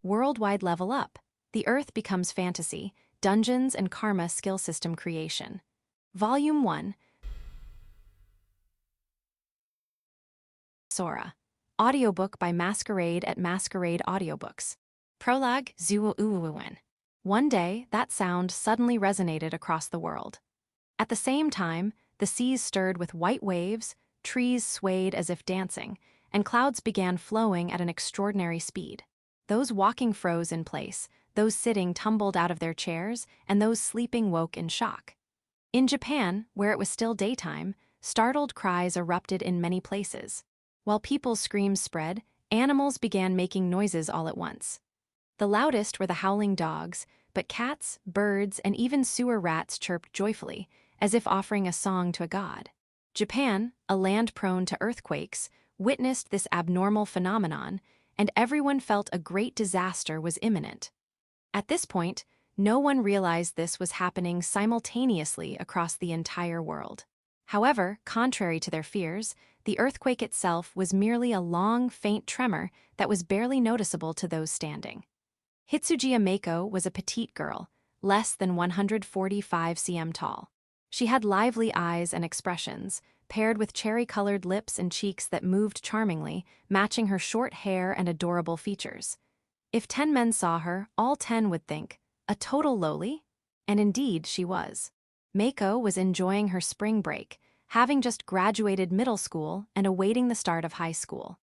Worldwide Level Up. The Earth Becomes Fantasy, Dungeons and Karma Skill System Creation. Volume 1. Sora. Audiobook by Masquerade at Masquerade Audiobooks. Prologue, Zuo Uwuwen. One day, that sound suddenly resonated across the world. At the same time, the seas stirred with white waves, trees swayed as if dancing, and clouds began flowing at an extraordinary speed. Those walking froze in place, those sitting tumbled out of their chairs, and those sleeping woke in shock. In Japan, where it was still daytime, startled cries erupted in many places. While people's screams spread, animals began making noises all at once. The loudest were the howling dogs, but cats, birds, and even sewer rats chirped joyfully, as if offering a song to a god. Japan, a land prone to earthquakes, witnessed this abnormal phenomenon, and everyone felt a great disaster was imminent. At this point, no one realized this was happening simultaneously across the entire world. However, contrary to their fears, the earthquake itself was merely a long, faint tremor that was barely noticeable to those standing. Hitsujiya Mako was a petite girl, less than 145 cm tall. She had lively eyes and expressions, paired with cherry-colored lips and cheeks that moved charmingly, matching her short hair and adorable features. If 10 men saw her, all 10 would think, a total loli? And indeed, she was. Mako was enjoying her spring break, having just graduated middle school and awaiting the start of high school.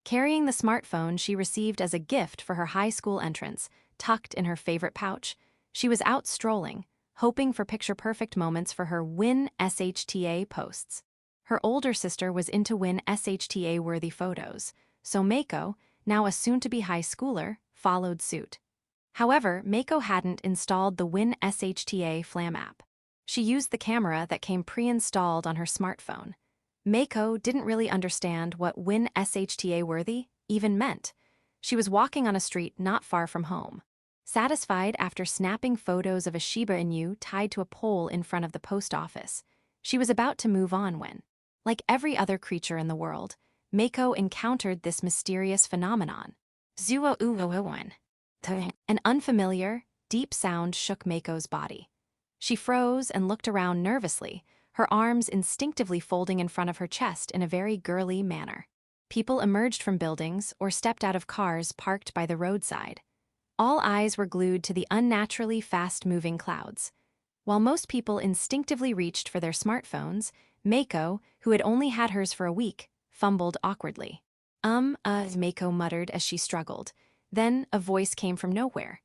Carrying the smartphone she received as a gift for her high school entrance, tucked in her favorite pouch, she was out strolling, hoping for picture-perfect moments for her Win SHTA posts. Her older sister was into Win SHTA-worthy photos, so Mako, now a soon-to-be high schooler, followed suit. However, Mako hadn't installed the Win SHTA Flam app. She used the camera that came pre-installed on her smartphone. Mako didn't really understand what Win SHTA-worthy even meant. She was walking on a street not far from home. Satisfied after snapping photos of a Shiba Inu tied to a pole in front of the post office, she was about to move on when, like every other creature in the world, Mako encountered this mysterious phenomenon. Zuo Uwuwen. An unfamiliar, deep sound shook Mako's body. She froze and looked around nervously, her arms instinctively folding in front of her chest in a very girly manner. People emerged from buildings or stepped out of cars parked by the roadside. All eyes were glued to the unnaturally fast-moving clouds. While most people instinctively reached for their smartphones, Mako, who had only had hers for a week, fumbled awkwardly. Mako muttered as she struggled. Then a voice came from nowhere.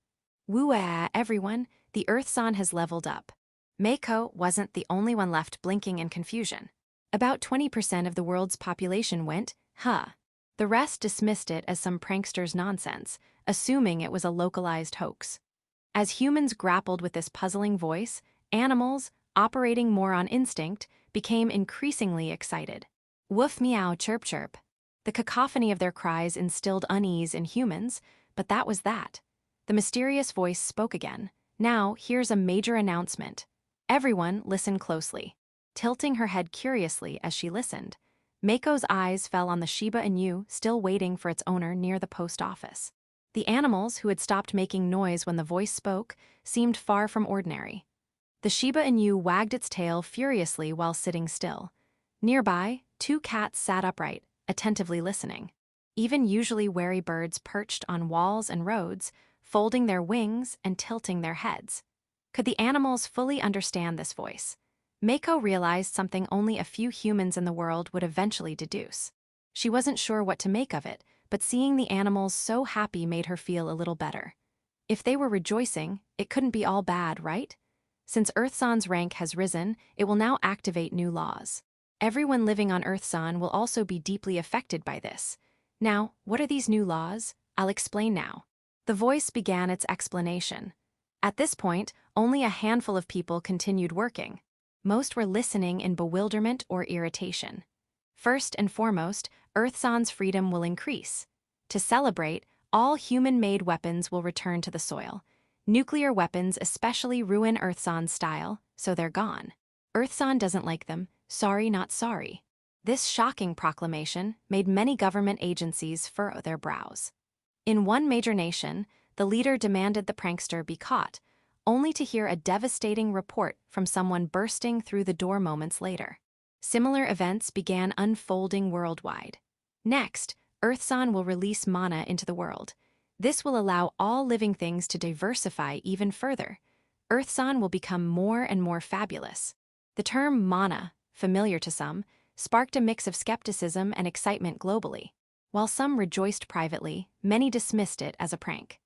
Woo-ah, everyone, the Earth-san has leveled up. Mako wasn't the only one left blinking in confusion. About 20% of the world's population went, huh. The rest dismissed it as some prankster's nonsense, assuming it was a localized hoax. As humans grappled with this puzzling voice, animals, operating more on instinct, became increasingly excited. Woof meow chirp chirp. The cacophony of their cries instilled unease in humans, but that was that. The mysterious voice spoke again. Now, here's a major announcement. Everyone, listen closely. Tilting her head curiously as she listened, Mako's eyes fell on the Shiba Inu still waiting for its owner near the post office. The animals, who had stopped making noise when the voice spoke, seemed far from ordinary. The Shiba Inu wagged its tail furiously while sitting still. Nearby, 2 cats sat upright, attentively listening. Even usually wary birds perched on walls and roads, folding their wings and tilting their heads. Could the animals fully understand this voice? Mako realized something only a few humans in the world would eventually deduce. She wasn't sure what to make of it, but seeing the animals so happy made her feel a little better. If they were rejoicing, it couldn't be all bad, right? Since Earth-san's rank has risen, it will now activate new laws. Everyone living on Earth-san will also be deeply affected by this. Now, what are these new laws? I'll explain now. The voice began its explanation. At this point, only a handful of people continued working. Most were listening in bewilderment or irritation. First and foremost, Earth-san's freedom will increase. To celebrate, all human-made weapons will return to the soil. Nuclear weapons especially ruin Earth-san's style, so they're gone. Earth-san doesn't like them, sorry not sorry. This shocking proclamation made many government agencies furrow their brows. In one major nation, the leader demanded the prankster be caught, only to hear a devastating report from someone bursting through the door moments later. Similar events began unfolding worldwide. Next, Earthsan will release mana into the world. This will allow all living things to diversify even further. Earthsan will become more and more fabulous. The term mana, familiar to some, sparked a mix of skepticism and excitement globally. While some rejoiced privately, many dismissed it as a prank.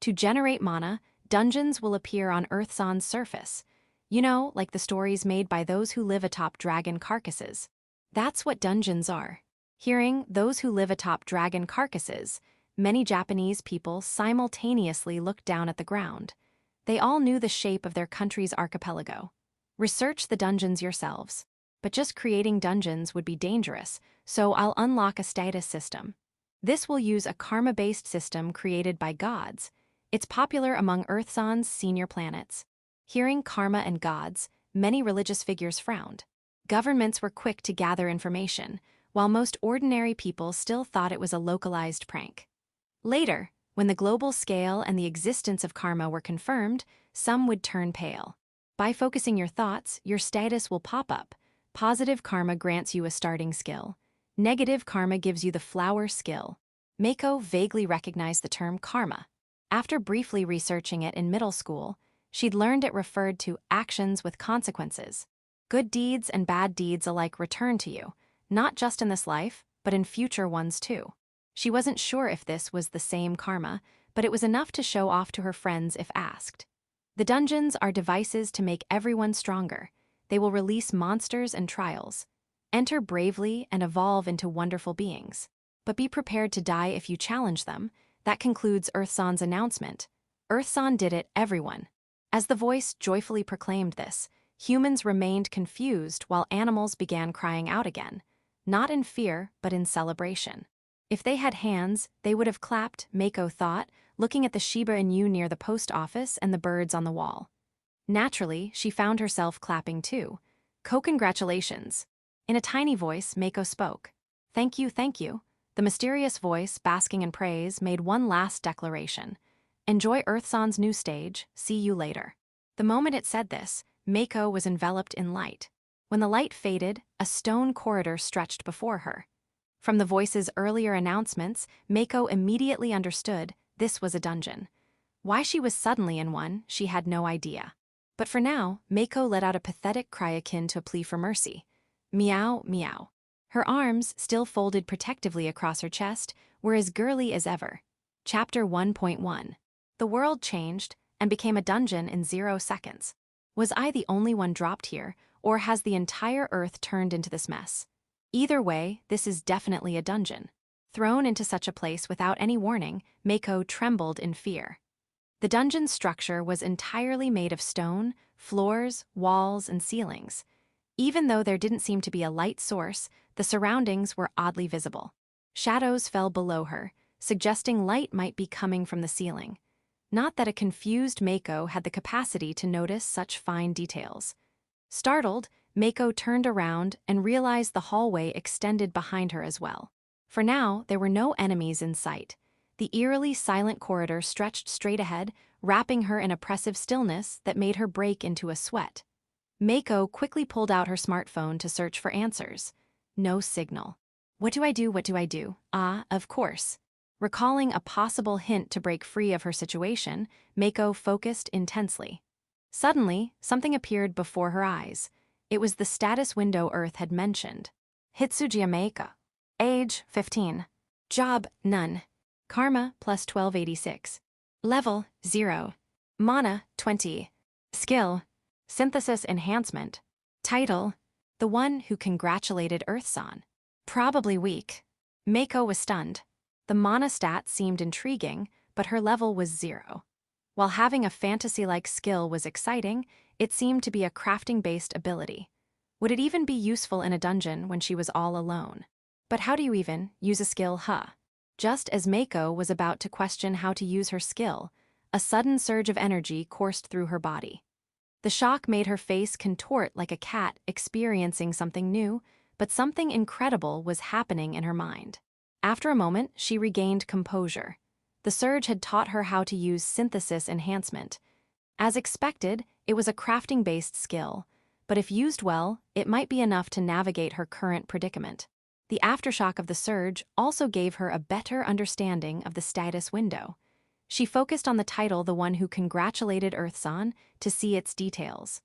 To generate mana, dungeons will appear on Earthsan's surface. You know, like the stories made by those who live atop dragon carcasses. That's what dungeons are. Hearing "those who live atop dragon carcasses," many Japanese people simultaneously looked down at the ground. They all knew the shape of their country's archipelago. Research the dungeons yourselves. But just creating dungeons would be dangerous, so I'll unlock a status system. This will use a karma-based system created by gods. It's popular among Earthsan's senior planets. Hearing karma and gods, many religious figures frowned. Governments were quick to gather information, while most ordinary people still thought it was a localized prank. Later, when the global scale and the existence of karma were confirmed, some would turn pale. By focusing your thoughts, your status will pop up. Positive karma grants you a starting skill. Negative karma gives you the flower skill. Mako vaguely recognized the term karma. After briefly researching it in middle school, she'd learned it referred to actions with consequences. Good deeds and bad deeds alike return to you, not just in this life, but in future ones too. She wasn't sure if this was the same karma, but it was enough to show off to her friends if asked. The dungeons are devices to make everyone stronger. They will release monsters and trials. Enter bravely and evolve into wonderful beings. But be prepared to die if you challenge them. That concludes Earthsan's announcement. Earthsan did it, everyone. As the voice joyfully proclaimed this, humans remained confused while animals began crying out again. Not in fear, but in celebration. If they had hands, they would have clapped, Mako thought, looking at the Shiba Inu near the post office and the birds on the wall. Naturally, she found herself clapping too. "Congratulations." In a tiny voice, Mako spoke. Thank you, thank you." The mysterious voice, basking in praise, made one last declaration. "Enjoy Earthsan's new stage, see you later." The moment it said this, Mako was enveloped in light. When the light faded, a stone corridor stretched before her. From the voice's earlier announcements, Mako immediately understood this was a dungeon. Why she was suddenly in one, she had no idea. But for now, Mako let out a pathetic cry akin to a plea for mercy. Meow, meow. Her arms, still folded protectively across her chest, were as girly as ever. Chapter 1.1. The world changed and became a dungeon in 0 seconds. Was I the only one dropped here, or has the entire Earth turned into this mess? Either way, this is definitely a dungeon. Thrown into such a place without any warning, Mako trembled in fear. The dungeon's structure was entirely made of stone, floors, walls, and ceilings. Even though there didn't seem to be a light source, the surroundings were oddly visible. Shadows fell below her, suggesting light might be coming from the ceiling. Not that a confused Mako had the capacity to notice such fine details. Startled, Mako turned around and realized the hallway extended behind her as well. For now, there were no enemies in sight. The eerily silent corridor stretched straight ahead, wrapping her in oppressive stillness that made her break into a sweat. Mako quickly pulled out her smartphone to search for answers. No signal. What do I do? What do I do? Ah, of course. Recalling a possible hint to break free of her situation, Mako focused intensely. Suddenly, something appeared before her eyes. It was the status window Earth had mentioned. Hitsuji Mako. Age, 15. Job, none. Karma, plus 1286. Level, 0. Mana, 20. Skill, Synthesis Enhancement. Title, The One Who Congratulated Earthsan. Probably weak. Mako was stunned. The mana stat seemed intriguing, but her level was 0. While having a fantasy-like skill was exciting, it seemed to be a crafting-based ability. Would it even be useful in a dungeon when she was all alone? But how do you even use a skill, huh? Just as Mako was about to question how to use her skill, a sudden surge of energy coursed through her body. The shock made her face contort like a cat experiencing something new, but something incredible was happening in her mind. After a moment, she regained composure. The surge had taught her how to use synthesis enhancement. As expected, it was a crafting-based skill, but if used well, it might be enough to navigate her current predicament. The aftershock of the surge also gave her a better understanding of the status window. She focused on the title "The One Who Congratulated Earthsan" to see its details.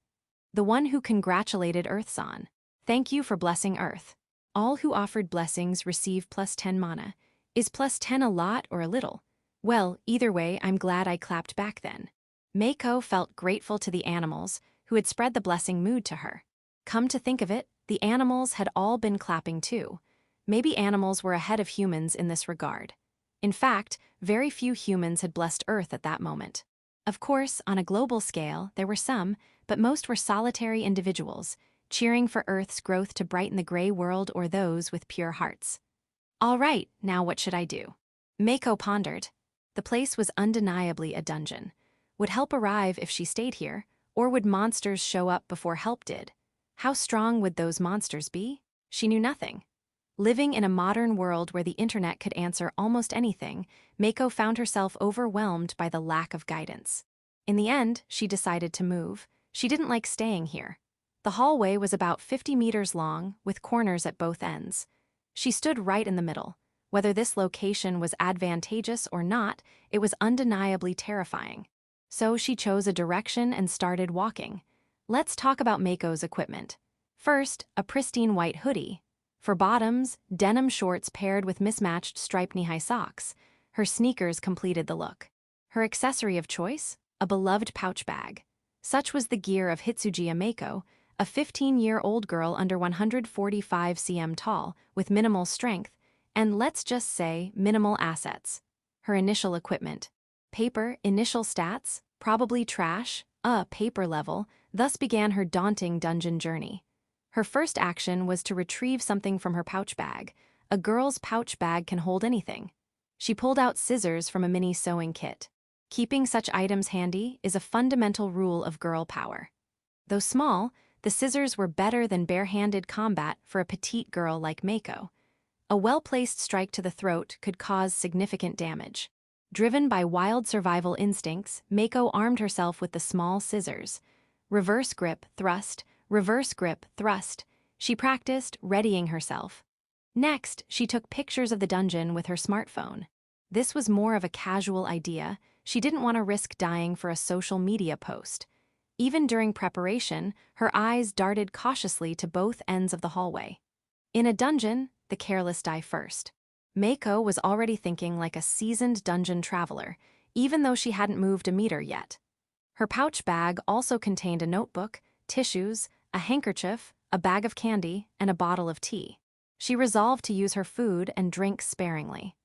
The one who congratulated Earthsan. Thank you for blessing Earth. All who offered blessings receive +10 mana. Is +10 a lot or a little? Well, either way, I'm glad I clapped back then. Mako felt grateful to the animals, who had spread the blessing mood to her. Come to think of it, the animals had all been clapping too. Maybe animals were ahead of humans in this regard. In fact, very few humans had blessed Earth at that moment. Of course, on a global scale, there were some, but most were solitary individuals, cheering for Earth's growth to brighten the gray world or those with pure hearts. All right, now what should I do? Mako pondered. The place was undeniably a dungeon. Would help arrive if she stayed here, or would monsters show up before help did? How strong would those monsters be? She knew nothing. Living in a modern world where the internet could answer almost anything, Mako found herself overwhelmed by the lack of guidance. In the end, she decided to move. She didn't like staying here. The hallway was about 50 meters long, with corners at both ends. She stood right in the middle. Whether this location was advantageous or not, it was undeniably terrifying. So she chose a direction and started walking. Let's talk about Mako's equipment. First, a pristine white hoodie. For bottoms, denim shorts paired with mismatched striped knee-high socks. Her sneakers completed the look. Her accessory of choice? A beloved pouch bag. Such was the gear of Hitsujiya Mako, a 15-year-old girl under 145 cm tall, with minimal strength, and let's just say, minimal assets. Her initial equipment. Paper, initial stats, probably trash, paper level, thus began her daunting dungeon journey. Her first action was to retrieve something from her pouch bag. A girl's pouch bag can hold anything. She pulled out scissors from a mini sewing kit. Keeping such items handy is a fundamental rule of girl power. Though small, the scissors were better than bare-handed combat for a petite girl like Mako. A well-placed strike to the throat could cause significant damage. Driven by wild survival instincts, Mako armed herself with the small scissors. Reverse grip, thrust, reverse grip, thrust. She practiced, readying herself. Next, she took pictures of the dungeon with her smartphone. This was more of a casual idea. She didn't want to risk dying for a social media post. Even during preparation, her eyes darted cautiously to both ends of the hallway. In a dungeon, the careless die first. Mako was already thinking like a seasoned dungeon traveler, even though she hadn't moved a meter yet. Her pouch bag also contained a notebook, tissues, a handkerchief, a bag of candy, and a bottle of tea. She resolved to use her food and drink sparingly.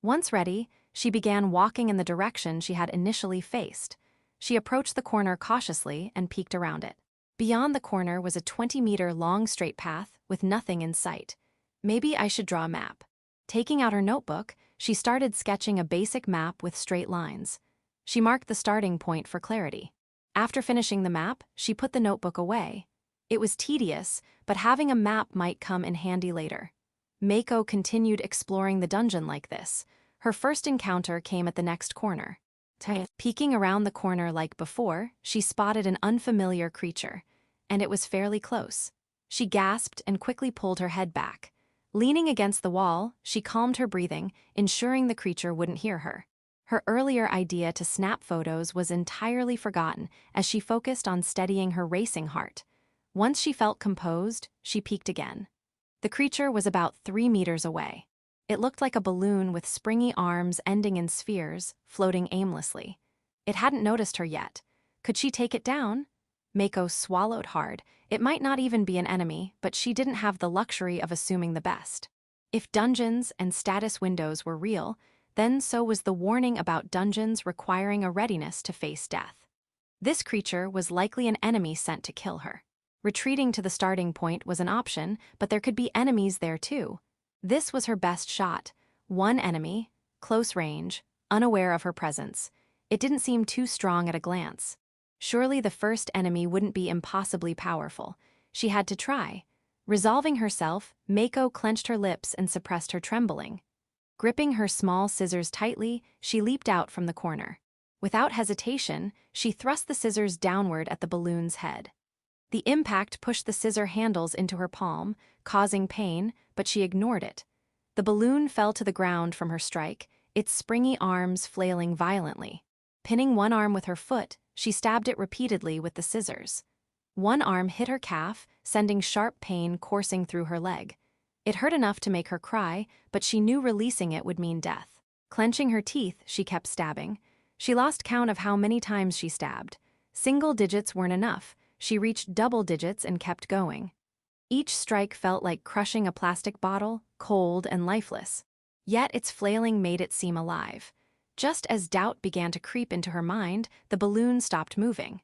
Once ready, she began walking in the direction she had initially faced. She approached the corner cautiously and peeked around it. Beyond the corner was a 20-meter-long straight path with nothing in sight. Maybe I should draw a map. Taking out her notebook, she started sketching a basic map with straight lines. She marked the starting point for clarity. After finishing the map, she put the notebook away. It was tedious, but having a map might come in handy later. Mako continued exploring the dungeon like this. Her first encounter came at the next corner. Peeking around the corner like before, she spotted an unfamiliar creature, and it was fairly close. She gasped and quickly pulled her head back. Leaning against the wall, she calmed her breathing, ensuring the creature wouldn't hear her. Her earlier idea to snap photos was entirely forgotten as she focused on steadying her racing heart. Once she felt composed, she peeked again. The creature was about 3 meters away. It looked like a balloon with springy arms ending in spheres, floating aimlessly. It hadn't noticed her yet. Could she take it down? Mako swallowed hard. It might not even be an enemy, but she didn't have the luxury of assuming the best. If dungeons and status windows were real, then so was the warning about dungeons requiring a readiness to face death. This creature was likely an enemy sent to kill her. Retreating to the starting point was an option, but there could be enemies there too. This was her best shot. One enemy, close range, unaware of her presence. It didn't seem too strong at a glance. Surely the first enemy wouldn't be impossibly powerful. She had to try. Resolving herself, Mako clenched her lips and suppressed her trembling. Gripping her small scissors tightly, she leaped out from the corner. Without hesitation, she thrust the scissors downward at the balloon's head. The impact pushed the scissor handles into her palm, causing pain, but she ignored it. The balloon fell to the ground from her strike, its springy arms flailing violently. Pinning one arm with her foot, she stabbed it repeatedly with the scissors. One arm hit her calf, sending sharp pain coursing through her leg. It hurt enough to make her cry, but she knew releasing it would mean death. Clenching her teeth, she kept stabbing. She lost count of how many times she stabbed. Single digits weren't enough. She reached double digits and kept going. Each strike felt like crushing a plastic bottle, cold and lifeless. Yet its flailing made it seem alive. Just as doubt began to creep into her mind, the balloon stopped moving.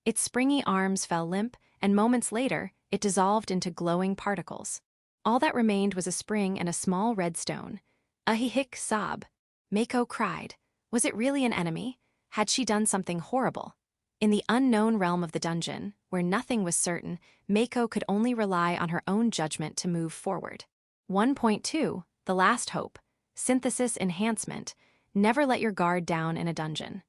Its springy arms fell limp, and moments later, it dissolved into glowing particles. All that remained was a spring and a small red stone. A hic sob. Mako cried. Was it really an enemy? Had she done something horrible? In the unknown realm of the dungeon, where nothing was certain, Mako could only rely on her own judgment to move forward. 1.2. The Last Hope. Synthesis Enhancement. Never let your guard down in a dungeon.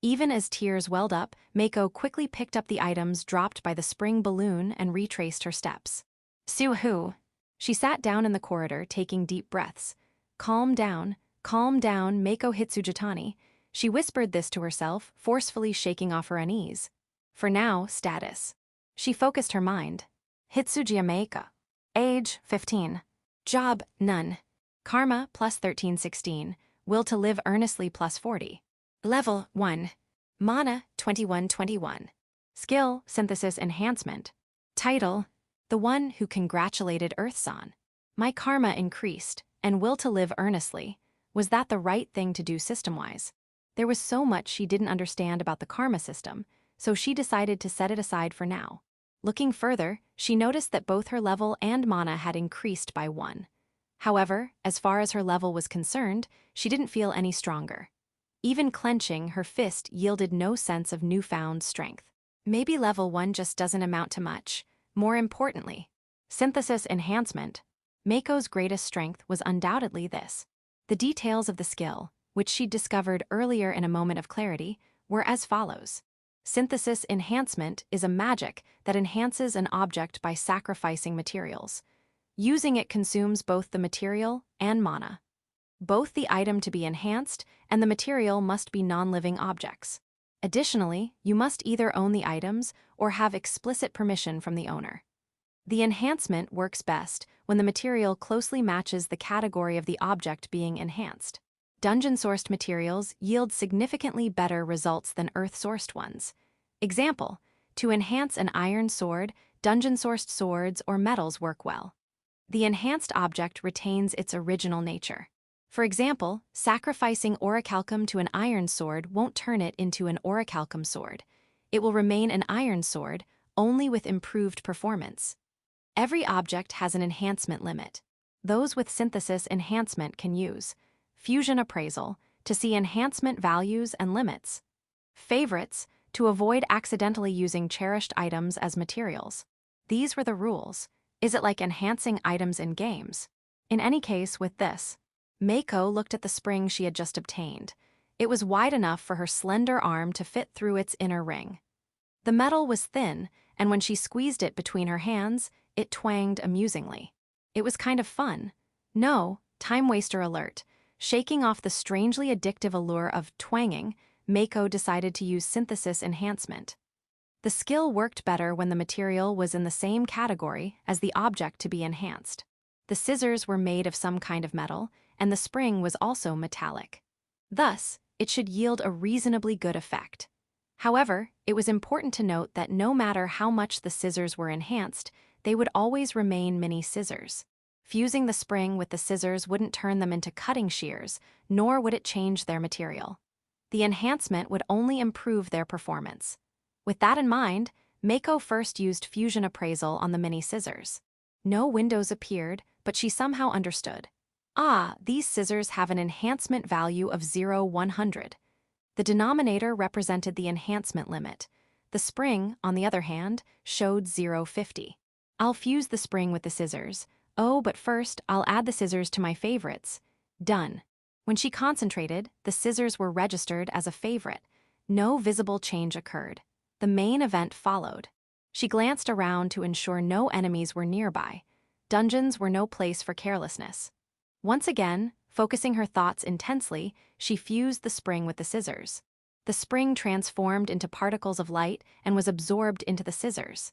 Even as tears welled up, Mako quickly picked up the items dropped by the spring balloon and retraced her steps. Suhu. She sat down in the corridor, taking deep breaths. Calm down, Mako Hitsujitani. She whispered this to herself, forcefully shaking off her unease. For now, status. She focused her mind. Hitsuji Mako. Age, 15. Job, none. Karma, plus 1316. Will to live earnestly, plus 40. Level, 1. Mana, 2121. Skill, Synthesis Enhancement. Title, The One Who Congratulated Earth-san. My karma increased, and will to live earnestly. Was that the right thing to do system-wise? There was so much she didn't understand about the karma system, so she decided to set it aside for now. Looking further, she noticed that both her level and mana had increased by 1. However, as far as her level was concerned, she didn't feel any stronger. Even clenching, her fist yielded no sense of newfound strength. Maybe level 1 just doesn't amount to much. More importantly, Synthesis Enhancement. Mako's greatest strength was undoubtedly this. The details of the skill, which she'd discovered earlier in a moment of clarity, were as follows. Synthesis Enhancement is a magic that enhances an object by sacrificing materials. Using it consumes both the material and mana. Both the item to be enhanced and the material must be non-living objects. Additionally, you must either own the items or have explicit permission from the owner. The enhancement works best when the material closely matches the category of the object being enhanced. Dungeon-sourced materials yield significantly better results than earth-sourced ones. Example, to enhance an iron sword, dungeon-sourced swords or metals work well. The enhanced object retains its original nature. For example, sacrificing orichalcum to an iron sword won't turn it into an orichalcum sword. It will remain an iron sword, only with improved performance. Every object has an enhancement limit. Those with synthesis enhancement can use Fusion Appraisal to see enhancement values and limits. Favorites to avoid accidentally using cherished items as materials. These were the rules. Is it like enhancing items in games? In any case, with this, Mako looked at the spring she had just obtained. It was wide enough for her slender arm to fit through its inner ring. The metal was thin, and when she squeezed it between her hands, it twanged amusingly. It was kind of fun. No, time waster alert. Shaking off the strangely addictive allure of twanging, Mako decided to use synthesis enhancement. The skill worked better when the material was in the same category as the object to be enhanced. The scissors were made of some kind of metal, and the spring was also metallic. Thus, it should yield a reasonably good effect. However, it was important to note that no matter how much the scissors were enhanced, they would always remain mini scissors. Fusing the spring with the scissors wouldn't turn them into cutting shears, nor would it change their material. The enhancement would only improve their performance. With that in mind, Mako first used Fusion Appraisal on the mini scissors. No windows appeared, but she somehow understood. Ah, these scissors have an enhancement value of 0-100. The denominator represented the enhancement limit. The spring, on the other hand, showed 0-50. I'll fuse the spring with the scissors. Oh, but first, I'll add the scissors to my favorites. Done. When she concentrated, the scissors were registered as a favorite. No visible change occurred. The main event followed. She glanced around to ensure no enemies were nearby. Dungeons were no place for carelessness. Once again, focusing her thoughts intensely, she fused the spring with the scissors. The spring transformed into particles of light and was absorbed into the scissors.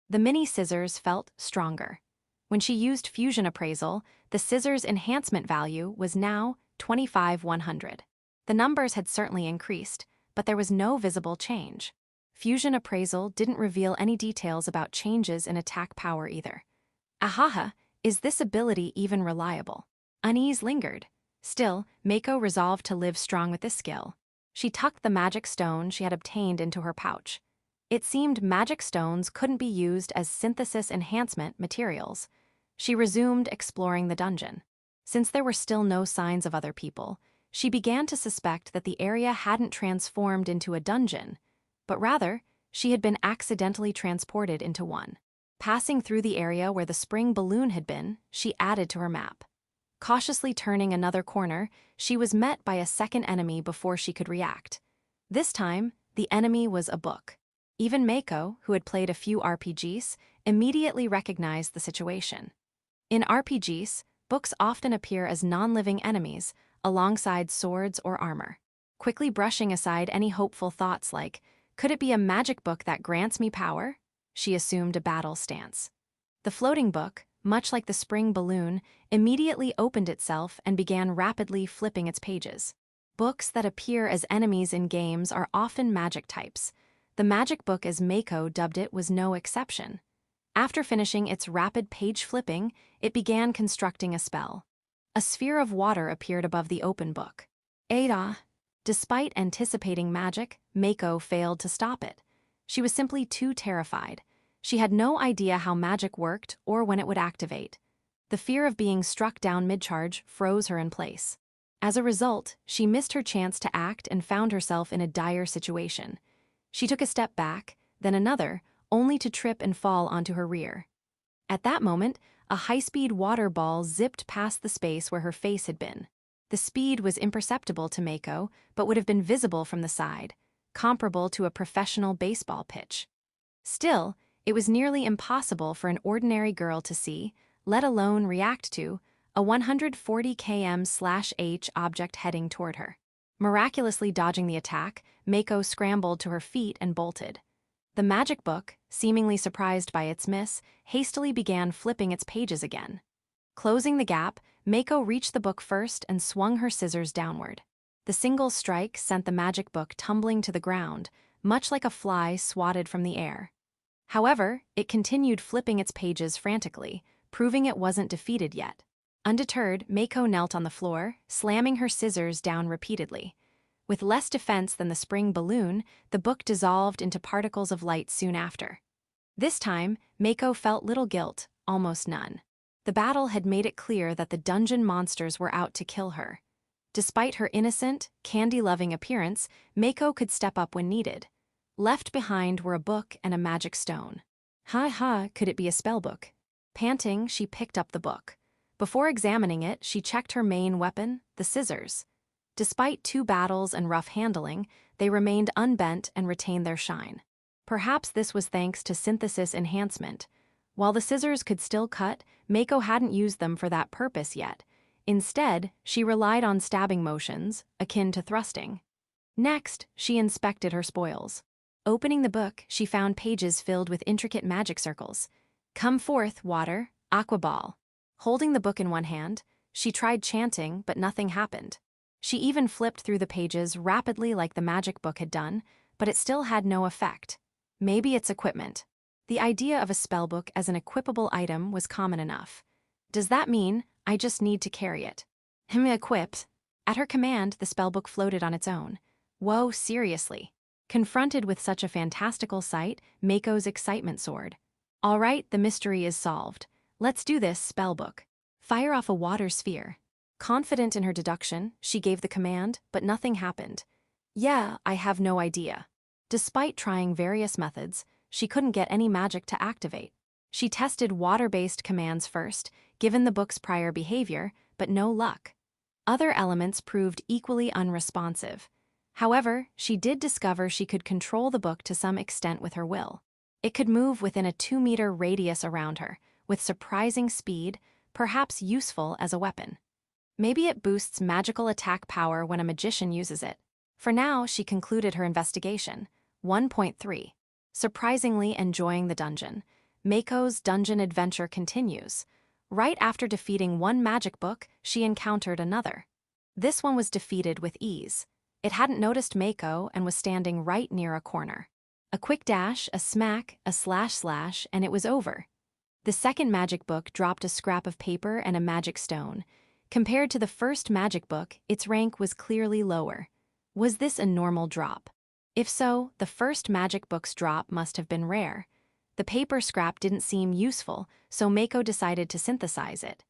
The mini scissors felt stronger. When she used fusion appraisal, the scissors' enhancement value was now 25,100. The numbers had certainly increased, but there was no visible change. Fusion appraisal didn't reveal any details about changes in attack power either. Ahaha, is this ability even reliable? Unease lingered. Still, Mako resolved to live strong with this skill. She tucked the magic stone she had obtained into her pouch. It seemed magic stones couldn't be used as synthesis enhancement materials. She resumed exploring the dungeon. Since there were still no signs of other people, she began to suspect that the area hadn't transformed into a dungeon, but rather, she had been accidentally transported into one. Passing through the area where the spring balloon had been, she added to her map. Cautiously turning another corner, she was met by a second enemy before she could react. This time, the enemy was a book. Even Mako, who had played a few RPGs, immediately recognized the situation. In RPGs, books often appear as non-living enemies, alongside swords or armor. Quickly brushing aside any hopeful thoughts like, could it be a magic book that grants me power? She assumed a battle stance. The floating book, much like the spring balloon, immediately opened itself and began rapidly flipping its pages. Books that appear as enemies in games are often magic types. The magic book, as Mako dubbed it, was no exception. After finishing its rapid page flipping, it began constructing a spell. A sphere of water appeared above the open book. Ada. Despite anticipating magic, Mako failed to stop it. She was simply too terrified. She had no idea how magic worked or when it would activate. The fear of being struck down mid-charge froze her in place. As a result, she missed her chance to act and found herself in a dire situation. She took a step back, then another, only to trip and fall onto her rear. At that moment, a high-speed water ball zipped past the space where her face had been. The speed was imperceptible to Mako, but would have been visible from the side, comparable to a professional baseball pitch. Still, it was nearly impossible for an ordinary girl to see, let alone react to, a 140 km/h object heading toward her. Miraculously dodging the attack, Mako scrambled to her feet and bolted. The magic book, seemingly surprised by its miss, hastily began flipping its pages again. Closing the gap, Mako reached the book first and swung her scissors downward. The single strike sent the magic book tumbling to the ground, much like a fly swatted from the air. However, it continued flipping its pages frantically, proving it wasn't defeated yet. Undeterred, Mako knelt on the floor, slamming her scissors down repeatedly. With less defense than the spring balloon, the book dissolved into particles of light soon after. This time, Mako felt little guilt, almost none. The battle had made it clear that the dungeon monsters were out to kill her. Despite her innocent, candy-loving appearance, Mako could step up when needed. Left behind were a book and a magic stone. Could it be a spellbook? Panting, she picked up the book. Before examining it, she checked her main weapon, the scissors. Despite 2 battles and rough handling, they remained unbent and retained their shine. Perhaps this was thanks to synthesis enhancement. While the scissors could still cut, Mako hadn't used them for that purpose yet. Instead, she relied on stabbing motions, akin to thrusting. Next, she inspected her spoils. Opening the book, she found pages filled with intricate magic circles. Come forth, water, aqua ball. Holding the book in one hand, she tried chanting, but nothing happened. She even flipped through the pages rapidly like the magic book had done, but it still had no effect. Maybe it's equipment. The idea of a spellbook as an equipable item was common enough. Does that mean I just need to carry it? Equipped. At her command, the spellbook floated on its own. Whoa, seriously. Confronted with such a fantastical sight, Mako's excitement soared. All right, the mystery is solved. Let's do this, spellbook. Fire off a water sphere. Confident in her deduction, she gave the command, but nothing happened. Yeah, I have no idea. Despite trying various methods, she couldn't get any magic to activate. She tested water-based commands first, given the book's prior behavior, but no luck. Other elements proved equally unresponsive. However, she did discover she could control the book to some extent with her will. It could move within a 2-meter radius around her, with surprising speed, perhaps useful as a weapon. Maybe it boosts magical attack power when a magician uses it. For now, she concluded her investigation. 1.3. Surprisingly enjoying the dungeon. Mako's dungeon adventure continues. Right after defeating one magic book, she encountered another. This one was defeated with ease. It hadn't noticed Mako and was standing right near a corner. A quick dash, a smack, a slash, and it was over. The second magic book dropped a scrap of paper and a magic stone. Compared to the first magic book, its rank was clearly lower. Was this a normal drop? If so, the first magic book's drop must have been rare. The paper scrap didn't seem useful, so Mako decided to synthesize it.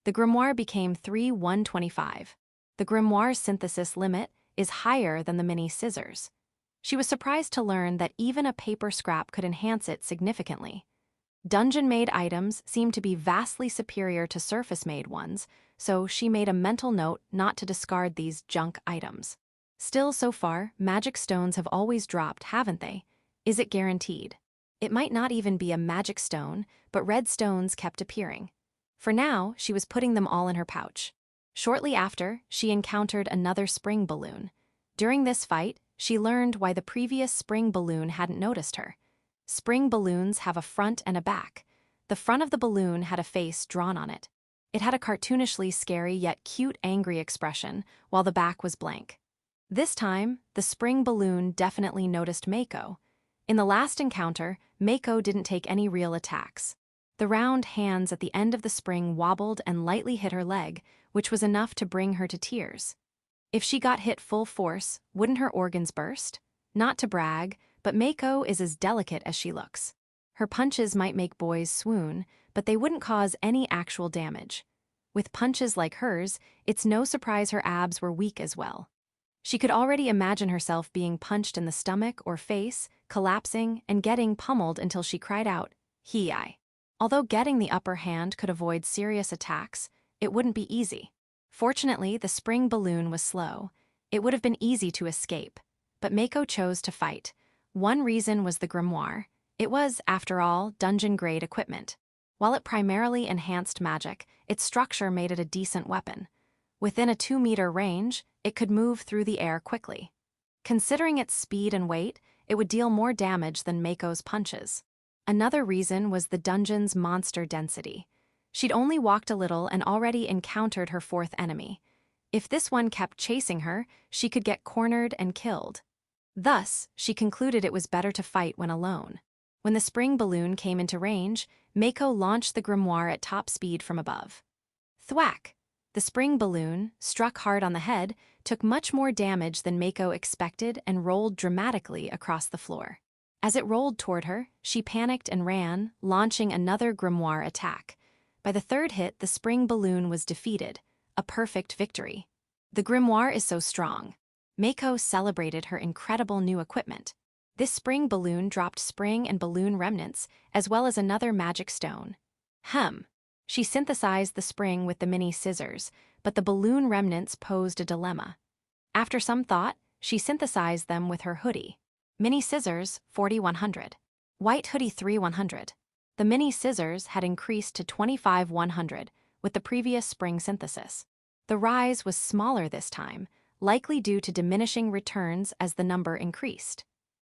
The grimoire became 3/125. The grimoire's synthesis limit is higher than the mini scissors. She was surprised to learn that even a paper scrap could enhance it significantly. Dungeon-made items seemed to be vastly superior to surface-made ones, so she made a mental note not to discard these junk items. Still, so far, magic stones have always dropped, haven't they? Is it guaranteed? It might not even be a magic stone, but red stones kept appearing. For now, she was putting them all in her pouch. Shortly after, she encountered another spring balloon. During this fight, she learned why the previous spring balloon hadn't noticed her. Spring balloons have a front and a back. The front of the balloon had a face drawn on it. It had a cartoonishly scary yet cute angry expression, while the back was blank. This time, the spring balloon definitely noticed Mako. In the last encounter, Mako didn't take any real attacks. The round hands at the end of the spring wobbled and lightly hit her leg, which was enough to bring her to tears. If she got hit full force, wouldn't her organs burst? Not to brag, but Mako is as delicate as she looks. Her punches might make boys swoon, but they wouldn't cause any actual damage. With punches like hers, it's no surprise her abs were weak as well. She could already imagine herself being punched in the stomach or face, collapsing, and getting pummeled until she cried out, "Hi!" Although getting the upper hand could avoid serious attacks, it wouldn't be easy. Fortunately, the spring balloon was slow. It would have been easy to escape, but Mako chose to fight. One reason was the grimoire. It was, after all, dungeon-grade equipment. While it primarily enhanced magic, its structure made it a decent weapon. Within a 2-meter range, it could move through the air quickly. Considering its speed and weight, it would deal more damage than Mako's punches. Another reason was the dungeon's monster density. She'd only walked a little and already encountered her fourth enemy. If this one kept chasing her, she could get cornered and killed. Thus, she concluded it was better to fight when alone. When the spring balloon came into range, Mako launched the grimoire at top speed from above. Thwack! The spring balloon, struck hard on the head, took much more damage than Mako expected and rolled dramatically across the floor. As it rolled toward her, she panicked and ran, launching another grimoire attack. By the third hit, the spring balloon was defeated, a perfect victory. The grimoire is so strong. Mako celebrated her incredible new equipment. This spring balloon dropped spring and balloon remnants, as well as another magic stone. She synthesized the spring with the mini scissors, but the balloon remnants posed a dilemma. After some thought, she synthesized them with her hoodie. Mini scissors, 4100. White hoodie 3100. The mini scissors had increased to 25,100 with the previous spring synthesis. The rise was smaller this time, likely due to diminishing returns as the number increased.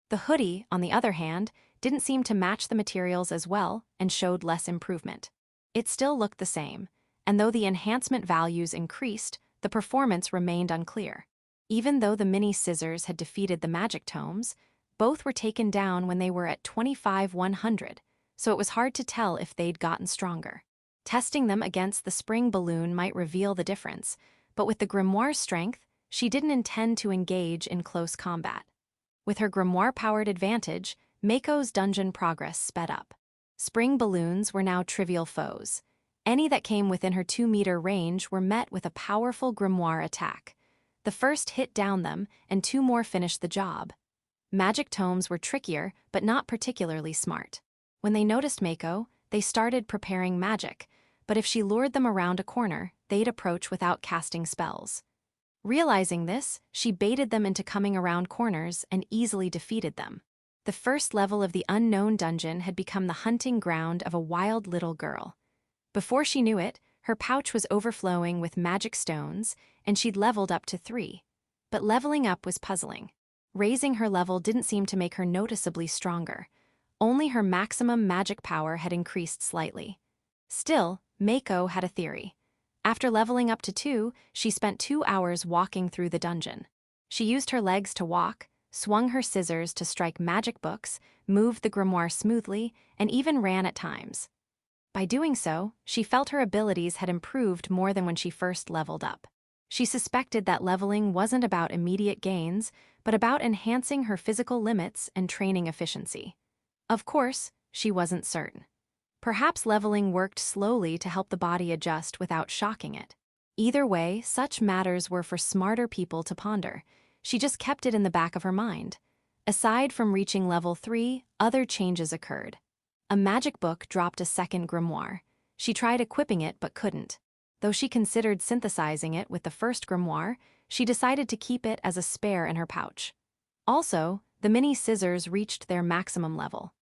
The hoodie, on the other hand, didn't seem to match the materials as well and showed less improvement. It still looked the same, and though the enhancement values increased, the performance remained unclear. Even though the mini scissors had defeated the magic tomes, both were taken down when they were at 25,100, so it was hard to tell if they'd gotten stronger. Testing them against the spring balloon might reveal the difference, but with the grimoire's strength, she didn't intend to engage in close combat. With her grimoire-powered advantage, Mako's dungeon progress sped up. Spring balloons were now trivial foes. Any that came within her 2-meter range were met with a powerful grimoire attack. The first hit downed them, and 2 more finished the job. Magic tomes were trickier, but not particularly smart. When they noticed Mako, they started preparing magic, but if she lured them around a corner, they'd approach without casting spells. Realizing this, she baited them into coming around corners and easily defeated them. The first level of the unknown dungeon had become the hunting ground of a wild little girl. Before she knew it, her pouch was overflowing with magic stones, and she'd leveled up to 3. But leveling up was puzzling. Raising her level didn't seem to make her noticeably stronger. Only her maximum magic power had increased slightly. Still, Mako had a theory. After leveling up to 2, she spent 2 hours walking through the dungeon. She used her legs to walk, swung her scissors to strike magic books, moved the grimoire smoothly, and even ran at times. By doing so, she felt her abilities had improved more than when she first leveled up. She suspected that leveling wasn't about immediate gains, but about enhancing her physical limits and training efficiency. Of course, she wasn't certain. Perhaps leveling worked slowly to help the body adjust without shocking it. Either way, such matters were for smarter people to ponder. She just kept it in the back of her mind. Aside from reaching level 3, other changes occurred. A magic book dropped a second grimoire. She tried equipping it but couldn't. Though she considered synthesizing it with the first grimoire, she decided to keep it as a spare in her pouch. Also, the mini scissors reached their maximum level.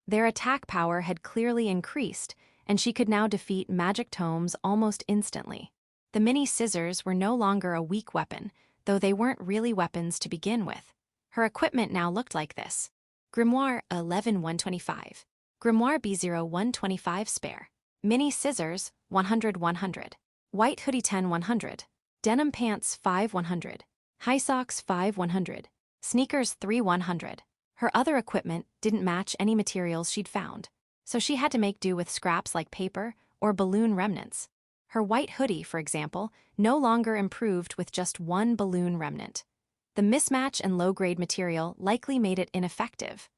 Their attack power had clearly increased, and she could now defeat magic tomes almost instantly. The mini scissors were no longer a weak weapon, though they weren't really weapons to begin with. Her equipment now looked like this. Grimoire 11-125. Grimoire B0-125 spare. Mini scissors 100-100. White hoodie 10-100. Denim pants 5-100. High socks 5-100. Sneakers 3-100. Her other equipment didn't match any materials she'd found, so she had to make do with scraps like paper or balloon remnants. Her white hoodie, for example, no longer improved with just one balloon remnant. The mismatch and low-grade material likely made it ineffective.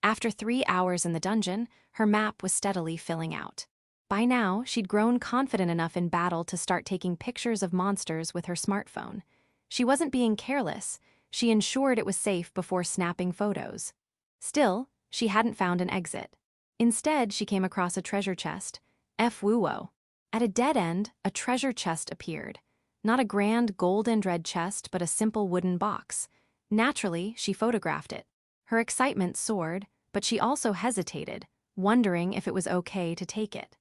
After 3 hours in the dungeon, her map was steadily filling out. By now, she'd grown confident enough in battle to start taking pictures of monsters with her smartphone. She wasn't being careless. She ensured it was safe before snapping photos. Still, she hadn't found an exit. Instead, she came across a treasure chest. F-woo-wo. At a dead end, a treasure chest appeared. Not a grand gold and red chest, but a simple wooden box. Naturally, she photographed it. Her excitement soared, but she also hesitated, wondering if it was okay to take it.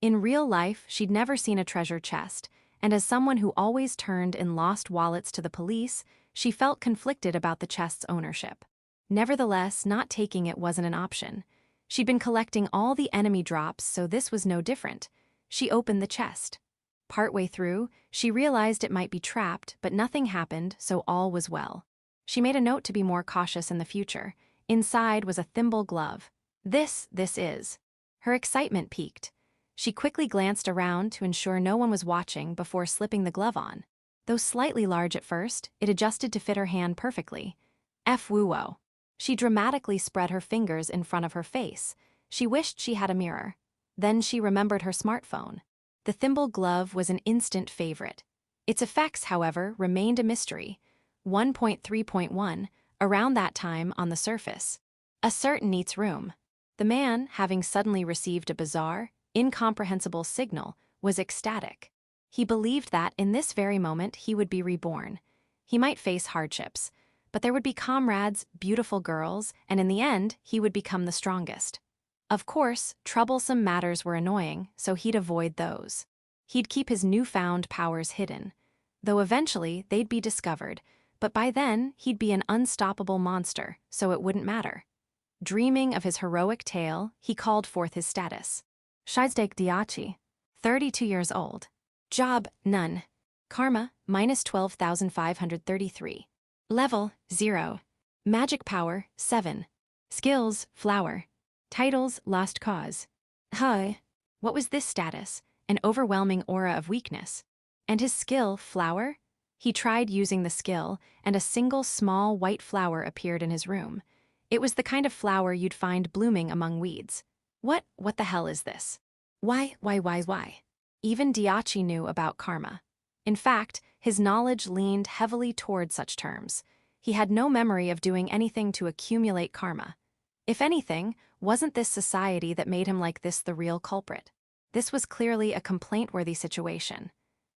In real life, she'd never seen a treasure chest, and as someone who always turned in lost wallets to the police, she felt conflicted about the chest's ownership. Nevertheless, not taking it wasn't an option. She'd been collecting all the enemy drops, so this was no different. She opened the chest. Partway through, she realized it might be trapped, but nothing happened, so all was well. She made a note to be more cautious in the future. Inside was a thimble glove. This is. Her excitement peaked. She quickly glanced around to ensure no one was watching before slipping the glove on. Though slightly large at first, it adjusted to fit her hand perfectly. F-woo-wo. She dramatically spread her fingers in front of her face. She wished she had a mirror. Then she remembered her smartphone. The thimble glove was an instant favorite. Its effects, however, remained a mystery. 1.3.1, around that time on the surface. Assert Neat's room. The man, having suddenly received a bizarre, incomprehensible signal, was ecstatic. He believed that, in this very moment, he would be reborn. He might face hardships, but there would be comrades, beautiful girls, and in the end, he would become the strongest. Of course, troublesome matters were annoying, so he'd avoid those. He'd keep his newfound powers hidden, though eventually they'd be discovered, but by then he'd be an unstoppable monster, so it wouldn't matter. Dreaming of his heroic tale, he called forth his status. Shizdake Diachi, 32 years old. Job, none. Karma, minus 12,533. Level, 0. Magic power, 7. Skills, flower. Titles, lost cause. Huh. What was this status? An overwhelming aura of weakness. And his skill, flower? He tried using the skill, and a single small white flower appeared in his room. It was the kind of flower you'd find blooming among weeds. What the hell is this? Why? Even Diachi knew about karma. In fact, his knowledge leaned heavily toward such terms. He had no memory of doing anything to accumulate karma. If anything, wasn't this society that made him like this the real culprit? This was clearly a complaint-worthy situation.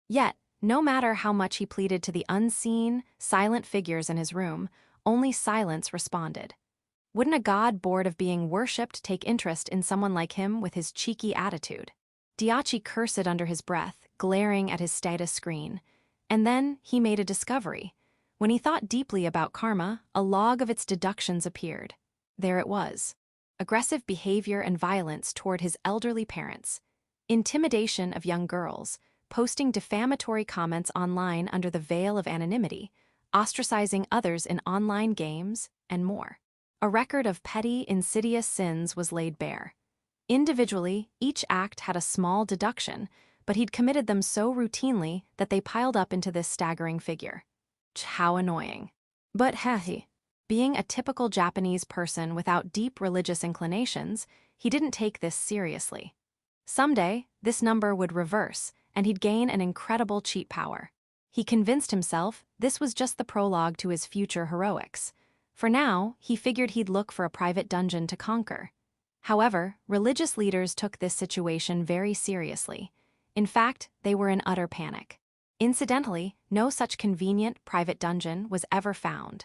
Yet, no matter how much he pleaded to the unseen, silent figures in his room, only silence responded. Wouldn't a god bored of being worshipped take interest in someone like him with his cheeky attitude? Diachi cursed under his breath, glaring at his status screen. And then he made a discovery. When he thought deeply about karma, a log of its deductions appeared. There it was. Aggressive behavior and violence toward his elderly parents. Intimidation of young girls. Posting defamatory comments online under the veil of anonymity. Ostracizing others in online games, and more. A record of petty, insidious sins was laid bare. Individually, each act had a small deduction, but he'd committed them so routinely that they piled up into this staggering figure. How annoying. But being a typical Japanese person without deep religious inclinations, he didn't take this seriously. Someday, this number would reverse, and he'd gain an incredible cheat power. He convinced himself this was just the prologue to his future heroics. For now, he figured he'd look for a private dungeon to conquer. However, religious leaders took this situation very seriously. In fact, they were in utter panic. Incidentally, no such convenient private dungeon was ever found.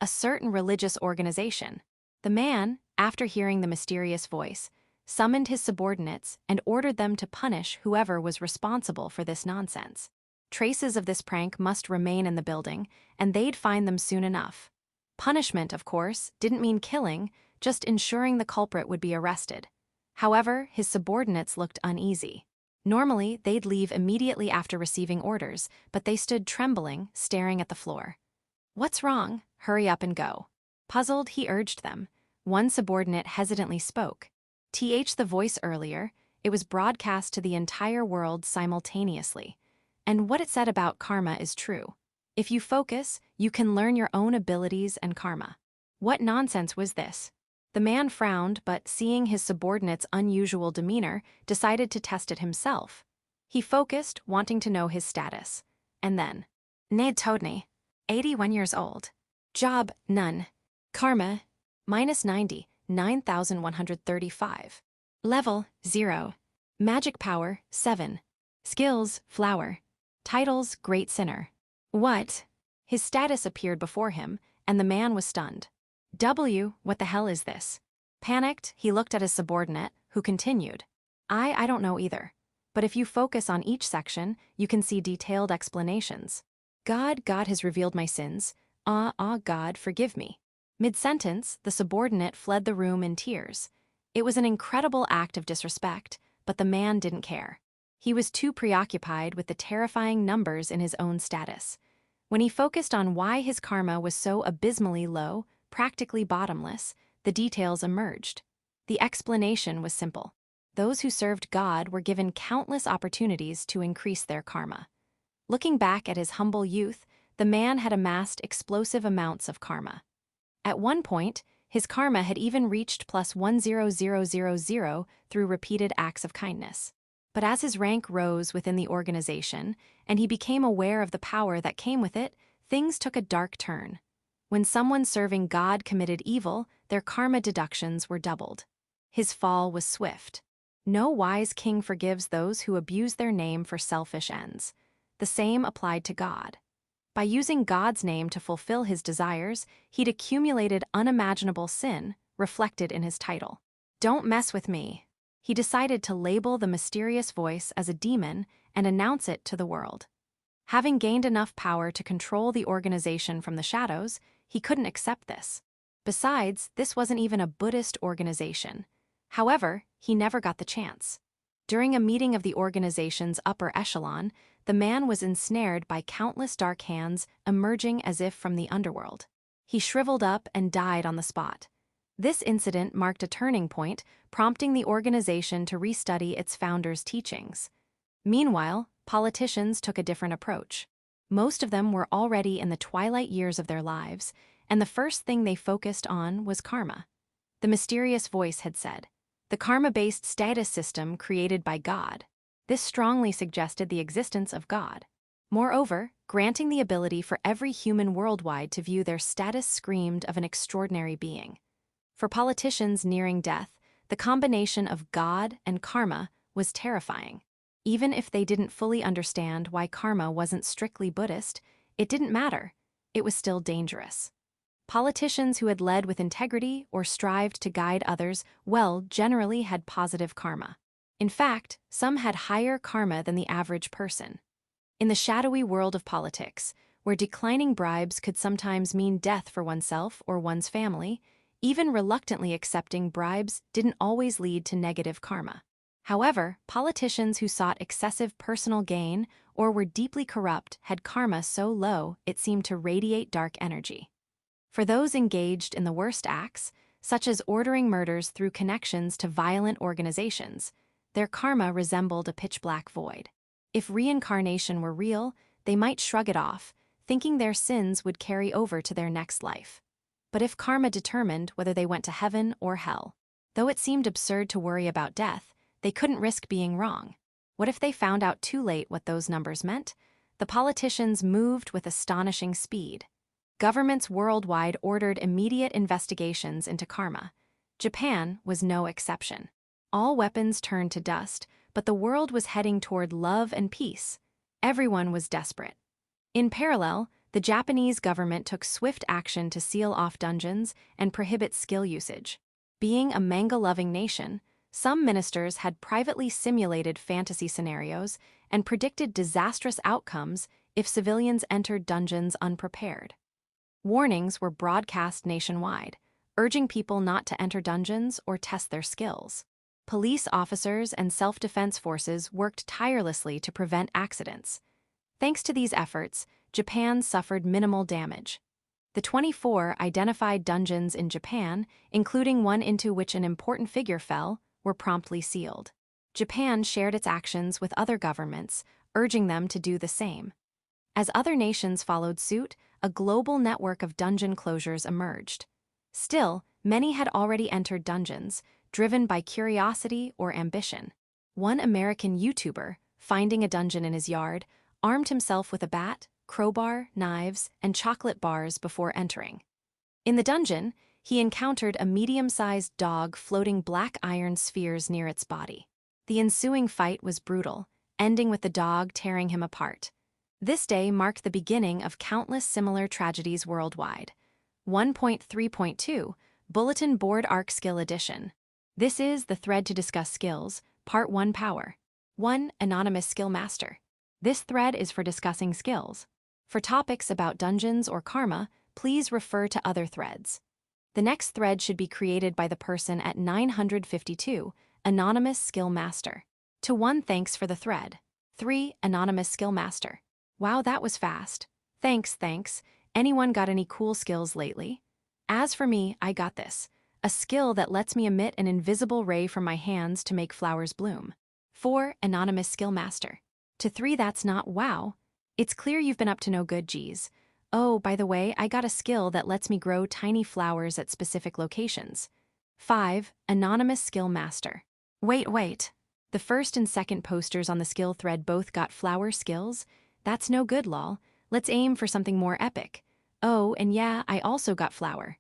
A certain religious organization. The man, after hearing the mysterious voice, summoned his subordinates and ordered them to punish whoever was responsible for this nonsense. Traces of this prank must remain in the building, and they'd find them soon enough. Punishment, of course, didn't mean killing, just ensuring the culprit would be arrested. However, his subordinates looked uneasy. Normally, they'd leave immediately after receiving orders, but they stood trembling, staring at the floor. "What's wrong? Hurry up and go." Puzzled, he urged them. One subordinate hesitantly spoke. The voice earlier, it was broadcast to the entire world simultaneously. And what it said about karma is true. If you focus, you can learn your own abilities and karma. What nonsense was this? The man frowned, but seeing his subordinate's unusual demeanor, decided to test it himself. He focused, wanting to know his status. And then, Nade Todney, 81 years old. Job, none. Karma, -90, 9,135. Level, 0. Magic power, 7. Skills, flower. Titles, great sinner. What? His status appeared before him, and the man was stunned. What the hell is this? Panicked, he looked at his subordinate, who continued. I don't know either. But if you focus on each section, you can see detailed explanations. God has revealed my sins. God, forgive me. Mid-sentence, the subordinate fled the room in tears. It was an incredible act of disrespect, but the man didn't care. He was too preoccupied with the terrifying numbers in his own status. When he focused on why his karma was so abysmally low, practically bottomless, the details emerged. The explanation was simple. Those who served God were given countless opportunities to increase their karma. Looking back at his humble youth, the man had amassed explosive amounts of karma. At one point, his karma had even reached plus 100,000 through repeated acts of kindness. But as his rank rose within the organization, and he became aware of the power that came with it, things took a dark turn. When someone serving God committed evil, their karma deductions were doubled. His fall was swift. No wise king forgives those who abuse their name for selfish ends. The same applied to God. By using God's name to fulfill his desires, he'd accumulated unimaginable sin, reflected in his title. Don't mess with me. He decided to label the mysterious voice as a demon and announce it to the world. Having gained enough power to control the organization from the shadows, he couldn't accept this. Besides, this wasn't even a Buddhist organization. However, he never got the chance. During a meeting of the organization's upper echelon, the man was ensnared by countless dark hands emerging as if from the underworld. He shriveled up and died on the spot. This incident marked a turning point, prompting the organization to restudy its founder's teachings. Meanwhile, politicians took a different approach. Most of them were already in the twilight years of their lives, and the first thing they focused on was karma. The mysterious voice had said, the karma-based status system created by God. This strongly suggested the existence of God. Moreover, granting the ability for every human worldwide to view their status screamed of an extraordinary being. For politicians nearing death, the combination of God and karma was terrifying. Even if they didn't fully understand why karma wasn't strictly Buddhist, it didn't matter. It was still dangerous. Politicians who had led with integrity or strived to guide others generally had positive karma. In fact, some had higher karma than the average person. In the shadowy world of politics, where declining bribes could sometimes mean death for oneself or one's family, even reluctantly accepting bribes didn't always lead to negative karma. However, politicians who sought excessive personal gain or were deeply corrupt had karma so low it seemed to radiate dark energy. For those engaged in the worst acts, such as ordering murders through connections to violent organizations, their karma resembled a pitch-black void. If reincarnation were real, they might shrug it off, thinking their sins would carry over to their next life. But if karma determined whether they went to heaven or hell, though it seemed absurd to worry about death, they couldn't risk being wrong. What if they found out too late what those numbers meant? The politicians moved with astonishing speed. Governments worldwide ordered immediate investigations into karma. Japan was no exception. All weapons turned to dust, but the world was heading toward love and peace. Everyone was desperate. In parallel, the Japanese government took swift action to seal off dungeons and prohibit skill usage. Being a manga-loving nation, some ministers had privately simulated fantasy scenarios and predicted disastrous outcomes if civilians entered dungeons unprepared. Warnings were broadcast nationwide, urging people not to enter dungeons or test their skills. Police officers and self-defense forces worked tirelessly to prevent accidents. Thanks to these efforts, Japan suffered minimal damage. The 24 identified dungeons in Japan, including one into which an important figure fell, were promptly sealed. Japan shared its actions with other governments, urging them to do the same. As other nations followed suit, a global network of dungeon closures emerged. Still, many had already entered dungeons, driven by curiosity or ambition. One American YouTuber, finding a dungeon in his yard, armed himself with a bat, crowbar, knives, and chocolate bars before entering. In the dungeon, he encountered a medium-sized dog floating black iron spheres near its body. The ensuing fight was brutal, ending with the dog tearing him apart. This day marked the beginning of countless similar tragedies worldwide. 1.3.2 Bulletin Board Arc Skill Edition. This is the thread to discuss skills, Part 1 Power. 1. Anonymous Skill Master. This thread is for discussing skills. For topics about dungeons or karma, please refer to other threads. The next thread should be created by the person at 952, Anonymous Skill Master. To 1 Thanks for the thread. 3. Anonymous Skill Master. Wow, that was fast. Thanks. Anyone got any cool skills lately? As for me, I got this. A skill that lets me emit an invisible ray from my hands to make flowers bloom. 4. Anonymous Skill Master. To 3 That's not wow. It's clear you've been up to no good, geez. Oh, by the way, I got a skill that lets me grow tiny flowers at specific locations. 5. Anonymous Skill Master. Wait. The first and second posters on the skill thread both got flower skills? That's no good, lol. Let's aim for something more epic. Oh, and yeah, I also got flower.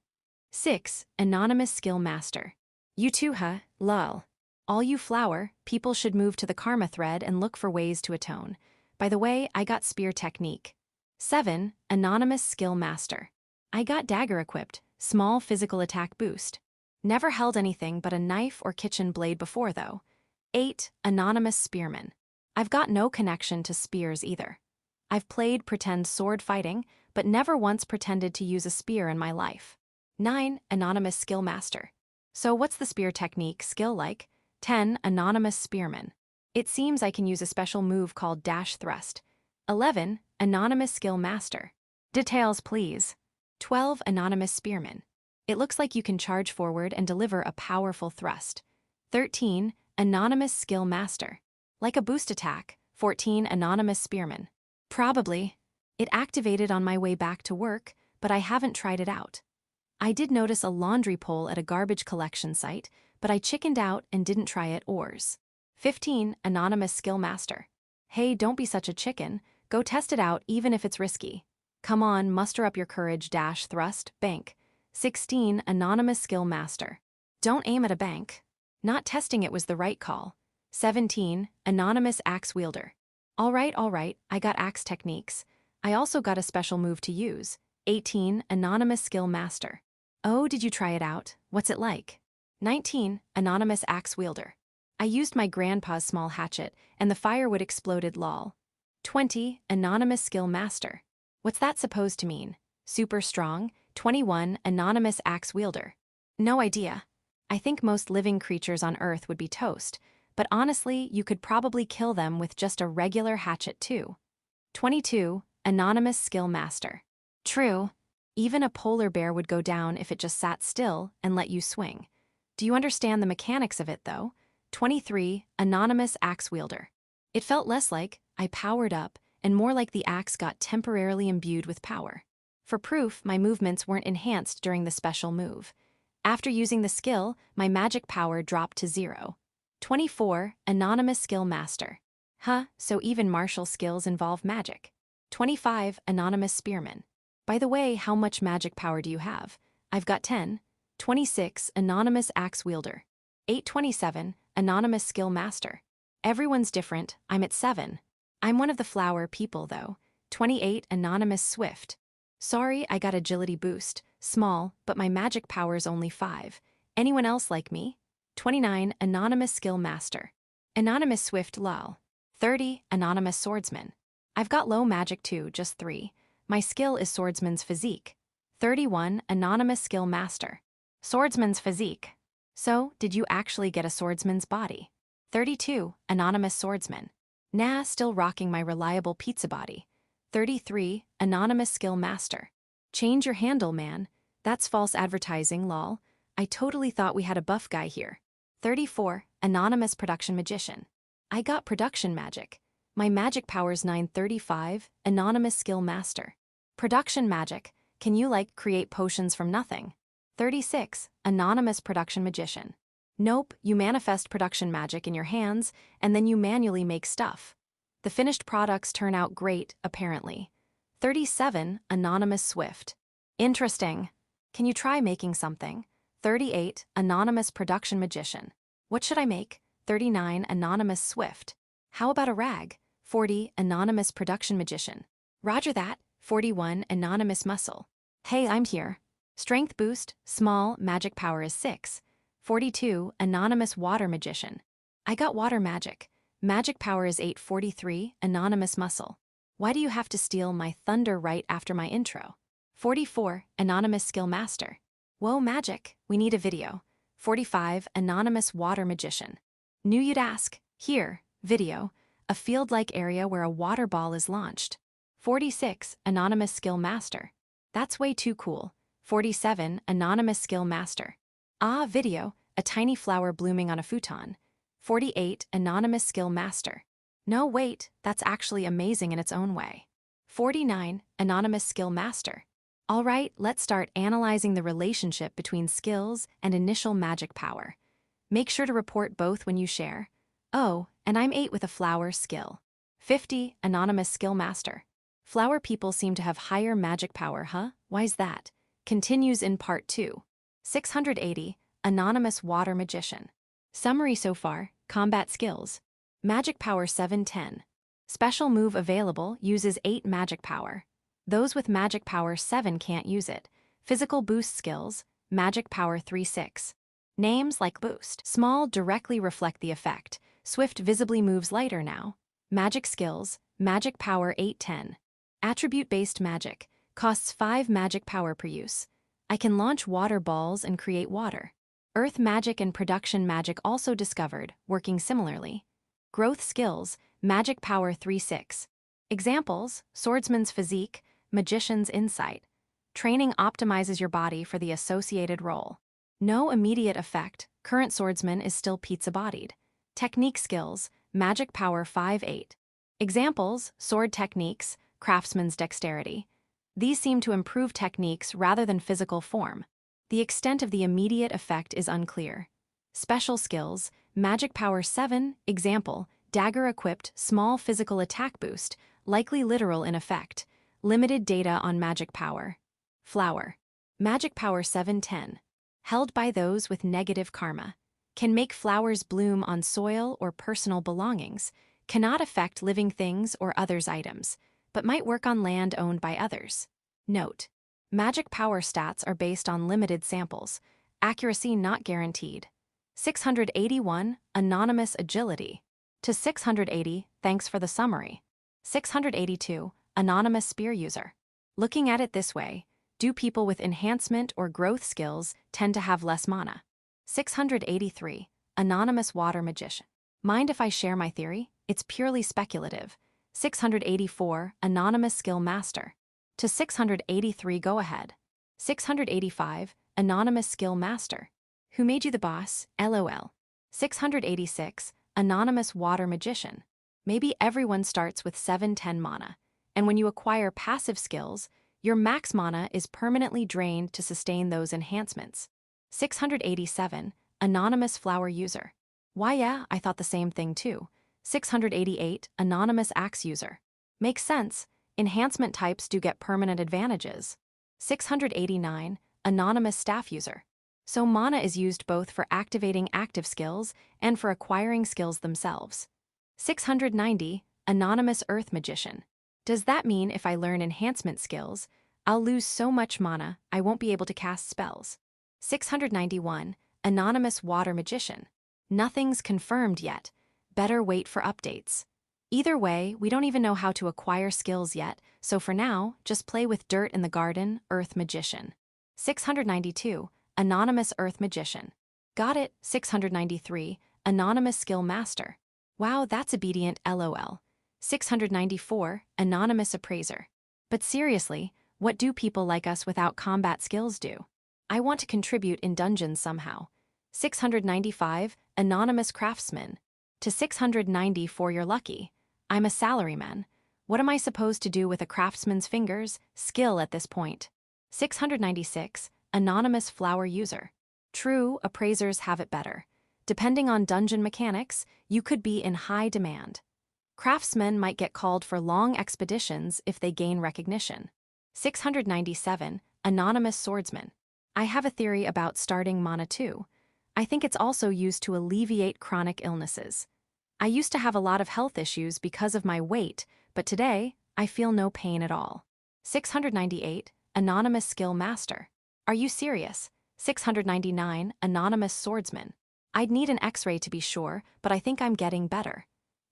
6. Anonymous Skill Master. You too, huh? Lol. All you flower, people should move to the karma thread and look for ways to atone. By the way, I got spear technique. 7. Anonymous Skill Master. I got dagger equipped, small physical attack boost. Never held anything but a knife or kitchen blade before, though. 8. Anonymous Spearman. I've got no connection to spears either. I've played pretend sword fighting, but never once pretended to use a spear in my life. 9. Anonymous Skill Master. So what's the spear technique skill like? 10. Anonymous Spearman. It seems I can use a special move called dash thrust. 11. Anonymous Skill Master. Details, please. 12. Anonymous Spearman. It looks like you can charge forward and deliver a powerful thrust. 13. Anonymous Skill Master. Like a boost attack. 14. Anonymous Spearman. Probably. It activated on my way back to work, but I haven't tried it out. I did notice a laundry pole at a garbage collection site, but I chickened out and didn't try it oars. 15. Anonymous Skill Master. Hey, don't be such a chicken. Go test it out even if it's risky. Come on, muster up your courage, dash thrust, bank. 16. Anonymous Skill Master. Don't aim at a bank. Not testing it was the right call. 17. Anonymous axe wielder. Alright, I got axe techniques. I also got a special move to use. 18. Anonymous skill master. Oh, did you try it out? What's it like? 19. Anonymous axe wielder. I used my grandpa's small hatchet, and the firewood exploded lol. 20. Anonymous skill master. What's that supposed to mean? Super strong? 21. Anonymous axe wielder. No idea. I think most living creatures on Earth would be toast, but honestly, you could probably kill them with just a regular hatchet too. 22. Anonymous skill master. True. Even a polar bear would go down if it just sat still and let you swing. Do you understand the mechanics of it though? 23. Anonymous axe wielder. It felt less like I powered up and more like the axe got temporarily imbued with power. For proof, my movements weren't enhanced during the special move. After using the skill, my magic power dropped to 0. 24. Anonymous skill master. Huh, so even martial skills involve magic. 25. Anonymous spearman. By the way, how much magic power do you have? I've got 10. 26. Anonymous axe wielder. 827. Anonymous skill master. Everyone's different, I'm at 7. I'm one of the flower people though. 28. Anonymous swift. Sorry, I got agility boost. Small, but my magic power's only 5. Anyone else like me? 29. Anonymous skill master. Anonymous swift lol. 30. Anonymous swordsman. I've got low magic too, just 3. My skill is swordsman's physique. 31. Anonymous skill master. Swordsman's physique. So, did you actually get a swordsman's body? 32. Anonymous swordsman. Nah, still rocking my reliable pizza body. 33. Anonymous skill master. Change your handle, man. That's false advertising, lol. I totally thought we had a buff guy here. 34. Anonymous production magician. I got production magic. My magic power's 935. Anonymous skill master. Production magic. Can you create potions from nothing? 36. Anonymous production magician. Nope, you manifest production magic in your hands, and then you manually make stuff. The finished products turn out great, apparently. 37. Anonymous swift. Interesting. Can you try making something? 38. Anonymous production magician. What should I make? 39. Anonymous swift. How about a rag? 40. Anonymous production magician. Roger that. 41. Anonymous muscle. Hey, I'm here. Strength boost, small, magic power is 6. 42. Anonymous water magician. I got water magic. Magic power is 843. Anonymous muscle. Why do you have to steal my thunder right after my intro? 44. Anonymous skill master. Whoa, magic, we need a video. 45. Anonymous water magician. Knew you'd ask. Here, video. A field-like area where a water ball is launched. 46. Anonymous skill master. That's way too cool. 47. Anonymous skill master. Ah, video. A tiny flower blooming on a futon. 48. Anonymous skill master. No, wait, that's actually amazing in its own way. 49. Anonymous skill master. All right, let's start analyzing the relationship between skills and initial magic power. Make sure to report both when you share. Oh, and I'm 8 with a flower skill. 50. Anonymous skill master. Flower people seem to have higher magic power, huh? Why's that? Continues in part 2. 680. Anonymous water magician. Summary so far, combat skills. Magic power 710. Special move available uses 8 magic power. Those with magic power 7 can't use it. Physical boost skills, magic power 3-6. Names like boost, small directly reflect the effect. Swift visibly moves lighter now. Magic skills, magic power 810. Attribute-based magic, costs 5 magic power per use. I can launch water balls and create water. Earth magic and production magic also discovered, working similarly. Growth skills, magic power 3-6. Examples, swordsman's physique, magician's insight. Training optimizes your body for the associated role. No immediate effect, current swordsman is still pizza-bodied. Technique skills, magic power 5-8. Examples, sword techniques, craftsman's dexterity. These seem to improve techniques rather than physical form. The extent of the immediate effect is unclear. Special skills, magic power 7, example, dagger-equipped, small physical attack boost, likely literal in effect. Limited data on magic power. Flower. Magic power 710. Held by those with negative karma. can make flowers bloom on soil or personal belongings, cannot affect living things or others' items, but might work on land owned by others. Note: magic power stats are based on limited samples, accuracy not guaranteed. 681, Anonymous Agility. To 680, thanks for the summary. 682, Anonymous Spear User. Looking at it this way, do people with enhancement or growth skills tend to have less mana? 683, Anonymous Water Magician. Mind if I share my theory? It's purely speculative. 684, Anonymous Skill Master. To 683, go ahead. 685, Anonymous Skill Master. Who made you the boss? LOL. 686, Anonymous Water Magician. Maybe everyone starts with 710 mana, and when you acquire passive skills, your max mana is permanently drained to sustain those enhancements. 687, Anonymous Flower User. Why yeah, I thought the same thing too. 688, Anonymous Axe User. Makes sense, enhancement types do get permanent advantages. 689, Anonymous Staff User. So mana is used both for activating active skills and for acquiring skills themselves. 690, Anonymous Earth Magician. Does that mean if I learn enhancement skills, I'll lose so much mana I won't be able to cast spells? 691, Anonymous Water Magician. Nothing's confirmed yet. Better wait for updates. Either way, we don't even know how to acquire skills yet, so for now, just play with dirt in the garden, Earth Magician. 692, Anonymous Earth Magician. Got it. 693, Anonymous Skill Master. Wow, that's obedient, LOL. 694, Anonymous Appraiser. But seriously, what do people like us without combat skills do? I want to contribute in dungeons somehow. 695, Anonymous Craftsman. To 694, you're lucky. I'm a salaryman. What am I supposed to do with a craftsman's fingers? Skill at this point. 696, Anonymous Flower User. True, appraisers have it better. Depending on dungeon mechanics, you could be in high demand. Craftsmen might get called for long expeditions if they gain recognition. 697, Anonymous Swordsman. I have a theory about starting mana too. I think it's also used to alleviate chronic illnesses. I used to have a lot of health issues because of my weight, but today, I feel no pain at all. 698, Anonymous Skill Master. Are you serious? 699, Anonymous Swordsman. I'd need an X-ray to be sure, but I think I'm getting better.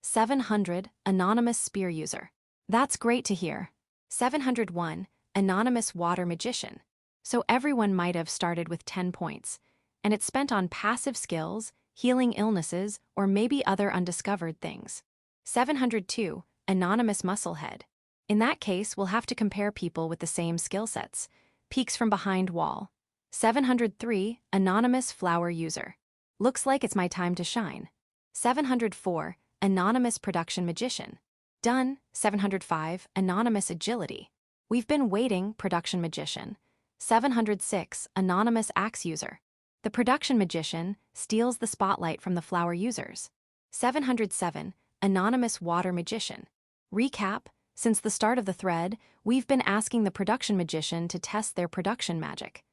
700, Anonymous Spear User. That's great to hear. 701, Anonymous Water Magician. So everyone might have started with 10 points, and it's spent on passive skills, healing illnesses, or maybe other undiscovered things. 702, Anonymous Musclehead. In that case, we'll have to compare people with the same skill sets. Peeks from behind wall. 703, Anonymous Flower User. Looks like it's my time to shine. 704, Anonymous Production Magician. Done. 705, Anonymous Agility. We've been waiting, Production Magician. 706, Anonymous Axe User. The Production Magician steals the spotlight from the flower users. 707, Anonymous Water Magician. Recap: since the start of the thread, we've been asking the Production Magician to test their production magic.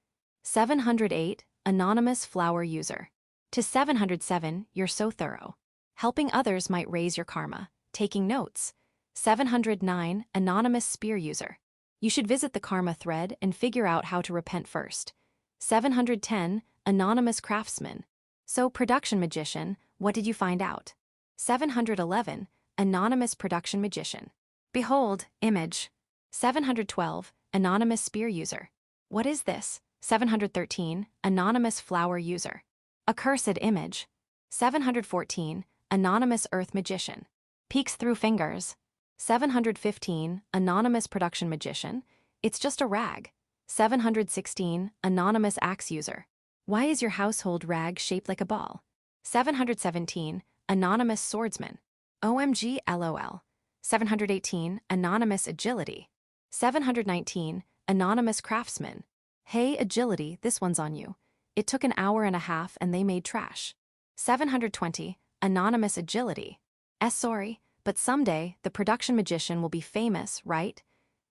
708, Anonymous Flower User. To 707, you're so thorough. Helping others might raise your karma. Taking notes. 709, Anonymous Spear User. You should visit the karma thread and figure out how to repent first. 710, Anonymous Craftsman. So, Production Magician, what did you find out? 711, Anonymous Production Magician. Behold, image. 712, Anonymous Spear User. What is this? 713, Anonymous Flower User. Accursed image. 714, Anonymous Earth Magician. Peeks through fingers. 715, Anonymous Production Magician. It's just a rag. 716, Anonymous Axe User. Why is your household rag shaped like a ball? 717, Anonymous Swordsman. OMG LOL. 718, Anonymous Agility. 719, Anonymous Craftsman. Hey Agility, this one's on you. It took an hour and a half and they made trash. 720, Anonymous Agility. Sorry, but someday the Production Magician will be famous, right?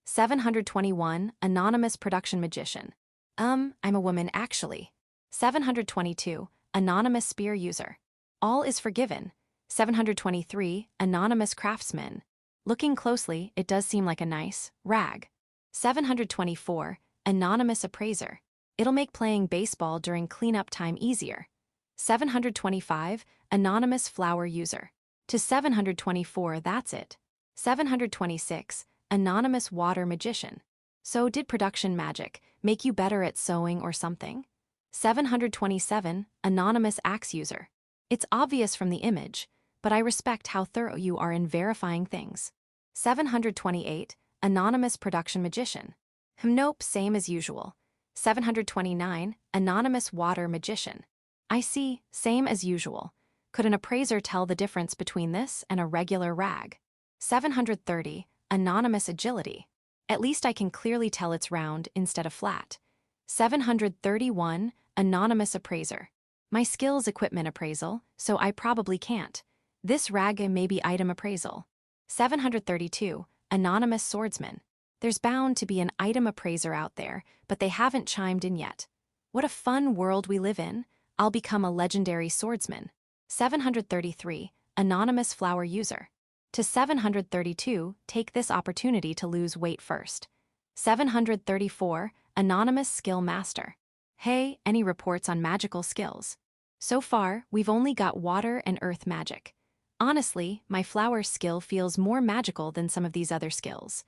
721, Anonymous Production Magician. I'm a woman actually. 722, anonymous spear user. All is forgiven. 723, anonymous craftsman. Looking closely, it does seem like a nice rag. 724, anonymous appraiser. It'll make playing baseball during cleanup time easier. 725, anonymous flower user. To 724, that's it. 726, anonymous water magician. So did production magic make you better at sewing or something? 727, anonymous axe user. It's obvious from the image, but I respect how thorough you are in verifying things. 728, anonymous production magician. Nope, same as usual. 729, anonymous water magician. I see, same as usual. Could an appraiser tell the difference between this and a regular rag? 730, anonymous agility. At least I can clearly tell it's round instead of flat. 731, anonymous appraiser. My skills equipment appraisal, so I probably can't. This rag may be item appraisal. 732, anonymous swordsman. There's bound to be an item appraiser out there, but they haven't chimed in yet. What a fun world we live in. I'll become a legendary swordsman. 733, anonymous flower user. To 732, take this opportunity to lose weight first. 734, anonymous skill master. Hey, any reports on magical skills? So far, we've only got water and earth magic. Honestly, my flower skill feels more magical than some of these other skills.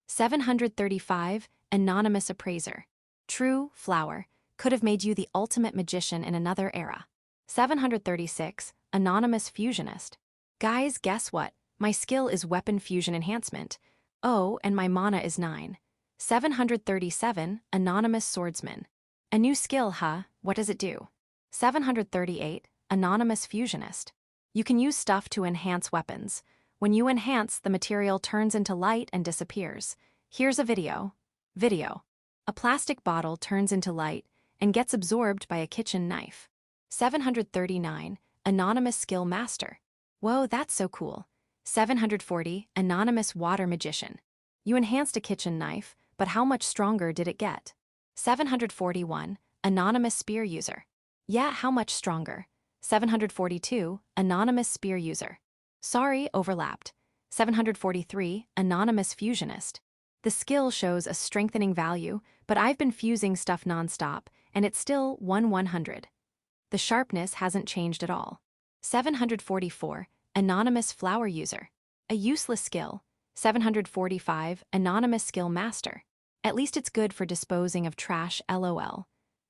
735, anonymous appraiser. True, flower, could have made you the ultimate magician in another era. 736, anonymous fusionist. Guys, guess what? My skill is weapon fusion enhancement. Oh, and my mana is 9. 737, anonymous swordsman. A new skill, huh? What does it do? 738, anonymous fusionist. You can use stuff to enhance weapons. When you enhance, the material turns into light and disappears. Here's a video. A plastic bottle turns into light and gets absorbed by a kitchen knife. 739, anonymous skill master. Whoa, that's so cool. 740, anonymous water magician. You enhanced a kitchen knife, but how much stronger did it get? 741, anonymous spear user. Yeah, how much stronger? 742, anonymous spear user. Sorry, overlapped. 743, anonymous fusionist. The skill shows a strengthening value, but I've been fusing stuff nonstop, and it's still 100. The sharpness hasn't changed at all. 744, anonymous flower user. A useless skill. 745, anonymous skill master. At least it's good for disposing of trash, lol.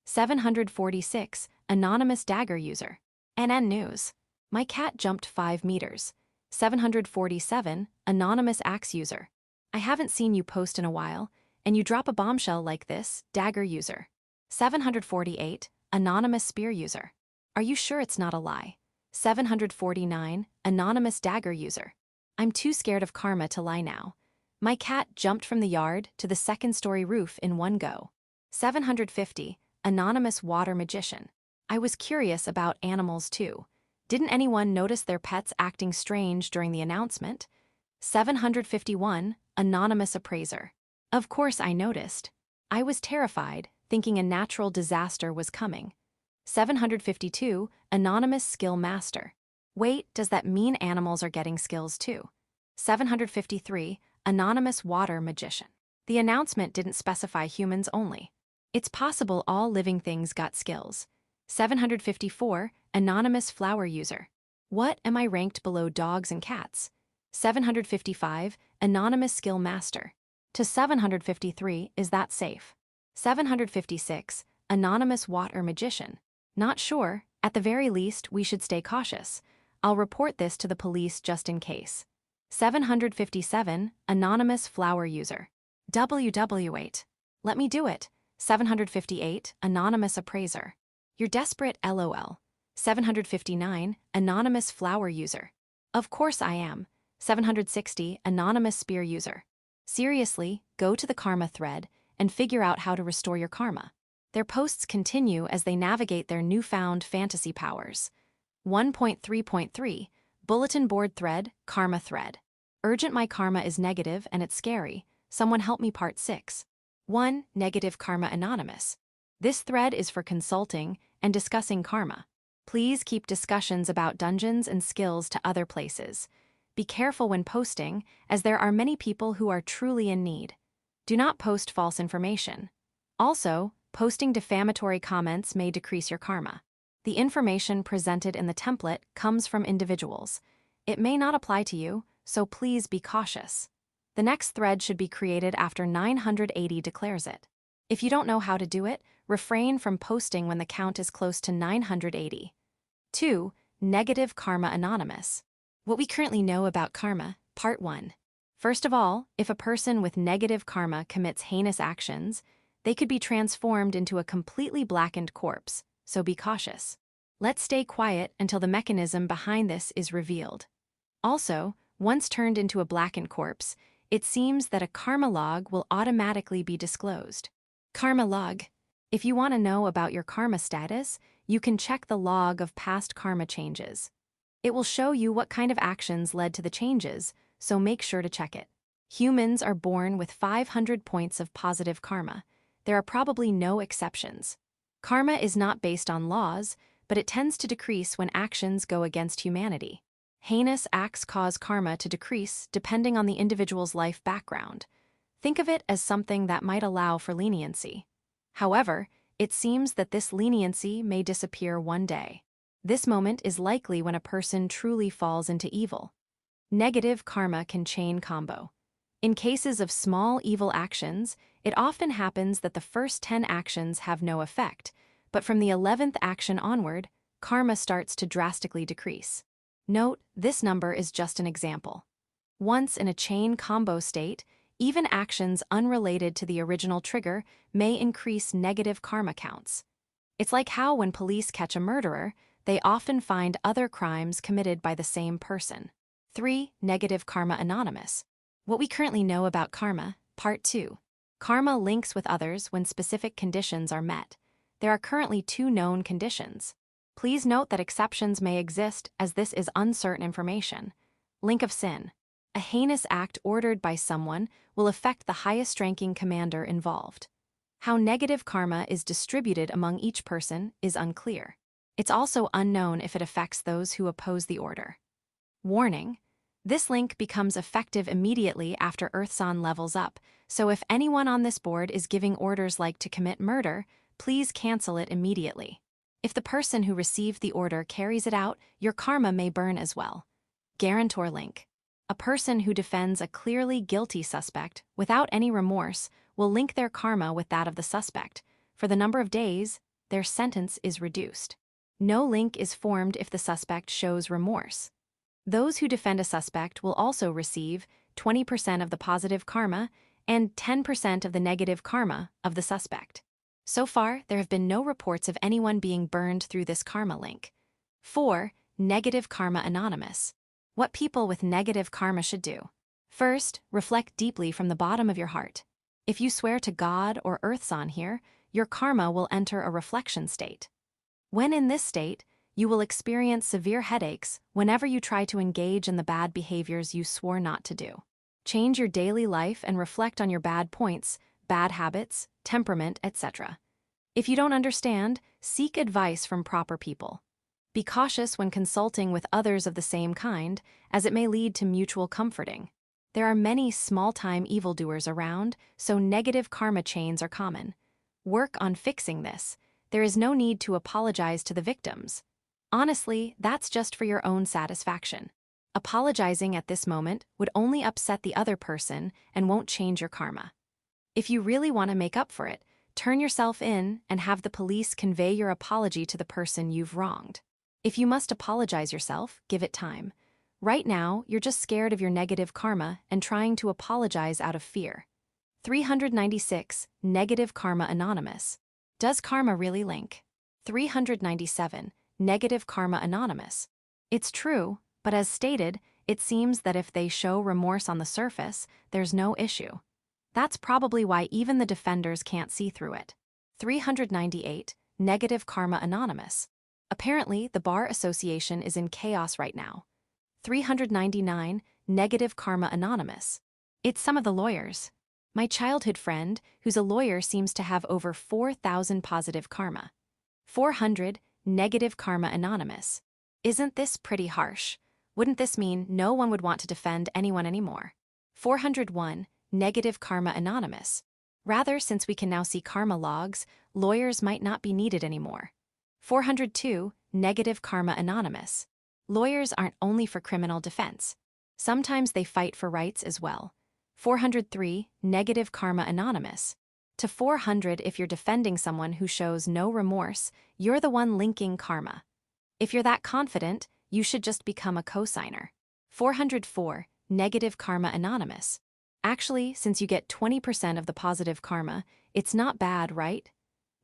746, anonymous dagger user. NN News. My cat jumped 5 meters. 747, anonymous axe user. I haven't seen you post in a while, and you drop a bombshell like this, dagger user. 748, anonymous spear user. Are you sure it's not a lie? 749, anonymous dagger user. I'm too scared of karma to lie now. My cat jumped from the yard to the second-story roof in one go. 750, anonymous water magician. I was curious about animals too. Didn't anyone notice their pets acting strange during the announcement? 751, anonymous appraiser. Of course I noticed. I was terrified, thinking a natural disaster was coming. 752, anonymous skill master. Wait, does that mean animals are getting skills too? 753, anonymous water magician. The announcement didn't specify humans only. It's possible all living things got skills. 754, anonymous flower user. What, am I ranked below dogs and cats? 755, anonymous skill master. To 753, is that safe? 756, anonymous water magician. Not sure. At the very least, we should stay cautious. I'll report this to the police just in case. 757, anonymous flower user. WW8. Let me do it. 758, anonymous appraiser. You're desperate, lol. 759, anonymous flower user. Of course I am. 760, anonymous spear user. Seriously, go to the karma thread and figure out how to restore your karma. Their posts continue as they navigate their newfound fantasy powers. 1.3.3, bulletin board thread, karma thread. Urgent, my karma is negative and it's scary. Someone help me, part 6. 1. Negative karma anonymous. This thread is for consulting and discussing karma. Please keep discussions about dungeons and skills to other places. Be careful when posting, as there are many people who are truly in need. Do not post false information. Also, posting defamatory comments may decrease your karma. The information presented in the template comes from individuals. It may not apply to you, so please be cautious. The next thread should be created after 980 declares it. If you don't know how to do it, refrain from posting when the count is close to 980. 2. Negative Karma Anonymous. What we currently know about karma, Part 1. First of all, if a person with negative karma commits heinous actions, they could be transformed into a completely blackened corpse, so be cautious. Let's stay quiet until the mechanism behind this is revealed. Also, once turned into a blackened corpse, it seems that a karma log will automatically be disclosed. Karma log. If you want to know about your karma status, you can check the log of past karma changes. It will show you what kind of actions led to the changes, so make sure to check it. Humans are born with 500 points of positive karma. There are probably no exceptions. Karma is not based on laws, but it tends to decrease when actions go against humanity. Heinous acts cause karma to decrease depending on the individual's life background. Think of it as something that might allow for leniency. However, it seems that this leniency may disappear one day. This moment is likely when a person truly falls into evil. Negative karma can chain combo. In cases of small evil actions, it often happens that the first 10 actions have no effect, but from the 11th action onward, karma starts to drastically decrease. Note, this number is just an example. Once in a chain combo state, even actions unrelated to the original trigger may increase negative karma counts. It's like how when police catch a murderer, they often find other crimes committed by the same person. 3. Negative Karma Anonymous. What we currently know about karma, Part 2. Karma links with others when specific conditions are met. There are currently 2 known conditions. Please note that exceptions may exist as this is uncertain information. Link of sin. A heinous act ordered by someone will affect the highest-ranking commander involved. How negative karma is distributed among each person is unclear. It's also unknown if it affects those who oppose the order. Warning: this link becomes effective immediately after Earthzone levels up, so if anyone on this board is giving orders like to commit murder, please cancel it immediately. If the person who received the order carries it out, your karma may burn as well. Guarantor link. A person who defends a clearly guilty suspect without any remorse will link their karma with that of the suspect. For the number of days, their sentence is reduced. No link is formed if the suspect shows remorse. Those who defend a suspect will also receive 20% of the positive karma and 10% of the negative karma of the suspect. So far, there have been no reports of anyone being burned through this karma link. 4. Negative Karma Anonymous. What people with negative karma should do. First, reflect deeply from the bottom of your heart. If you swear to God or Earthzone here, your karma will enter a reflection state. When in this state, you will experience severe headaches whenever you try to engage in the bad behaviors you swore not to do. Change your daily life and reflect on your bad points, bad habits, temperament, etc. If you don't understand, seek advice from proper people. Be cautious when consulting with others of the same kind, as it may lead to mutual comforting. There are many small-time evildoers around, so negative karma chains are common. Work on fixing this. There is no need to apologize to the victims. Honestly, that's just for your own satisfaction. Apologizing at this moment would only upset the other person and won't change your karma. If you really want to make up for it, turn yourself in and have the police convey your apology to the person you've wronged. If you must apologize yourself, give it time. Right now, you're just scared of your negative karma and trying to apologize out of fear. 396. Negative Karma Anonymous. Does karma really link? 397. Negative Karma Anonymous. It's true, but as stated, it seems that if they show remorse on the surface, there's no issue. That's probably why even the defenders can't see through it. 398. Negative Karma Anonymous. Apparently, the Bar Association is in chaos right now. 399. Negative Karma Anonymous. It's some of the lawyers. My childhood friend, who's a lawyer, seems to have over 4,000 positive karma. 400. negative karma anonymous. Isn't this pretty harsh? Wouldn't this mean no one would want to defend anyone anymore? 401, negative karma anonymous. Rather, since we can now see karma logs, lawyers might not be needed anymore. 402, negative karma anonymous. Lawyers aren't only for criminal defense. Sometimes they fight for rights as well. 403, negative karma anonymous. To 400, if you're defending someone who shows no remorse, you're the one linking karma. If you're that confident, you should just become a cosigner. 404, negative karma anonymous. Actually, since you get 20% of the positive karma, it's not bad, right?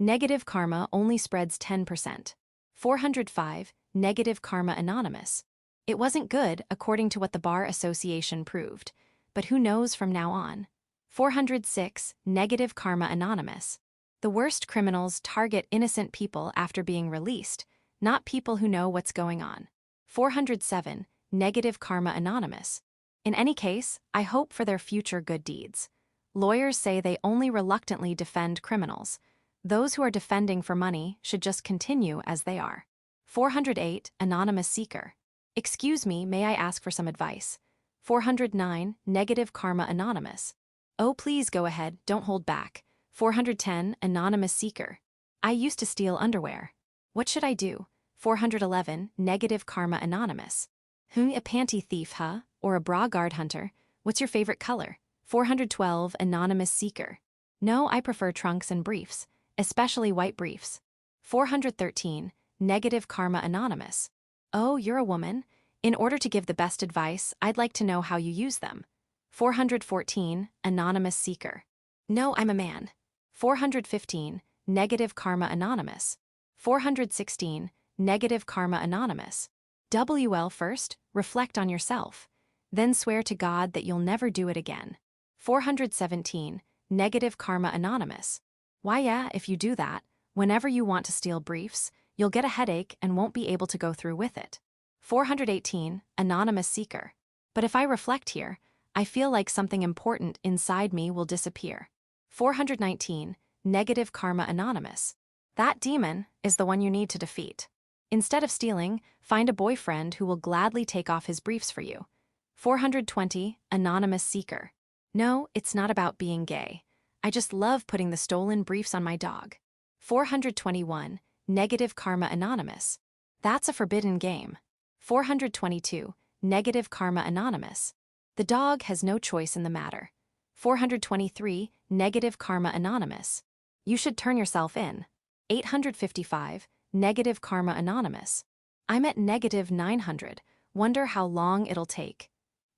Negative karma only spreads 10%. 405, negative karma anonymous. It wasn't good, according to what the Bar Association proved, but who knows from now on? 406, negative karma anonymous. The worst criminals target innocent people after being released, not people who know what's going on. 407, negative karma anonymous. In any case, I hope for their future good deeds. Lawyers say they only reluctantly defend criminals. Those who are defending for money should just continue as they are. 408, anonymous seeker. Excuse me, may I ask for some advice? 409, negative karma anonymous. Oh, please go ahead, don't hold back. 410, anonymous seeker. I used to steal underwear. What should I do? 411, negative karma anonymous. A panty thief, huh? Or a bra guard hunter? What's your favorite color? 412, anonymous seeker. No, I prefer trunks and briefs, especially white briefs. 413, negative karma anonymous. Oh, you're a woman? In order to give the best advice, I'd like to know how you use them. 414, anonymous seeker. No, I'm a man. 415, negative karma anonymous. 416, negative karma anonymous. WL first, reflect on yourself. Then swear to God that you'll never do it again. 417, negative karma anonymous. Why yeah, if you do that, whenever you want to steal briefs, you'll get a headache and won't be able to go through with it. 418, anonymous seeker. But if I reflect here, I feel like something important inside me will disappear. 419, negative karma anonymous. That demon is the one you need to defeat. Instead of stealing, find a boyfriend who will gladly take off his briefs for you. 420, anonymous seeker. No, it's not about being gay. I just love putting the stolen briefs on my dog. 421, negative karma anonymous. That's a forbidden game. 422, negative karma anonymous. The dog has no choice in the matter. 423, negative karma anonymous. You should turn yourself in. 855, negative karma anonymous. I'm at negative 900, wonder how long it'll take.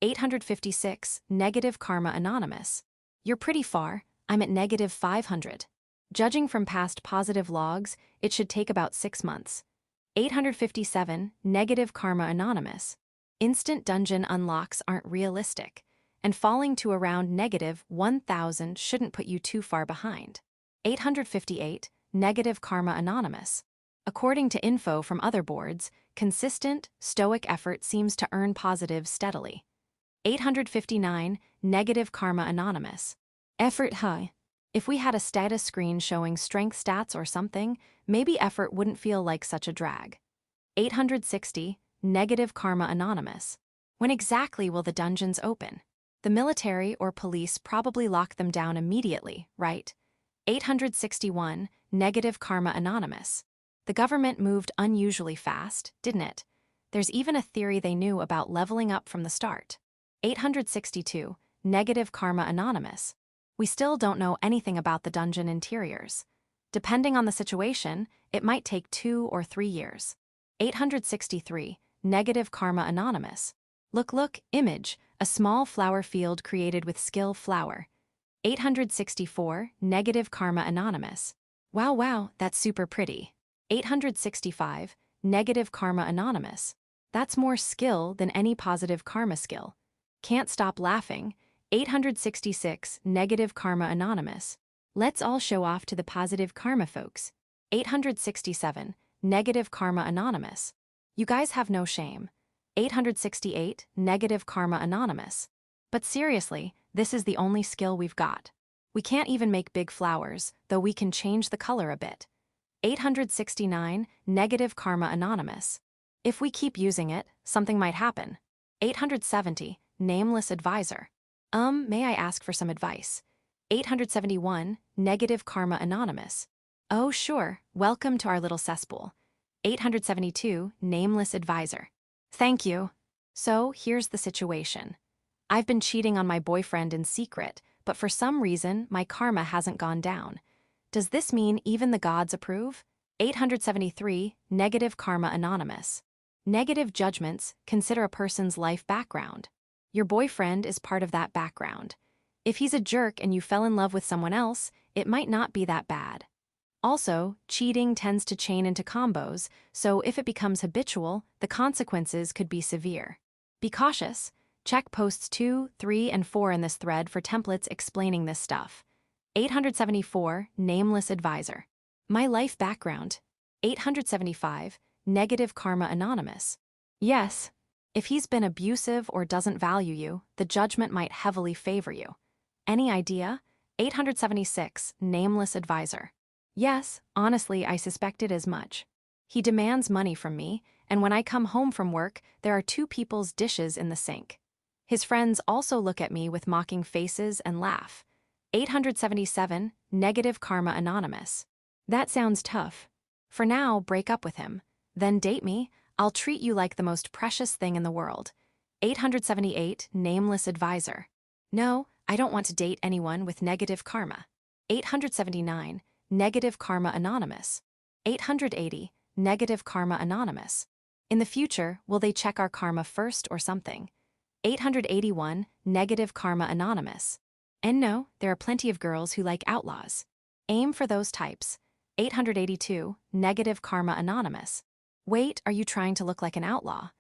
856, negative karma anonymous. You're pretty far, I'm at negative 500. Judging from past positive logs, it should take about 6 months. 857, negative karma anonymous. Instant dungeon unlocks aren't realistic, and falling to around negative 1000 shouldn't put you too far behind. 858, negative karma anonymous. According to info from other boards, consistent, stoic effort seems to earn positives steadily. 859, negative karma anonymous. Effort high. If we had a status screen showing strength stats or something, maybe effort wouldn't feel like such a drag. 860, negative karma anonymous. When exactly will the dungeons open? The military or police probably lock them down immediately, right? 861, negative karma anonymous. The government moved unusually fast, didn't it? There's even a theory they knew about leveling up from the start. 862, negative karma anonymous. We still don't know anything about the dungeon interiors. Depending on the situation, it might take 2 or 3 years. 863, negative karma anonymous. Look, image, a small flower field created with skill flower. 864, negative karma anonymous. Wow, that's super pretty. 865, negative karma anonymous. That's more skill than any positive karma skill. Can't stop laughing. 866, negative karma anonymous. Let's all show off to the positive karma folks. 867, negative karma anonymous. You guys have no shame. 868, negative karma anonymous. But seriously, this is the only skill we've got. We can't even make big flowers, though we can change the color a bit. 869, Negative Karma Anonymous. If we keep using it, something might happen. 870, Nameless Advisor. May I ask for some advice? 871, Negative Karma Anonymous. Oh, sure, welcome to our little cesspool. 872, Nameless Advisor. Thank you. So, here's the situation. I've been cheating on my boyfriend in secret, but for some reason, my karma hasn't gone down. Does this mean even the gods approve? 873, Negative Karma Anonymous. Negative judgments consider a person's life background. Your boyfriend is part of that background. If he's a jerk and you fell in love with someone else, it might not be that bad. Also, cheating tends to chain into combos, so if it becomes habitual, the consequences could be severe. Be cautious. Check posts 2, 3, and 4 in this thread for templates explaining this stuff. 874, Nameless Advisor. My life background. 875, Negative Karma Anonymous. Yes, if he's been abusive or doesn't value you, the judgment might heavily favor you. Any idea? 876, Nameless Advisor. Yes, honestly, I suspected as much. He demands money from me, and when I come home from work, there are two people's dishes in the sink. His friends also look at me with mocking faces and laugh. 877, Negative Karma Anonymous. That sounds tough. For now, break up with him. Then date me. I'll treat you like the most precious thing in the world. 878, Nameless Advisor. No, I don't want to date anyone with negative karma. 879, Negative Karma Anonymous. 880, Negative Karma Anonymous. In the future, will they check our karma first or something? 881, Negative Karma Anonymous. And no, there are plenty of girls who like outlaws. Aim for those types. 882, Negative Karma Anonymous. Wait, are you trying to look like an outlaw?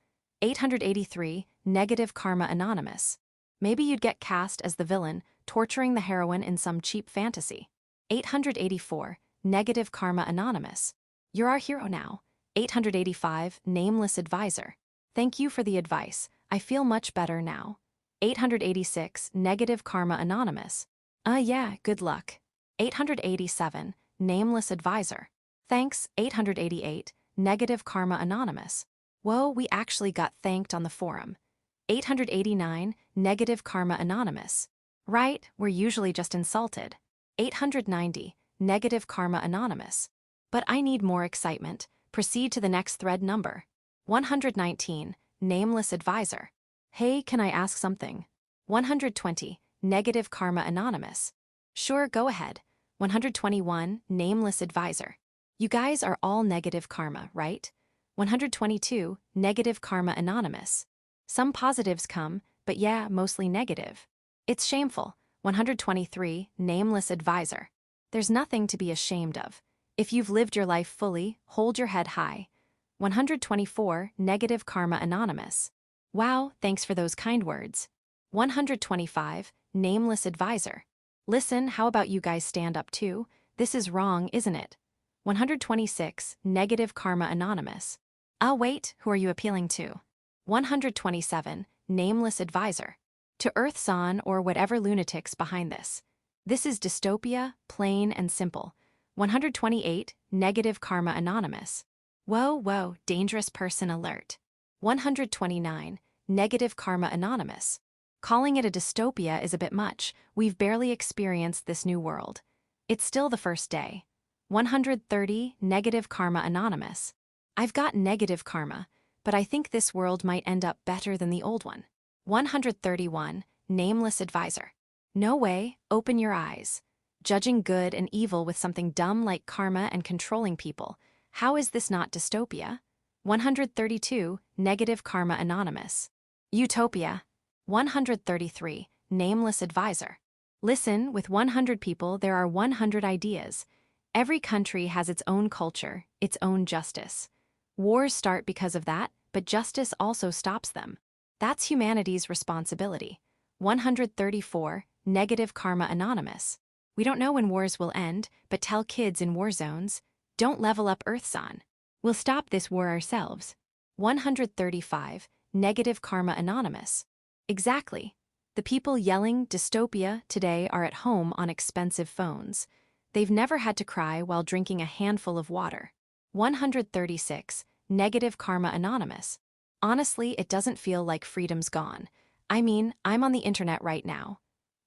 883, Negative Karma Anonymous. Maybe you'd get cast as the villain, torturing the heroine in some cheap fantasy. 884, Negative Karma Anonymous. You're our hero now. 885, Nameless Advisor. Thank you for the advice. I feel much better now. 886, Negative Karma Anonymous. Yeah, good luck. 887, Nameless Advisor. Thanks. 888, Negative Karma Anonymous. Whoa, we actually got thanked on the forum. 889, Negative Karma Anonymous. Right, we're usually just insulted. 890, Negative Karma Anonymous. But I need more excitement. Proceed to the next thread number. 119, Nameless Advisor. Hey, can I ask something? 120, Negative Karma Anonymous. Sure, go ahead. 121, Nameless Advisor. You guys are all negative karma, right? 122, Negative Karma Anonymous. Some positives come, but yeah, mostly negative. It's shameful. 123, Nameless Advisor. There's nothing to be ashamed of. If you've lived your life fully, hold your head high. 124, Negative Karma Anonymous. Wow, thanks for those kind words. 125, Nameless Advisor. Listen, how about you guys stand up too? This is wrong, isn't it? 126, Negative Karma Anonymous. Wait, who are you appealing to? 127, Nameless Advisor. To Earth-san or whatever lunatics behind this. This is dystopia, plain and simple. 128, Negative Karma Anonymous. Whoa, dangerous person alert. 129, Negative Karma Anonymous. Calling it a dystopia is a bit much. We've barely experienced this new world. It's still the first day. 130, Negative Karma Anonymous. I've got negative karma, but I think this world might end up better than the old one. 131, Nameless Advisor. No way, open your eyes. Judging good and evil with something dumb like karma and controlling people. How is this not dystopia? 132, Negative Karma Anonymous. Utopia. 133, Nameless Advisor. Listen, with 100 people there are 100 ideas. Every country has its own culture, its own justice. Wars start because of that, but justice also stops them. That's humanity's responsibility. 134, Negative Karma Anonymous. We don't know when wars will end, but tell kids in war zones, don't level up Earth-san. We'll stop this war ourselves. 135, Negative Karma Anonymous. Exactly. The people yelling dystopia today are at home on expensive phones. They've never had to cry while drinking a handful of water. 136. Negative Karma Anonymous. Honestly, it doesn't feel like freedom's gone. I mean, I'm on the internet right now.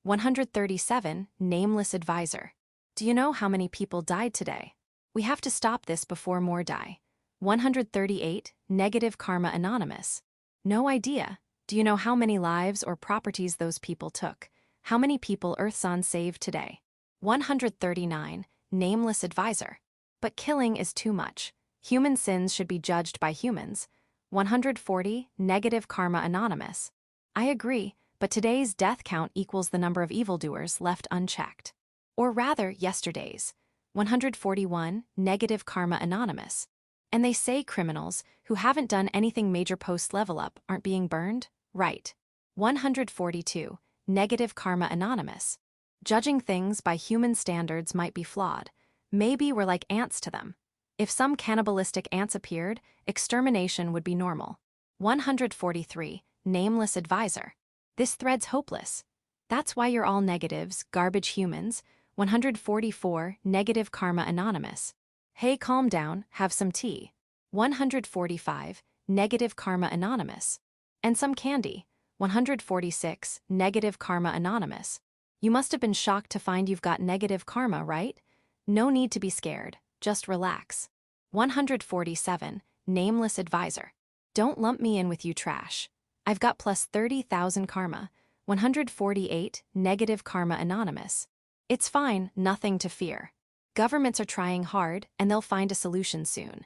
137. Nameless Advisor. Do you know how many people died today? We have to stop this before more die. 138. Negative Karma Anonymous. No idea. Do you know how many lives or properties those people took? How many people Earthson saved today? 139. Nameless Advisor. But killing is too much. Human sins should be judged by humans. 140. Negative Karma Anonymous. I agree, but today's death count equals the number of evildoers left unchecked. Or rather, yesterday's. 141. Negative Karma Anonymous. And they say criminals who haven't done anything major post-level up aren't being burned? Right. 142. Negative Karma Anonymous. Judging things by human standards might be flawed. Maybe we're like ants to them. If some cannibalistic ants appeared, extermination would be normal. 143. Nameless Advisor. This thread's hopeless. That's why you're all negatives, garbage humans. 144. Negative Karma Anonymous. Hey, calm down, have some tea. 145. Negative Karma Anonymous. And some candy. 146. Negative Karma Anonymous. You must have been shocked to find you've got negative karma, right? No need to be scared, just relax. 147. Nameless Advisor. Don't lump me in with you trash. I've got plus 30,000 karma. 148. Negative Karma Anonymous. It's fine, nothing to fear. Governments are trying hard, and they'll find a solution soon.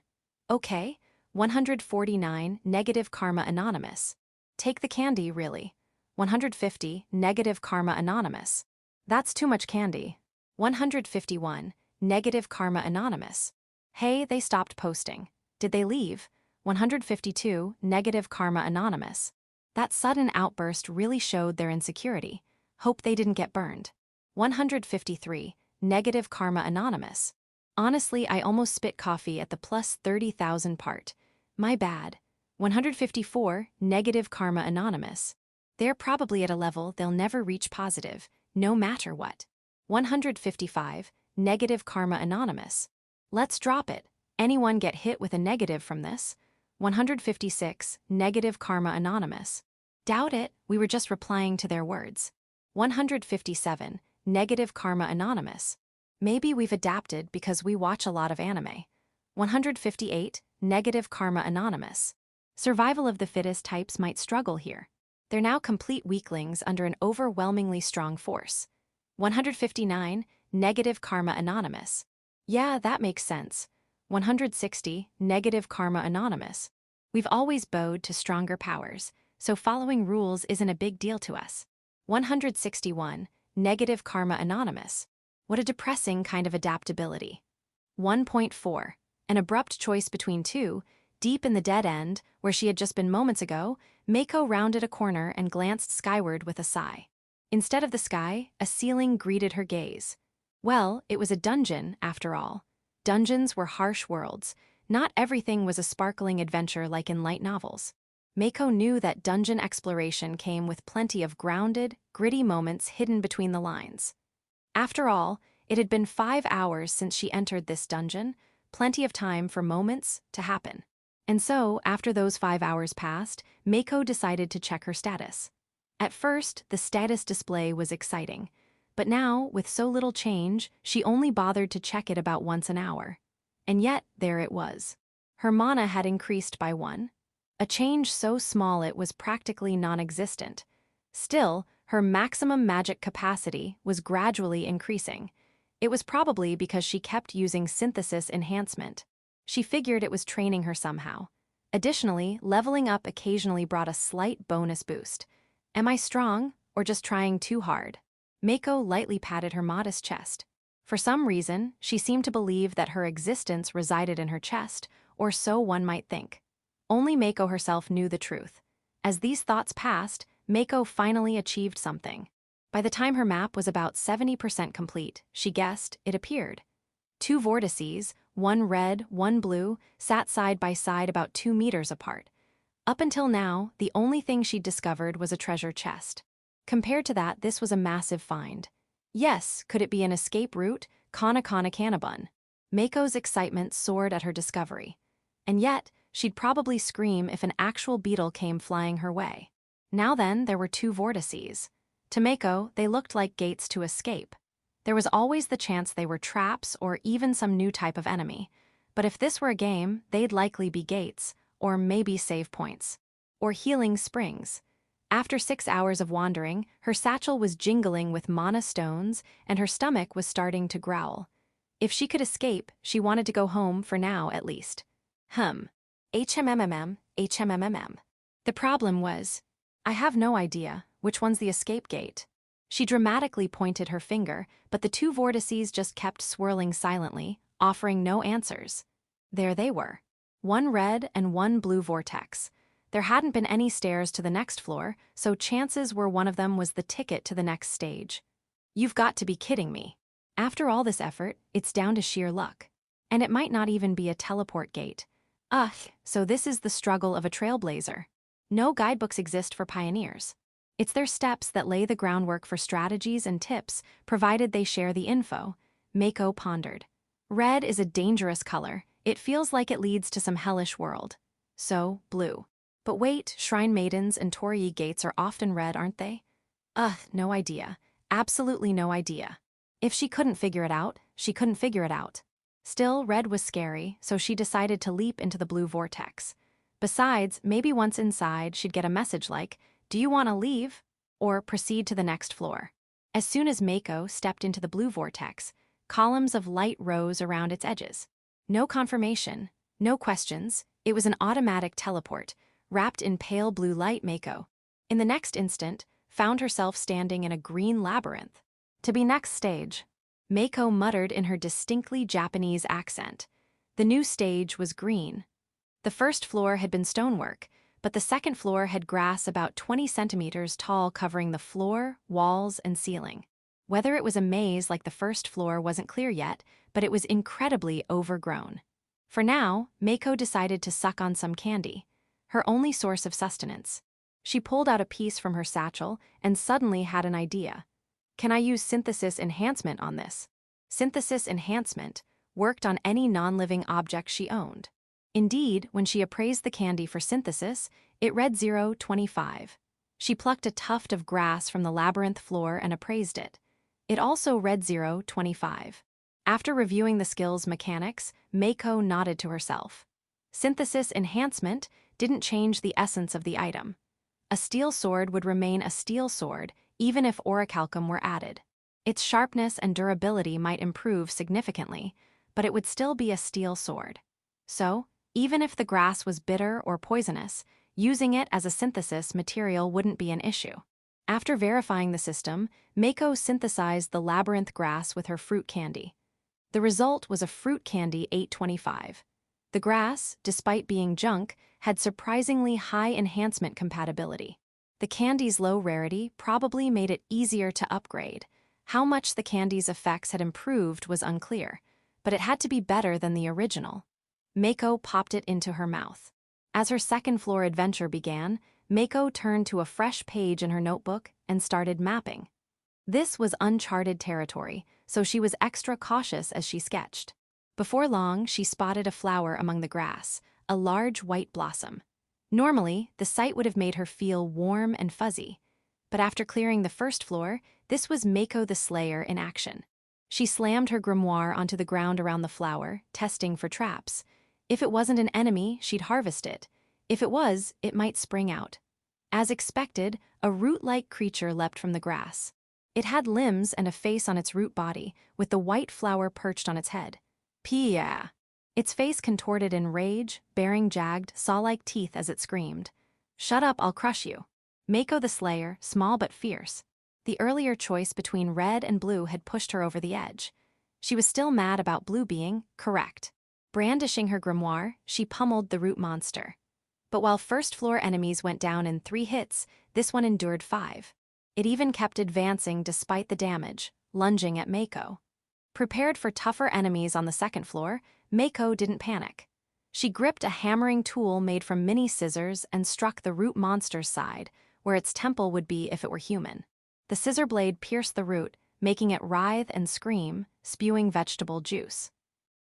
Okay. 149. Negative Karma Anonymous. Take the candy, really. 150. Negative Karma Anonymous. That's too much candy. 151. Negative Karma Anonymous. Hey, they stopped posting. Did they leave? 152. Negative Karma Anonymous. That sudden outburst really showed their insecurity. Hope they didn't get burned. 153. Negative Karma Anonymous. Honestly, I almost spit coffee at the plus 30,000 part. My bad. 154. Negative Karma Anonymous. They're probably at a level they'll never reach positive, no matter what. 155. Negative Karma Anonymous. Let's drop it. Anyone get hit with a negative from this? 156. Negative Karma Anonymous. Doubt it, we were just replying to their words. 157. Negative Karma Anonymous. Maybe we've adapted because we watch a lot of anime. 158. Negative Karma Anonymous. Survival of the fittest types might struggle here. They're now complete weaklings under an overwhelmingly strong force. 159. Negative Karma Anonymous. Yeah, that makes sense. 160. Negative Karma Anonymous. We've always bowed to stronger powers, so following rules isn't a big deal to us. 161. Negative Karma Anonymous. What a depressing kind of adaptability. 1.4. An abrupt choice between two. Deep in the dead end, where she had just been moments ago, Mako rounded a corner and glanced skyward with a sigh. Instead of the sky, a ceiling greeted her gaze. Well, it was a dungeon, after all. Dungeons were harsh worlds. Not everything was a sparkling adventure like in light novels. Mako knew that dungeon exploration came with plenty of grounded, gritty moments hidden between the lines. After all, it had been 5 hours since she entered this dungeon, plenty of time for moments to happen. And so, after those 5 hours passed, Mako decided to check her status. At first, the status display was exciting, but now, with so little change, she only bothered to check it about once an hour. And yet, there it was. Her mana had increased by 1. A change so small it was practically non-existent. Still, her maximum magic capacity was gradually increasing. It was probably because she kept using synthesis enhancement. She figured it was training her somehow. Additionally, leveling up occasionally brought a slight bonus boost. Am I strong, or just trying too hard? Mako lightly patted her modest chest. For some reason, she seemed to believe that her existence resided in her chest, or so one might think. Only Mako herself knew the truth. As these thoughts passed, Mako finally achieved something. By the time her map was about 70% complete, she guessed it appeared. 2 vortices, one red, one blue, sat side by side about 2 meters apart. Up until now, the only thing she'd discovered was a treasure chest. Compared to that, this was a massive find. Yes, could it be an escape route? Kana kana kanabun. Mako's excitement soared at her discovery. And yet, she'd probably scream if an actual beetle came flying her way. Now then, there were two vortices. To Mako, they looked like gates to escape. There was always the chance they were traps or even some new type of enemy. But if this were a game, they'd likely be gates, or maybe save points. Or healing springs. After 6 hours of wandering, her satchel was jingling with mana stones, and her stomach was starting to growl. If she could escape, she wanted to go home for now at least. HMMM. The problem was, I have no idea which one's the escape gate. She dramatically pointed her finger, but the two vortices just kept swirling silently, offering no answers. There they were. One red and one blue vortex. There hadn't been any stairs to the next floor, so chances were one of them was the ticket to the next stage. You've got to be kidding me. After all this effort, it's down to sheer luck. And it might not even be a teleport gate. Ugh, so this is the struggle of a trailblazer. No guidebooks exist for pioneers. It's their steps that lay the groundwork for strategies and tips, provided they share the info. Mako pondered. Red is a dangerous color. It feels like it leads to some hellish world. So, blue. But wait, Shrine Maidens and Torii gates are often red, aren't they? No idea. Absolutely no idea. If she couldn't figure it out, she couldn't figure it out. Still, red was scary, so she decided to leap into the blue vortex. Besides, maybe once inside, she'd get a message like, "Do you want to leave?" or "Proceed to the next floor." As soon as Mako stepped into the blue vortex, columns of light rose around its edges. No confirmation, no questions, it was an automatic teleport, wrapped in pale blue light. Mako, in the next instant, found herself standing in a green labyrinth. To be next stage, Mako muttered in her distinctly Japanese accent. The new stage was green. The first floor had been stonework, but the second floor had grass about 20 centimeters tall covering the floor, walls, and ceiling. Whether it was a maze like the first floor wasn't clear yet, but it was incredibly overgrown. For now, Mako decided to suck on some candy, her only source of sustenance. She pulled out a piece from her satchel and suddenly had an idea. Can I use synthesis enhancement on this? Synthesis enhancement worked on any non-living object she owned. Indeed, when she appraised the candy for synthesis, it read 0.25. She plucked a tuft of grass from the labyrinth floor and appraised it. It also read 0.25. After reviewing the skill's mechanics, Mako nodded to herself. Synthesis enhancement didn't change the essence of the item. A steel sword would remain a steel sword, even if orichalcum were added. Its sharpness and durability might improve significantly, but it would still be a steel sword. So, even if the grass was bitter or poisonous, using it as a synthesis material wouldn't be an issue. After verifying the system, Mako synthesized the labyrinth grass with her fruit candy. The result was a fruit candy 825. The grass, despite being junk, had surprisingly high enhancement compatibility. The candy's low rarity probably made it easier to upgrade. How much the candy's effects had improved was unclear, but it had to be better than the original. Mako popped it into her mouth. As her second floor adventure began, Mako turned to a fresh page in her notebook and started mapping. This was uncharted territory, so she was extra cautious as she sketched. Before long, she spotted a flower among the grass, a large white blossom. Normally, the sight would have made her feel warm and fuzzy. But after clearing the first floor, this was Mako the Slayer in action. She slammed her grimoire onto the ground around the flower, testing for traps. If it wasn't an enemy, she'd harvest it. If it was, it might spring out. As expected, a root-like creature leapt from the grass. It had limbs and a face on its root body, with the white flower perched on its head. Pia! Its face contorted in rage, baring jagged, saw-like teeth as it screamed. "Shut up, I'll crush you." Mako the Slayer, small but fierce. The earlier choice between red and blue had pushed her over the edge. She was still mad about blue being correct. Brandishing her grimoire, she pummeled the root monster. But while first-floor enemies went down in 3 hits, this one endured 5. It even kept advancing despite the damage, lunging at Mako. Prepared for tougher enemies on the second floor, Mako didn't panic. She gripped a hammering tool made from mini scissors and struck the root monster's side, where its temple would be if it were human. The scissor blade pierced the root, making it writhe and scream, spewing vegetable juice.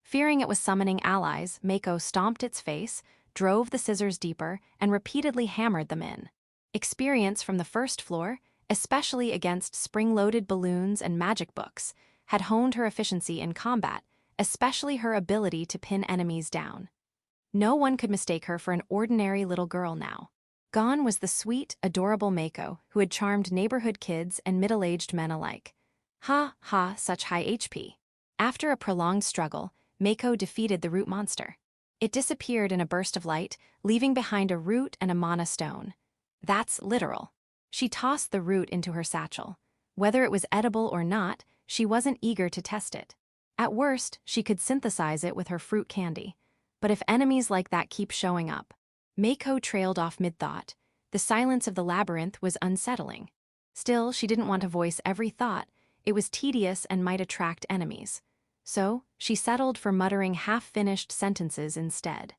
Fearing it was summoning allies, Mako stomped its face, drove the scissors deeper, and repeatedly hammered them in. Experience from the first floor, especially against spring-loaded balloons and magic books, had honed her efficiency in combat, especially her ability to pin enemies down. No one could mistake her for an ordinary little girl now. Gone was the sweet, adorable Mako who had charmed neighborhood kids and middle-aged men alike. Ha, ha, such high HP. After a prolonged struggle, Mako defeated the root monster. It disappeared in a burst of light, leaving behind a root and a mana stone. That's literal. She tossed the root into her satchel. Whether it was edible or not, she wasn't eager to test it. At worst, she could synthesize it with her fruit candy. But if enemies like that keep showing up... Mako trailed off mid-thought. The silence of the labyrinth was unsettling. Still, she didn't want to voice every thought. It was tedious and might attract enemies. So, she settled for muttering half-finished sentences instead.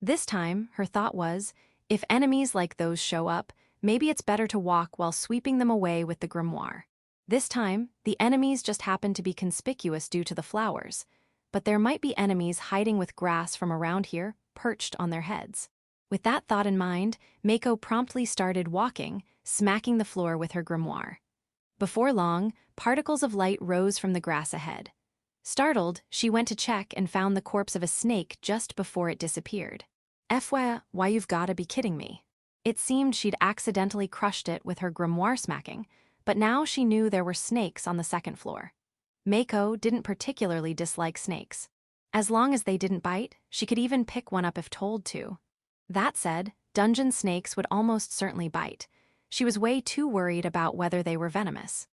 This time, her thought was, if enemies like those show up, maybe it's better to walk while sweeping them away with the grimoire. This time, the enemies just happened to be conspicuous due to the flowers, but there might be enemies hiding with grass from around here, perched on their heads. With that thought in mind, Mako promptly started walking, smacking the floor with her grimoire. Before long, particles of light rose from the grass ahead. Startled, she went to check and found the corpse of a snake just before it disappeared. Why you've gotta be kidding me. It seemed she'd accidentally crushed it with her grimoire smacking, but now she knew there were snakes on the second floor. Mako didn't particularly dislike snakes. As long as they didn't bite, she could even pick one up if told to. That said, dungeon snakes would almost certainly bite. She was way too worried about whether they were venomous.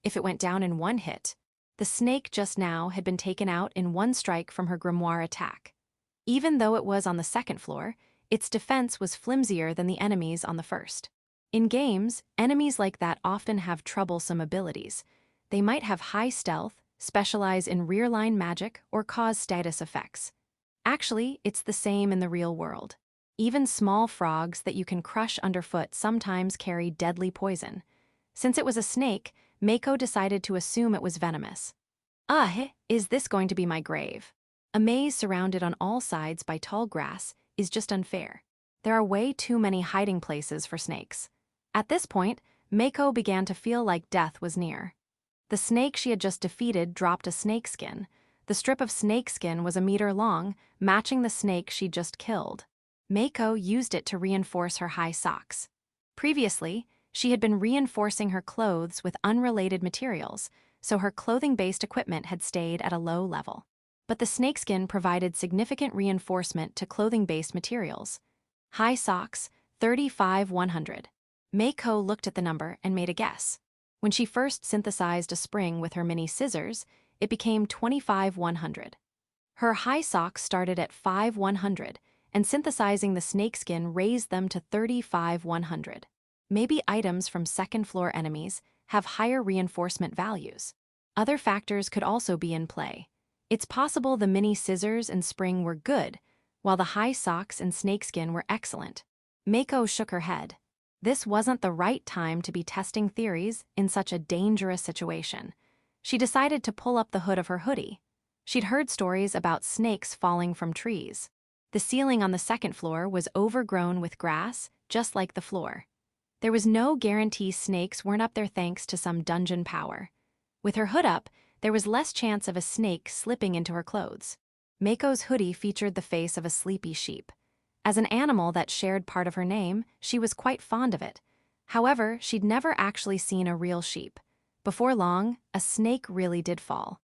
If it went down in one hit. The snake just now had been taken out in one strike from her grimoire attack. Even though it was on the second floor, its defense was flimsier than the enemies on the first. In games, enemies like that often have troublesome abilities. They might have high stealth, specialize in rear-line magic, or cause status effects. Actually, it's the same in the real world. Even small frogs that you can crush underfoot sometimes carry deadly poison. Since it was a snake, Mako decided to assume it was venomous. Is this going to be my grave? A maze surrounded on all sides by tall grass is just unfair. There are way too many hiding places for snakes. At this point, Mako began to feel like death was near. The snake she had just defeated dropped a snakeskin. The strip of snakeskin was a meter long, matching the snake she'd just killed. Mako used it to reinforce her high socks. Previously, she had been reinforcing her clothes with unrelated materials, so her clothing-based equipment had stayed at a low level. But the snakeskin provided significant reinforcement to clothing-based materials. High socks, 35,100. Mako looked at the number and made a guess. When she first synthesized a spring with her mini scissors, it became 25,100. Her high socks started at 5,100, and synthesizing the snakeskin raised them to 35,100. Maybe items from second-floor enemies have higher reinforcement values. Other factors could also be in play. It's possible the mini scissors and spring were good, while the high socks and snakeskin were excellent. Mako shook her head. This wasn't the right time to be testing theories in such a dangerous situation. She decided to pull up the hood of her hoodie. She'd heard stories about snakes falling from trees. The ceiling on the second floor was overgrown with grass, just like the floor. There was no guarantee snakes weren't up there thanks to some dungeon power. With her hood up, there was less chance of a snake slipping into her clothes. Mako's hoodie featured the face of a sleepy sheep. As an animal that shared part of her name, she was quite fond of it. However, she'd never actually seen a real sheep. Before long, a snake really did fall.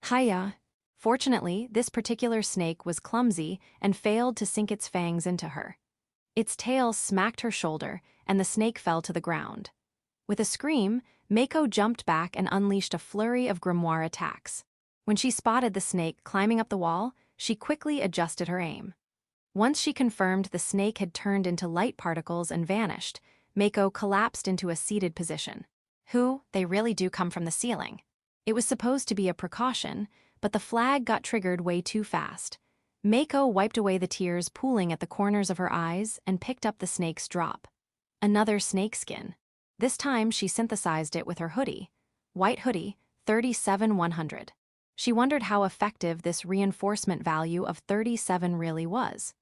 Hiya. Fortunately, this particular snake was clumsy and failed to sink its fangs into her. Its tail smacked her shoulder, and the snake fell to the ground. With a scream, Mako jumped back and unleashed a flurry of grimoire attacks. When she spotted the snake climbing up the wall, she quickly adjusted her aim. Once she confirmed the snake had turned into light particles and vanished, Mako collapsed into a seated position. They really do come from the ceiling. It was supposed to be a precaution, but the flag got triggered way too fast. Mako wiped away the tears pooling at the corners of her eyes and picked up the snake's drop. Another snakeskin. This time she synthesized it with her hoodie. White hoodie, 37,100. She wondered how effective this reinforcement value of 37 really was.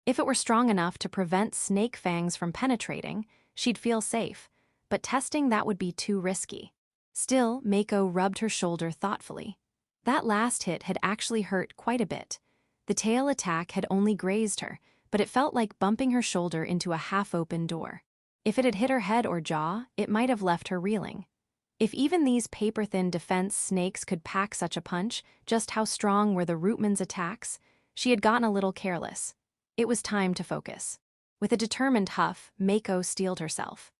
If it were strong enough to prevent snake fangs from penetrating, she'd feel safe, but testing that would be too risky. Still, Mako rubbed her shoulder thoughtfully. That last hit had actually hurt quite a bit. The tail attack had only grazed her, but it felt like bumping her shoulder into a half-open door. If it had hit her head or jaw, it might have left her reeling. If even these paper-thin defense snakes could pack such a punch, just how strong were the rootman's attacks? She had gotten a little careless. It was time to focus. With a determined huff, Mako steeled herself.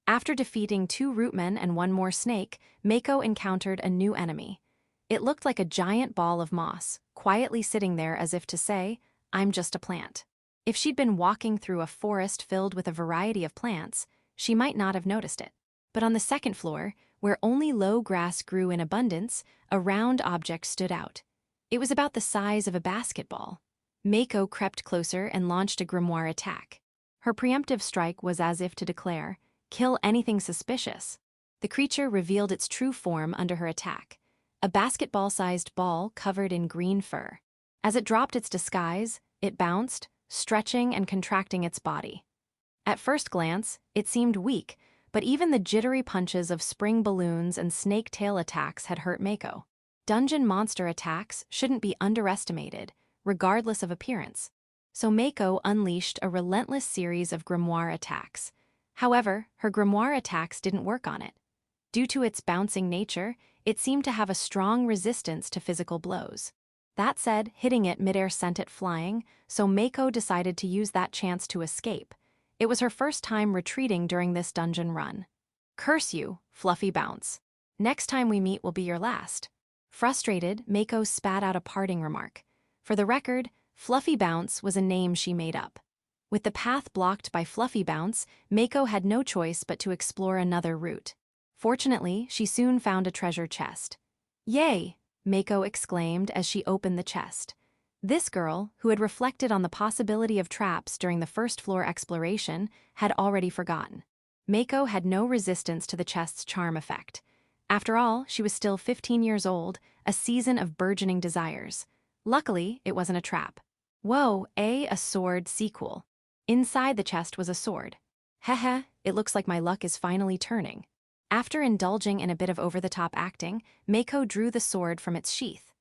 After defeating 2 rootmen and 1 more snake, Mako encountered a new enemy. It looked like a giant ball of moss, quietly sitting there as if to say, "I'm just a plant." If she'd been walking through a forest filled with a variety of plants, she might not have noticed it. But on the second floor, where only low grass grew in abundance, a round object stood out. It was about the size of a basketball. Mako crept closer and launched a grimoire attack. Her preemptive strike was as if to declare, "Kill anything suspicious." The creature revealed its true form under her attack, a basketball-sized ball covered in green fur. As it dropped its disguise, it bounced, stretching and contracting its body. At first glance, it seemed weak, but even the jittery punches of spring balloons and snake tail attacks had hurt Mako. Dungeon monster attacks shouldn't be underestimated, regardless of appearance. So Mako unleashed a relentless series of grimoire attacks. However, her grimoire attacks didn't work on it. Due to its bouncing nature, it seemed to have a strong resistance to physical blows. That said, hitting it midair sent it flying, so Mako decided to use that chance to escape. It was her first time retreating during this dungeon run. "Curse you, Fluffy Bounce. Next time we meet will be your last." Frustrated, Mako spat out a parting remark. For the record, Fluffy Bounce was a name she made up. With the path blocked by Fluffy Bounce, Mako had no choice but to explore another route. Fortunately, she soon found a treasure chest. "Yay!" Mako exclaimed as she opened the chest. This girl, who had reflected on the possibility of traps during the first-floor exploration, had already forgotten. Mako had no resistance to the chest's charm effect. After all, she was still 15 years old, a season of burgeoning desires. Luckily, it wasn't a trap. Whoa, a sword sequel. Inside the chest was a sword. Heh, it looks like my luck is finally turning. After indulging in a bit of over-the-top acting, Mako drew the sword from its sheath.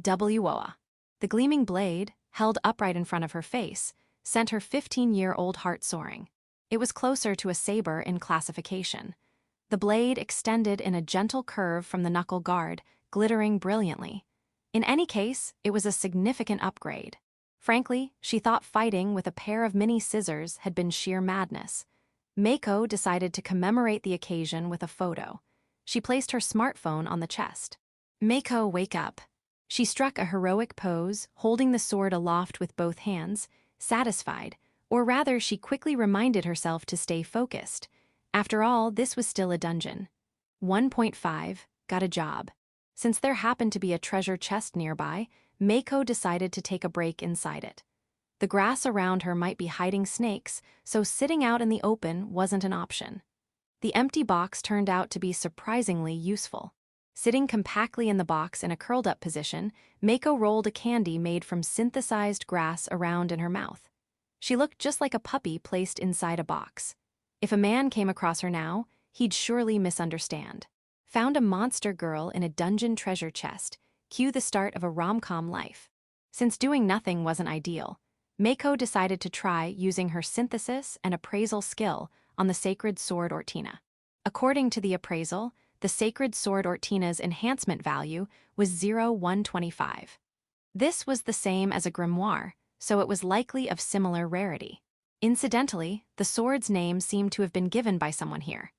Woa. The gleaming blade, held upright in front of her face, sent her 15-year-old heart soaring. It was closer to a saber in classification. The blade extended in a gentle curve from the knuckle guard, glittering brilliantly. In any case, it was a significant upgrade. Frankly, she thought fighting with a pair of mini scissors had been sheer madness. Mako decided to commemorate the occasion with a photo. She placed her smartphone on the chest. "Mako, wake up." She struck a heroic pose, holding the sword aloft with both hands, satisfied, or rather she quickly reminded herself to stay focused. After all, this was still a dungeon. 1.5, got a job. Since there happened to be a treasure chest nearby, Mako decided to take a break inside it. The grass around her might be hiding snakes, so sitting out in the open wasn't an option. The empty box turned out to be surprisingly useful. Sitting compactly in the box in a curled-up position, Mako rolled a candy made from synthesized grass around in her mouth. She looked just like a puppy placed inside a box. If a man came across her now, he'd surely misunderstand. Found a monster girl in a dungeon treasure chest. Cue the start of a rom-com life. Since doing nothing wasn't ideal, Mako decided to try using her synthesis and appraisal skill on the sacred sword Ortina. According to the appraisal, the sacred sword Ortina's enhancement value was 0,125. This was the same as a grimoire, so it was likely of similar rarity. Incidentally, the sword's name seemed to have been given by someone here.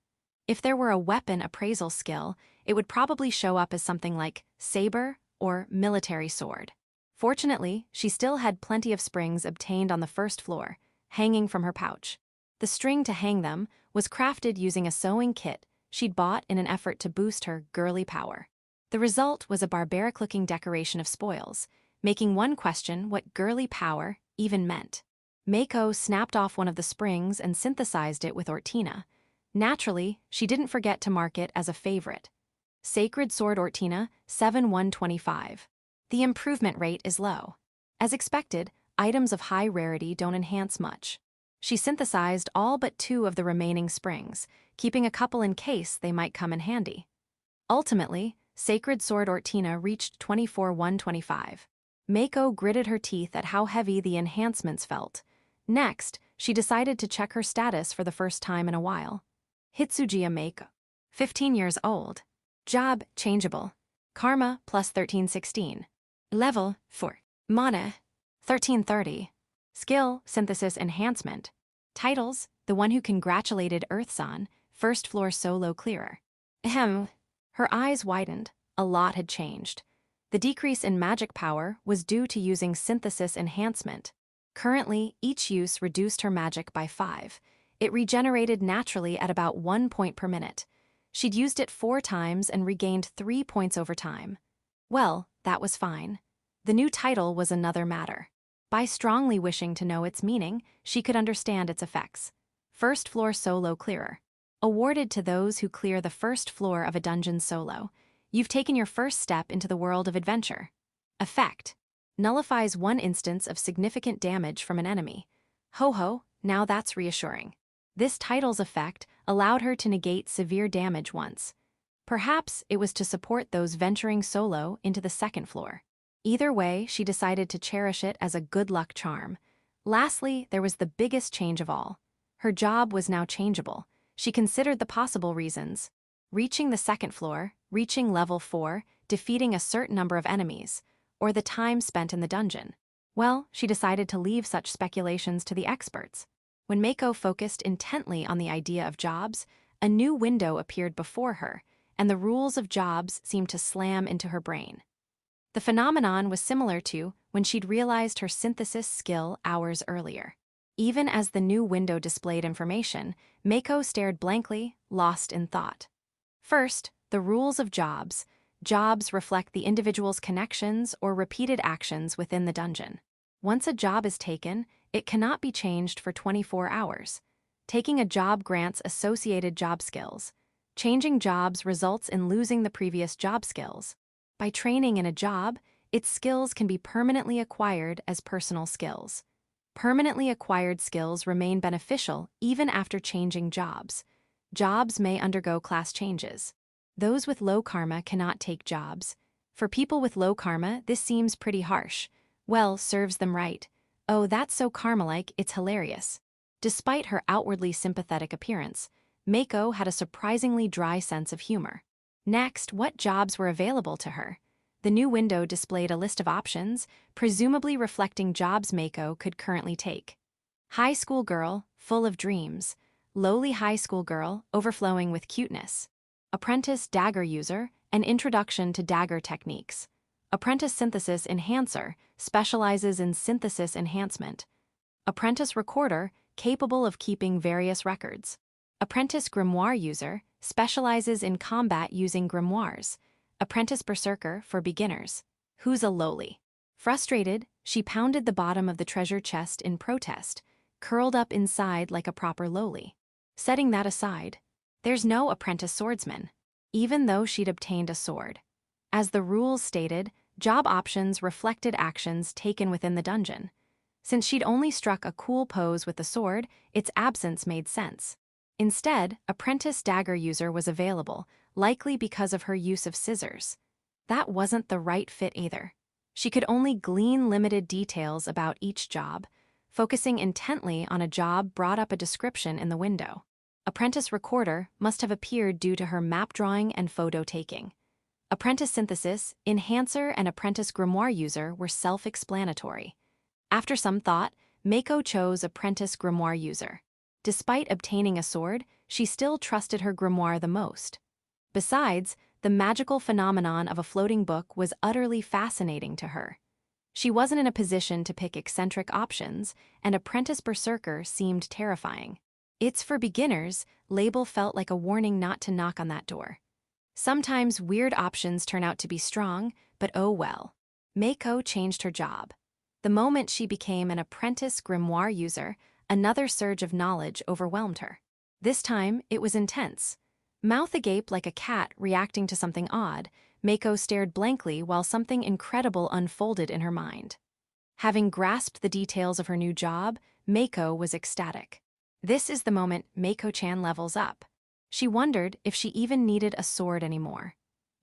If there were a weapon appraisal skill, it would probably show up as something like saber or military sword. Fortunately, she still had plenty of springs obtained on the first floor, hanging from her pouch. The string to hang them was crafted using a sewing kit she'd bought in an effort to boost her girly power. The result was a barbaric-looking decoration of spoils, making one question what girly power even meant. Mako snapped off one of the springs and synthesized it with Ortina. Naturally, she didn't forget to mark it as a favorite. Sacred Sword Ortina, 7-125. The improvement rate is low. As expected, items of high rarity don't enhance much. She synthesized all but 2 of the remaining springs, keeping a couple in case they might come in handy. Ultimately, Sacred Sword Ortina reached 24-125. Mako gritted her teeth at how heavy the enhancements felt. Next, she decided to check her status for the first time in a while. Hitsujiya Mako. 15 years old. Job, changeable. Karma, plus 1316. Level, 4. Mana, 1330. Skill, synthesis enhancement. Titles, the one who congratulated Earthsan, first floor solo clearer. Ahem. Her eyes widened. A lot had changed. The decrease in magic power was due to using synthesis enhancement. Currently, each use reduced her magic by 5. It regenerated naturally at about 1 point per minute. She'd used it 4 times and regained 3 points over time. Well, that was fine. The new title was another matter. By strongly wishing to know its meaning, she could understand its effects. First floor solo clearer. Awarded to those who clear the first floor of a dungeon solo. You've taken your first step into the world of adventure. Effect. Nullifies 1 instance of significant damage from an enemy. Ho-ho, now that's reassuring. This title's effect allowed her to negate severe damage once. Perhaps it was to support those venturing solo into the second floor. Either way, she decided to cherish it as a good luck charm. Lastly, there was the biggest change of all. Her job was now changeable. She considered the possible reasons. Reaching the second floor, reaching level 4, defeating a certain number of enemies, or the time spent in the dungeon. Well, she decided to leave such speculations to the experts. When Mako focused intently on the idea of jobs, a new window appeared before her, and the rules of jobs seemed to slam into her brain. The phenomenon was similar to when she'd realized her synthesis skill hours earlier. Even as the new window displayed information, Mako stared blankly, lost in thought. First, the rules of jobs. Jobs reflect the individual's connections or repeated actions within the dungeon. Once a job is taken, it cannot be changed for 24 hours. Taking a job grants associated job skills. Changing jobs results in losing the previous job skills. By training in a job, its skills can be permanently acquired as personal skills. Permanently acquired skills remain beneficial even after changing jobs. Jobs may undergo class changes. Those with low karma cannot take jobs. For people with low karma, this seems pretty harsh. Well, serves them right. Oh, that's so karma-like, it's hilarious. Despite her outwardly sympathetic appearance, Mako had a surprisingly dry sense of humor. Next, what jobs were available to her? The new window displayed a list of options, presumably reflecting jobs Mako could currently take. High school girl, full of dreams. Lowly high school girl, overflowing with cuteness. Apprentice dagger user, an introduction to dagger techniques. Apprentice synthesis enhancer, specializes in synthesis enhancement. Apprentice recorder, capable of keeping various records. Apprentice grimoire user, specializes in combat using grimoires. Apprentice berserker for beginners. Who's a lowly? Frustrated, she pounded the bottom of the treasure chest in protest, curled up inside like a proper lowly. Setting that aside, there's no apprentice swordsman, even though she'd obtained a sword. As the rules stated, job options reflected actions taken within the dungeon. Since she'd only struck a cool pose with the sword, its absence made sense. Instead, apprentice dagger user was available, likely because of her use of scissors. That wasn't the right fit either. She could only glean limited details about each job. Focusing intently on a job brought up a description in the window. Apprentice recorder must have appeared due to her map drawing and photo taking. Apprentice synthesis, enhancer, and apprentice grimoire user were self-explanatory. After some thought, Mako chose apprentice grimoire user. Despite obtaining a sword, she still trusted her grimoire the most. Besides, the magical phenomenon of a floating book was utterly fascinating to her. She wasn't in a position to pick eccentric options, and apprentice berserker seemed terrifying. It's for beginners, label felt like a warning not to knock on that door. Sometimes weird options turn out to be strong, but oh well. Mako changed her job. The moment she became an apprentice grimoire user, another surge of knowledge overwhelmed her. This time, it was intense. Mouth agape like a cat reacting to something odd, Mako stared blankly while something incredible unfolded in her mind. Having grasped the details of her new job, Mako was ecstatic. This is the moment Mako-chan levels up. She wondered if she even needed a sword anymore.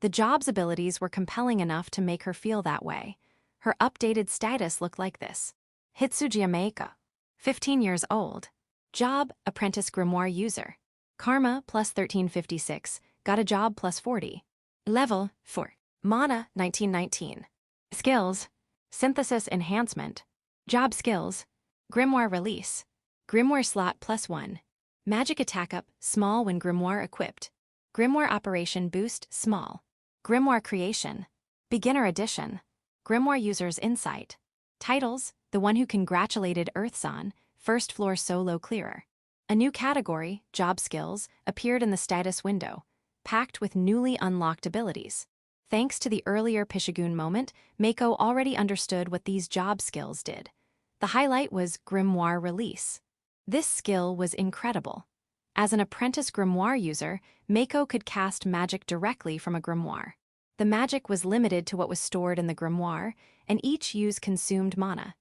The job's abilities were compelling enough to make her feel that way. Her updated status looked like this. Hitsuji Mako. 15 years old. Job, apprentice grimoire user. Karma plus 1356, got a job plus 40. Level 4. Mana 1919. Skills. Synthesis enhancement. Job skills. Grimoire release. Grimoire slot plus 1. Magic attack up, small when grimoire equipped. Grimoire operation boost, small. Grimoire creation. Beginner edition. Grimoire user's insight. Titles, the one who congratulated Earthsan, first floor solo clearer. A new category, job skills, appeared in the status window, packed with newly unlocked abilities. Thanks to the earlier Pishigun moment, Mako already understood what these job skills did. The highlight was Grimoire Release. This skill was incredible. As an apprentice grimoire user, Mako could cast magic directly from a grimoire. The magic was limited to what was stored in the grimoire, and each use consumed mana.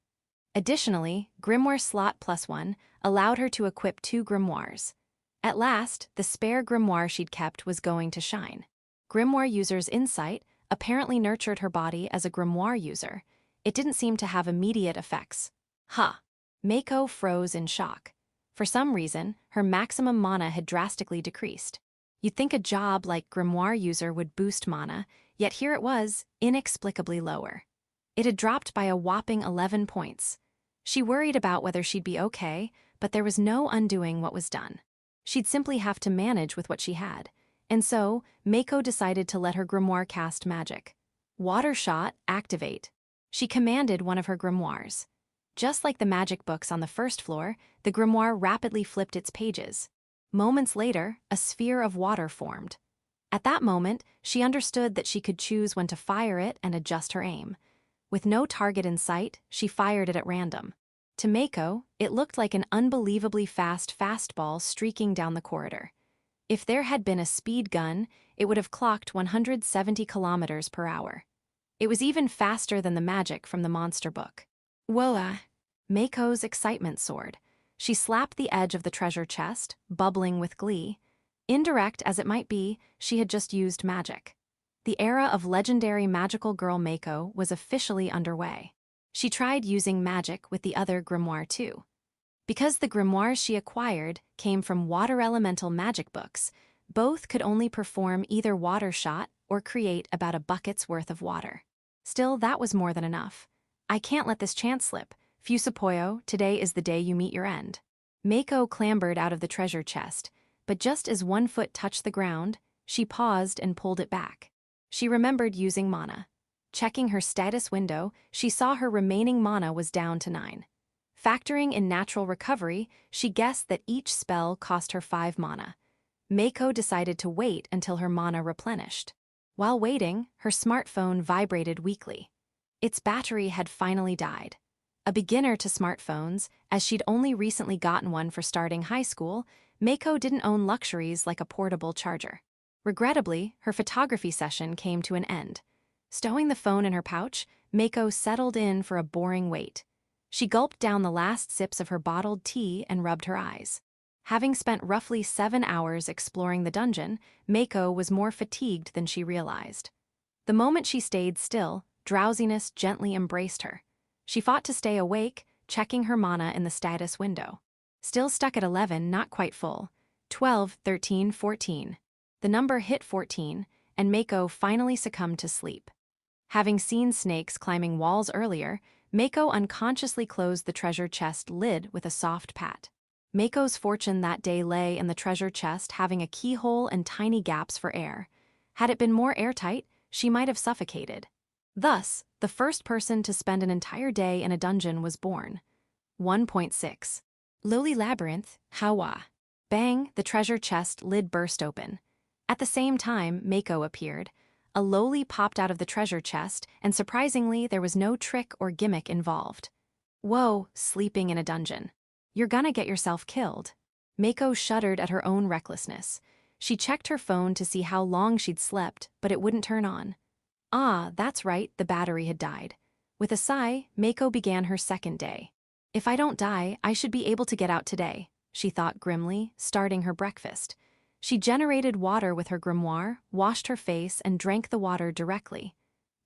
Additionally, Grimoire Slot plus 1 allowed her to equip 2 grimoires. At last, the spare grimoire she'd kept was going to shine. Grimoire user's insight apparently nurtured her body as a grimoire user. It didn't seem to have immediate effects. Mako froze in shock. For some reason, her maximum mana had drastically decreased. You'd think a job like grimoire user would boost mana, yet here it was, inexplicably lower. It had dropped by a whopping 11 points. She worried about whether she'd be okay, but there was no undoing what was done. She'd simply have to manage with what she had. And so, Mako decided to let her grimoire cast magic. Water Shot, activate. She commanded one of her grimoires. Just like the magic books on the first floor, the grimoire rapidly flipped its pages. Moments later, a sphere of water formed. At that moment, she understood that she could choose when to fire it and adjust her aim. With no target in sight, she fired it at random. To Mako, it looked like an unbelievably fast fastball streaking down the corridor. If there had been a speed gun, it would have clocked 170 kilometers per hour. It was even faster than the magic from the monster book. Whoa! Mako's excitement soared. She slapped the edge of the treasure chest, bubbling with glee. Indirect as it might be, she had just used magic. The era of legendary magical girl Mako was officially underway. She tried using magic with the other grimoire too. Because the grimoires she acquired came from water elemental magic books, both could only perform either water shot or create about a bucket's worth of water. Still, that was more than enough. I can't let this chance slip. Fusapoyo, today is the day you meet your end. Mako clambered out of the treasure chest, but just as one foot touched the ground, she paused and pulled it back. She remembered using mana. Checking her status window, she saw her remaining mana was down to 9. Factoring in natural recovery, she guessed that each spell cost her 5 mana. Mako decided to wait until her mana replenished. While waiting, her smartphone vibrated weakly. Its battery had finally died. A beginner to smartphones, as she'd only recently gotten one for starting high school, Mako didn't own luxuries like a portable charger. Regrettably, her photography session came to an end. Stowing the phone in her pouch, Mako settled in for a boring wait. She gulped down the last sips of her bottled tea and rubbed her eyes. Having spent roughly 7 hours exploring the dungeon, Mako was more fatigued than she realized. The moment she stayed still, drowsiness gently embraced her. She fought to stay awake, checking her mana in the status window. Still stuck at 11, not quite full. 12, 13, 14. The number hit 14, and Mako finally succumbed to sleep. Having seen snakes climbing walls earlier, Mako unconsciously closed the treasure chest lid with a soft pat. Mako's fortune that day lay in the treasure chest having a keyhole and tiny gaps for air. Had it been more airtight, she might have suffocated. Thus, the first person to spend an entire day in a dungeon was born. 1.6. Lowly Labyrinth, Hawa. Bang, the treasure chest lid burst open. At the same time, Mako appeared. A lowly popped out of the treasure chest, and surprisingly, there was no trick or gimmick involved. Whoa, sleeping in a dungeon. You're gonna get yourself killed. Mako shuddered at her own recklessness. She checked her phone to see how long she'd slept, but it wouldn't turn on. Ah, that's right, the battery had died. With a sigh, Mako began her second day. If I don't die, I should be able to get out today, she thought grimly, starting her breakfast. She generated water with her grimoire, washed her face, and drank the water directly.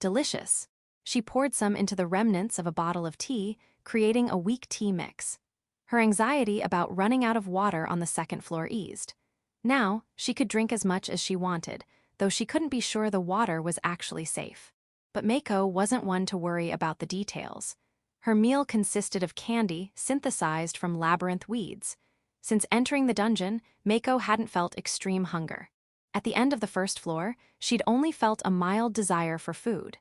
Delicious. She poured some into the remnants of a bottle of tea, creating a weak tea mix. Her anxiety about running out of water on the second floor eased. Now, she could drink as much as she wanted, though she couldn't be sure the water was actually safe. But Mako wasn't one to worry about the details. Her meal consisted of candy synthesized from labyrinth weeds. Since entering the dungeon, Mako hadn't felt extreme hunger. At the end of the first floor, she'd only felt a mild desire for food.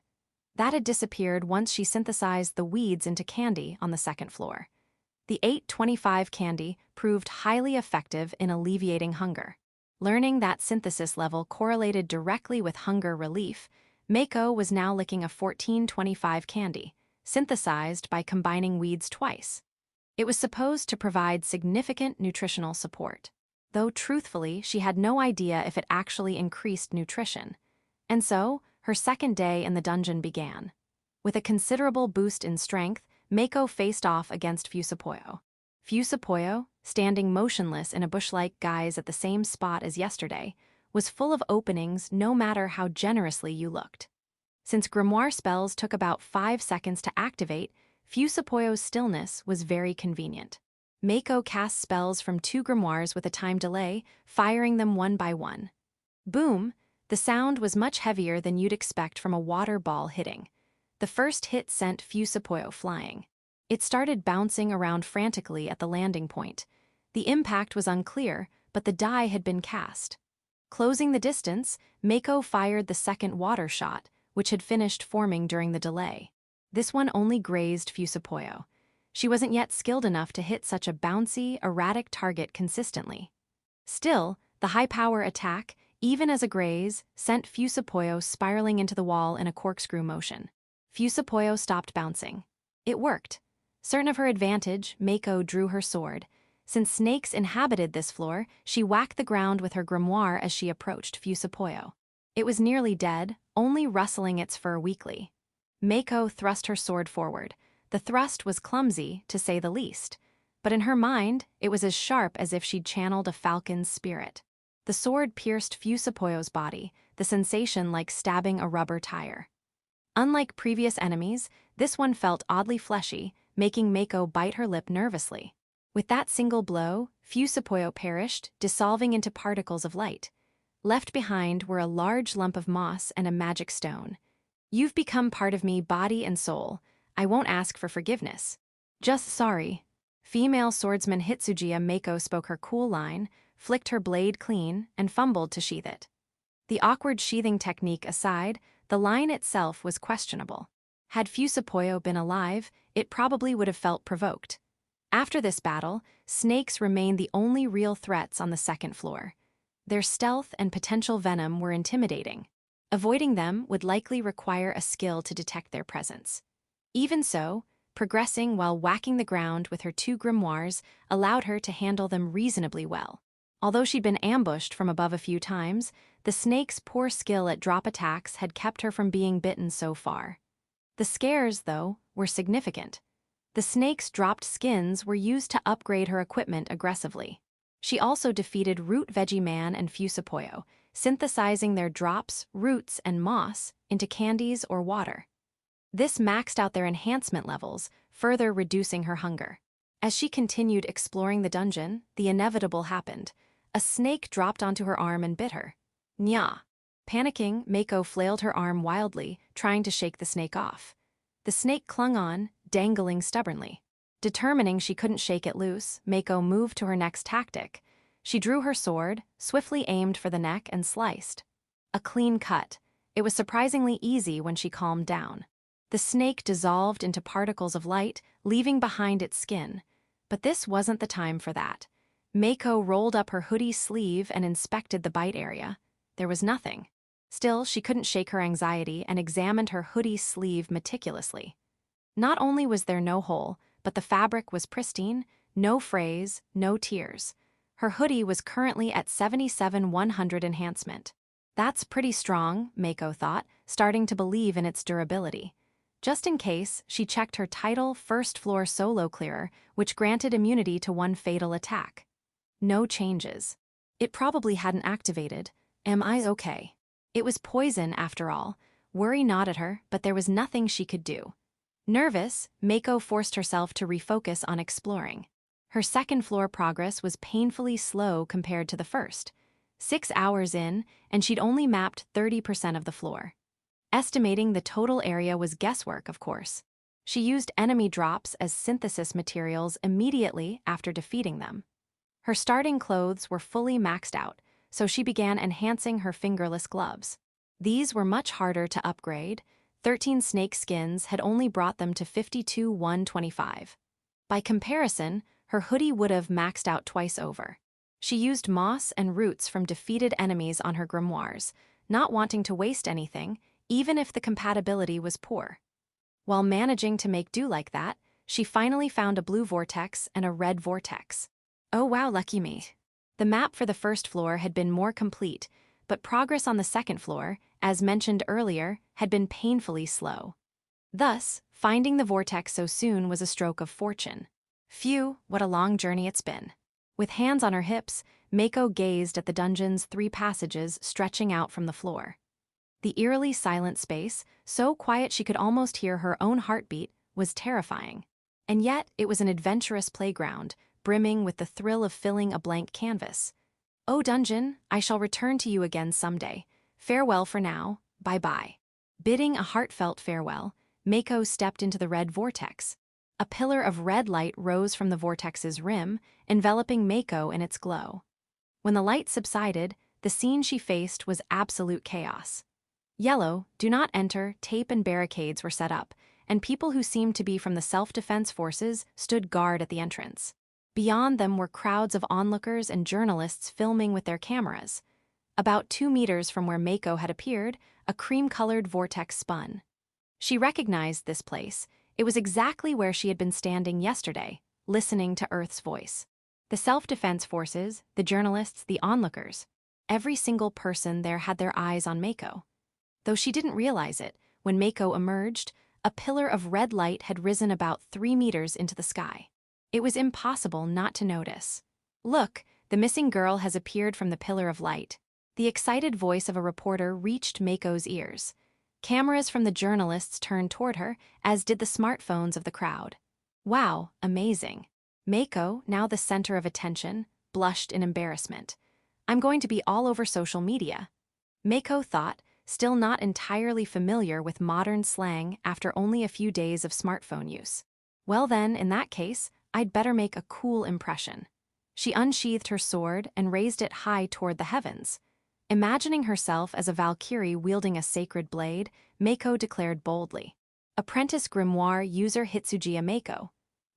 That had disappeared once she synthesized the weeds into candy on the second floor. The 825 candy proved highly effective in alleviating hunger. Learning that synthesis level correlated directly with hunger relief, Mako was now licking a 1425 candy, synthesized by combining weeds twice. It was supposed to provide significant nutritional support, though truthfully she had no idea if it actually increased nutrition. And so, her second day in the dungeon began. With a considerable boost in strength, Mako faced off against Fusapoyo. Fusapoyo, standing motionless in a bush-like guise at the same spot as yesterday, was full of openings no matter how generously you looked. Since grimoire spells took about 5 seconds to activate, Fusapoyo's stillness was very convenient. Mako cast spells from 2 grimoires with a time delay, firing them one by one. Boom! The sound was much heavier than you'd expect from a water ball hitting. The first hit sent Fusapoyo flying. It started bouncing around frantically at the landing point. The impact was unclear, but the die had been cast. Closing the distance, Mako fired the second water shot, which had finished forming during the delay. This one only grazed Fusapoyo. She wasn't yet skilled enough to hit such a bouncy, erratic target consistently. Still, the high-power attack, even as a graze, sent Fusapoyo spiraling into the wall in a corkscrew motion. Fusapoyo stopped bouncing. It worked. Certain of her advantage, Mako drew her sword. Since snakes inhabited this floor, she whacked the ground with her grimoire as she approached Fusapoyo. It was nearly dead, only rustling its fur weakly. Mako thrust her sword forward. The thrust was clumsy, to say the least. But in her mind, it was as sharp as if she'd channeled a falcon's spirit. The sword pierced Fusapoyo's body, the sensation like stabbing a rubber tire. Unlike previous enemies, this one felt oddly fleshy, making Mako bite her lip nervously. With that single blow, Fusapoyo perished, dissolving into particles of light. Left behind were a large lump of moss and a magic stone. You've become part of me, body and soul. I won't ask for forgiveness. Just sorry. Female swordsman Hitsujiya Mako spoke her cool line, flicked her blade clean, and fumbled to sheath it. The awkward sheathing technique aside, the line itself was questionable. Had Fusapoyo been alive, it probably would have felt provoked. After this battle, snakes remained the only real threats on the second floor. Their stealth and potential venom were intimidating. Avoiding them would likely require a skill to detect their presence. Even so, progressing while whacking the ground with her 2 grimoires allowed her to handle them reasonably well. Although she'd been ambushed from above a few times, the snake's poor skill at drop attacks had kept her from being bitten so far. The scares, though, were significant. The snake's dropped skins were used to upgrade her equipment aggressively. She also defeated Root Veggie Man and Fusapoyo, synthesizing their drops, roots, and moss into candies or water. This maxed out their enhancement levels, further reducing her hunger. As she continued exploring the dungeon, the inevitable happened. A snake dropped onto her arm and bit her. Nya. Panicking, Mako flailed her arm wildly, trying to shake the snake off. The snake clung on, dangling stubbornly. Determining she couldn't shake it loose, Mako moved to her next tactic. She drew her sword, swiftly aimed for the neck, and sliced. A clean cut. It was surprisingly easy when she calmed down. The snake dissolved into particles of light, leaving behind its skin. But this wasn't the time for that. Mako rolled up her hoodie sleeve and inspected the bite area. There was nothing. Still, she couldn't shake her anxiety and examined her hoodie sleeve meticulously. Not only was there no hole, but the fabric was pristine, no frays, no tears. Her hoodie was currently at 77-100 enhancement. That's pretty strong, Mako thought, starting to believe in its durability. Just in case, she checked her Tidal first floor solo clearer, which granted immunity to one fatal attack. No changes. It probably hadn't activated. Am I okay? It was poison, after all. Worry gnawed at her, but there was nothing she could do. Nervous, Mako forced herself to refocus on exploring. Her second floor progress was painfully slow compared to the first. 6 hours in, and she'd only mapped 30% of the floor. Estimating the total area was guesswork, of course. She used enemy drops as synthesis materials immediately after defeating them. Her starting clothes were fully maxed out, so she began enhancing her fingerless gloves. These were much harder to upgrade. 13 snake skins had only brought them to 52-125. By comparison, her hoodie would have maxed out twice over. She used moss and roots from defeated enemies on her grimoires, not wanting to waste anything, even if the compatibility was poor. While managing to make do like that, she finally found a blue vortex and a red vortex. Oh wow, lucky me. The map for the first floor had been more complete, but progress on the second floor, as mentioned earlier, had been painfully slow. Thus, finding the vortex so soon was a stroke of fortune. Phew, what a long journey it's been. With hands on her hips, Mako gazed at the dungeon's 3 passages stretching out from the floor. The eerily silent space, so quiet she could almost hear her own heartbeat, was terrifying. And yet, it was an adventurous playground, brimming with the thrill of filling a blank canvas. Oh dungeon, I shall return to you again someday. Farewell for now, bye-bye. Bidding a heartfelt farewell, Mako stepped into the red vortex. A pillar of red light rose from the vortex's rim, enveloping Mako in its glow. When the light subsided, the scene she faced was absolute chaos. Yellow, do not enter, tape and barricades were set up, and people who seemed to be from the self-defense forces stood guard at the entrance. Beyond them were crowds of onlookers and journalists filming with their cameras. About 2 meters from where Mako had appeared, a cream-colored vortex spun. She recognized this place. It was exactly where she had been standing yesterday, listening to Earth's voice. The self-defense forces, the journalists, the onlookers. Every single person there had their eyes on Mako. Though she didn't realize it, when Mako emerged, a pillar of red light had risen about 3 meters into the sky. It was impossible not to notice. Look, the missing girl has appeared from the pillar of light. The excited voice of a reporter reached Mako's ears. Cameras from the journalists turned toward her, as did the smartphones of the crowd. Wow, amazing. Mako, now the center of attention, blushed in embarrassment. I'm going to be all over social media. Mako thought, still not entirely familiar with modern slang after only a few days of smartphone use. Well then, in that case, I'd better make a cool impression. She unsheathed her sword and raised it high toward the heavens. Imagining herself as a Valkyrie wielding a sacred blade, Mako declared boldly, "Apprentice Grimoire user Hitsujiya Mako.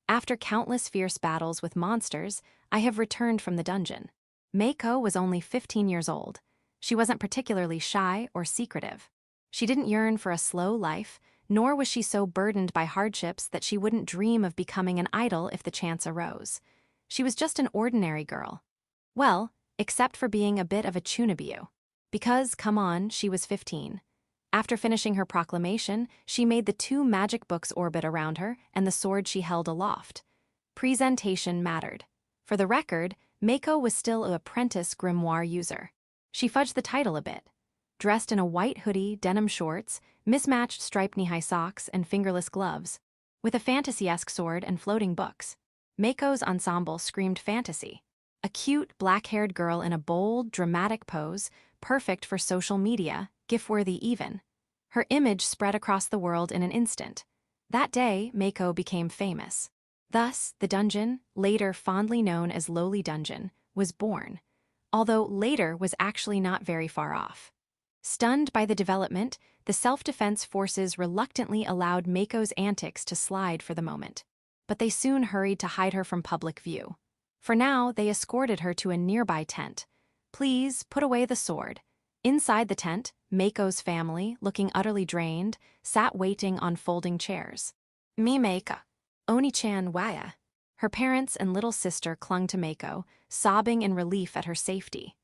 After countless fierce battles with monsters, I have returned from the dungeon." Mako was only 15 years old. She wasn't particularly shy or secretive. She didn't yearn for a slow life, nor was she so burdened by hardships that she wouldn't dream of becoming an idol if the chance arose. She was just an ordinary girl. Well, except for being a bit of a chunabiu. Because, come on, she was 15. After finishing her proclamation, she made the 2 magic books orbit around her and the sword she held aloft. Presentation mattered. For the record, Mako was still an apprentice grimoire user. She fudged the title a bit. Dressed in a white hoodie, denim shorts, mismatched striped knee-high socks, and fingerless gloves, with a fantasy-esque sword and floating books. Mako's ensemble screamed fantasy. A cute, black-haired girl in a bold, dramatic pose, perfect for social media, gif-worthy even. Her image spread across the world in an instant. That day, Mako became famous. Thus, the dungeon, later fondly known as Lowly Dungeon, was born. Although later was actually not very far off. Stunned by the development, the self-defense forces reluctantly allowed Mako's antics to slide for the moment. But they soon hurried to hide her from public view. For now, they escorted her to a nearby tent. Please, put away the sword. Inside the tent, Mako's family, looking utterly drained, sat waiting on folding chairs. Me Mako. Oni-chan waya. Her parents and little sister clung to Mako, sobbing in relief at her safety.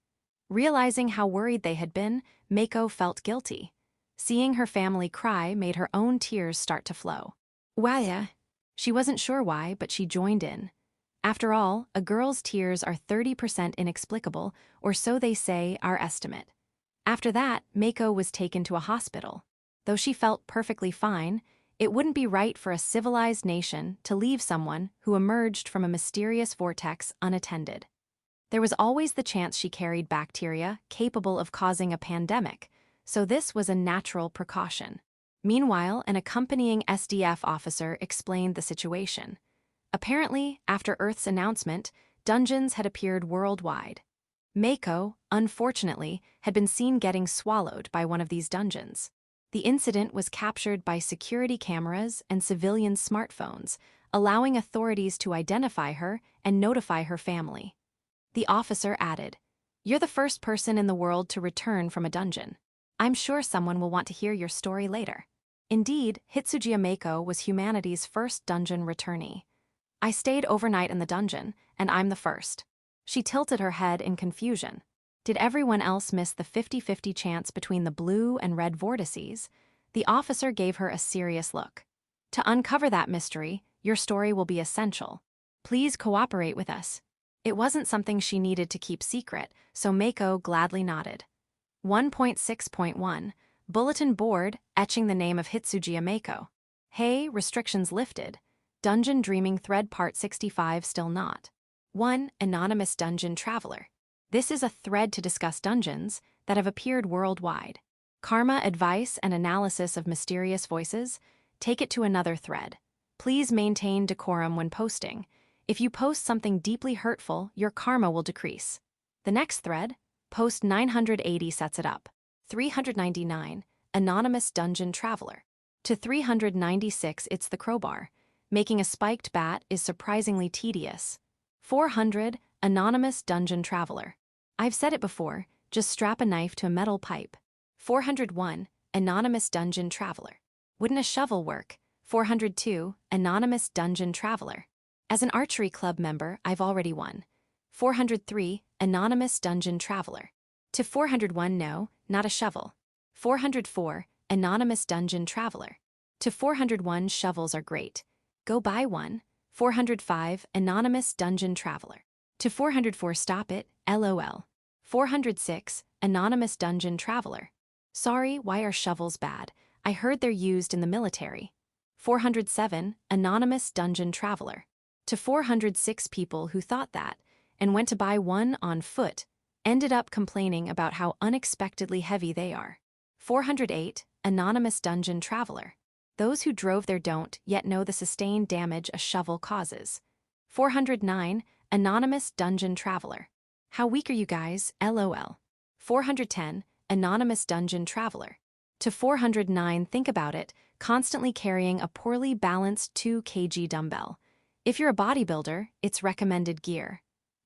Realizing how worried they had been, Mako felt guilty. Seeing her family cry made her own tears start to flow. Why? She wasn't sure why, but she joined in. After all, a girl's tears are 30% inexplicable, or so they say, our estimate. After that, Mako was taken to a hospital. Though she felt perfectly fine, it wouldn't be right for a civilized nation to leave someone who emerged from a mysterious vortex unattended. There was always the chance she carried bacteria capable of causing a pandemic, so this was a natural precaution. Meanwhile, an accompanying SDF officer explained the situation. Apparently, after Earth's announcement, dungeons had appeared worldwide. Mako, unfortunately, had been seen getting swallowed by one of these dungeons. The incident was captured by security cameras and civilian smartphones, allowing authorities to identify her and notify her family. The officer added, "You're the first person in the world to return from a dungeon. I'm sure someone will want to hear your story later." Indeed, Hitsujiya Mako was humanity's first dungeon returnee. "I stayed overnight in the dungeon, and I'm the first." She tilted her head in confusion. Did everyone else miss the 50-50 chance between the blue and red vortices? The officer gave her a serious look. "To uncover that mystery, your story will be essential. Please cooperate with us." It wasn't something she needed to keep secret, so Mako gladly nodded. 1.6.1 Bulletin Board etching the name of Hitsujiya Mako. Hey, restrictions lifted. Dungeon Dreaming Thread Part 65 still not. 1. Anonymous Dungeon Traveler. This is a thread to discuss dungeons that have appeared worldwide. Karma, advice, and analysis of mysterious voices. Take it to another thread. Please maintain decorum when posting. If you post something deeply hurtful, your karma will decrease. The next thread, post 980 sets it up. 399, Anonymous Dungeon Traveler. To 396 it's the crowbar. Making a spiked bat is surprisingly tedious. 400, Anonymous Dungeon Traveler. I've said it before, just strap a knife to a metal pipe. 401, Anonymous Dungeon Traveler. Wouldn't a shovel work? 402, Anonymous Dungeon Traveler. As an archery club member, I've already won. 403, Anonymous Dungeon Traveler. To 401, no, not a shovel. 404, Anonymous Dungeon Traveler. To 401, shovels are great. Go buy one. 405, Anonymous Dungeon Traveler. To 404, stop it, LOL. 406, Anonymous Dungeon Traveler. Sorry, why are shovels bad? I heard they're used in the military. 407, Anonymous Dungeon Traveler. To 406 people who thought that, and went to buy one on foot, ended up complaining about how unexpectedly heavy they are. 408, Anonymous Dungeon Traveler. Those who drove there don't yet know the sustained damage a shovel causes. 409, Anonymous Dungeon Traveler. How weak are you guys, LOL. 410, Anonymous Dungeon Traveler. To 409, think about it, constantly carrying a poorly balanced 2 kg dumbbell. If you're a bodybuilder, it's recommended gear.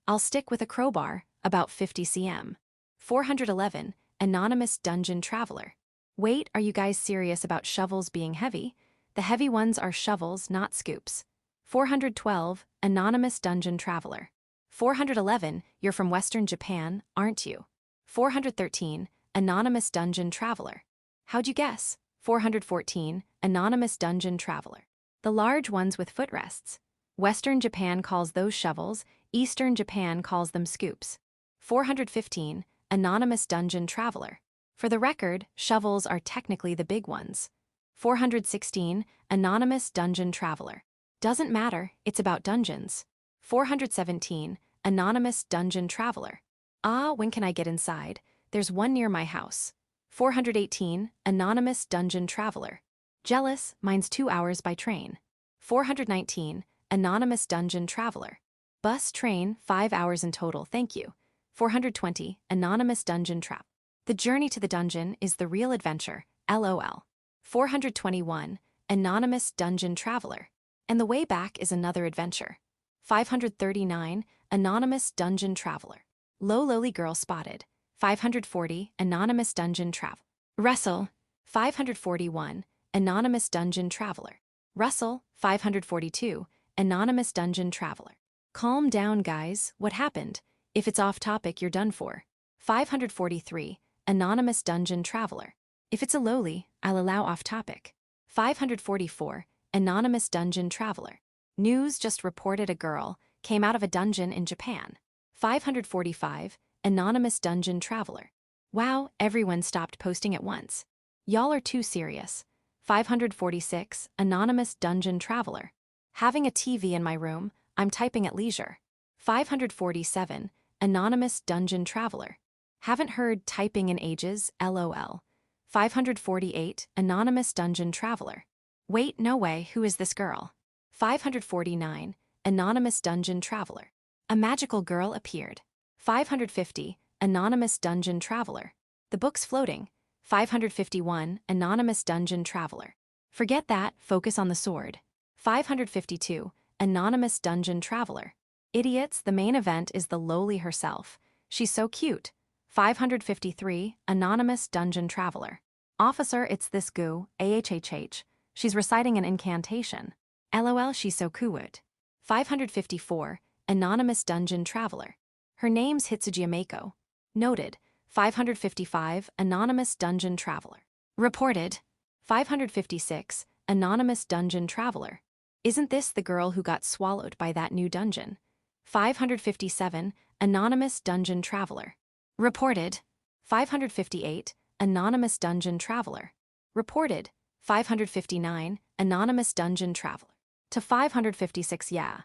I'll stick with a crowbar, about 50 cm. 411, Anonymous Dungeon Traveler. Wait, are you guys serious about shovels being heavy? The heavy ones are shovels, not scoops. 412, Anonymous Dungeon Traveler. 411, you're from Western Japan, aren't you? 413, Anonymous Dungeon Traveler. How'd you guess? 414, Anonymous Dungeon Traveler. The large ones with footrests. Western Japan calls those shovels, Eastern Japan calls them scoops. 415, Anonymous Dungeon Traveler. For the record, shovels are technically the big ones. 416, Anonymous Dungeon Traveler. Doesn't matter, it's about dungeons. 417, Anonymous Dungeon Traveler. Ah, when can I get inside? There's one near my house. 418, Anonymous Dungeon Traveler. Jealous, mine's 2 hours by train. 419, Anonymous Dungeon Traveler. Bus, train, 5 hours in total, thank you. 420, Anonymous Dungeon Trap. The journey to the dungeon is the real adventure, LOL. 421, Anonymous Dungeon Traveler. And the way back is another adventure. 539, Anonymous Dungeon Traveler. Low lowly girl spotted. 540, Anonymous Dungeon Traveler. Wrestle. 541, Anonymous Dungeon Traveler. Russell, 542, anonymous dungeon traveler. Calm down, guys, what happened? If it's off topic, you're done for. 543, anonymous dungeon traveler. If it's a lowly, I'll allow off topic. 544, anonymous dungeon traveler. News just reported a girl came out of a dungeon in Japan. 545, anonymous dungeon traveler. Wow, everyone stopped posting at once. Y'all are too serious. 546, anonymous dungeon traveler. Having a TV in my room, I'm typing at leisure. 547, anonymous dungeon traveler. Haven't heard typing in ages, lol. 548, anonymous dungeon traveler. Wait, no way, who is this girl? 549, anonymous dungeon traveler. A magical girl appeared. 550, anonymous dungeon traveler. The book's floating. 551, anonymous dungeon traveler. Forget that, focus on the sword. 552, anonymous dungeon traveler. Idiots, the main event is the lowly herself. She's so cute. 553, anonymous dungeon traveler. Officer, it's this goo, ahhh. She's reciting an incantation. LOL, she's so cute. 554, anonymous dungeon traveler. Her name's Hitsuji Mako. Noted. 555, anonymous dungeon traveler. Reported. 556, anonymous dungeon traveler. Isn't this the girl who got swallowed by that new dungeon? 557, anonymous dungeon traveler. Reported. 558, anonymous dungeon traveler. Reported. 559, anonymous dungeon traveler. To 556, yeah.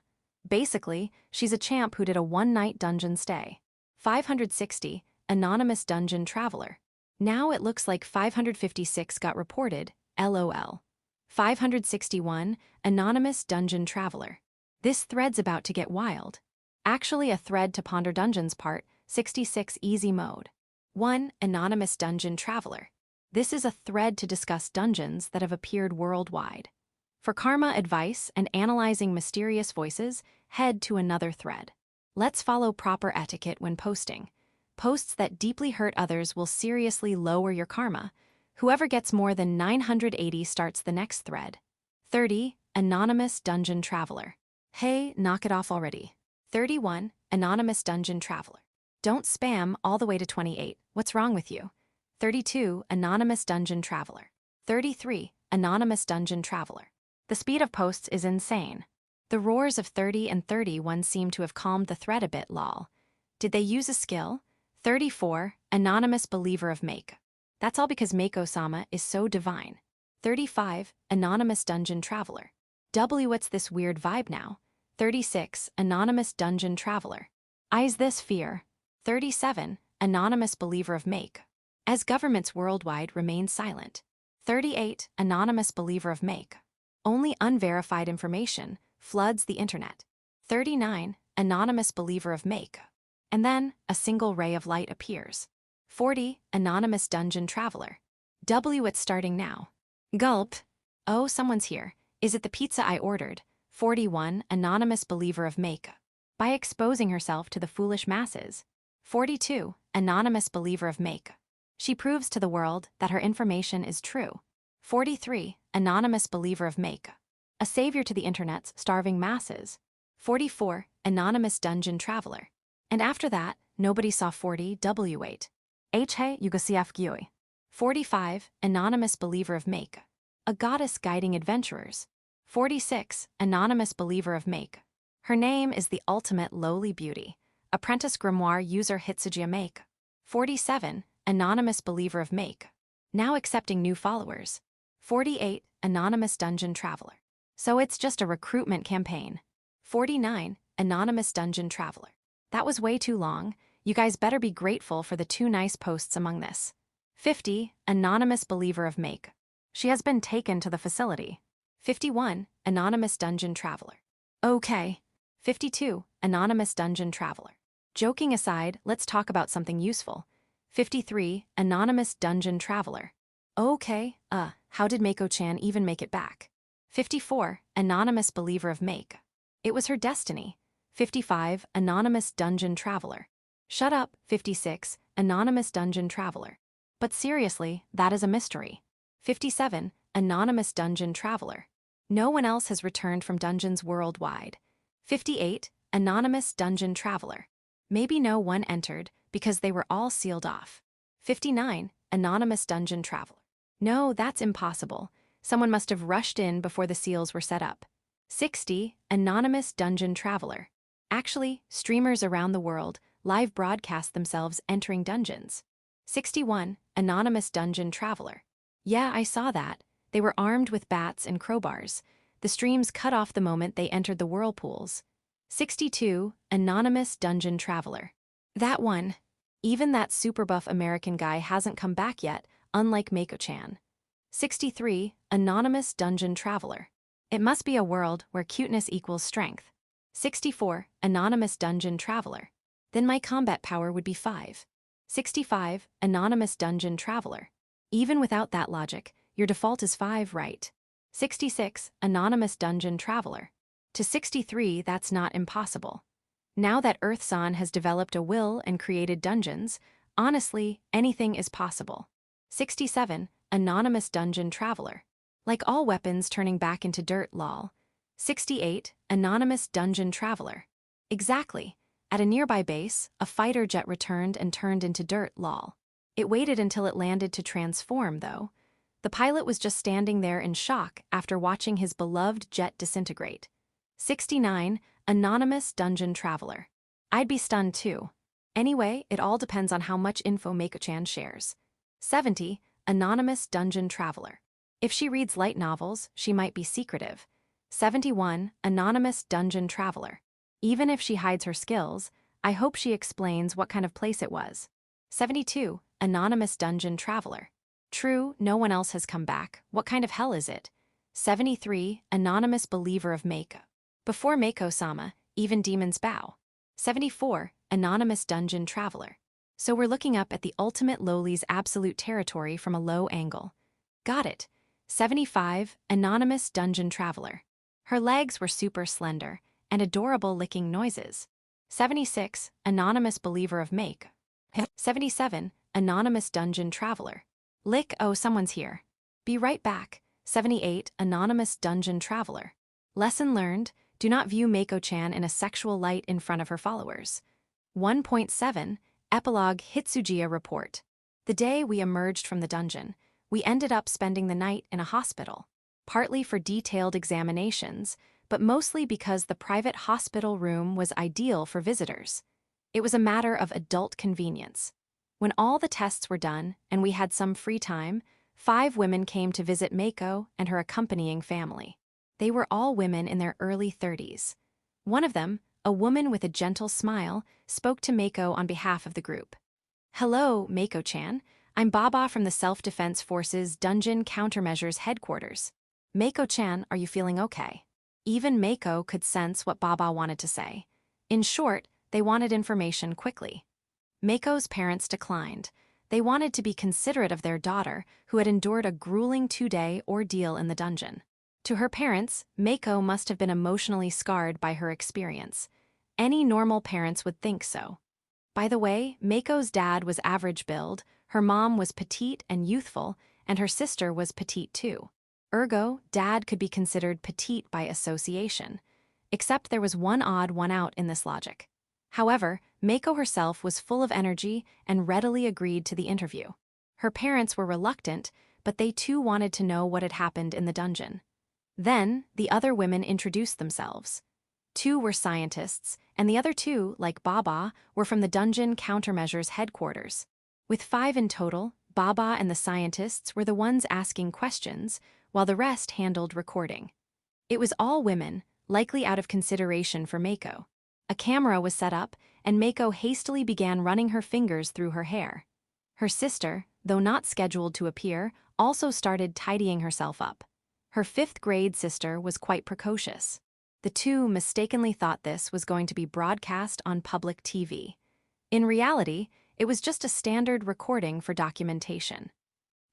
Basically, she's a champ who did a one-night dungeon stay. 560, anonymous dungeon traveler. Now it looks like 556 got reported, lol. 561, anonymous dungeon traveler. This thread's about to get wild. Actually a thread to ponder dungeons part, 66 easy mode. 1. Anonymous dungeon traveler. This is a thread to discuss dungeons that have appeared worldwide. For karma advice and analyzing mysterious voices, head to another thread. Let's follow proper etiquette when posting. Posts that deeply hurt others will seriously lower your karma. Whoever gets more than 980 starts the next thread. 30. Anonymous dungeon traveler. Hey, knock it off already. 31. Anonymous dungeon traveler. Don't spam all the way to 28. What's wrong with you? 32. Anonymous dungeon traveler. 33. Anonymous dungeon traveler. The speed of posts is insane. The roars of 30 and 31 seem to have calmed the thread a bit, lol. Did they use a skill? 34. Anonymous believer of Mako. That's all because Mako-sama is so divine. 35. Anonymous dungeon traveler. What's this weird vibe now? 36. Anonymous dungeon traveler. Eyes this fear. 37. Anonymous believer of Mako. As governments worldwide remain silent. 38. Anonymous believer of Mako. Only unverified information floods the internet. 39. Anonymous believer of Mako. And then, a single ray of light appears. 40. Anonymous dungeon traveler. It's starting now. Gulp. Oh, someone's here. Is it the pizza I ordered? 41. Anonymous believer of Mako. By exposing herself to the foolish masses. 42. Anonymous believer of Mako. She proves to the world that her information is true. 43. Anonymous believer of Mako. A savior to the internet's starving masses. 44. Anonymous dungeon traveler. And after that, nobody saw 40 W8. Hey, Yugoslavia. 45. Anonymous believer of Mako. A goddess guiding adventurers. 46. Anonymous believer of Mako. Her name is the ultimate lowly beauty. Apprentice grimoire user Hitsuji Mako. 47. Anonymous believer of Mako. Now accepting new followers. 48. Anonymous dungeon traveler. So it's just a recruitment campaign. 49. Anonymous dungeon traveler. That was way too long. You guys better be grateful for the 2 nice posts among this. 50. Anonymous believer of Mako. She has been taken to the facility. 51. Anonymous dungeon traveler. Okay. 52. Anonymous dungeon traveler. Joking aside, let's talk about something useful. 53. Anonymous dungeon traveler. Okay, how did Mako-chan even make it back? 54. Anonymous believer of Mako. It was her destiny. 55. Anonymous dungeon traveler. Shut up. 56. Anonymous dungeon traveler. But seriously, that is a mystery. 57. Anonymous dungeon traveler. No one else has returned from dungeons worldwide. 58. Anonymous dungeon traveler. Maybe no one entered because they were all sealed off. 59. Anonymous dungeon traveler. No, that's impossible. Someone must have rushed in before the seals were set up. 60. Anonymous dungeon traveler. Actually, streamers around the world live broadcast themselves entering dungeons. 61. Anonymous dungeon traveler. Yeah, I saw that. They were armed with bats and crowbars. The streams cut off the moment they entered the whirlpools. 62. Anonymous dungeon traveler. That one. Even that super buff American guy hasn't come back yet, unlike Mako-chan. 63. Anonymous dungeon traveler. It must be a world where cuteness equals strength. 64. Anonymous dungeon traveler. Then my combat power would be 5. 65. Anonymous dungeon traveler. Even without that logic, your default is 5, right? 66. Anonymous dungeon traveler. To 63, that's not impossible. Now that Earth-san has developed a will and created dungeons, honestly, anything is possible. 67. Anonymous dungeon traveler. Like all weapons turning back into dirt, lol. 68. Anonymous dungeon traveler. Exactly. At a nearby base, a fighter jet returned and turned into dirt, lol. It waited until it landed to transform, though. The pilot was just standing there in shock after watching his beloved jet disintegrate. 69. Anonymous dungeon traveler. I'd be stunned too. Anyway, it all depends on how much info Mako-chan shares. 70. Anonymous dungeon traveler. If she reads light novels, she might be secretive. 71. Anonymous dungeon traveler. Even if she hides her skills, I hope she explains what kind of place it was. 72. Anonymous dungeon traveler. True, no one else has come back. What kind of hell is it? 73. Anonymous believer of Mako. Before Mako-sama, even demons bow. 74. Anonymous dungeon traveler. So we're looking up at the ultimate lowly's absolute territory from a low angle. Got it. 75. Anonymous dungeon traveler. Her legs were super slender, and adorable licking noises. 76. Anonymous believer of Mako. 77. Anonymous dungeon traveler. Lick, oh, someone's here. Be right back. 78. Anonymous dungeon traveler. Lesson learned, do not view Mako-chan in a sexual light in front of her followers. 1.7. Epilogue Hitsujiya Report. The day we emerged from the dungeon, we ended up spending the night in a hospital, partly for detailed examinations, but mostly because the private hospital room was ideal for visitors. It was a matter of adult convenience. When all the tests were done and we had some free time, 5 women came to visit Mako and her accompanying family. They were all women in their early 30s. One of them, a woman with a gentle smile, spoke to Mako on behalf of the group. Hello, Mako-chan. I'm Baba from the Self-Defense Forces Dungeon Countermeasures Headquarters. Mako-chan, are you feeling okay? Even Mako could sense what Baba wanted to say. In short, they wanted information quickly. Mako's parents declined. They wanted to be considerate of their daughter, who had endured a grueling 2-day ordeal in the dungeon. To her parents, Mako must have been emotionally scarred by her experience. Any normal parents would think so. By the way, Mako's dad was average build, her mom was petite and youthful, and her sister was petite too. Ergo, dad could be considered petite by association. Except there was one odd one out in this logic. However, Mako herself was full of energy and readily agreed to the interview. Her parents were reluctant, but they too wanted to know what had happened in the dungeon. Then, the other women introduced themselves. 2 were scientists, and the other 2, like Baba, were from the Dungeon Countermeasures headquarters. With 5 in total, Baba and the scientists were the ones asking questions, while the rest handled recording. It was all women, likely out of consideration for Mako. A camera was set up, and Mako hastily began running her fingers through her hair. Her sister, though not scheduled to appear, also started tidying herself up. Her 5th-grade sister was quite precocious. The 2 mistakenly thought this was going to be broadcast on public TV. In reality, it was just a standard recording for documentation.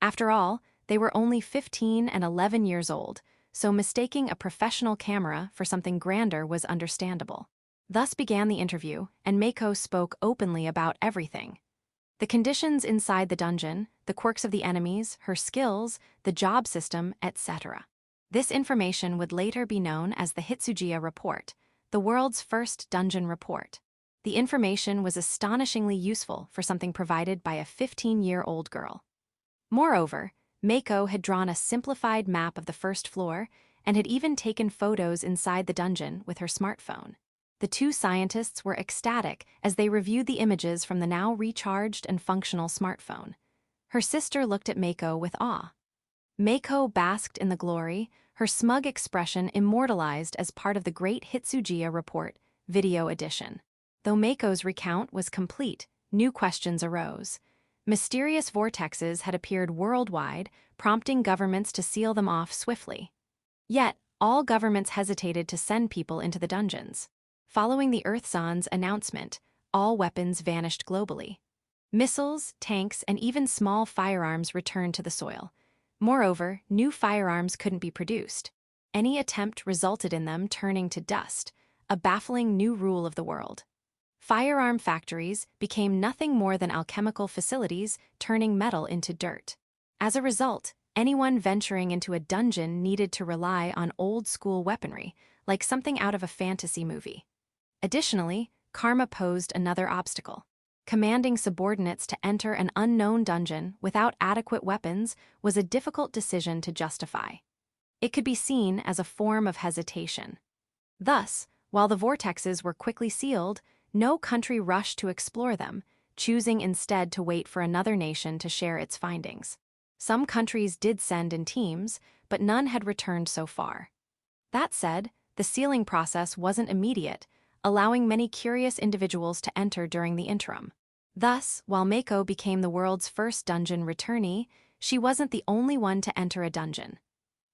After all, they were only 15 and 11 years old, so mistaking a professional camera for something grander was understandable. Thus began the interview, and Mako spoke openly about everything. The conditions inside the dungeon, the quirks of the enemies, her skills, the job system, etc. This information would later be known as the Hitsujiya Report, the world's first dungeon report. The information was astonishingly useful for something provided by a 15-year-old girl. Moreover, Mako had drawn a simplified map of the first floor and had even taken photos inside the dungeon with her smartphone. The two scientists were ecstatic as they reviewed the images from the now recharged and functional smartphone. Her sister looked at Mako with awe. Mako basked in the glory, her smug expression immortalized as part of the Great Hitsujiya Report video edition. Though Mako's recount was complete, new questions arose. Mysterious vortexes had appeared worldwide, prompting governments to seal them off swiftly. Yet, all governments hesitated to send people into the dungeons. Following the Earthzon's announcement, all weapons vanished globally. Missiles, tanks, and even small firearms returned to the soil. Moreover, new firearms couldn't be produced. Any attempt resulted in them turning to dust, a baffling new rule of the world. Firearm factories became nothing more than alchemical facilities turning metal into dirt. As a result, anyone venturing into a dungeon needed to rely on old-school weaponry, like something out of a fantasy movie. Additionally, karma posed another obstacle. Commanding subordinates to enter an unknown dungeon without adequate weapons was a difficult decision to justify. It could be seen as a form of hesitation. Thus, while the vortexes were quickly sealed, no country rushed to explore them, choosing instead to wait for another nation to share its findings. Some countries did send in teams, but none had returned so far. That said, the sealing process wasn't immediate, allowing many curious individuals to enter during the interim. Thus, while Mako became the world's first dungeon returnee, she wasn't the only one to enter a dungeon.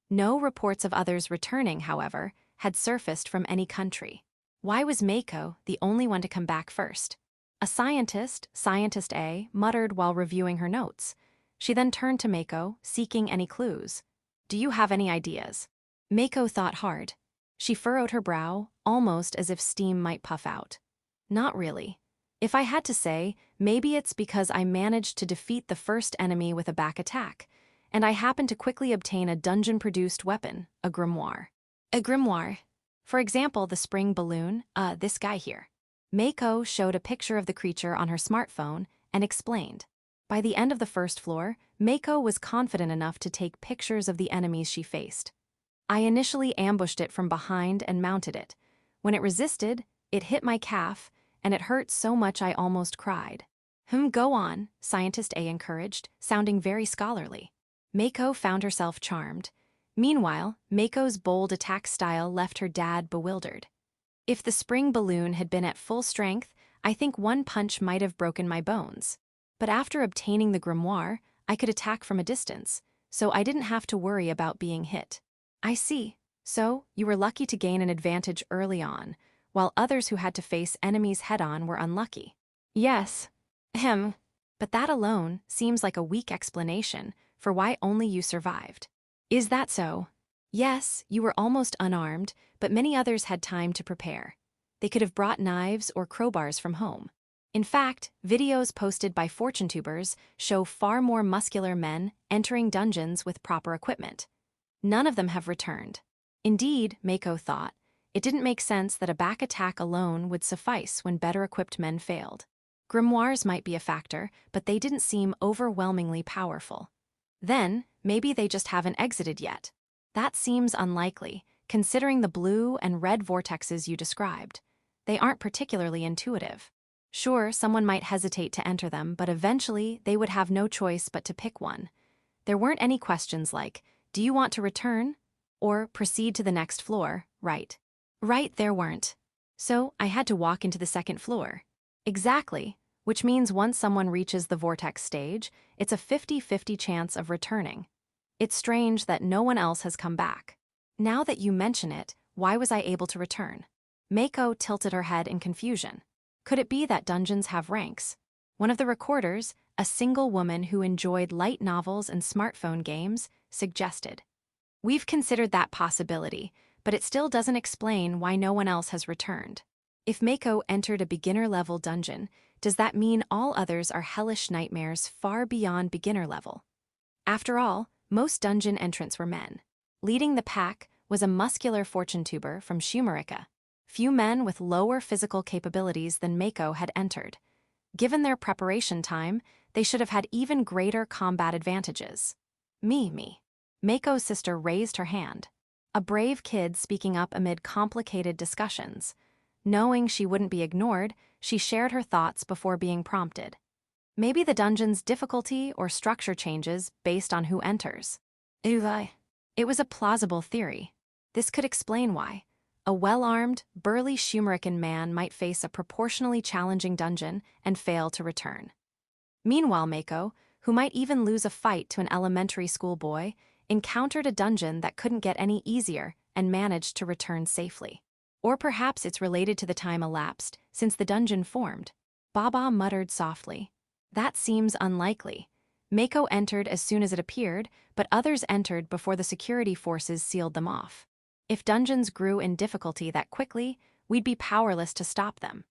No reports of others returning, however, had surfaced from any country. Why was Mako the only one to come back first? A scientist, Scientist A, muttered while reviewing her notes. She then turned to Mako, seeking any clues. "Do you have any ideas?" Mako thought hard. She furrowed her brow, almost as if steam might puff out. "Not really. If I had to say, maybe it's because I managed to defeat the first enemy with a back attack, and I happened to quickly obtain a dungeon-produced weapon, a grimoire." A grimoire. For example, the spring balloon, this guy here. Mako showed a picture of the creature on her smartphone and explained. By the end of the first floor, Mako was confident enough to take pictures of the enemies she faced. "I initially ambushed it from behind and mounted it. When it resisted, it hit my calf, and it hurt so much I almost cried." Go on," Scientist A encouraged, sounding very scholarly. Mako found herself charmed. Meanwhile, Mako's bold attack style left her dad bewildered. "If the spring balloon had been at full strength, I think one punch might have broken my bones. But after obtaining the grimoire, I could attack from a distance, so I didn't have to worry about being hit." "I see. So, you were lucky to gain an advantage early on, while others who had to face enemies head-on were unlucky." "Yes. But that alone seems like a weak explanation for why only you survived." "Is that so?" "Yes, you were almost unarmed, but many others had time to prepare. They could have brought knives or crowbars from home. In fact, videos posted by FortuneTubers show far more muscular men entering dungeons with proper equipment. None of them have returned." Indeed, Mako thought, it didn't make sense that a back attack alone would suffice when better-equipped men failed. Grimoires might be a factor, but they didn't seem overwhelmingly powerful. Then, maybe they just haven't exited yet. That seems unlikely, considering the blue and red vortexes you described. They aren't particularly intuitive. Sure, someone might hesitate to enter them, but eventually they would have no choice but to pick one. There weren't any questions like, "Do you want to return?" or "Proceed to the next floor," right? Right, there weren't. So I had to walk into the second floor. Exactly, which means once someone reaches the vortex stage, it's a 50-50 chance of returning. It's strange that no one else has come back. Now that you mention it, why was I able to return? Mako tilted her head in confusion. Could it be that dungeons have ranks? One of the recorders, a single woman who enjoyed light novels and smartphone games, suggested. "We've considered that possibility, but it still doesn't explain why no one else has returned. If Mako entered a beginner-level dungeon, does that mean all others are hellish nightmares far beyond beginner level? After all, most dungeon entrants were men. Leading the pack was a muscular fortune tuber from Shumerica. Few men with lower physical capabilities than Mako had entered. Given their preparation time, they should have had even greater combat advantages. Me. Mako's sister raised her hand. A brave kid speaking up amid complicated discussions. Knowing she wouldn't be ignored, she shared her thoughts before being prompted. Maybe the dungeon's difficulty or structure changes based on who enters. It was a plausible theory. This could explain why a well-armed, burly Shumerican man might face a proportionally challenging dungeon and fail to return. Meanwhile, Mako, who might even lose a fight to an elementary school boy, encountered a dungeon that couldn't get any easier and managed to return safely. Or perhaps it's related to the time elapsed since the dungeon formed. Baba muttered softly. That seems unlikely. Mako entered as soon as it appeared, but others entered before the security forces sealed them off. If dungeons grew in difficulty that quickly, we'd be powerless to stop them.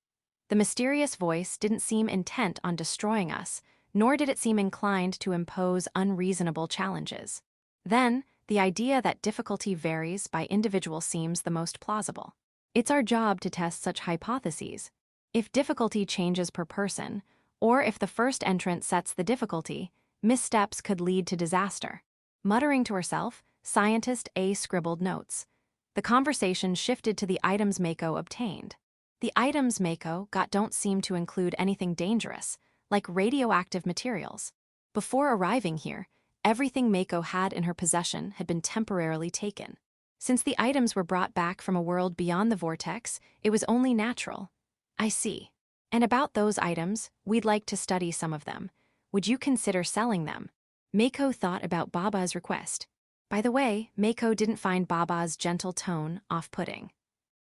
The mysterious voice didn't seem intent on destroying us, nor did it seem inclined to impose unreasonable challenges. Then, the idea that difficulty varies by individual seems the most plausible. It's our job to test such hypotheses. If difficulty changes per person, or if the first entrant sets the difficulty, missteps could lead to disaster. Muttering to herself, Scientist A scribbled notes. The conversation shifted to the items Mako obtained. The items Mako got don't seem to include anything dangerous, like radioactive materials. Before arriving here, everything Mako had in her possession had been temporarily taken. Since the items were brought back from a world beyond the vortex, it was only natural. I see. And about those items, we'd like to study some of them. Would you consider selling them? Mako thought about Baba's request. By the way, Mako didn't find Baba's gentle tone off-putting.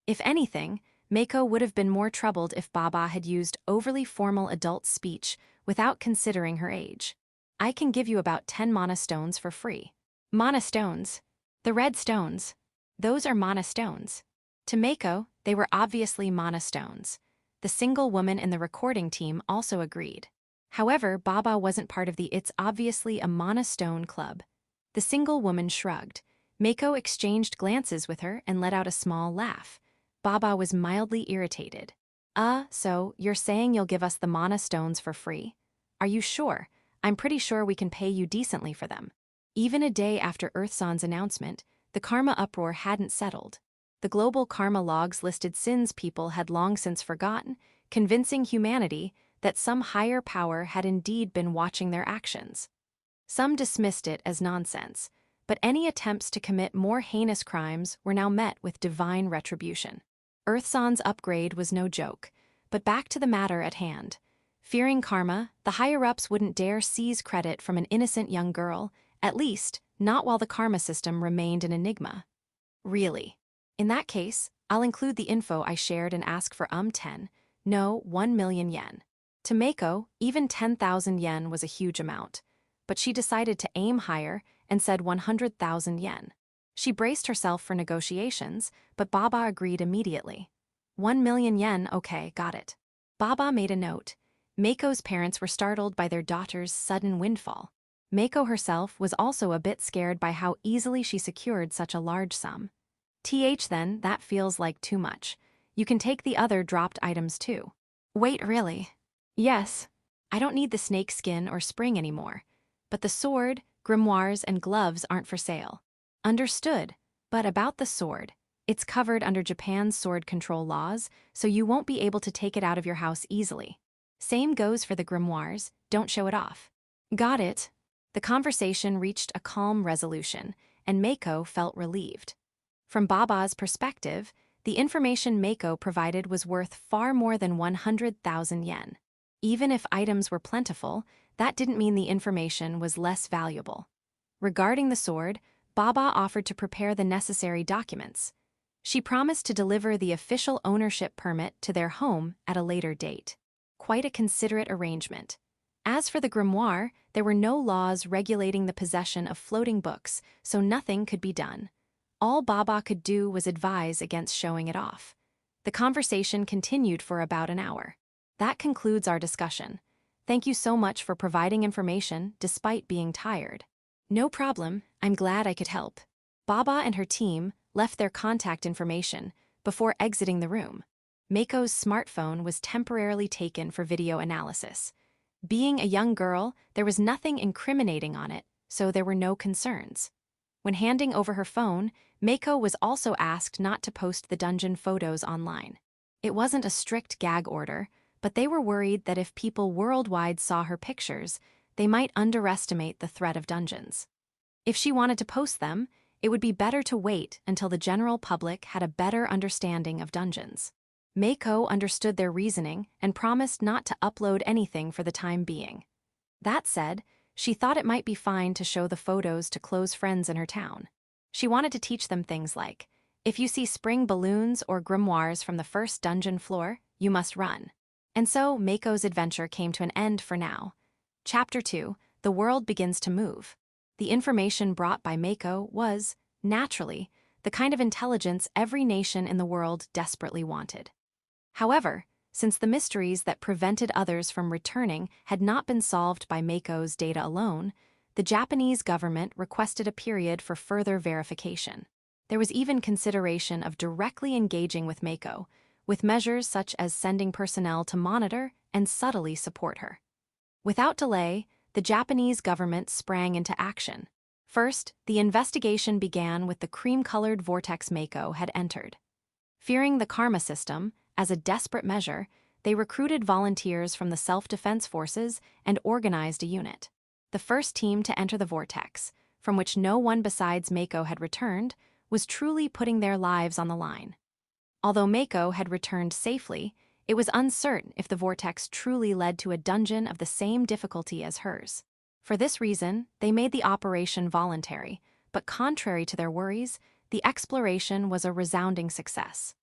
If anything, Mako would have been more troubled if Baba had used overly formal adult speech without considering her age. I can give you about 10 mana stones for free. Mana stones? The red stones. Those are mana stones. To Mako, they were obviously mana stones. The single woman in the recording team also agreed. However, Baba wasn't part of the It's Obviously a Mana Stone club. The single woman shrugged. Mako exchanged glances with her and let out a small laugh. Baba was mildly irritated. So you're saying you'll give us the mana stones for free? Are you sure? I'm pretty sure we can pay you decently for them. Even a day after Earthson's announcement, the karma uproar hadn't settled. The global karma logs listed sins people had long since forgotten, convincing humanity that some higher power had indeed been watching their actions. Some dismissed it as nonsense, but any attempts to commit more heinous crimes were now met with divine retribution. Earthson's upgrade was no joke, but back to the matter at hand. Fearing karma, the higher-ups wouldn't dare seize credit from an innocent young girl, at least not while the karma system remained an enigma. Really? In that case, I'll include the info I shared and ask for 1 million yen. To Mako, even 10,000 yen was a huge amount, but she decided to aim higher and said 100,000 yen. She braced herself for negotiations, but Baba agreed immediately. 1 million yen, okay, got it. Baba made a note. Mako's parents were startled by their daughter's sudden windfall. Mako herself was also a bit scared by how easily she secured such a large sum. Then, that feels like too much. You can take the other dropped items too. Wait, really? Yes. I don't need the snake skin or spring anymore. But the sword, grimoires, and gloves aren't for sale. Understood. But about the sword, it's covered under Japan's sword control laws, so you won't be able to take it out of your house easily. Same goes for the grimoires, don't show it off. Got it. The conversation reached a calm resolution, and Mako felt relieved. From Baba's perspective, the information Mako provided was worth far more than 100,000 yen. Even if items were plentiful, that didn't mean the information was less valuable. Regarding the sword, Baba offered to prepare the necessary documents. She promised to deliver the official ownership permit to their home at a later date. Quite a considerate arrangement. As for the grimoire, there were no laws regulating the possession of floating books, so nothing could be done. All Baba could do was advise against showing it off. The conversation continued for about an hour. That concludes our discussion. Thank you so much for providing information despite being tired. No problem, I'm glad I could help. Baba and her team left their contact information before exiting the room. Mako's smartphone was temporarily taken for video analysis. Being a young girl, there was nothing incriminating on it, so there were no concerns. When handing over her phone, Mako was also asked not to post the dungeon photos online. It wasn't a strict gag order, but they were worried that if people worldwide saw her pictures, they might underestimate the threat of dungeons. If she wanted to post them, it would be better to wait until the general public had a better understanding of dungeons. Mako understood their reasoning and promised not to upload anything for the time being. That said, she thought it might be fine to show the photos to close friends in her town. She wanted to teach them things like, if you see spring balloons or grimoires from the first dungeon floor, you must run. And so Mako's adventure came to an end for now. Chapter 2, The World Begins to Move. The information brought by Mako was, naturally, the kind of intelligence every nation in the world desperately wanted. However, since the mysteries that prevented others from returning had not been solved by Mako's data alone, the Japanese government requested a period for further verification. There was even consideration of directly engaging with Mako, with measures such as sending personnel to monitor and subtly support her. Without delay, the Japanese government sprang into action. First, the investigation began with the cream-colored vortex Mako had entered. Fearing the karma system, as a desperate measure, they recruited volunteers from the self-defense forces and organized a unit. The first team to enter the vortex, from which no one besides Mako had returned, was truly putting their lives on the line. Although Mako had returned safely, it was uncertain if the vortex truly led to a dungeon of the same difficulty as hers. For this reason, they made the operation voluntary, but contrary to their worries, the exploration was a resounding success.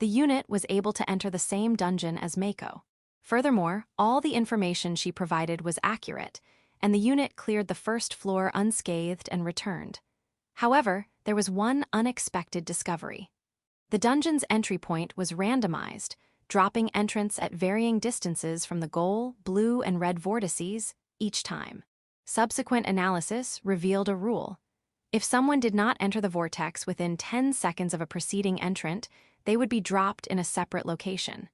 The unit was able to enter the same dungeon as Mako. Furthermore, all the information she provided was accurate, and the unit cleared the first floor unscathed and returned. However, there was one unexpected discovery. The dungeon's entry point was randomized, dropping entrants at varying distances from the goal, blue and red vortices, each time. Subsequent analysis revealed a rule. If someone did not enter the vortex within 10 seconds of a preceding entrant, they would be dropped in a separate location.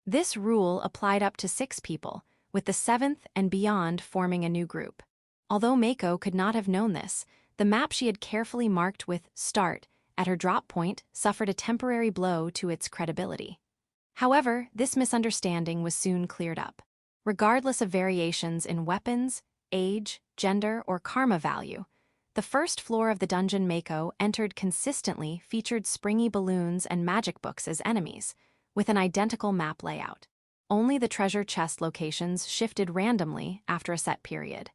This rule applied up to 6 people, with the 7th and beyond forming a new group. Although Mako could not have known this, the map she had carefully marked with "Start" at her drop point suffered a temporary blow to its credibility. However, this misunderstanding was soon cleared up. Regardless of variations in weapons, age, gender, or karma value, the first floor of the dungeon Mako entered consistently featured springy balloons and magic books as enemies, with an identical map layout. Only the treasure chest locations shifted randomly after a set period.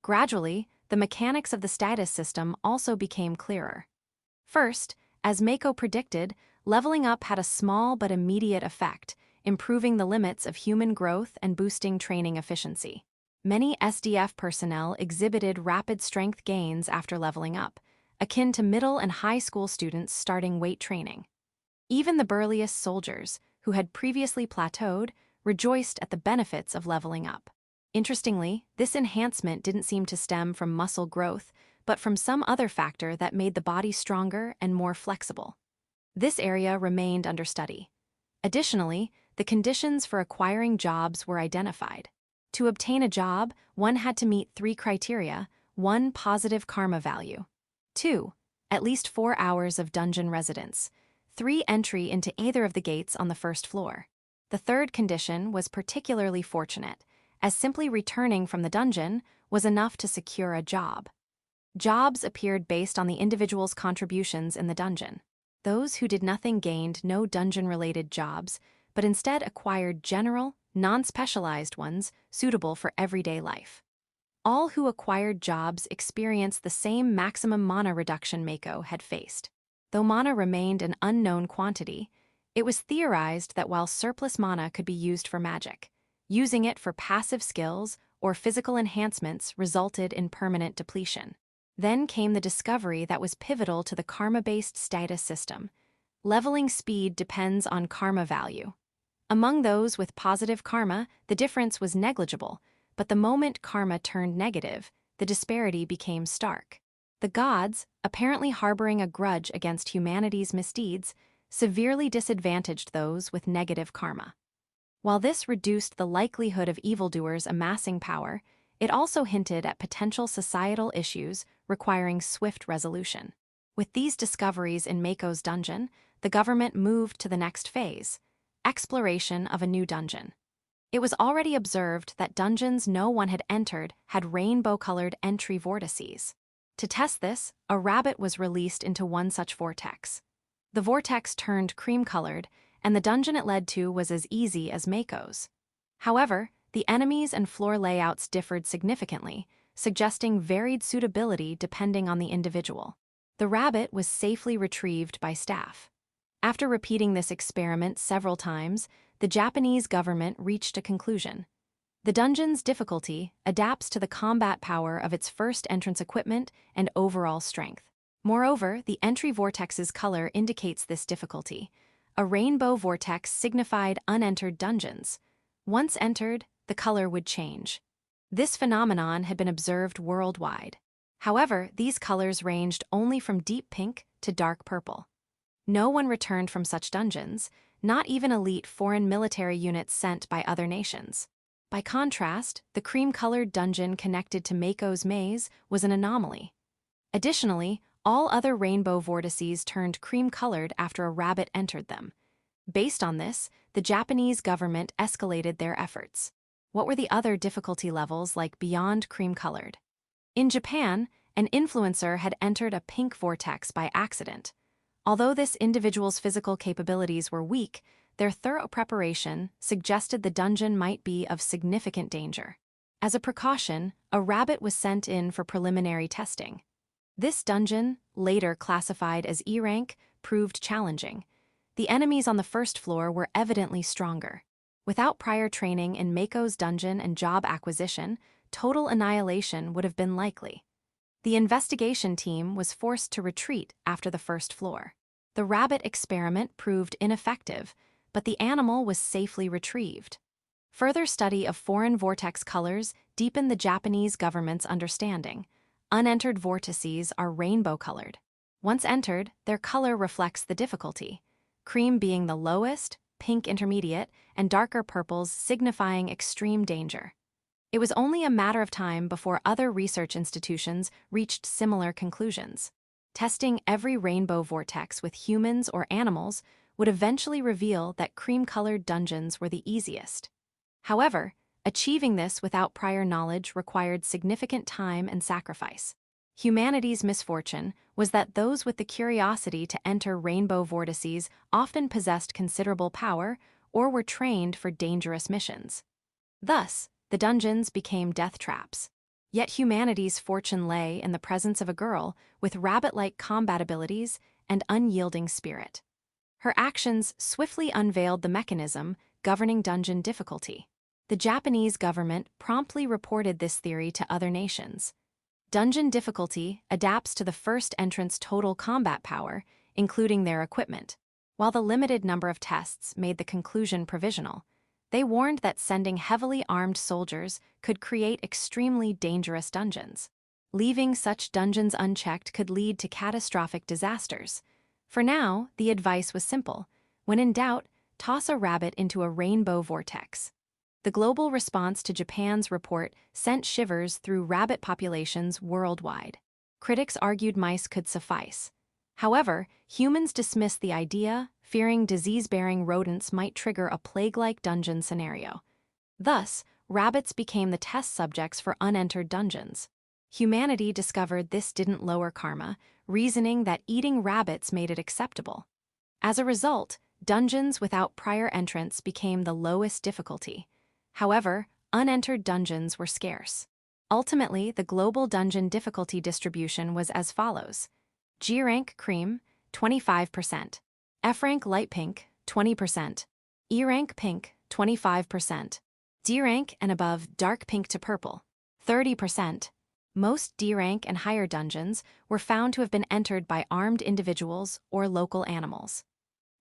Gradually, the mechanics of the status system also became clearer. First, as Mako predicted, leveling up had a small but immediate effect, improving the limits of human growth and boosting training efficiency. Many SDF personnel exhibited rapid strength gains after leveling up, akin to middle and high school students starting weight training. Even the burliest soldiers, who had previously plateaued, rejoiced at the benefits of leveling up. Interestingly, this enhancement didn't seem to stem from muscle growth, but from some other factor that made the body stronger and more flexible. This area remained under study. Additionally, the conditions for acquiring jobs were identified. To obtain a job, one had to meet 3 criteria: 1, positive karma value; 2, at least 4 hours of dungeon residence; 3, entry into either of the gates on the first floor. The third condition was particularly fortunate, as simply returning from the dungeon was enough to secure a job. Jobs appeared based on the individual's contributions in the dungeon. Those who did nothing gained no dungeon-related jobs, but instead acquired general, non-specialized ones suitable for everyday life. All who acquired jobs experienced the same maximum mana reduction Mako had faced. Though mana remained an unknown quantity, it was theorized that while surplus mana could be used for magic, using it for passive skills or physical enhancements resulted in permanent depletion. Then came the discovery that was pivotal to the karma-based status system. Leveling speed depends on karma value. Among those with positive karma, the difference was negligible, but the moment karma turned negative, the disparity became stark. The gods, apparently harboring a grudge against humanity's misdeeds, severely disadvantaged those with negative karma. While this reduced the likelihood of evildoers amassing power, it also hinted at potential societal issues requiring swift resolution. With these discoveries in Mako's dungeon, the government moved to the next phase: exploration of a new dungeon. It was already observed that dungeons no one had entered had rainbow-colored entry vortices. To test this, a rabbit was released into one such vortex. The vortex turned cream-colored, and the dungeon it led to was as easy as Mako's. However, the enemies and floor layouts differed significantly, suggesting varied suitability depending on the individual. The rabbit was safely retrieved by staff. After repeating this experiment several times, the Japanese government reached a conclusion. The dungeon's difficulty adapts to the combat power of its first entrance equipment and overall strength. Moreover, the entry vortex's color indicates this difficulty. A rainbow vortex signified unentered dungeons. Once entered, the color would change. This phenomenon had been observed worldwide. However, these colors ranged only from deep pink to dark purple. No one returned from such dungeons, not even elite foreign military units sent by other nations. By contrast, the cream-colored dungeon connected to Mako's maze was an anomaly. Additionally, all other rainbow vortices turned cream-colored after a rabbit entered them. Based on this, the Japanese government escalated their efforts. What were the other difficulty levels like beyond cream-colored? In Japan, an influencer had entered a pink vortex by accident. Although this individual's physical capabilities were weak, their thorough preparation suggested the dungeon might be of significant danger. As a precaution, a rabbit was sent in for preliminary testing. This dungeon, later classified as E rank, proved challenging. The enemies on the first floor were evidently stronger. Without prior training in Mako's dungeon and job acquisition, total annihilation would have been likely. The investigation team was forced to retreat after the first floor. The rabbit experiment proved ineffective, but the animal was safely retrieved. Further study of foreign vortex colors deepened the Japanese government's understanding. Unentered vortices are rainbow-colored. Once entered, their color reflects the difficulty, cream being the lowest, pink intermediate, and darker purples signifying extreme danger. It was only a matter of time before other research institutions reached similar conclusions. Testing every rainbow vortex with humans or animals would eventually reveal that cream-colored dungeons were the easiest. However, achieving this without prior knowledge required significant time and sacrifice. Humanity's misfortune was that those with the curiosity to enter rainbow vortices often possessed considerable power or were trained for dangerous missions. Thus, the dungeons became death traps. Yet humanity's fortune lay in the presence of a girl with rabbit-like combat abilities and unyielding spirit. Her actions swiftly unveiled the mechanism governing dungeon difficulty. The Japanese government promptly reported this theory to other nations. Dungeon difficulty adapts to the first entrant's total combat power, including their equipment. While the limited number of tests made the conclusion provisional, they warned that sending heavily armed soldiers could create extremely dangerous dungeons. Leaving such dungeons unchecked could lead to catastrophic disasters. For now, the advice was simple. When in doubt, toss a rabbit into a rainbow vortex. The global response to Japan's report sent shivers through rabbit populations worldwide. Critics argued mice could suffice. However, humans dismissed the idea, fearing disease-bearing rodents might trigger a plague-like dungeon scenario. Thus, rabbits became the test subjects for unentered dungeons. Humanity discovered this didn't lower karma, reasoning that eating rabbits made it acceptable. As a result, dungeons without prior entrance became the lowest difficulty. However, unentered dungeons were scarce. Ultimately, the global dungeon difficulty distribution was as follows: G rank cream, 25%, F rank light pink, 20%, E rank pink, 25%, D rank and above dark pink to purple, 30%. Most D rank and higher dungeons were found to have been entered by armed individuals or local animals.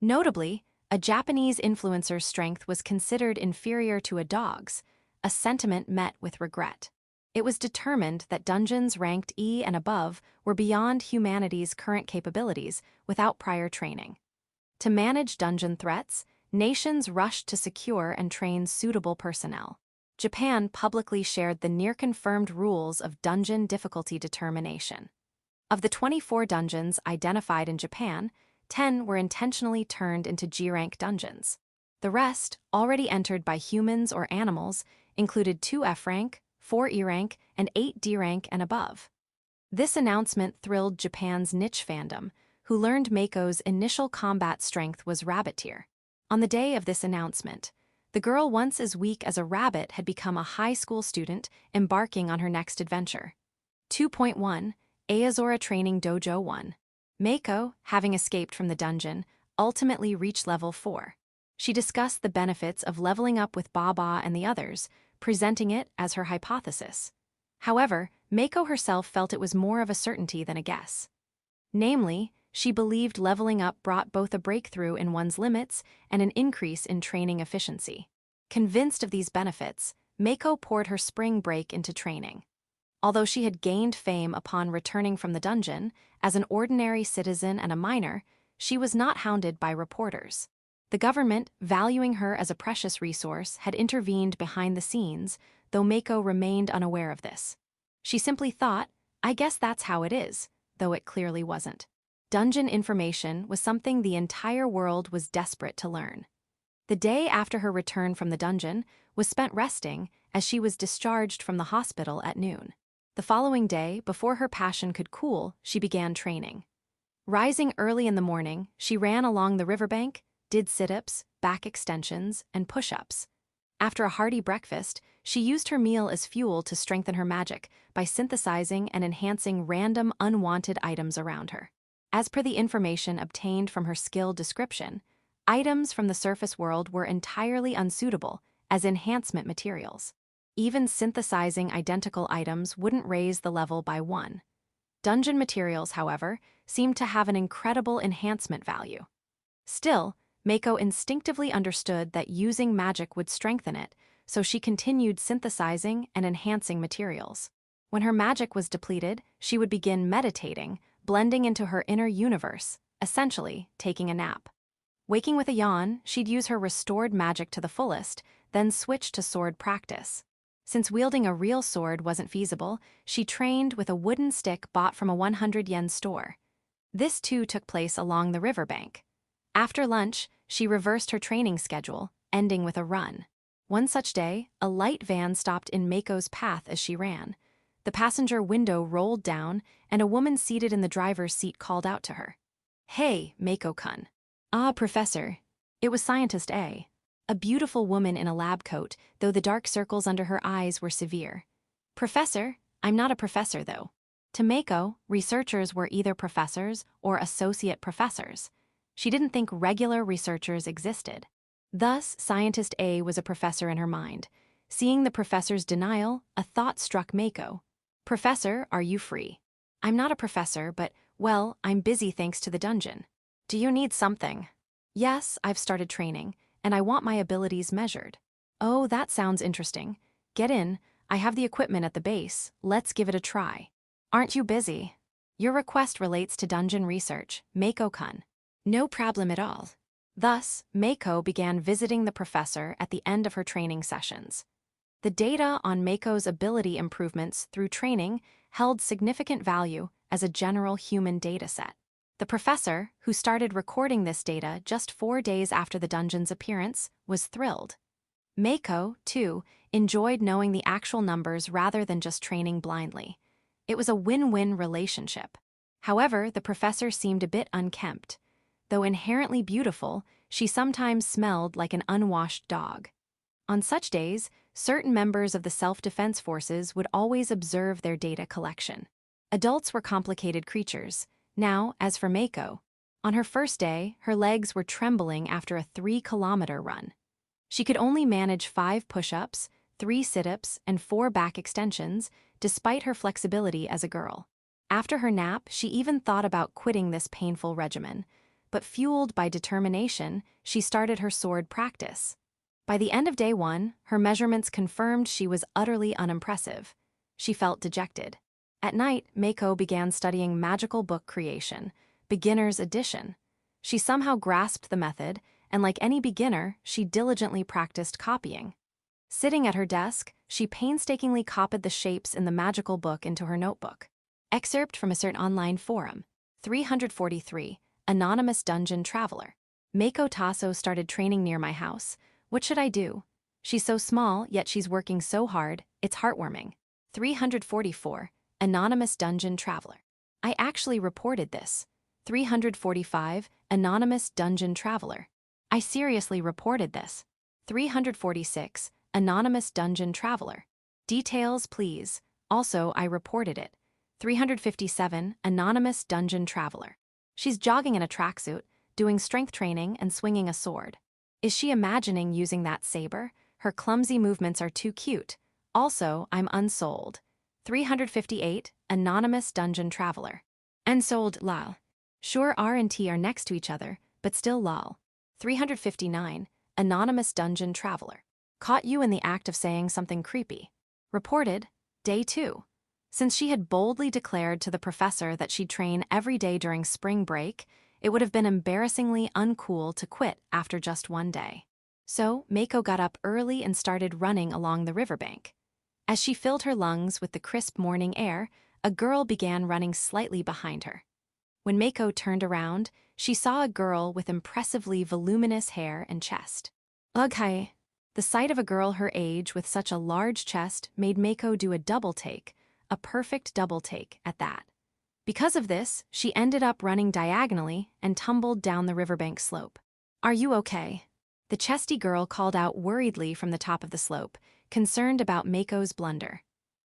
Notably, a Japanese influencer's strength was considered inferior to a dog's, a sentiment met with regret. It was determined that dungeons ranked E and above were beyond humanity's current capabilities without prior training. To manage dungeon threats, nations rushed to secure and train suitable personnel. Japan publicly shared the near-confirmed rules of dungeon difficulty determination. Of the 24 dungeons identified in Japan, 10 were intentionally turned into G-rank dungeons. The rest, already entered by humans or animals, included 2 F-rank, 4 E-rank, and 8 D-rank and above. This announcement thrilled Japan's niche fandom, who learned Mako's initial combat strength was rabbit tier. On the day of this announcement, the girl once as weak as a rabbit had become a high school student embarking on her next adventure. 2.1 Aozora Training Dojo 1. Mako, having escaped from the dungeon, ultimately reached level 4. She discussed the benefits of leveling up with Baba and the others, presenting it as her hypothesis. However, Mako herself felt it was more of a certainty than a guess. Namely, she believed leveling up brought both a breakthrough in one's limits and an increase in training efficiency. Convinced of these benefits, Mako poured her spring break into training. Although she had gained fame upon returning from the dungeon, as an ordinary citizen and a minor, she was not hounded by reporters. The government, valuing her as a precious resource, had intervened behind the scenes, though Mako remained unaware of this. She simply thought, "I guess that's how it is," though it clearly wasn't. Dungeon information was something the entire world was desperate to learn. The day after her return from the dungeon was spent resting as she was discharged from the hospital at noon. The following day, before her passion could cool, she began training. Rising early in the morning, she ran along the riverbank, did sit-ups, back extensions, and push-ups. After a hearty breakfast, she used her meal as fuel to strengthen her magic by synthesizing and enhancing random unwanted items around her. As per the information obtained from her skill description, items from the surface world were entirely unsuitable as enhancement materials. Even synthesizing identical items wouldn't raise the level by 1. Dungeon materials, however, seemed to have an incredible enhancement value. Still, Mako instinctively understood that using magic would strengthen it, so she continued synthesizing and enhancing materials. When her magic was depleted, she would begin meditating, blending into her inner universe, essentially taking a nap. Waking with a yawn, she'd use her restored magic to the fullest, then switch to sword practice. Since wielding a real sword wasn't feasible, she trained with a wooden stick bought from a 100-yen store. This too took place along the riverbank. After lunch, she reversed her training schedule, ending with a run. One such day, a light van stopped in Mako's path as she ran. The passenger window rolled down, and a woman seated in the driver's seat called out to her. "Hey, Mako-kun." "Ah, Professor." It was Scientist A. A beautiful woman in a lab coat, though the dark circles under her eyes were severe. "Professor, I'm not a professor, though." To Mako, researchers were either professors or associate professors. She didn't think regular researchers existed. Thus, Scientist A was a professor in her mind. Seeing the professor's denial, a thought struck Mako. "Professor, are you free?" "I'm not a professor, but, well, I'm busy thanks to the dungeon." "Do you need something?" "Yes, I've started training, and I want my abilities measured." "Oh, that sounds interesting. Get in, I have the equipment at the base, let's give it a try." "Aren't you busy?" "Your request relates to dungeon research, Mako-kun." "No problem at all." Thus, Mako began visiting the professor at the end of her training sessions. The data on Mako's ability improvements through training held significant value as a general human data set. The professor, who started recording this data just 4 days after the dungeon's appearance, was thrilled. Mako, too, enjoyed knowing the actual numbers rather than just training blindly. It was a win-win relationship. However, the professor seemed a bit unkempt. Though inherently beautiful, she sometimes smelled like an unwashed dog. On such days, certain members of the self-defense forces would always observe their data collection. Adults were complicated creatures. Now, as for Mako, on her first day, her legs were trembling after a 3-kilometer run. She could only manage 5 push-ups, 3 sit-ups, and 4 back extensions, despite her flexibility as a girl. After her nap, she even thought about quitting this painful regimen. But fueled by determination, she started her sword practice. By the end of day 1, her measurements confirmed she was utterly unimpressive. She felt dejected. At night, Mako began studying magical book creation, beginner's edition. She somehow grasped the method, and like any beginner, she diligently practiced copying. Sitting at her desk, she painstakingly copied the shapes in the magical book into her notebook. Excerpt from a certain online forum. 343. Anonymous Dungeon Traveler. Mako Tasso started training near my house. What should I do? She's so small, yet she's working so hard, it's heartwarming. 344. Anonymous Dungeon Traveler. I actually reported this. 345. Anonymous Dungeon Traveler. I seriously reported this. 346. Anonymous Dungeon Traveler. Details, please. Also, I reported it. 357. Anonymous Dungeon Traveler. She's jogging in a tracksuit, doing strength training and swinging a sword. Is she imagining using that saber? Her clumsy movements are too cute. Also, I'm unsold. 358. Anonymous Dungeon Traveler. Unsold, lol. Sure, R and T are next to each other, but still lol. 359. Anonymous Dungeon Traveler. Caught you in the act of saying something creepy. Reported. Day 2. Since she had boldly declared to the professor that she'd train every day during spring break, it would have been embarrassingly uncool to quit after just one day. So, Mako got up early and started running along the riverbank. As she filled her lungs with the crisp morning air, a girl began running slightly behind her. When Mako turned around, she saw a girl with impressively voluminous hair and chest. Ugh, hi. The sight of a girl her age with such a large chest made Mako do a double take, a perfect double take at that. Because of this, she ended up running diagonally and tumbled down the riverbank slope. Are you okay? The chesty girl called out worriedly from the top of the slope, concerned about Mako's blunder.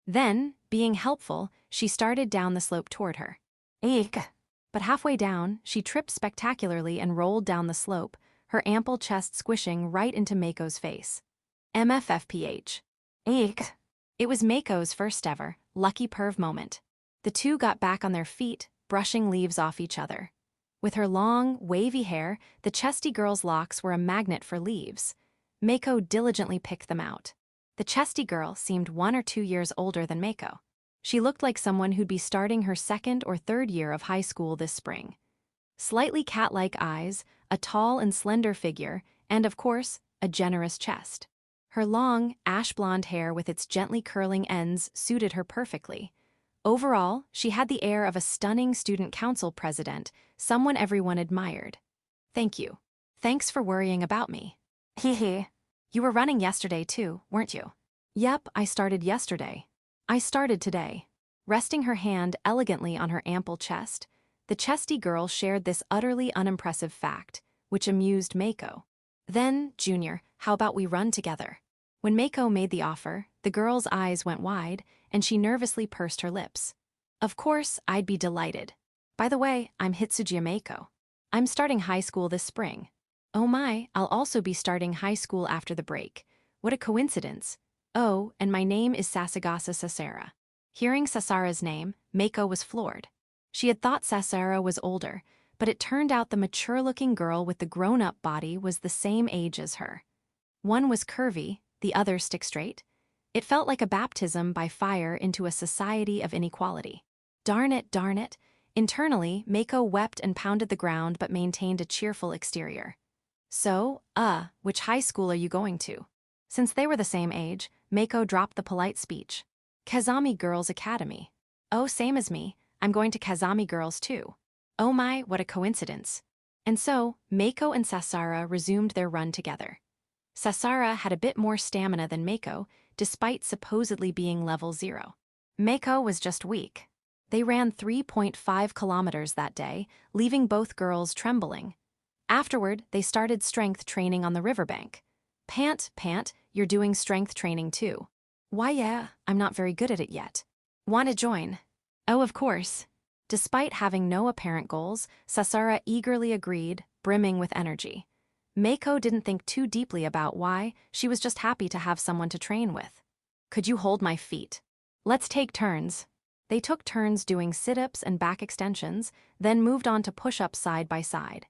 Then, being helpful, she started down the slope toward her. Eek! But halfway down, she tripped spectacularly and rolled down the slope, her ample chest squishing right into Mako's face. MFFPH. Eek! It was Mako's first ever, lucky perv moment. The two got back on their feet, brushing leaves off each other. With her long, wavy hair, the chesty girl's locks were a magnet for leaves. Mako diligently picked them out. The chesty girl seemed 1 or 2 years older than Mako. She looked like someone who'd be starting her 2nd or 3rd year of high school this spring. Slightly cat-like eyes, a tall and slender figure, and of course, a generous chest. Her long, ash-blonde hair with its gently curling ends suited her perfectly. Overall, she had the air of a stunning student council president, someone everyone admired. Thank you. Thanks for worrying about me. Hee. You were running yesterday too, weren't you? Yep, I started yesterday. I started today. Resting her hand elegantly on her ample chest, the chesty girl shared this utterly unimpressive fact, which amused Mako. Then, Junior, how about we run together? When Mako made the offer, the girl's eyes went wide, and she nervously pursed her lips. Of course, I'd be delighted. By the way, I'm Hitsuji Mako. I'm starting high school this spring. Oh my, I'll also be starting high school after the break. What a coincidence. Oh, and my name is Sasagasa Sasara. Hearing Sasara's name, Mako was floored. She had thought Sasara was older, but it turned out the mature-looking girl with the grown-up body was the same age as her. One was curvy, the other stick-straight. It felt like a baptism by fire into a society of inequality. Darn it, darn it. Internally, Mako wept and pounded the ground but maintained a cheerful exterior. So, which high school are you going to? Since they were the same age, Mako dropped the polite speech. Kazami Girls Academy. Oh, same as me. I'm going to Kazami Girls too. Oh my, what a coincidence. And so, Mako and Sasara resumed their run together. Sasara had a bit more stamina than Mako, despite supposedly being level 0. Mako was just weak. They ran 3.5 kilometers that day, leaving both girls trembling. Afterward, they started strength training on the riverbank. Pant, you're doing strength training too. Why yeah, I'm not very good at it yet. Want to join? Oh, of course. Despite having no apparent goals, Sasara eagerly agreed, brimming with energy. Mako didn't think too deeply about why, she was just happy to have someone to train with. Could you hold my feet? Let's take turns. They took turns doing sit-ups and back extensions, then moved on to push-ups side by side.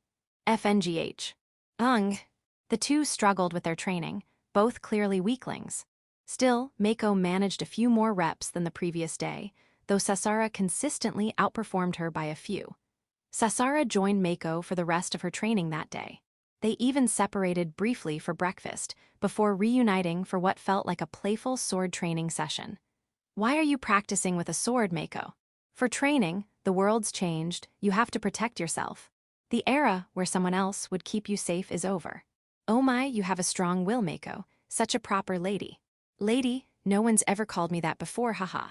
FNGH. The two struggled with their training, both clearly weaklings. Still, Mako managed a few more reps than the previous day, though Sasara consistently outperformed her by a few. Sasara joined Mako for the rest of her training that day. They even separated briefly for breakfast, before reuniting for what felt like a playful sword training session. Why are you practicing with a sword, Mako? For training, the world's changed, you have to protect yourself. The era where someone else would keep you safe is over. Oh my, you have a strong will, Mako. Such a proper lady. Lady, no one's ever called me that before, haha.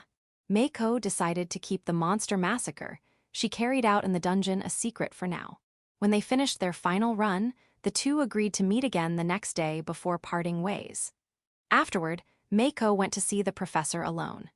Mako decided to keep the monster massacre she carried out in the dungeon a secret for now. When they finished their final run, the two agreed to meet again the next day before parting ways. Afterward, Mako went to see the professor alone.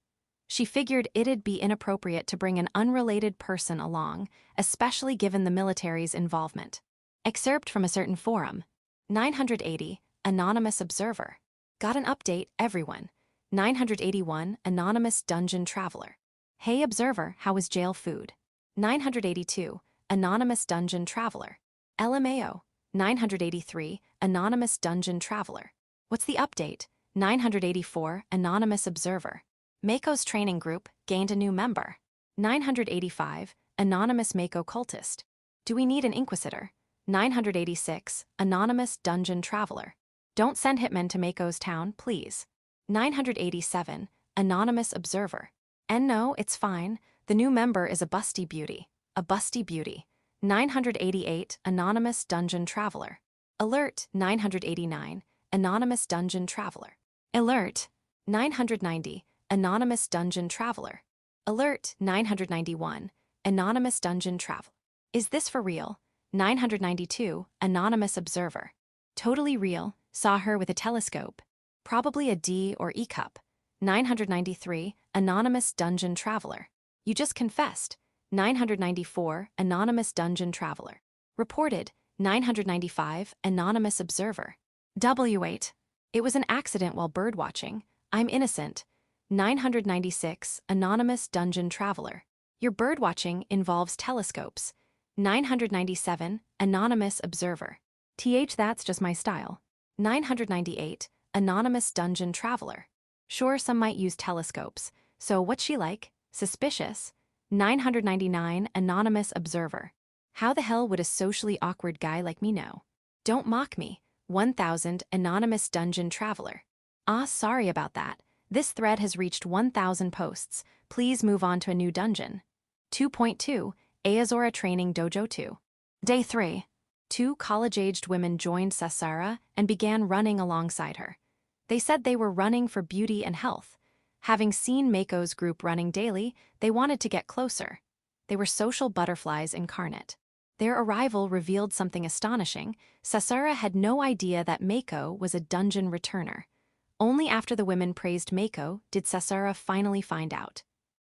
She figured it'd be inappropriate to bring an unrelated person along, especially given the military's involvement. Excerpt from a certain forum. 980, Anonymous Observer. Got an update, everyone. 981, Anonymous Dungeon Traveler. Hey Observer, how was jail food? 982, Anonymous Dungeon Traveler. LMAO. 983, Anonymous Dungeon Traveler. What's the update? 984, Anonymous Observer. Mako's training group gained a new member. 985, Anonymous Mako Cultist. Do we need an Inquisitor? 986, Anonymous Dungeon Traveler. Don't send hitmen to Mako's town, please. 987, Anonymous Observer. And no, it's fine. The new member is a busty beauty. A busty beauty. 988, Anonymous Dungeon Traveler. Alert, 989, Anonymous Dungeon Traveler. Alert, 990, Anonymous Dungeon Traveler. Alert, 991, Anonymous Dungeon Traveler. Is this for real? 992, Anonymous Observer. Totally real, saw her with a telescope. Probably a D or E cup. 993, Anonymous Dungeon Traveler. You just confessed. 994, Anonymous Dungeon Traveler. Reported, 995, Anonymous Observer. W8. It was an accident while birdwatching. I'm innocent. 996, Anonymous Dungeon Traveler. Your birdwatching involves telescopes. 997, Anonymous Observer. That's just my style. 998, Anonymous Dungeon Traveler. Sure, some might use telescopes. So what's she like? Suspicious? 999, Anonymous Observer. How the hell would a socially awkward guy like me know? Don't mock me. 1000, Anonymous Dungeon Traveler. Ah, sorry about that. This thread has reached 1000 posts. Please move on to a new dungeon. 2.2, Aazora Training Dojo 2. Day 3. Two college-aged women joined Sasara and began running alongside her. They said they were running for beauty and health. Having seen Mako's group running daily, they wanted to get closer. They were social butterflies incarnate. Their arrival revealed something astonishing. Sasara had no idea that Mako was a dungeon returner. Only after the women praised Mako did Sasara finally find out.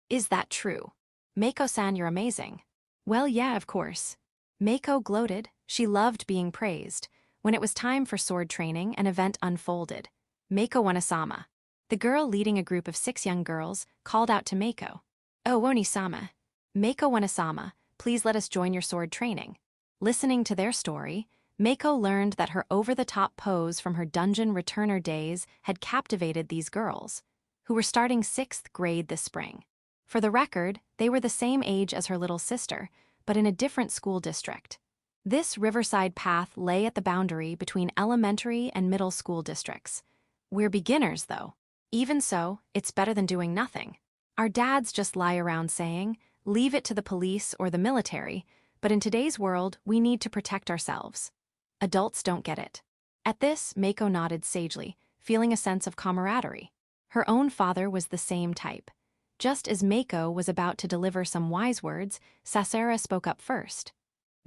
Is that true? Mako-san, you're amazing. Well, yeah, of course. Mako gloated. She loved being praised. When it was time for sword training, an event unfolded. Mako Onisama. The girl leading a group of 6 young girls called out to Mako. Oh, Onisama. Mako Onisama, please let us join your sword training. Listening to their story, Mako learned that her over-the-top pose from her dungeon returner days had captivated these girls, who were starting 6th grade this spring. For the record, they were the same age as her little sister, but in a different school district. This riverside path lay at the boundary between elementary and middle school districts. We're beginners, though. Even so, it's better than doing nothing. Our dads just lie around saying, leave it to the police or the military, but in today's world, we need to protect ourselves. Adults don't get it. At this, Mako nodded sagely, feeling a sense of camaraderie. Her own father was the same type. Just as Mako was about to deliver some wise words, Sasara spoke up first.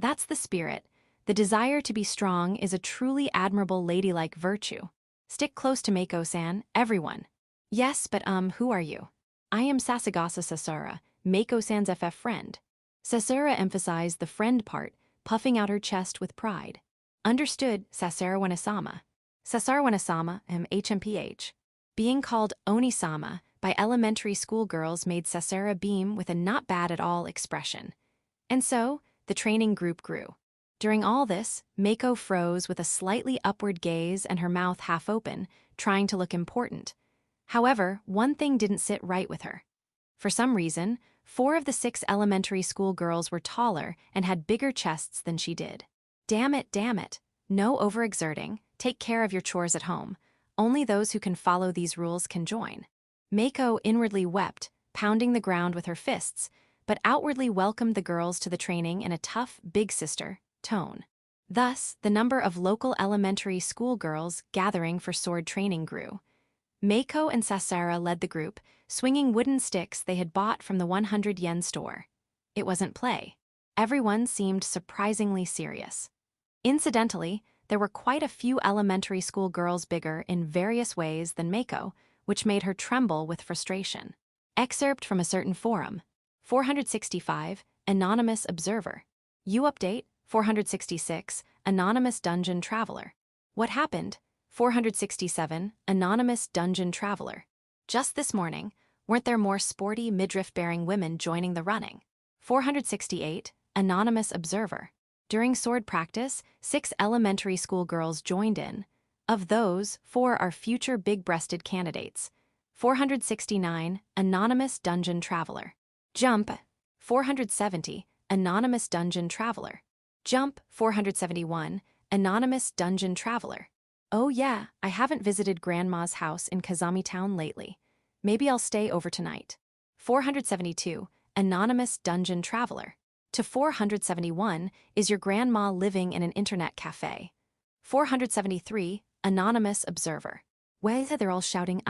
That's the spirit. The desire to be strong is a truly admirable ladylike virtue. Stick close to Mako-san, everyone. Yes, but who are you? I am Sasagasa Sasara, Mako-san's FF friend. Sasara emphasized the friend part, puffing out her chest with pride. Understood, Sasara Onisama. Sasara Onisama, HMPH. Being called Onisama by elementary school girls made Sasara beam with a not bad at all expression. And so, the training group grew. During all this, Mako froze with a slightly upward gaze and her mouth half open, trying to look important. However, one thing didn't sit right with her. For some reason, 4 of the 6 elementary school girls were taller and had bigger chests than she did. Damn it, damn it. No overexerting, take care of your chores at home. Only those who can follow these rules can join. Mako inwardly wept, pounding the ground with her fists, but outwardly welcomed the girls to the training in a tough, big sister tone. Thus, the number of local elementary school girls gathering for sword training grew. Mako and Sasara led the group, swinging wooden sticks they had bought from the 100-yen store. It wasn't play. Everyone seemed surprisingly serious. Incidentally, there were quite a few elementary school girls bigger in various ways than Mako, which made her tremble with frustration. Excerpt from a certain forum. 465, Anonymous Observer. You update, 466, Anonymous Dungeon Traveler. What happened? 467, Anonymous Dungeon Traveler. Just this morning, weren't there more sporty midriff-bearing women joining the running? 468, Anonymous Observer. During sword practice, 6 elementary school girls joined in. Of those, 4 are future big-breasted candidates. 469, Anonymous Dungeon Traveler. Jump, 470, Anonymous Dungeon Traveler. Jump, 471, Anonymous Dungeon Traveler. Oh yeah, I haven't visited Grandma's house in Kazami Town lately. Maybe I'll stay over tonight. 472, Anonymous Dungeon Traveler. To 471, is your grandma living in an internet cafe? 473, Anonymous Observer. Why they're all shouting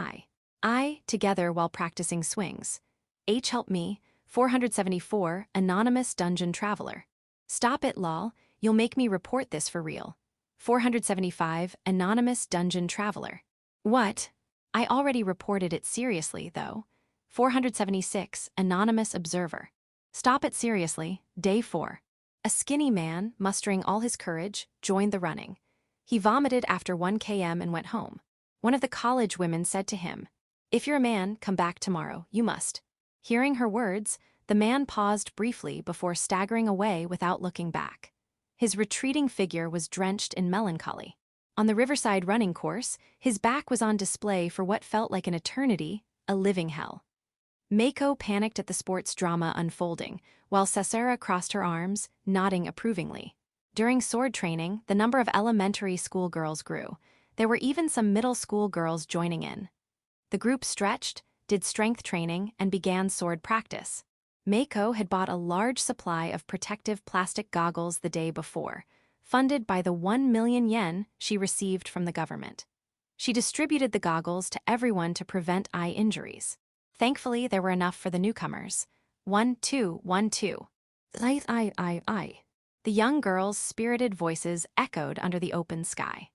I together while practicing swings. H help me, 474, Anonymous Dungeon Traveler. Stop it lol, you'll make me report this for real. 475, Anonymous Dungeon Traveler. What? I already reported it seriously, though. 476, Anonymous Observer. Stop it seriously, Day 4. A skinny man, mustering all his courage, joined the running. He vomited after 1 km and went home. One of the college women said to him, "If you're a man, come back tomorrow, you must." Hearing her words, the man paused briefly before staggering away without looking back. His retreating figure was drenched in melancholy. On the riverside running course, his back was on display for what felt like an eternity, a living hell. Mako panicked at the sports drama unfolding, while Sasara crossed her arms, nodding approvingly. During sword training, the number of elementary school girls grew. There were even some middle school girls joining in. The group stretched, did strength training, and began sword practice. Mako had bought a large supply of protective plastic goggles the day before, funded by the 1 million yen she received from the government. She distributed the goggles to everyone to prevent eye injuries. Thankfully, there were enough for the newcomers. 1, 2, 1, 2. I. The young girls' spirited voices echoed under the open sky.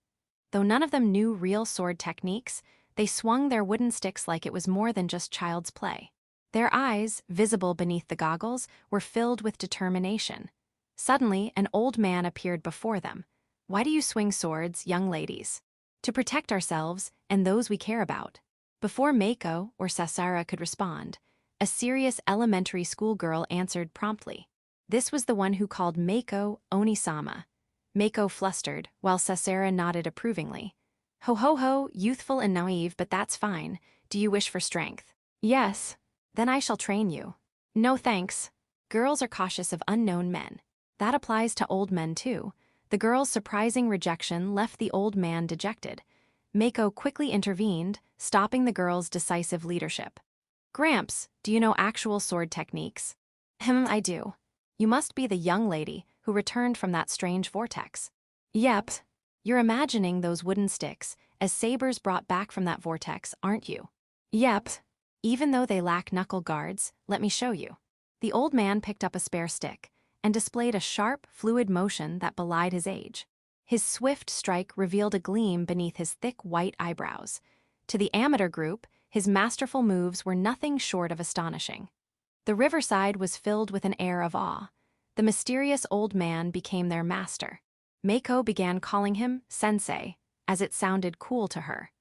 Though none of them knew real sword techniques, they swung their wooden sticks like it was more than just child's play. Their eyes, visible beneath the goggles, were filled with determination. Suddenly, an old man appeared before them. "Why do you swing swords, young ladies?" "To protect ourselves and those we care about." Before Mako or Sasara could respond, a serious elementary school girl answered promptly. This was the one who called Mako Onisama. Mako flustered, while Sasara nodded approvingly. "Ho ho ho, youthful and naive, but that's fine. Do you wish for strength?" "Yes." "Then I shall train you." "No thanks." Girls are cautious of unknown men. That applies to old men too. The girl's surprising rejection left the old man dejected. Mako quickly intervened, stopping the girl's decisive leadership. "Gramps, do you know actual sword techniques?" I do." "You must be the young lady who returned from that strange vortex." "Yep." "You're imagining those wooden sticks as sabers brought back from that vortex, aren't you?" "Yep." "Even though they lack knuckle guards, let me show you." The old man picked up a spare stick and displayed a sharp, fluid motion that belied his age. His swift strike revealed a gleam beneath his thick white eyebrows. To the amateur group, his masterful moves were nothing short of astonishing. The riverside was filled with an air of awe. The mysterious old man became their master. Mako began calling him sensei, as it sounded cool to her.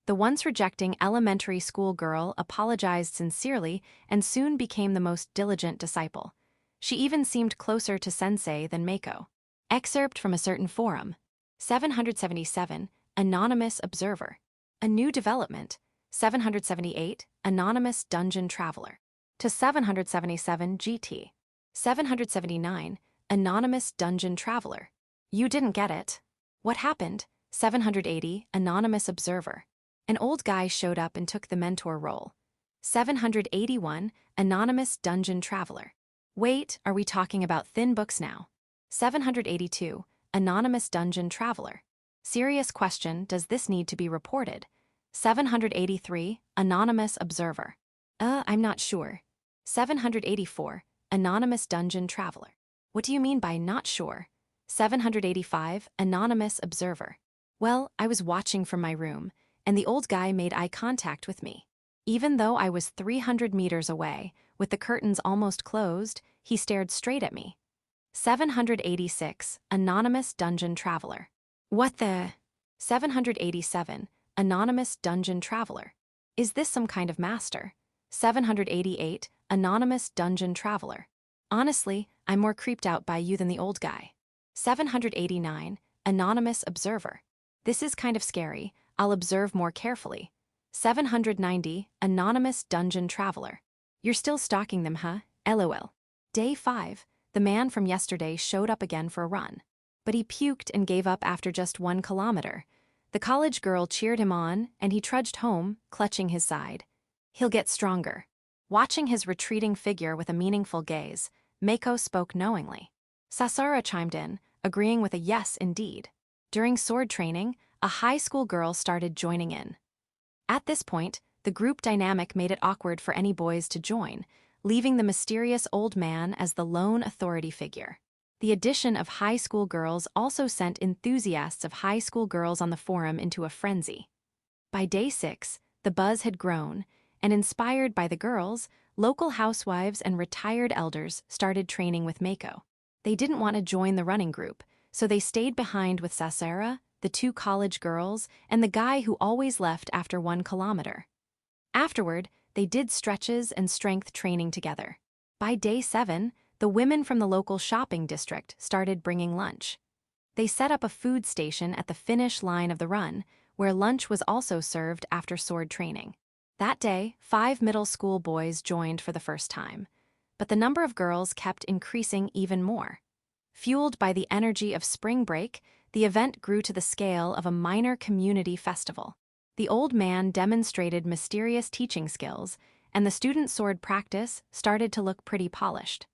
The once rejecting elementary school girl apologized sincerely and soon became the most diligent disciple. She even seemed closer to sensei than Mako. Excerpt from a certain forum. 777, Anonymous Observer. A new development. 778, Anonymous Dungeon Traveler. To 777 GT. 779, Anonymous Dungeon Traveler. You didn't get it. What happened? 780, Anonymous Observer. An old guy showed up and took the mentor role. 781, Anonymous Dungeon Traveler. Wait, are we talking about thin books now? 782, Anonymous Dungeon Traveler. Serious question, does this need to be reported? 783, Anonymous Observer. I'm not sure. 784, Anonymous Dungeon Traveler. What do you mean by not sure? 785, Anonymous Observer. Well, I was watching from my room, and the old guy made eye contact with me. Even though I was 300 meters away, with the curtains almost closed, he stared straight at me. 786, Anonymous Dungeon Traveler. What the? 787, Anonymous Dungeon Traveler. Is this some kind of master? 788, Anonymous Dungeon Traveler. Honestly, I'm more creeped out by you than the old guy. 789, Anonymous Observer. This is kind of scary, I'll observe more carefully. 790, Anonymous Dungeon Traveler. You're still stalking them, huh? LOL. Day 5, the man from yesterday showed up again for a run. But he puked and gave up after just 1 kilometer. The college girl cheered him on, and he trudged home, clutching his side. He'll get stronger. Watching his retreating figure with a meaningful gaze, Mako spoke knowingly. Sasara chimed in, agreeing with a yes indeed. During sword training, a high school girl started joining in. At this point, the group dynamic made it awkward for any boys to join, leaving the mysterious old man as the lone authority figure. The addition of high school girls also sent enthusiasts of high school girls on the forum into a frenzy. By day 6, the buzz had grown, and inspired by the girls, local housewives and retired elders started training with Mako. They didn't want to join the running group, so they stayed behind with Sasara, the 2 college girls, and the guy who always left after 1 kilometer. Afterward, they did stretches and strength training together. By day 7, the women from the local shopping district started bringing lunch. They set up a food station at the finish line of the run, where lunch was also served after sword training. That day, 5 middle school boys joined for the first time, but the number of girls kept increasing even more. Fueled by the energy of spring break, the event grew to the scale of a minor community festival. The old man demonstrated mysterious teaching skills, and the student sword practice started to look pretty polished.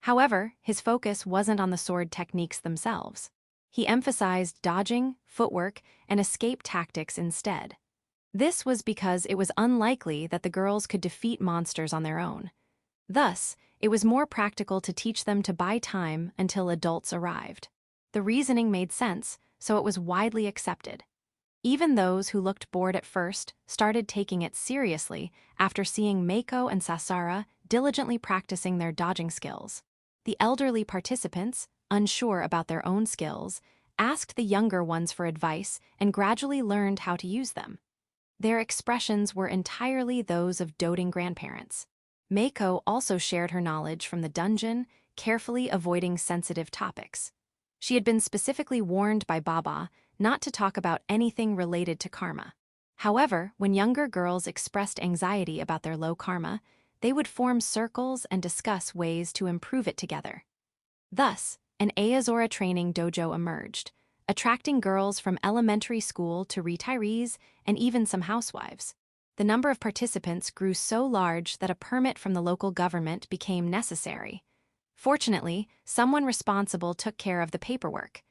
However, his focus wasn't on the sword techniques themselves. He emphasized dodging, footwork, and escape tactics instead. This was because it was unlikely that the girls could defeat monsters on their own. Thus, it was more practical to teach them to buy time until adults arrived. The reasoning made sense, so it was widely accepted. Even those who looked bored at first started taking it seriously after seeing Mako and Sasara diligently practicing their dodging skills. The elderly participants, unsure about their own skills, asked the younger ones for advice and gradually learned how to use them. Their expressions were entirely those of doting grandparents. Mako also shared her knowledge from the dungeon, carefully avoiding sensitive topics. She had been specifically warned by Baba not to talk about anything related to karma. However, when younger girls expressed anxiety about their low karma, they would form circles and discuss ways to improve it together. Thus, an Ayazora training dojo emerged, attracting girls from elementary school to retirees and even some housewives. The number of participants grew so large that a permit from the local government became necessary. Fortunately, someone responsible took care of the paperwork.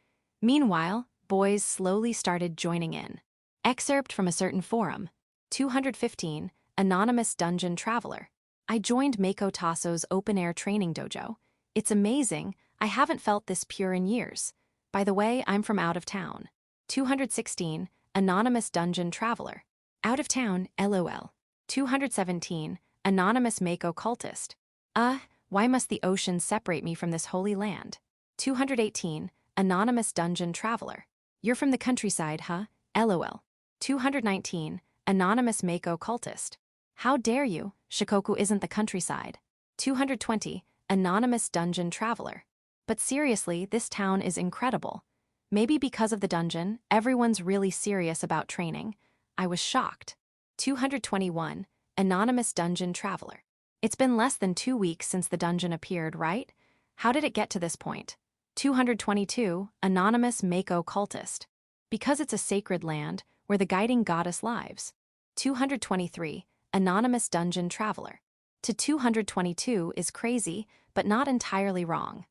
Meanwhile, boys slowly started joining in. Excerpt from a certain forum. 215, Anonymous Dungeon Traveler. I joined Mako Tasso's open-air training dojo. It's amazing, I haven't felt this pure in years. By the way, I'm from out of town. 216, Anonymous Dungeon Traveler. Out of town, LOL. 217, Anonymous Mako Cultist. Why must the ocean separate me from this holy land? 218, Anonymous Dungeon Traveler. You're from the countryside, huh? LOL. 219, Anonymous Mako Cultist. How dare you? Shikoku isn't the countryside. 220, Anonymous Dungeon Traveler. But seriously, this town is incredible. Maybe because of the dungeon, everyone's really serious about training. I was shocked. 221. Anonymous Dungeon Traveler. It's been less than 2 weeks since the dungeon appeared, right? How did it get to this point? 222. Anonymous Mako Cultist. Because it's a sacred land where the guiding goddess lives. 223. Anonymous Dungeon Traveler. To 222 is crazy, but not entirely wrong.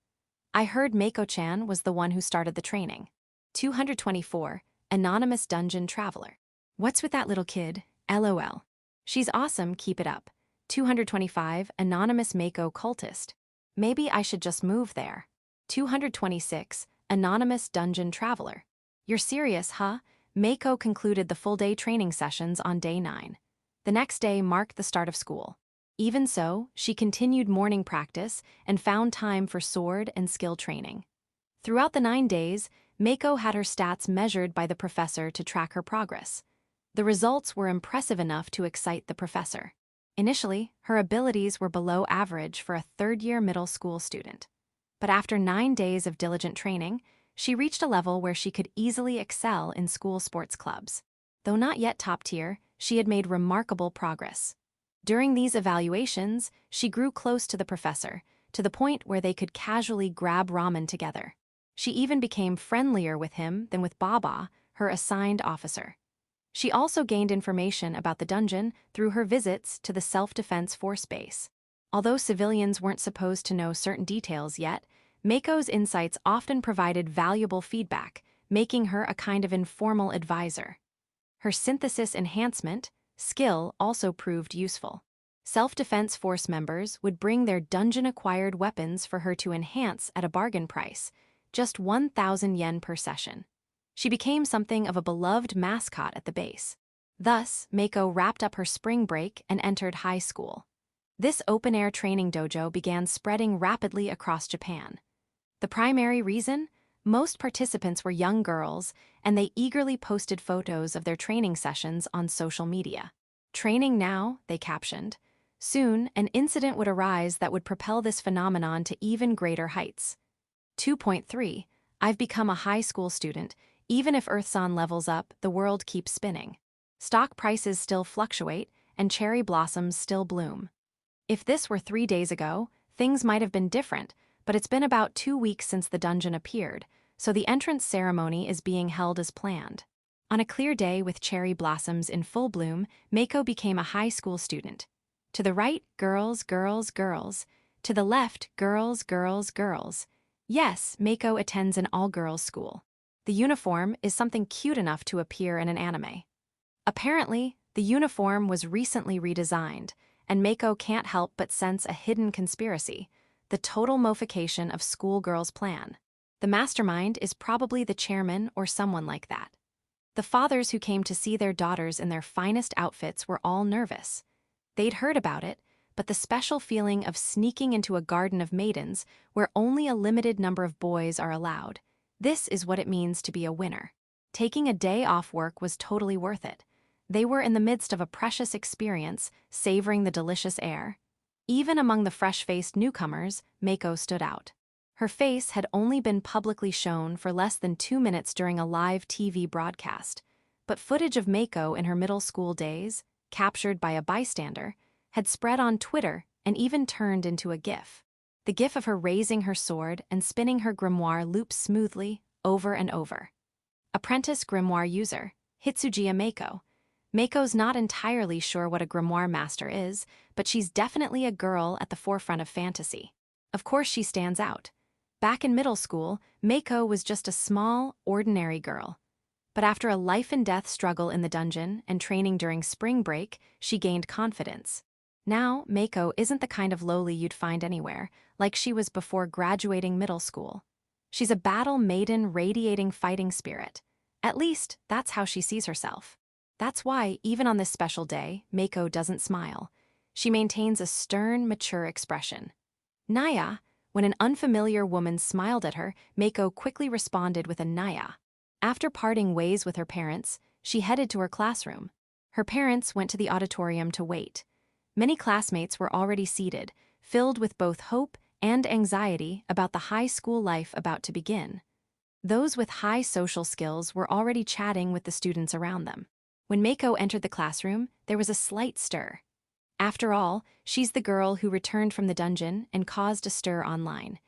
I heard Mako-chan was the one who started the training. 224. Anonymous Dungeon Traveler. What's with that little kid? LOL. She's awesome, keep it up. 225. Anonymous Mako Cultist. Maybe I should just move there. 226. Anonymous Dungeon Traveler. You're serious, huh? Mako concluded the full-day training sessions on day 9. The next day marked the start of school. Even so, she continued morning practice and found time for sword and skill training. Throughout the 9 days, Mako had her stats measured by the professor to track her progress. The results were impressive enough to excite the professor. Initially, her abilities were below average for a third-year middle school student. But after 9 days of diligent training, she reached a level where she could easily excel in school sports clubs. Though not yet top tier, she had made remarkable progress. During these evaluations, she grew close to the professor, to the point where they could casually grab ramen together. She even became friendlier with him than with Baba, her assigned officer. She also gained information about the dungeon through her visits to the self-defense force base. Although civilians weren't supposed to know certain details yet, Mako's insights often provided valuable feedback, making her a kind of informal advisor. Her synthesis enhancement skill also proved useful. Self-defense force members would bring their dungeon-acquired weapons for her to enhance at a bargain price, just 1,000 yen per session. She became something of a beloved mascot at the base. Thus, Mako wrapped up her spring break and entered high school. This open-air training dojo began spreading rapidly across Japan. The primary reason? Most participants were young girls, and they eagerly posted photos of their training sessions on social media. Training now, they captioned. Soon, an incident would arise that would propel this phenomenon to even greater heights. 2.3. I've become a high school student. Even if Earthsan levels up, the world keeps spinning. Stock prices still fluctuate, and cherry blossoms still bloom. If this were 3 days ago, things might have been different, but it's been about 2 weeks since the dungeon appeared, so the entrance ceremony is being held as planned. On a clear day with cherry blossoms in full bloom, Mako became a high school student. To the right, girls, girls, girls. To the left, girls, girls, girls. Yes, Mako attends an all-girls school. The uniform is something cute enough to appear in an anime. Apparently, the uniform was recently redesigned, and Mako can't help but sense a hidden conspiracy, the total mofication of schoolgirls' plan. The mastermind is probably the chairman or someone like that. The fathers who came to see their daughters in their finest outfits were all nervous. They'd heard about it, but the special feeling of sneaking into a garden of maidens where only a limited number of boys are allowed. This is what it means to be a winner. Taking a day off work was totally worth it. They were in the midst of a precious experience, savoring the delicious air. Even among the fresh-faced newcomers, Mako stood out. Her face had only been publicly shown for less than 2 minutes during a live TV broadcast, but footage of Mako in her middle school days, captured by a bystander, had spread on Twitter and even turned into a GIF. The GIF of her raising her sword and spinning her grimoire loops smoothly, over and over. Apprentice grimoire user, Hitsujiya Mako. Mako's not entirely sure what a grimoire master is, but she's definitely a girl at the forefront of fantasy. Of course she stands out. Back in middle school, Mako was just a small, ordinary girl. But after a life-and-death struggle in the dungeon and training during spring break, she gained confidence. Now, Mako isn't the kind of lowly you'd find anywhere, like she was before graduating middle school. She's a battle maiden radiating fighting spirit. At least, that's how she sees herself. That's why, even on this special day, Mako doesn't smile. She maintains a stern, mature expression. Naya, when an unfamiliar woman smiled at her, Mako quickly responded with a Naya. After parting ways with her parents, she headed to her classroom. Her parents went to the auditorium to wait. Many classmates were already seated, filled with both hope and anxiety about the high school life about to begin. Those with high social skills were already chatting with the students around them. When Mako entered the classroom, there was a slight stir. After all, she's the girl who returned from the dungeon and caused a stir online.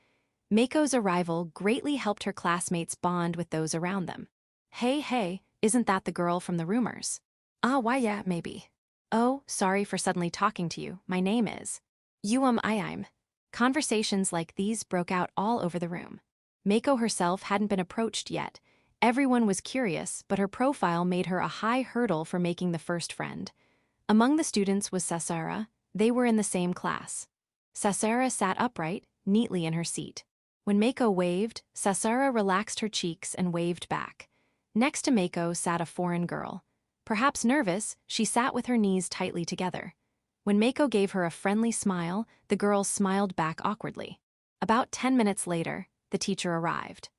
Mako's arrival greatly helped her classmates bond with those around them. Hey, isn't that the girl from the rumors? Ah, why yeah, maybe. Oh, sorry for suddenly talking to you, my name is. I'm. Conversations like these broke out all over the room. Mako herself hadn't been approached yet. Everyone was curious, but her profile made her a high hurdle for making the first friend. Among the students was Sasara. They were in the same class. Sasara sat upright, neatly in her seat. When Mako waved, Sasara relaxed her cheeks and waved back. Next to Mako sat a foreign girl. Perhaps nervous, she sat with her knees tightly together. When Mako gave her a friendly smile, the girl smiled back awkwardly. About 10 minutes later, the teacher arrived.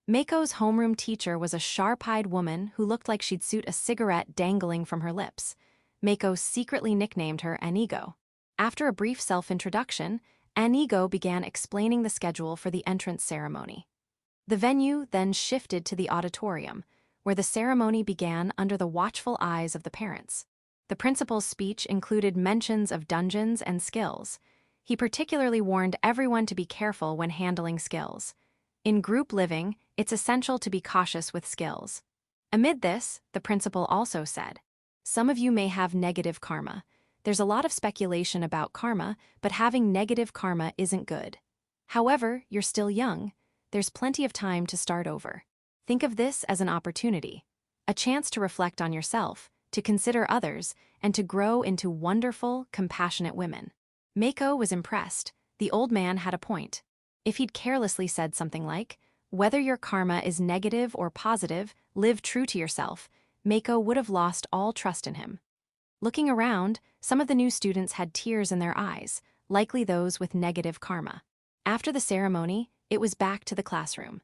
Mako's homeroom teacher was a sharp-eyed woman who looked like she'd suit a cigarette dangling from her lips. Mako secretly nicknamed her Anigo. After a brief self-introduction, Anigo began explaining the schedule for the entrance ceremony. The venue then shifted to the auditorium, where the ceremony began under the watchful eyes of the parents. The principal's speech included mentions of dungeons and skills. He particularly warned everyone to be careful when handling skills. In group living, it's essential to be cautious with skills. Amid this, the principal also said, "Some of you may have negative karma. There's a lot of speculation about karma, but having negative karma isn't good. However, you're still young. There's plenty of time to start over. Think of this as an opportunity, a chance to reflect on yourself, to consider others, and to grow into wonderful, compassionate women." Mako was impressed. The old man had a point. If he'd carelessly said something like, "Whether your karma is negative or positive, live true to yourself," Mako would have lost all trust in him. Looking around, some of the new students had tears in their eyes, likely those with negative karma. After the ceremony, it was back to the classroom.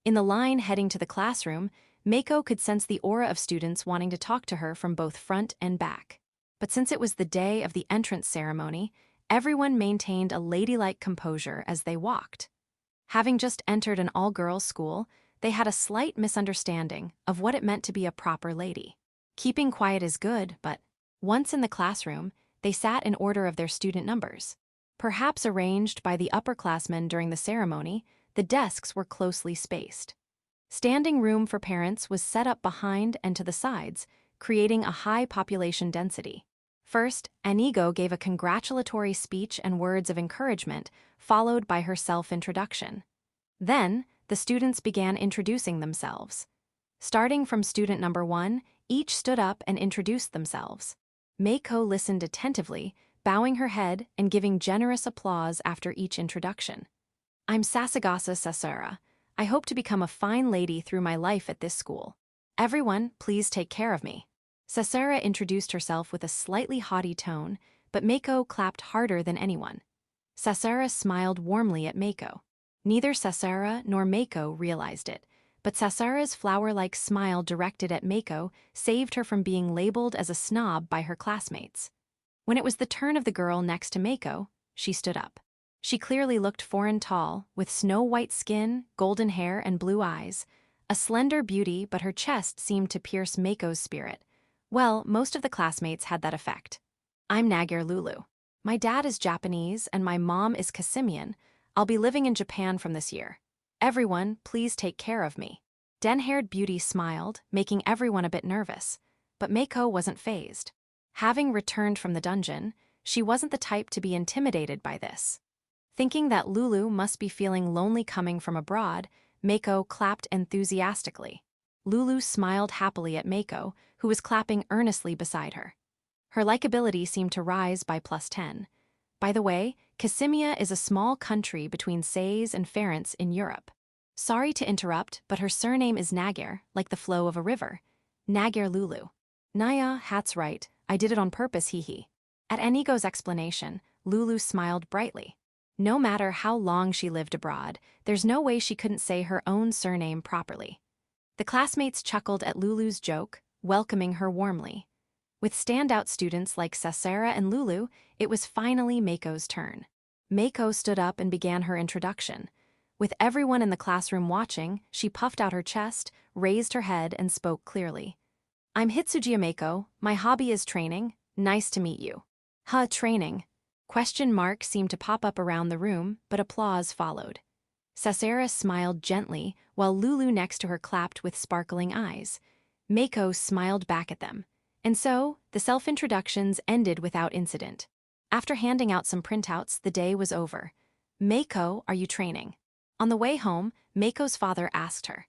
In the line heading to the classroom, Mako could sense the aura of students wanting to talk to her from both front and back. But since it was the day of the entrance ceremony, everyone maintained a ladylike composure as they walked. Having just entered an all-girls school, they had a slight misunderstanding of what it meant to be a proper lady. Keeping quiet is good, but once in the classroom, they sat in order of their student numbers. Perhaps arranged by the upperclassmen during the ceremony, the desks were closely spaced. Standing room for parents was set up behind and to the sides, creating a high population density. First, Anigo gave a congratulatory speech and words of encouragement, followed by her self-introduction. Then, the students began introducing themselves. Starting from student number 1, each stood up and introduced themselves. Mako listened attentively, bowing her head and giving generous applause after each introduction. "I'm Sasagasa Sasura. I hope to become a fine lady through my life at this school. Everyone, please take care of me." Sasura introduced herself with a slightly haughty tone, but Mako clapped harder than anyone. Sasura smiled warmly at Mako. Neither Sasura nor Mako realized it, but Sasura's flower-like smile directed at Mako saved her from being labeled as a snob by her classmates. When it was the turn of the girl next to Mako, she stood up. She clearly looked foreign tall, with snow-white skin, golden hair, and blue eyes. A slender beauty, but her chest seemed to pierce Mako's spirit. Well, most of the classmates had that effect. "I'm Nagir Lulu. My dad is Japanese and my mom is Kasimian. I'll be living in Japan from this year. Everyone, please take care of me." Den-haired beauty smiled, making everyone a bit nervous. But Mako wasn't fazed. Having returned from the dungeon, she wasn't the type to be intimidated by this. Thinking that Lulu must be feeling lonely coming from abroad, Mako clapped enthusiastically. Lulu smiled happily at Mako, who was clapping earnestly beside her. Her likability seemed to rise by +10. By the way, Casimia is a small country between Sais and Ference in Europe. Sorry to interrupt, but her surname is Nagir, like the flow of a river. Nagir Lulu. Naya, that's right, I did it on purpose, hee. At Enigo's explanation, Lulu smiled brightly. No matter how long she lived abroad, there's no way she couldn't say her own surname properly. The classmates chuckled at Lulu's joke, welcoming her warmly. With standout students like Sasara and Lulu, it was finally Mako's turn. Mako stood up and began her introduction. With everyone in the classroom watching, she puffed out her chest, raised her head, and spoke clearly. I'm Hitsuji Mako, my hobby is training, nice to meet you. Training. Question marks seemed to pop up around the room, but applause followed. Sasera smiled gently, while Lulu next to her clapped with sparkling eyes. Mako smiled back at them. And so, the self-introductions ended without incident. After handing out some printouts, the day was over. Mako, are you training? On the way home, Mako's father asked her.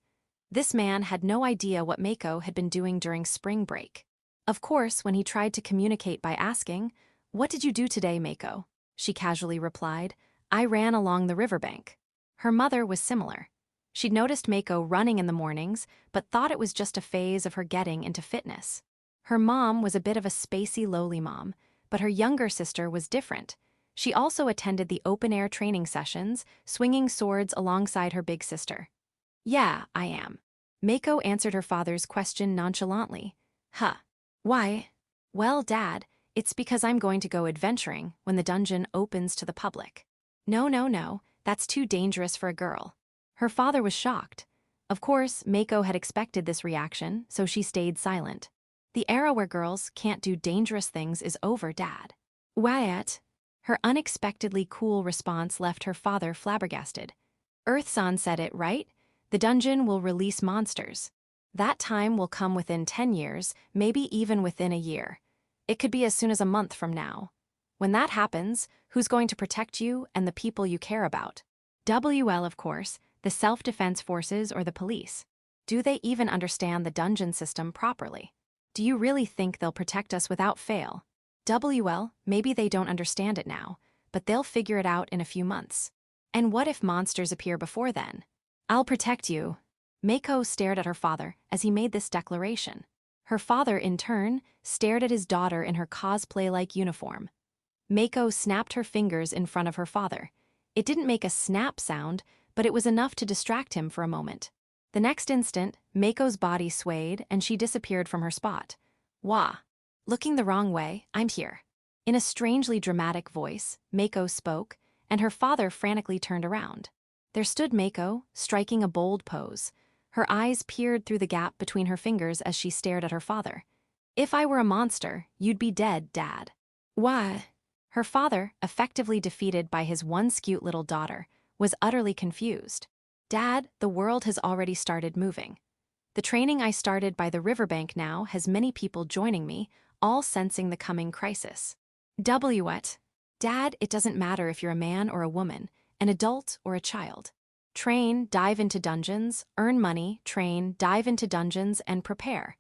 This man had no idea what Mako had been doing during spring break. Of course, when he tried to communicate by asking, "What did you do today, Mako?" she casually replied, "I ran along the riverbank." Her mother was similar. She'd noticed Mako running in the mornings, but thought it was just a phase of her getting into fitness. Her mom was a bit of a spacey, lowly mom, but her younger sister was different. She also attended the open-air training sessions, swinging swords alongside her big sister. "Yeah, I am." Mako answered her father's question nonchalantly. Why? Well, Dad, it's because I'm going to go adventuring when the dungeon opens to the public. No, that's too dangerous for a girl. Her father was shocked. Of course, Mako had expected this reaction, so she stayed silent. The era where girls can't do dangerous things is over, Dad. Wyatt. Her unexpectedly cool response left her father flabbergasted. Earth-san said it, right? The dungeon will release monsters. That time will come within 10 years, maybe even within a year. It could be as soon as a month from now. When that happens, who's going to protect you and the people you care about? WL, of course, the self-defense forces or the police. Do they even understand the dungeon system properly? Do you really think they'll protect us without fail? WL, maybe they don't understand it now, but they'll figure it out in a few months. And what if monsters appear before then? I'll protect you. Mako stared at her father as he made this declaration. Her father, in turn, stared at his daughter in her cosplay-like uniform. Mako snapped her fingers in front of her father. It didn't make a snap sound, but it was enough to distract him for a moment. The next instant, Mako's body swayed and she disappeared from her spot. Wah! Looking the wrong way, I'm here. In a strangely dramatic voice, Mako spoke, and her father frantically turned around. There stood Mako, striking a bold pose. Her eyes peered through the gap between her fingers as she stared at her father. If I were a monster, you'd be dead, Dad. Why? Her father, effectively defeated by his once cute little daughter, was utterly confused. Dad, the world has already started moving. The training I started by the riverbank now has many people joining me, all sensing the coming crisis. What? Dad, it doesn't matter if you're a man or a woman, an adult or a child. Train, dive into dungeons, earn money, train, dive into dungeons, and prepare.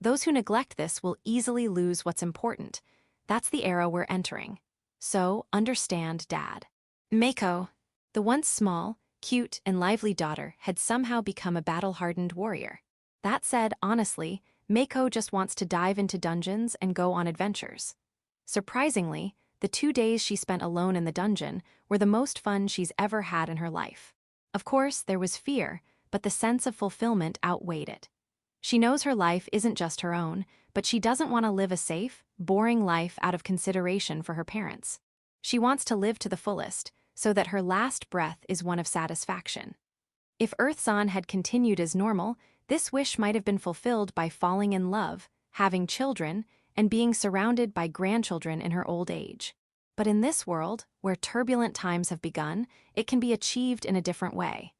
Those who neglect this will easily lose what's important. That's the era we're entering. So, understand, Dad. Mako, the once small, cute, and lively daughter, had somehow become a battle-hardened warrior. That said, honestly, Mako just wants to dive into dungeons and go on adventures. Surprisingly, the 2 days she spent alone in the dungeon were the most fun she's ever had in her life. Of course, there was fear, but the sense of fulfillment outweighed it. She knows her life isn't just her own, but she doesn't want to live a safe, boring life out of consideration for her parents. She wants to live to the fullest, so that her last breath is one of satisfaction. If Earth-san had continued as normal, this wish might have been fulfilled by falling in love, having children, and being surrounded by grandchildren in her old age. But in this world, where turbulent times have begun, it can be achieved in a different way.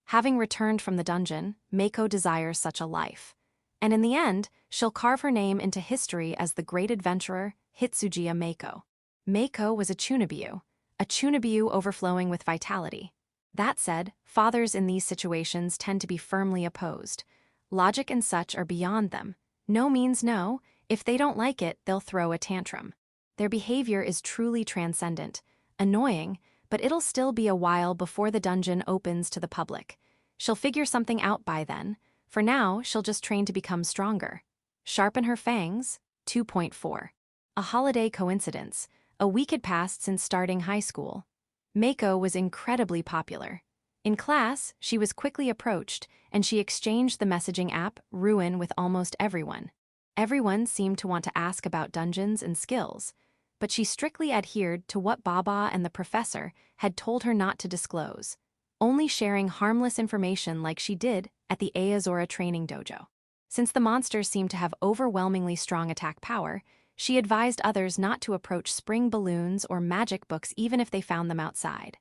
Having returned from the dungeon, Mako desires such a life. And in the end, she'll carve her name into history as the great adventurer, Hitsuji Mako. Mako was a Chunibyu overflowing with vitality. That said, fathers in these situations tend to be firmly opposed. Logic and such are beyond them. No means no. If they don't like it, they'll throw a tantrum. Their behavior is truly transcendent, annoying, but it'll still be a while before the dungeon opens to the public. She'll figure something out by then. For now, she'll just train to become stronger. Sharpen her fangs. 2.4. A holiday coincidence. A week had passed since starting high school. Mako was incredibly popular. In class, she was quickly approached, and she exchanged the messaging app Ruin with almost everyone. Everyone seemed to want to ask about dungeons and skills, but she strictly adhered to what Baba and the professor had told her not to disclose, only sharing harmless information like she did at the Aozora training dojo. Since the monsters seemed to have overwhelmingly strong attack power, she advised others not to approach spring balloons or magic books even if they found them outside.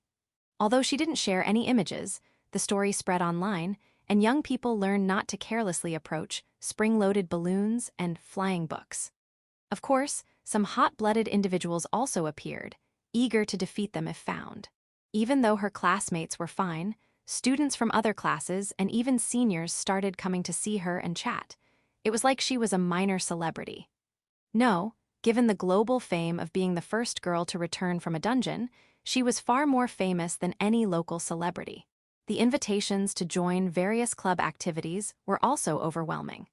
Although she didn't share any images, the story spread online, and young people learned not to carelessly approach spring-loaded balloons and flying books. Of course, some hot-blooded individuals also appeared, eager to defeat them if found. Even though her classmates were fine, students from other classes and even seniors started coming to see her and chat. It was like she was a minor celebrity. No, given the global fame of being the first girl to return from a dungeon, she was far more famous than any local celebrity. The invitations to join various club activities were also overwhelming.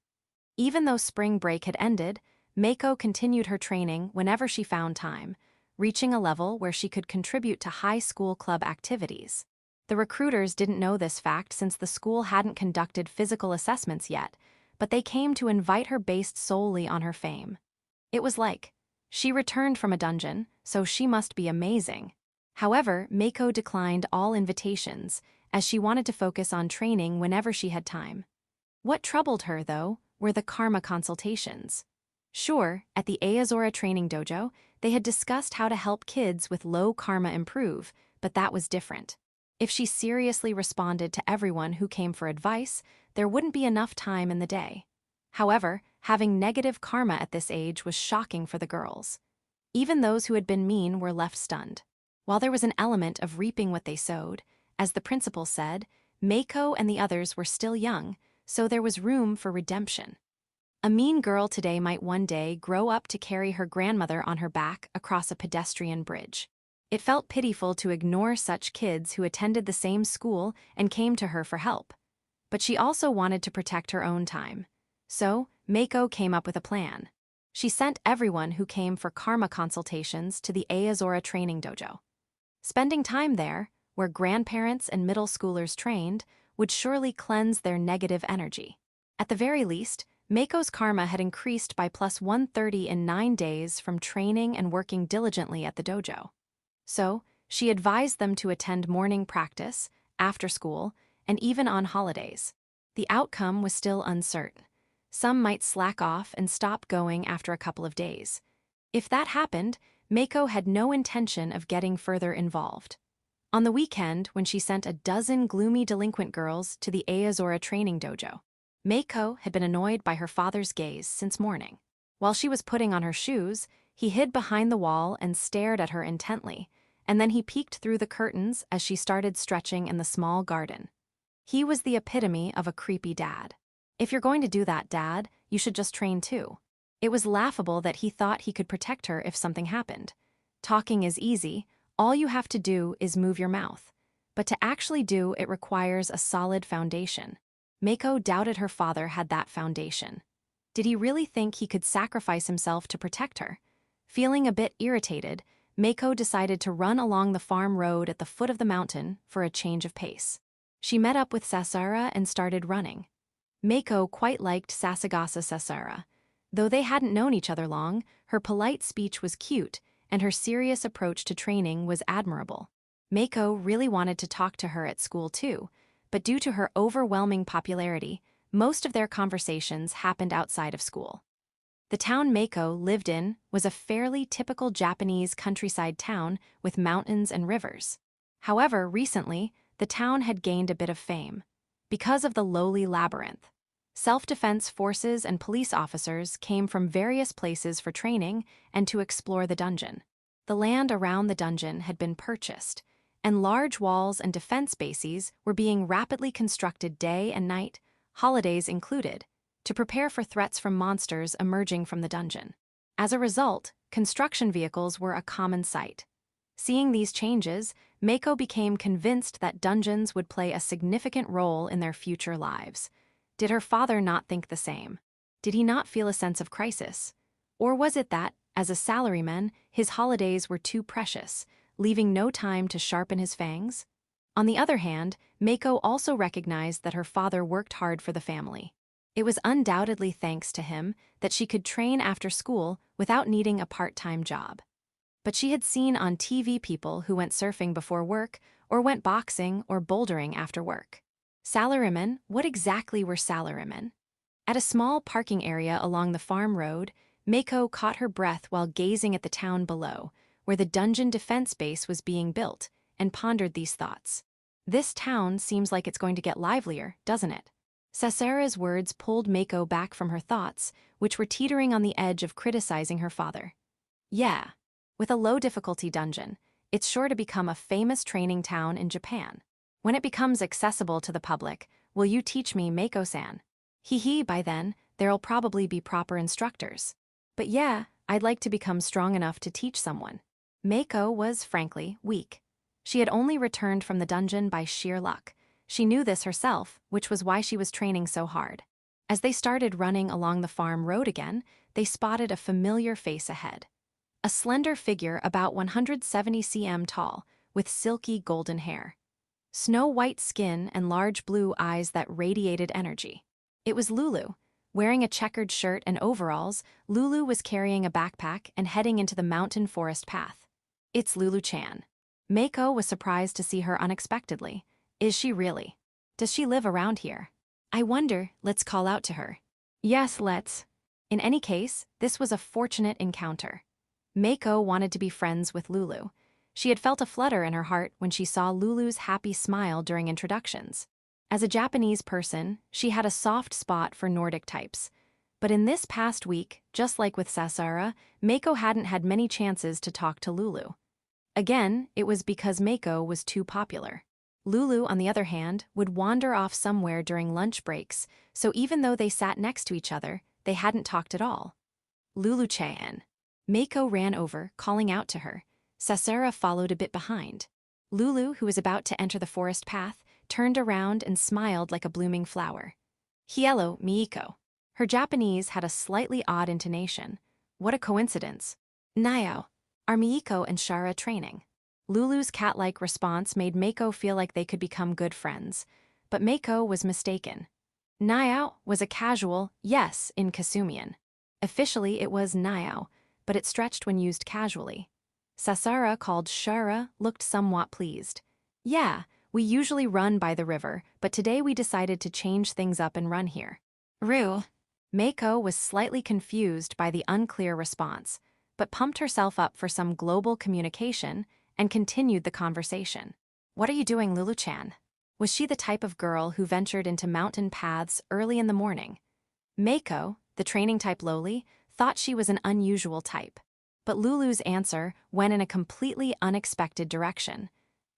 Even though spring break had ended, Mako continued her training whenever she found time, reaching a level where she could contribute to high school club activities. The recruiters didn't know this fact since the school hadn't conducted physical assessments yet, but they came to invite her based solely on her fame. It was like, she returned from a dungeon, so she must be amazing. However, Mako declined all invitations, as she wanted to focus on training whenever she had time. What troubled her, though, were the karma consultations. Sure, at the Azora training dojo, they had discussed how to help kids with low karma improve, but that was different. If she seriously responded to everyone who came for advice, there wouldn't be enough time in the day. However, having negative karma at this age was shocking for the girls. Even those who had been mean were left stunned. While there was an element of reaping what they sowed, as the principal said, Mako and the others were still young, so there was room for redemption. A mean girl today might one day grow up to carry her grandmother on her back across a pedestrian bridge. It felt pitiful to ignore such kids who attended the same school and came to her for help. But she also wanted to protect her own time. So, Mako came up with a plan. She sent everyone who came for karma consultations to the Azora training dojo. Spending time there, where grandparents and middle schoolers trained, would surely cleanse their negative energy. At the very least, Mako's karma had increased by plus 130 in 9 days from training and working diligently at the dojo. So, she advised them to attend morning practice, after school, and even on holidays. The outcome was still uncertain. Some might slack off and stop going after a couple of days. If that happened, Mako had no intention of getting further involved. On the weekend, when she sent a dozen gloomy delinquent girls to the Azora training dojo, Mako had been annoyed by her father's gaze since morning. While she was putting on her shoes, he hid behind the wall and stared at her intently, and then he peeked through the curtains as she started stretching in the small garden. He was the epitome of a creepy dad. If you're going to do that, Dad, you should just train too. It was laughable that he thought he could protect her if something happened. Talking is easy, all you have to do is move your mouth. But to actually do it requires a solid foundation. Mako doubted her father had that foundation. Did he really think he could sacrifice himself to protect her? Feeling a bit irritated, Mako decided to run along the farm road at the foot of the mountain for a change of pace. She met up with Sasara and started running. Mako quite liked Sasagasa Sasara. Though they hadn't known each other long, her polite speech was cute, and her serious approach to training was admirable. Mako really wanted to talk to her at school too, but due to her overwhelming popularity, most of their conversations happened outside of school. The town Mako lived in was a fairly typical Japanese countryside town with mountains and rivers. However, recently, the town had gained a bit of fame because of the lowly labyrinth. Self-defense forces and police officers came from various places for training and to explore the dungeon. The land around the dungeon had been purchased, and large walls and defense bases were being rapidly constructed day and night, holidays included, to prepare for threats from monsters emerging from the dungeon. As a result, construction vehicles were a common sight. Seeing these changes, Mako became convinced that dungeons would play a significant role in their future lives. Did her father not think the same? Did he not feel a sense of crisis? Or was it that, as a salaryman, his holidays were too precious, leaving no time to sharpen his fangs? On the other hand, Mako also recognized that her father worked hard for the family. It was undoubtedly thanks to him that she could train after school without needing a part-time job. But she had seen on TV people who went surfing before work or went boxing or bouldering after work. Salarymen, what exactly were salarymen? At a small parking area along the farm road, Mako caught her breath while gazing at the town below, where the dungeon defense base was being built, and pondered these thoughts. This town seems like it's going to get livelier, doesn't it? Sasera's words pulled Mako back from her thoughts, which were teetering on the edge of criticizing her father. Yeah, with a low-difficulty dungeon, it's sure to become a famous training town in Japan. When it becomes accessible to the public, will you teach me, Mako-san? Hee, by then, there'll probably be proper instructors. But yeah, I'd like to become strong enough to teach someone. Mako was, frankly, weak. She had only returned from the dungeon by sheer luck. She knew this herself, which was why she was training so hard. As they started running along the farm road again, they spotted a familiar face ahead. A slender figure about 170 cm tall, with silky golden hair. Snow-white skin and large blue eyes that radiated energy. It was Lulu. Wearing a checkered shirt and overalls, Lulu was carrying a backpack and heading into the mountain forest path. It's Lulu-chan. Mako was surprised to see her unexpectedly. Is she really? Does she live around here? I wonder, let's call out to her. Yes, let's. In any case, this was a fortunate encounter. Mako wanted to be friends with Lulu. She had felt a flutter in her heart when she saw Lulu's happy smile during introductions. As a Japanese person, she had a soft spot for Nordic types. But in this past week, just like with Sasera, Mako hadn't had many chances to talk to Lulu. Again, it was because Mako was too popular. Lulu, on the other hand, would wander off somewhere during lunch breaks, so even though they sat next to each other, they hadn't talked at all. Lulu-chan. Mako ran over, calling out to her. Sasera followed a bit behind. Lulu, who was about to enter the forest path, turned around and smiled like a blooming flower. Hello, Miiko. Her Japanese had a slightly odd intonation. What a coincidence. Nao. Are Miiko and Shara training? Lulu's cat-like response made Mako feel like they could become good friends. But Mako was mistaken. Nao was a casual yes in Kasumian. Officially, it was Nao, but it stretched when used casually. Sasera, called Shara, looked somewhat pleased. Yeah, we usually run by the river, but today we decided to change things up and run here. Rue. Mako was slightly confused by the unclear response, but pumped herself up for some global communication and continued the conversation. What are you doing, Lulu-chan? Was she the type of girl who ventured into mountain paths early in the morning? Mako, the training type lowly, thought she was an unusual type. But Lulu's answer went in a completely unexpected direction.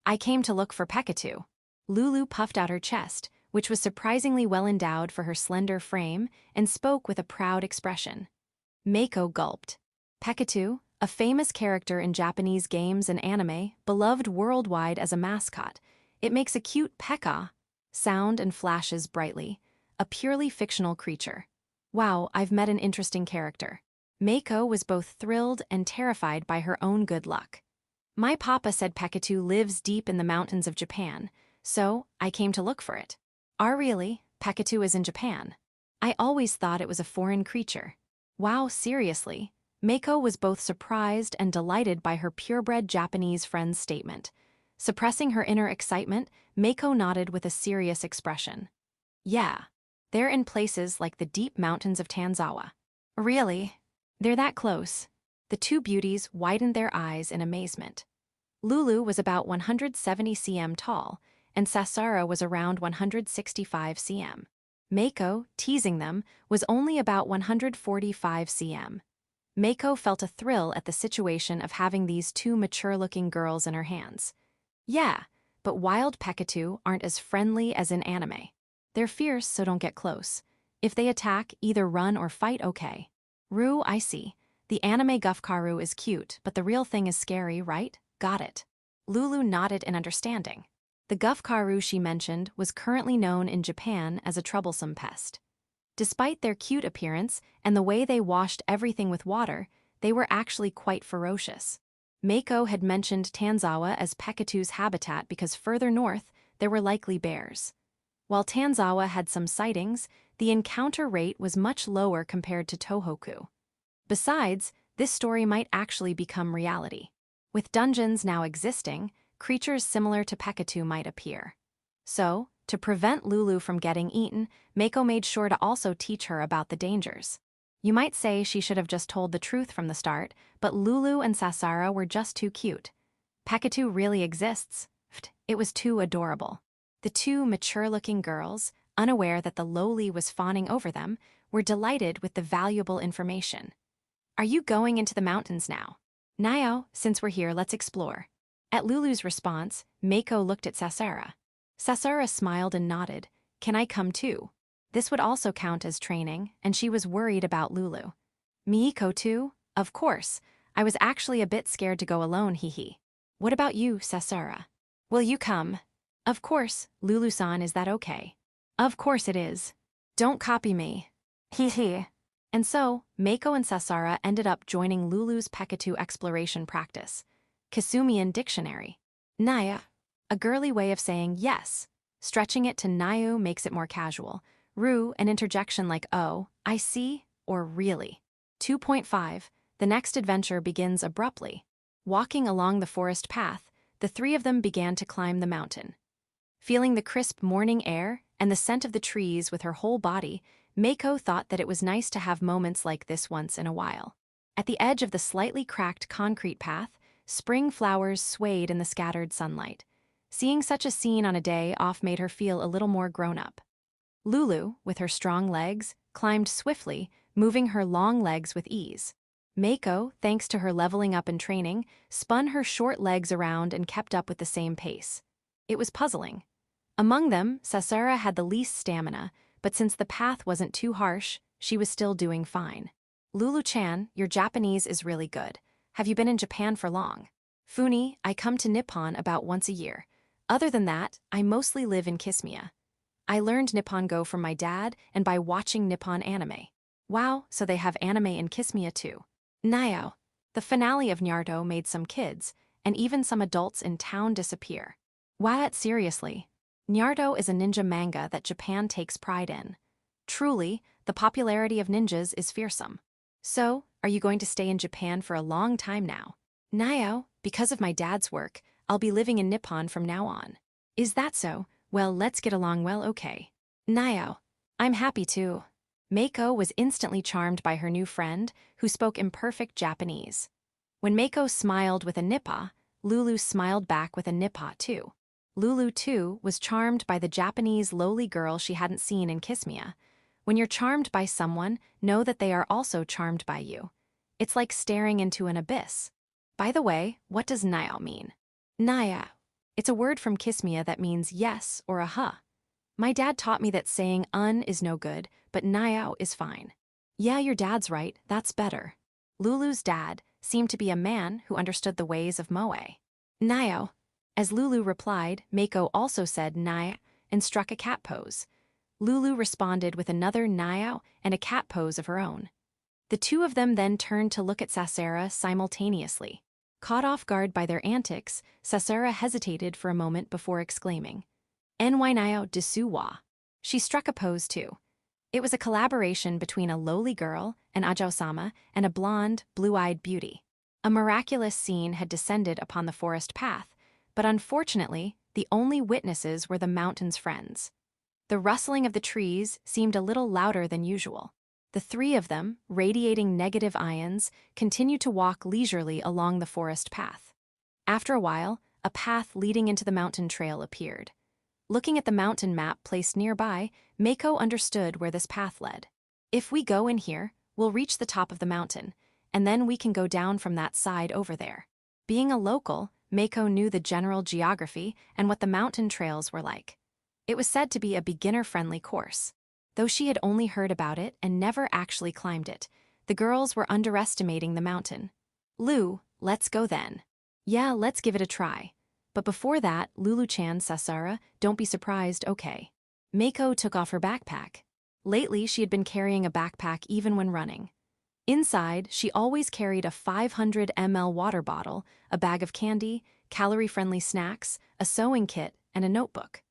I came to look for Petite. Lulu puffed out her chest, which was surprisingly well endowed for her slender frame, and spoke with a proud expression. Mako gulped. Petite, a famous character in Japanese games and anime, beloved worldwide as a mascot. It makes a cute pekka sound and flashes brightly. A purely fictional creature. Wow, I've met an interesting character. Mako was both thrilled and terrified by her own good luck. My papa said Petite lives deep in the mountains of Japan, so I came to look for it. Really? Petite is in Japan? I always thought it was a foreign creature. Wow, seriously? Mako was both surprised and delighted by her purebred Japanese friend's statement. Suppressing her inner excitement, Mako nodded with a serious expression. Yeah, they're in places like the deep mountains of Tanzawa. Really? They're that close. The two beauties widened their eyes in amazement. Lulu was about 170 cm tall, and Sasera was around 165 cm. Mako, teasing them, was only about 145 cm. Mako felt a thrill at the situation of having these two mature-looking girls in her hands. Yeah, but wild Petite aren't as friendly as in anime. They're fierce, so don't get close. If they attack, either run or fight, okay. Rue, I see. The anime Gufkaru is cute, but the real thing is scary, right? Got it. Lulu nodded in understanding. The Gufkaru she mentioned was currently known in Japan as a troublesome pest. Despite their cute appearance and the way they washed everything with water, they were actually quite ferocious. Mako had mentioned Tanzawa as Petite's habitat because further north, there were likely bears. While Tanzawa had some sightings, the encounter rate was much lower compared to Tohoku. Besides, this story might actually become reality. With dungeons now existing, creatures similar to Petite might appear. So, To prevent Lulu from getting eaten, Mako made sure to also teach her about the dangers. You might say she should have just told the truth from the start, but Lulu and Sasara were just too cute. Petite really exists. It was too adorable. The two mature-looking girls, unaware that the lowly was fawning over them, were delighted with the valuable information. Are you going into the mountains now? Nio, since we're here, let's explore. At Lulu's response, Mako looked at Sasara. Sasara smiled and nodded. Can I come too? This would also count as training, and she was worried about Lulu. Miko too? Of course. I was actually a bit scared to go alone, hee. What about you, Sasara? Will you come? Of course, Lulu-san, is that okay? Of course it is. Don't copy me. Hee. And so, Mako and Sasara ended up joining Lulu's Petite exploration practice. Kasumian dictionary. Naya. A girly way of saying yes. Stretching it to Nayu makes it more casual. Ru, an interjection like oh, I see, or really. 2.5. The next adventure begins abruptly. Walking along the forest path, the three of them began to climb the mountain. Feeling the crisp morning air and the scent of the trees with her whole body, Mako thought that it was nice to have moments like this once in a while. At the edge of the slightly cracked concrete path, spring flowers swayed in the scattered sunlight. Seeing such a scene on a day off made her feel a little more grown-up. Lulu, with her strong legs, climbed swiftly, moving her long legs with ease. Mako, thanks to her leveling up and training, spun her short legs around and kept up with the same pace. It was puzzling. Among them, Sasara had the least stamina, but since the path wasn't too harsh, she was still doing fine. Lulu-chan, your Japanese is really good. Have you been in Japan for long? Funi, I come to Nippon about once a year. Other than that, I mostly live in Kismiya. I learned Nippon Go from my dad and by watching Nippon anime. Wow, so they have anime in Kismiya too. Nio. The finale of Naruto made some kids, and even some adults in town disappear. What, seriously? Naruto is a ninja manga that Japan takes pride in. Truly, the popularity of ninjas is fearsome. So, are you going to stay in Japan for a long time now? Nio, because of my dad's work, I'll be living in Nippon from now on. Is that so? Well, let's get along well, okay. Nio. I'm happy too. Mako was instantly charmed by her new friend, who spoke imperfect Japanese. When Mako smiled with a nippa, Lulu smiled back with a nippa too. Lulu, too, was charmed by the Japanese lowly girl she hadn't seen in Kismiya. When you're charmed by someone, know that they are also charmed by you. It's like staring into an abyss. By the way, what does Naya mean? Naya. It's a word from Kismiya that means yes or a huh. My dad taught me that saying is no good, but Naya is fine. Yeah, your dad's right, that's better. Lulu's dad seemed to be a man who understood the ways of Moe. Naya. As Lulu replied, Mako also said Naya and struck a cat pose. Lulu responded with another Naya and a cat pose of her own. The two of them then turned to look at Sasara simultaneously. Caught off guard by their antics, Sasara hesitated for a moment before exclaiming, "Ny Naya desu wa." She struck a pose too. It was a collaboration between a lowly girl, an Ajao-sama, and a blonde, blue-eyed beauty. A miraculous scene had descended upon the forest path, but unfortunately, the only witnesses were the mountain's friends. The rustling of the trees seemed a little louder than usual. The three of them, radiating negative ions, continued to walk leisurely along the forest path. After a while, a path leading into the mountain trail appeared. Looking at the mountain map placed nearby, Mako understood where this path led. If we go in here, we'll reach the top of the mountain, and then we can go down from that side over there. Being a local, Mako knew the general geography and what the mountain trails were like. It was said to be a beginner-friendly course. Though she had only heard about it and never actually climbed it, the girls were underestimating the mountain. Lu, let's go then. Yeah, let's give it a try. But before that, Lulu-chan, Sasara, don't be surprised, okay. Mako took off her backpack. Lately, she had been carrying a backpack even when running. Inside, she always carried a 500 ml water bottle, a bag of candy, calorie-friendly snacks, a sewing kit, and a notebook.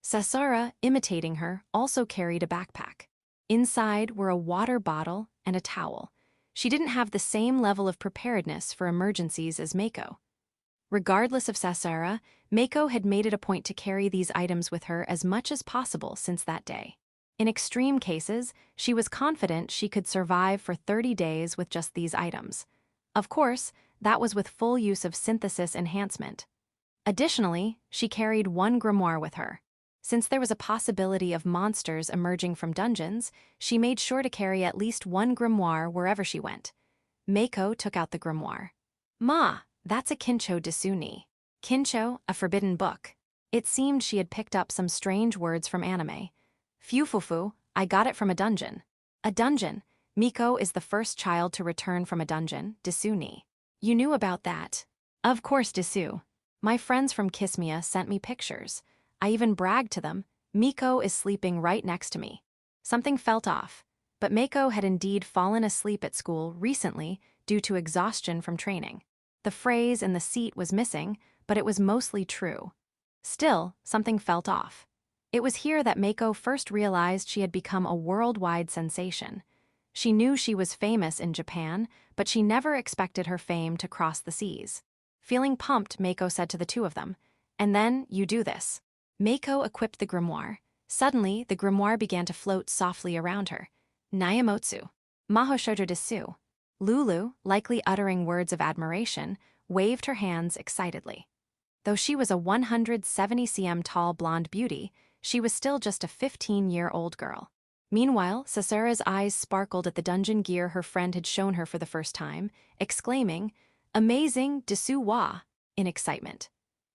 Sasara, imitating her, also carried a backpack. Inside were a water bottle and a towel. She didn't have the same level of preparedness for emergencies as Mako. Regardless of Sasara, Mako had made it a point to carry these items with her as much as possible since that day. In extreme cases, she was confident she could survive for 30 days with just these items. Of course, that was with full use of synthesis enhancement. Additionally, she carried one grimoire with her. Since there was a possibility of monsters emerging from dungeons, she made sure to carry at least one grimoire wherever she went. Mako took out the grimoire. Ma, that's a Kincho Desuni. Kincho, a forbidden book. It seemed she had picked up some strange words from anime. Fufufu, I got it from a dungeon. A dungeon. Miko is the first child to return from a dungeon, Desuni. You knew about that. Of course, Desu. My friends from Kismia sent me pictures. I even bragged to them. Miko is sleeping right next to me. Something felt off, but Mako had indeed fallen asleep at school recently due to exhaustion from training. The phrase in the seat was missing, but it was mostly true. Still, something felt off. It was here that Mako first realized she had become a worldwide sensation. She knew she was famous in Japan, but she never expected her fame to cross the seas. Feeling pumped, Mako said to the two of them, "And then, you do this." Mako equipped the grimoire. Suddenly, the grimoire began to float softly around her. Nyamotsu. Maho shoujo desu. Lulu, likely uttering words of admiration, waved her hands excitedly. Though she was a 170 cm tall blonde beauty, she was still just a 15-year-old girl. Meanwhile, Sasara's eyes sparkled at the dungeon gear her friend had shown her for the first time, exclaiming, "Amazing, desu wa," in excitement.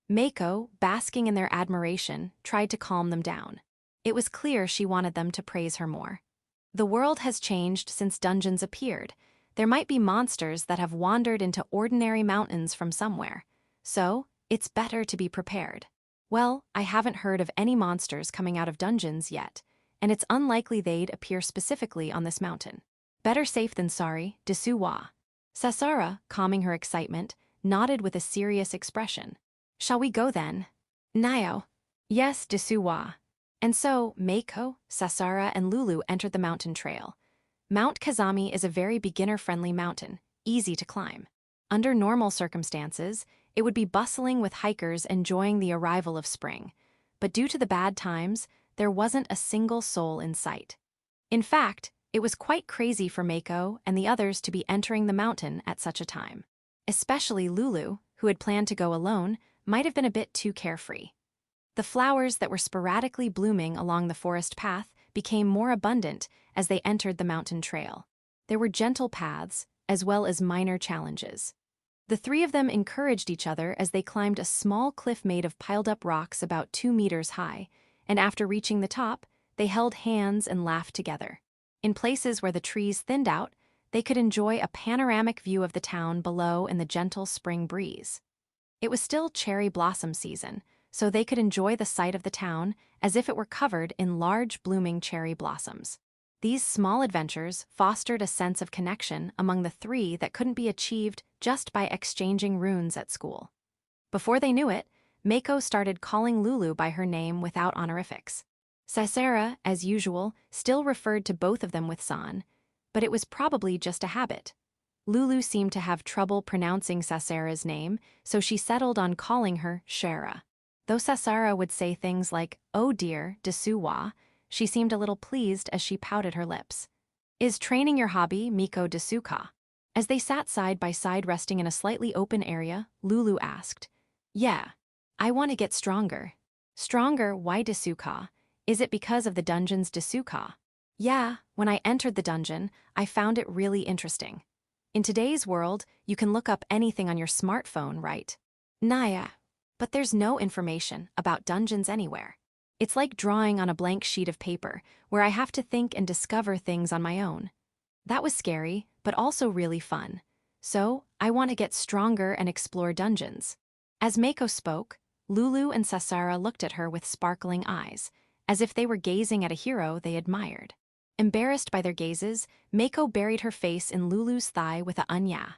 Mako, basking in their admiration, tried to calm them down. It was clear she wanted them to praise her more. The world has changed since dungeons appeared. There might be monsters that have wandered into ordinary mountains from somewhere. So, it's better to be prepared. Well, I haven't heard of any monsters coming out of dungeons yet, and it's unlikely they'd appear specifically on this mountain. Better safe than sorry, desu wa. Sasara, calming her excitement, nodded with a serious expression. Shall we go then? Nio. Yes, desu wa. And so, Mako, Sasara, and Lulu entered the mountain trail. Mount Kazami is a very beginner-friendly mountain, easy to climb. Under normal circumstances, it would be bustling with hikers enjoying the arrival of spring. But due to the bad times, there wasn't a single soul in sight. In fact, it was quite crazy for Mako and the others to be entering the mountain at such a time. Especially Lulu, who had planned to go alone, might have been a bit too carefree. The flowers that were sporadically blooming along the forest path became more abundant as they entered the mountain trail. There were gentle paths, as well as minor challenges. The three of them encouraged each other as they climbed a small cliff made of piled-up rocks about 2 meters high, and after reaching the top, they held hands and laughed together. In places where the trees thinned out, they could enjoy a panoramic view of the town below in the gentle spring breeze. It was still cherry blossom season, so they could enjoy the sight of the town as if it were covered in large blooming cherry blossoms. These small adventures fostered a sense of connection among the three that couldn't be achieved just by exchanging runes at school. Before they knew it, Mako started calling Lulu by her name without honorifics. Sasara, as usual, still referred to both of them with san, but it was probably just a habit. Lulu seemed to have trouble pronouncing Sasara's name, so she settled on calling her Shara. Though Sasara would say things like, "Oh dear, desu wa," she seemed a little pleased as she pouted her lips. "Is training your hobby, Miko desu ka?" As they sat side by side resting in a slightly open area, Lulu asked, "Yeah, I want to get stronger." "Stronger, why desu ka? Is it because of the dungeon's desu ka?" "Yeah, when I entered the dungeon, I found it really interesting. In today's world, you can look up anything on your smartphone, right? Naya. But there's no information about dungeons anywhere. It's like drawing on a blank sheet of paper, where I have to think and discover things on my own. That was scary, but also really fun. So, I want to get stronger and explore dungeons." As Mako spoke, Lulu and Sasara looked at her with sparkling eyes, as if they were gazing at a hero they admired. Embarrassed by their gazes, Mako buried her face in Lulu's thigh with a "Anya."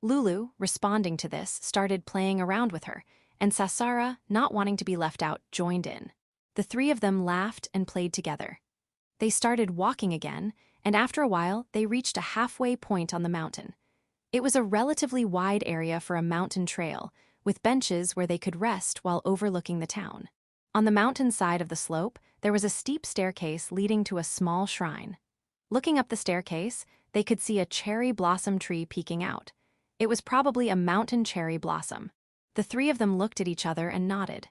Lulu, responding to this, started playing around with her, and Sasara, not wanting to be left out, joined in. The three of them laughed and played together. They started walking again, and after a while, they reached a halfway point on the mountain. It was a relatively wide area for a mountain trail, with benches where they could rest while overlooking the town. On the mountain side of the slope, there was a steep staircase leading to a small shrine. Looking up the staircase, they could see a cherry blossom tree peeking out. It was probably a mountain cherry blossom. The three of them looked at each other and nodded.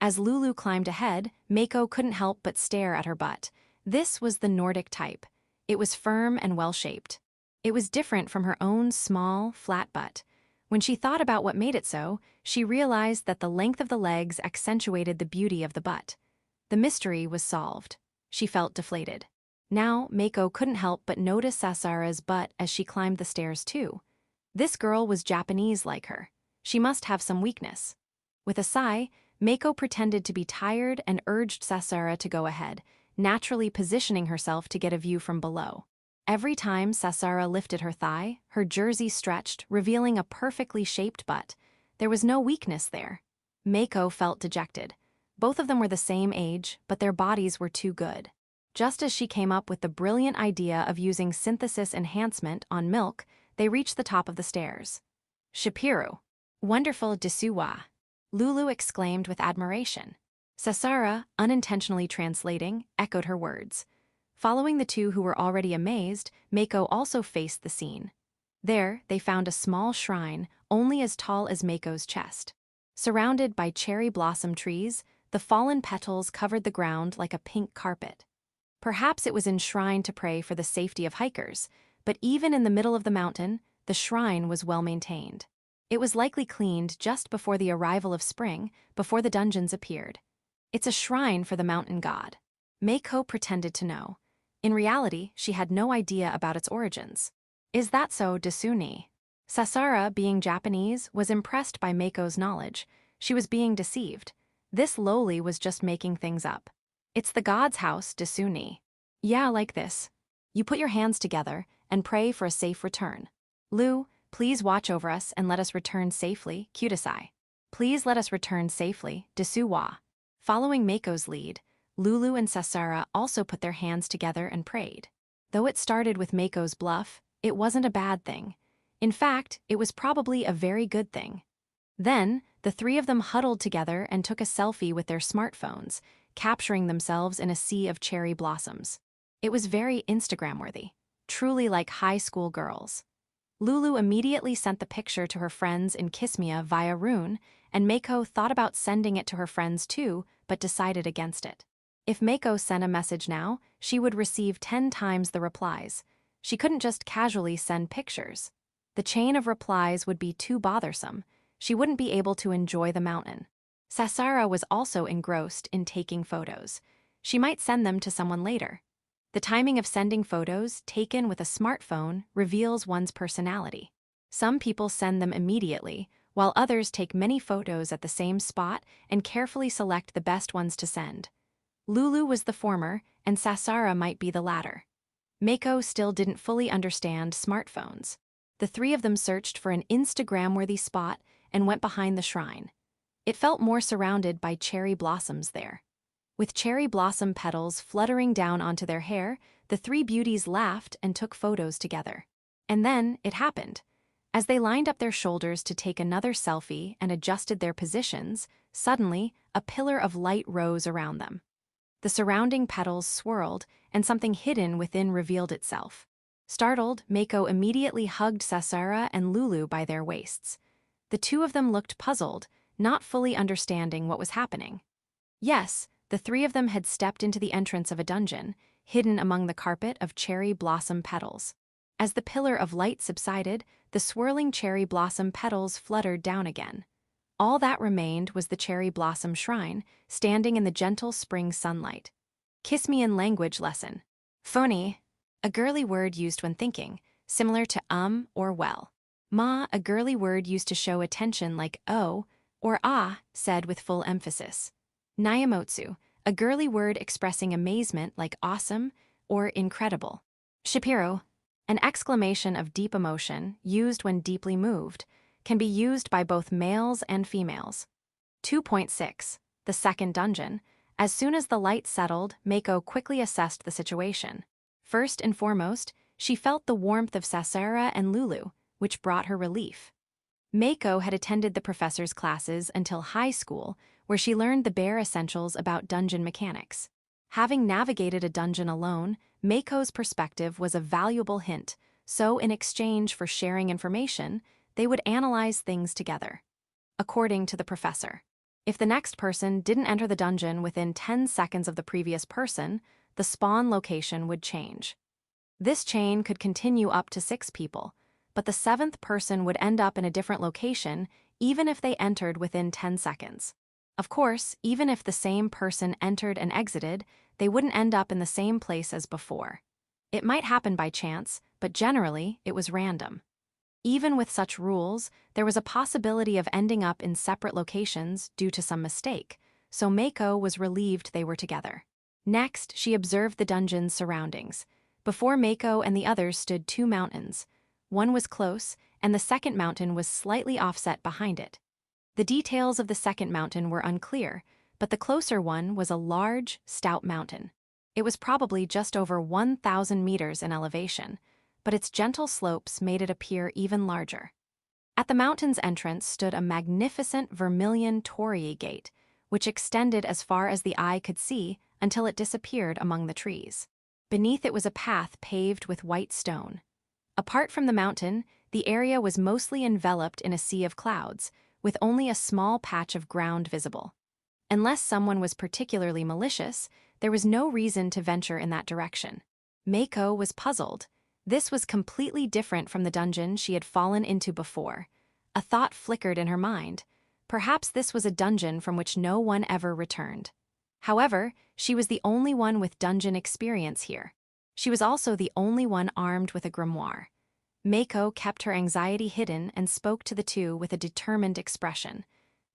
As Lulu climbed ahead, Mako couldn't help but stare at her butt. This was the Nordic type. It was firm and well-shaped. It was different from her own small, flat butt. When she thought about what made it so, she realized that the length of the legs accentuated the beauty of the butt. The mystery was solved. She felt deflated. Now, Mako couldn't help but notice Sasara's butt as she climbed the stairs too. This girl was Japanese like her. She must have some weakness. With a sigh, Mako pretended to be tired and urged Sasara to go ahead, naturally positioning herself to get a view from below. Every time Sasara lifted her thigh, her jersey stretched, revealing a perfectly shaped butt. There was no weakness there. Mako felt dejected. Both of them were the same age, but their bodies were too good. Just as she came up with the brilliant idea of using synthesis enhancement on milk, they reached the top of the stairs. Shipiru. Wonderful desuwa. Lulu exclaimed with admiration. Sasara, unintentionally translating, echoed her words. Following the two who were already amazed, Mako also faced the scene. There, they found a small shrine, only as tall as Mako's chest. Surrounded by cherry blossom trees, the fallen petals covered the ground like a pink carpet. Perhaps it was enshrined to pray for the safety of hikers, but even in the middle of the mountain, the shrine was well maintained. It was likely cleaned just before the arrival of spring, before the dungeons appeared. It's a shrine for the mountain god. Mako pretended to know. In reality, she had no idea about its origins. Is that so, Desuni? Sasara, being Japanese, was impressed by Mako's knowledge. She was being deceived. This lowly was just making things up. It's the god's house, Desuni. Yeah, like this. You put your hands together and pray for a safe return. Lu, please watch over us and let us return safely, Kudasai. Please let us return safely, Desuwa. Following Mako's lead, Lulu and Sasara also put their hands together and prayed. Though it started with Mako's bluff, it wasn't a bad thing. In fact, it was probably a very good thing. Then, the three of them huddled together and took a selfie with their smartphones, capturing themselves in a sea of cherry blossoms. It was very Instagram-worthy, truly like high school girls. Lulu immediately sent the picture to her friends in Kismia via Rune, and Mako thought about sending it to her friends too, but decided against it. If Mako sent a message now, she would receive 10 times the replies. She couldn't just casually send pictures. The chain of replies would be too bothersome. She wouldn't be able to enjoy the mountain. Sasara was also engrossed in taking photos. She might send them to someone later. The timing of sending photos taken with a smartphone reveals one's personality. Some people send them immediately, while others take many photos at the same spot and carefully select the best ones to send. Lulu was the former, and Sasara might be the latter. Mako still didn't fully understand smartphones. The three of them searched for an Instagram-worthy spot and went behind the shrine. It felt more surrounded by cherry blossoms there. With cherry blossom petals fluttering down onto their hair, the three beauties laughed and took photos together. And then it happened. As they lined up their shoulders to take another selfie and adjusted their positions, suddenly, a pillar of light rose around them. The surrounding petals swirled, and something hidden within revealed itself. Startled, Mako immediately hugged Sasara and Lulu by their waists. The two of them looked puzzled, not fully understanding what was happening. Yes, the three of them had stepped into the entrance of a dungeon, hidden among the carpet of cherry blossom petals. As the pillar of light subsided, the swirling cherry blossom petals fluttered down again. All that remained was the cherry blossom shrine, standing in the gentle spring sunlight. Kismian language lesson. Phony, a girly word used when thinking, similar to or well. Ma, a girly word used to show attention like oh, or ah, said with full emphasis. Nyamotsu, a girly word expressing amazement like awesome or incredible. Shapiro, an exclamation of deep emotion, used when deeply moved, can be used by both males and females. 2.6. The second dungeon. As soon as the light settled, Mako quickly assessed the situation. First and foremost, she felt the warmth of Sasara and Lulu, which brought her relief. Mako had attended the professor's classes until high school, where she learned the bare essentials about dungeon mechanics. Having navigated a dungeon alone, Mako's perspective was a valuable hint, so in exchange for sharing information, they would analyze things together. According to the professor, if the next person didn't enter the dungeon within 10 seconds of the previous person, the spawn location would change. This chain could continue up to 6 people, but the 7th person would end up in a different location even if they entered within 10 seconds. Of course, even if the same person entered and exited, they wouldn't end up in the same place as before. It might happen by chance, but generally, it was random. Even with such rules, there was a possibility of ending up in separate locations due to some mistake, so Mako was relieved they were together. Next, she observed the dungeon's surroundings. Before Mako and the others stood 2 mountains. One was close, and the second mountain was slightly offset behind it. The details of the second mountain were unclear, but the closer one was a large, stout mountain. It was probably just over 1,000 meters in elevation, but its gentle slopes made it appear even larger. At the mountain's entrance stood a magnificent vermilion torii gate, which extended as far as the eye could see until it disappeared among the trees. Beneath it was a path paved with white stone. Apart from the mountain, the area was mostly enveloped in a sea of clouds, with only a small patch of ground visible. Unless someone was particularly malicious, there was no reason to venture in that direction. Mako was puzzled. This was completely different from the dungeon she had fallen into before. A thought flickered in her mind. Perhaps this was a dungeon from which no one ever returned. However, she was the only one with dungeon experience here. She was also the only one armed with a grimoire. Mako kept her anxiety hidden and spoke to the two with a determined expression.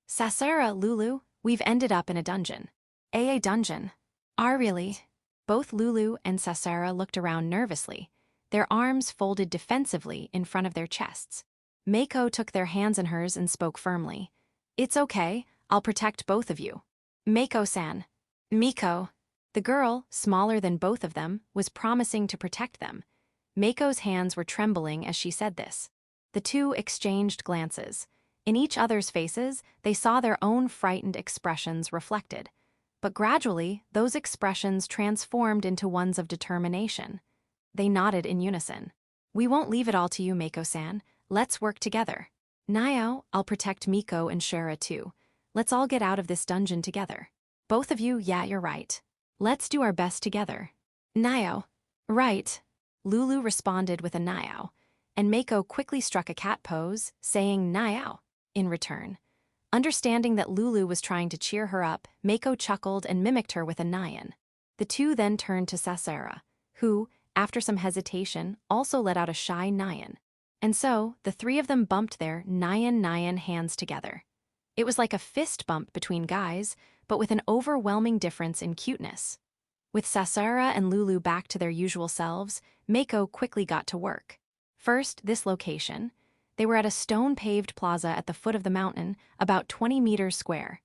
"Sasera, Lulu, we've ended up in a dungeon." A dungeon? Really?" Both Lulu and Sasera looked around nervously, their arms folded defensively in front of their chests. Mako took their hands in hers and spoke firmly. "It's okay, I'll protect both of you." "Mako-san." "Miko." The girl, smaller than both of them, was promising to protect them. Mako's hands were trembling as she said this. The two exchanged glances. In each other's faces, they saw their own frightened expressions reflected. But gradually, those expressions transformed into ones of determination. They nodded in unison. "We won't leave it all to you, Mako-san. Let's work together." "Niao, I'll protect Miko and Shura too. Let's all get out of this dungeon together." "Both of you, yeah, you're right. Let's do our best together." "Niao." "Right." Lulu responded with a niao, and Mako quickly struck a cat pose, saying niao in return. Understanding that Lulu was trying to cheer her up, Mako chuckled and mimicked her with a nyan. The two then turned to Sasera, who, after some hesitation, also let out a shy nyan. And so, the 3 of them bumped their nyan hands together. It was like a fist bump between guys, but with an overwhelming difference in cuteness. With Sasera and Lulu back to their usual selves, Mako quickly got to work. First, this location. They were at a stone-paved plaza at the foot of the mountain, about 20 meters square.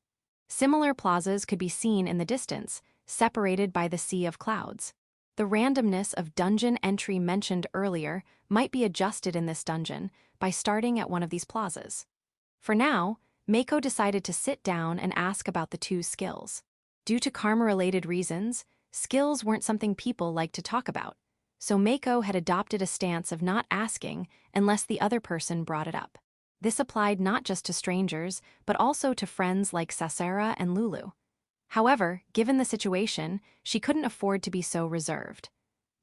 Similar plazas could be seen in the distance, separated by the sea of clouds. The randomness of dungeon entry mentioned earlier might be adjusted in this dungeon by starting at one of these plazas. For now, Mako decided to sit down and ask about the 2 skills. Due to karma-related reasons, skills weren't something people liked to talk about, so Mako had adopted a stance of not asking unless the other person brought it up. This applied not just to strangers, but also to friends like Sasera and Lulu. However, given the situation, she couldn't afford to be so reserved.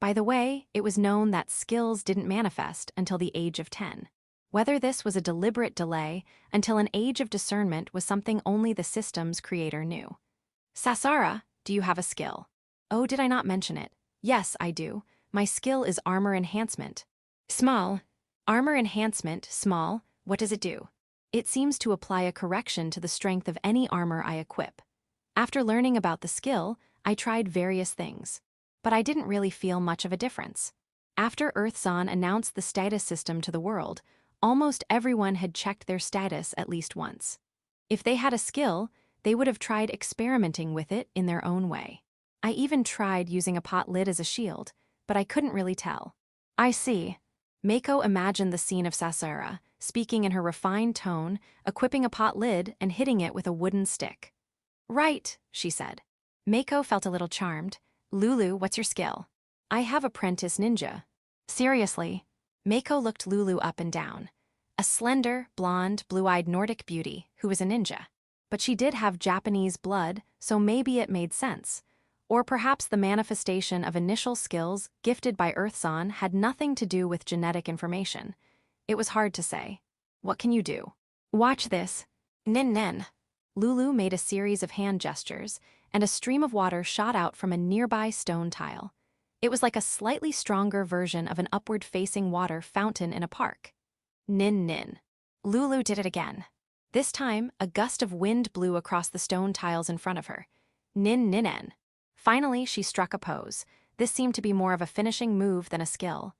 By the way, it was known that skills didn't manifest until the age of 10. Whether this was a deliberate delay until an age of discernment was something only the system's creator knew. "Sasara, do you have a skill?" "Oh, did I not mention it?" "Yes, I do. My skill is armor enhancement." "Small." "Armor enhancement, small, what does it do?" "It seems to apply a correction to the strength of any armor I equip. After learning about the skill, I tried various things. But I didn't really feel much of a difference. After Earthzon announced the status system to the world, almost everyone had checked their status at least once. If they had a skill, they would have tried experimenting with it in their own way. I even tried using a pot lid as a shield, but I couldn't really tell." "I see." Mako imagined the scene of Sasera, speaking in her refined tone, equipping a pot lid and hitting it with a wooden stick. "Right," she said. Mako felt a little charmed. "Lulu, what's your skill?" "I have apprentice ninja." "Seriously?" Mako looked Lulu up and down. A slender, blonde, blue-eyed Nordic beauty who was a ninja. But she did have Japanese blood, so maybe it made sense. Or perhaps the manifestation of initial skills gifted by Earthson had nothing to do with genetic information. It was hard to say. "What can you do?" "Watch this." "Nin nin." Lulu made a series of hand gestures, and a stream of water shot out from a nearby stone tile. It was like a slightly stronger version of an upward-facing water fountain in a park. Nin nin. Lulu did it again. This time, a gust of wind blew across the stone tiles in front of her. Nin ninen. Finally, she struck a pose. This seemed to be more of a finishing move than a skill.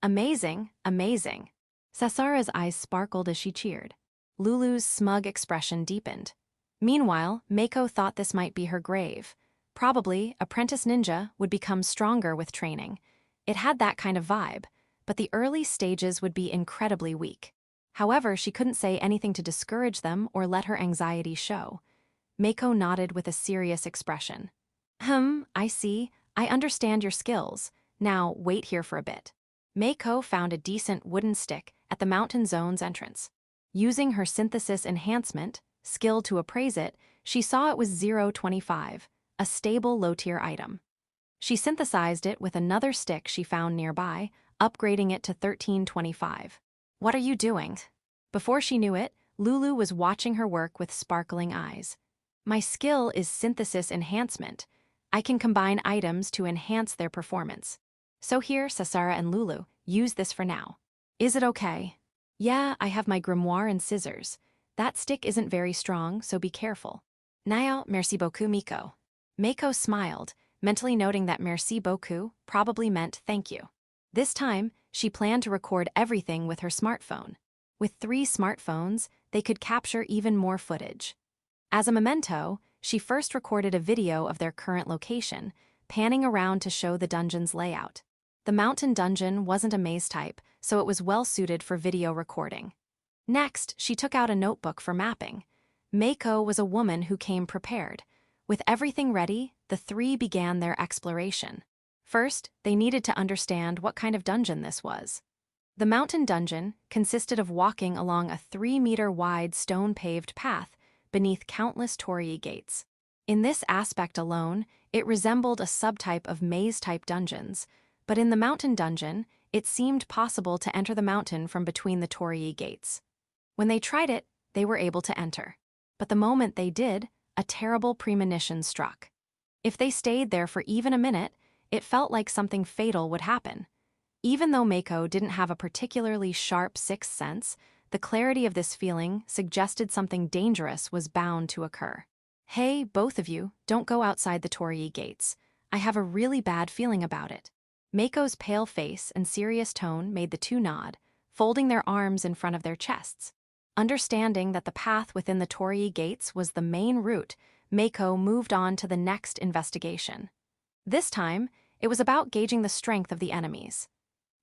"Amazing, amazing." Sasara's eyes sparkled as she cheered. Lulu's smug expression deepened. Meanwhile, Mako thought this might be her grave. Probably, Apprentice Ninja would become stronger with training. It had that kind of vibe, but the early stages would be incredibly weak. However, she couldn't say anything to discourage them or let her anxiety show. Mako nodded with a serious expression. I see. I understand your skills. Now, wait here for a bit." Mako found a decent wooden stick at the mountain zone's entrance. Using her synthesis enhancement, skill to appraise it, she saw it was 0.25, a stable low-tier item. She synthesized it with another stick she found nearby, upgrading it to 13.25. "What are you doing?" Before she knew it, Lulu was watching her work with sparkling eyes. "My skill is synthesis enhancement. I can combine items to enhance their performance. So here, Sasara and Lulu, use this for now. Is it okay?" "Yeah, I have my grimoire and scissors. That stick isn't very strong, so be careful." "Now, merci beaucoup, Miko." Mako smiled, mentally noting that merci beaucoup probably meant thank you. This time, she planned to record everything with her smartphone. With 3 smartphones, they could capture even more footage. As a memento, she first recorded a video of their current location, panning around to show the dungeon's layout. The mountain dungeon wasn't a maze type, so it was well-suited for video recording. Next, she took out a notebook for mapping. Mako was a woman who came prepared. With everything ready, the 3 began their exploration. First, they needed to understand what kind of dungeon this was. The mountain dungeon consisted of walking along a 3-meter-wide stone-paved path beneath countless torii gates. In this aspect alone, it resembled a subtype of maze-type dungeons, but in the mountain dungeon, it seemed possible to enter the mountain from between the torii gates. When they tried it, they were able to enter. But the moment they did, a terrible premonition struck. If they stayed there for even a minute, it felt like something fatal would happen. Even though Mako didn't have a particularly sharp sixth sense, the clarity of this feeling suggested something dangerous was bound to occur. "Hey, both of you, don't go outside the torii gates. I have a really bad feeling about it." Mako's pale face and serious tone made the 2 nod, folding their arms in front of their chests. Understanding that the path within the torii gates was the main route, Mako moved on to the next investigation. This time, it was about gauging the strength of the enemies.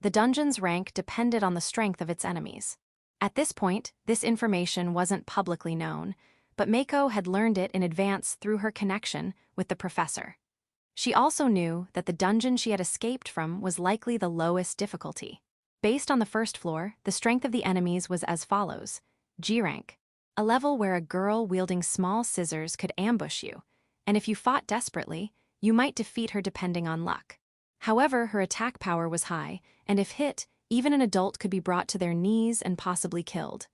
The dungeon's rank depended on the strength of its enemies. At this point, this information wasn't publicly known, but Mako had learned it in advance through her connection with the professor. She also knew that the dungeon she had escaped from was likely the lowest difficulty. Based on the first floor, the strength of the enemies was as follows: G rank, a level where a girl wielding small scissors could ambush you, and if you fought desperately, you might defeat her depending on luck. However, her attack power was high, and if hit, even an adult could be brought to their knees and possibly killed.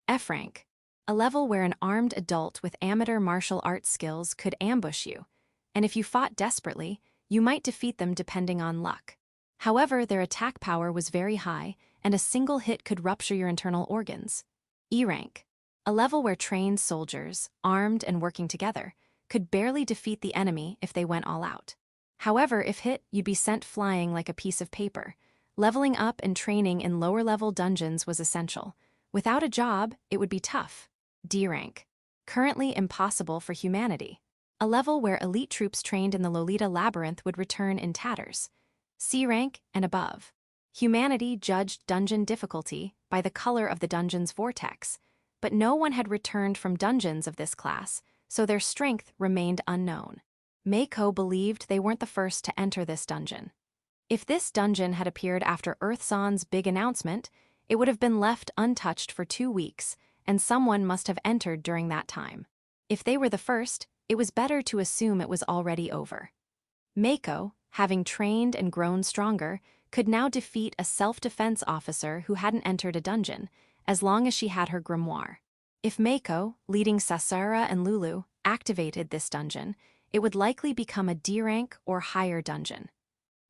F rank, a level where an armed adult with amateur martial arts skills could ambush you, and if you fought desperately, you might defeat them depending on luck. However, their attack power was very high, and a single hit could rupture your internal organs. E rank, a level where trained soldiers, armed and working together, could barely defeat the enemy if they went all out. However, if hit, you'd be sent flying like a piece of paper. Leveling up and training in lower-level dungeons was essential. Without a job, it would be tough. D rank, currently impossible for humanity. A level where elite troops trained in the Lolita Labyrinth would return in tatters. C rank and above. Humanity judged dungeon difficulty by the color of the dungeon's vortex, but no one had returned from dungeons of this class, so their strength remained unknown. Mako believed they weren't the first to enter this dungeon. If this dungeon had appeared after Earthzon's big announcement, it would have been left untouched for 2 weeks, and someone must have entered during that time. If they were the first, it was better to assume it was already over. Mako, having trained and grown stronger, could now defeat a self-defense officer who hadn't entered a dungeon, as long as she had her grimoire. If Mako, leading Sasara and Lulu, activated this dungeon, it would likely become a D rank or higher dungeon.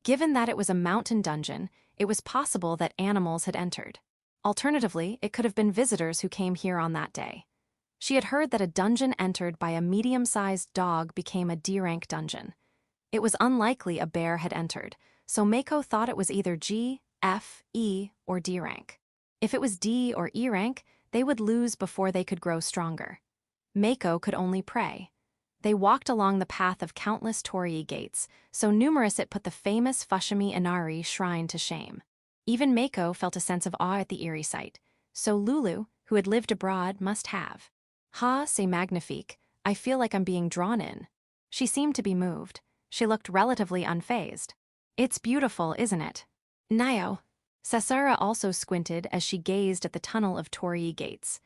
Given that it was a mountain dungeon, it was possible that animals had entered. Alternatively, it could have been visitors who came here on that day. She had heard that a dungeon entered by a medium-sized dog became a D rank dungeon. It was unlikely a bear had entered, so Mako thought it was either G, F, E, or D rank. If it was D or E rank, they would lose before they could grow stronger. Mako could only pray. They walked along the path of countless torii gates, so numerous it put the famous Fushimi Inari shrine to shame. Even Mako felt a sense of awe at the eerie sight, so Lulu, who had lived abroad, must have. Ha, c'est magnifique, I feel like I'm being drawn in. She seemed to be moved. She looked relatively unfazed. It's beautiful, isn't it? Nio. Sasara also squinted as she gazed at the tunnel of torii gates.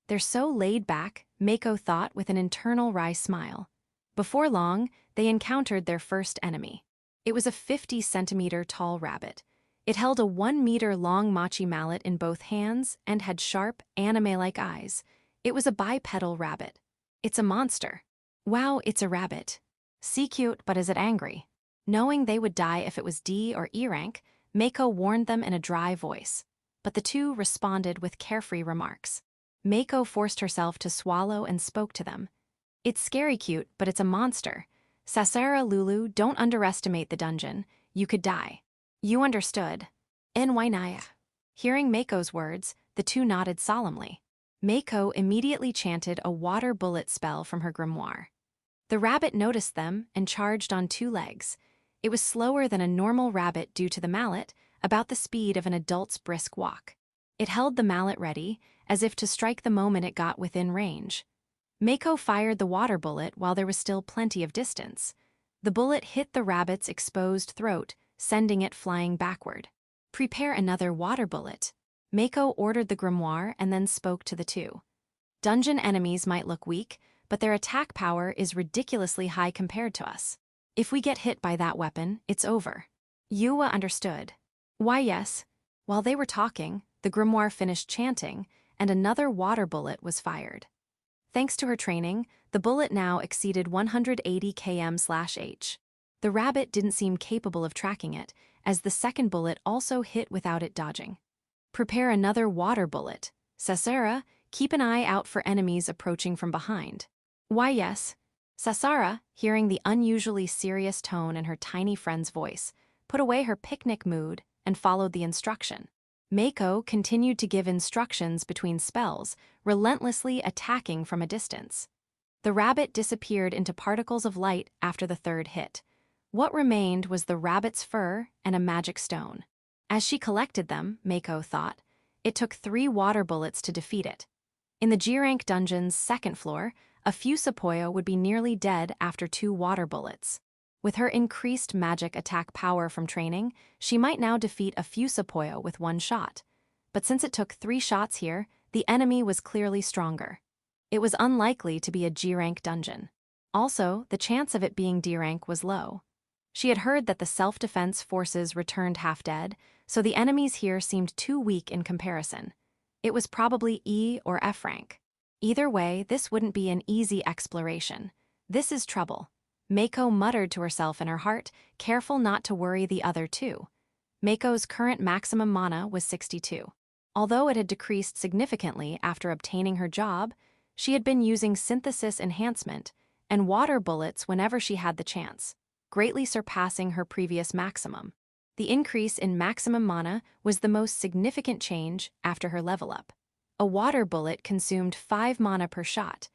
They're so laid back, Mako thought with an internal wry smile. Before long, they encountered their first enemy. It was a 50-centimeter tall rabbit. It held a 1-meter-long machi mallet in both hands and had sharp, anime-like eyes. It was a bipedal rabbit. It's a monster. Wow, it's a rabbit. See cute, but is it angry? Knowing they would die if it was D or E rank, Mako warned them in a dry voice. But the two responded with carefree remarks. Mako forced herself to swallow and spoke to them. It's scary cute, but it's a monster. Sasara, Lulu, don't underestimate the dungeon. You could die. You understood. Naya. Hearing Mako's words, the two nodded solemnly. Mako immediately chanted a water bullet spell from her grimoire. The rabbit noticed them and charged on 2 legs. It was slower than a normal rabbit due to the mallet, about the speed of an adult's brisk walk. It held the mallet ready, as if to strike the moment it got within range. Mako fired the water bullet while there was still plenty of distance. The bullet hit the rabbit's exposed throat, sending it flying backward. Prepare another water bullet. Mako ordered the grimoire and then spoke to the two. Dungeon enemies might look weak, but their attack power is ridiculously high compared to us. If we get hit by that weapon, it's over. Yua understood. Why yes. While they were talking, the grimoire finished chanting, and another water bullet was fired. Thanks to her training, the bullet now exceeded 180 km/h. The rabbit didn't seem capable of tracking it, as the second bullet also hit without it dodging. Prepare another water bullet. Sasara, keep an eye out for enemies approaching from behind. Why yes. Sasara, hearing the unusually serious tone in her tiny friend's voice, put away her picnic mood and followed the instruction. Mako continued to give instructions between spells, relentlessly attacking from a distance. The rabbit disappeared into particles of light after the third hit. What remained was the rabbit's fur and a magic stone. As she collected them, Mako thought, it took 3 water bullets to defeat it. In the G-rank dungeon's 2nd floor, a Fusapoyo would be nearly dead after 2 water bullets. With her increased magic attack power from training, she might now defeat a Fusapoyo with 1 shot. But since it took 3 shots here, the enemy was clearly stronger. It was unlikely to be a G-rank dungeon. Also, the chance of it being D-rank was low. She had heard that the self-defense forces returned half-dead, so the enemies here seemed too weak in comparison. It was probably E or F rank. Either way, this wouldn't be an easy exploration. This is trouble. Mako muttered to herself in her heart, careful not to worry the other two. Mako's current maximum mana was 62. Although it had decreased significantly after obtaining her job, she had been using synthesis enhancement and water bullets whenever she had the chance, greatly surpassing her previous maximum. The increase in maximum mana was the most significant change after her level up. A water bullet consumed 5 mana per shot.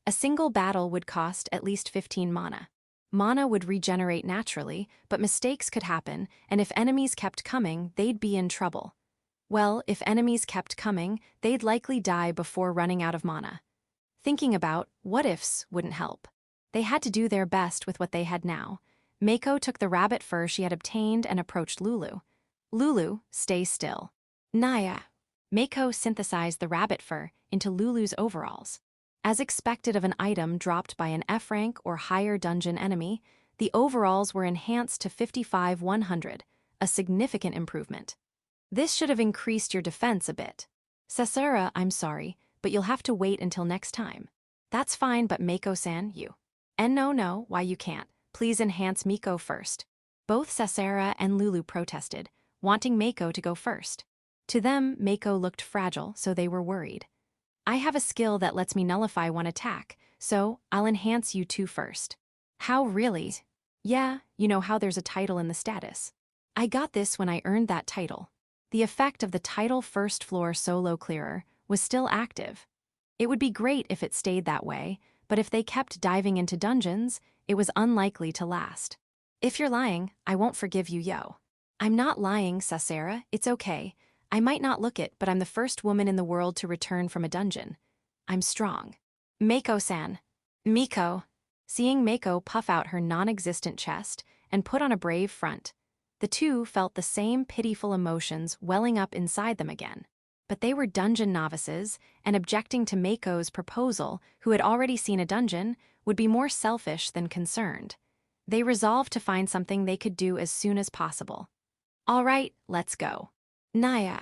A single battle would cost at least 15 mana. Mana would regenerate naturally, but mistakes could happen, and if enemies kept coming, they'd be in trouble. Well, if enemies kept coming, they'd likely die before running out of mana. Thinking about what-ifs wouldn't help. They had to do their best with what they had now. Mako took the rabbit fur she had obtained and approached Lulu. Lulu, stay still. Naya. Mako synthesized the rabbit fur into Lulu's overalls. As expected of an item dropped by an F rank or higher dungeon enemy, the overalls were enhanced to 55-100, a significant improvement. This should have increased your defense a bit. Sasura, I'm sorry, but you'll have to wait until next time. That's fine, but Mako-san, you. And no, why you can't. Please enhance Miko first. Both Sasura and Lulu protested, wanting Mako to go first. To them, Mako looked fragile, so they were worried. I have a skill that lets me nullify one attack, so I'll enhance you two first. How really? Yeah, you know how there's a title in the status. I got this when I earned that title. The effect of the title first floor solo clearer was still active. It would be great if it stayed that way, but if they kept diving into dungeons, it was unlikely to last. If you're lying, I won't forgive you, yo. I'm not lying, Sasera, it's okay. I might not look it, but I'm the first woman in the world to return from a dungeon. I'm strong. Mako-san. Miko. Seeing Mako puff out her non-existent chest and put on a brave front, the two felt the same pitiful emotions welling up inside them again. But they were dungeon novices, and objecting to Mako's proposal, who had already seen a dungeon, would be more selfish than concerned. They resolved to find something they could do as soon as possible. All right, let's go. Naya.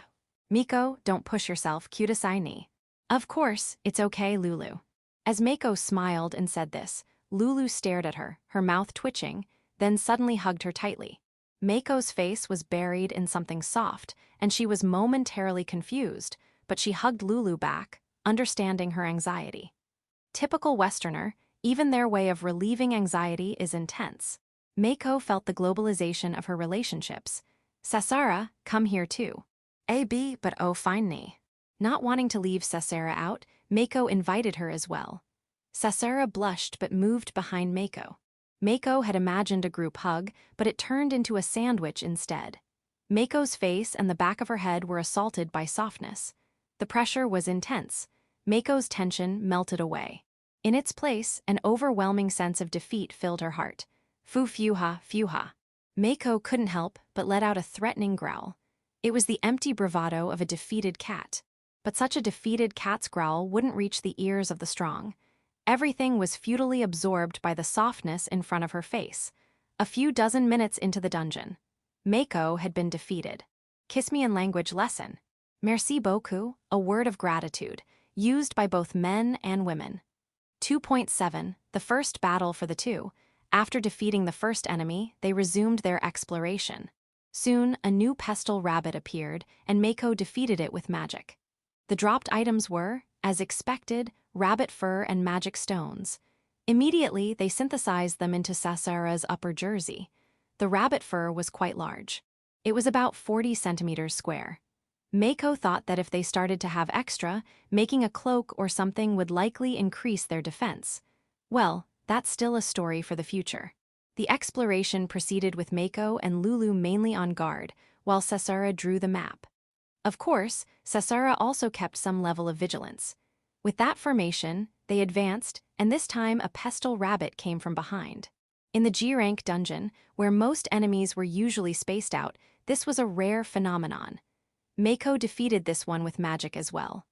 Miko, don't push yourself, Kudasai ni. Of course, it's okay, Lulu. As Mako smiled and said this, Lulu stared at her, her mouth twitching, then suddenly hugged her tightly. Mako's face was buried in something soft, and she was momentarily confused, but she hugged Lulu back, understanding her anxiety. Typical Westerner, even their way of relieving anxiety is intense. Mako felt the globalization of her relationships. Sasara, come here too. A.B. but oh fine ni. Not wanting to leave Sasara out, Mako invited her as well. Sasara blushed but moved behind Mako. Mako had imagined a group hug, but it turned into a sandwich instead. Mako's face and the back of her head were assaulted by softness. The pressure was intense. Mako's tension melted away. In its place, an overwhelming sense of defeat filled her heart. Fuha, fuha. Mako couldn't help but let out a threatening growl. It was the empty bravado of a defeated cat. But such a defeated cat's growl wouldn't reach the ears of the strong. Everything was futilely absorbed by the softness in front of her face. A few dozen minutes into the dungeon, Mako had been defeated. Kiss me in language lesson. Merci beaucoup, a word of gratitude, used by both men and women. 2.7, the first battle for the two. After defeating the first enemy, they resumed their exploration. Soon, a new pestle rabbit appeared, and Mako defeated it with magic. The dropped items were, as expected, rabbit fur and magic stones. Immediately, they synthesized them into Sasara's upper jersey. The rabbit fur was quite large. It was about 40 centimeters square. Mako thought that if they started to have extra, making a cloak or something would likely increase their defense. Well, that's still a story for the future. The exploration proceeded with Mako and Lulu mainly on guard, while Sasara drew the map. Of course, Sasara also kept some level of vigilance. With that formation, they advanced, and this time a pestle rabbit came from behind. In the G-rank dungeon, where most enemies were usually spaced out, this was a rare phenomenon. Mako defeated this one with magic as well.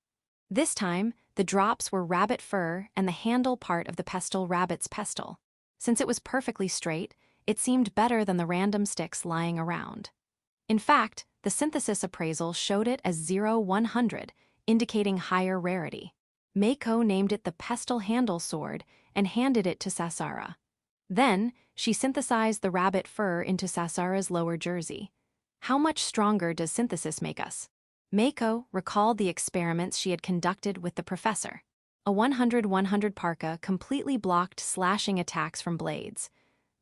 This time, the drops were rabbit fur and the handle part of the pestle rabbit's pestle. Since it was perfectly straight, it seemed better than the random sticks lying around. In fact, the synthesis appraisal showed it as 0-100, indicating higher rarity. Mako named it the pestle handle sword and handed it to Sasara. Then, she synthesized the rabbit fur into Sasara's lower jersey. How much stronger does synthesis make us? Mako recalled the experiments she had conducted with the professor. A 100-100 parka completely blocked slashing attacks from blades.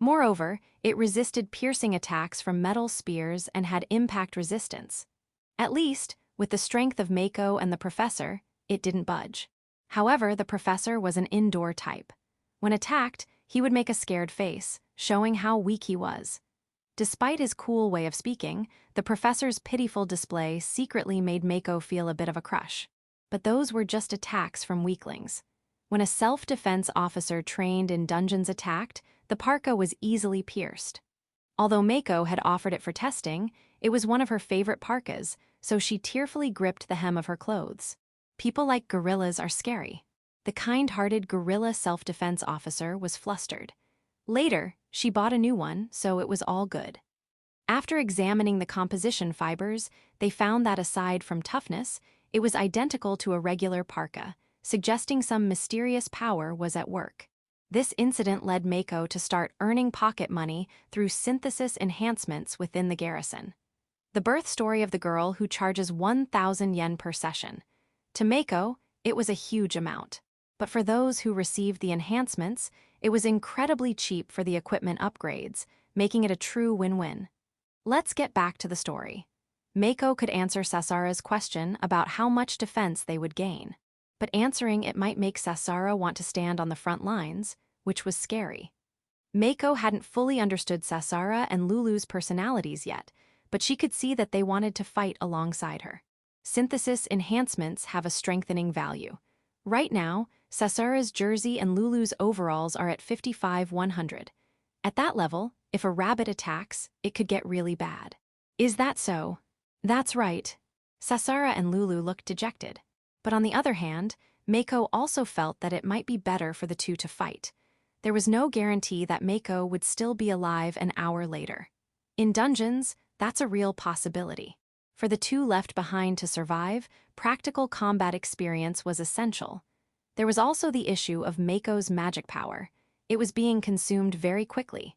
Moreover, it resisted piercing attacks from metal spears and had impact resistance. At least, with the strength of Mako and the professor, it didn't budge. However, the professor was an indoor type. When attacked, He would make a scared face, showing how weak he was. Despite his cool way of speaking, the professor's pitiful display secretly made Mako feel a bit of a crush. But those were just attacks from weaklings. When a self-defense officer trained in dungeons attacked, the parka was easily pierced. Although Mako had offered it for testing, it was one of her favorite parkas, so she tearfully gripped the hem of her clothes. People like gorillas are scary. The kind-hearted gorilla self-defense officer was flustered. Later, she bought a new one, so it was all good. After examining the composition fibers, they found that aside from toughness, it was identical to a regular parka, suggesting some mysterious power was at work. This incident led Mako to start earning pocket money through synthesis enhancements within the garrison. The birth story of the girl who charges 1,000 yen per session. To Mako, it was a huge amount. But for those who received the enhancements, it was incredibly cheap for the equipment upgrades, making it a true win-win. Let's get back to the story. Mako could answer Sasara's question about how much defense they would gain. But answering it might make Sasara want to stand on the front lines, which was scary. Mako hadn't fully understood Sasara and Lulu's personalities yet, but she could see that they wanted to fight alongside her. Synthesis enhancements have a strengthening value. Right now, Sasara's jersey and Lulu's overalls are at 55-100. At that level, if a rabbit attacks, it could get really bad. Is that so? That's right. Sasara and Lulu looked dejected. But on the other hand, Mako also felt that it might be better for the two to fight. There was no guarantee that Mako would still be alive an hour later. In dungeons, that's a real possibility. For the two left behind to survive, practical combat experience was essential. There was also the issue of Mako's magic power. It was being consumed very quickly.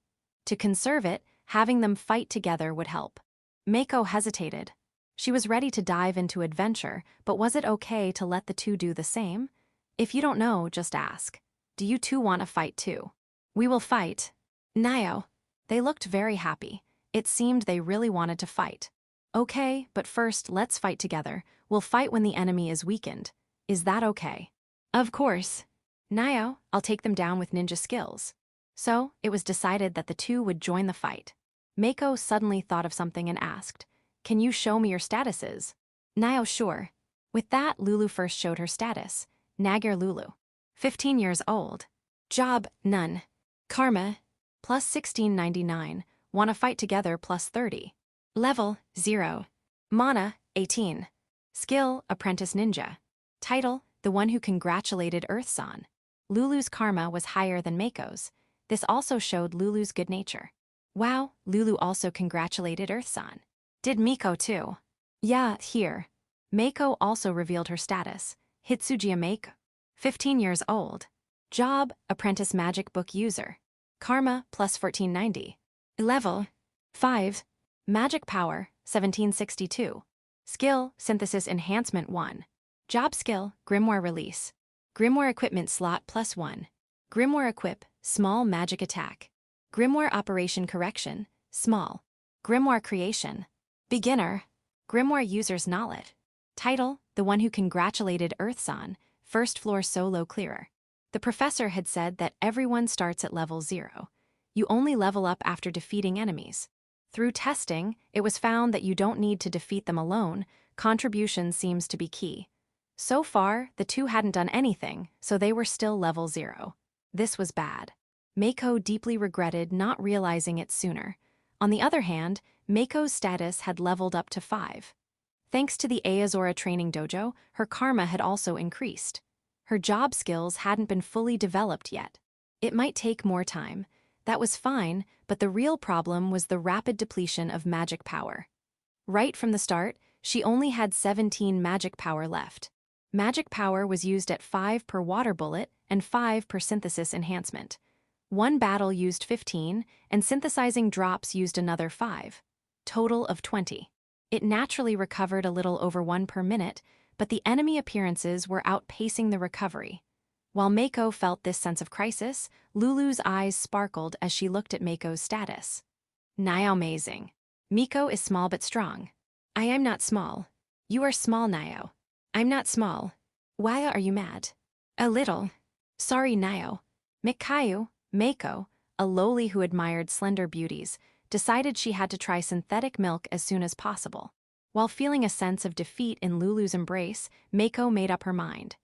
To conserve it, having them fight together would help. Mako hesitated. She was ready to dive into adventure, but was it okay to let the two do the same? If you don't know, just ask. Do you two want to fight too? We will fight. Nio. They looked very happy. It seemed they really wanted to fight. Okay, but first let's fight together. We'll fight when the enemy is weakened. Is that okay? Of course. Nio, I'll take them down with ninja skills. So, it was decided that the two would join the fight. Mako suddenly thought of something and asked, "Can you show me your statuses?" Nio, sure. With that, Lulu first showed her status. Nagir Lulu. 15 years old. Job, none. Karma, plus 1699. Wanna fight together, plus 30. Level, 0. Mana, 18. Skill, Apprentice Ninja. Title, the one who congratulated Earth-san. Lulu's karma was higher than Mako's. This also showed Lulu's good nature. Wow, Lulu also congratulated Earth-san. Did Miko too? Yeah, here. Mako also revealed her status. Hitsuji Mako. 15 years old. Job, Apprentice Magic Book User. Karma, plus 1490. Level, 5. Magic Power, 1762. Skill, Synthesis Enhancement 1. Job Skill, Grimoire Release. Grimoire Equipment Slot plus 1. Grimoire Equip, Small Magic Attack. Grimoire Operation Correction, Small. Grimoire Creation. Beginner. Grimoire User's Knowledge. Title, the one who congratulated Earth-san, first floor solo clearer. The professor had said that everyone starts at level 0. You only level up after defeating enemies. Through testing, it was found that you don't need to defeat them alone. Contribution seems to be key. So far, the two hadn't done anything, so they were still level 0. This was bad. Mako deeply regretted not realizing it sooner. On the other hand, Mako's status had leveled up to 5. Thanks to the Aozora training dojo, her karma had also increased. Her job skills hadn't been fully developed yet. It might take more time. That was fine, but the real problem was the rapid depletion of magic power. Right from the start, she only had 17 magic power left. Magic power was used at 5 per water bullet and 5 per synthesis enhancement. One battle used 15, and synthesizing drops used another 5. Total of 20. It naturally recovered a little over 1 per minute, but the enemy appearances were outpacing the recovery. While Mako felt this sense of crisis, Lulu's eyes sparkled as she looked at Mako's status. Nio amazing. Miko is small but strong. I am not small. You are small, Nio. I'm not small. Why are you mad? A little. Sorry, Nio. Mikayu, Mako, a lowly who admired slender beauties, decided she had to try synthetic milk as soon as possible. While feeling a sense of defeat in Lulu's embrace, Mako made up her mind.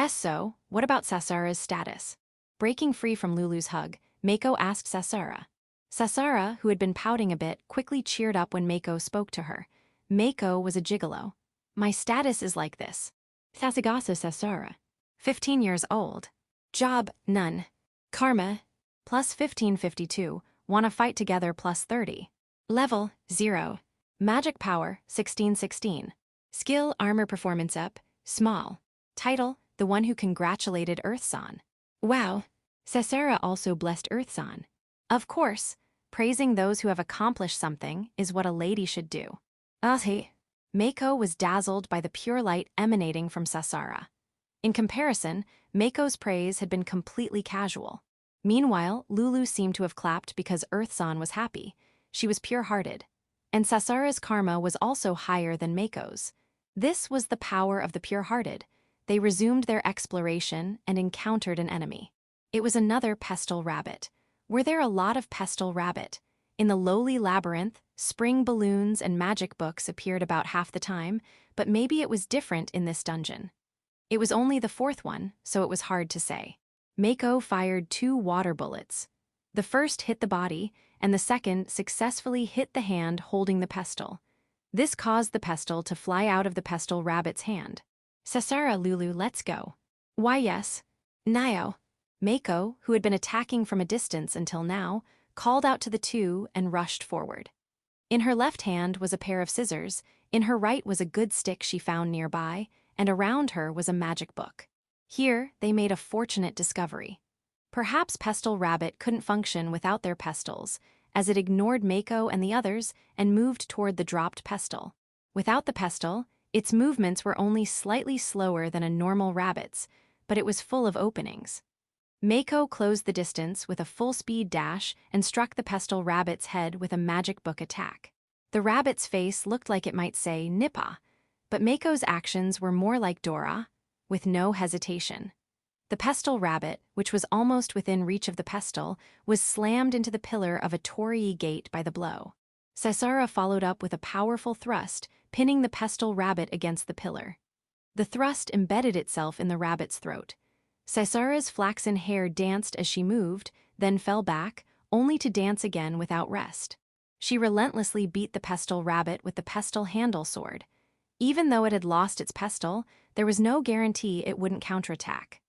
So, what about Sasara's status? Breaking free from Lulu's hug, Mako asked Sasara. Sasara, who had been pouting a bit, quickly cheered up when Mako spoke to her. Mako was a gigolo. My status is like this. Sasagasa Sasara. 15 years old. Job, none. Karma, plus 1552. Wanna fight together plus 30. Level, 0. Magic power, 1616. Skill armor performance up, small. Title, the one who congratulated Earth-san. Wow. Sasara also blessed Earth-san. Of course, praising those who have accomplished something is what a lady should do. Mako was dazzled by the pure light emanating from Sasara. In comparison, Mako's praise had been completely casual. Meanwhile, Lulu seemed to have clapped because Earth-san was happy. She was pure-hearted. And Sasara's karma was also higher than Mako's. This was the power of the pure-hearted. They resumed their exploration and encountered an enemy. It was another pestle rabbit. Were there a lot of pestle rabbit? In the lowly labyrinth, spring balloons and magic books appeared about half the time, but maybe it was different in this dungeon. It was only the fourth one, so it was hard to say. Mako fired 2 water bullets. The first hit the body, and the second successfully hit the hand holding the pestle. This caused the pestle to fly out of the pestle rabbit's hand. Sasara, Lulu, let's go. Why yes. Nio. Mako, who had been attacking from a distance until now, called out to the two and rushed forward. In her left hand was a pair of scissors, in her right was a good stick she found nearby, and around her was a magic book. Here, they made a fortunate discovery. Perhaps Pestle Rabbit couldn't function without their pestles, as it ignored Mako and the others and moved toward the dropped pestle. Without the pestle, its movements were only slightly slower than a normal rabbit's, but it was full of openings. Mako closed the distance with a full-speed dash and struck the pestle rabbit's head with a magic book attack. The rabbit's face looked like it might say Nippa, but Mako's actions were more like Dora, with no hesitation. The pestle rabbit, which was almost within reach of the pestle, was slammed into the pillar of a torii gate by the blow. Sasara followed up with a powerful thrust, pinning the pestle rabbit against the pillar. The thrust embedded itself in the rabbit's throat. Sasara's flaxen hair danced as she moved, then fell back, only to dance again without rest. She relentlessly beat the pestle rabbit with the pestle handle sword. Even though it had lost its pestle, there was no guarantee it wouldn't counterattack.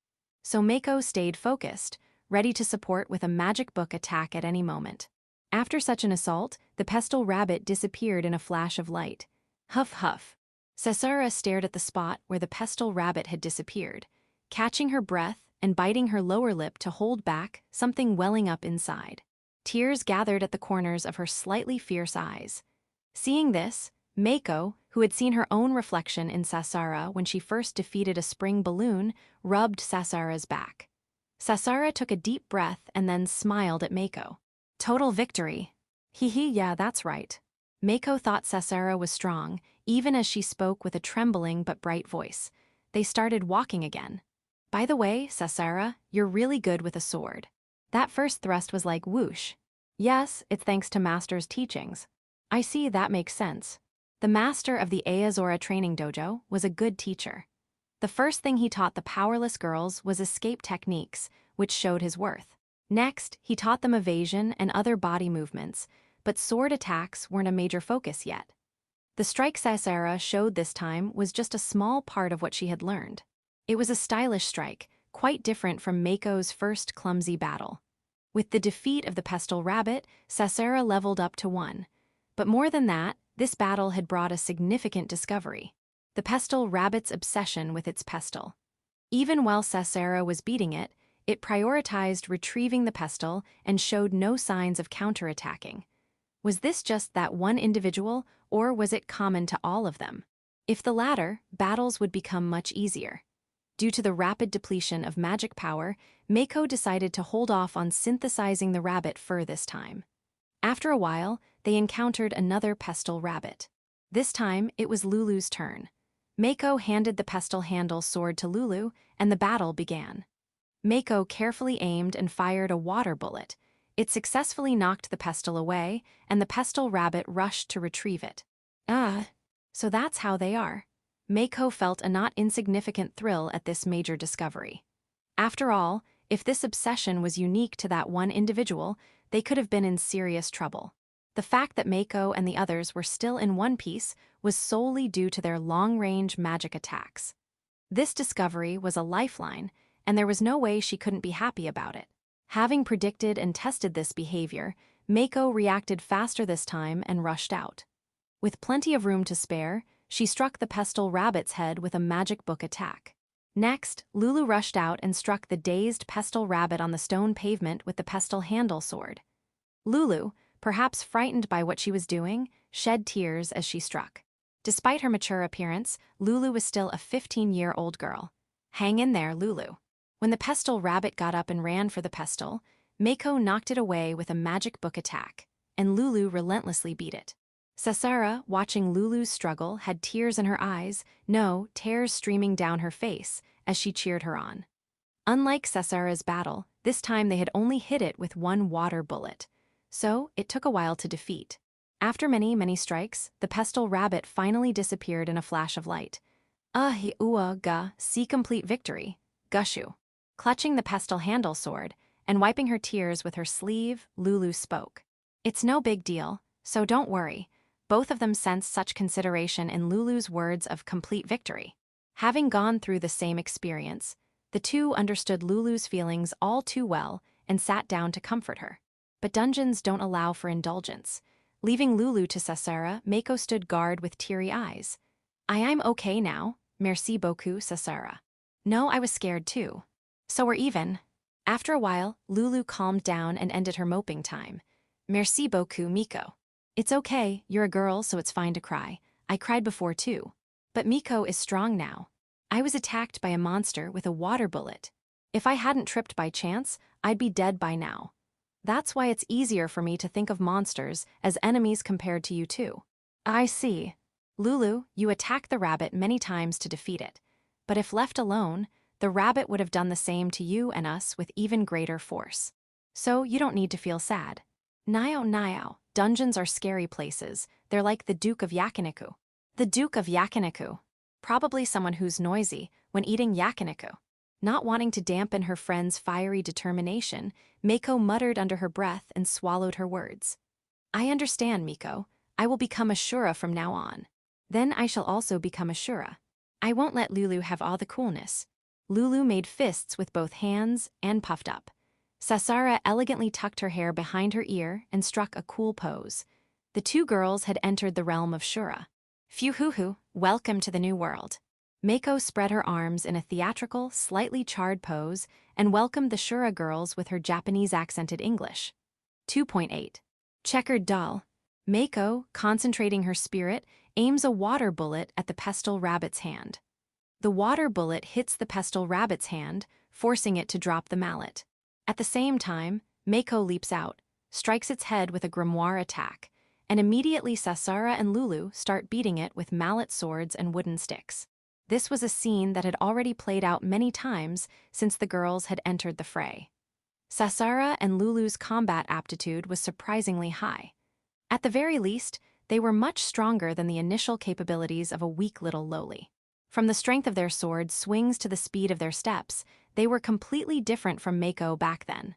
So Mako stayed focused, ready to support with a magic book attack at any moment. After such an assault, the pestle rabbit disappeared in a flash of light. Huff huff. Sasara stared at the spot where the pestle rabbit had disappeared, catching her breath and biting her lower lip to hold back something welling up inside. Tears gathered at the corners of her slightly fierce eyes. Seeing this, Mako, who had seen her own reflection in Sasara when she first defeated a spring balloon, rubbed Sasara's back. Sasara took a deep breath and then smiled at Mako. Total victory. Yeah, that's right. Mako thought Sasara was strong, even as she spoke with a trembling but bright voice. They started walking again. By the way, Sasara, you're really good with a sword. That first thrust was like whoosh. Yes, it's thanks to Master's teachings. I see, that makes sense. The master of the Aozora training dojo was a good teacher. The first thing he taught the powerless girls was escape techniques, which showed his worth. Next, he taught them evasion and other body movements, but sword attacks weren't a major focus yet. The strike Sasara showed this time was just a small part of what she had learned. It was a stylish strike, quite different from Mako's first clumsy battle. With the defeat of the pestle rabbit, Sasara leveled up to 1. But more than that, this battle had brought a significant discovery: the pestle rabbit's obsession with its pestle. Even while Sasara was beating it, it prioritized retrieving the pestle and showed no signs of counterattacking. Was this just that one individual, or was it common to all of them? If the latter, battles would become much easier. Due to the rapid depletion of magic power, Mako decided to hold off on synthesizing the rabbit fur this time. After a while, they encountered another pestle rabbit. This time, it was Lulu's turn. Mako handed the pestle handle sword to Lulu, and the battle began. Mako carefully aimed and fired a water bullet. It successfully knocked the pestle away, and the pestle rabbit rushed to retrieve it. So that's how they are. Mako felt a not insignificant thrill at this major discovery. After all, if this obsession was unique to that one individual, they could have been in serious trouble. The fact that Mako and the others were still in one piece was solely due to their long-range magic attacks. This discovery was a lifeline, and there was no way she couldn't be happy about it. Having predicted and tested this behavior, Mako reacted faster this time and rushed out. With plenty of room to spare, she struck the pestle rabbit's head with a magic book attack. Next, Lulu rushed out and struck the dazed pestle rabbit on the stone pavement with the pestle handle sword. Lulu, perhaps frightened by what she was doing, shed tears as she struck. Despite her mature appearance, Lulu was still a 15-year-old girl. Hang in there, Lulu. When the pestle rabbit got up and ran for the pestle, Mako knocked it away with a magic book attack, and Lulu relentlessly beat it. Sasara, watching Lulu's struggle, had tears in her eyes, tears streaming down her face, as she cheered her on. Unlike Sasara's battle, this time they had only hit it with one water bullet, so it took a while to defeat. After many strikes, the pestle rabbit finally disappeared in a flash of light. See complete victory, Gushu. Clutching the pestle handle sword and wiping her tears with her sleeve, Lulu spoke. It's no big deal, so don't worry. Both of them sensed such consideration in Lulu's words of complete victory. Having gone through the same experience, the two understood Lulu's feelings all too well and sat down to comfort her. But dungeons don't allow for indulgence. Leaving Lulu to Sasara, Mako stood guard with teary eyes. I'm okay now, merci beaucoup, Sasara. No, I was scared too. So we're even. After a while, Lulu calmed down and ended her moping time. Merci beaucoup, Miko. It's okay, you're a girl, so it's fine to cry. I cried before too. But Miko is strong now. I was attacked by a monster with a water bullet. If I hadn't tripped by chance, I'd be dead by now. That's why it's easier for me to think of monsters as enemies compared to you too. I see. Lulu, you attacked the rabbit many times to defeat it. But if left alone, the rabbit would have done the same to you and us with even greater force. So you don't need to feel sad. Nio, dungeons are scary places. They're like the Duke of Yakiniku. The Duke of Yakiniku. Probably someone who's noisy when eating yakiniku. Not wanting to dampen her friend's fiery determination, Mako muttered under her breath and swallowed her words. I understand, Miko. I will become a Shura from now on. Then I shall also become a Shura. I won't let Lulu have all the coolness. Lulu made fists with both hands and puffed up. Sasara elegantly tucked her hair behind her ear and struck a cool pose. The two girls had entered the realm of Shura. Phew, welcome to the new world. Mako spread her arms in a theatrical, slightly charred pose and welcomed the Shura girls with her Japanese-accented English. 2.8. Checkered doll. Mako, concentrating her spirit, aims a water bullet at the pestle rabbit's hand. The water bullet hits the pestle rabbit's hand, forcing it to drop the mallet. At the same time, Mako leaps out, strikes its head with a grimoire attack, and immediately Sasara and Lulu start beating it with mallet swords and wooden sticks. This was a scene that had already played out many times since the girls had entered the fray. Sasara and Lulu's combat aptitude was surprisingly high. At the very least, they were much stronger than the initial capabilities of a weak little lowly. From the strength of their sword swings to the speed of their steps, they were completely different from Mako back then.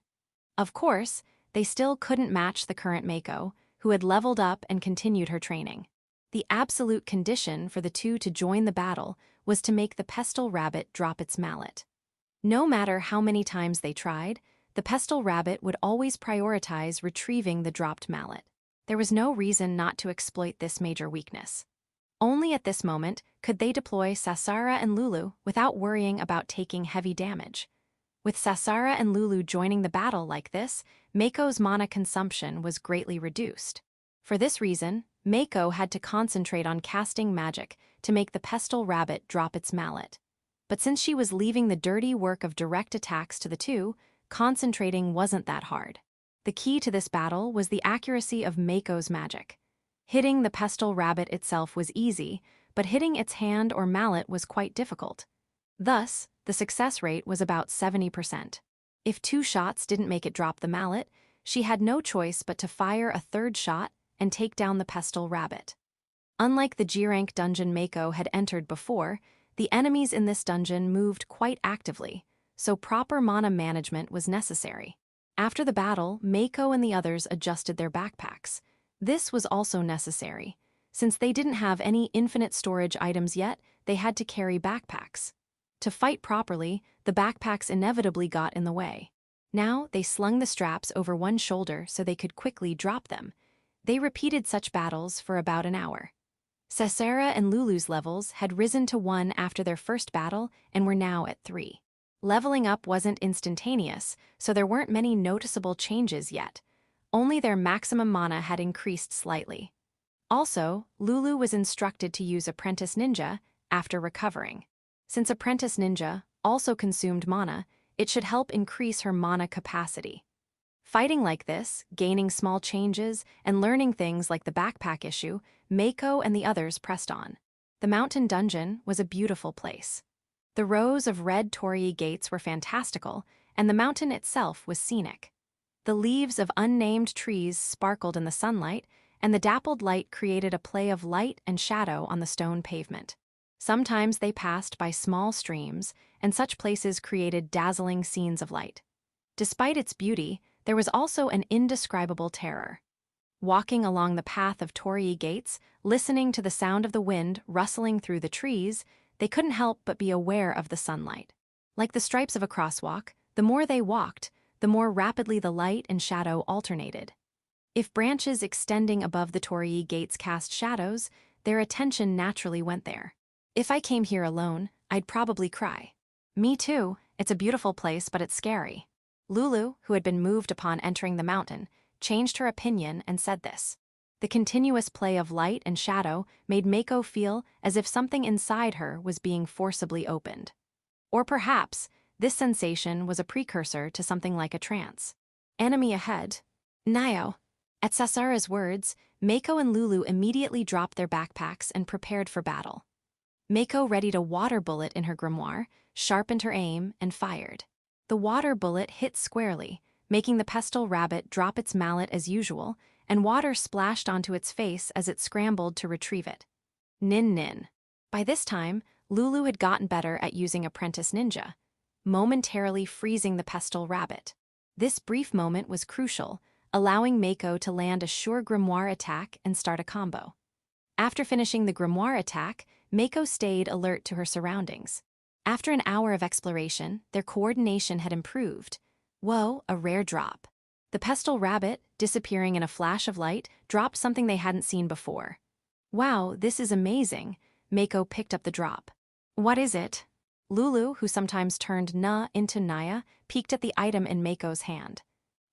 Of course, they still couldn't match the current Mako, who had leveled up and continued her training. The absolute condition for the two to join the battle was to make the pestle rabbit drop its mallet. No matter how many times they tried, the pestle rabbit would always prioritize retrieving the dropped mallet. There was no reason not to exploit this major weakness. Only at this moment could they deploy Sasara and Lulu without worrying about taking heavy damage. With Sasara and Lulu joining the battle like this, Mako's mana consumption was greatly reduced. For this reason, Mako had to concentrate on casting magic to make the pestle rabbit drop its mallet. But since she was leaving the dirty work of direct attacks to the two, concentrating wasn't that hard. The key to this battle was the accuracy of Mako's magic. Hitting the pestle rabbit itself was easy, but hitting its hand or mallet was quite difficult. Thus, the success rate was about 70%. If 2 shots didn't make it drop the mallet, she had no choice but to fire a 3rd shot and take down the pestle rabbit. Unlike the G-rank dungeon Mako had entered before, the enemies in this dungeon moved quite actively, so proper mana management was necessary. After the battle, Mako and the others adjusted their backpacks. This was also necessary. Since they didn't have any infinite storage items yet, they had to carry backpacks. To fight properly, the backpacks inevitably got in the way. Now, they slung the straps over one shoulder so they could quickly drop them. They repeated such battles for about an hour. Cesara and Lulu's levels had risen to 1 after their first battle and were now at 3. Leveling up wasn't instantaneous, so there weren't many noticeable changes yet. Only their maximum mana had increased slightly. Also, Lulu was instructed to use Apprentice Ninja after recovering. Since Apprentice Ninja also consumed mana, it should help increase her mana capacity. Fighting like this, gaining small changes, and learning things like the backpack issue, Mako and the others pressed on. The mountain dungeon was a beautiful place. The rows of red torii gates were fantastical, and the mountain itself was scenic. The leaves of unnamed trees sparkled in the sunlight, and the dappled light created a play of light and shadow on the stone pavement. Sometimes they passed by small streams, and such places created dazzling scenes of light. Despite its beauty, there was also an indescribable terror. Walking along the path of torii gates, listening to the sound of the wind rustling through the trees, they couldn't help but be aware of the sunlight. Like the stripes of a crosswalk, the more they walked, the more rapidly the light and shadow alternated. If branches extending above the torii gates cast shadows, their attention naturally went there. If I came here alone, I'd probably cry. Me too, it's a beautiful place, but it's scary. Lulu, who had been moved upon entering the mountain, changed her opinion and said this. The continuous play of light and shadow made Mako feel as if something inside her was being forcibly opened. Or perhaps, this sensation was a precursor to something like a trance. Enemy ahead. Nio. At Cesara's words, Mako and Lulu immediately dropped their backpacks and prepared for battle. Mako readied a water bullet in her grimoire, sharpened her aim, and fired. The water bullet hit squarely, making the pestle rabbit drop its mallet as usual, and water splashed onto its face as it scrambled to retrieve it. Nin nin. By this time, Lulu had gotten better at using Apprentice Ninja, momentarily freezing the pestle rabbit. This brief moment was crucial, allowing Mako to land a sure grimoire attack and start a combo. After finishing the grimoire attack, Mako stayed alert to her surroundings. After an hour of exploration, their coordination had improved. Whoa, a rare drop. The pestle rabbit, disappearing in a flash of light, dropped something they hadn't seen before. Wow, this is amazing. Mako picked up the drop. What is it? Lulu, who sometimes turned Na into Naya, peeked at the item in Mako's hand.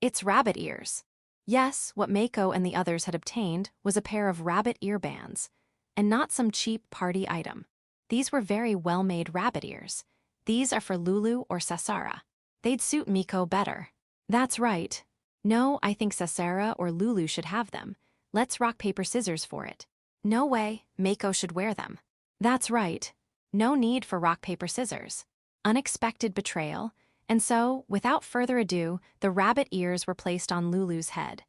It's rabbit ears. Yes, what Mako and the others had obtained was a pair of rabbit ear bands, and not some cheap party item. These were very well-made rabbit ears. These are for Lulu or Cesara. They'd suit Mako better. That's right. No, I think Cesara or Lulu should have them. Let's rock, paper, scissors for it. No way, Mako should wear them. That's right. No need for rock, paper, scissors. Unexpected betrayal, and so, without further ado, the rabbit ears were placed on Lulu's head.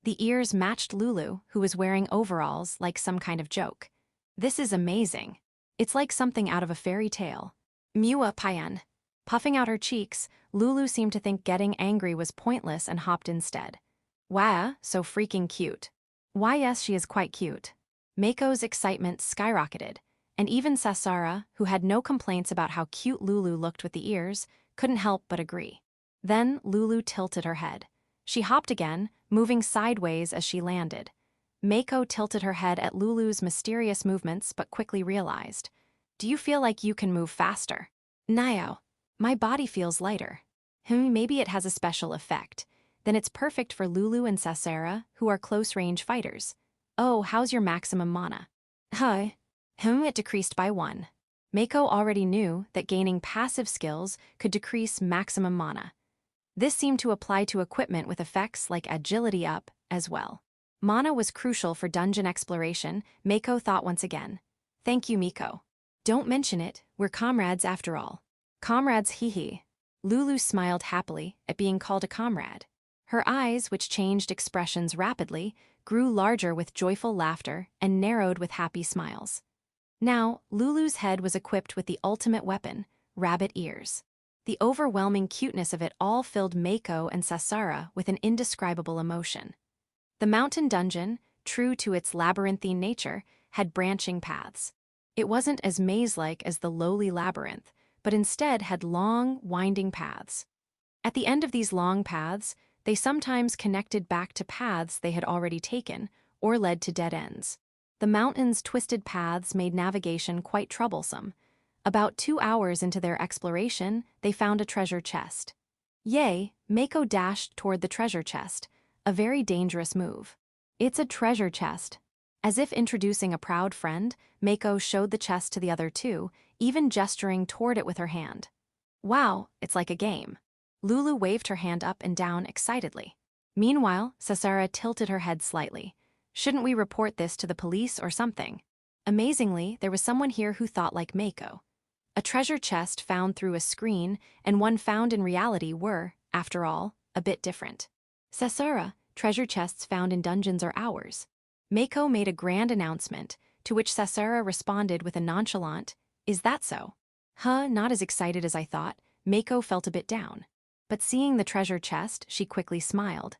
The ears matched Lulu, who was wearing overalls like some kind of joke. This is amazing. It's like something out of a fairy tale. Mua Payan. Puffing out her cheeks, Lulu seemed to think getting angry was pointless and hopped instead. Wow, so freaking cute. Why yes, she is quite cute. Mako's excitement skyrocketed, and even Cesara, who had no complaints about how cute Lulu looked with the ears, couldn't help but agree. Then Lulu tilted her head. She hopped again, moving sideways as she landed. Mako tilted her head at Lulu's mysterious movements but quickly realized. Do you feel like you can move faster? Nio. My body feels lighter. Maybe it has a special effect. Then it's perfect for Lulu and Cesara, who are close-range fighters. Oh, how's your maximum mana? It decreased by 1. Mako already knew that gaining passive skills could decrease maximum mana. This seemed to apply to equipment with effects like agility up as well. Mana was crucial for dungeon exploration, Mako thought once again. Thank you, Miko. Don't mention it, we're comrades after all. Comrades hee. Lulu smiled happily at being called a comrade. Her eyes, which changed expressions rapidly, grew larger with joyful laughter and narrowed with happy smiles. Now, Lulu's head was equipped with the ultimate weapon, rabbit ears. The overwhelming cuteness of it all filled Mako and Sasara with an indescribable emotion. The mountain dungeon, true to its labyrinthine nature, had branching paths. It wasn't as maze-like as the lowly labyrinth, but instead had long, winding paths. At the end of these long paths, they sometimes connected back to paths they had already taken or led to dead ends. The mountain's twisted paths made navigation quite troublesome. About 2 hours into their exploration, they found a treasure chest. Yay, Mako dashed toward the treasure chest, a very dangerous move. It's a treasure chest. As if introducing a proud friend, Mako showed the chest to the other two, even gesturing toward it with her hand. Wow, it's like a game. Lulu waved her hand up and down excitedly. Meanwhile, Sasara tilted her head slightly. Shouldn't we report this to the police or something? Amazingly, there was someone here who thought like Mako. A treasure chest found through a screen and one found in reality were, after all, a bit different. Sasara, treasure chests found in dungeons are ours. Mako made a grand announcement, to which Sasara responded with a nonchalant, "Is that so?" Not as excited as I thought. Mako felt a bit down. But seeing the treasure chest, she quickly smiled.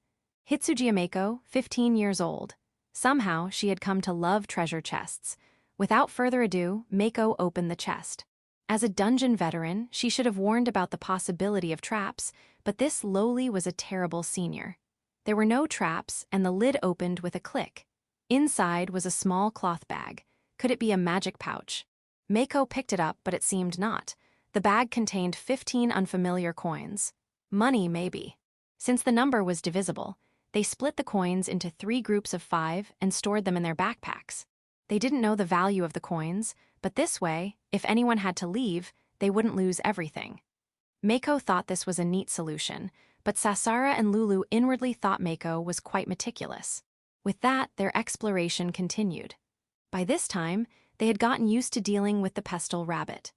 Hitsujiya Mako, 15 years old. Somehow, she had come to love treasure chests. Without further ado, Mako opened the chest. As a dungeon veteran, she should have warned about the possibility of traps, but this lowly was a terrible senior. There were no traps, and the lid opened with a click. Inside was a small cloth bag. Could it be a magic pouch? Mako picked it up, but it seemed not. The bag contained 15 unfamiliar coins. Money, maybe. Since the number was divisible, they split the coins into 3 groups of 5 and stored them in their backpacks. They didn't know the value of the coins, but this way, if anyone had to leave, they wouldn't lose everything. Mako thought this was a neat solution, but Sasara and Lulu inwardly thought Mako was quite meticulous. With that, their exploration continued. By this time, they had gotten used to dealing with the pestle rabbit.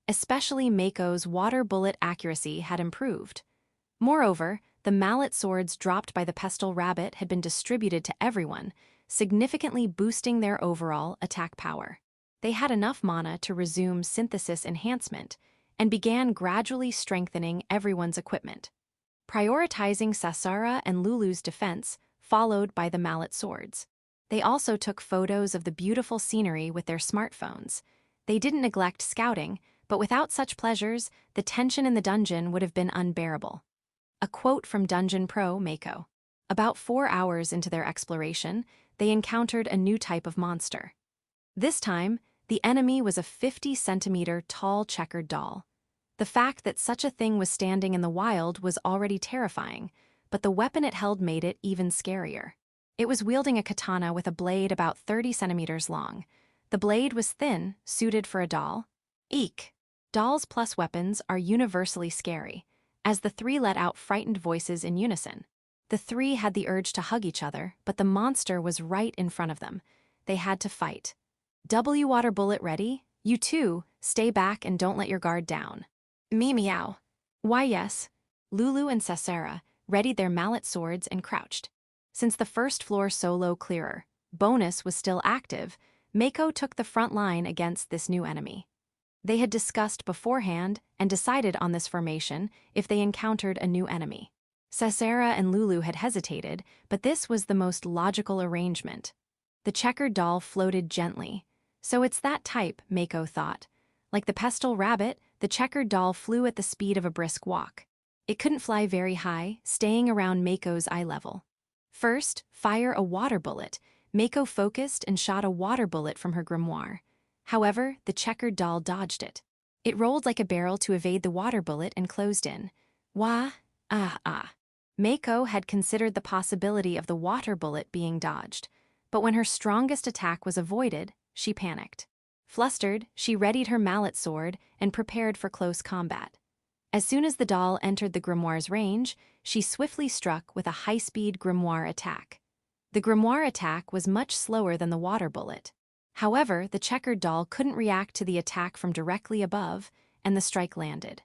Especially Mako's water bullet accuracy had improved. Moreover, the mallet swords dropped by the pestle rabbit had been distributed to everyone, significantly boosting their overall attack power. They had enough mana to resume synthesis enhancement and began gradually strengthening everyone's equipment. Prioritizing Sasara and Lulu's defense, followed by the mallet swords. They also took photos of the beautiful scenery with their smartphones. They didn't neglect scouting, but without such pleasures, the tension in the dungeon would have been unbearable. A quote from Dungeon Pro Mako. About 4 hours into their exploration, they encountered a new type of monster. This time, the enemy was a 50-centimeter tall checkered doll. The fact that such a thing was standing in the wild was already terrifying, but the weapon it held made it even scarier. It was wielding a katana with a blade about 30 centimeters long. The blade was thin, suited for a doll. Eek! Dolls plus weapons are universally scary, as the 3 let out frightened voices in unison. The 3 had the urge to hug each other, but the monster was right in front of them. They had to fight. Water bullet ready? You too, stay back and don't let your guard down. Meow. Why yes. Lulu and Sasara readied their mallet swords and crouched. Since the first floor solo clearer, bonus was still active, Mako took the front line against this new enemy. They had discussed beforehand and decided on this formation if they encountered a new enemy. Sasara and Lulu had hesitated, but this was the most logical arrangement. The checkered doll floated gently. So it's that type, Mako thought. Like the pestle rabbit, the checkered doll flew at the speed of a brisk walk. It couldn't fly very high, staying around Mako's eye level. First, fire a water bullet. Mako focused and shot a water bullet from her grimoire. However, the checkered doll dodged it. It rolled like a barrel to evade the water bullet and closed in. Mako had considered the possibility of the water bullet being dodged, but when her strongest attack was avoided, she panicked. Flustered, she readied her mallet sword and prepared for close combat. As soon as the doll entered the grimoire's range, she swiftly struck with a high-speed grimoire attack. The grimoire attack was much slower than the water bullet. However, the checkered doll couldn't react to the attack from directly above, and the strike landed.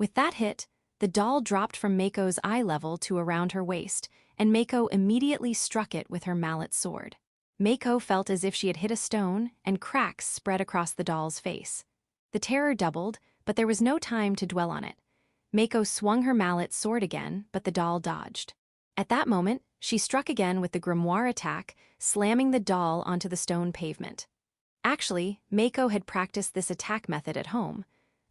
With that hit, the doll dropped from Mako's eye level to around her waist, and Mako immediately struck it with her mallet sword. Mako felt as if she had hit a stone, and cracks spread across the doll's face. The terror doubled, but there was no time to dwell on it. Mako swung her mallet sword again, but the doll dodged. At that moment, she struck again with the grimoire attack, slamming the doll onto the stone pavement. Actually, Mako had practiced this attack method at home,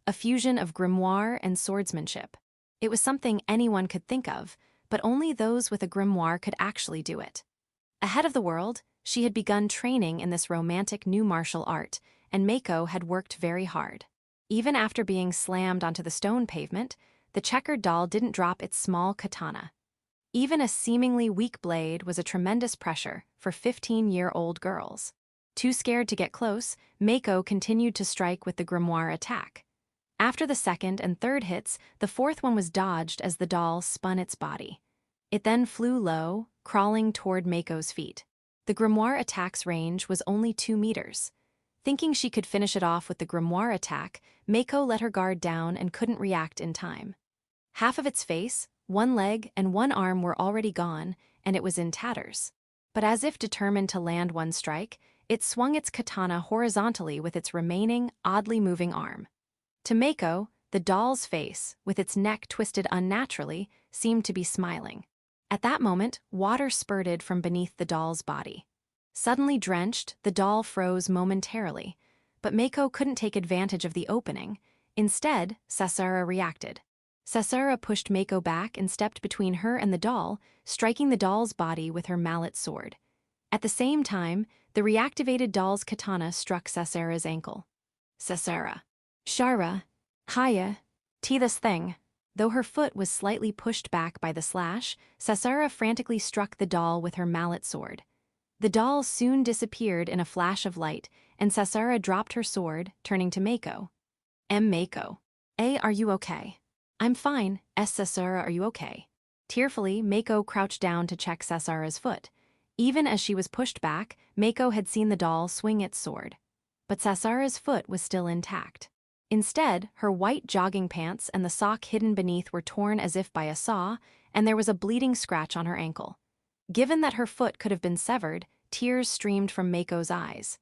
a fusion of grimoire and swordsmanship. It was something anyone could think of, but only those with a grimoire could actually do it. Ahead of the world, she had begun training in this romantic new martial art, and Mako had worked very hard. Even after being slammed onto the stone pavement, the checkered doll didn't drop its small katana. Even a seemingly weak blade was a tremendous pressure for 15-year-old girls. Too scared to get close, Mako continued to strike with the grimoire attack. After the second and third hits, the fourth one was dodged as the doll spun its body. It then flew low, crawling toward Mako's feet. The grimoire attack's range was only 2 meters. Thinking she could finish it off with the grimoire attack, Mako let her guard down and couldn't react in time. Half of its face, 1 leg, and 1 arm were already gone, and it was in tatters. But as if determined to land one strike, it swung its katana horizontally with its remaining, oddly moving arm. To Mako, the doll's face, with its neck twisted unnaturally, seemed to be smiling. At that moment, water spurted from beneath the doll's body. Suddenly drenched, the doll froze momentarily, but Mako couldn't take advantage of the opening. Instead, Sasara reacted. Sasara pushed Mako back and stepped between her and the doll, striking the doll's body with her mallet sword. At the same time, the reactivated doll's katana struck Sasara's ankle. Sasara. Shara. Haya. This thing. Though her foot was slightly pushed back by the slash, Sasara frantically struck the doll with her mallet sword. The doll soon disappeared in a flash of light, and Sasara dropped her sword, turning to Mako. Mako. Are you okay? I'm fine. Sasara, are you okay? Tearfully, Mako crouched down to check Sasara's foot. Even as she was pushed back, Mako had seen the doll swing its sword. But Sasara's foot was still intact. Instead, her white jogging pants and the sock hidden beneath were torn as if by a saw, and there was a bleeding scratch on her ankle. Given that her foot could have been severed, tears streamed from Mako's eyes.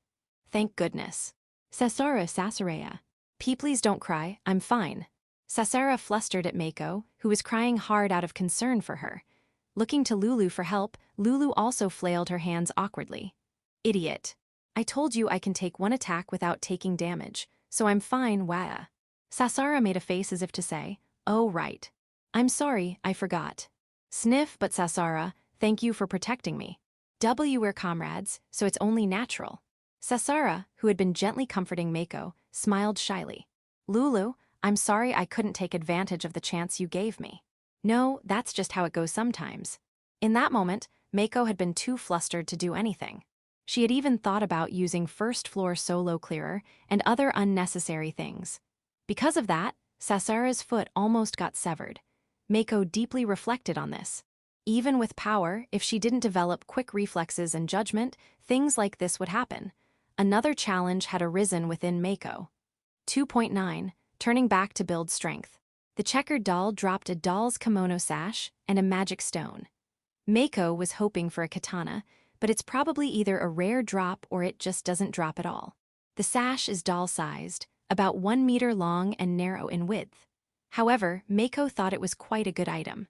Thank goodness. Sasarea. Please don't cry, I'm fine. Sasara flustered at Mako, who was crying hard out of concern for her. Looking to Lulu for help, Lulu also flailed her hands awkwardly. Idiot. I told you I can take 1 attack without taking damage, so I'm fine, wah. Sasara made a face as if to say, oh right. I'm sorry, I forgot. Sniff, but Sasara, thank you for protecting me. We're comrades, so it's only natural. Sasara, who had been gently comforting Mako, smiled shyly. Lulu, I'm sorry I couldn't take advantage of the chance you gave me. No, that's just how it goes sometimes. In that moment, Mako had been too flustered to do anything. She had even thought about using first-floor solo clearer and other unnecessary things. Because of that, Sasara's foot almost got severed. Mako deeply reflected on this. Even with power, if she didn't develop quick reflexes and judgment, things like this would happen. Another challenge had arisen within Mako. 2.9. Turning back to build strength. The checkered doll dropped a doll's kimono sash and a magic stone. Mako was hoping for a katana, but it's probably either a rare drop or it just doesn't drop at all. The sash is doll-sized, about 1 meter long and narrow in width. However, Mako thought it was quite a good item.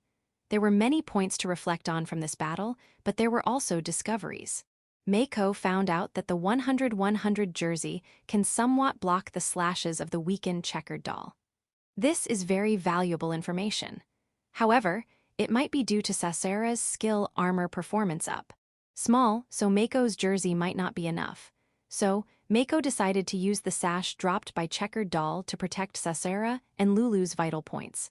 There were many points to reflect on from this battle, but there were also discoveries. Mako found out that the 100-100 jersey can somewhat block the slashes of the weakened checkered doll. This is very valuable information. However, it might be due to Sasara's skill armor performance up. Small, so Mako's jersey might not be enough. So, Mako decided to use the sash dropped by checkered doll to protect Sasara and Lulu's vital points.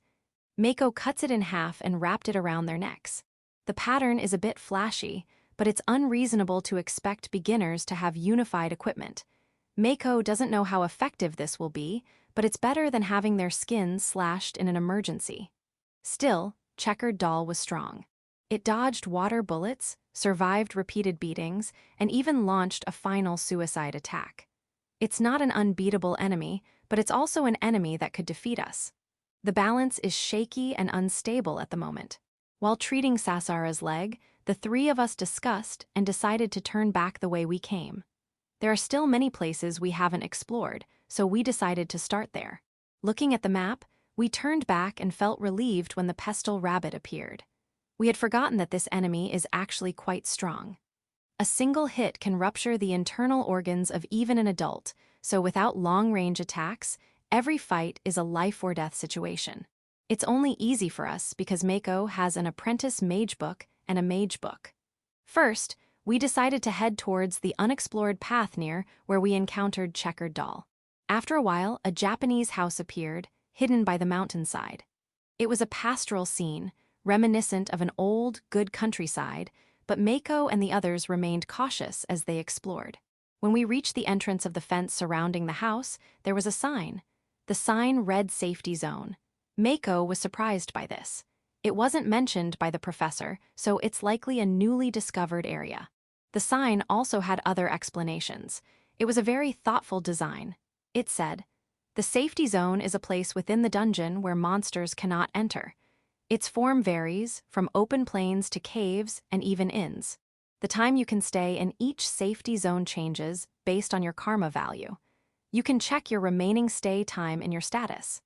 Mako cuts it in half and wrapped it around their necks. The pattern is a bit flashy, but it's unreasonable to expect beginners to have unified equipment. Mako doesn't know how effective this will be, but it's better than having their skin slashed in an emergency. Still, checkered doll was strong. It dodged water bullets, survived repeated beatings, and even launched a final suicide attack. It's not an unbeatable enemy, but it's also an enemy that could defeat us. The balance is shaky and unstable at the moment. While treating Sasara's leg, the three of us discussed and decided to turn back the way we came. There are still many places we haven't explored, so we decided to start there. Looking at the map, we turned back and felt relieved when the pestle rabbit appeared. We had forgotten that this enemy is actually quite strong. A single hit can rupture the internal organs of even an adult, so without long-range attacks, every fight is a life-or-death situation. It's only easy for us because Mako has an apprentice mage book and a mage book. First, we decided to head towards the unexplored path near where we encountered Checkered Doll. After a while, a Japanese house appeared, hidden by the mountainside. It was a pastoral scene, reminiscent of an old, good countryside, but Mako and the others remained cautious as they explored. When we reached the entrance of the fence surrounding the house, there was a sign. The sign read Safety Zone. Mako was surprised by this. It wasn't mentioned by the professor, so it's likely a newly discovered area. The sign also had other explanations. It was a very thoughtful design. It said, "The Safety Zone is a place within the dungeon where monsters cannot enter. Its form varies, from open plains to caves and even inns. The time you can stay in each safety zone changes based on your karma value. You can check your remaining stay time in your status.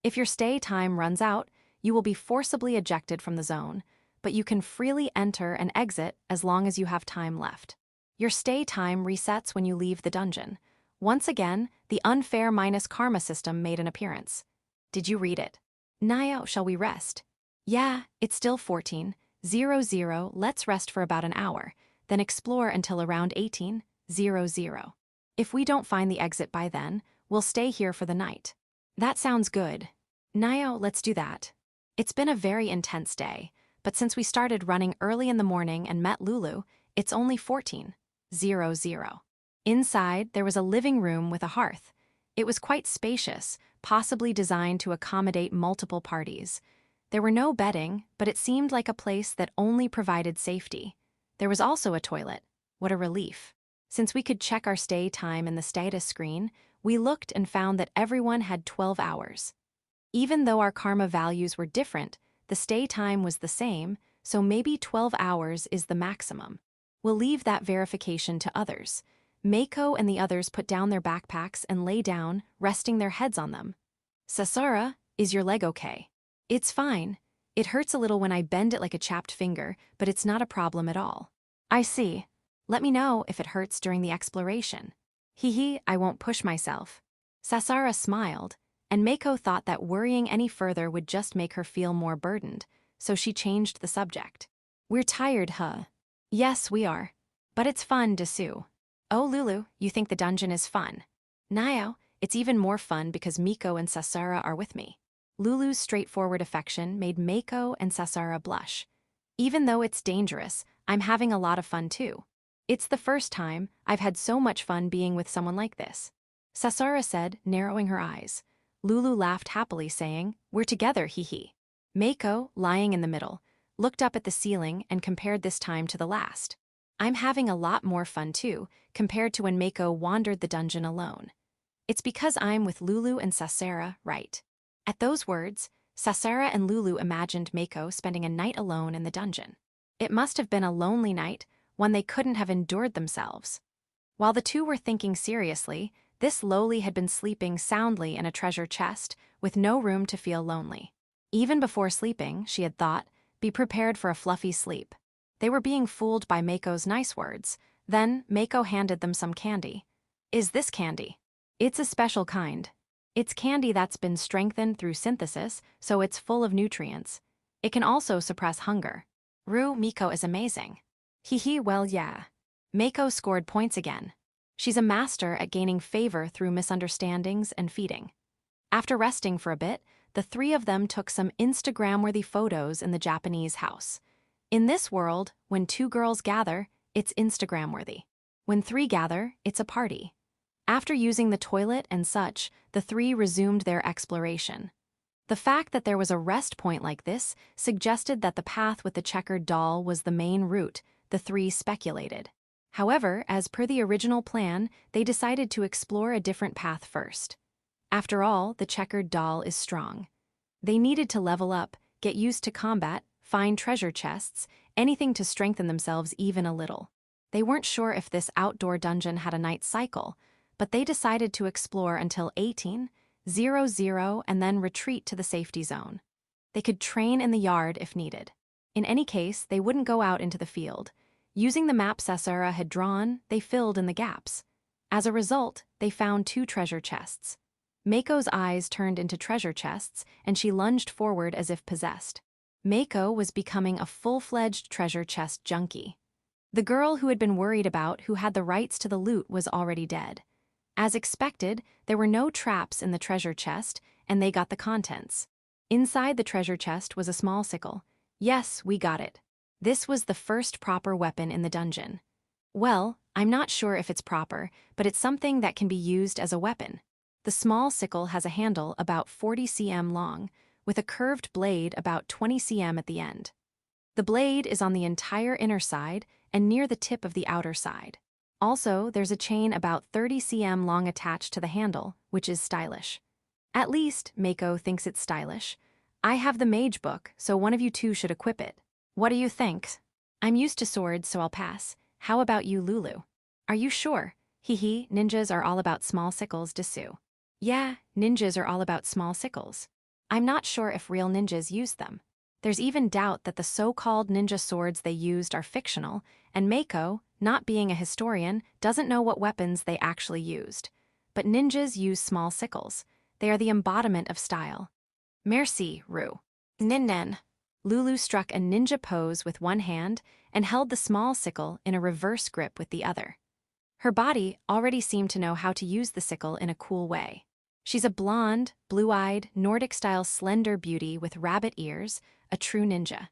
If your stay time runs out, you will be forcibly ejected from the zone, but you can freely enter and exit as long as you have time left. Your stay time resets when you leave the dungeon. Once again, the unfair minus karma system made an appearance. Did you read it? Now, shall we rest? Yeah, it's still 14:00. Let's rest for about an hour, then explore until around 18:00. If we don't find the exit by then, we'll stay here for the night. That sounds good. Now, let's do that. It's been a very intense day, but since we started running early in the morning and met Lulu, it's only 14:00. Inside, there was a living room with a hearth. It was quite spacious, possibly designed to accommodate multiple parties. There were no bedding, but it seemed like a place that only provided safety. There was also a toilet. What a relief. Since we could check our stay time in the status screen, we looked and found that everyone had 12 hours. Even though our karma values were different, the stay time was the same, so maybe 12 hours is the maximum. We'll leave that verification to others. Mako and the others put down their backpacks and lay down, resting their heads on them. Sasara, is your leg okay? It's fine. It hurts a little when I bend it like a chapped finger, but it's not a problem at all. I see. Let me know if it hurts during the exploration. Hee, I won't push myself. Sasara smiled, and Mako thought that worrying any further would just make her feel more burdened, so she changed the subject. We're tired, huh? Yes, we are. But it's fun to sue. Oh, Lulu, you think the dungeon is fun? Now, it's even more fun because Miko and Sasara are with me. Lulu's straightforward affection made Mako and Sasara blush. Even though it's dangerous, I'm having a lot of fun too. It's the first time I've had so much fun being with someone like this. Sasara said, narrowing her eyes. Lulu laughed happily, saying, "We're together, hee." Mako, lying in the middle, looked up at the ceiling and compared this time to the last. I'm having a lot more fun too, compared to when Mako wandered the dungeon alone. It's because I'm with Lulu and Sasara, right? At those words, Sasara and Lulu imagined Mako spending a night alone in the dungeon. It must have been a lonely night, one they couldn't have endured themselves. While the two were thinking seriously, this lowly had been sleeping soundly in a treasure chest, with no room to feel lonely. Even before sleeping, she had thought, be prepared for a fluffy sleep. They were being fooled by Mako's nice words. Then, Mako handed them some candy. Is this candy? It's a special kind. It's candy that's been strengthened through synthesis, so it's full of nutrients. It can also suppress hunger. Miko is amazing. Hee, well, yeah. Mako scored points again. She's a master at gaining favor through misunderstandings and feeding. After resting for a bit, the three of them took some Instagram-worthy photos in the Japanese house. In this world, when two girls gather, it's Instagram-worthy. When three gather, it's a party. After using the toilet and such, the three resumed their exploration. The fact that there was a rest point like this suggested that the path with the checkered doll was the main route, the three speculated. However, as per the original plan, they decided to explore a different path first. After all, the checkered doll is strong. They needed to level up, get used to combat, find treasure chests, anything to strengthen themselves even a little. They weren't sure if this outdoor dungeon had a night cycle, but they decided to explore until 18:00 and then retreat to the safety zone. They could train in the yard if needed. In any case, they wouldn't go out into the field. Using the map Sasera had drawn, they filled in the gaps. As a result, they found 2 treasure chests. Mako's eyes turned into treasure chests, and she lunged forward as if possessed. Mako was becoming a full-fledged treasure chest junkie. The girl who had been worried about who had the rights to the loot was already dead. As expected, there were no traps in the treasure chest, and they got the contents. Inside the treasure chest was a small sickle. Yes, we got it. This was the first proper weapon in the dungeon. Well, I'm not sure if it's proper, but it's something that can be used as a weapon. The small sickle has a handle about 40 cm long, with a curved blade about 20 cm at the end. The blade is on the entire inner side and near the tip of the outer side. Also, there's a chain about 30 cm long attached to the handle, which is stylish. At least, Mako thinks it's stylish. I have the mage book, so one of you two should equip it. What do you think? I'm used to swords, so I'll pass. How about you, Lulu? Are you sure? Hee, ninjas are all about small sickles, Desu. Yeah, ninjas are all about small sickles. I'm not sure if real ninjas use them. There's even doubt that the so-called ninja swords they used are fictional, and Mako, not being a historian, doesn't know what weapons they actually used. But ninjas use small sickles. They are the embodiment of style. Merci, Ru. Ninnen. Lulu struck a ninja pose with one hand and held the small sickle in a reverse grip with the other. Her body already seemed to know how to use the sickle in a cool way. She's a blonde, blue-eyed, Nordic-style slender beauty with rabbit ears, a true ninja.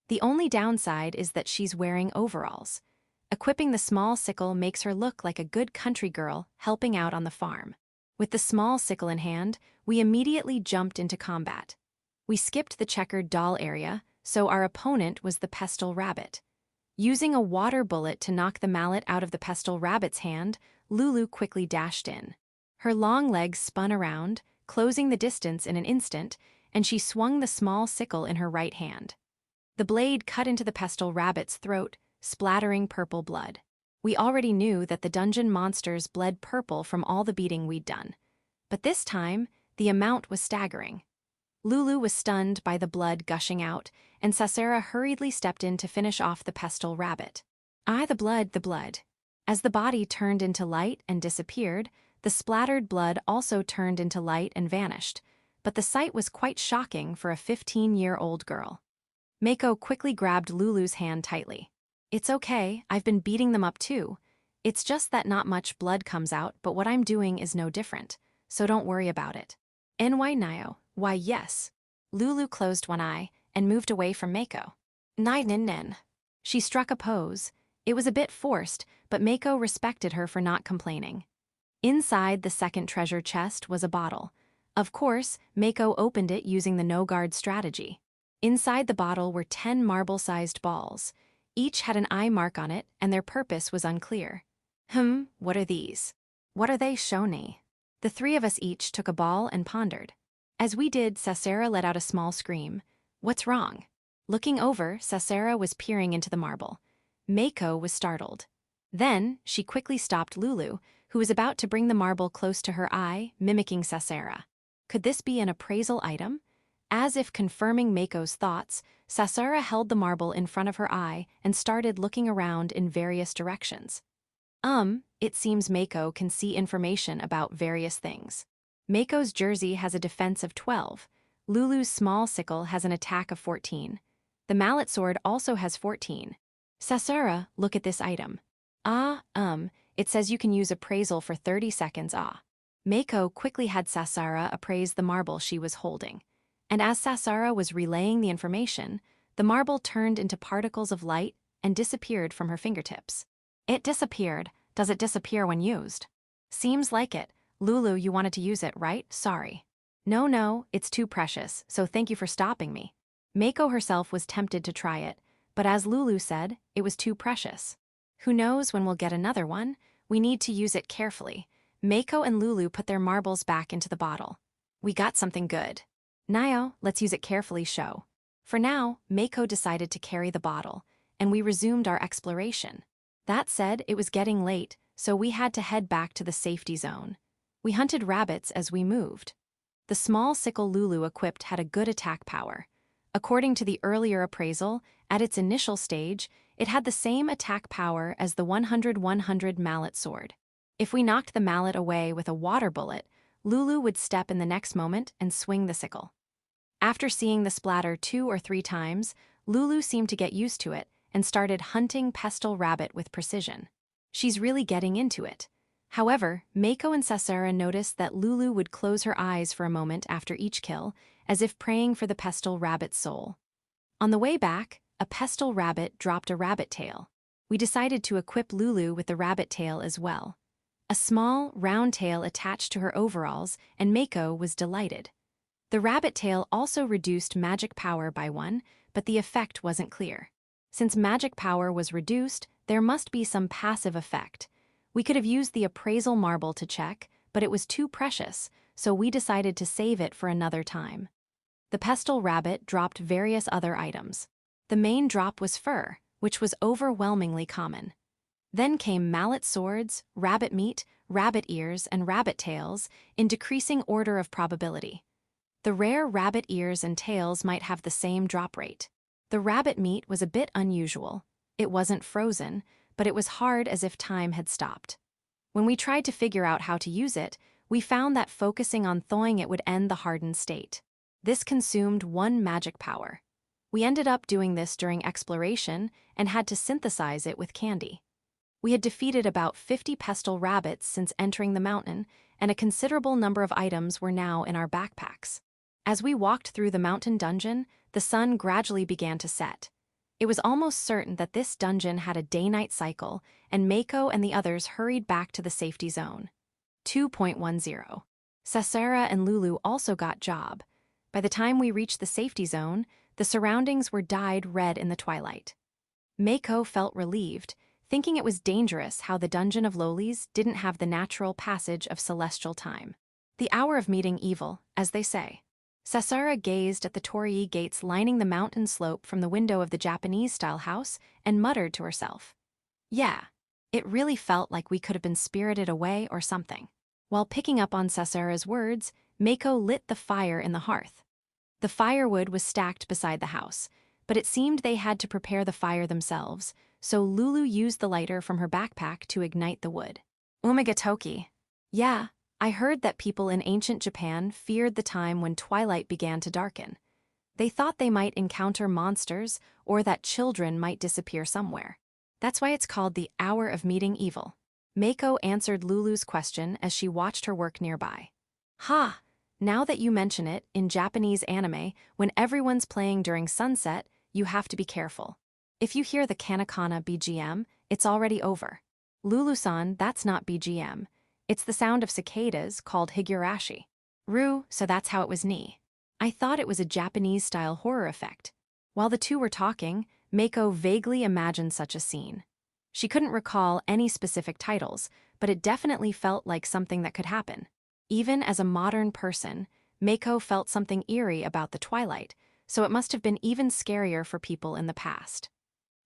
The only downside is that she's wearing overalls. Equipping the small sickle makes her look like a good country girl helping out on the farm. With the small sickle in hand, we immediately jumped into combat. We skipped the checkered doll area, so our opponent was the pestle rabbit. Using a water bullet to knock the mallet out of the pestle rabbit's hand, Lulu quickly dashed in. Her long legs spun around, closing the distance in an instant, and she swung the small sickle in her right hand. The blade cut into the pestle rabbit's throat, splattering purple blood. We already knew that the dungeon monsters bled purple from all the beating we'd done. But this time, the amount was staggering. Lulu was stunned by the blood gushing out, and Sasera hurriedly stepped in to finish off the pestle rabbit. The blood. As the body turned into light and disappeared, the splattered blood also turned into light and vanished, but the sight was quite shocking for a 15-year-old girl. Mako quickly grabbed Lulu's hand tightly. It's okay, I've been beating them up too. It's just that not much blood comes out, but what I'm doing is no different, so don't worry about it. Ny Nio, why yes. Lulu closed one eye and moved away from Mako. Nin. She struck a pose. It was a bit forced, but Mako respected her for not complaining. Inside the second treasure chest was a bottle. Of course, Mako opened it using the no-guard strategy. Inside the bottle were 10 marble-sized balls. Each had an eye mark on it, and their purpose was unclear. What are these? What are they, Shoni? The 3 of us each took a ball and pondered. As we did, Sasera let out a small scream. What's wrong? Looking over, Sasera was peering into the marble. Mako was startled. Then, she quickly stopped Lulu, who was about to bring the marble close to her eye, mimicking Sasera. Could this be an appraisal item? As if confirming Mako's thoughts, Sasera held the marble in front of her eye and started looking around in various directions. It seems Mako can see information about various things. Mako's jersey has a defense of 12. Lulu's small sickle has an attack of 14. The mallet sword also has 14. Sasera, look at this item. It says you can use appraisal for 30 seconds, Mako quickly had Sasera appraise the marble she was holding. And as Sasera was relaying the information, the marble turned into particles of light and disappeared from her fingertips. It disappeared. Does it disappear when used? Seems like it. Lulu, you wanted to use it, right? Sorry. No, it's too precious, so thank you for stopping me. Mako herself was tempted to try it, but as Lulu said, it was too precious. Who knows when we'll get another one? We need to use it carefully. Mako and Lulu put their marbles back into the bottle. We got something good. Now, let's use it carefully show. For now, Mako decided to carry the bottle, and we resumed our exploration. That said, it was getting late, so we had to head back to the safety zone. We hunted rabbits as we moved. The small sickle Lulu equipped had a good attack power. According to the earlier appraisal, at its initial stage, it had the same attack power as the 100-100 mallet sword. If we knocked the mallet away with a water bullet, Lulu would step in the next moment and swing the sickle. After seeing the splatter 2 or 3 times, Lulu seemed to get used to it and started hunting pestle rabbit with precision. She's really getting into it. However, Mako and Sasera noticed that Lulu would close her eyes for a moment after each kill, as if praying for the pestle rabbit's soul. On the way back, a pestle rabbit dropped a rabbit tail. We decided to equip Lulu with the rabbit tail as well. A small, round tail attached to her overalls, and Mako was delighted. The rabbit tail also reduced magic power by 1, but the effect wasn't clear. Since magic power was reduced, there must be some passive effect. We could have used the appraisal marble to check, but it was too precious, so we decided to save it for another time. The pestle rabbit dropped various other items. The main drop was fur, which was overwhelmingly common. Then came mallet swords, rabbit meat, rabbit ears, and rabbit tails, in decreasing order of probability. The rare rabbit ears and tails might have the same drop rate. The rabbit meat was a bit unusual. It wasn't frozen, but it was hard as if time had stopped. When we tried to figure out how to use it, we found that focusing on thawing it would end the hardened state. This consumed 1 magic power. We ended up doing this during exploration and had to synthesize it with candy. We had defeated about 50 pestle rabbits since entering the mountain, and a considerable number of items were now in our backpacks. As we walked through the mountain dungeon, the sun gradually began to set. It was almost certain that this dungeon had a day-night cycle, and Mako and the others hurried back to the safety zone. 2.10. Sasera and Lulu also got job. By the time we reached the safety zone, the surroundings were dyed red in the twilight. Mako felt relieved, thinking it was dangerous how the Dungeon of Lowlies didn't have the natural passage of celestial time. The hour of meeting evil, as they say. Sasera gazed at the torii gates lining the mountain slope from the window of the Japanese-style house and muttered to herself. Yeah, it really felt like we could have been spirited away or something. While picking up on Sasera's words, Mako lit the fire in the hearth. The firewood was stacked beside the house, but it seemed they had to prepare the fire themselves, so Lulu used the lighter from her backpack to ignite the wood. Umegatoki. Yeah, I heard that people in ancient Japan feared the time when twilight began to darken. They thought they might encounter monsters or that children might disappear somewhere. That's why it's called the hour of meeting evil. Mako answered Lulu's question as she watched her work nearby. Ha! Now that you mention it, in Japanese anime, when everyone's playing during sunset, you have to be careful. If you hear the katakana BGM, it's already over. Lulu-san, that's not BGM. It's the sound of cicadas called higurashi. So that's how it was ni. I thought it was a Japanese-style horror effect. While the two were talking, Mako vaguely imagined such a scene. She couldn't recall any specific titles, but it definitely felt like something that could happen. Even as a modern person, Mako felt something eerie about the twilight, so it must have been even scarier for people in the past.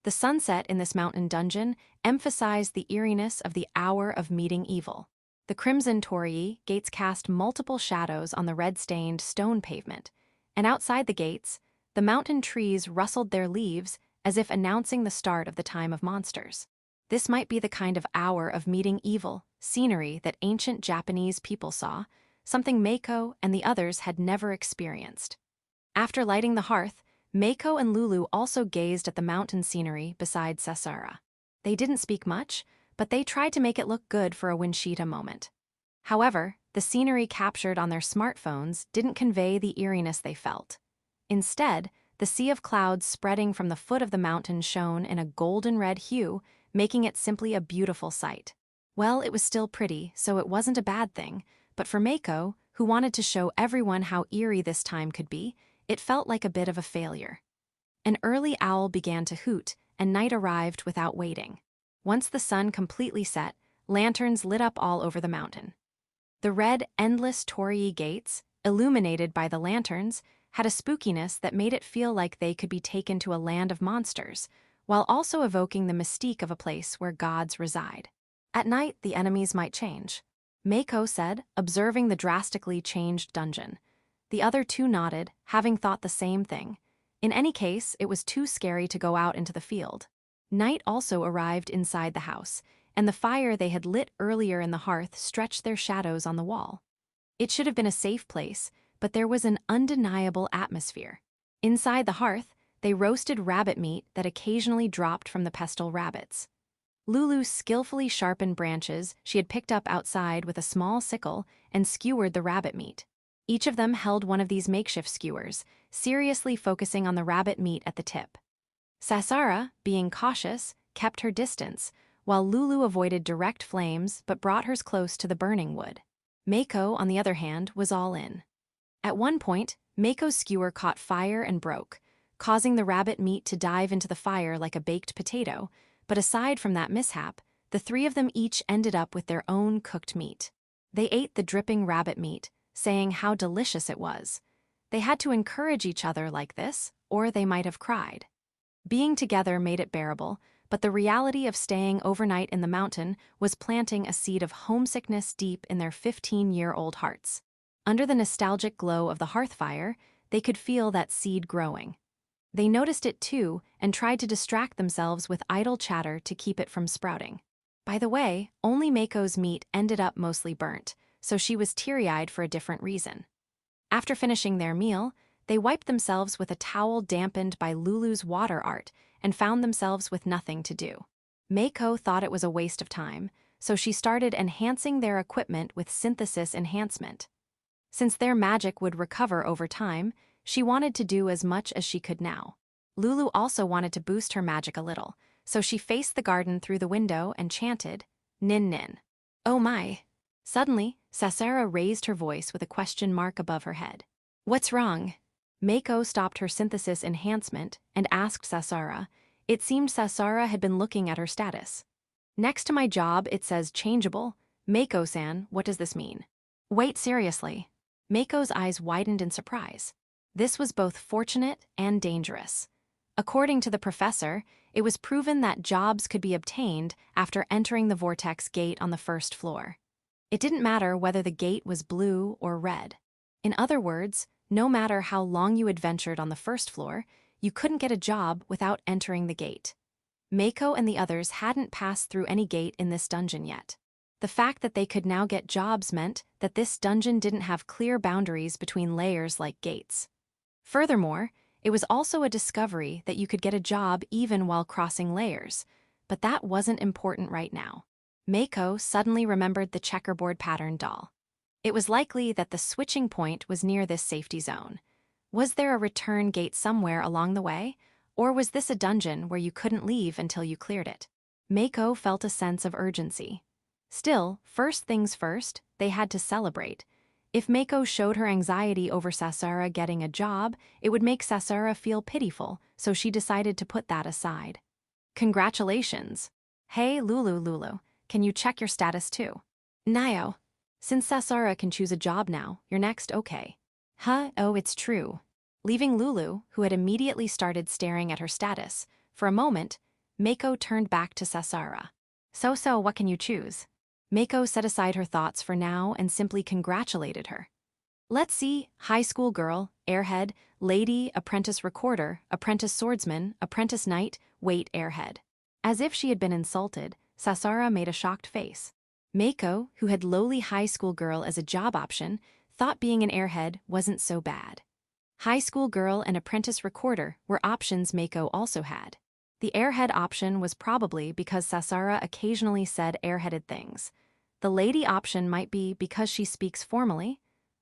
The sunset in this mountain dungeon emphasized the eeriness of the hour of meeting evil. The crimson torii gates cast multiple shadows on the red-stained stone pavement, and outside the gates, the mountain trees rustled their leaves as if announcing the start of the time of monsters. This might be the kind of hour of meeting evil scenery that ancient Japanese people saw, something Mako and the others had never experienced. After lighting the hearth, Mako and Lulu also gazed at the mountain scenery beside Sasera. They didn't speak much, but they tried to make it look good for a Winshita moment. However, the scenery captured on their smartphones didn't convey the eeriness they felt. Instead, the sea of clouds spreading from the foot of the mountain shone in a golden-red hue, making it simply a beautiful sight. Well, it was still pretty, so it wasn't a bad thing, but for Mako, who wanted to show everyone how eerie this time could be, it felt like a bit of a failure. An early owl began to hoot, and night arrived without waiting. Once the sun completely set, lanterns lit up all over the mountain. The red, endless torii gates, illuminated by the lanterns, had a spookiness that made it feel like they could be taken to a land of monsters, while also evoking the mystique of a place where gods reside. At night, the enemies might change, Mako said, observing the drastically changed dungeon. The other two nodded, having thought the same thing. In any case, it was too scary to go out into the field. Night also arrived inside the house, and the fire they had lit earlier in the hearth stretched their shadows on the wall. It should have been a safe place, but there was an undeniable atmosphere. Inside the hearth, they roasted rabbit meat that occasionally dropped from the pestle rabbits. Lulu skillfully sharpened branches she had picked up outside with a small sickle and skewered the rabbit meat. Each of them held one of these makeshift skewers, seriously focusing on the rabbit meat at the tip. Sasara, being cautious, kept her distance, while Lulu avoided direct flames but brought hers close to the burning wood. Mako, on the other hand, was all in. At one point, Mako's skewer caught fire and broke, causing the rabbit meat to dive into the fire like a baked potato, but aside from that mishap, the three of them each ended up with their own cooked meat. They ate the dripping rabbit meat, saying how delicious it was. They had to encourage each other like this, or they might have cried. Being together made it bearable, but the reality of staying overnight in the mountain was planting a seed of homesickness deep in their 15-year-old hearts. Under the nostalgic glow of the hearth fire, they could feel that seed growing. They noticed it too and tried to distract themselves with idle chatter to keep it from sprouting. By the way, only Mako's meat ended up mostly burnt, so she was teary-eyed for a different reason. After finishing their meal, they wiped themselves with a towel dampened by Lulu's water art and found themselves with nothing to do. Mako thought it was a waste of time, so she started enhancing their equipment with synthesis enhancement. Since their magic would recover over time, she wanted to do as much as she could now. Lulu also wanted to boost her magic a little, so she faced the garden through the window and chanted, "Nin nin." Oh my! Suddenly, Sasara raised her voice with a question mark above her head. What's wrong? Mako stopped her synthesis enhancement and asked Sasara. It seemed Sasara had been looking at her status. Next to my job, it says changeable. Mako-san, what does this mean? Wait, seriously. Mako's eyes widened in surprise. This was both fortunate and dangerous. According to the professor, it was proven that jobs could be obtained after entering the vortex gate on the first floor. It didn't matter whether the gate was blue or red. In other words, no matter how long you adventured on the first floor, you couldn't get a job without entering the gate. Mako and the others hadn't passed through any gate in this dungeon yet. The fact that they could now get jobs meant that this dungeon didn't have clear boundaries between layers like gates. Furthermore, it was also a discovery that you could get a job even while crossing layers, but that wasn't important right now. Mako suddenly remembered the checkerboard pattern doll. It was likely that the switching point was near this safety zone. Was there a return gate somewhere along the way, or was this a dungeon where you couldn't leave until you cleared it? Mako felt a sense of urgency. Still, first things first, they had to celebrate. If Mako showed her anxiety over Sasara getting a job, it would make Sasara feel pitiful, so she decided to put that aside. Congratulations. Hey, Lulu, can you check your status too? Nio. Since Sasara can choose a job now, you're next, okay. Huh, oh, it's true. Leaving Lulu, who had immediately started staring at her status, for a moment, Mako turned back to Sasara. So, what can you choose? Mako set aside her thoughts for now and simply congratulated her. Let's see, high school girl, airhead, lady, apprentice recorder, apprentice swordsman, apprentice knight, wait, airhead. As if she had been insulted, Sasara made a shocked face. Mako, who had lowly high school girl as a job option, thought being an airhead wasn't so bad. High school girl and apprentice recorder were options Mako also had. The airhead option was probably because Sasara occasionally said airheaded things. The lady option might be because she speaks formally.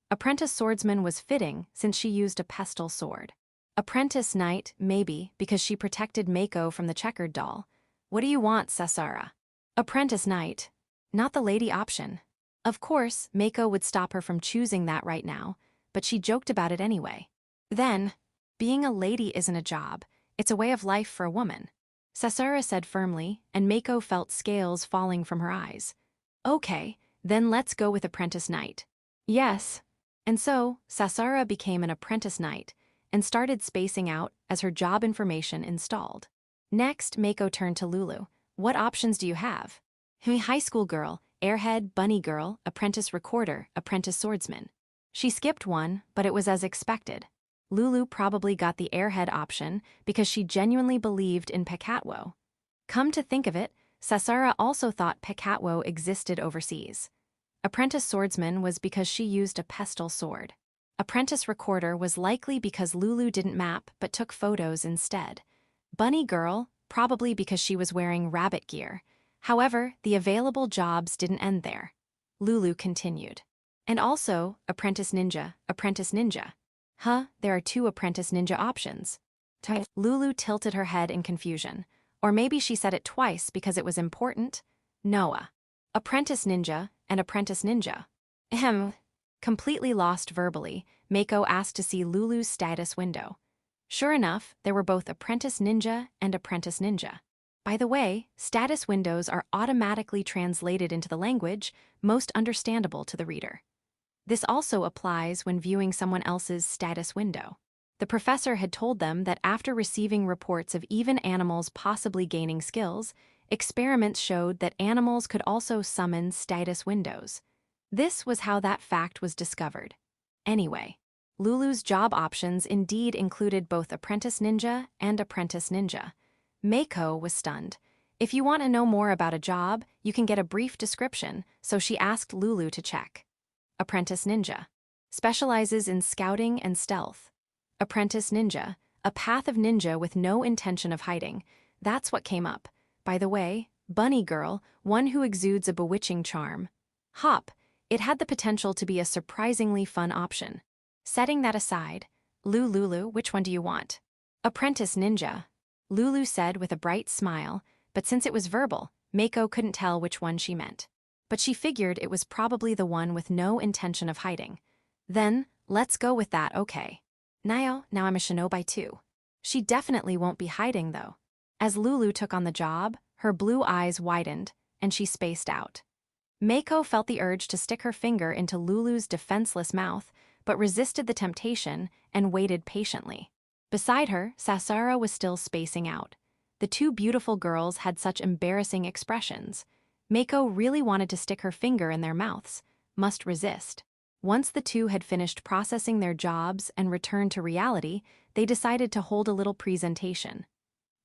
Apprentice swordsman was fitting since she used a pestle sword. Apprentice knight, maybe, because she protected Mako from the checkered doll. What do you want, Sasara? Apprentice knight. Not the lady option. Of course, Mako would stop her from choosing that right now, but she joked about it anyway. Then, being a lady isn't a job, it's a way of life for a woman. Sasara said firmly, and Mako felt scales falling from her eyes. Okay, then let's go with apprentice knight. Yes. And so, Sasara became an apprentice knight and started spacing out as her job information installed. Next, Mako turned to Lulu. What options do you have? High school girl, airhead, bunny girl, apprentice recorder, apprentice swordsman. She skipped one, but it was as expected. Lulu probably got the airhead option because she genuinely believed in Pekatwo. Come to think of it, Sasara also thought Pekatwo existed overseas. Apprentice swordsman was because she used a pestle sword. Apprentice recorder was likely because Lulu didn't map but took photos instead. Bunny girl, probably because she was wearing rabbit gear. However, the available jobs didn't end there. Lulu continued. And also, apprentice ninja, apprentice ninja. There are 2 apprentice ninja options. Lulu tilted her head in confusion. Or maybe she said it twice because it was important. Noah. Apprentice ninja and apprentice ninja. Completely lost verbally, Mako asked to see Lulu's status window. Sure enough, there were both apprentice ninja and apprentice ninja. By the way, status windows are automatically translated into the language most understandable to the reader. This also applies when viewing someone else's status window. The professor had told them that after receiving reports of even animals possibly gaining skills, experiments showed that animals could also summon status windows. This was how that fact was discovered. Anyway, Lulu's job options indeed included both apprentice ninja and apprentice ninja. Mako was stunned. If you want to know more about a job, you can get a brief description, so she asked Lulu to check. Apprentice ninja. Specializes in scouting and stealth. Apprentice ninja. A path of ninja with no intention of hiding. That's what came up. By the way, bunny girl, one who exudes a bewitching charm. Hop. It had the potential to be a surprisingly fun option. Setting that aside, Lulu, which one do you want? Apprentice ninja. Lulu said with a bright smile, but since it was verbal, Mako couldn't tell which one she meant. But she figured it was probably the one with no intention of hiding. Then, let's go with that, okay. Now I'm a shinobi too. She definitely won't be hiding though. As Lulu took on the job, her blue eyes widened, and she spaced out. Mako felt the urge to stick her finger into Lulu's defenseless mouth, but resisted the temptation and waited patiently. Beside her, Sasara was still spacing out. The 2 beautiful girls had such embarrassing expressions. Mako really wanted to stick her finger in their mouths, must resist. Once the 2 had finished processing their jobs and returned to reality, they decided to hold a little presentation.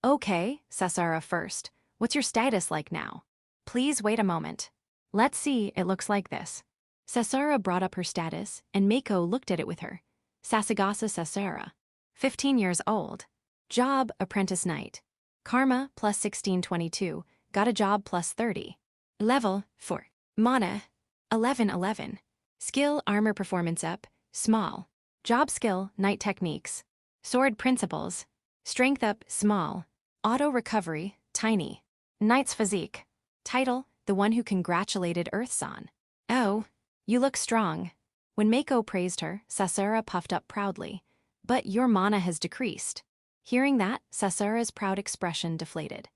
Okay, Sasara first. What's your status like now? Please wait a moment. Let's see, it looks like this. Sasara brought up her status, and Mako looked at it with her. Sasagasa Sasara. 15 years old. Job, apprentice knight. Karma, plus 1622. Got a job, plus 30. Level, 4. Mana, 1111. Skill, armor performance up, small. Job skill, knight techniques. Sword principles. Strength up, small. Auto recovery, tiny. Knight's physique. Title, the one who congratulated Earth-san. Oh, you look strong. When Mako praised her, Sasara puffed up proudly. But your mana has decreased. Hearing that, Sasara's proud expression deflated.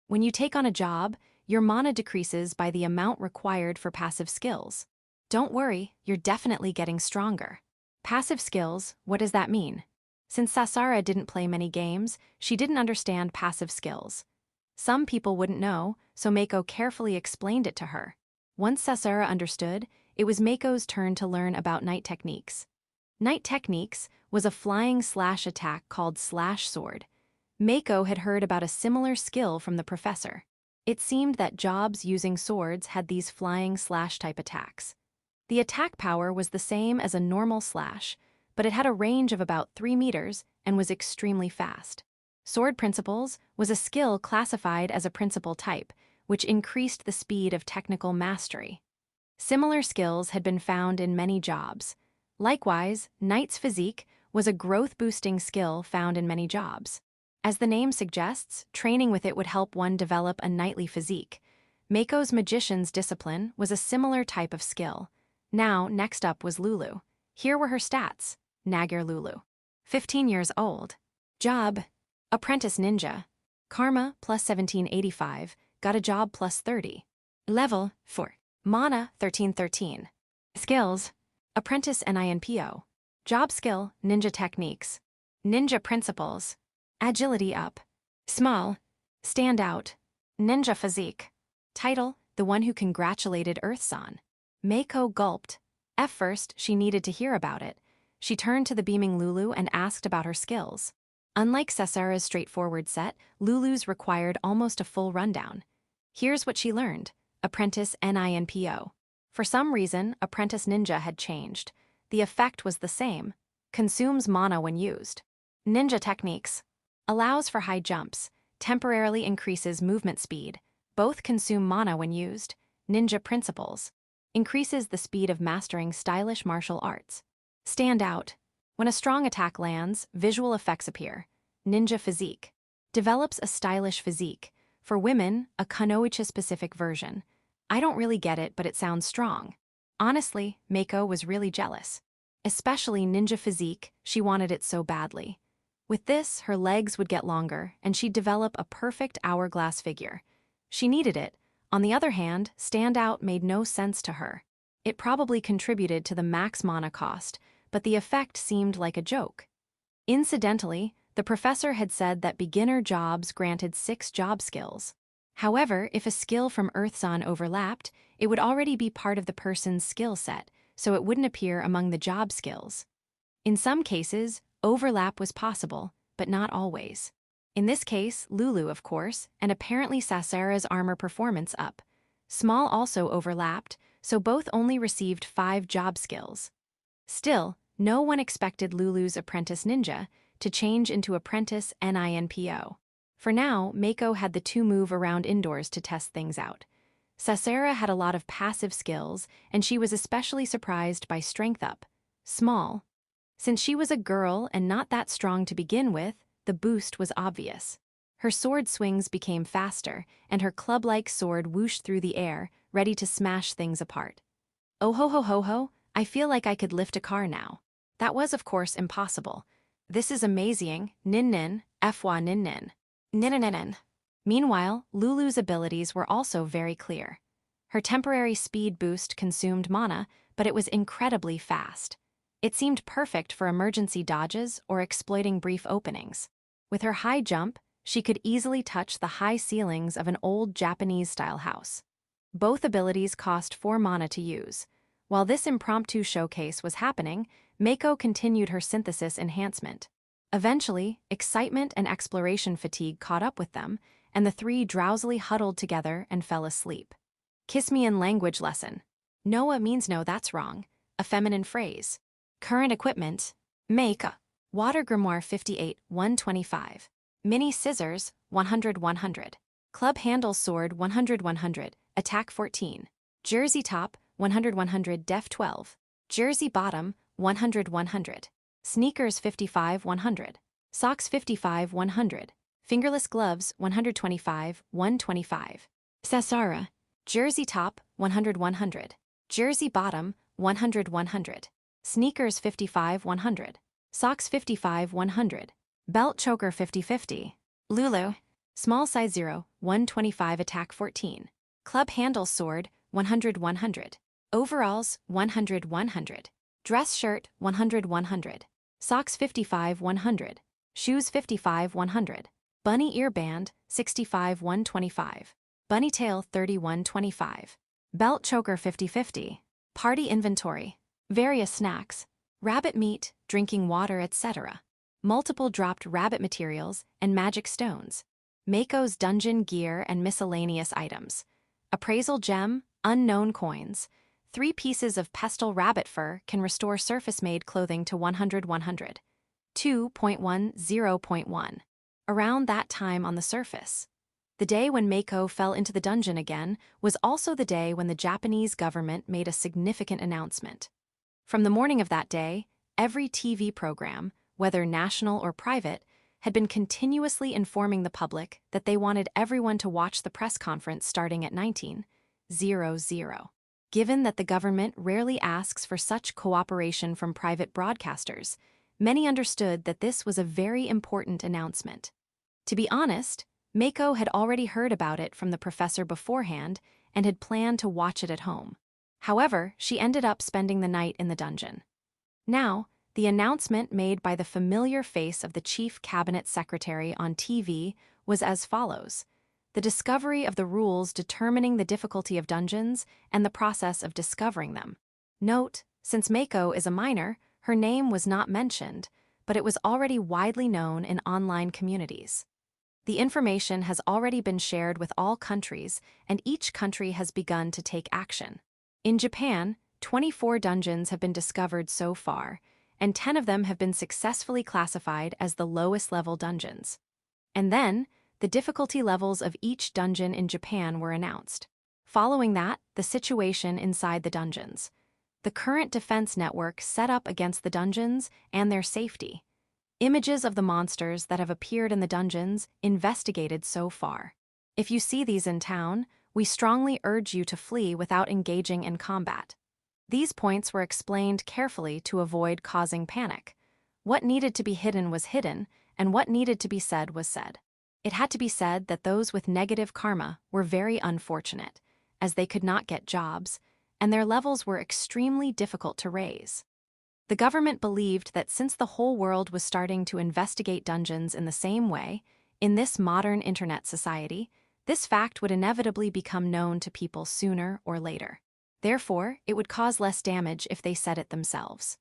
When you take on a job, your mana decreases by the amount required for passive skills. Don't worry, you're definitely getting stronger. Passive skills, what does that mean? Since Sasara didn't play many games, she didn't understand passive skills. Some people wouldn't know, so Mako carefully explained it to her. Once Sasara understood, it was Mako's turn to learn about knight techniques. Knight techniques was a flying slash attack called slash sword. Mako had heard about a similar skill from the professor. It seemed that jobs using swords had these flying slash type attacks. The attack power was the same as a normal slash, but it had a range of about 3 meters and was extremely fast. Sword principles was a skill classified as a principal type, which increased the speed of technical mastery. Similar skills had been found in many jobs. Likewise, knight's physique was a growth-boosting skill found in many jobs. As the name suggests, training with it would help one develop a knightly physique. Mako's magician's discipline was a similar type of skill. Now, next up was Lulu. Here were her stats. Nagger Lulu. 15 years old. Job, apprentice ninja. Karma, plus 1785. Got a job, plus 30. Level, 4. Mana, 1313. Skills, Apprentice NINPO. Job skill, ninja techniques. Ninja principles. Agility up. Small. Stand out. Ninja physique. Title, the one who congratulated Earth-san. Mako gulped. At first, she needed to hear about it. She turned to the beaming Lulu and asked about her skills. Unlike Sasara's straightforward set, Lulu's required almost a full rundown. Here's what she learned. Apprentice NINPO. For some reason, Apprentice Ninja had changed. The effect was the same. Consumes mana when used. Ninja techniques. Allows for high jumps. Temporarily increases movement speed. Both consume mana when used. Ninja principles. Increases the speed of mastering stylish martial arts. Stand out. When a strong attack lands, visual effects appear. Ninja physique. Develops a stylish physique. For women, a kunoichi-specific version. I don't really get it, but it sounds strong. Honestly, Mako was really jealous. Especially ninja physique, she wanted it so badly. With this, her legs would get longer, and she'd develop a perfect hourglass figure. She needed it. On the other hand, stand out made no sense to her. It probably contributed to the max mana cost, but the effect seemed like a joke. Incidentally, the professor had said that beginner jobs granted 6 job skills. However, if a skill from Earth-san overlapped, it would already be part of the person's skill set, so it wouldn't appear among the job skills. In some cases, overlap was possible, but not always. In this case, Lulu, of course, and apparently Sasara's armor performance up. Small also overlapped, so both only received 5 job skills. Still, no one expected Lulu's Apprentice Ninja to change into Apprentice NINPO. For now, Mako had the 2 move around indoors to test things out. Sasara had a lot of passive skills, and she was especially surprised by Strength Up. Small. Since she was a girl and not that strong to begin with, the boost was obvious. Her sword swings became faster, and her club-like sword whooshed through the air, ready to smash things apart. Oh ho ho ho ho, I feel like I could lift a car now. That was, of course, impossible. This is amazing, nin nin, fwa nin nin. Nin. Meanwhile, Lulu's abilities were also very clear. Her temporary speed boost consumed mana, but it was incredibly fast. It seemed perfect for emergency dodges or exploiting brief openings. With her high jump, she could easily touch the high ceilings of an old Japanese-style house. Both abilities cost 4 mana to use. While this impromptu showcase was happening, Mako continued her synthesis enhancement. Eventually, excitement and exploration fatigue caught up with them, and the 3 drowsily huddled together and fell asleep. Kiss me in language lesson. Noah means no, that's wrong. A feminine phrase. Current equipment. Mako. Water grimoire 58, 125. Mini scissors, 100. Club handle sword 100. Attack 14. Jersey top, 100. Def 12. Jersey bottom, 100. Sneakers 55, 100. Socks 55, 100. Fingerless gloves 125, 125. Sasara. Jersey top, 100. Jersey bottom, 100. Sneakers 55, 100. Socks 55, 100. Belt choker 50. Lulu. Small size 0, 125. Attack 14. Club handle sword, 100. Overalls, 100. Dress shirt, 100. Socks 55, 100. Shoes 55, 100. Bunny earband, 65, 125. Bunny tail 3125. Belt choker 50. Party inventory. Various snacks. Rabbit meat, drinking water, etc. Multiple dropped rabbit materials and magic stones. Mako's dungeon gear and miscellaneous items. Appraisal gem, unknown coins. 3 pieces of pestle rabbit fur can restore surface-made clothing to 100. 2.10.1. Around that time on the surface. The day when Mako fell into the dungeon again was also the day when the Japanese government made a significant announcement. From the morning of that day, every TV program, whether national or private, had been continuously informing the public that they wanted everyone to watch the press conference starting at 19:00. Given that the government rarely asks for such cooperation from private broadcasters, many understood that this was a very important announcement. To be honest, Mako had already heard about it from the professor beforehand and had planned to watch it at home. However, she ended up spending the night in the dungeon. Now, the announcement made by the familiar face of the chief cabinet secretary on TV was as follows: the discovery of the rules determining the difficulty of dungeons and the process of discovering them. Note, since Mako is a minor, her name was not mentioned, but it was already widely known in online communities. The information has already been shared with all countries, and each country has begun to take action. In Japan, 24 dungeons have been discovered so far, and 10 of them have been successfully classified as the lowest level dungeons. And then, the difficulty levels of each dungeon in Japan were announced. Following that, the situation inside the dungeons. The current defense network set up against the dungeons and their safety. Images of the monsters that have appeared in the dungeons investigated so far. If you see these in town, we strongly urge you to flee without engaging in combat. These points were explained carefully to avoid causing panic. What needed to be hidden was hidden, and what needed to be said was said. It had to be said that those with negative karma were very unfortunate, as they could not get jobs, and their levels were extremely difficult to raise. The government believed that since the whole world was starting to investigate dungeons in the same way, in this modern internet society, this fact would inevitably become known to people sooner or later. Therefore, it would cause less damage if they said it themselves.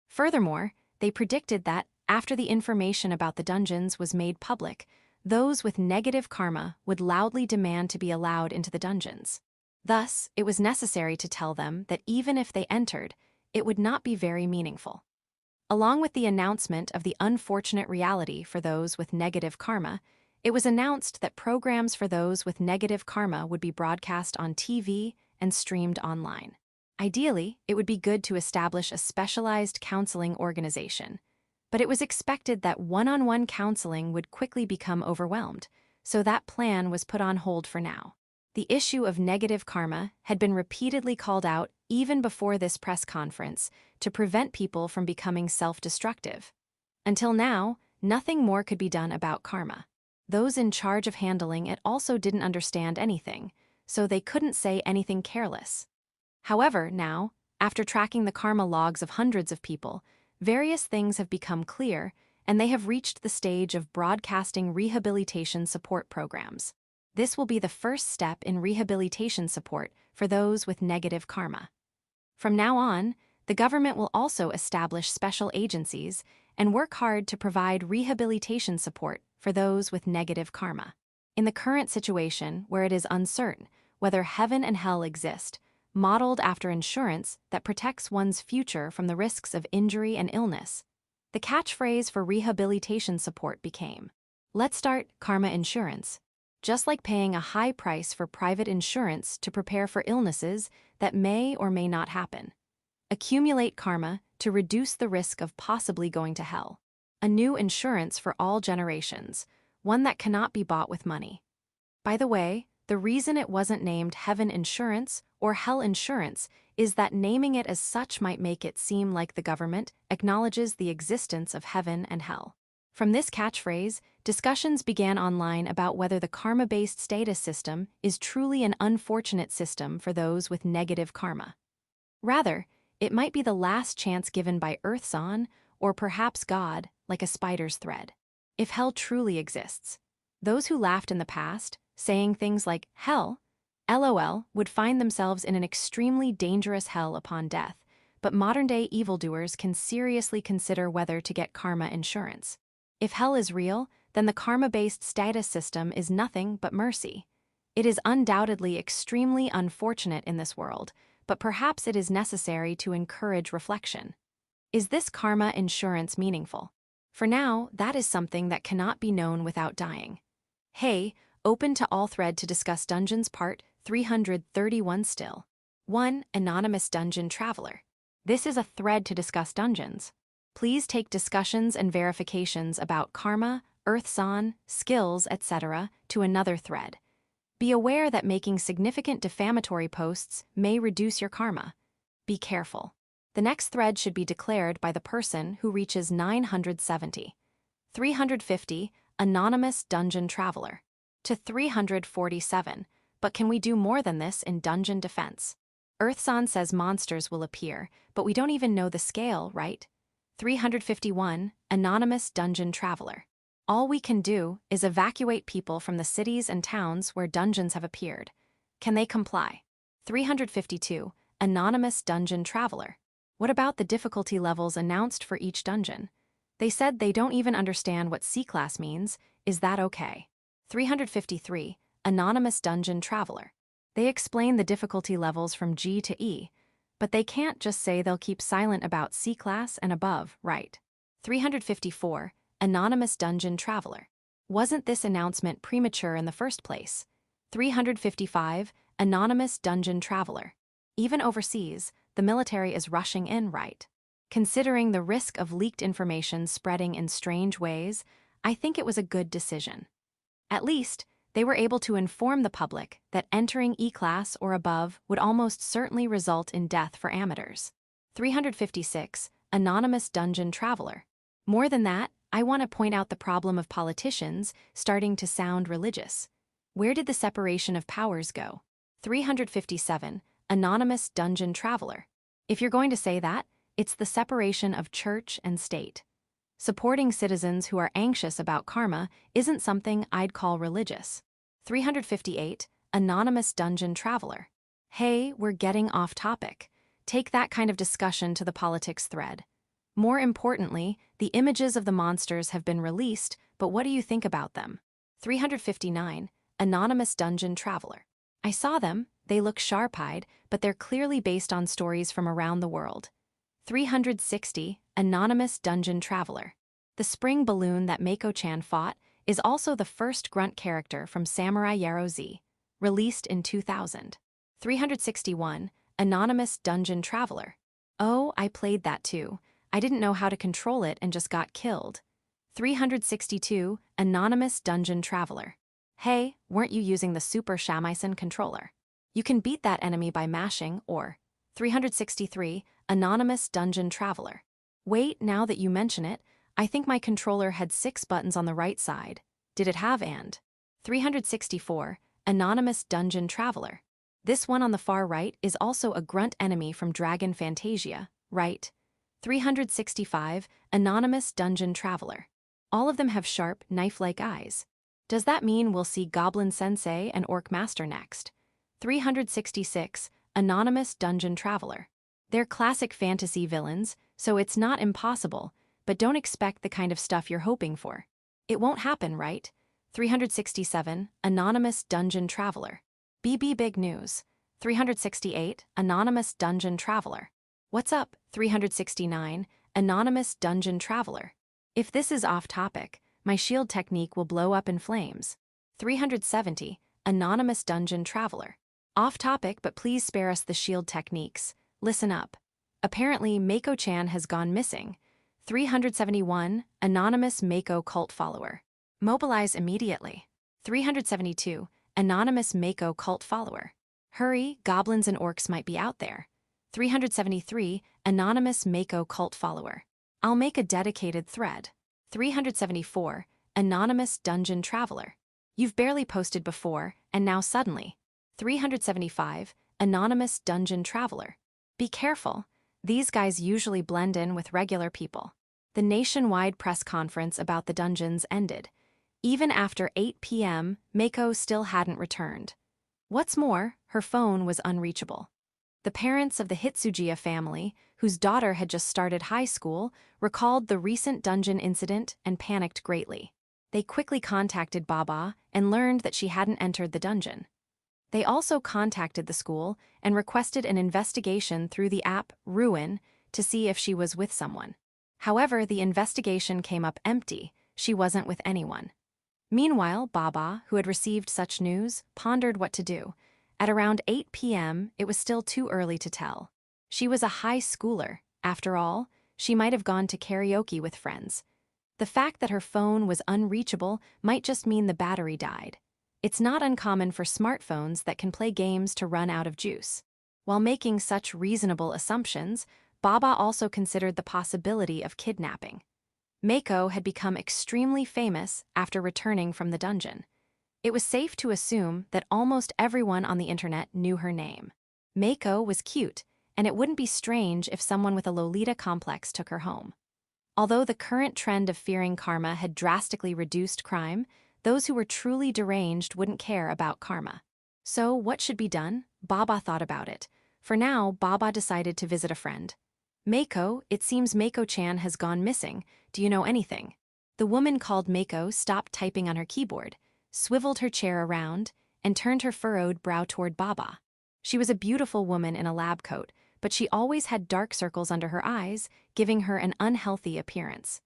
Furthermore, they predicted that, after the information about the dungeons was made public, those with negative karma would loudly demand to be allowed into the dungeons. Thus, it was necessary to tell them that even if they entered, it would not be very meaningful. Along with the announcement of the unfortunate reality for those with negative karma, it was announced that programs for those with negative karma would be broadcast on TV and streamed online. Ideally, it would be good to establish a specialized counseling organization, but it was expected that one-on-one counseling would quickly become overwhelmed, so that plan was put on hold for now. The issue of negative karma had been repeatedly called out even before this press conference to prevent people from becoming self-destructive. Until now, nothing more could be done about karma. Those in charge of handling it also didn't understand anything, so they couldn't say anything careless. However, now, after tracking the karma logs of hundreds of people, various things have become clear, and they have reached the stage of broadcasting rehabilitation support programs. This will be the first step in rehabilitation support for those with negative karma. From now on, the government will also establish special agencies and work hard to provide rehabilitation support for those with negative karma. In the current situation where it is uncertain whether heaven and hell exist, modeled after insurance that protects one's future from the risks of injury and illness, the catchphrase for rehabilitation support became, "Let's start karma insurance," just like paying a high price for private insurance to prepare for illnesses that may or may not happen. Accumulate karma to reduce the risk of possibly going to hell. A new insurance for all generations, one that cannot be bought with money. By the way, the reason it wasn't named Heaven Insurance or Hell Insurance is that naming it as such might make it seem like the government acknowledges the existence of heaven and hell. From this catchphrase, discussions began online about whether the karma-based status system is truly an unfortunate system for those with negative karma. Rather, it might be the last chance given by Earth's or perhaps God, like a spider's thread. If hell truly exists, those who laughed in the past, saying things like hell, LOL, would find themselves in an extremely dangerous hell upon death, but modern-day evildoers can seriously consider whether to get karma insurance. If hell is real, then the karma-based status system is nothing but mercy. It is undoubtedly extremely unfortunate in this world, but perhaps it is necessary to encourage reflection. Is this karma insurance meaningful? For now, that is something that cannot be known without dying. Hey, open to all thread to discuss Dungeons Part 331 still. 1. Anonymous Dungeon Traveler. This is a thread to discuss dungeons. Please take discussions and verifications about karma, Earth's skills, etc. to another thread. Be aware that making significant defamatory posts may reduce your karma. Be careful. The next thread should be declared by the person who reaches 970. 350. Anonymous Dungeon Traveler. To 347. But can we do more than this in dungeon defense? Earthsan says monsters will appear, but we don't even know the scale, right? 351, Anonymous Dungeon Traveler. All we can do is evacuate people from the cities and towns where dungeons have appeared. Can they comply? 352, Anonymous Dungeon Traveler. What about the difficulty levels announced for each dungeon? They said they don't even understand what C-class means. Is that okay? 353, Anonymous Dungeon Traveler. They explain the difficulty levels from G to E, but they can't just say they'll keep silent about C-class and above, right? 354, Anonymous Dungeon Traveler. Wasn't this announcement premature in the first place? 355, Anonymous Dungeon Traveler. Even overseas, the military is rushing in, right? Considering the risk of leaked information spreading in strange ways, I think it was a good decision. At least, they were able to inform the public that entering E-class or above would almost certainly result in death for amateurs. 356, Anonymous Dungeon Traveler. More than that, I want to point out the problem of politicians starting to sound religious. Where did the separation of powers go? 357, Anonymous Dungeon Traveler. If you're going to say that, it's the separation of church and state. Supporting citizens who are anxious about karma isn't something I'd call religious. 358, Anonymous Dungeon Traveler. Hey, we're getting off topic. Take that kind of discussion to the politics thread. More importantly, the images of the monsters have been released, but what do you think about them? 359, Anonymous Dungeon Traveler. I saw them, they look sharp-eyed, but they're clearly based on stories from around the world. 360, Anonymous Dungeon Traveler. The spring balloon that Mako-chan fought is also the first grunt character from Samurai Yarrow Z, released in 2000. 361, Anonymous Dungeon Traveler. Oh, I played that too. I didn't know how to control it and just got killed. 362, Anonymous Dungeon Traveler. Hey, weren't you using the Super Shamisen controller? You can beat that enemy by mashing or 363, Anonymous Dungeon Traveler. Wait, now that you mention it, I think my controller had 6 buttons on the right side. Did it have and? 364, Anonymous Dungeon Traveler. This one on the far right is also a grunt enemy from Dragon Fantasia, right? 365, Anonymous Dungeon Traveler. All of them have sharp, knife-like eyes. Does that mean we'll see Goblin Sensei and Orc Master next? 366, Anonymous Dungeon Traveler. They're classic fantasy villains, so it's not impossible, but don't expect the kind of stuff you're hoping for. It won't happen, right? 367, Anonymous Dungeon Traveler. BB Big News. 368, Anonymous Dungeon Traveler. What's up, 369, Anonymous Dungeon Traveler? If this is off topic, my shield technique will blow up in flames. 370, Anonymous Dungeon Traveler. Off topic, but please spare us the shield techniques. Listen up. Apparently, Mako-chan has gone missing. 371, Anonymous Mako Cult Follower. Mobilize immediately. 372, Anonymous Mako Cult Follower. Hurry, goblins and orcs might be out there. 373, Anonymous Mako Cult Follower. I'll make a dedicated thread. 374, Anonymous Dungeon Traveler. You've barely posted before, and now suddenly. 375, Anonymous Dungeon Traveler. Be careful, these guys usually blend in with regular people. The nationwide press conference about the dungeons ended. Even after 8 p.m., Mako still hadn't returned. What's more, her phone was unreachable. The parents of the Hitsujiya family, whose daughter had just started high school, recalled the recent dungeon incident and panicked greatly. They quickly contacted Baba and learned that she hadn't entered the dungeon. They also contacted the school and requested an investigation through the app Ruin to see if she was with someone. However, the investigation came up empty. She wasn't with anyone. Meanwhile, Baba, who had received such news, pondered what to do. At around 8 p.m., it was still too early to tell. She was a high schooler. After all, she might have gone to karaoke with friends. The fact that her phone was unreachable might just mean the battery died. It's not uncommon for smartphones that can play games to run out of juice. While making such reasonable assumptions, Baba also considered the possibility of kidnapping. Mako had become extremely famous after returning from the dungeon. It was safe to assume that almost everyone on the internet knew her name. Mako was cute, and it wouldn't be strange if someone with a Lolita complex took her home. Although the current trend of fearing karma had drastically reduced crime, those who were truly deranged wouldn't care about karma. So, what should be done? Baba thought about it. For now, Baba decided to visit a friend. Mako, it seems Mako-chan has gone missing. Do you know anything? The woman called Mako stopped typing on her keyboard, swiveled her chair around, and turned her furrowed brow toward Baba. She was a beautiful woman in a lab coat, but she always had dark circles under her eyes, giving her an unhealthy appearance.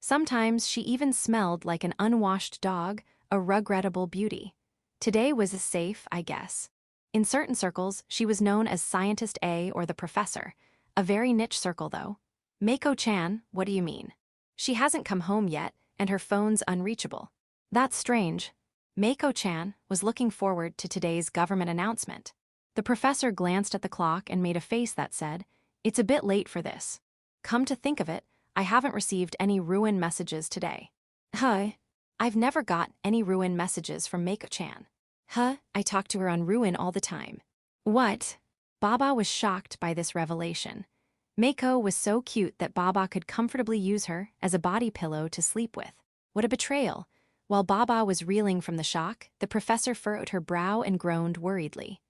Sometimes she even smelled like an unwashed dog, a regrettable beauty. Today was safe, I guess. In certain circles, she was known as Scientist A or the Professor, a very niche circle though. Mako-chan, what do you mean? She hasn't come home yet, and her phone's unreachable. That's strange. Mako-chan was looking forward to today's government announcement. The professor glanced at the clock and made a face that said, "It's a bit late for this. Come to think of it, I haven't received any ruin messages today." Huh? I've never got any ruin messages from Mako-chan. Huh? I talk to her on ruin all the time. What? Baba was shocked by this revelation. Mako was so cute that Baba could comfortably use her as a body pillow to sleep with. What a betrayal. While Baba was reeling from the shock, the professor furrowed her brow and groaned worriedly.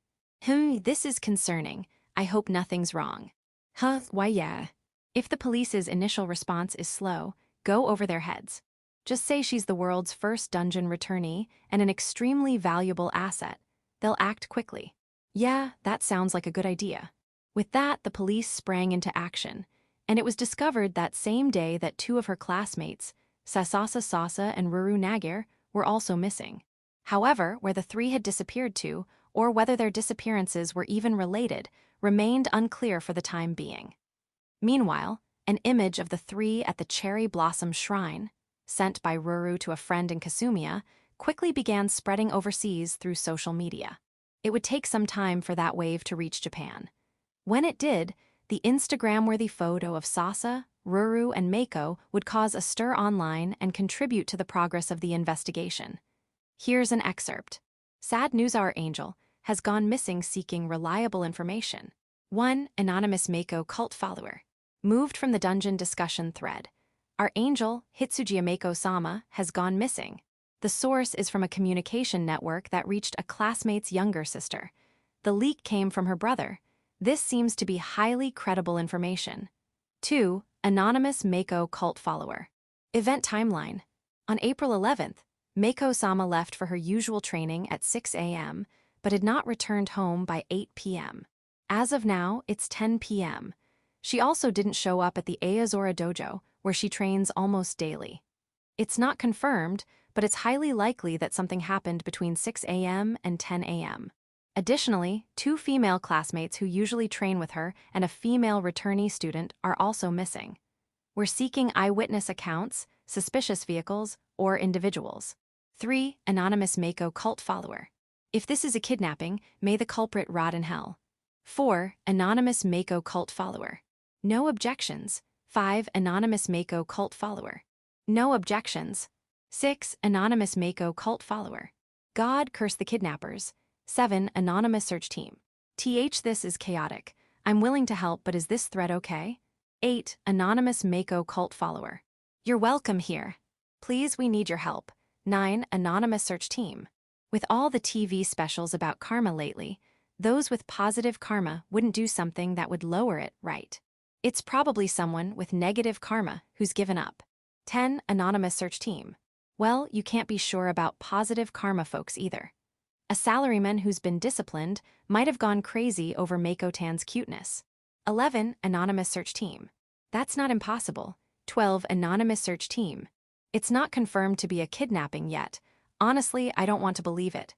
This is concerning. I hope nothing's wrong. Why yeah. If the police's initial response is slow, go over their heads. Just say she's the world's first dungeon returnee and an extremely valuable asset. They'll act quickly. Yeah, that sounds like a good idea. With that, the police sprang into action, and it was discovered that same day that two of her classmates, Sasasa Sasa and Ruru Nagir, were also missing. However, where the three had disappeared to, or whether their disappearances were even related, remained unclear for the time being. Meanwhile, an image of the three at the Cherry Blossom Shrine, sent by Ruru to a friend in Kasumiya, quickly began spreading overseas through social media. It would take some time for that wave to reach Japan. When it did, the Instagram-worthy photo of Sasa, Ruru, and Mako would cause a stir online and contribute to the progress of the investigation. Here's an excerpt. Sad news, our angel has gone missing seeking reliable information. 1. Anonymous Mako cult follower. Moved from the dungeon discussion thread. Our angel, Hitsuji Mako-sama, has gone missing. The source is from a communication network that reached a classmate's younger sister. The leak came from her brother. This seems to be highly credible information. 2. Anonymous Mako cult follower. Event timeline. On April 11th, Mako-sama left for her usual training at 6 a.m., but had not returned home by 8 p.m. As of now, it's 10 p.m. She also didn't show up at the Aozora dojo, where she trains almost daily. It's not confirmed, but it's highly likely that something happened between 6 a.m. and 10 a.m. Additionally, two female classmates who usually train with her and a female returnee student are also missing. We're seeking eyewitness accounts, suspicious vehicles, or individuals. 3. Anonymous Mako cult follower. If this is a kidnapping, may the culprit rot in hell. 4. Anonymous Mako cult follower. No objections. 5. Anonymous Mako cult follower. No objections. 6. Anonymous Mako cult follower. God curse the kidnappers. 7. Anonymous search team. This is chaotic. I'm willing to help, but is this thread okay? 8. Anonymous Mako cult follower. You're welcome here. Please, we need your help. 9. Anonymous search team. With all the TV specials about karma lately, those with positive karma wouldn't do something that would lower it, right? It's probably someone with negative karma who's given up. 10. Anonymous search team. Well, you can't be sure about positive karma folks either. A salaryman who's been disciplined might have gone crazy over Mako-tan's cuteness. 11. Anonymous search team. That's not impossible. 12. Anonymous search team. It's not confirmed to be a kidnapping yet. Honestly, I don't want to believe it.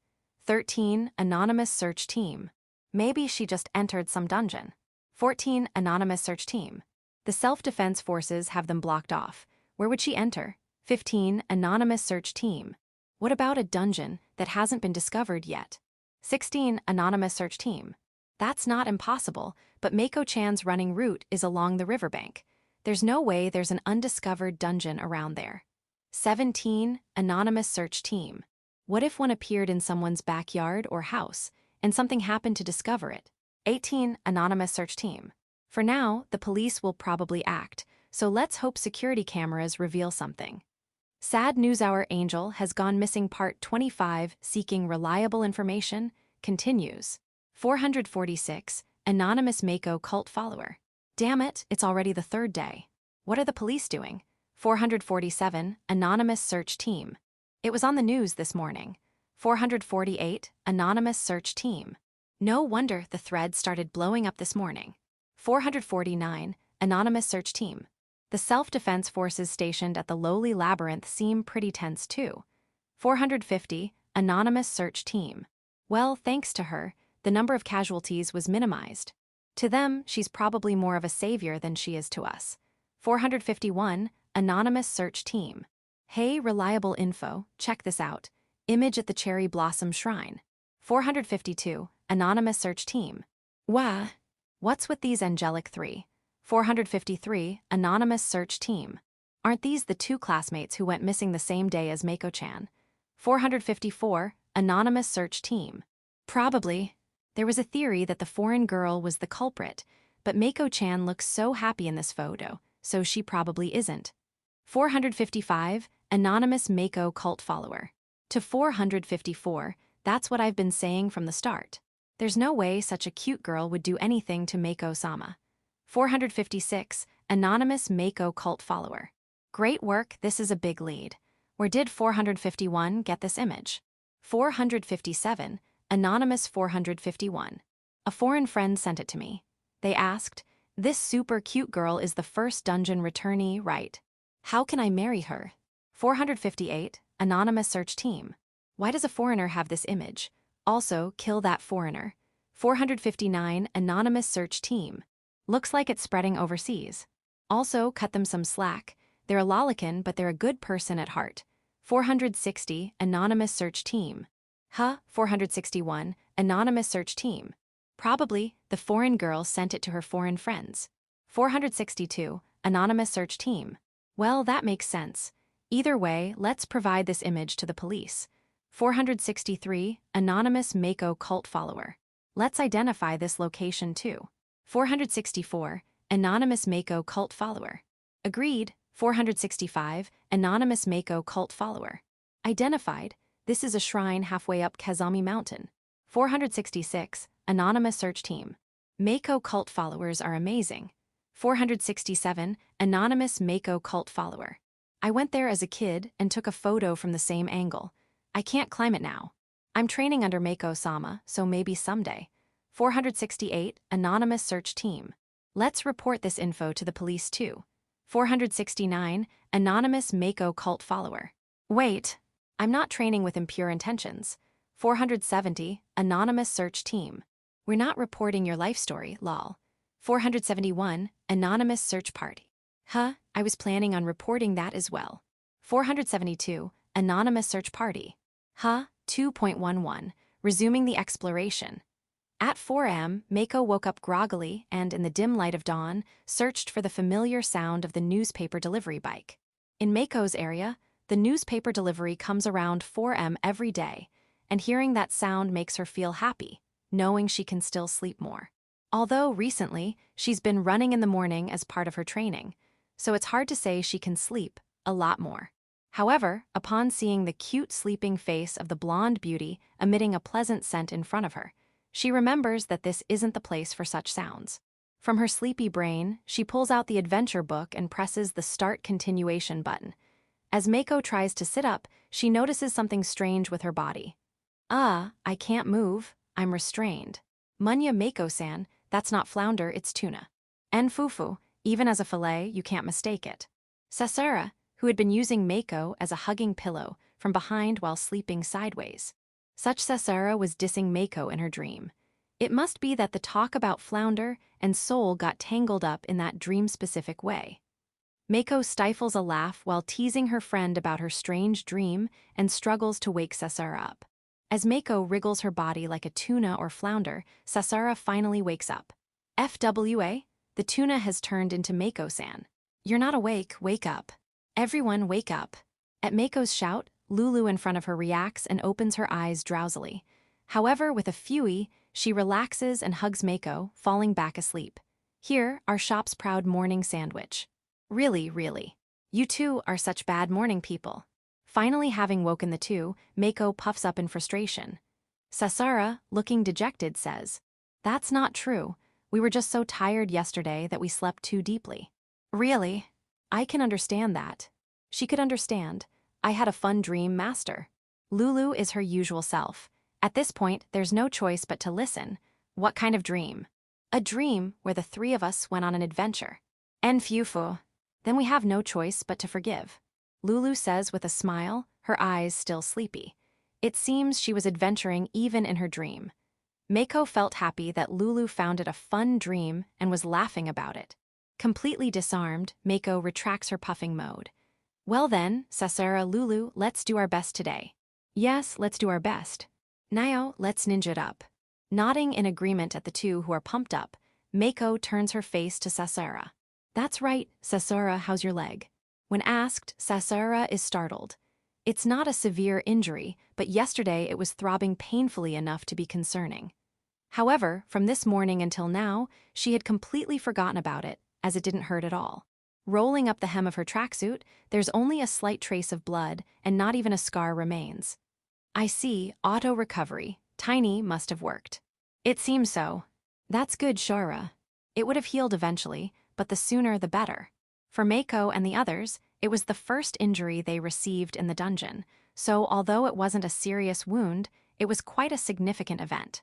13. Anonymous search team. Maybe she just entered some dungeon. 14. Anonymous search team. The self-defense forces have them blocked off. Where would she enter? 15. Anonymous search team. What about a dungeon that hasn't been discovered yet? 16. Anonymous search team. That's not impossible, but Mako-chan's running route is along the riverbank. There's no way there's an undiscovered dungeon around there. 17. Anonymous search team. What if one appeared in someone's backyard or house, and something happened to discover it? 18. Anonymous search team. For now, the police will probably act, so let's hope security cameras reveal something. Sad news, our angel has gone missing. Part 25, seeking reliable information, continues. 446. Anonymous Mako cult follower. Damn it, it's already the third day. What are the police doing? 447. Anonymous search team. It was on the news this morning. 448. Anonymous search team. No wonder the thread started blowing up this morning. 449. Anonymous search team. The self-defense forces stationed at the lowly labyrinth seem pretty tense too. 450. Anonymous search team. Well, thanks to her, the number of casualties was minimized. To them, she's probably more of a savior than she is to us. 451. Anonymous search team. Hey, reliable info, check this out. Image at the Cherry Blossom Shrine. 452. Anonymous search team. Wah! What's with these angelic three? 453. Anonymous search team. Aren't these the two classmates who went missing the same day as Mako-chan? 454. Anonymous search team. Probably. There was a theory that the foreign girl was the culprit, but Mako-chan looks so happy in this photo, so she probably isn't. 455. Anonymous Mako cult follower. To 454, that's what I've been saying from the start. There's no way such a cute girl would do anything to Mako-sama. 456. Anonymous Mako cult follower. Great work, this is a big lead. Where did 451 get this image? 457. Anonymous 451. A foreign friend sent it to me. They asked, "This super cute girl is the first dungeon returnee, right? How can I marry her?" 458. Anonymous search team. Why does a foreigner have this image? Also, kill that foreigner. 459. Anonymous search team. Looks like it's spreading overseas. Also, cut them some slack. They're a lolicon, but they're a good person at heart. 460. Anonymous search team. 461. Anonymous search team. Probably, the foreign girl sent it to her foreign friends. 462. Anonymous search team. Well, that makes sense. Either way, let's provide this image to the police. 463. Anonymous Mako cult follower. Let's identify this location too. 464. Anonymous Mako cult follower. Agreed. 465. Anonymous Mako cult follower. Identified. This is a shrine halfway up Kazami Mountain. 466. Anonymous search team. Mako cult followers are amazing. 467. Anonymous Mako cult follower. I went there as a kid and took a photo from the same angle. I can't climb it now. I'm training under Mako-sama, so maybe someday. 468. Anonymous search team. Let's report this info to the police too. 469. Anonymous Mako cult follower. Wait, I'm not training with impure intentions. 470. Anonymous search team. We're not reporting your life story, lol. 471. Anonymous search party. I was planning on reporting that as well. 472. Anonymous search party. 2.11. Resuming the exploration. At 4 a.m., Mako woke up groggily and, in the dim light of dawn, searched for the familiar sound of the newspaper delivery bike. In Mako's area, the newspaper delivery comes around 4 a.m. every day, and hearing that sound makes her feel happy, knowing she can still sleep more. Although, recently, she's been running in the morning as part of her training, so it's hard to say she can sleep a lot more. However, upon seeing the cute sleeping face of the blonde beauty emitting a pleasant scent in front of her, she remembers that this isn't the place for such sounds. From her sleepy brain, she pulls out the adventure book and presses the Start Continuation button. As Mako tries to sit up, she notices something strange with her body. I can't move, I'm restrained. Munya Mako-san, that's not flounder, it's tuna. And fufu, even as a fillet, you can't mistake it. Sasara, who had been using Mako as a hugging pillow from behind while sleeping sideways. Such Sasara was dissing Mako in her dream. It must be that the talk about flounder and soul got tangled up in that dream-specific way. Mako stifles a laugh while teasing her friend about her strange dream and struggles to wake Sasara up. As Mako wriggles her body like a tuna or flounder, Sasara finally wakes up. FWA, the tuna has turned into Mako-san. You're not awake, wake up. Everyone wake up. At Mako's shout, Lulu in front of her reacts and opens her eyes drowsily. However, with a fewy, she relaxes and hugs Mako, falling back asleep. Here, our shop's proud morning sandwich. Really, really. You two are such bad morning people. Finally having woken the two, Mako puffs up in frustration. Sasara, looking dejected, says, "That's not true. We were just so tired yesterday that we slept too deeply." Really? I can understand that. She could understand. I had a fun dream, master. Lulu is her usual self. At this point, there's no choice but to listen. What kind of dream? A dream where the three of us went on an adventure. En fufu. Then we have no choice but to forgive. Lulu says with a smile, her eyes still sleepy. It seems she was adventuring even in her dream. Mako felt happy that Lulu found it a fun dream and was laughing about it. Completely disarmed, Mako retracts her puffing mode. Well then, Sasara, Lulu, let's do our best today. Yes, let's do our best. Now, let's ninja it up. Nodding in agreement at the two who are pumped up, Mako turns her face to Sasara. That's right, Sasara, how's your leg? When asked, Sasara is startled. It's not a severe injury, but yesterday it was throbbing painfully enough to be concerning. However, from this morning until now, she had completely forgotten about it, as it didn't hurt at all. Rolling up the hem of her tracksuit, there's only a slight trace of blood, and not even a scar remains. I see, auto-recovery. Tiny must have worked. It seems so. That's good, Shara. It would have healed eventually, but the sooner the better. For Mako and the others, it was the first injury they received in the dungeon, so although it wasn't a serious wound, it was quite a significant event.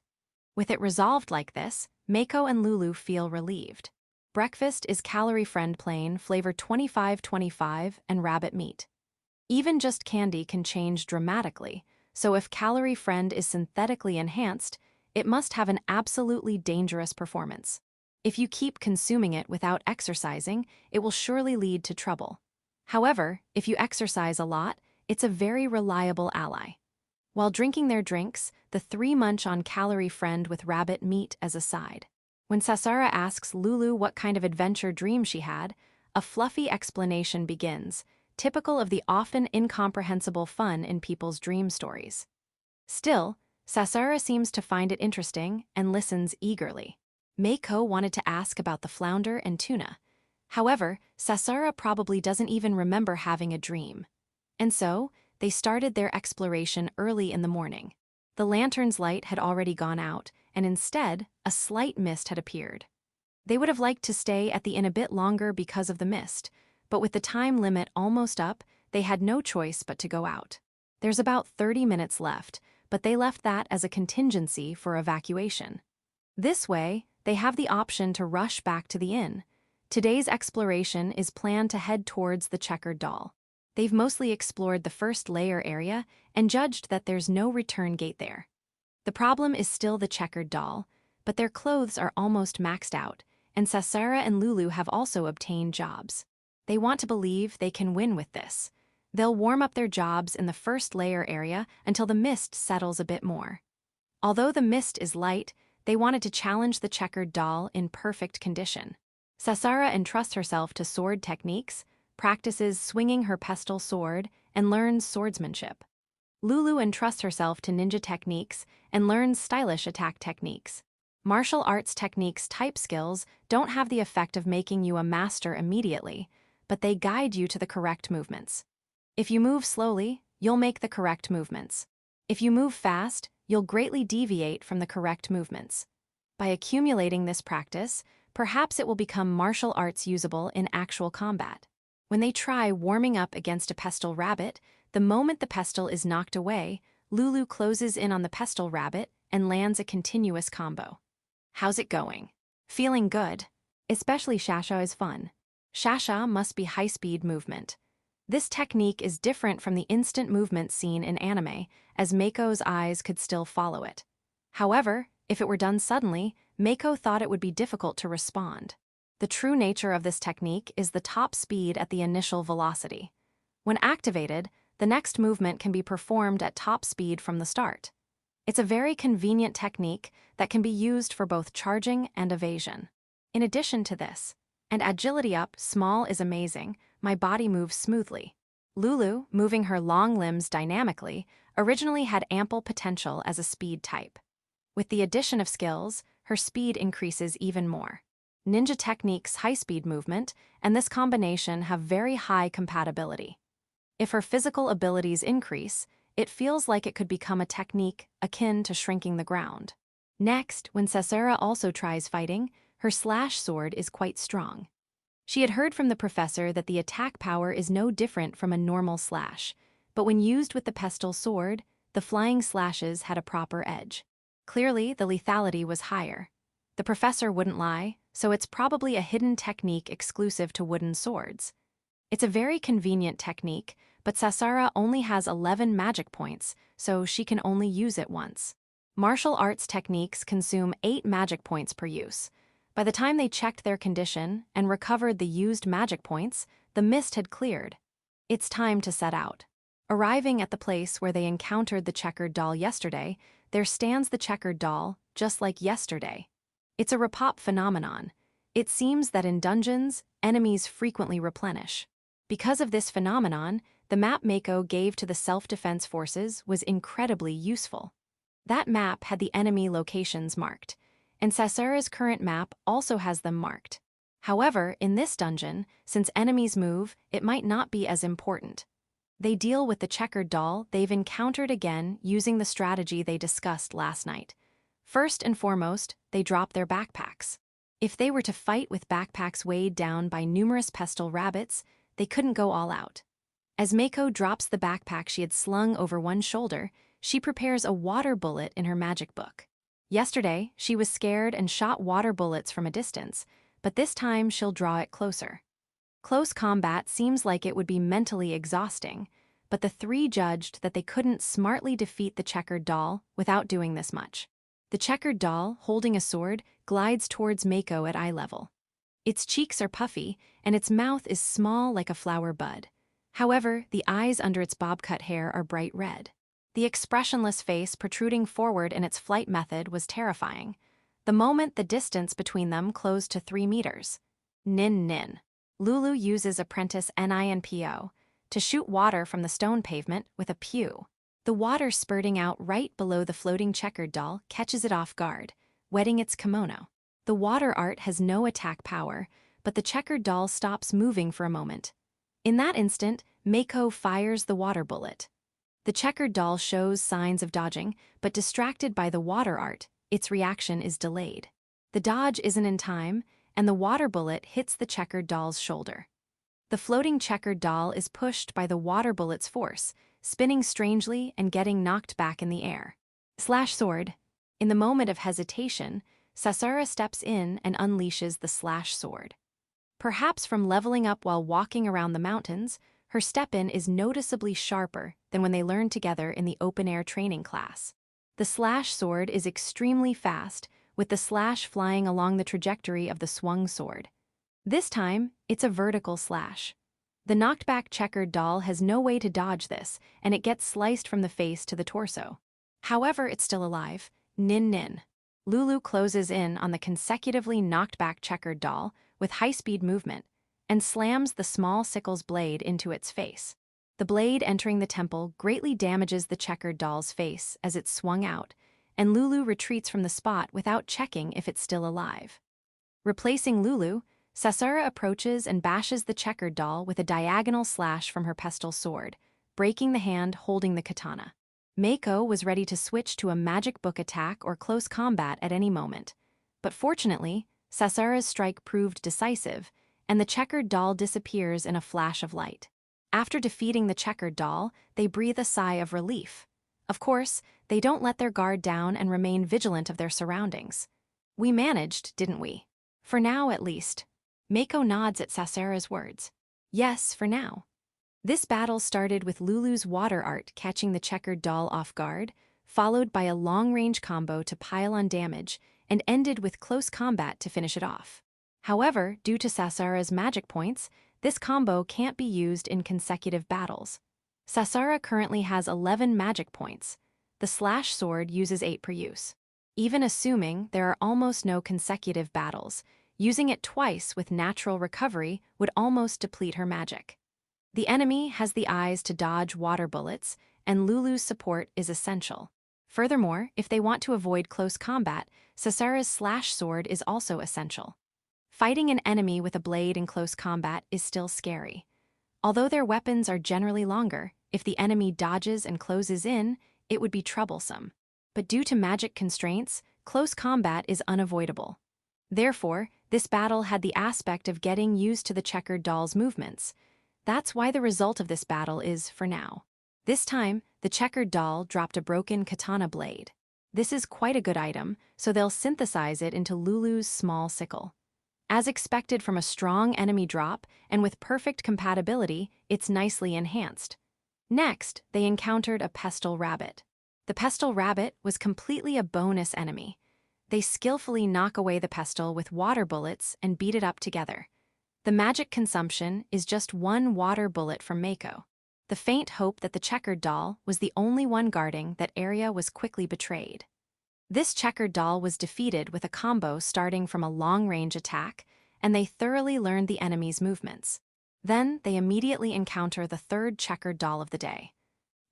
With it resolved like this, Mako and Lulu feel relieved. Breakfast is calorie-friend plain, flavor 25/25, and rabbit meat. Even just candy can change dramatically, so if calorie-friend is synthetically enhanced, it must have an absolutely dangerous performance. If you keep consuming it without exercising, it will surely lead to trouble. However, if you exercise a lot, it's a very reliable ally. While drinking their drinks, the three munch on calorie-friend with rabbit meat as a side. When Sasara asks Lulu what kind of adventure dream she had, a fluffy explanation begins, typical of the often incomprehensible fun in people's dream stories. Still, Sasara seems to find it interesting and listens eagerly. Mako wanted to ask about the flounder and tuna. However, Sasara probably doesn't even remember having a dream. And so, they started their exploration early in the morning. The lantern's light had already gone out, and instead, a slight mist had appeared. They would have liked to stay at the inn a bit longer because of the mist, but with the time limit almost up, they had no choice but to go out. There's about 30 minutes left, but they left that as a contingency for evacuation. This way, they have the option to rush back to the inn. Today's exploration is planned to head towards the checkered doll. They've mostly explored the first layer area and judged that there's no return gate there. The problem is still the checkered doll, but their clothes are almost maxed out, and Sasara and Lulu have also obtained jobs. They want to believe they can win with this. They'll warm up their jobs in the first layer area until the mist settles a bit more. Although the mist is light, they wanted to challenge the checkered doll in perfect condition. Sasara entrusts herself to sword techniques, practices swinging her pestle sword, and learns swordsmanship. Lulu entrusts herself to ninja techniques and learns stylish attack techniques. Martial arts techniques type skills don't have the effect of making you a master immediately, but they guide you to the correct movements. If you move slowly, you'll make the correct movements. If you move fast, you'll greatly deviate from the correct movements. By accumulating this practice, perhaps it will become martial arts usable in actual combat. When they try warming up against a pestle rabbit, the moment the pestle is knocked away, Lulu closes in on the pestle rabbit and lands a continuous combo. How's it going? Feeling good. Especially Shasha is fun. Shasha must be high-speed movement. This technique is different from the instant movement seen in anime, as Mako's eyes could still follow it. However, if it were done suddenly, Mako thought it would be difficult to respond. The true nature of this technique is the top speed at the initial velocity. When activated, the next movement can be performed at top speed from the start. It's a very convenient technique that can be used for both charging and evasion. In addition to this, and agility up, small is amazing, my body moves smoothly. Lulu, moving her long limbs dynamically, originally had ample potential as a speed type. With the addition of skills, her speed increases even more. Ninja techniques, high-speed movement, and this combination have very high compatibility. If her physical abilities increase, it feels like it could become a technique akin to shrinking the ground. Next, when Sasura also tries fighting, her slash sword is quite strong. She had heard from the professor that the attack power is no different from a normal slash, but when used with the pestle sword, the flying slashes had a proper edge. Clearly, the lethality was higher. The professor wouldn't lie, so it's probably a hidden technique exclusive to wooden swords. It's a very convenient technique, but Sasura only has 11 magic points, so she can only use it once. Martial arts techniques consume 8 magic points per use. By the time they checked their condition and recovered the used magic points, the mist had cleared. It's time to set out. Arriving at the place where they encountered the checkered doll yesterday, there stands the checkered doll, just like yesterday. It's a repop phenomenon. It seems that in dungeons, enemies frequently replenish. Because of this phenomenon, the map Mako gave to the self-defense forces was incredibly useful. That map had the enemy locations marked, and Sasura's current map also has them marked. However, in this dungeon, since enemies move, it might not be as important. They deal with the checkered doll they've encountered again using the strategy they discussed last night. First and foremost, they drop their backpacks. If they were to fight with backpacks weighed down by numerous pestle rabbits, they couldn't go all out. As Mako drops the backpack she had slung over one shoulder, she prepares a water bullet in her magic book. Yesterday, she was scared and shot water bullets from a distance, but this time she'll draw it closer. Close combat seems like it would be mentally exhausting, but the three judged that they couldn't smartly defeat the checkered doll without doing this much. The checkered doll, holding a sword, glides towards Mako at eye level. Its cheeks are puffy, and its mouth is small like a flower bud. However, the eyes under its bob-cut hair are bright red. The expressionless face protruding forward in its flight method was terrifying. The moment the distance between them closed to 3 meters. Nin. Lulu uses apprentice NINPO to shoot water from the stone pavement with a pew. The water spurting out right below the floating checkered doll catches it off guard, wetting its kimono. The water art has no attack power, but the checkered doll stops moving for a moment. In that instant, Mako fires the water bullet. The checkered doll shows signs of dodging, but distracted by the water art, its reaction is delayed. The dodge isn't in time, and the water bullet hits the checkered doll's shoulder. The floating checkered doll is pushed by the water bullet's force, spinning strangely and getting knocked back in the air. Slash sword. In the moment of hesitation, Sasura steps in and unleashes the slash sword. Perhaps from leveling up while walking around the mountains, her step-in is noticeably sharper than when they learned together in the open-air training class. The slash sword is extremely fast, with the slash flying along the trajectory of the swung sword. This time, it's a vertical slash. The knocked-back checkered doll has no way to dodge this, and it gets sliced from the face to the torso. However, it's still alive. Nin. Lulu closes in on the consecutively knocked-back checkered doll with high-speed movement and slams the small sickle's blade into its face. The blade entering the temple greatly damages the checkered doll's face as it's swung out, and Lulu retreats from the spot without checking if it's still alive. Replacing Lulu, Sasura approaches and bashes the checkered doll with a diagonal slash from her pestle sword, breaking the hand holding the katana. Mako was ready to switch to a magic book attack or close combat at any moment, but fortunately, Sasura's strike proved decisive, and the checkered doll disappears in a flash of light. After defeating the checkered doll, they breathe a sigh of relief. Of course, they don't let their guard down and remain vigilant of their surroundings. We managed, didn't we? For now, at least. Mako nods at Sasura's words. Yes, for now. This battle started with Lulu's water art catching the checkered doll off guard, followed by a long-range combo to pile on damage, and ended with close combat to finish it off. However, due to Sasura's magic points, this combo can't be used in consecutive battles. Sasura currently has 11 magic points. The slash sword uses 8 per use. Even assuming there are almost no consecutive battles, using it twice with natural recovery would almost deplete her magic. The enemy has the eyes to dodge water bullets, and Lulu's support is essential. Furthermore, if they want to avoid close combat, Sasara's slash sword is also essential. Fighting an enemy with a blade in close combat is still scary. Although their weapons are generally longer, if the enemy dodges and closes in, it would be troublesome. But due to magic constraints, close combat is unavoidable. Therefore, this battle had the aspect of getting used to the checkered doll's movements. That's why the result of this battle is, for now. This time, the checkered doll dropped a broken katana blade. This is quite a good item, so they'll synthesize it into Lulu's small sickle. As expected from a strong enemy drop, and with perfect compatibility, it's nicely enhanced. Next, they encountered a pestle rabbit. The pestle rabbit was completely a bonus enemy. They skillfully knock away the pestle with water bullets and beat it up together. The magic consumption is just one water bullet from Mako. The faint hope that the checkered doll was the only one guarding that area was quickly betrayed. This checkered doll was defeated with a combo starting from a long-range attack, and they thoroughly learned the enemy's movements. Then, they immediately encounter the third checkered doll of the day.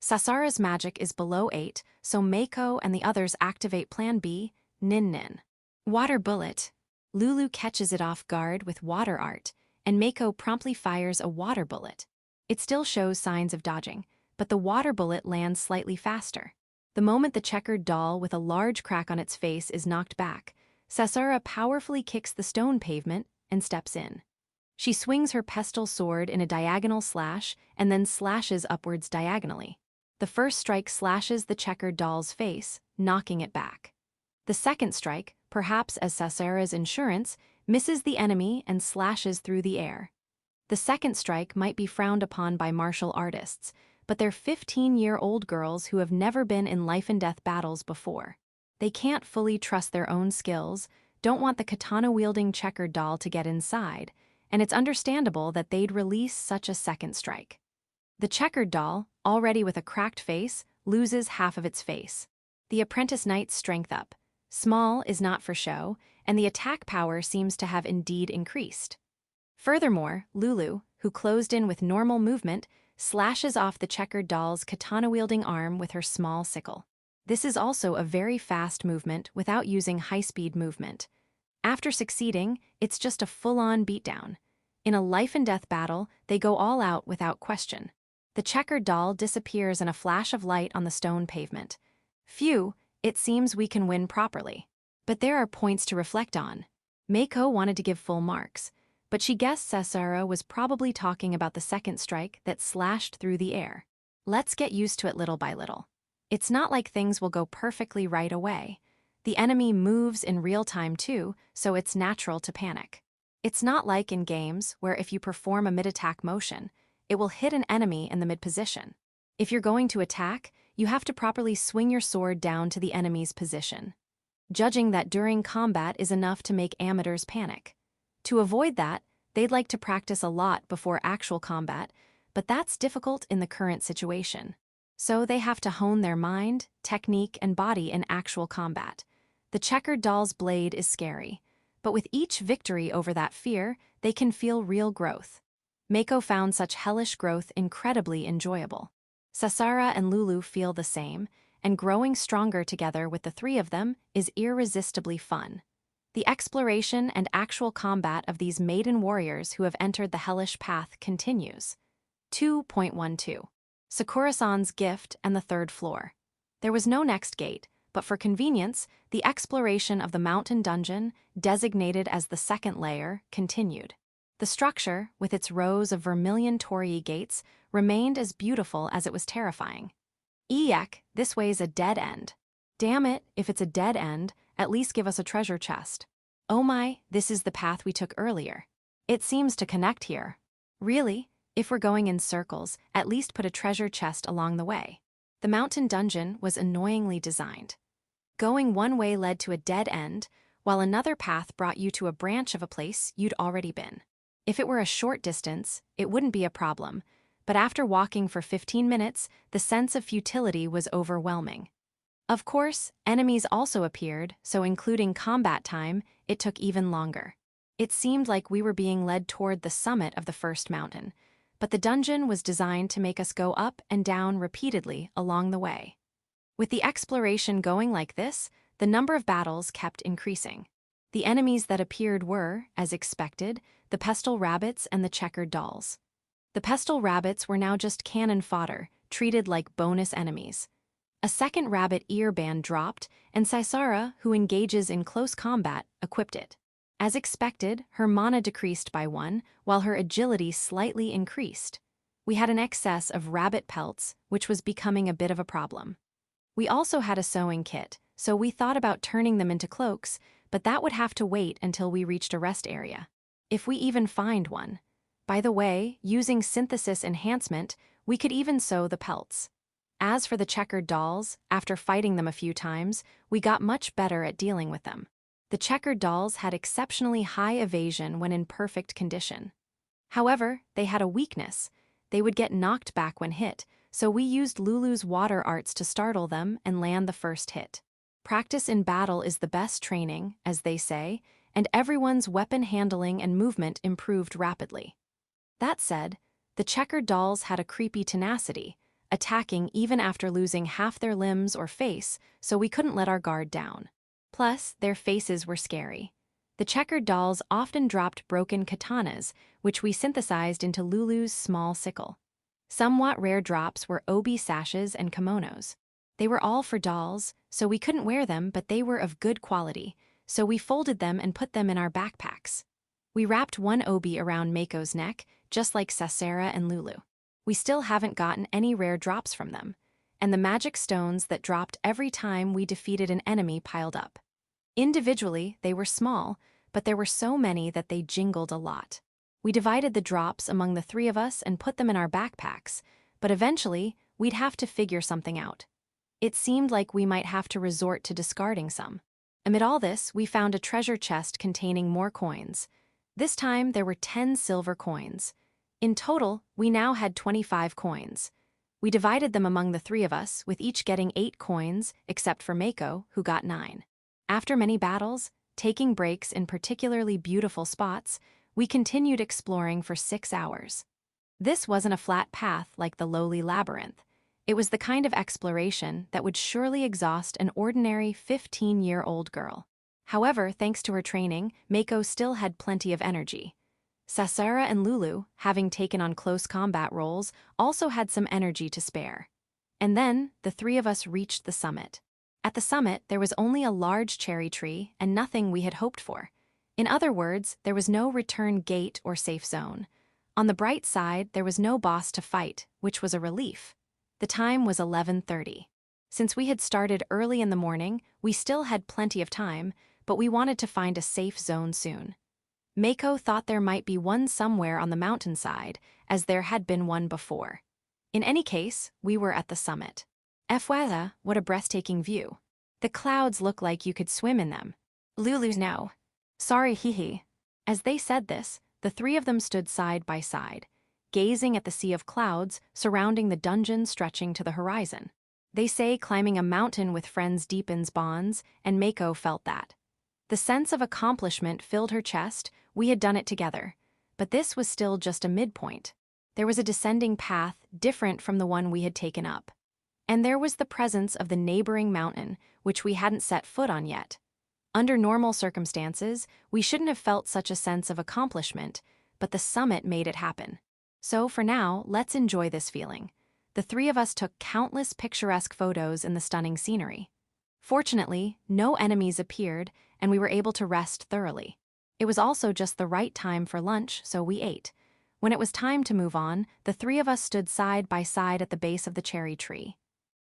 Sasara's magic is below 8, so Mako and the others activate Plan B, Nin Nin. Water bullet. Lulu catches it off guard with water art, and Mako promptly fires a water bullet. It still shows signs of dodging, but the water bullet lands slightly faster. The moment the checkered doll with a large crack on its face is knocked back, Sasara powerfully kicks the stone pavement and steps in. She swings her pestle sword in a diagonal slash and then slashes upwards diagonally. The first strike slashes the checkered doll's face, knocking it back. The second strike, perhaps as Sasara's insurance, misses the enemy and slashes through the air. The second strike might be frowned upon by martial artists, but they're 15-year-old girls who have never been in life-and-death battles before. They can't fully trust their own skills, don't want the katana-wielding checkered doll to get inside, and it's understandable that they'd release such a second strike. The checkered doll, already with a cracked face, loses half of its face. The apprentice knight's strength up. Small is not for show, and the attack power seems to have indeed increased. Furthermore, Lulu, who closed in with normal movement, slashes off the checkered doll's katana-wielding arm with her small sickle. This is also a very fast movement without using high-speed movement. After succeeding, it's just a full-on beatdown. In a life-and-death battle, they go all out without question. The checkered doll disappears in a flash of light on the stone pavement. Phew, it seems we can win properly. But there are points to reflect on. Mako wanted to give full marks, but she guessed Sasara was probably talking about the second strike that slashed through the air. Let's get used to it little by little. It's not like things will go perfectly right away. The enemy moves in real time too, so it's natural to panic. It's not like in games where if you perform a mid-attack motion, it will hit an enemy in the mid-position. If you're going to attack, you have to properly swing your sword down to the enemy's position. Judging that during combat is enough to make amateurs panic. To avoid that, they'd like to practice a lot before actual combat, but that's difficult in the current situation. So they have to hone their mind, technique, and body in actual combat. The checkered doll's blade is scary, but with each victory over that fear, they can feel real growth. Mako found such hellish growth incredibly enjoyable. Sasara and Lulu feel the same, and growing stronger together with the three of them is irresistibly fun. The exploration and actual combat of these maiden warriors who have entered the hellish path continues. 2.12. Sakura-san's gift and the third floor. There was no next gate, but for convenience, the exploration of the mountain dungeon, designated as the second layer, continued. The structure, with its rows of vermilion torii gates, remained as beautiful as it was terrifying. Eek, this way's a dead end. Damn it, if it's a dead end, at least give us a treasure chest. Oh my, this is the path we took earlier. It seems to connect here. Really? If we're going in circles, at least put a treasure chest along the way. The mountain dungeon was annoyingly designed. Going one way led to a dead end, while another path brought you to a branch of a place you'd already been. If it were a short distance, it wouldn't be a problem, but after walking for 15 minutes, the sense of futility was overwhelming. Of course, enemies also appeared, so including combat time, it took even longer. It seemed like we were being led toward the summit of the first mountain, but the dungeon was designed to make us go up and down repeatedly along the way. With the exploration going like this, the number of battles kept increasing. The enemies that appeared were, as expected, the pestle rabbits and the checkered dolls. The pestle rabbits were now just cannon fodder, treated like bonus enemies. A second rabbit ear band dropped, and Caesara, who engages in close combat, equipped it. As expected, her mana decreased by 1, while her agility slightly increased. We had an excess of rabbit pelts, which was becoming a bit of a problem. We also had a sewing kit, so we thought about turning them into cloaks, but that would have to wait until we reached a rest area. If we even find one. By the way, using synthesis enhancement, we could even sew the pelts. As for the checkered dolls, after fighting them a few times, we got much better at dealing with them. The checkered dolls had exceptionally high evasion when in perfect condition. However, they had a weakness. They would get knocked back when hit, so we used Lulu's water arts to startle them and land the first hit. Practice in battle is the best training, as they say, and everyone's weapon handling and movement improved rapidly. That said, the checkered dolls had a creepy tenacity, attacking even after losing half their limbs or face, so we couldn't let our guard down. Plus, their faces were scary. The checkered dolls often dropped broken katanas, which we synthesized into Lulu's small sickle. Somewhat rare drops were obi sashes and kimonos. They were all for dolls, so we couldn't wear them, but they were of good quality, so we folded them and put them in our backpacks. We wrapped one obi around Mako's neck, just like Caesara and Lulu. We still haven't gotten any rare drops from them, and the magic stones that dropped every time we defeated an enemy piled up. Individually, they were small, but there were so many that they jingled a lot. We divided the drops among the 3 of us and put them in our backpacks, but eventually, we'd have to figure something out. It seemed like we might have to resort to discarding some. Amid all this, we found a treasure chest containing more coins. This time, there were 10 silver coins. In total, we now had 25 coins. We divided them among the 3 of us, with each getting 8 coins, except for Mako, who got 9. After many battles, taking breaks in particularly beautiful spots, we continued exploring for 6 hours. This wasn't a flat path like the lowly labyrinth. It was the kind of exploration that would surely exhaust an ordinary 15-year-old girl. However, thanks to her training, Mako still had plenty of energy. Caesara and Lulu, having taken on close combat roles, also had some energy to spare. And then, the 3 of us reached the summit. At the summit, there was only a large cherry tree and nothing we had hoped for. In other words, there was no return gate or safe zone. On the bright side, there was no boss to fight, which was a relief. The time was 11:30. Since we had started early in the morning, we still had plenty of time, but we wanted to find a safe zone soon. Mako thought there might be one somewhere on the mountainside, as there had been one before. In any case, we were at the summit. Efweza, what a breathtaking view. The clouds look like you could swim in them. Lulu's no. Sorry, hee. As they said this, the 3 of them stood side by side, gazing at the sea of clouds surrounding the dungeon stretching to the horizon. They say climbing a mountain with friends deepens bonds, and Mako felt that. The sense of accomplishment filled her chest. We had done it together. But this was still just a midpoint. There was a descending path different from the one we had taken up. And there was the presence of the neighboring mountain, which we hadn't set foot on yet. Under normal circumstances, we shouldn't have felt such a sense of accomplishment, but the summit made it happen. So for now, let's enjoy this feeling. The 3 of us took countless picturesque photos in the stunning scenery. Fortunately, no enemies appeared, and we were able to rest thoroughly. It was also just the right time for lunch, so we ate. When it was time to move on, the 3 of us stood side by side at the base of the cherry tree.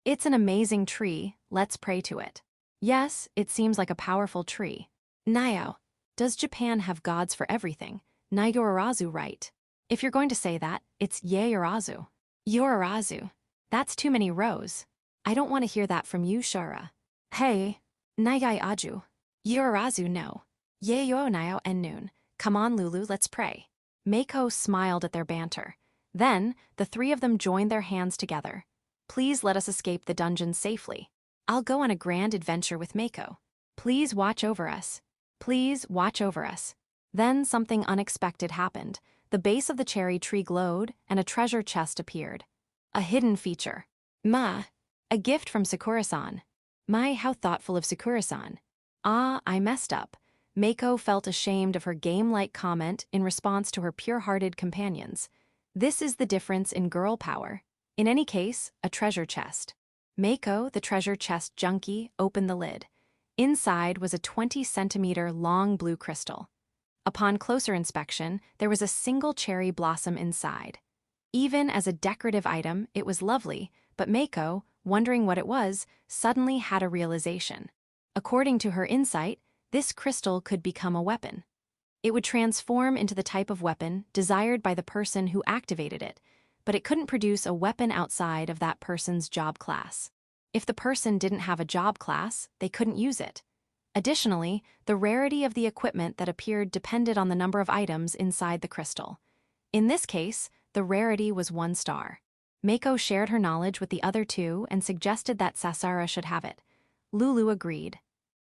It's an amazing tree, let's pray to it. Yes, it seems like a powerful tree. Nayao. Does Japan have gods for everything? Naigorazu, right? If you're going to say that, it's Yaorazu. Yorazu. That's too many rows. I don't want to hear that from you, Shara. Hey. Nagai Aju. Yorazu no. Yayo Nao and noon. Come on, Lulu, let's pray. Mako smiled at their banter. Then, the 3 of them joined their hands together. Please let us escape the dungeon safely. I'll go on a grand adventure with Mako. Please watch over us. Please watch over us. Then something unexpected happened. The base of the cherry tree glowed, and a treasure chest appeared. A hidden feature. Ma. A gift from Sakura-san. My, how thoughtful of Sakura-san. Ah, I messed up. Mako felt ashamed of her game-like comment in response to her pure-hearted companions. This is the difference in girl power. In any case, a treasure chest. Mako, the treasure chest junkie, opened the lid. Inside was a 20-centimeter long blue crystal. Upon closer inspection, there was a single cherry blossom inside. Even as a decorative item, it was lovely, but Mako, wondering what it was, suddenly had a realization. According to her insight, this crystal could become a weapon. It would transform into the type of weapon desired by the person who activated it, but it couldn't produce a weapon outside of that person's job class. If the person didn't have a job class, they couldn't use it. Additionally, the rarity of the equipment that appeared depended on the number of items inside the crystal. In this case, the rarity was 1 star. Mako shared her knowledge with the other two and suggested that Sasara should have it. Lulu agreed.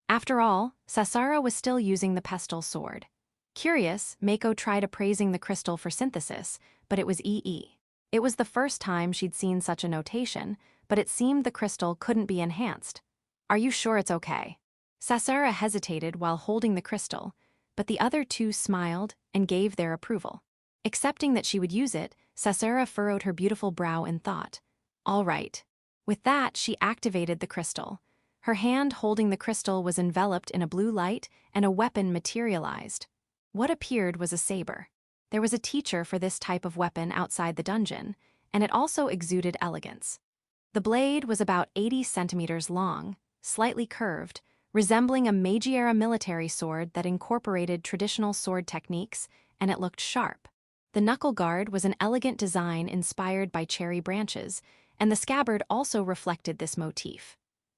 After all, Sasara was still using the pestle sword. Curious, Mako tried appraising the crystal for synthesis, but it was EE. It was the first time she'd seen such a notation, but it seemed the crystal couldn't be enhanced. Are you sure it's okay? Sasara hesitated while holding the crystal, but the other two smiled and gave their approval. Accepting that she would use it, Sasara furrowed her beautiful brow in thought. All right. With that, she activated the crystal. Her hand holding the crystal was enveloped in a blue light, and a weapon materialized. What appeared was a saber. There was a teacher for this type of weapon outside the dungeon, and it also exuded elegance. The blade was about 80 centimeters long, slightly curved, resembling a Meiji-era military sword that incorporated traditional sword techniques, and it looked sharp. The knuckle guard was an elegant design inspired by cherry branches, and the scabbard also reflected this motif.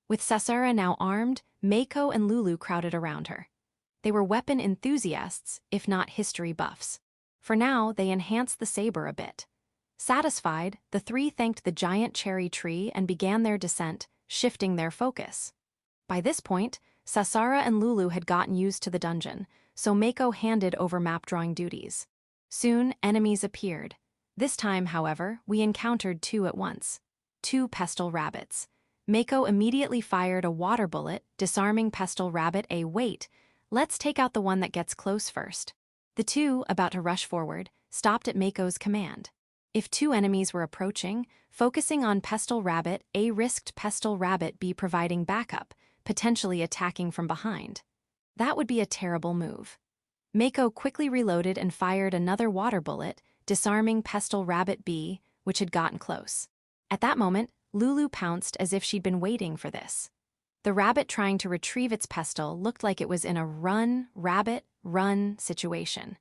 With Sasara now armed, Mako and Lulu crowded around her. They were weapon enthusiasts, if not history buffs. For now, they enhanced the saber a bit. Satisfied, the three thanked the giant cherry tree and began their descent, shifting their focus. By this point, Sasara and Lulu had gotten used to the dungeon, so Mako handed over map drawing duties. Soon, enemies appeared. This time, however, we encountered 2 at once. 2 pestle rabbits. Mako immediately fired a water bullet, disarming Pestle Rabbit A. Wait, let's take out the one that gets close first. The 2, about to rush forward, stopped at Mako's command. If 2 enemies were approaching, focusing on Pestle Rabbit A risked Pestle Rabbit B providing backup, potentially attacking from behind. That would be a terrible move. Mako quickly reloaded and fired another water bullet, disarming Pestle Rabbit B, which had gotten close. At that moment, Lulu pounced as if she'd been waiting for this. The rabbit trying to retrieve its pestle looked like it was in a run, rabbit, run situation.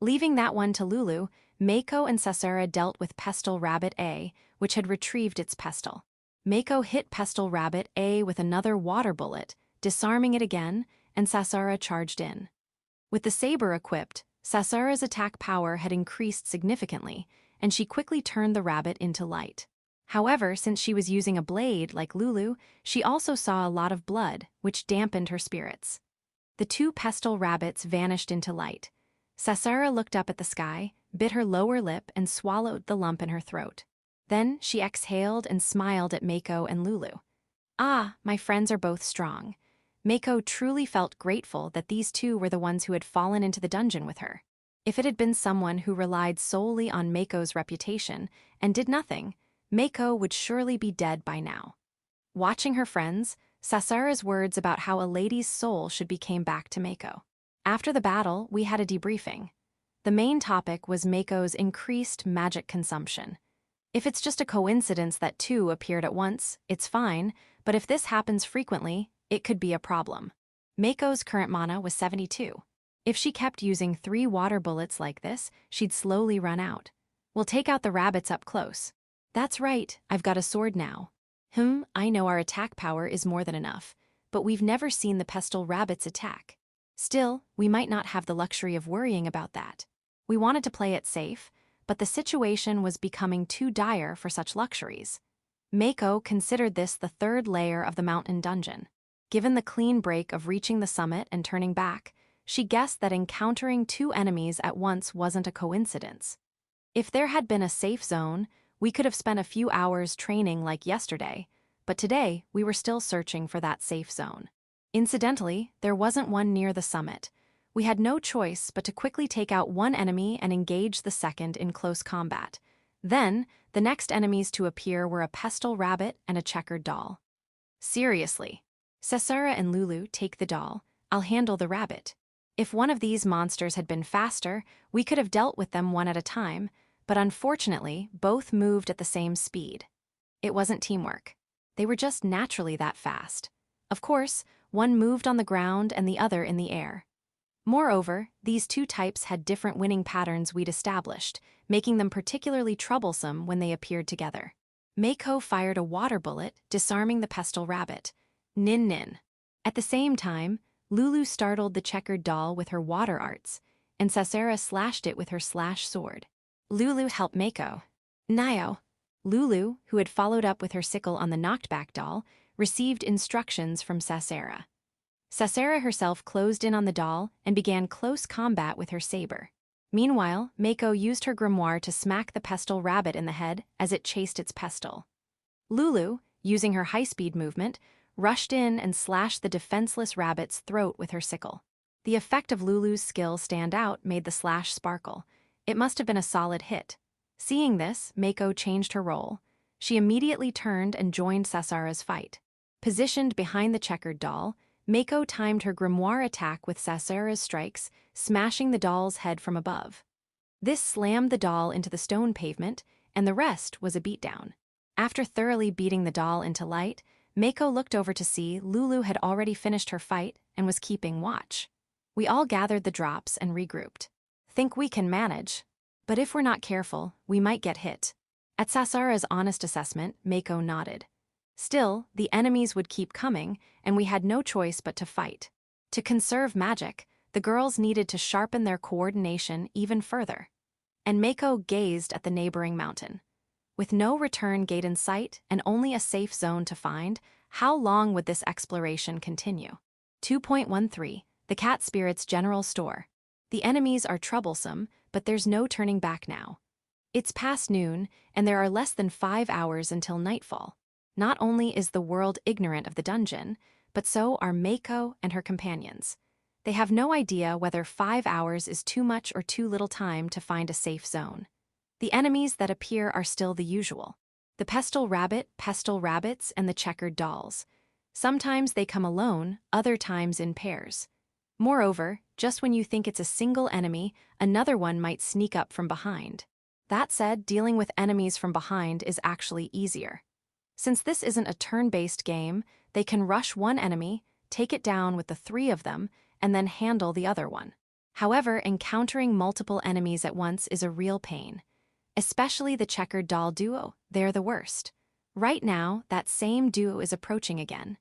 Leaving that one to Lulu, Mako and Sasara dealt with Pestle Rabbit A, which had retrieved its pestle. Mako hit Pestle Rabbit A with another water bullet, disarming it again, and Sasara charged in. With the saber equipped, Sasara's attack power had increased significantly, and she quickly turned the rabbit into light. However, since she was using a blade like Lulu, she also saw a lot of blood, which dampened her spirits. The 2 pestle rabbits vanished into light. Sasara looked up at the sky, bit her lower lip, and swallowed the lump in her throat. Then she exhaled and smiled at Mako and Lulu. Ah, my friends are both strong. Mako truly felt grateful that these 2 were the ones who had fallen into the dungeon with her. If it had been someone who relied solely on Mako's reputation and did nothing, Mako would surely be dead by now. Watching her friends, Sasara's words about how a lady's soul should be came back to Mako. After the battle, we had a debriefing. The main topic was Mako's increased magic consumption. If it's just a coincidence that 2 appeared at once, it's fine, but if this happens frequently, it could be a problem. Mako's current mana was 72. If she kept using 3 water bullets like this, she'd slowly run out. We'll take out the rabbits up close. That's right, I've got a sword now. I know our attack power is more than enough, but we've never seen the pestle rabbits attack. Still, we might not have the luxury of worrying about that. We wanted to play it safe, but the situation was becoming too dire for such luxuries. Mako considered this the 3rd layer of the mountain dungeon. Given the clean break of reaching the summit and turning back, she guessed that encountering 2 enemies at once wasn't a coincidence. If there had been a safe zone, we could have spent a few hours training like yesterday, but today we were still searching for that safe zone. Incidentally, there wasn't one near the summit. We had no choice but to quickly take out one enemy and engage the second in close combat. Then, the next enemies to appear were a pestle rabbit and a checkered doll. Seriously. Sasara and Lulu, take the doll. I'll handle the rabbit. If one of these monsters had been faster, we could have dealt with them one at a time, but unfortunately, both moved at the same speed. It wasn't teamwork. They were just naturally that fast. Of course, one moved on the ground and the other in the air. Moreover, these two types had different winning patterns we'd established, making them particularly troublesome when they appeared together. Mako fired a water bullet, disarming the pestle rabbit. Nin nin. At the same time, Lulu startled the checkered doll with her water arts, and Sasara slashed it with her slash sword. Lulu helped Mako. Nio. Lulu, who had followed up with her sickle on the knocked-back doll, received instructions from Sasara. Sasara herself closed in on the doll and began close combat with her saber. Meanwhile, Mako used her grimoire to smack the pestle rabbit in the head as it chased its pestle. Lulu, using her high-speed movement, rushed in and slashed the defenseless rabbit's throat with her sickle. The effect of Lulu's skill stand out made the slash sparkle. It must have been a solid hit. Seeing this, Mako changed her role. She immediately turned and joined Sasara's fight. Positioned behind the checkered doll, Mako timed her grimoire attack with Sasara's strikes, smashing the doll's head from above. This slammed the doll into the stone pavement, and the rest was a beatdown. After thoroughly beating the doll into light, Mako looked over to see Lulu had already finished her fight and was keeping watch. We all gathered the drops and regrouped. Think we can manage. But if we're not careful, we might get hit. At Sasara's honest assessment, Mako nodded. Still, the enemies would keep coming, and we had no choice but to fight. To conserve magic, the girls needed to sharpen their coordination even further. And Mako gazed at the neighboring mountain. With no return gate in sight and only a safe zone to find, how long would this exploration continue? 2.13. The Cat Spirit's General Store. The enemies are troublesome, but there's no turning back now. It's past noon, and there are less than 5 hours until nightfall. Not only is the world ignorant of the dungeon, but so are Mako and her companions. They have no idea whether 5 hours is too much or too little time to find a safe zone. The enemies that appear are still the usual. The pestle rabbit, pestle rabbits, and the checkered dolls. Sometimes they come alone, other times in pairs. Moreover, just when you think it's a single enemy, another one might sneak up from behind. That said, dealing with enemies from behind is actually easier. Since this isn't a turn-based game, they can rush one enemy, take it down with the 3 of them, and then handle the other one. However, encountering multiple enemies at once is a real pain. Especially the checkered doll duo, they're the worst. Right now, that same duo is approaching again.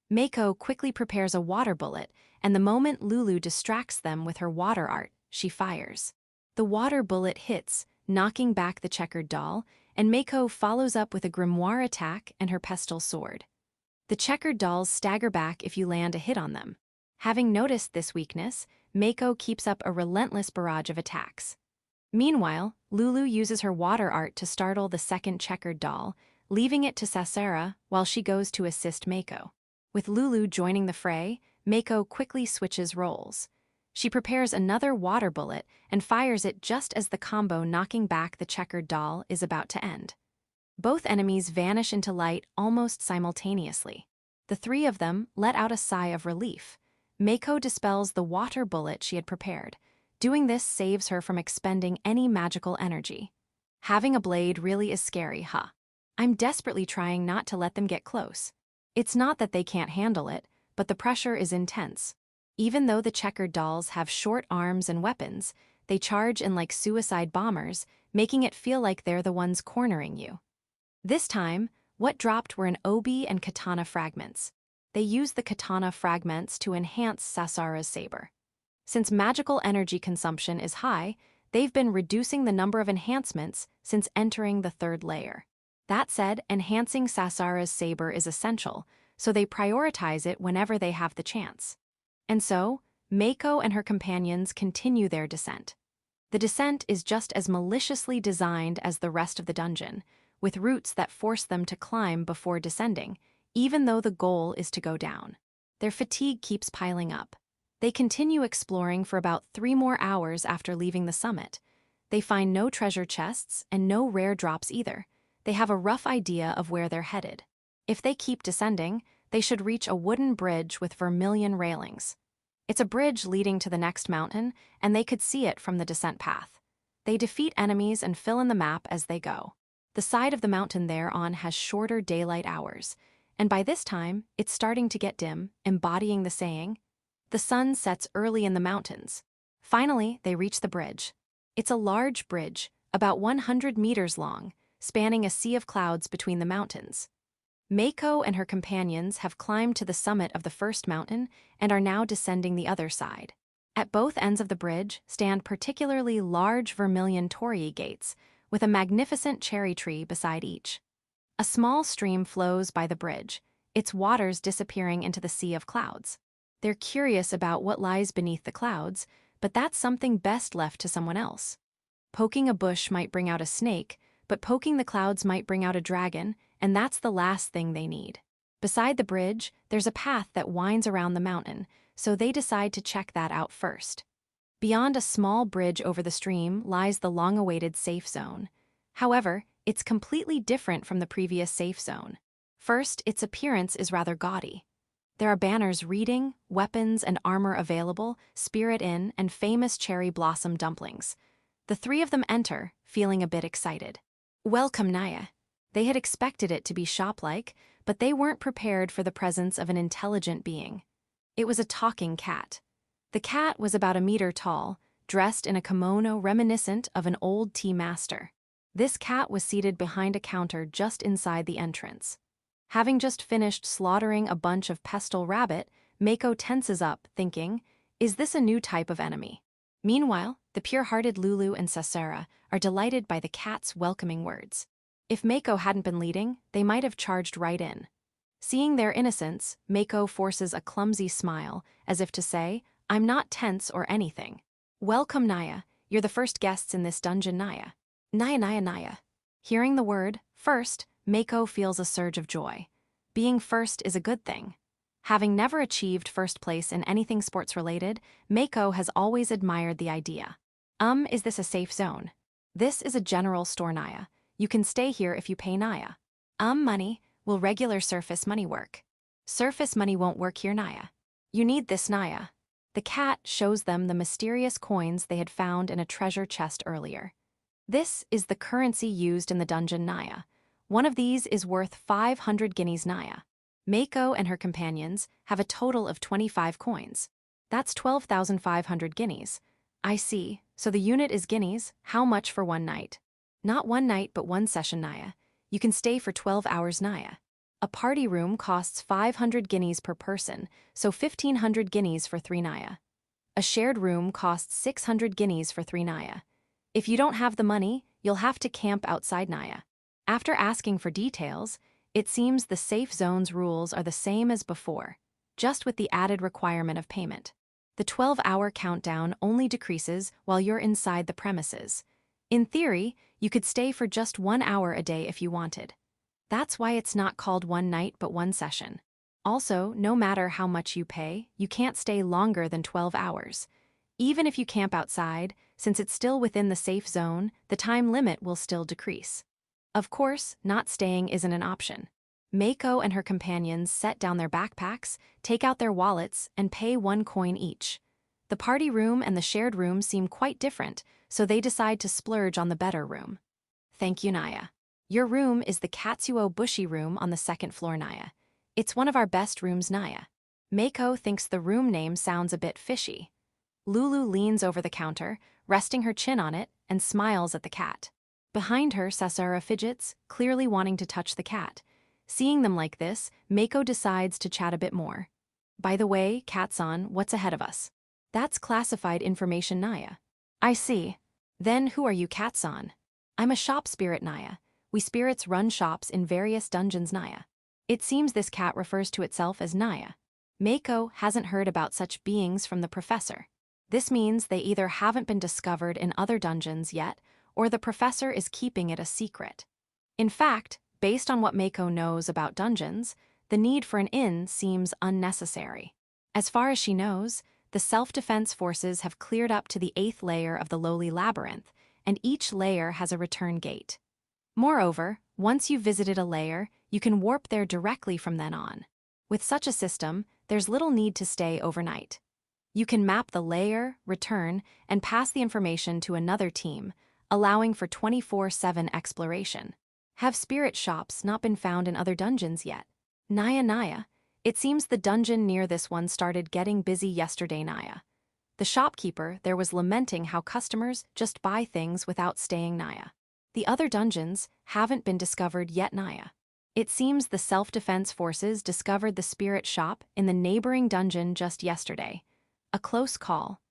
Mako quickly prepares a water bullet, and the moment Lulu distracts them with her water art, she fires. The water bullet hits, knocking back the checkered doll, and Mako follows up with a grimoire attack and her pestle sword. The checkered dolls stagger back if you land a hit on them. Having noticed this weakness, Mako keeps up a relentless barrage of attacks. Meanwhile, Lulu uses her water art to startle the second checkered doll, leaving it to Sasara while she goes to assist Mako. With Lulu joining the fray, Mako quickly switches roles. She prepares another water bullet and fires it just as the combo knocking back the checkered doll is about to end. Both enemies vanish into light almost simultaneously. The 3 of them let out a sigh of relief. Mako dispels the water bullet she had prepared. Doing this saves her from expending any magical energy. Having a blade really is scary, huh? I'm desperately trying not to let them get close. It's not that they can't handle it, but the pressure is intense. Even though the checkered dolls have short arms and weapons, they charge in like suicide bombers, making it feel like they're the ones cornering you. This time, what dropped were an obi and katana fragments. They used the katana fragments to enhance Sasara's saber. Since magical energy consumption is high, they've been reducing the number of enhancements since entering the 3rd layer. That said, enhancing Sasara's saber is essential, so they prioritize it whenever they have the chance. And so, Mako and her companions continue their descent. The descent is just as maliciously designed as the rest of the dungeon, with routes that force them to climb before descending, even though the goal is to go down. Their fatigue keeps piling up. They continue exploring for about 3 more hours after leaving the summit. They find no treasure chests and no rare drops either. They have a rough idea of where they're headed. If they keep descending, they should reach a wooden bridge with vermilion railings. It's a bridge leading to the next mountain, and they could see it from the descent path. They defeat enemies and fill in the map as they go. The side of the mountain they're on has shorter daylight hours, and by this time, it's starting to get dim, embodying the saying, "The sun sets early in the mountains." Finally, they reach the bridge. It's a large bridge, about 100 meters long, spanning a sea of clouds between the mountains. Mako and her companions have climbed to the summit of the first mountain and are now descending the other side. At both ends of the bridge stand particularly large vermilion torii gates, with a magnificent cherry tree beside each. A small stream flows by the bridge, its waters disappearing into the sea of clouds. They're curious about what lies beneath the clouds, but that's something best left to someone else. Poking a bush might bring out a snake, but poking the clouds might bring out a dragon, and that's the last thing they need. Beside the bridge, there's a path that winds around the mountain, so they decide to check that out first. Beyond a small bridge over the stream lies the long-awaited safe zone. However, it's completely different from the previous safe zone. First, its appearance is rather gaudy. There are banners reading, weapons and armor available, Spirit Inn, and famous cherry blossom dumplings. The 3 of them enter, feeling a bit excited. Welcome, Naya. They had expected it to be shop-like, but they weren't prepared for the presence of an intelligent being. It was a talking cat. The cat was about 1 meter tall, dressed in a kimono reminiscent of an old tea master. This cat was seated behind a counter just inside the entrance. Having just finished slaughtering a bunch of pestle rabbit, Mako tenses up, thinking, is this a new type of enemy? Meanwhile, the pure-hearted Lulu and Sasera are delighted by the cat's welcoming words. If Mako hadn't been leading, they might have charged right in. Seeing their innocence, Mako forces a clumsy smile, as if to say, I'm not tense or anything. Welcome, Naya. You're the first guests in this dungeon, Naya. Naya. Hearing the word, first, Mako feels a surge of joy. Being first is a good thing. Having never achieved first place in anything sports-related, Mako has always admired the idea. Is this a safe zone? This is a general store, Naya. You can stay here if you pay Naya. Money. Will regular surface money work? Surface money won't work here, Naya. You need this, Naya. The cat shows them the mysterious coins they had found in a treasure chest earlier. This is the currency used in the dungeon, Naya. One of these is worth 500 guineas, Naya. Mako and her companions have a total of 25 coins. That's 12,500 guineas. I see, so the unit is guineas. How much for 1 night? Not 1 night, but 1 session, Naya. You can stay for 12 hours, Naya. A party room costs 500 guineas per person, so 1,500 guineas for 3 Naya. A shared room costs 600 guineas for 3 Naya. If you don't have the money, you'll have to camp outside, Naya. After asking for details, it seems the safe zone's rules are the same as before, just with the added requirement of payment. The 12-hour countdown only decreases while you're inside the premises. In theory, you could stay for just 1 hour a day if you wanted. That's why it's not called 1 night but 1 session. Also, no matter how much you pay, you can't stay longer than 12 hours. Even if you camp outside, since it's still within the safe zone, the time limit will still decrease. Of course, not staying isn't an option. Mako and her companions set down their backpacks, take out their wallets, and pay 1 coin each. The party room and the shared room seem quite different, so they decide to splurge on the better room. Thank you, Naya. Your room is the Katsuo Bushi room on the 2nd floor, Naya. It's one of our best rooms, Naya. Mako thinks the room name sounds a bit fishy. Lulu leans over the counter, resting her chin on it, and smiles at the cat. Behind her, Sasara fidgets, clearly wanting to touch the cat. Seeing them like this, Mako decides to chat a bit more. By the way, Cat-san, what's ahead of us? That's classified information, Naya. I see. Then who are you, Cat-san? I'm a shop spirit, Naya. We spirits run shops in various dungeons, Naya. It seems this cat refers to itself as Naya. Mako hasn't heard about such beings from the professor. This means they either haven't been discovered in other dungeons yet, or the professor is keeping it a secret. In fact, based on what Mako knows about dungeons, the need for an inn seems unnecessary. As far as she knows, the self-defense forces have cleared up to the 8th layer of the lowly labyrinth, and each layer has a return gate. Moreover, once you've visited a layer, you can warp there directly from then on. With such a system, there's little need to stay overnight. You can map the layer, return, and pass the information to another team, allowing for 24/7 exploration. Have spirit shops not been found in other dungeons yet? Naya. It seems the dungeon near this one started getting busy yesterday, Naya. The shopkeeper there was lamenting how customers just buy things without staying, Naya. The other dungeons haven't been discovered yet, Naya. It seems the self-defense forces discovered the spirit shop in the neighboring dungeon just yesterday. A close call.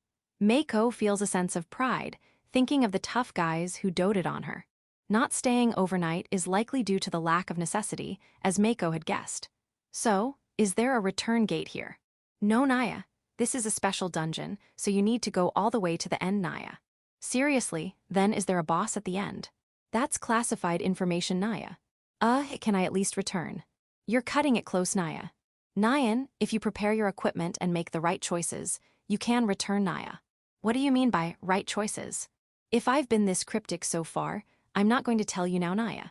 Mako feels a sense of pride, thinking of the tough guys who doted on her. Not staying overnight is likely due to the lack of necessity, as Mako had guessed. So, is there a return gate here? No, Naya. This is a special dungeon, so you need to go all the way to the end, Naya. Seriously, then is there a boss at the end? That's classified information, Naya. Can I at least return? You're cutting it close, Naya. Nyan, if you prepare your equipment and make the right choices, you can return, Naya. What do you mean by right choices? If I've been this cryptic so far, I'm not going to tell you now, Naya.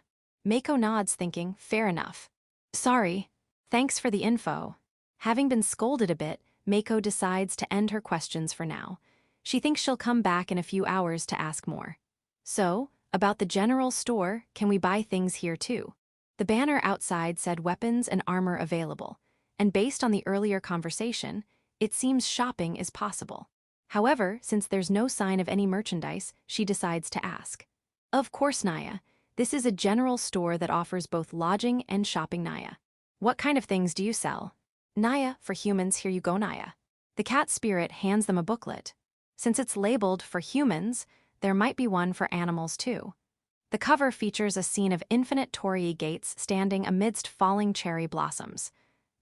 Mako nods, thinking, fair enough. Sorry. Thanks for the info. Having been scolded a bit, Mako decides to end her questions for now. She thinks she'll come back in a few hours to ask more. So, about the general store, can we buy things here too? The banner outside said weapons and armor available, and based on the earlier conversation, it seems shopping is possible. However, since there's no sign of any merchandise, she decides to ask. Of course, Naya. This is a general store that offers both lodging and shopping, Naya. What kind of things do you sell? Naya, for humans, here you go, Naya. The cat spirit hands them a booklet. Since it's labeled for humans, there might be one for animals too. The cover features a scene of infinite torii gates standing amidst falling cherry blossoms.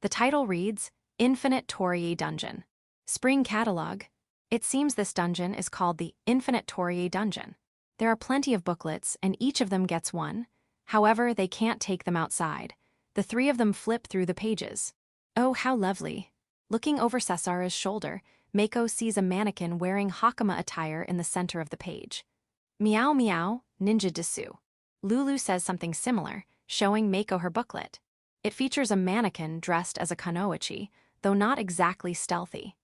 The title reads, Infinite Torii Dungeon. Spring Catalog. It seems this dungeon is called the Infinite Torii Dungeon. There are plenty of booklets, and each of them gets one. However, they can't take them outside. The 3 of them flip through the pages. Oh, how lovely. Looking over Cesara's shoulder, Mako sees a mannequin wearing Hakama attire in the center of the page. Meow meow, ninja desu. Lulu says something similar, showing Mako her booklet. It features a mannequin dressed as a kanoichi, though not exactly stealthy.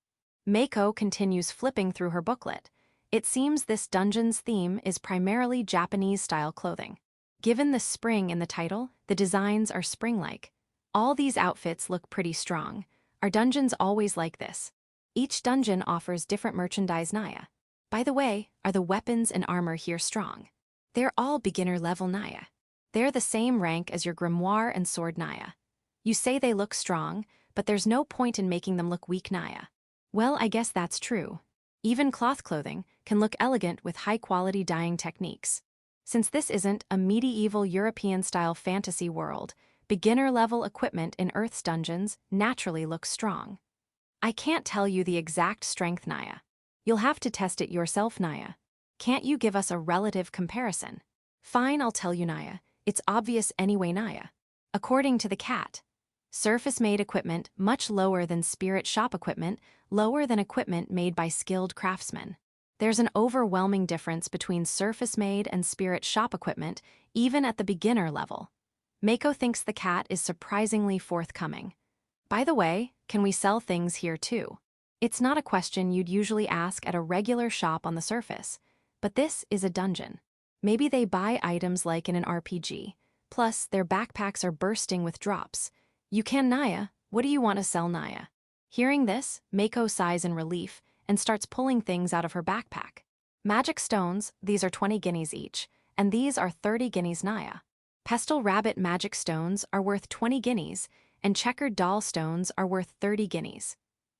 Mako continues flipping through her booklet. It seems this dungeon's theme is primarily Japanese-style clothing. Given the spring in the title, the designs are spring-like. All these outfits look pretty strong. Are dungeons always like this? Each dungeon offers different merchandise, Naya. By the way, are the weapons and armor here strong? They're all beginner level, Naya. They're the same rank as your grimoire and sword, Naya. You say they look strong, but there's no point in making them look weak, Naya. Well, I guess that's true. Even cloth clothing can look elegant with high-quality dyeing techniques. Since this isn't a medieval European-style fantasy world, beginner-level equipment in Earth's dungeons naturally looks strong. I can't tell you the exact strength, Naya. You'll have to test it yourself, Naya. Can't you give us a relative comparison? Fine, I'll tell you, Naya. It's obvious anyway, Naya. According to the cat, surface-made equipment much lower than spirit shop equipment, lower than equipment made by skilled craftsmen. There's an overwhelming difference between surface-made and spirit shop equipment, even at the beginner level. Mako thinks the cat is surprisingly forthcoming. By the way, can we sell things here too? It's not a question you'd usually ask at a regular shop on the surface, but this is a dungeon. Maybe they buy items like in an RPG. Plus, their backpacks are bursting with drops. You can, Naya. What do you want to sell, Naya? Hearing this, Mako sighs in relief and starts pulling things out of her backpack. Magic stones, these are 20 guineas each, and these are 30 guineas, Naya. Pestle rabbit magic stones are worth 20 guineas, and checkered doll stones are worth 30 guineas.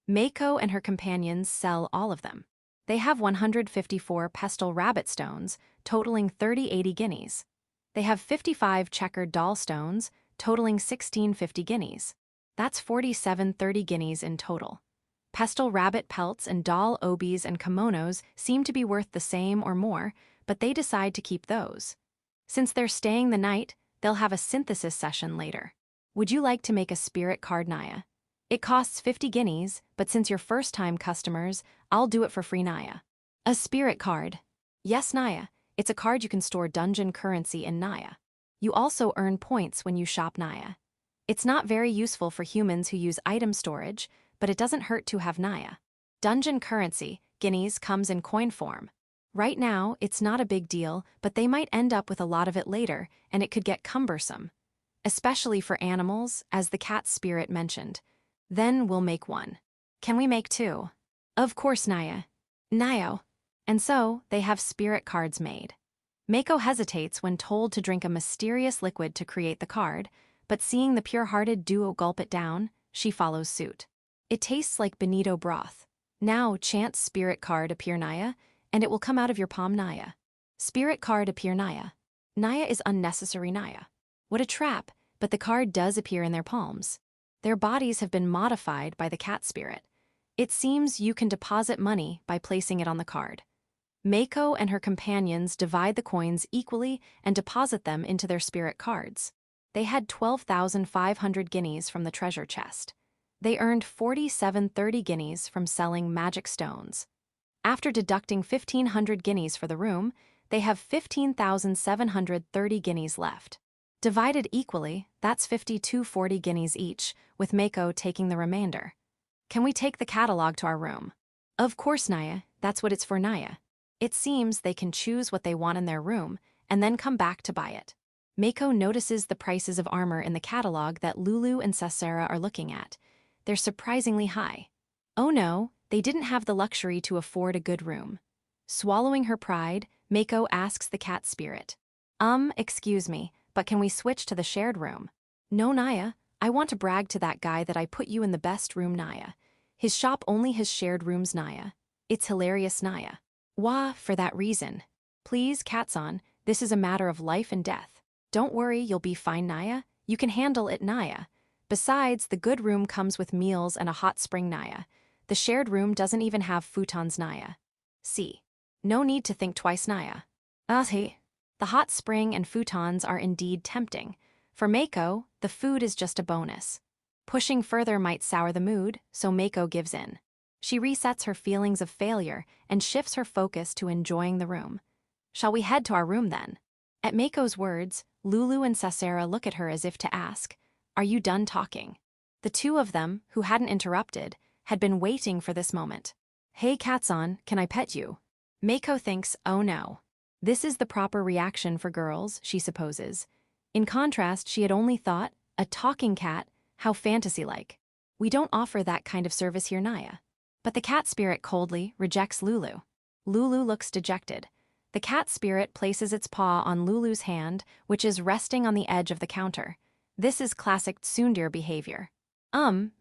Mako and her companions sell all of them. They have 154 pestle rabbit stones, totaling 30 guineas. They have 55 checkered doll stones, totaling 1650 guineas. That's 47 guineas in total. Pestle rabbit pelts and doll obis and kimonos seem to be worth the same or more, but they decide to keep those. Since they're staying the night, they'll have a synthesis session later. Would you like to make a spirit card, Naya? It costs 50 guineas, but since you're first-time customers, I'll do it for free, Naya. A spirit card. Yes, Naya. It's a card you can store dungeon currency in, Naya. You also earn points when you shop, Naya. It's not very useful for humans who use item storage, but it doesn't hurt to have, Naya. Dungeon currency, guineas, comes in coin form. Right now, it's not a big deal, but they might end up with a lot of it later, and it could get cumbersome. Especially for animals, as the cat spirit mentioned. Then we'll make one. Can we make two? Of course, Naya. Nio. And so, they have spirit cards made. Mako hesitates when told to drink a mysterious liquid to create the card, but seeing the pure-hearted duo gulp it down, she follows suit. It tastes like bonito broth. Now chant spirit card appear, Naya, and it will come out of your palm, Naya. Spirit card appear, Naya. Naya is unnecessary, Naya. What a trap, but the card does appear in their palms. Their bodies have been modified by the cat spirit. It seems you can deposit money by placing it on the card. Mako and her companions divide the coins equally and deposit them into their spirit cards. They had 12,500 guineas from the treasure chest. They earned 4730 guineas from selling magic stones. After deducting 1,500 guineas for the room, they have 15,730 guineas left. Divided equally, that's 5,240 guineas each, with Mako taking the remainder. Can we take the catalog to our room? Of course, Naya, that's what it's for, Naya. It seems they can choose what they want in their room, and then come back to buy it. Mako notices the prices of armor in the catalog that Lulu and Sasera are looking at. They're surprisingly high. Oh no, they didn't have the luxury to afford a good room. Swallowing her pride, Mako asks the cat spirit. Excuse me, but can we switch to the shared room? No, Naya, I want to brag to that guy that I put you in the best room, Naya. His shop only has shared rooms, Naya. It's hilarious, Naya. Wah, for that reason. Please, Katsan, this is a matter of life and death. Don't worry, you'll be fine, Naya. You can handle it, Naya. Besides, the good room comes with meals and a hot spring, Naya. The shared room doesn't even have futons, Naya. See. No need to think twice, Naya. Hey. The hot spring and futons are indeed tempting. For Mako, the food is just a bonus. Pushing further might sour the mood, so Mako gives in. She resets her feelings of failure and shifts her focus to enjoying the room. Shall we head to our room then? At Mako's words, Lulu and Sasera look at her as if to ask, are you done talking? The two of them, who hadn't interrupted, had been waiting for this moment. Hey Katsan, can I pet you? Mako thinks, oh no. This is the proper reaction for girls, she supposes. In contrast, she had only thought, a talking cat, how fantasy-like. We don't offer that kind of service here, Naya. But the cat spirit coldly rejects Lulu. Lulu looks dejected. The cat spirit places its paw on Lulu's hand, which is resting on the edge of the counter. This is classic tsundere behavior.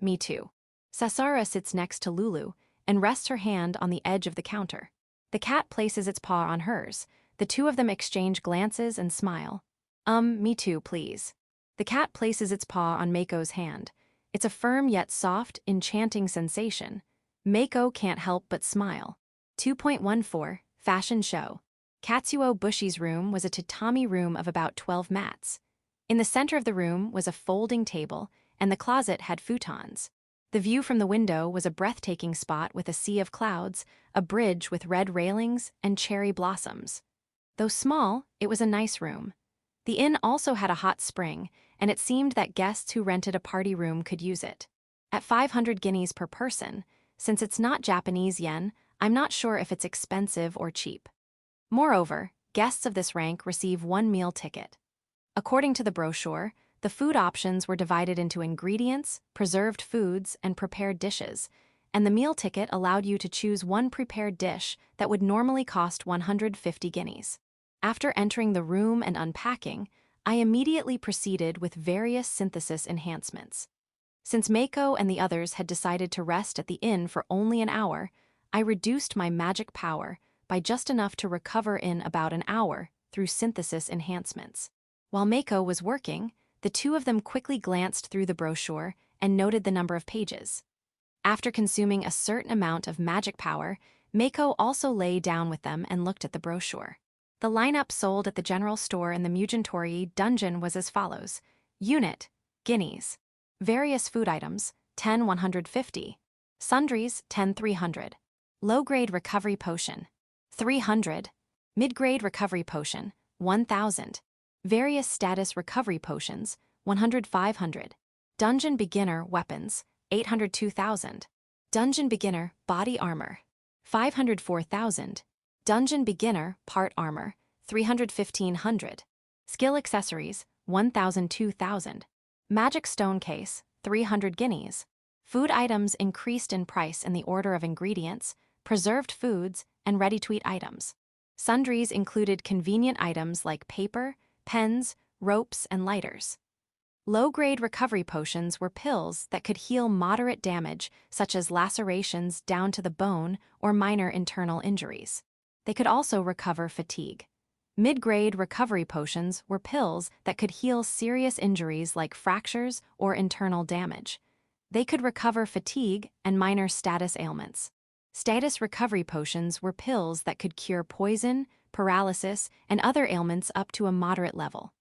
Me too. Sasara sits next to Lulu and rests her hand on the edge of the counter. The cat places its paw on hers. The two of them exchange glances and smile. Me too, please. The cat places its paw on Mako's hand. It's a firm yet soft, enchanting sensation. Mako can't help but smile. 2.14 Fashion Show. Katsuo Bushi's room was a tatami room of about 12 mats. In the center of the room was a folding table, and the closet had futons. The view from the window was a breathtaking spot with a sea of clouds, a bridge with red railings, and cherry blossoms. Though small, it was a nice room. The inn also had a hot spring, and it seemed that guests who rented a party room could use it. At 500 guineas per person, since it's not Japanese yen, I'm not sure if it's expensive or cheap. Moreover, guests of this rank receive one meal ticket. According to the brochure, the food options were divided into ingredients, preserved foods, and prepared dishes, and the meal ticket allowed you to choose one prepared dish that would normally cost 150 guineas. After entering the room and unpacking, I immediately proceeded with various synthesis enhancements. Since Mako and the others had decided to rest at the inn for only an hour, I reduced my magic power by just enough to recover in about an hour through synthesis enhancements. While Mako was working, the two of them quickly glanced through the brochure and noted the number of pages. After consuming a certain amount of magic power, Mako also lay down with them and looked at the brochure. The lineup sold at the general store in the Mugentori dungeon was as follows. Unit, Guineas. Various food items, 10 150. Sundries, 10 300. Low-grade recovery potion, 300. Mid-grade recovery potion, 1000. Various status recovery potions, 100 500. Dungeon beginner weapons, 800 2000. Dungeon beginner body armor, 500 4000. Dungeon beginner part armor, 300 1500. Skill accessories, 1000 2000. Magic stone case, 300 guineas. Food items increased in price in the order of ingredients, preserved foods, and ready-to-eat items. Sundries included convenient items like paper, pens, ropes, and lighters. Low-grade recovery potions were pills that could heal moderate damage, such as lacerations down to the bone or minor internal injuries. They could also recover fatigue. Mid-grade recovery potions were pills that could heal serious injuries like fractures or internal damage. They could recover fatigue and minor status ailments. Status recovery potions were pills that could cure poison, paralysis, and other ailments up to a moderate level.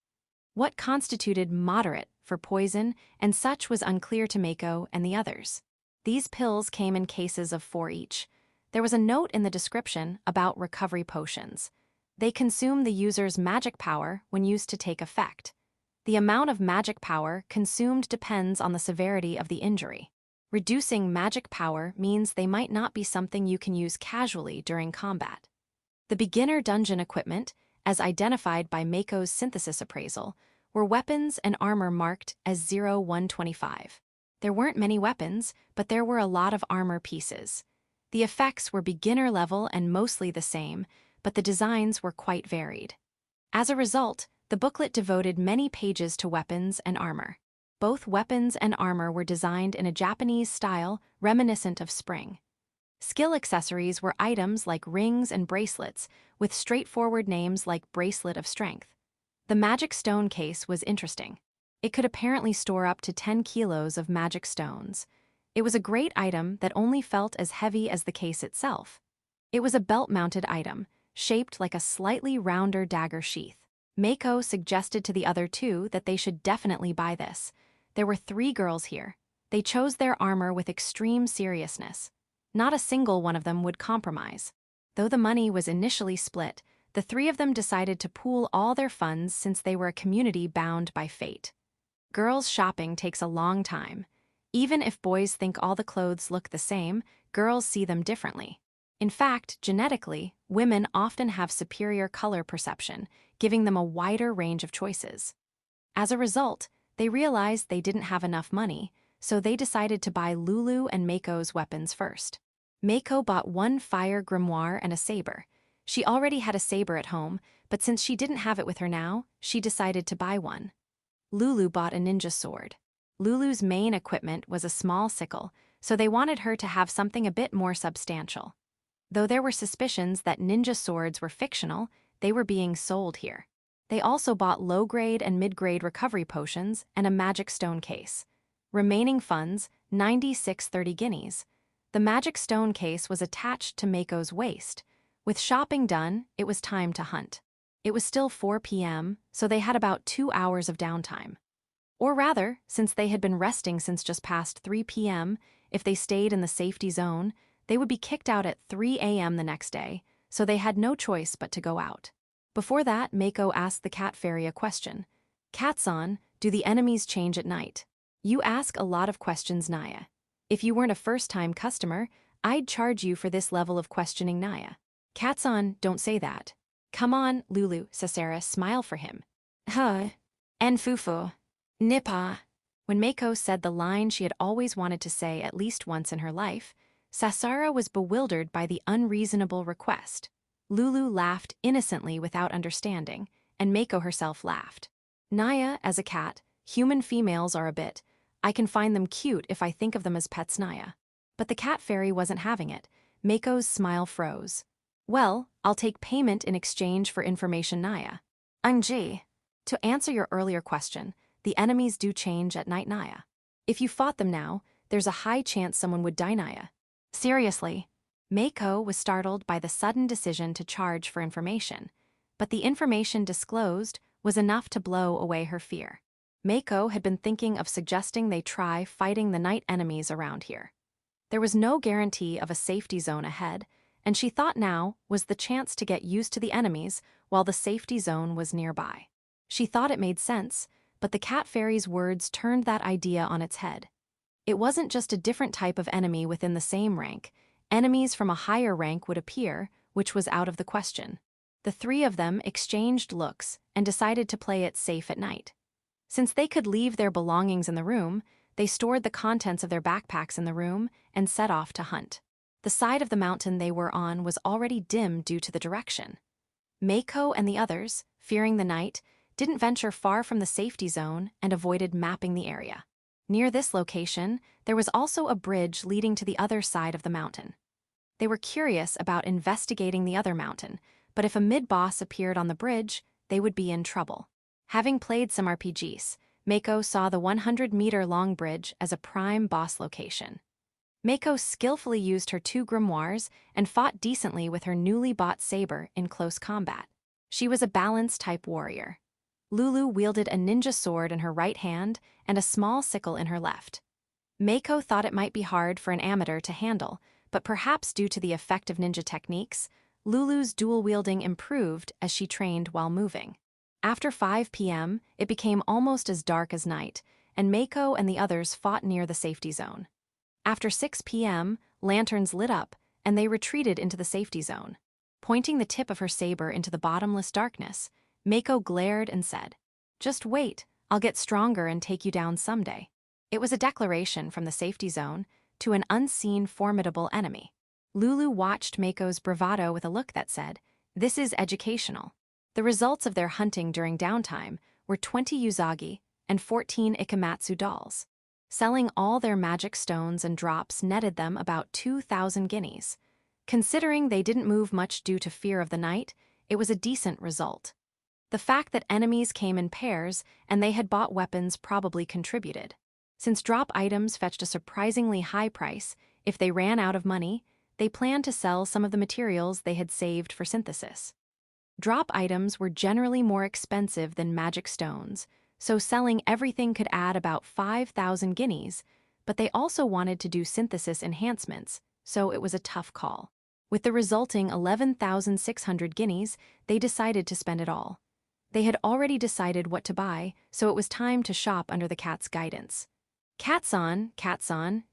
What constituted moderate for poison and such was unclear to Mako and the others. These pills came in cases of 4 each. There was a note in the description about recovery potions. They consume the user's magic power when used to take effect. The amount of magic power consumed depends on the severity of the injury. Reducing magic power means they might not be something you can use casually during combat. The beginner dungeon equipment, as identified by Mako's synthesis appraisal, were weapons and armor marked as 0-125. There weren't many weapons, but there were a lot of armor pieces. The effects were beginner level and mostly the same, but the designs were quite varied. As a result, the booklet devoted many pages to weapons and armor. Both weapons and armor were designed in a Japanese style reminiscent of spring. Skill accessories were items like rings and bracelets, with straightforward names like Bracelet of Strength. The magic stone case was interesting. It could apparently store up to 10 kilos of magic stones. It was a great item that only felt as heavy as the case itself. It was a belt-mounted item, shaped like a slightly rounder dagger sheath. Mako suggested to the other 2 that they should definitely buy this. There were 3 girls here. They chose their armor with extreme seriousness. Not a single one of them would compromise. Though the money was initially split, the 3 of them decided to pool all their funds since they were a community bound by fate. Girls shopping takes a long time. Even if boys think all the clothes look the same, girls see them differently. In fact, genetically, women often have superior color perception, giving them a wider range of choices. As a result, they realized they didn't have enough money, so they decided to buy Lulu and Mako's weapons first. Mako bought 1 fire grimoire and a saber. She already had a saber at home, but since she didn't have it with her now, she decided to buy one. Lulu bought a ninja sword. Lulu's main equipment was a small sickle, so they wanted her to have something a bit more substantial. Though there were suspicions that ninja swords were fictional, they were being sold here. They also bought low-grade and mid-grade recovery potions and a magic stone case. Remaining funds, 9630 guineas. The magic stone case was attached to Mako's waist. With shopping done, it was time to hunt. It was still 4 p.m., so they had about 2 hours of downtime. Or rather, since they had been resting since just past 3 p.m., if they stayed in the safety zone, they would be kicked out at 3 a.m. the next day, so they had no choice but to go out. Before that, Mako asked the cat fairy a question. "Catson, do the enemies change at night?" "You ask a lot of questions, Naya. If you weren't a first-time customer, I'd charge you for this level of questioning, Naya." "Catson, don't say that." "Come on, Lulu," Sasera, smile for him. "Huh. En fufu. Nippa." When Mako said the line she had always wanted to say at least once in her life, Sasara was bewildered by the unreasonable request. Lulu laughed innocently without understanding, and Mako herself laughed. "Naya, as a cat, human females are a bit. I can find them cute if I think of them as pets, Naya." But the cat fairy wasn't having it. Mako's smile froze. "Well, I'll take payment in exchange for information, Naya." "Gee. To answer your earlier question, the enemies do change at night, Naya. If you fought them now, there's a high chance someone would die, Naya." "Seriously?" Mako was startled by the sudden decision to charge for information, but the information disclosed was enough to blow away her fear. Mako had been thinking of suggesting they try fighting the night enemies around here. There was no guarantee of a safety zone ahead, and she thought now was the chance to get used to the enemies while the safety zone was nearby. She thought it made sense, but the cat fairy's words turned that idea on its head. It wasn't just a different type of enemy within the same rank. Enemies from a higher rank would appear, which was out of the question. The three of them exchanged looks and decided to play it safe at night. Since they could leave their belongings in the room, they stored the contents of their backpacks in the room and set off to hunt. The side of the mountain they were on was already dim due to the direction. Mako and the others, fearing the night, didn't venture far from the safety zone and avoided mapping the area. Near this location, there was also a bridge leading to the other side of the mountain. They were curious about investigating the other mountain, but if a mid-boss appeared on the bridge, they would be in trouble. Having played some RPGs, Mako saw the 100-meter-long bridge as a prime boss location. Mako skillfully used her 2 grimoires and fought decently with her newly bought saber in close combat. She was a balance-type warrior. Lulu wielded a ninja sword in her right hand and a small sickle in her left. Mako thought it might be hard for an amateur to handle, but perhaps due to the effect of ninja techniques, Lulu's dual-wielding improved as she trained while moving. After 5 p.m., it became almost as dark as night, and Mako and the others fought near the safety zone. After 6 p.m., lanterns lit up, and they retreated into the safety zone. Pointing the tip of her saber into the bottomless darkness, Mako glared and said, "Just wait, I'll get stronger and take you down someday." It was a declaration from the safety zone to an unseen formidable enemy. Lulu watched Mako's bravado with a look that said, "This is educational." The results of their hunting during downtime were 20 Usagi and 14 Ikematsu dolls. Selling all their magic stones and drops netted them about 2,000 guineas. Considering they didn't move much due to fear of the night, it was a decent result. The fact that enemies came in pairs and they had bought weapons probably contributed. Since drop items fetched a surprisingly high price, if they ran out of money, they planned to sell some of the materials they had saved for synthesis. Drop items were generally more expensive than magic stones, so selling everything could add about 5,000 guineas, but they also wanted to do synthesis enhancements, so it was a tough call. With the resulting 11,600 guineas, they decided to spend it all. They had already decided what to buy, so it was time to shop under the cat's guidance. "Cat-san,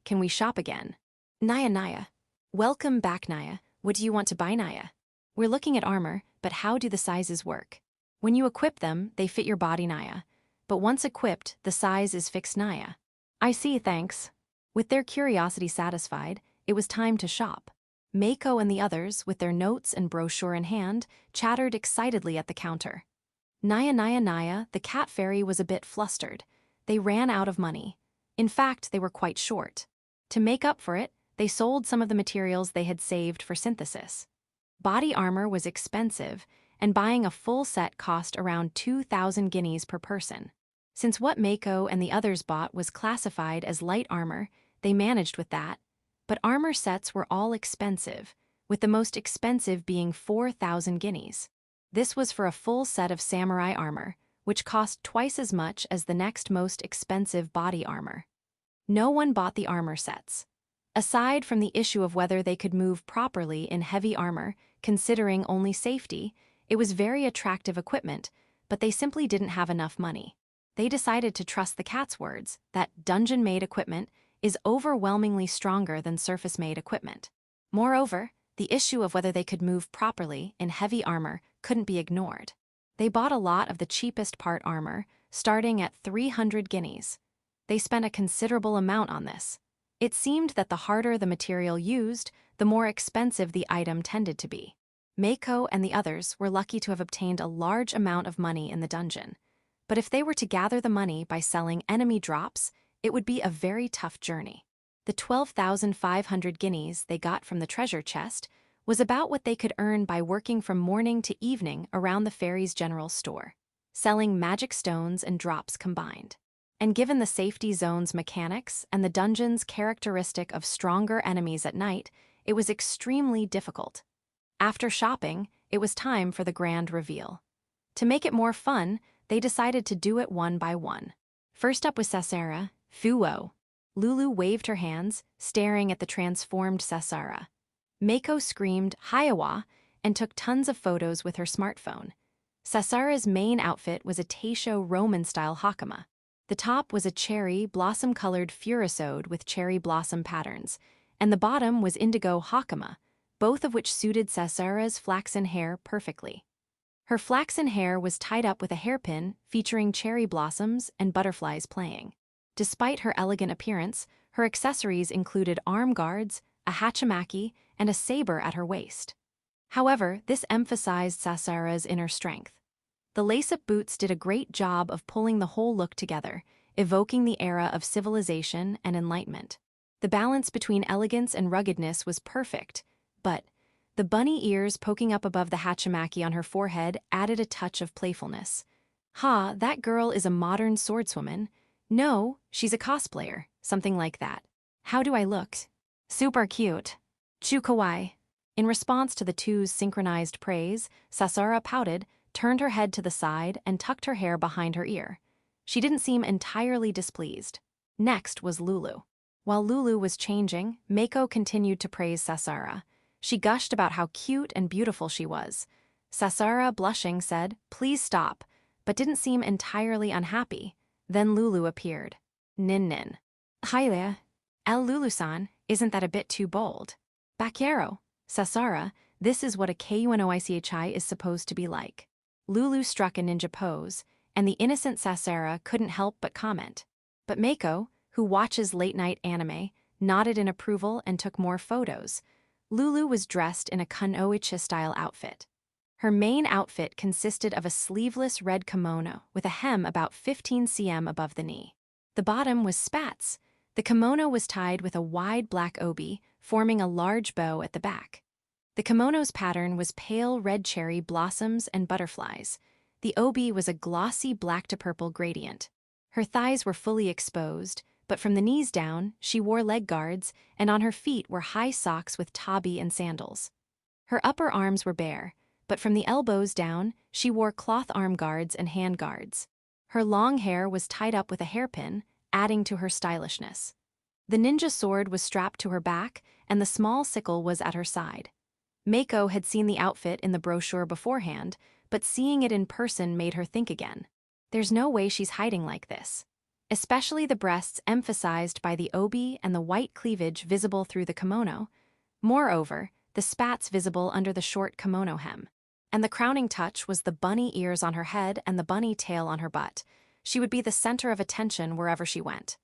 can we shop again?" Naya. "Welcome back, Naya. What do you want to buy, Naya?" "We're looking at armor, but how do the sizes work?" "When you equip them, they fit your body, Naya. But once equipped, the size is fixed, Naya." "I see, thanks." With their curiosity satisfied, it was time to shop. Mako and the others, with their notes and brochure in hand, chattered excitedly at the counter. Naya, the cat fairy was a bit flustered. They ran out of money. In fact, they were quite short. To make up for it, they sold some of the materials they had saved for synthesis. Body armor was expensive, and buying a full set cost around 2,000 guineas per person. Since what Mako and the others bought was classified as light armor, they managed with that. But armor sets were all expensive, with the most expensive being 4,000 guineas. This was for a full set of samurai armor, which cost twice as much as the next most expensive body armor. No one bought the armor sets. Aside from the issue of whether they could move properly in heavy armor, considering only safety, it was very attractive equipment, but they simply didn't have enough money. They decided to trust the cat's words that dungeon-made equipment is overwhelmingly stronger than surface-made equipment. Moreover, the issue of whether they could move properly in heavy armor couldn't be ignored. They bought a lot of the cheapest part armor, starting at 300 guineas. They spent a considerable amount on this. It seemed that the harder the material used, the more expensive the item tended to be. Mako and the others were lucky to have obtained a large amount of money in the dungeon. But if they were to gather the money by selling enemy drops, it would be a very tough journey. The 12,500 guineas they got from the treasure chest was about what they could earn by working from morning to evening around the fairy's general store, selling magic stones and drops combined. And given the safety zone's mechanics and the dungeon's characteristic of stronger enemies at night, it was extremely difficult. After shopping, it was time for the grand reveal. To make it more fun, they decided to do it one by one. First up was Sasara, Fuo. Lulu waved her hands, staring at the transformed Sasara. Mako screamed, Hiawa, and took tons of photos with her smartphone. Sasara's main outfit was a Taisho Roman-style hakama. The top was a cherry, blossom-colored furosode with cherry blossom patterns, and the bottom was indigo hakama, both of which suited Sasara's flaxen hair perfectly. Her flaxen hair was tied up with a hairpin featuring cherry blossoms and butterflies playing. Despite her elegant appearance, her accessories included arm guards, a hachimaki, and a saber at her waist. However, this emphasized Sasara's inner strength. The lace-up boots did a great job of pulling the whole look together, evoking the era of civilization and enlightenment. The balance between elegance and ruggedness was perfect, but the bunny ears poking up above the hachimaki on her forehead added a touch of playfulness. Ha, that girl is a modern swordswoman. No, she's a cosplayer, something like that. How do I look? Super cute. Chu kawaii. In response to the two's synchronized praise, Sasara pouted, turned her head to the side, and tucked her hair behind her ear. She didn't seem entirely displeased. Next was Lulu. While Lulu was changing, Mako continued to praise Sasara. She gushed about how cute and beautiful she was. Sasara, blushing, said, "Please stop," but didn't seem entirely unhappy. Then Lulu appeared. Nin. Hi there. El Lulu-san, isn't that a bit too bold? Bakyero. Sasara, this is what a kunoichi is supposed to be like. Lulu struck a ninja pose, and the innocent Sasara couldn't help but comment. But Mako, who watches late-night anime, nodded in approval and took more photos. Lulu was dressed in a kunoichi-style outfit. Her main outfit consisted of a sleeveless red kimono with a hem about 15 cm above the knee. The bottom was spats. The kimono was tied with a wide black obi, forming a large bow at the back. The kimono's pattern was pale red cherry blossoms and butterflies. The obi was a glossy black to purple gradient. Her thighs were fully exposed, but from the knees down, she wore leg guards, and on her feet were high socks with tabi and sandals. Her upper arms were bare, but from the elbows down, she wore cloth arm guards and hand guards. Her long hair was tied up with a hairpin, adding to her stylishness. The ninja sword was strapped to her back, and the small sickle was at her side. Mako had seen the outfit in the brochure beforehand, but seeing it in person made her think again. There's no way she's hiding like this. Especially the breasts emphasized by the obi and the white cleavage visible through the kimono. Moreover, the spats visible under the short kimono hem. And the crowning touch was the bunny ears on her head and the bunny tail on her butt. She would be the center of attention wherever she went.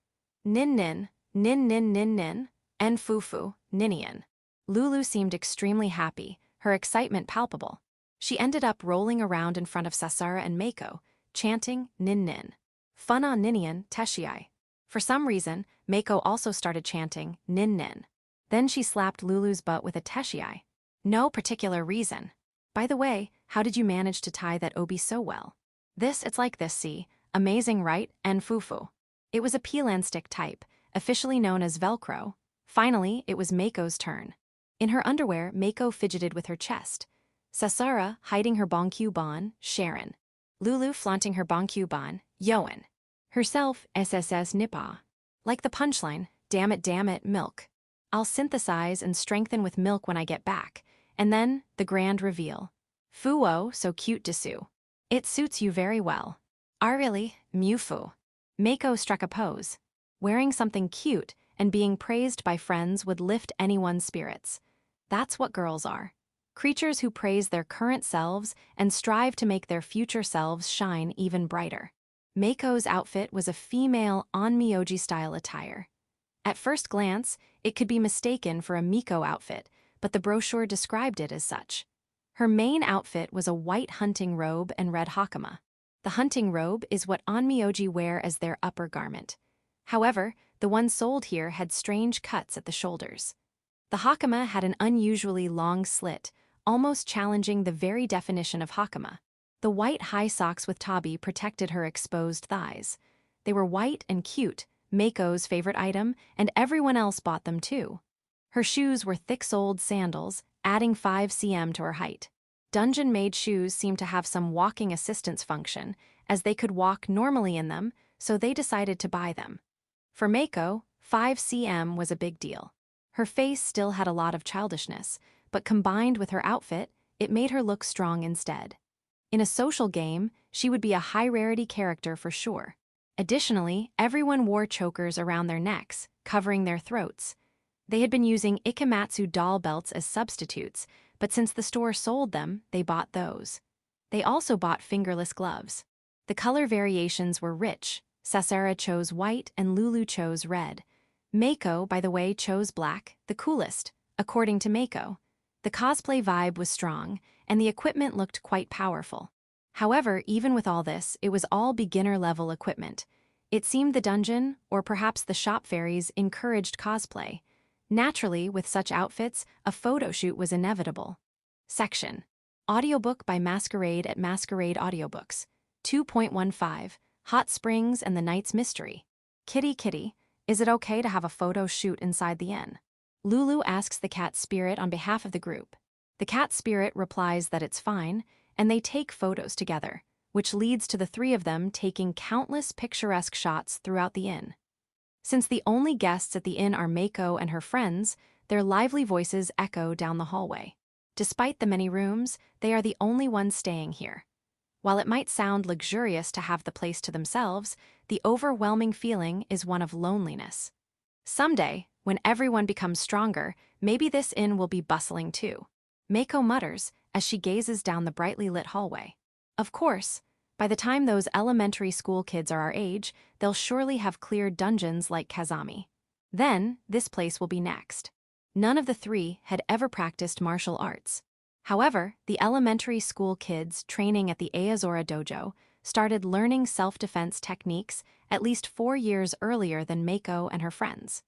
Nin, en fufu, ninian. Lulu seemed extremely happy, her excitement palpable. She ended up rolling around in front of Sasara and Mako, chanting nin. Fun on ninian, teshiai. For some reason, Mako also started chanting nin. Then she slapped Lulu's butt with a teshiai. No particular reason. By the way, how did you manage to tie that obi so well? It's like this, see? Amazing, right? En fufu. It was a peel-and stick type, officially known as Velcro. Finally, it was Mako's turn. In her underwear, Mako fidgeted with her chest. Sasara hiding her bonkyuban, Sharon. Lulu flaunting her bonkyuban, Yoan. Herself, SSS Nippa. Like the punchline, damn it, milk. I'll synthesize and strengthen with milk when I get back. And then, the grand reveal. Fuo, so cute desu. It suits you very well. Really, Mufu. Mako struck a pose. Wearing something cute and being praised by friends would lift anyone's spirits. That's what girls are. Creatures who praise their current selves and strive to make their future selves shine even brighter. Mako's outfit was a female onmyoji-style attire. At first glance, it could be mistaken for a Miko outfit, but the brochure described it as such. Her main outfit was a white hunting robe and red hakama. The hunting robe is what onmyoji wear as their upper garment. However, the one sold here had strange cuts at the shoulders. The hakama had an unusually long slit, almost challenging the very definition of hakama. The white high socks with tabi protected her exposed thighs. They were white and cute, Mako's favorite item, and everyone else bought them too. Her shoes were thick-soled sandals, adding 5 cm to her height. Dungeon-made shoes seemed to have some walking assistance function, as they could walk normally in them, so they decided to buy them. For Mako, 5 cm was a big deal. Her face still had a lot of childishness, but combined with her outfit, it made her look strong instead. In a social game, she would be a high-rarity character for sure. Additionally, everyone wore chokers around their necks, covering their throats. They had been using ikematsu doll belts as substitutes, but since the store sold them, they bought those. They also bought fingerless gloves. The color variations were rich. Sasera chose white and Lulu chose red. Mako, by the way, chose black, the coolest, according to Mako. The cosplay vibe was strong, and the equipment looked quite powerful. However, even with all this, it was all beginner-level equipment. It seemed the dungeon, or perhaps the shop fairies, encouraged cosplay. Naturally, with such outfits, a photo shoot was inevitable. Section: Audiobook by Masquerade at Masquerade Audiobooks. 2.15 Hot Springs and the Night's Mystery. Kitty, kitty, is it okay to have a photo shoot inside the inn? Lulu asks the cat spirit on behalf of the group. The cat spirit replies that it's fine, and they take photos together, which leads to the three of them taking countless picturesque shots throughout the inn. Since the only guests at the inn are Mako and her friends, their lively voices echo down the hallway. Despite the many rooms, they are the only ones staying here. While it might sound luxurious to have the place to themselves, the overwhelming feeling is one of loneliness. Someday, when everyone becomes stronger, maybe this inn will be bustling too. Mako mutters as she gazes down the brightly lit hallway. Of course, by the time those elementary school kids are our age, they'll surely have cleared dungeons like Kazami. Then, this place will be next. None of the three had ever practiced martial arts. However, the elementary school kids training at the Aozora dojo started learning self-defense techniques at least 4 years earlier than Mako and her friends.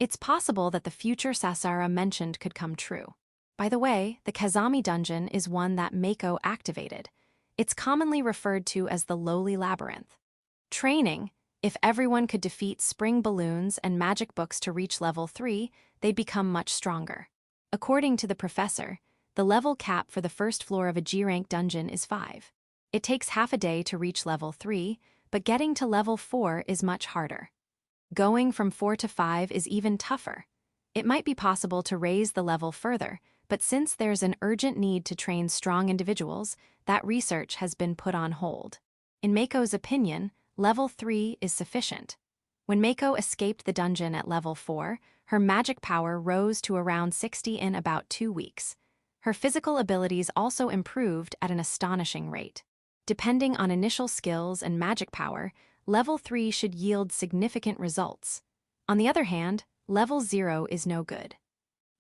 It's possible that the future Sasara mentioned could come true. By the way, the Kazami dungeon is one that Mako activated. It's commonly referred to as the Lowly Labyrinth. Training: if everyone could defeat spring balloons and magic books to reach level 3, they'd become much stronger. According to the professor, the level cap for the first floor of a G-rank dungeon is 5. It takes half a day to reach level 3, but getting to level 4 is much harder. Going from 4 to 5 is even tougher. It might be possible to raise the level further, but since there's an urgent need to train strong individuals, that research has been put on hold. In Mako's opinion, level 3 is sufficient. When Mako escaped the dungeon at level 4, her magic power rose to around 60 in about 2 weeks. Her physical abilities also improved at an astonishing rate. Depending on initial skills and magic power, level 3 should yield significant results. On the other hand, level 0 is no good.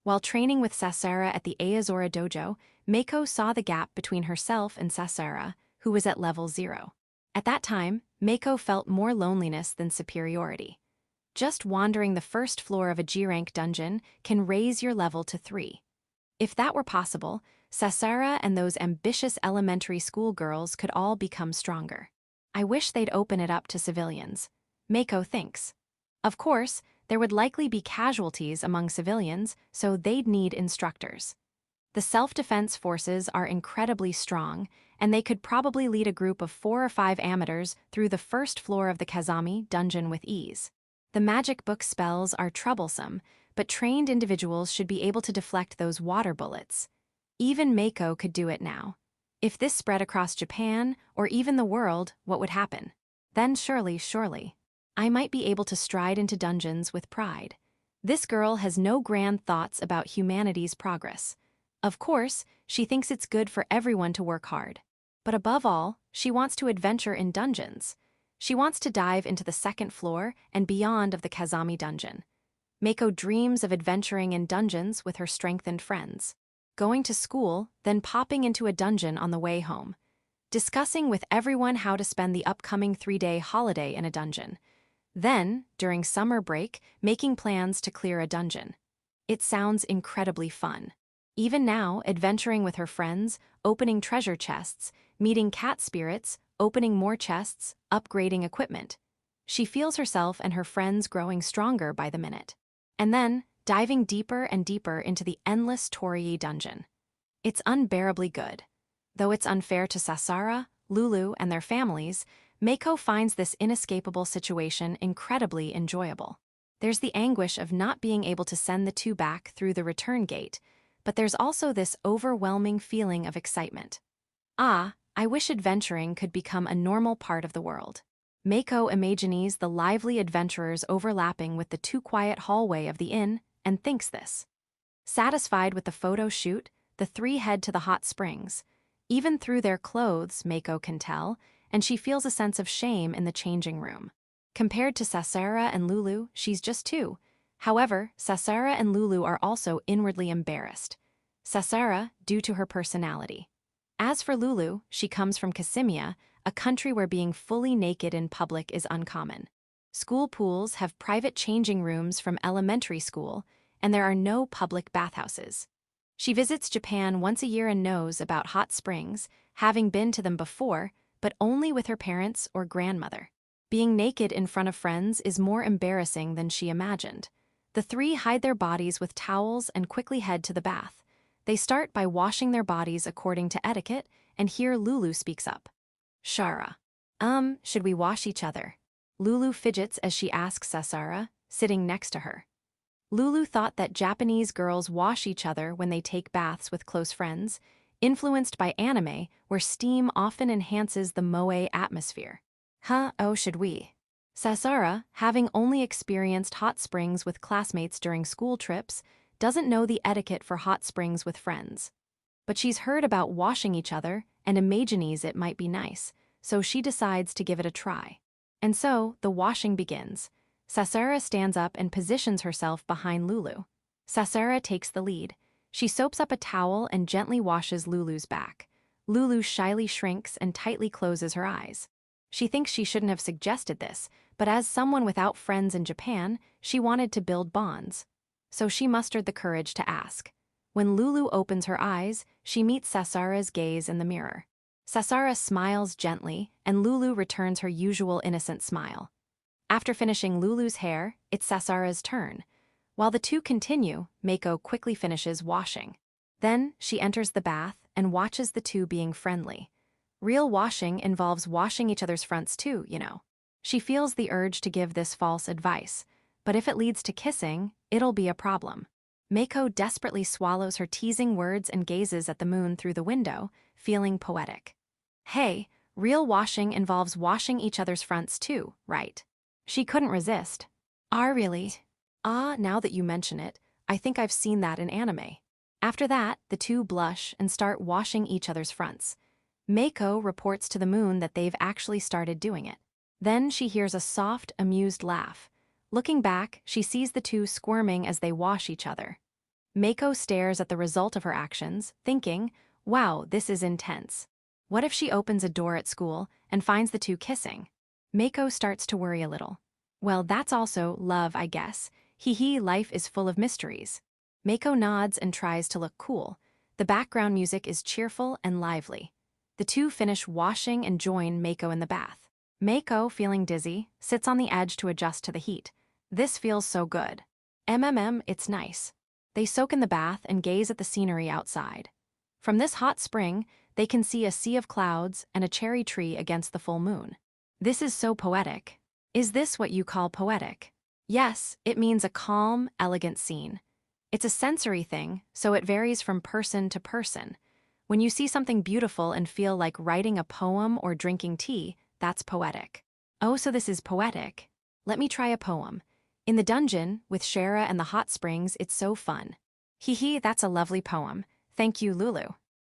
While training with Sasera at the Aozora dojo, Mako saw the gap between herself and Sasera, who was at level 0. At that time, Mako felt more loneliness than superiority. Just wandering the first floor of a G-rank dungeon can raise your level to 3. If that were possible, Sasera and those ambitious elementary school girls could all become stronger. I wish they'd open it up to civilians, Mako thinks. Of course, there would likely be casualties among civilians, so they'd need instructors. The self-defense forces are incredibly strong, and they could probably lead a group of 4 or 5 amateurs through the first floor of the Kazami dungeon with ease. The magic book spells are troublesome, but trained individuals should be able to deflect those water bullets. Even Mako could do it now. If this spread across Japan, or even the world, what would happen? Then surely, I might be able to stride into dungeons with pride. This girl has no grand thoughts about humanity's progress. Of course, she thinks it's good for everyone to work hard. But above all, she wants to adventure in dungeons. She wants to dive into the second floor and beyond of the Kazami dungeon. Mako dreams of adventuring in dungeons with her strengthened friends. Going to school, then popping into a dungeon on the way home. Discussing with everyone how to spend the upcoming 3-day holiday in a dungeon. Then, during summer break, making plans to clear a dungeon. It sounds incredibly fun. Even now, adventuring with her friends, opening treasure chests, meeting cat spirits, opening more chests, upgrading equipment. She feels herself and her friends growing stronger by the minute. And then, diving deeper and deeper into the endless Torii dungeon. It's unbearably good. Though it's unfair to Sasara, Lulu, and their families, Mako finds this inescapable situation incredibly enjoyable. There's the anguish of not being able to send the two back through the return gate, but there's also this overwhelming feeling of excitement. Ah, I wish adventuring could become a normal part of the world. Mako imagines the lively adventurers overlapping with the too quiet hallway of the inn and thinks this. Satisfied with the photo shoot, the three head to the hot springs. Even through their clothes, Mako can tell, and she feels a sense of shame in the changing room. Compared to Sasara and Lulu, she's just two. However, Sasara and Lulu are also inwardly embarrassed. Sasara, due to her personality. As for Lulu, she comes from Casimia, a country where being fully naked in public is uncommon. School pools have private changing rooms from elementary school, and there are no public bathhouses. She visits Japan once a year and knows about hot springs, having been to them before, but only with her parents or grandmother. Being naked in front of friends is more embarrassing than she imagined. The three hide their bodies with towels and quickly head to the bath. They start by washing their bodies according to etiquette, and here Lulu speaks up. Shara. Should we wash each other? Lulu fidgets as she asks Sasara, sitting next to her. Lulu thought that Japanese girls wash each other when they take baths with close friends, influenced by anime where steam often enhances the moe atmosphere. Oh, should we? Sasara, having only experienced hot springs with classmates during school trips, doesn't know the etiquette for hot springs with friends. But she's heard about washing each other and imagines it might be nice, so she decides to give it a try. And so, the washing begins. Sasara stands up and positions herself behind Lulu. Sasara takes the lead. She soaps up a towel and gently washes Lulu's back. Lulu shyly shrinks and tightly closes her eyes. She thinks she shouldn't have suggested this, but as someone without friends in Japan, she wanted to build bonds. So she mustered the courage to ask. When Lulu opens her eyes, she meets Sasara's gaze in the mirror. Sasara smiles gently, and Lulu returns her usual innocent smile. After finishing Lulu's hair, it's Sasara's turn. While the two continue, Mako quickly finishes washing. Then, she enters the bath and watches the two being friendly. Real washing involves washing each other's fronts too, you know. She feels the urge to give this false advice, but if it leads to kissing, it'll be a problem. Mako desperately swallows her teasing words and gazes at the moon through the window, feeling poetic. Hey, real washing involves washing each other's fronts too, right? She couldn't resist. Really? Now that you mention it, I think I've seen that in anime. After that, the two blush and start washing each other's fronts. Mako reports to the moon that they've actually started doing it. Then she hears a soft, amused laugh. Looking back, she sees the two squirming as they wash each other. Mako stares at the result of her actions, thinking, wow, this is intense. What if she opens a door at school and finds the two kissing? Mako starts to worry a little. Well, that's also love, I guess. Hee, life is full of mysteries. Mako nods and tries to look cool. The background music is cheerful and lively. The two finish washing and join Mako in the bath. Mako, feeling dizzy, sits on the edge to adjust to the heat. This feels so good. It's nice. They soak in the bath and gaze at the scenery outside. From this hot spring, they can see a sea of clouds and a cherry tree against the full moon. This is so poetic. Is this what you call poetic? Yes, it means a calm, elegant scene. It's a sensory thing, so it varies from person to person. When you see something beautiful and feel like writing a poem or drinking tea, that's poetic. Oh, so this is poetic. Let me try a poem. In the dungeon, with Shara and the hot springs, it's so fun. That's a lovely poem. Thank you, Lulu.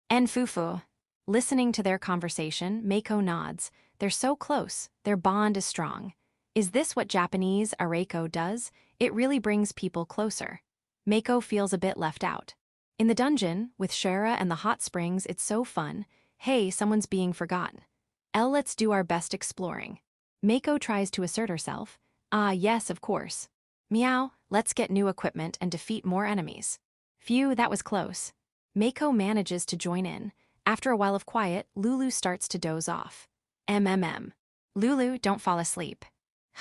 And Fufu. Listening to their conversation, Mako nods. They're so close. Their bond is strong. Is this what Japanese areiko does? It really brings people closer. Mako feels a bit left out. In the dungeon, with Shara and the hot springs, it's so fun. Hey, someone's being forgotten. Let's do our best exploring. Mako tries to assert herself. Yes, of course. Meow, let's get new equipment and defeat more enemies. Phew, that was close. Mako manages to join in. After a while of quiet, Lulu starts to doze off. Lulu, don't fall asleep.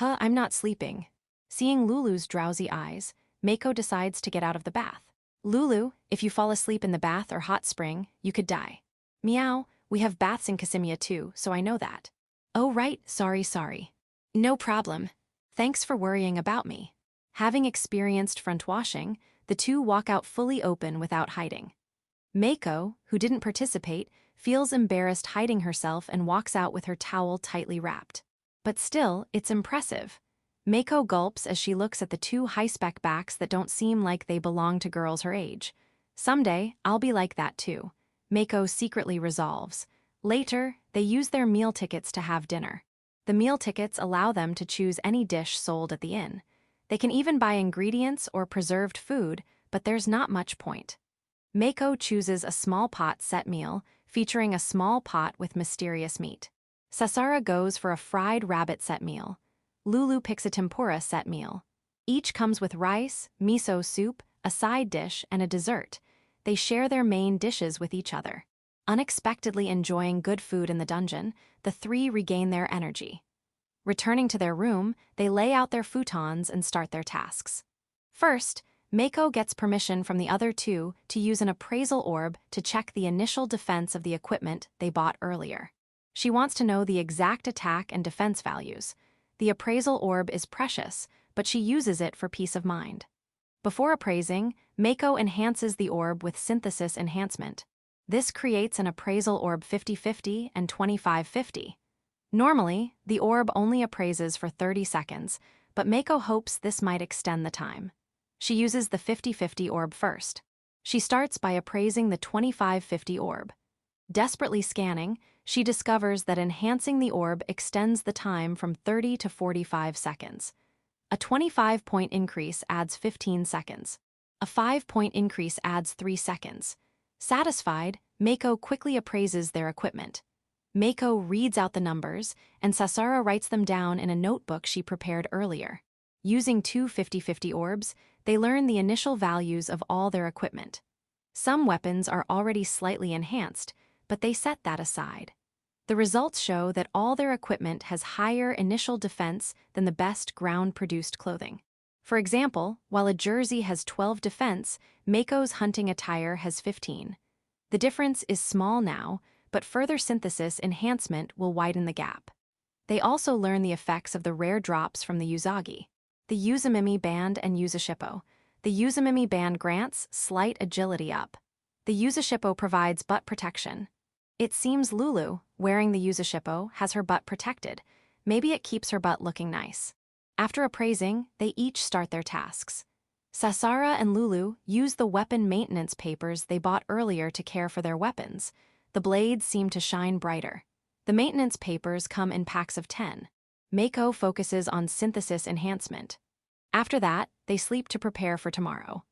I'm not sleeping. Seeing Lulu's drowsy eyes, Mako decides to get out of the bath. Lulu, if you fall asleep in the bath or hot spring, you could die. Meow, we have baths in Casimia too, so I know that. Oh right, sorry. No problem. Thanks for worrying about me. Having experienced front washing, the two walk out fully open without hiding. Mako, who didn't participate, feels embarrassed hiding herself and walks out with her towel tightly wrapped. But still, it's impressive. Mako gulps as she looks at the two high-spec backs that don't seem like they belong to girls her age. Someday, I'll be like that too, Mako secretly resolves. Later, they use their meal tickets to have dinner. The meal tickets allow them to choose any dish sold at the inn. They can even buy ingredients or preserved food, but there's not much point. Mako chooses a small pot set meal, featuring a small pot with mysterious meat. Sasara goes for a fried rabbit set meal. Lulu picks a tempura set meal. Each comes with rice, miso soup, a side dish, and a dessert. They share their main dishes with each other. Unexpectedly enjoying good food in the dungeon, the three regain their energy. Returning to their room, they lay out their futons and start their tasks. First, Mako gets permission from the other two to use an appraisal orb to check the initial defense of the equipment they bought earlier. She wants to know the exact attack and defense values. The appraisal orb is precious, but she uses it for peace of mind. Before appraising, Mako enhances the orb with synthesis enhancement. This creates an appraisal orb 50-50 and 25-50. Normally, the orb only appraises for 30 seconds, but Mako hopes this might extend the time. She uses the 50-50 orb first. She starts by appraising the 25-50 orb. Desperately scanning, she discovers that enhancing the orb extends the time from 30 to 45 seconds. A 25-point increase adds 15 seconds. A 5-point increase adds 3 seconds. Satisfied, Mako quickly appraises their equipment. Mako reads out the numbers, and Sasara writes them down in a notebook she prepared earlier. Using two 50-50 orbs, they learn the initial values of all their equipment. Some weapons are already slightly enhanced, but they set that aside. The results show that all their equipment has higher initial defense than the best ground-produced clothing. For example, while a jersey has 12 defense, Mako's hunting attire has 15. The difference is small now, but further synthesis enhancement will widen the gap. They also learn the effects of the rare drops from the Uzagi. The Uzumimi Band and Uzashippo. The Uzumimi Band grants slight agility up. The Uzashippo provides butt protection. It seems Lulu, wearing the Uzashippo, has her butt protected. Maybe it keeps her butt looking nice. After appraising, they each start their tasks. Sasara and Lulu use the weapon maintenance papers they bought earlier to care for their weapons. The blades seem to shine brighter. The maintenance papers come in packs of 10. Mako focuses on synthesis enhancement. After that, they sleep to prepare for tomorrow.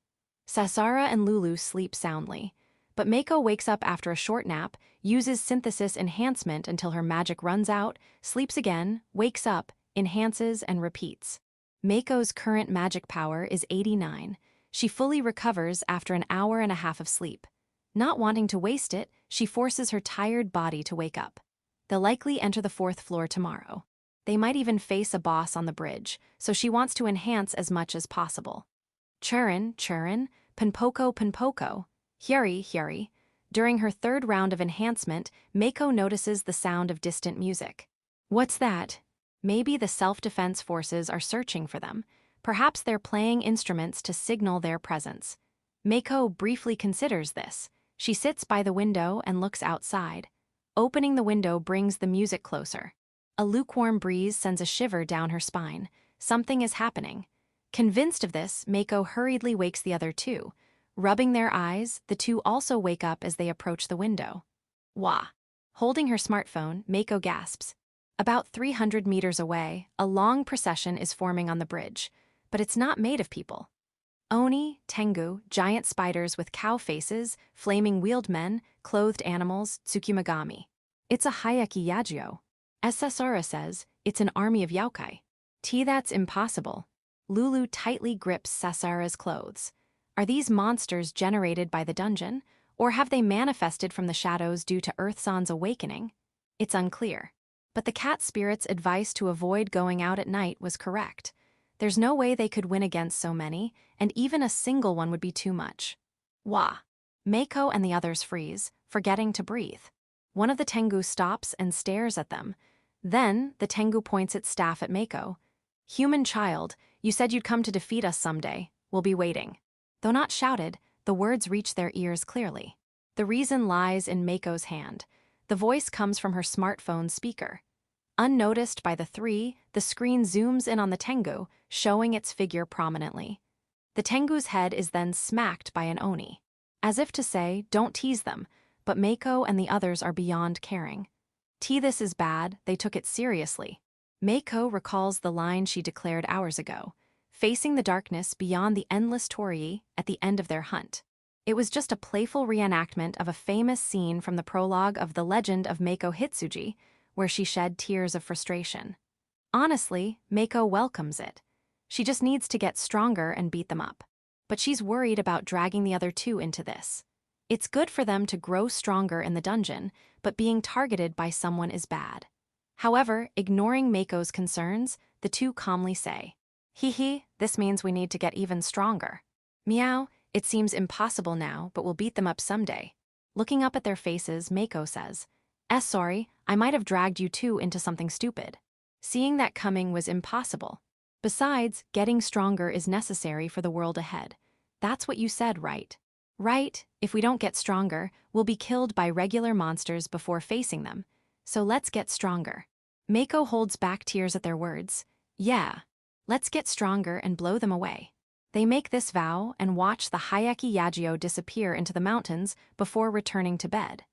Sasara and Lulu sleep soundly, but Mako wakes up after a short nap, uses synthesis enhancement until her magic runs out, sleeps again, wakes up, enhances, and repeats. Mako's current magic power is 89. She fully recovers after an hour and a half of sleep. Not wanting to waste it, she forces her tired body to wake up. They'll likely enter the 4th floor tomorrow. They might even face a boss on the bridge, so she wants to enhance as much as possible. Churin, Punpoko, Hyuri. During her 3rd round of enhancement, Mako notices the sound of distant music. What's that? Maybe the self-defense forces are searching for them. Perhaps they're playing instruments to signal their presence. Mako briefly considers this. She sits by the window and looks outside. Opening the window brings the music closer. A lukewarm breeze sends a shiver down her spine. Something is happening. Convinced of this, Mako hurriedly wakes the other two. Rubbing their eyes, the two also wake up as they approach the window. Wah! Holding her smartphone, Mako gasps. About 300 meters away, a long procession is forming on the bridge, but it's not made of people. Oni, Tengu, giant spiders with cow faces, flaming wheeled men, clothed animals, Tsukimagami. It's a Hayaki Yagyo. As Sasara says, it's an army of yokai. That's impossible. Lulu tightly grips Sasara's clothes. Are these monsters generated by the dungeon, or have they manifested from the shadows due to Earthsan's awakening? It's unclear. But the cat spirit's advice to avoid going out at night was correct. There's no way they could win against so many, and even a single one would be too much. Wah! Mako and the others freeze, forgetting to breathe. One of the Tengu stops and stares at them. Then, the Tengu points its staff at Mako. Human child, you said you'd come to defeat us someday. We'll be waiting. Though not shouted, the words reach their ears clearly. The reason lies in Mako's hand. The voice comes from her smartphone speaker. Unnoticed by the three, the screen zooms in on the Tengu, showing its figure prominently. The Tengu's head is then smacked by an Oni. As if to say, don't tease them, but Mako and the others are beyond caring. This is bad, they took it seriously. Mako recalls the line she declared hours ago, facing the darkness beyond the endless torii at the end of their hunt. It was just a playful reenactment of a famous scene from the prologue of The Legend of Mako Hitsuji, where she shed tears of frustration. Honestly, Mako welcomes it. She just needs to get stronger and beat them up. But she's worried about dragging the other two into this. It's good for them to grow stronger in the dungeon, but being targeted by someone is bad. However, ignoring Mako's concerns, the two calmly say, "Hee, this means we need to get even stronger. Meow, it seems impossible now, but we'll beat them up someday." Looking up at their faces, Mako says, Sorry, I might have dragged you two into something stupid. Seeing that coming was impossible. Besides, getting stronger is necessary for the world ahead. That's what you said, right? Right, if we don't get stronger, we'll be killed by regular monsters before facing them. So let's get stronger. Mako holds back tears at their words. Yeah, let's get stronger and blow them away. They make this vow and watch the Hayaki Yagio disappear into the mountains before returning to bed.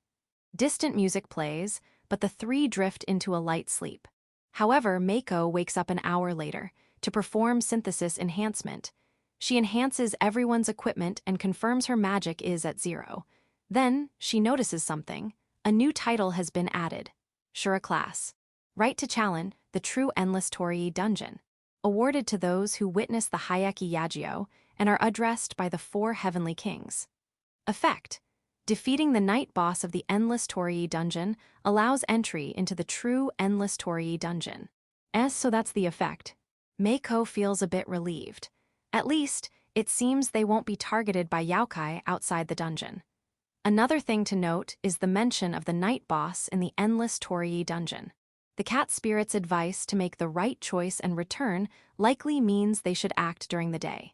Distant music plays, but the three drift into a light sleep. However, Mako wakes up an hour later to perform synthesis enhancement. She enhances everyone's equipment and confirms her magic is at 0. Then, she notices something. A new title has been added. Shura class. Right to challenge, the true Endless Torii dungeon. Awarded to those who witness the Hayaki Yagio and are addressed by the 4 heavenly kings. Effect. Defeating the night boss of the Endless Torii dungeon allows entry into the true Endless Torii dungeon. So that's the effect. Mako feels a bit relieved. At least, it seems they won't be targeted by yokai outside the dungeon. Another thing to note is the mention of the night boss in the Endless Torii dungeon. The cat spirit's advice to make the right choice and return likely means they should act during the day.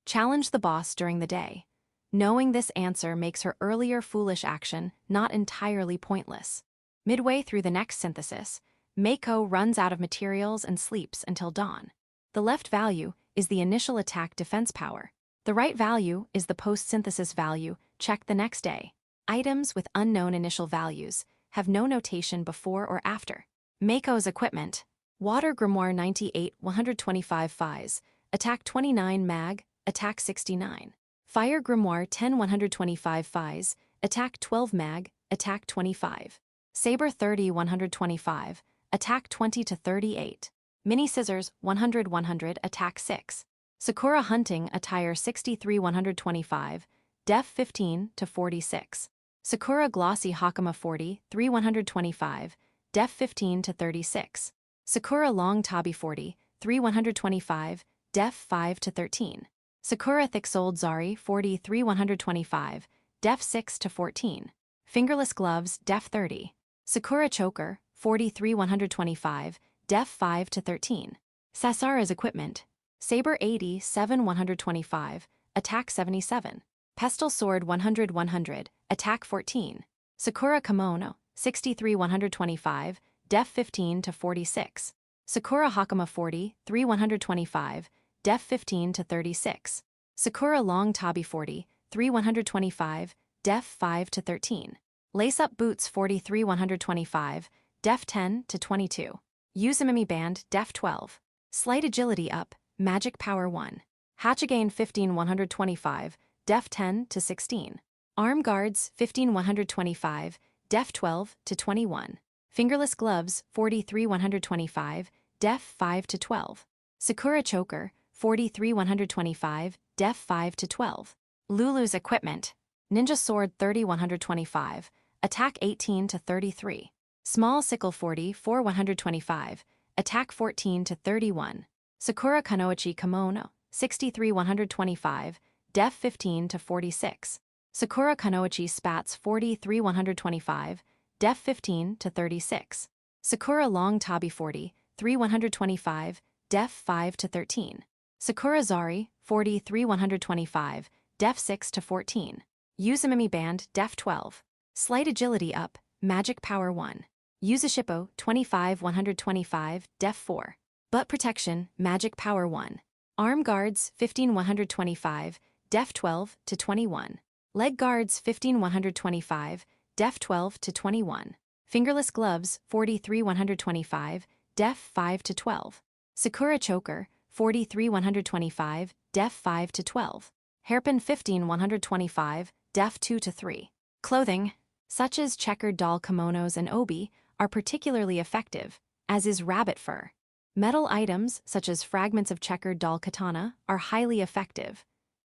Challenge the boss during the day. Knowing this answer makes her earlier foolish action not entirely pointless. Midway through the next synthesis, Mako runs out of materials and sleeps until dawn. The left value is the initial attack defense power. The right value is the post-synthesis value, checked the next day. Items with unknown initial values have no notation before or after. Mako's equipment. Water Grimoire 98 125 Phys, attack 29 mag, attack 69. Fire Grimoire 10 125 Phys, attack 12 mag, attack 25. Saber 30 125, attack 20 to 38. Mini Scissors 100 100, attack 6. Sakura Hunting Attire 63 125, def 15 to 46. Sakura Glossy Hakama 40 3 125, def 15 to 36. Sakura Long Tabi 40 3 125, def 5 to 13. Sakura Thick-Soled Zari 43 125, def 6 to 14. Fingerless Gloves, def 30. Sakura Choker 43 125, def 5 to 13. Sasara's equipment. Saber 80 7 125, attack 77. Pestle Sword 100 100, attack 14. Sakura Kimono 63 125, def 15 to 46. Sakura Hakama 40 3 125, def 15 to 36. Sakura Long Tabi 40 3 125, def 5 to 13. Lace Up Boots 43 125, def 10 to 22. Uzumimi Band, def 12. Slight Agility Up, Magic Power 1. Hachigane 15 125, def 10 to 16. Arm Guards 15 125, def 12 to 21. Fingerless Gloves 43 125, def 5 to 12. Sakura Choker 43 125, def 5 to 12. Lulu's equipment. Ninja Sword 30 125, attack 18 to 33. Small Sickle 44 125, attack 14 to 31. Sakura Kanoichi Kimono 63 125, def 15 to 46. Sakura Kanoichi Spats 43 125, def 15 to 36. Sakura long tabi 40, 3 125, def 5 to 13. Sakura Zari, 43 125, def 6 to 14. Uzumimi Band, def 12. Slight agility up, magic power 1. Uzashippo, 25 125, def 4. Butt protection, magic power 1. Arm guards, 15 125, def 12 to 21. Leg guards, 15 125, def 12 to 21. Fingerless gloves, 43 125, def 5 to 12. Sakura choker, 43 125, def 5 to 12. Hairpin 15 125, def 2 to 3. Clothing, such as checkered doll kimonos and obi, are particularly effective, as is rabbit fur. Metal items, such as fragments of checkered doll katana, are highly effective.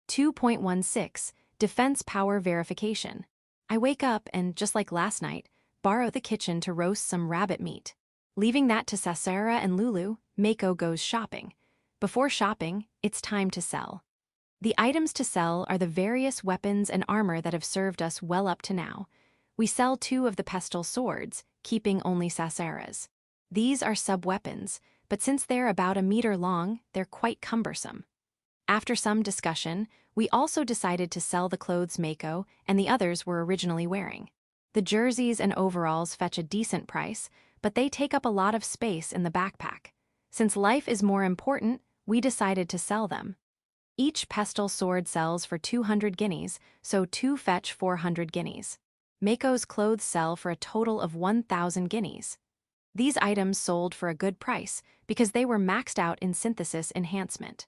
2.16 Defense Power Verification. I wake up and, just like last night, borrow the kitchen to roast some rabbit meat. Leaving that to Sasara and Lulu, Mako goes shopping. Before shopping, it's time to sell. The items to sell are the various weapons and armor that have served us well up to now. We sell 2 of the pestle swords, keeping only Sasara's. These are sub-weapons, but since they're about a meter long, they're quite cumbersome. After some discussion, we also decided to sell the clothes Mako and the others were originally wearing. The jerseys and overalls fetch a decent price, but they take up a lot of space in the backpack. Since life is more important, we decided to sell them. Each pestle sword sells for 200 guineas, so 2 fetch 400 guineas. Mako's clothes sell for a total of 1,000 guineas. These items sold for a good price because they were maxed out in synthesis enhancement.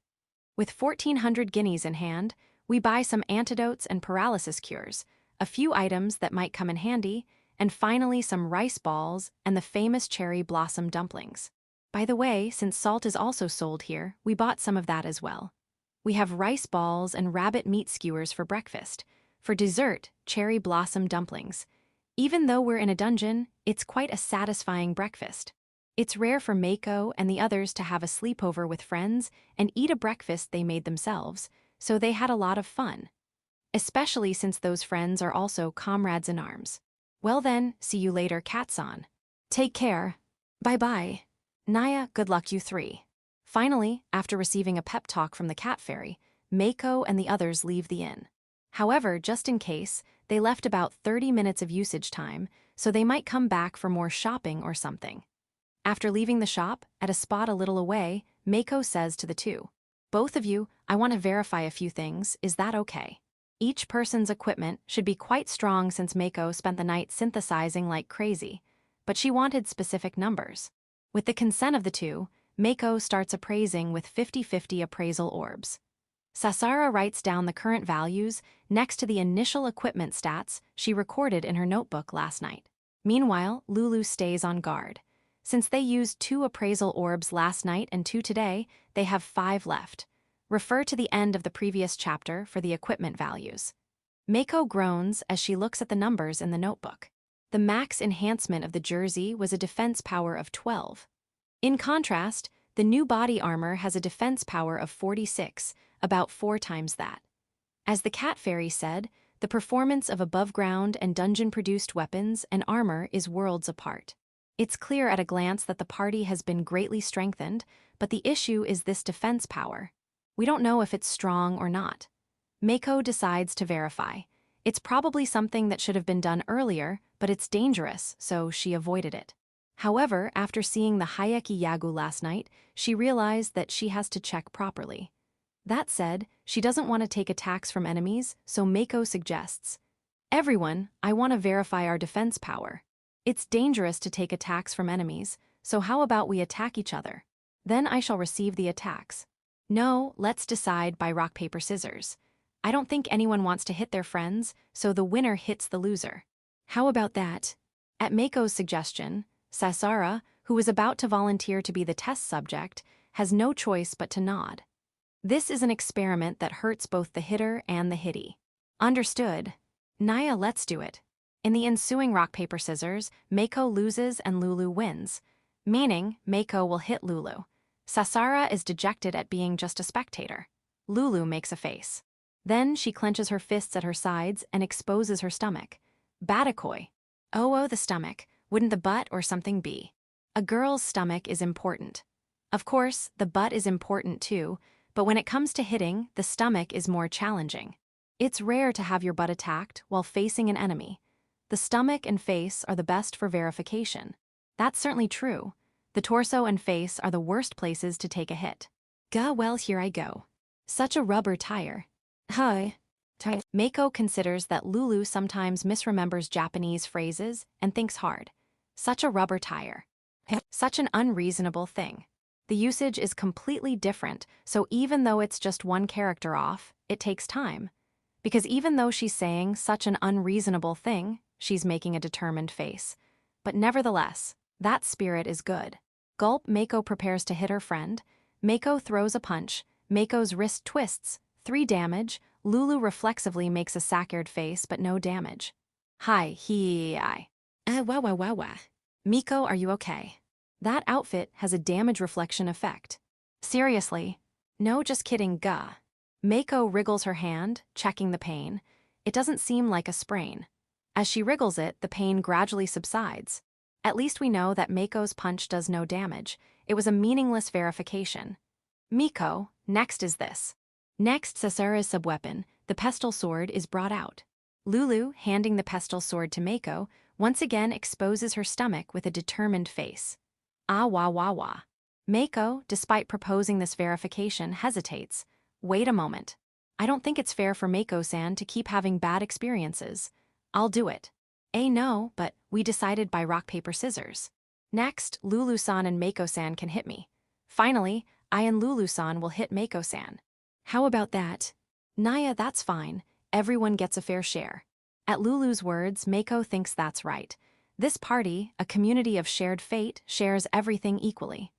With 1,400 guineas in hand, we buy some antidotes and paralysis cures, a few items that might come in handy, and finally some rice balls and the famous cherry blossom dumplings. By the way, since salt is also sold here, we bought some of that as well. We have rice balls and rabbit meat skewers for breakfast. For dessert, cherry blossom dumplings. Even though we're in a dungeon, it's quite a satisfying breakfast. It's rare for Mako and the others to have a sleepover with friends and eat a breakfast they made themselves, so they had a lot of fun. Especially since those friends are also comrades in arms. Well then, see you later, Katsan. Take care. Bye-bye. Naya, good luck you 3. Finally, after receiving a pep talk from the cat fairy, Mako and the others leave the inn. However, just in case, they left about 30 minutes of usage time, so they might come back for more shopping or something. After leaving the shop, at a spot a little away, Mako says to the 2. Both of you, I want to verify a few things, is that okay? Each person's equipment should be quite strong since Mako spent the night synthesizing like crazy, but she wanted specific numbers. With the consent of the 2, Mako starts appraising with 50-50 appraisal orbs. Sasara writes down the current values next to the initial equipment stats she recorded in her notebook last night. Meanwhile, Lulu stays on guard. Since they used 2 appraisal orbs last night and 2 today, they have 5 left. Refer to the end of the previous chapter for the equipment values. Mako groans as she looks at the numbers in the notebook. The max enhancement of the jersey was a defense power of 12. In contrast, the new body armor has a defense power of 46, about 4 times that. As the cat fairy said, the performance of above-ground and dungeon-produced weapons and armor is worlds apart. It's clear at a glance that the party has been greatly strengthened, but the issue is this defense power. We don't know if it's strong or not. Mako decides to verify. It's probably something that should have been done earlier, but it's dangerous, so she avoided it. However, after seeing the Hayeki Yagu last night, she realized that she has to check properly. That said, she doesn't want to take attacks from enemies, so Mako suggests, "Everyone, I want to verify our defense power. It's dangerous to take attacks from enemies, so how about we attack each other? Then I shall receive the attacks." No, let's decide by rock, paper, scissors. I don't think anyone wants to hit their friends, so the winner hits the loser. How about that? At Mako's suggestion, Sasara, who was about to volunteer to be the test subject, has no choice but to nod. This is an experiment that hurts both the hitter and the hitty. Understood. Naya, let's do it. In the ensuing rock, paper, scissors, Mako loses and Lulu wins, meaning Mako will hit Lulu. Sasara is dejected at being just a spectator. Lulu makes a face. Then she clenches her fists at her sides and exposes her stomach. Batakoi. Oh, the stomach. Wouldn't the butt or something be? A girl's stomach is important. Of course, the butt is important too, but when it comes to hitting, the stomach is more challenging. It's rare to have your butt attacked while facing an enemy. The stomach and face are the best for verification. That's certainly true. The torso and face are the worst places to take a hit. Well, here I go. Such a rubber tire. Hi. Mako considers that Lulu sometimes misremembers Japanese phrases and thinks hard. Such a rubber tire. Such an unreasonable thing. The usage is completely different, so even though it's just one character off, it takes time. Because even though she's saying such an unreasonable thing, she's making a determined face. But nevertheless, that spirit is good. Gulp, Mako prepares to hit her friend. Mako throws a punch. Mako's wrist twists. 3 damage. Lulu reflexively makes a sacred face, but no damage. Hi, wah. Miko, are you okay? That outfit has a damage reflection effect. Seriously? No, just kidding, gah. Mako wriggles her hand, checking the pain. It doesn't seem like a sprain. As she wriggles it, the pain gradually subsides. At least we know that Mako's punch does no damage. It was a meaningless verification. Miko, next is this. Next, Sasara's subweapon, the pestle sword, is brought out. Lulu, handing the pestle sword to Mako, once again exposes her stomach with a determined face. Wah. Mako, despite proposing this verification, hesitates. Wait a moment. I don't think it's fair for Mako-san to keep having bad experiences. I'll do it. No, but we decided by rock, paper, scissors. Next, Lulu-san and Mako-san can hit me. Finally, I and Lulu-san will hit Mako-san. How about that? Naya, that's fine. Everyone gets a fair share. At Lulu's words, Mako thinks that's right. This party, a community of shared fate, shares everything equally.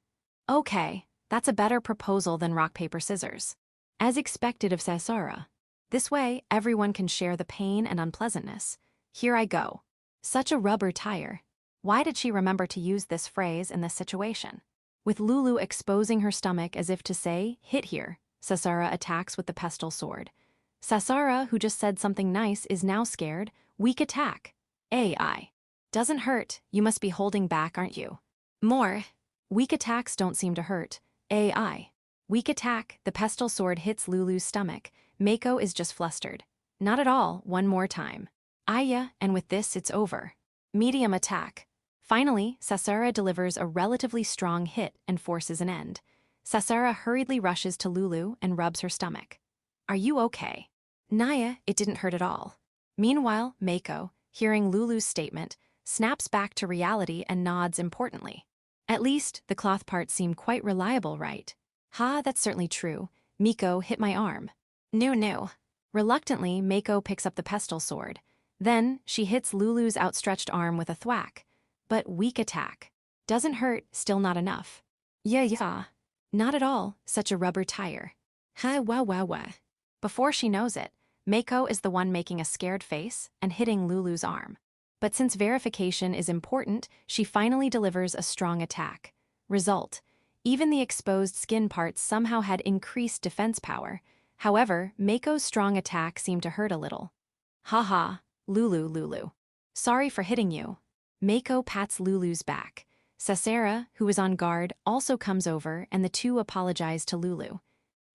Okay, that's a better proposal than rock, paper, scissors. As expected of Sasara. This way, everyone can share the pain and unpleasantness. Here I go. Such a rubber tire. Why did she remember to use this phrase in this situation? With Lulu exposing her stomach as if to say, hit here, Sasara attacks with the pestle sword. Sasara, who just said something nice, is now scared. Weak attack. AI. Doesn't hurt, you must be holding back, aren't you? More. Weak attacks don't seem to hurt. AI. Weak attack, the pestle sword hits Lulu's stomach. Mako is just flustered. Not at all, one more time. Aya, and with this it's over. Medium attack. Finally, Sasara delivers a relatively strong hit and forces an end. Sasara hurriedly rushes to Lulu and rubs her stomach. Are you okay? Naya, it didn't hurt at all. Meanwhile, Mako, hearing Lulu's statement, snaps back to reality and nods importantly. At least, the cloth parts seem quite reliable, right? That's certainly true. Miko hit my arm. No. Reluctantly, Mako picks up the pestle sword. Then, she hits Lulu's outstretched arm with a thwack. But weak attack. Doesn't hurt, still not enough. Yeah. Not at all, such a rubber tire. Wah. Before she knows it, Mako is the one making a scared face and hitting Lulu's arm. But since verification is important, she finally delivers a strong attack. Result: even the exposed skin parts somehow had increased defense power. However, Mako's strong attack seemed to hurt a little. Lulu. Sorry for hitting you. Mako pats Lulu's back. Sasara, who is on guard, also comes over and the two apologize to Lulu.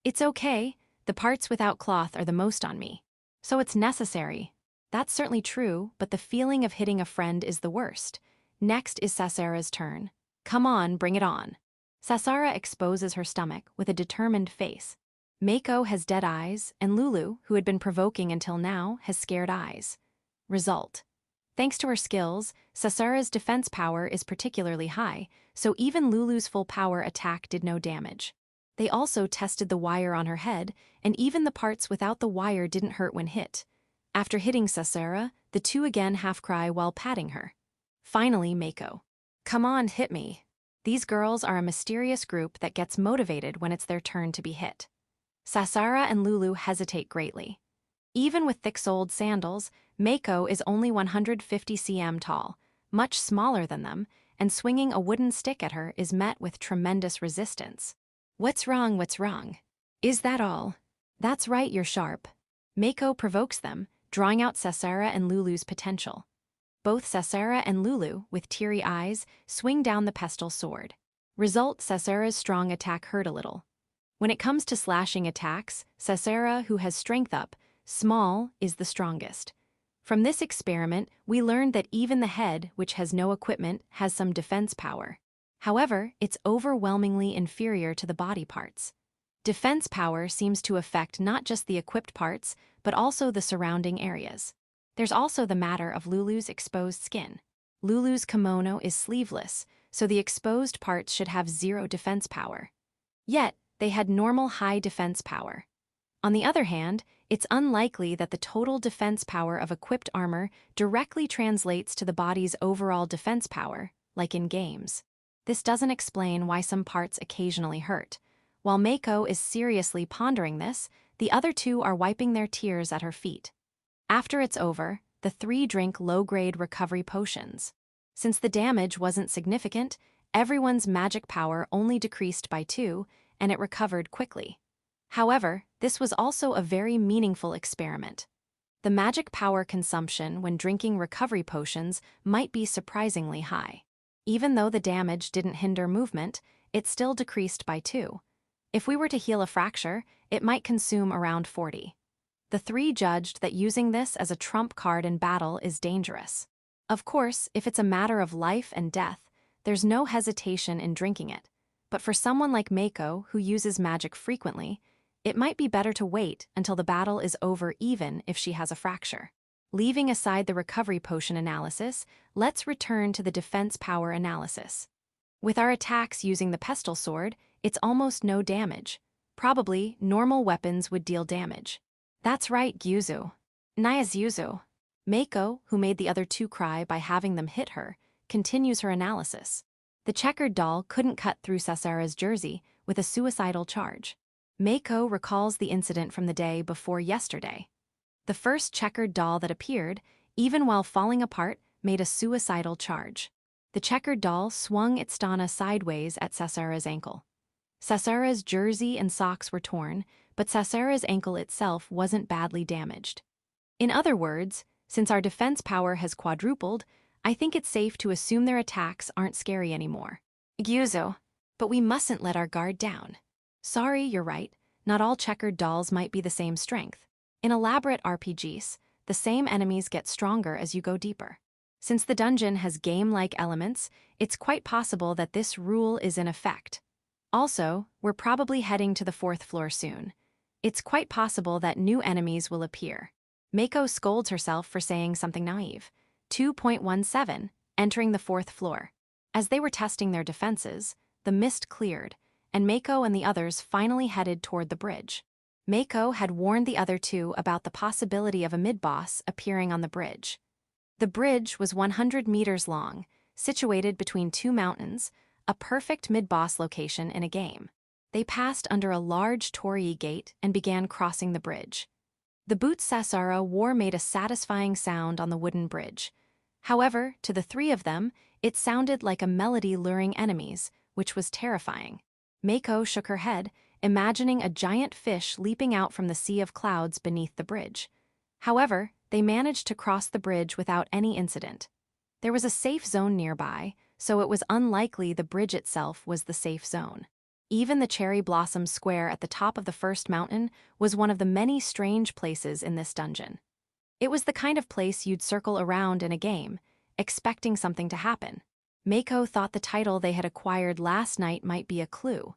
It's okay, the parts without cloth are the most on me. So it's necessary. That's certainly true, but the feeling of hitting a friend is the worst. Next is Sasara's turn. Come on, bring it on. Sasara exposes her stomach with a determined face. Mako has dead eyes, and Lulu, who had been provoking until now, has scared eyes. Result: thanks to her skills, Sasara's defense power is particularly high, so even Lulu's full power attack did no damage. They also tested the wire on her head, and even the parts without the wire didn't hurt when hit. After hitting Sasara, the two again half-cry while patting her. Finally, Mako. Come on, hit me. These girls are a mysterious group that gets motivated when it's their turn to be hit. Sasara and Lulu hesitate greatly. Even with thick-soled sandals, Mako is only 150 cm tall, much smaller than them, and swinging a wooden stick at her is met with tremendous resistance. What's wrong? Is that all? That's right, you're sharp. Mako provokes them, drawing out Sasara and Lulu's potential. Both Sasera and Lulu, with teary eyes, swing down the pestle sword. Result: Sasera's strong attack hurt a little. When it comes to slashing attacks, Sasera, who has strength up, small, is the strongest. From this experiment, we learned that even the head, which has no equipment, has some defense power. However, it's overwhelmingly inferior to the body parts. Defense power seems to affect not just the equipped parts, but also the surrounding areas. There's also the matter of Lulu's exposed skin. Lulu's kimono is sleeveless, so the exposed parts should have zero defense power. Yet, they had normal high defense power. On the other hand, it's unlikely that the total defense power of equipped armor directly translates to the body's overall defense power, like in games. This doesn't explain why some parts occasionally hurt. While Mako is seriously pondering this, the other two are wiping their tears at her feet. After it's over, the three drink low-grade recovery potions. Since the damage wasn't significant, everyone's magic power only decreased by 2, and it recovered quickly. However, this was also a very meaningful experiment. The magic power consumption when drinking recovery potions might be surprisingly high. Even though the damage didn't hinder movement, it still decreased by 2. If we were to heal a fracture, it might consume around 40. The three judged that using this as a trump card in battle is dangerous. Of course, if it's a matter of life and death, there's no hesitation in drinking it. But for someone like Mako, who uses magic frequently, it might be better to wait until the battle is over even if she has a fracture. Leaving aside the recovery potion analysis, let's return to the defense power analysis. With our attacks using the pestle sword, it's almost no damage. Probably, normal weapons would deal damage. That's right, Gyuzu. Naya's Yuzu. Mako, who made the other two cry by having them hit her, continues her analysis. The checkered doll couldn't cut through Sasera's jersey with a suicidal charge. Mako recalls the incident from the day before yesterday. The first checkered doll that appeared, even while falling apart, made a suicidal charge. The checkered doll swung its dana sideways at Sasera's ankle. Sasera's jersey and socks were torn, but Sasera's ankle itself wasn't badly damaged. In other words, since our defense power has quadrupled, I think it's safe to assume their attacks aren't scary anymore. Gyuzo. But we mustn't let our guard down. Sorry, you're right, not all checkered dolls might be the same strength. In elaborate RPGs, the same enemies get stronger as you go deeper. Since the dungeon has game-like elements, it's quite possible that this rule is in effect. Also, we're probably heading to the 4th floor soon. It's quite possible that new enemies will appear. Mako scolds herself for saying something naive. 2.17, entering the 4th floor. As they were testing their defenses, the mist cleared, and Mako and the others finally headed toward the bridge. Mako had warned the other two about the possibility of a mid-boss appearing on the bridge. The bridge was 100 meters long, situated between two mountains, a perfect mid-boss location in a game. They passed under a large torii gate and began crossing the bridge. The boots Sasera wore made a satisfying sound on the wooden bridge. However, to the three of them, it sounded like a melody luring enemies, which was terrifying. Mako shook her head, imagining a giant fish leaping out from the sea of clouds beneath the bridge. However, they managed to cross the bridge without any incident. There was a safe zone nearby, so it was unlikely the bridge itself was the safe zone. Even the cherry blossom square at the top of the first mountain was one of the many strange places in this dungeon. It was the kind of place you'd circle around in a game, expecting something to happen. Mako thought the title they had acquired last night might be a clue.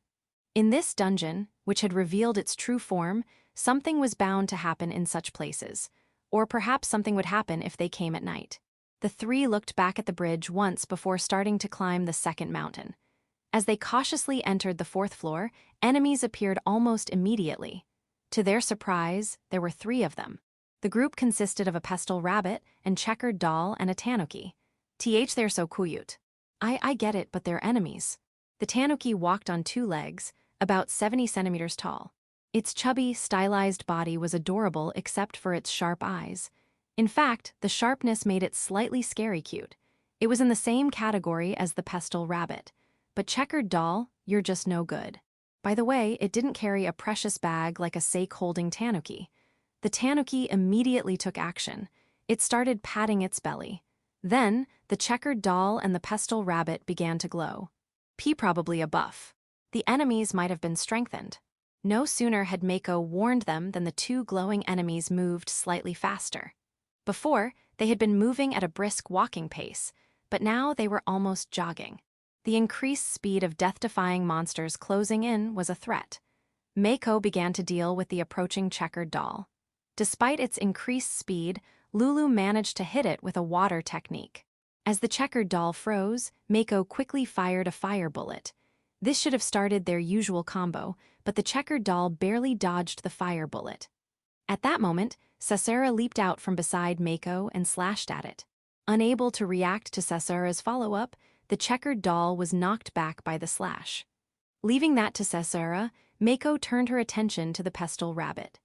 In this dungeon, which had revealed its true form, something was bound to happen in such places, or perhaps something would happen if they came at night. The three looked back at the bridge once before starting to climb the second mountain. As they cautiously entered the 4th floor, enemies appeared almost immediately. To their surprise, there were 3 of them. The group consisted of a pestle rabbit and checkered doll and a tanuki. They're so cute. I get it, but they're enemies. The tanuki walked on 2 legs, about 70 centimeters tall. Its chubby, stylized body was adorable except for its sharp eyes. In fact, the sharpness made it slightly scary cute. It was in the same category as the pestle rabbit. But checkered doll, you're just no good. By the way, it didn't carry a precious bag like a sake-holding tanuki. The tanuki immediately took action. It started patting its belly. Then, the checkered doll and the pestle rabbit began to glow. Probably a buff. The enemies might have been strengthened. No sooner had Mako warned them than the two glowing enemies moved slightly faster. Before, they had been moving at a brisk walking pace, but now they were almost jogging. The increased speed of death-defying monsters closing in was a threat. Mako began to deal with the approaching checkered doll. Despite its increased speed, Lulu managed to hit it with a water technique. As the checkered doll froze, Mako quickly fired a fire bullet. This should have started their usual combo, but the checkered doll barely dodged the fire bullet. At that moment, Sasera leaped out from beside Mako and slashed at it. Unable to react to Sasera's follow-up, the checkered doll was knocked back by the slash. Leaving that to Sasera, Mako turned her attention to the pestle rabbit.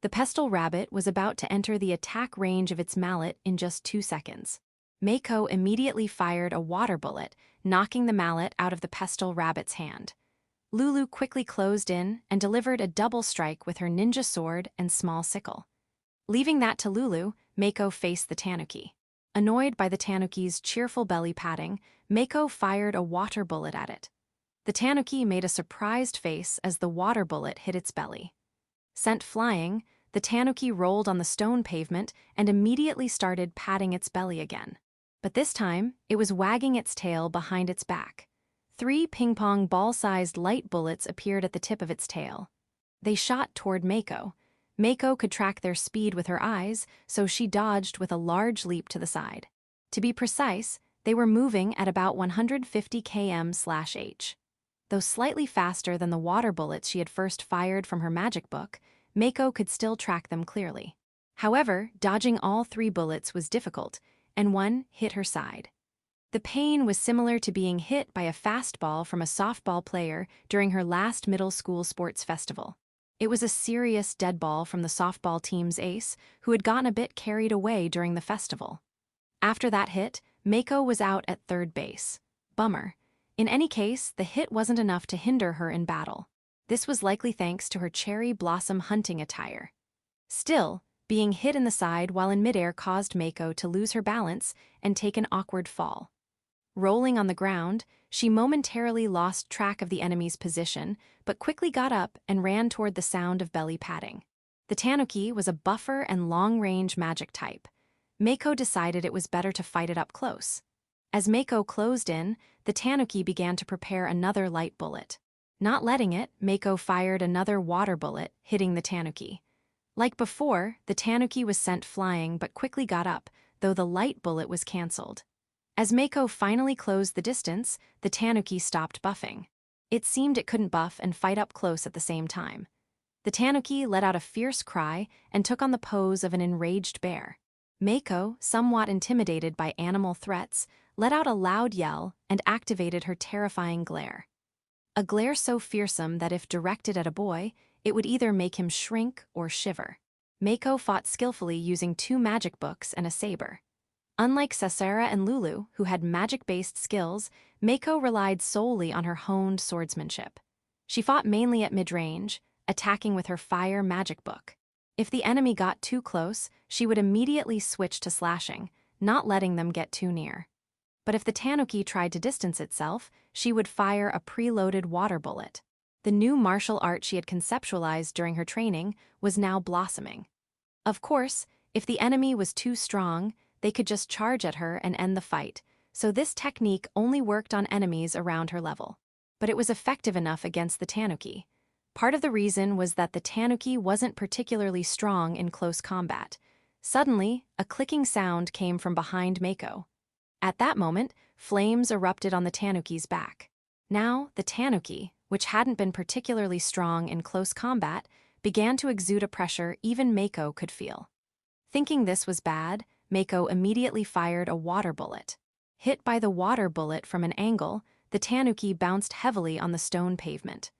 The pestle rabbit was about to enter the attack range of its mallet in just 2 seconds. Mako immediately fired a water bullet, knocking the mallet out of the pestle rabbit's hand. Lulu quickly closed in and delivered a double strike with her ninja sword and small sickle. Leaving that to Lulu, Mako faced the tanuki. Annoyed by the tanuki's cheerful belly patting, Mako fired a water bullet at it. The tanuki made a surprised face as the water bullet hit its belly. Sent flying, the tanuki rolled on the stone pavement and immediately started patting its belly again. But this time, it was wagging its tail behind its back. 3 ping-pong ball-sized light bullets appeared at the tip of its tail. They shot toward Mako. Mako could track their speed with her eyes, so she dodged with a large leap to the side. To be precise, they were moving at about 150 km/h. Though slightly faster than the water bullets she had first fired from her magic book, Mako could still track them clearly. However, dodging all 3 bullets was difficult, and one hit her side. The pain was similar to being hit by a fastball from a softball player during her last middle school sports festival. It was a serious dead ball from the softball team's ace, who had gotten a bit carried away during the festival. After that hit, Mako was out at third base. Bummer. In any case, the hit wasn't enough to hinder her in battle. This was likely thanks to her cherry blossom hunting attire. Still, being hit in the side while in midair caused Mako to lose her balance and take an awkward fall. Rolling on the ground, she momentarily lost track of the enemy's position, but quickly got up and ran toward the sound of belly patting. The tanuki was a buffer and long-range magic type. Mako decided it was better to fight it up close. As Mako closed in, the tanuki began to prepare another light bullet. Not letting it, Mako fired another water bullet, hitting the tanuki. Like before, the tanuki was sent flying but quickly got up, though the light bullet was cancelled. As Mako finally closed the distance, the tanuki stopped buffing. It seemed it couldn't buff and fight up close at the same time. The tanuki let out a fierce cry and took on the pose of an enraged bear. Mako, somewhat intimidated by animal threats, let out a loud yell and activated her terrifying glare. A glare so fearsome that if directed at a boy, it would either make him shrink or shiver. Mako fought skillfully using 2 magic books and a saber. Unlike Sasera and Lulu, who had magic-based skills, Mako relied solely on her honed swordsmanship. She fought mainly at mid-range, attacking with her fire magic book. If the enemy got too close, she would immediately switch to slashing, not letting them get too near. But if the tanuki tried to distance itself, she would fire a preloaded water bullet. The new martial art she had conceptualized during her training was now blossoming. Of course, if the enemy was too strong, they could just charge at her and end the fight, so this technique only worked on enemies around her level. But it was effective enough against the tanuki. Part of the reason was that the tanuki wasn't particularly strong in close combat. Suddenly, a clicking sound came from behind Mako. At that moment, flames erupted on the tanuki's back. Now, the tanuki, which hadn't been particularly strong in close combat, began to exude a pressure even Mako could feel. Thinking this was bad, Mako immediately fired a water bullet. Hit by the water bullet from an angle, the tanuki bounced heavily on the stone pavement.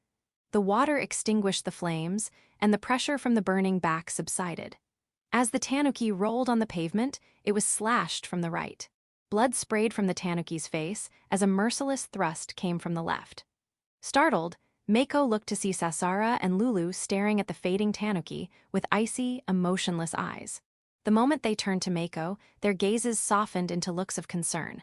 The water extinguished the flames, and the pressure from the burning back subsided. As the tanuki rolled on the pavement, it was slashed from the right. Blood sprayed from the tanuki's face as a merciless thrust came from the left. Startled, Mako looked to see Sasera and Lulu staring at the fading tanuki with icy, emotionless eyes. The moment they turned to Mako, their gazes softened into looks of concern.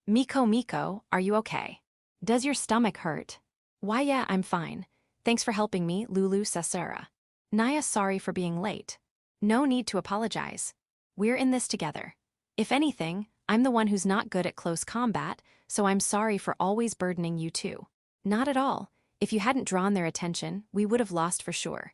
Miko, are you okay? Does your stomach hurt? Why, yeah, I'm fine. Thanks for helping me, Lulu Sasera. Naya, sorry for being late. No need to apologize. We're in this together. If anything, I'm the one who's not good at close combat, so I'm sorry for always burdening you too. Not at all. If you hadn't drawn their attention, we would have lost for sure.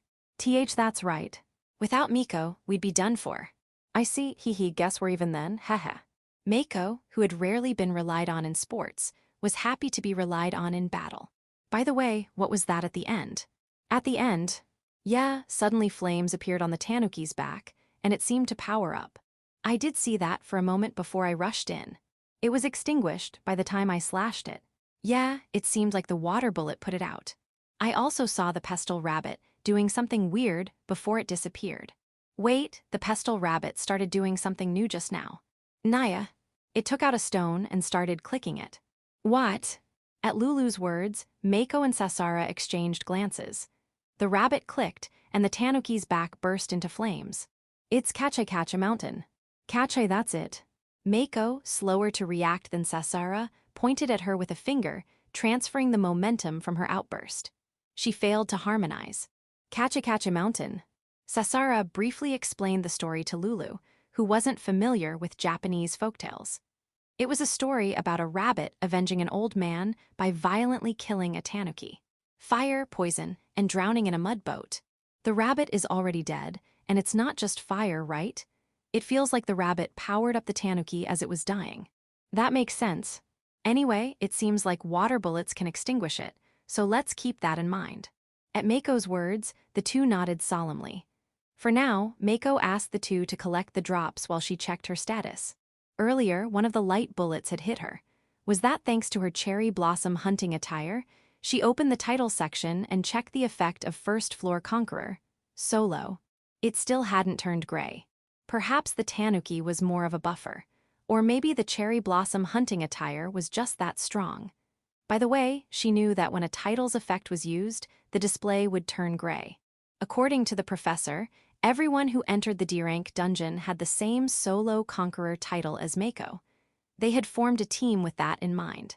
That's right. Without Miko, we'd be done for. I see, guess we're even then, haha. Mako, who had rarely been relied on in sports, was happy to be relied on in battle. By the way, what was that at the end? At the end, yeah, suddenly flames appeared on the tanuki's back, and it seemed to power up. I did see that for a moment before I rushed in. It was extinguished by the time I slashed it. Yeah, it seemed like the water bullet put it out. I also saw the pestle rabbit doing something weird before it disappeared. Wait, the pestle rabbit started doing something new just now. Naya. It took out a stone and started clicking it. What? At Lulu's words, Mako and Sasara exchanged glances. The rabbit clicked, and the tanuki's back burst into flames. It's Kache Mountain. Kache, that's it. Mako, slower to react than Sasara, pointed at her with a finger, transferring the momentum from her outburst. She failed to harmonize. Kache Mountain. Sasara briefly explained the story to Lulu, who wasn't familiar with Japanese folktales. It was a story about a rabbit avenging an old man by violently killing a tanuki. Fire, poison, and drowning in a mud boat. The rabbit is already dead, and it's not just fire, right? It feels like the rabbit powered up the tanuki as it was dying. That makes sense. Anyway, it seems like water bullets can extinguish it, so let's keep that in mind. At Mako's words, the two nodded solemnly. For now, Mako asked the two to collect the drops while she checked her status. Earlier, one of the light bullets had hit her. Was that thanks to her cherry blossom hunting attire? She opened the title section and checked the effect of First Floor Conqueror. Solo. It still hadn't turned gray. Perhaps the tanuki was more of a buffer. Or maybe the cherry blossom hunting attire was just that strong. By the way, she knew that when a title's effect was used, the display would turn gray. According to the professor, everyone who entered the D-rank dungeon had the same solo conqueror title as Mako. They had formed a team with that in mind.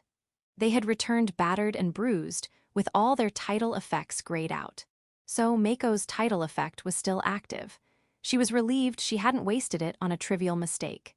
They had returned battered and bruised, with all their title effects grayed out. So Mako's title effect was still active. She was relieved she hadn't wasted it on a trivial mistake.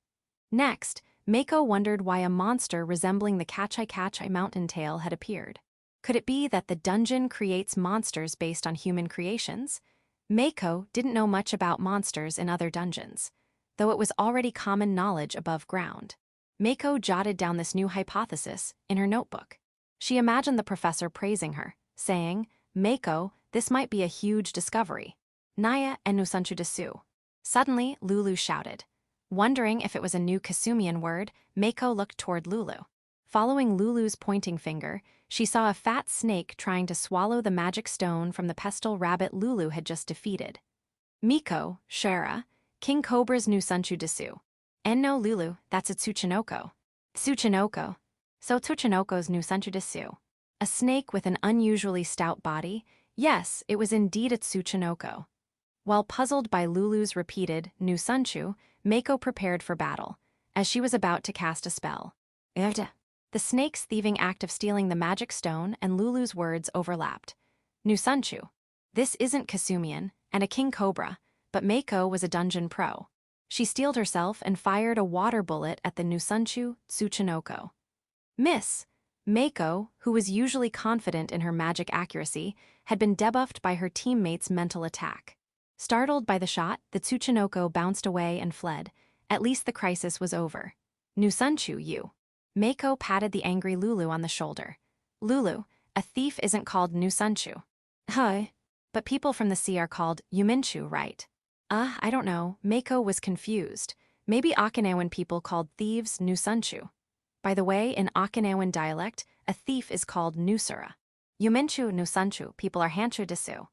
Next, Mako wondered why a monster resembling the Kache mountain tail had appeared. Could it be that the dungeon creates monsters based on human creations? Mako didn't know much about monsters in other dungeons, though it was already common knowledge above ground. Mako jotted down this new hypothesis in her notebook. She imagined the professor praising her, saying, Mako, this might be a huge discovery. Naya and Nusanchu desu. Suddenly, Lulu shouted. Wondering if it was a new Kasumian word, Mako looked toward Lulu. Following Lulu's pointing finger, she saw a fat snake trying to swallow the magic stone from the pestle rabbit Lulu had just defeated. Miko, Shara, King Cobra's Nusanchu desu. No Lulu, that's a Tsuchinoko. Tsuchinoko. So Tsuchinoko's Nusanchu desu. A snake with an unusually stout body? Yes, it was indeed a Tsuchinoko. While puzzled by Lulu's repeated Nusanchu, Mako prepared for battle, as she was about to cast a spell. The snake's thieving act of stealing the magic stone and Lulu's words overlapped. Nusanchu. This isn't Kasumian, and a king cobra, but Mako was a dungeon pro. She steeled herself and fired a water bullet at the Nusanchu Tsuchinoko. Miss! Mako, who was usually confident in her magic accuracy, had been debuffed by her teammate's mental attack. Startled by the shot, the Tsuchinoko bounced away and fled. At least the crisis was over. Nusanchu, you. Mako patted the angry Lulu on the shoulder. Lulu, a thief isn't called Nusanchu. Huh? But people from the sea are called Yuminchu, right? I don't know. Mako was confused. Maybe Okinawan people called thieves Nusanchu. By the way, in Okinawan dialect, a thief is called Nusura. Yuminchu Nusanchu, people are Hanchu desu.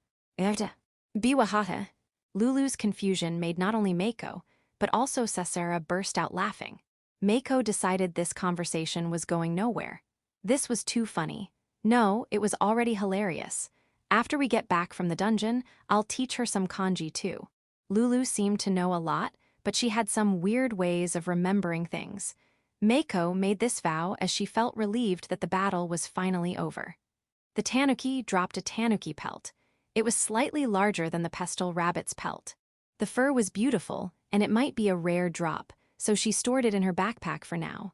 Biwahata. Lulu's confusion made not only Mako, but also Sasara burst out laughing. Mako decided this conversation was going nowhere. This was too funny. No, it was already hilarious. After we get back from the dungeon, I'll teach her some kanji too. Lulu seemed to know a lot, but she had some weird ways of remembering things. Mako made this vow as she felt relieved that the battle was finally over. The tanuki dropped a tanuki pelt. It was slightly larger than the pestle rabbit's pelt. The fur was beautiful, and it might be a rare drop, so she stored it in her backpack for now.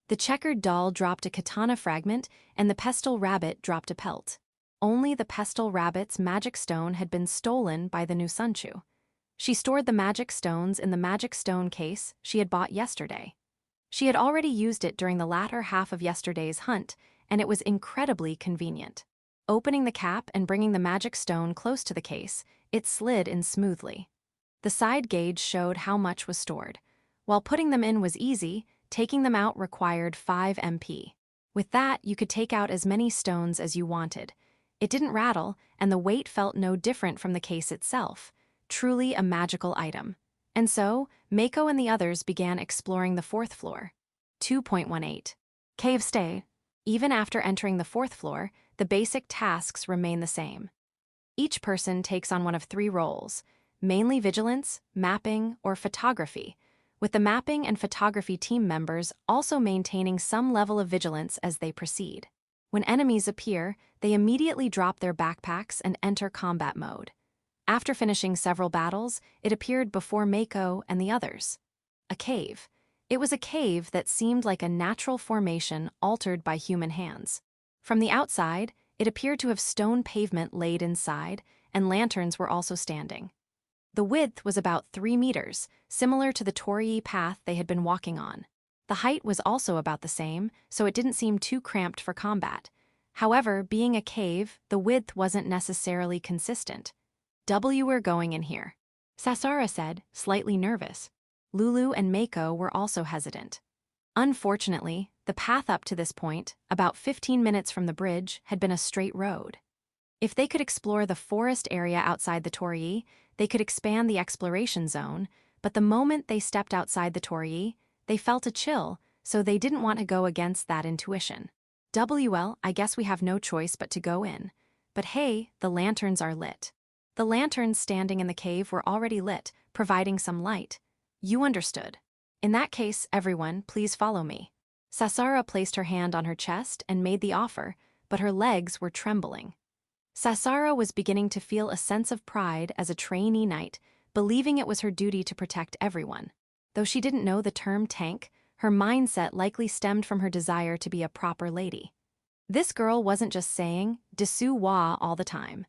The checkered doll dropped a katana fragment, and the pestle rabbit dropped a pelt. Only the pestle rabbit's magic stone had been stolen by the Nusunchu. She stored the magic stones in the magic stone case she had bought yesterday. She had already used it during the latter half of yesterday's hunt, and it was incredibly convenient. Opening the cap and bringing the magic stone close to the case, it slid in smoothly. The side gauge showed how much was stored. While putting them in was easy, taking them out required 5 MP. With that, you could take out as many stones as you wanted. It didn't rattle, and the weight felt no different from the case itself. Truly a magical item. And so, Mako and the others began exploring the 4th floor. 2.18. Cave stay. Even after entering the 4th floor, the basic tasks remain the same. Each person takes on one of 3 roles, mainly vigilance, mapping, or photography, with the mapping and photography team members also maintaining some level of vigilance as they proceed. When enemies appear, they immediately drop their backpacks and enter combat mode. After finishing several battles, it appeared before Mako and the others. A cave. It was a cave that seemed like a natural formation altered by human hands. From the outside, it appeared to have stone pavement laid inside, and lanterns were also standing. The width was about 3 meters, similar to the torii path they had been walking on. The height was also about the same, so it didn't seem too cramped for combat. However, being a cave, the width wasn't necessarily consistent. We're going in here, Sasara said, slightly nervous. Lulu and Mako were also hesitant. Unfortunately, the path up to this point, about 15 minutes from the bridge, had been a straight road. If they could explore the forest area outside the torii, they could expand the exploration zone, but the moment they stepped outside the torii, they felt a chill, so they didn't want to go against that intuition. I guess we have no choice but to go in. But hey, the lanterns are lit. The lanterns standing in the cave were already lit, providing some light. You understood. In that case, everyone, please follow me. Sasara placed her hand on her chest and made the offer, but her legs were trembling. Sasara was beginning to feel a sense of pride as a trainee knight, believing it was her duty to protect everyone. Though she didn't know the term tank, her mindset likely stemmed from her desire to be a proper lady. This girl wasn't just saying, "Desu wa" all the time.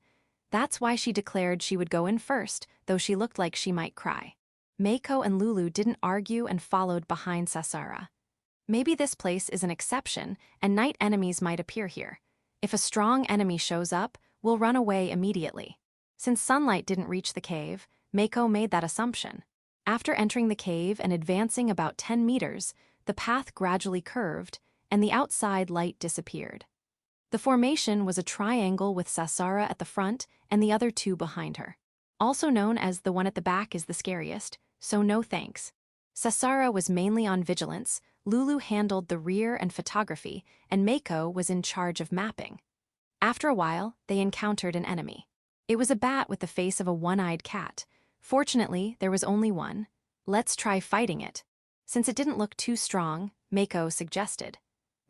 That's why she declared she would go in first, though she looked like she might cry. Mako and Lulu didn't argue and followed behind Sasara. Maybe this place is an exception, and night enemies might appear here. If a strong enemy shows up, we'll run away immediately. Since sunlight didn't reach the cave, Mako made that assumption. After entering the cave and advancing about 10 meters, the path gradually curved, and the outside light disappeared. The formation was a triangle with Sasara at the front and the other 2 behind her. Also known as the one at the back is the scariest, so no thanks. Sasara was mainly on vigilance, Lulu handled the rear and photography, and Mako was in charge of mapping. After a while, they encountered an enemy. It was a bat with the face of a one-eyed cat. Fortunately, there was only one. Let's try fighting it. Since it didn't look too strong, Mako suggested.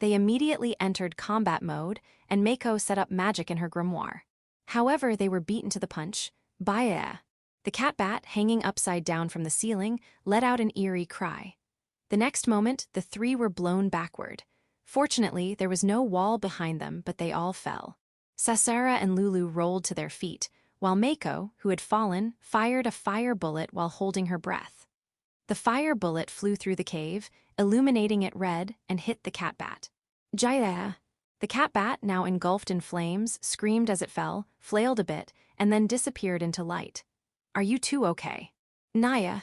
They immediately entered combat mode, and Mako set up magic in her grimoire. However, they were beaten to the punch. Baya. The cat bat, hanging upside down from the ceiling, let out an eerie cry. The next moment, the 3 were blown backward. Fortunately, there was no wall behind them, but they all fell. Sasara and Lulu rolled to their feet, while Mako, who had fallen, fired a fire bullet while holding her breath. The fire bullet flew through the cave, illuminating it red, and hit the cat bat. Jaya! The cat bat, now engulfed in flames, screamed as it fell, flailed a bit, and then disappeared into light. Are you two okay? Naya.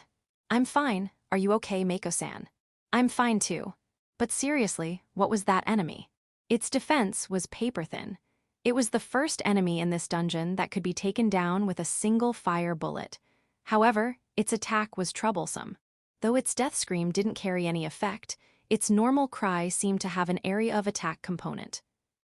I'm fine. Are you okay, Mako-san? I'm fine too. But seriously, what was that enemy? Its defense was paper-thin. It was the first enemy in this dungeon that could be taken down with a single fire bullet. However, its attack was troublesome. Though its death scream didn't carry any effect, its normal cry seemed to have an area of attack component.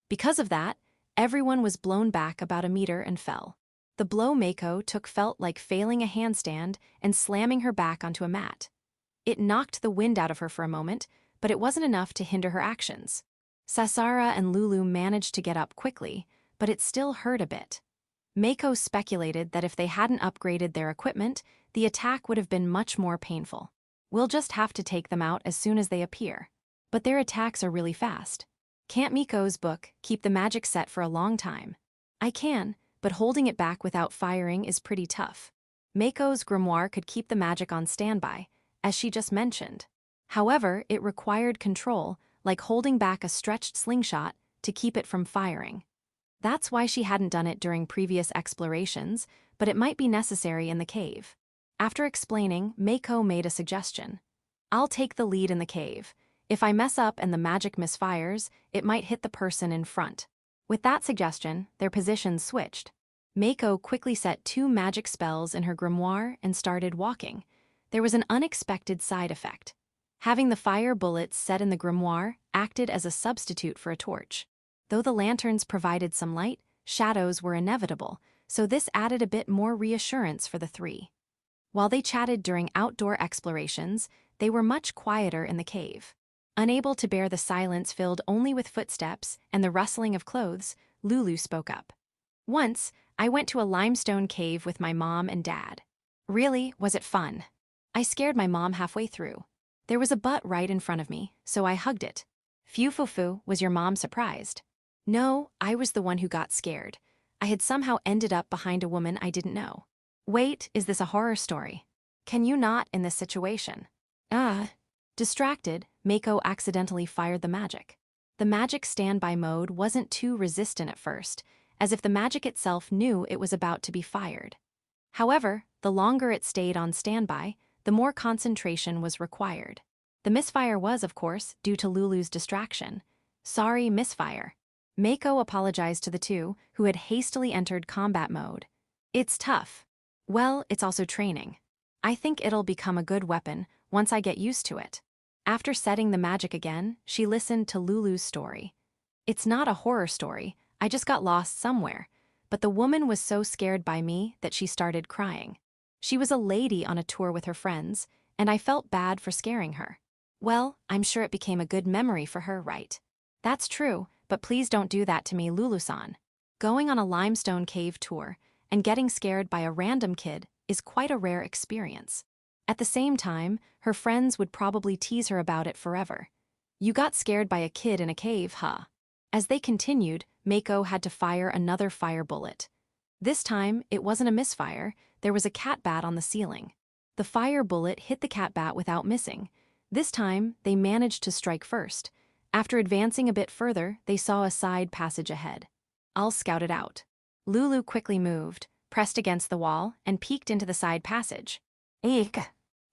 Because of that, everyone was blown back about a meter and fell. The blow Mako took felt like failing a handstand and slamming her back onto a mat. It knocked the wind out of her for a moment, but it wasn't enough to hinder her actions. Sasara and Lulu managed to get up quickly, but it still hurt a bit. Mako speculated that if they hadn't upgraded their equipment, the attack would have been much more painful. We'll just have to take them out as soon as they appear. But their attacks are really fast. Can't Miko's book keep the magic set for a long time? I can, but holding it back without firing is pretty tough. Mako's grimoire could keep the magic on standby, as she just mentioned. However, it required control, like holding back a stretched slingshot to keep it from firing. That's why she hadn't done it during previous explorations, but it might be necessary in the cave. After explaining, Mako made a suggestion. I'll take the lead in the cave. If I mess up and the magic misfires, it might hit the person in front. With that suggestion, their positions switched. Mako quickly set 2 magic spells in her grimoire and started walking. There was an unexpected side effect. Having the fire bullets set in the grimoire acted as a substitute for a torch. Though the lanterns provided some light, shadows were inevitable, so this added a bit more reassurance for the three. While they chatted during outdoor explorations, they were much quieter in the cave. Unable to bear the silence filled only with footsteps and the rustling of clothes, Lulu spoke up. Once, I went to a limestone cave with my mom and dad. Really, was it fun? I scared my mom halfway through. There was a butt right in front of me, so I hugged it. Phew, was your mom surprised? No, I was the one who got scared. I had somehow ended up behind a woman I didn't know. Wait, is this a horror story? Can you not in this situation? Distracted, Mako accidentally fired the magic. The magic standby mode wasn't too resistant at first, as if the magic itself knew it was about to be fired. However, the longer it stayed on standby, the more concentration was required. The misfire was, of course, due to Lulu's distraction. Sorry, misfire. Mako apologized to the two, who had hastily entered combat mode. It's tough. Well, it's also training. I think it'll become a good weapon once I get used to it. After setting the magic again, she listened to Lulu's story. It's not a horror story, I just got lost somewhere, but the woman was so scared by me that she started crying. She was a lady on a tour with her friends, and I felt bad for scaring her. Well, I'm sure it became a good memory for her, right? That's true, but please don't do that to me, Lulu-san. Going on a limestone cave tour and getting scared by a random kid is quite a rare experience. At the same time, her friends would probably tease her about it forever. You got scared by a kid in a cave, huh? As they continued, Mako had to fire another fire bullet. This time, it wasn't a misfire, there was a cat bat on the ceiling. The fire bullet hit the cat bat without missing. This time, they managed to strike first. After advancing a bit further, they saw a side passage ahead. I'll scout it out. Lulu quickly moved, pressed against the wall, and peeked into the side passage. Eek!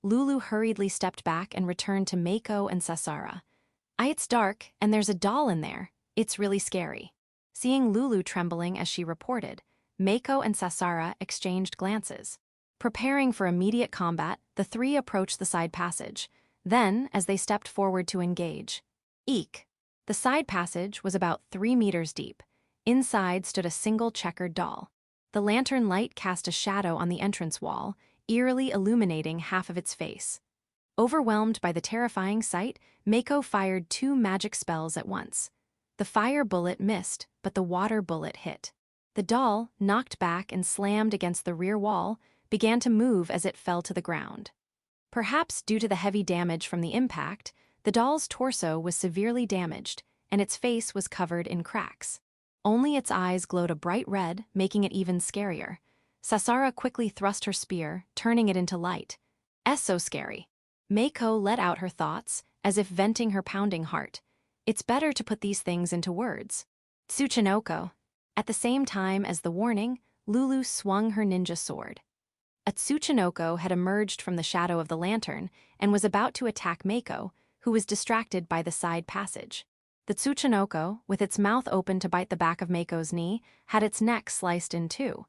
Lulu hurriedly stepped back and returned to Mako and Sasara. It's dark, and there's a doll in there. It's really scary. Seeing Lulu trembling as she reported, Mako and Sasara exchanged glances. Preparing for immediate combat, the three approached the side passage. Then, as they stepped forward to engage, eek! The side passage was about 3 meters deep. Inside stood a single checkered doll. The lantern light cast a shadow on the entrance wall, eerily illuminating half of its face. Overwhelmed by the terrifying sight, Mako fired 2 magic spells at once. The fire bullet missed, but the water bullet hit. The doll, knocked back and slammed against the rear wall, began to move as it fell to the ground. Perhaps due to the heavy damage from the impact, the doll's torso was severely damaged, and its face was covered in cracks. Only its eyes glowed a bright red, making it even scarier. Sasara quickly thrust her spear, turning it into light. So scary. Mako let out her thoughts, as if venting her pounding heart. It's better to put these things into words. Tsuchinoko. At the same time as the warning, Lulu swung her ninja sword. A Tsuchinoko had emerged from the shadow of the lantern and was about to attack Mako, who was distracted by the side passage. The Tsuchinoko, with its mouth open to bite the back of Mako's knee, had its neck sliced in two.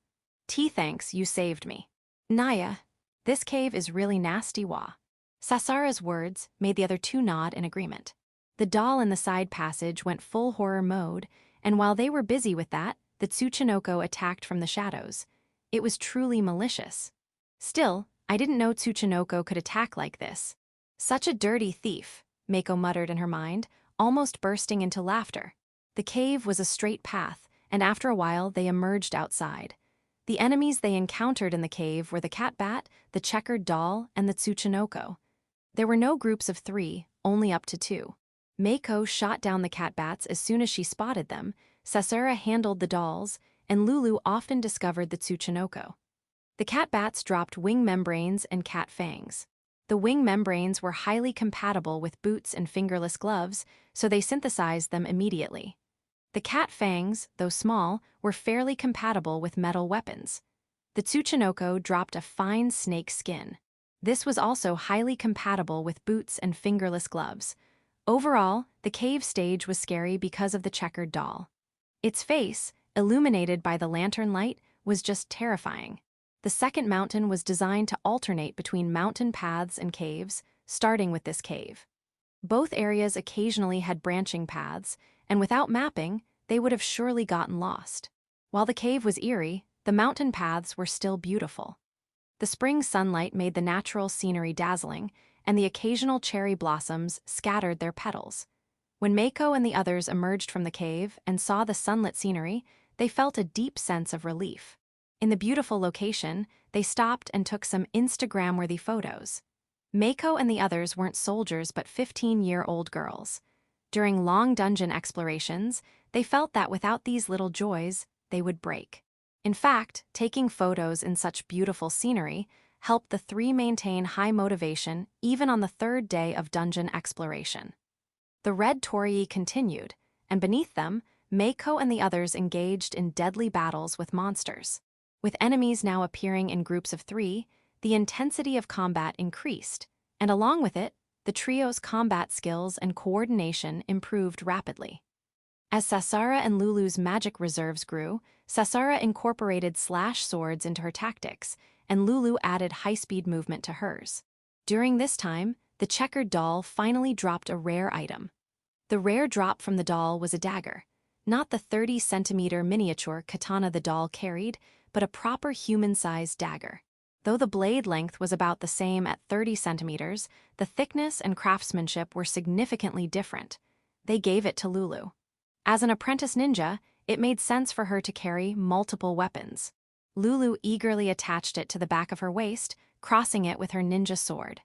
Thanks, you saved me. Naya, this cave is really nasty, wa. Sasara's words made the other two nod in agreement. The doll in the side passage went full horror mode, and while they were busy with that, the Tsuchinoko attacked from the shadows. It was truly malicious. Still, I didn't know Tsuchinoko could attack like this. Such a dirty thief, Mako muttered in her mind, almost bursting into laughter. The cave was a straight path, and after a while they emerged outside. The enemies they encountered in the cave were the cat bat, the checkered doll, and the Tsuchinoko. There were no groups of 3, only up to 2. Mako shot down the cat bats as soon as she spotted them, Sasura handled the dolls, and Lulu often discovered the Tsuchinoko. The cat bats dropped wing membranes and cat fangs. The wing membranes were highly compatible with boots and fingerless gloves, so they synthesized them immediately. The cat fangs, though small, were fairly compatible with metal weapons. The Tsuchinoko dropped a fine snake skin. This was also highly compatible with boots and fingerless gloves. Overall, the cave stage was scary because of the checkered doll. Its face, illuminated by the lantern light, was just terrifying. The second mountain was designed to alternate between mountain paths and caves, starting with this cave. Both areas occasionally had branching paths, and without mapping, they would have surely gotten lost. While the cave was eerie, the mountain paths were still beautiful. The spring sunlight made the natural scenery dazzling, and the occasional cherry blossoms scattered their petals. When Mako and the others emerged from the cave and saw the sunlit scenery, they felt a deep sense of relief. In the beautiful location, they stopped and took some Instagram-worthy photos. Mako and the others weren't soldiers but 15-year-old girls. During long dungeon explorations, they felt that without these little joys, they would break. In fact, taking photos in such beautiful scenery helped the 3 maintain high motivation even on the 3rd day of dungeon exploration. The red torii continued, and beneath them, Mako and the others engaged in deadly battles with monsters. With enemies now appearing in groups of 3, the intensity of combat increased, and along with it, the trio's combat skills and coordination improved rapidly. As Sasura and Lulu's magic reserves grew, Sasura incorporated slash swords into her tactics, and Lulu added high-speed movement to hers. During this time, the checkered doll finally dropped a rare item. The rare drop from the doll was a dagger, not the 30-centimeter miniature katana the doll carried, but a proper human-sized dagger. Though the blade length was about the same at 30 centimeters, the thickness and craftsmanship were significantly different. They gave it to Lulu. As an apprentice ninja, it made sense for her to carry multiple weapons. Lulu eagerly attached it to the back of her waist, crossing it with her ninja sword.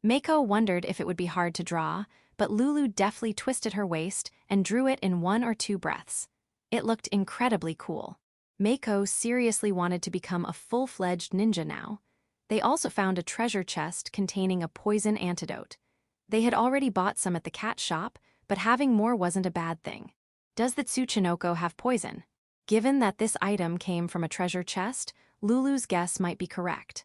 Mako wondered if it would be hard to draw, but Lulu deftly twisted her waist and drew it in 1 or 2 breaths. It looked incredibly cool. Mako seriously wanted to become a full-fledged ninja now. They also found a treasure chest containing a poison antidote. They had already bought some at the cat shop, but having more wasn't a bad thing. Does the Tsuchinoko have poison? Given that this item came from a treasure chest, Lulu's guess might be correct.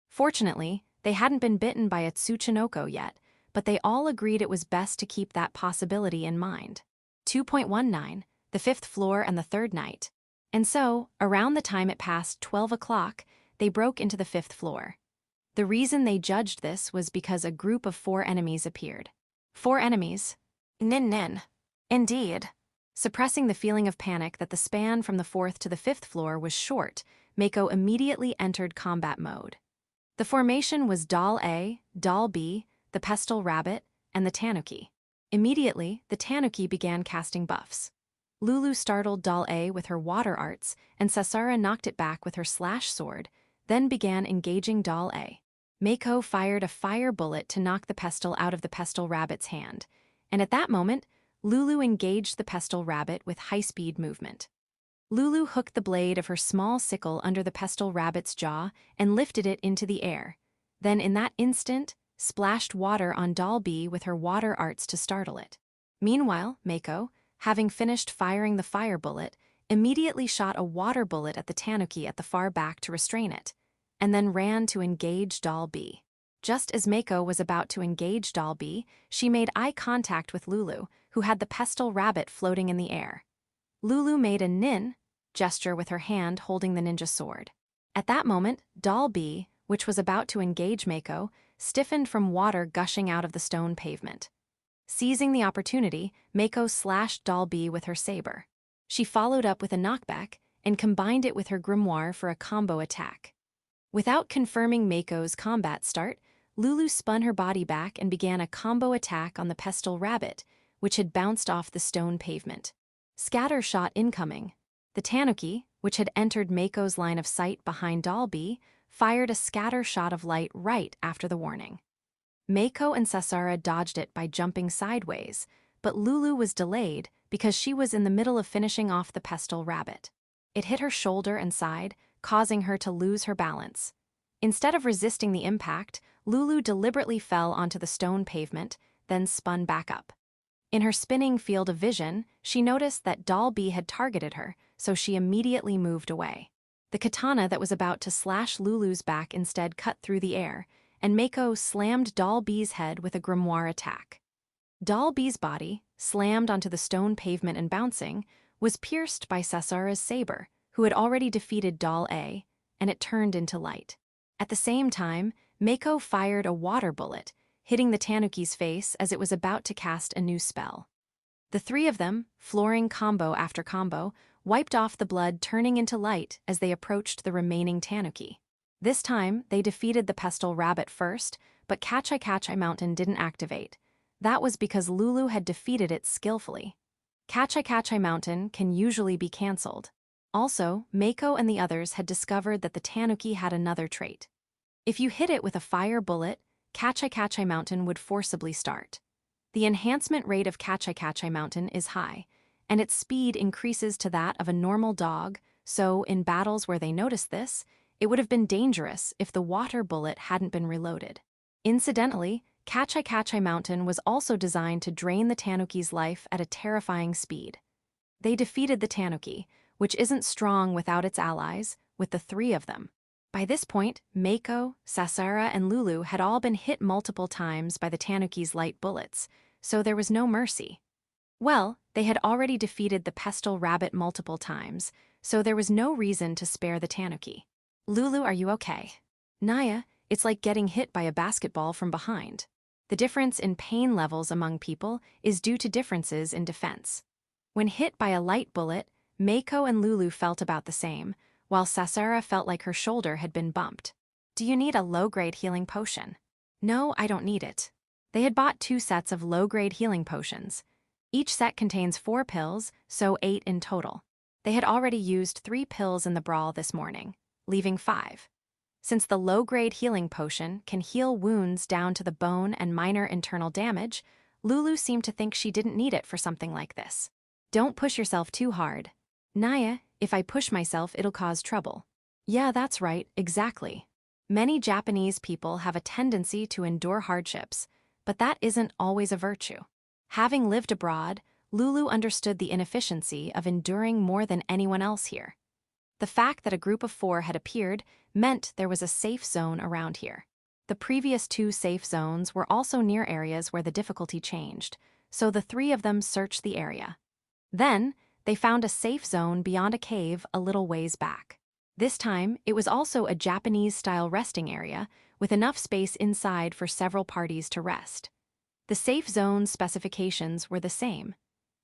Fortunately, they hadn't been bitten by a Tsuchinoko yet, but they all agreed it was best to keep that possibility in mind. 2.19, the 5th floor and the 3rd night. And so, around the time it passed 12 o'clock, they broke into the 5th floor. The reason they judged this was because a group of 4 enemies appeared. 4 enemies? Nin. Indeed. Suppressing the feeling of panic that the span from the 4th to the 5th floor was short, Mako immediately entered combat mode. The formation was Doll A, Doll B, the Pestle Rabbit, and the Tanuki. Immediately, the Tanuki began casting buffs. Lulu startled Doll A with her water arts, and Sasura knocked it back with her slash sword, then began engaging Doll A. Mako fired a fire bullet to knock the pestle out of the Pestle Rabbit's hand, and at that moment, Lulu engaged the Pestle Rabbit with high-speed movement. Lulu hooked the blade of her small sickle under the Pestle Rabbit's jaw and lifted it into the air. Then, in that instant, splashed water on Doll B with her water arts to startle it. Meanwhile, Mako, having finished firing the fire bullet, immediately shot a water bullet at the Tanuki at the far back to restrain it, and then ran to engage Doll B. Just as Mako was about to engage Doll B, she made eye contact with Lulu, who had the Pestle Rabbit floating in the air. Lulu made a nin gesture with her hand holding the ninja sword. At that moment, Doll B, which was about to engage Mako, stiffened from water gushing out of the stone pavement. Seizing the opportunity, Mako slashed Doll B with her saber. She followed up with a knockback, and combined it with her grimoire for a combo attack. Without confirming Mako's combat start, Lulu spun her body back and began a combo attack on the pestle rabbit, which had bounced off the stone pavement. Scatter shot incoming. The tanuki, which had entered Mako's line of sight behind Doll B, fired a scatter shot of light right after the warning. Mako and Sasara dodged it by jumping sideways, but Lulu was delayed because she was in the middle of finishing off the pestle rabbit. It hit her shoulder and side, causing her to lose her balance. Instead of resisting the impact, Lulu deliberately fell onto the stone pavement, then spun back up. In her spinning field of vision, she noticed that Doll B had targeted her, so she immediately moved away. The katana that was about to slash Lulu's back instead cut through the air, and Mako slammed Doll B's head with a grimoire attack. Doll B's body, slammed onto the stone pavement and bouncing, was pierced by Sasara's saber, who had already defeated Doll A, and it turned into light. At the same time, Mako fired a water bullet, hitting the tanuki's face as it was about to cast a new spell. The three of them, flooring combo after combo, wiped off the blood turning into light as they approached the remaining tanuki. This time, they defeated the pestle rabbit first, but Kachai Mountain didn't activate. That was because Lulu had defeated it skillfully. Kachai Mountain can usually be cancelled. Also, Mako and the others had discovered that the tanuki had another trait. If you hit it with a fire bullet, Kachai Mountain would forcibly start. The enhancement rate of Kachai Mountain is high, and its speed increases to that of a normal dog, so in battles where they noticed this, it would have been dangerous if the water bullet hadn't been reloaded. Incidentally, Kachai Mountain was also designed to drain the tanuki's life at a terrifying speed. They defeated the tanuki, which isn't strong without its allies, with the three of them. By this point, Mako, Sasara, and Lulu had all been hit multiple times by the tanuki's light bullets, so there was no mercy. Well, they had already defeated the pestle rabbit multiple times, so there was no reason to spare the tanuki. Lulu, are you okay? Naya, it's like getting hit by a basketball from behind. The difference in pain levels among people is due to differences in defense. When hit by a light bullet, Mako and Lulu felt about the same, while Sasara felt like her shoulder had been bumped. Do you need a low-grade healing potion? No, I don't need it. They had bought 2 sets of low-grade healing potions. Each set contains 4 pills, so 8 in total. They had already used 3 pills in the brawl this morning, leaving 5. Since the low-grade healing potion can heal wounds down to the bone and minor internal damage, Lulu seemed to think she didn't need it for something like this. Don't push yourself too hard. Naya, if I push myself, it'll cause trouble. Yeah, that's right, exactly. Many Japanese people have a tendency to endure hardships, but that isn't always a virtue. Having lived abroad, Lulu understood the inefficiency of enduring more than anyone else here. The fact that a group of 4 had appeared meant there was a safe zone around here. The previous 2 safe zones were also near areas where the difficulty changed, so the 3 of them searched the area. Then, they found a safe zone beyond a cave a little ways back. This time, it was also a Japanese-style resting area with enough space inside for several parties to rest. The safe zone's specifications were the same.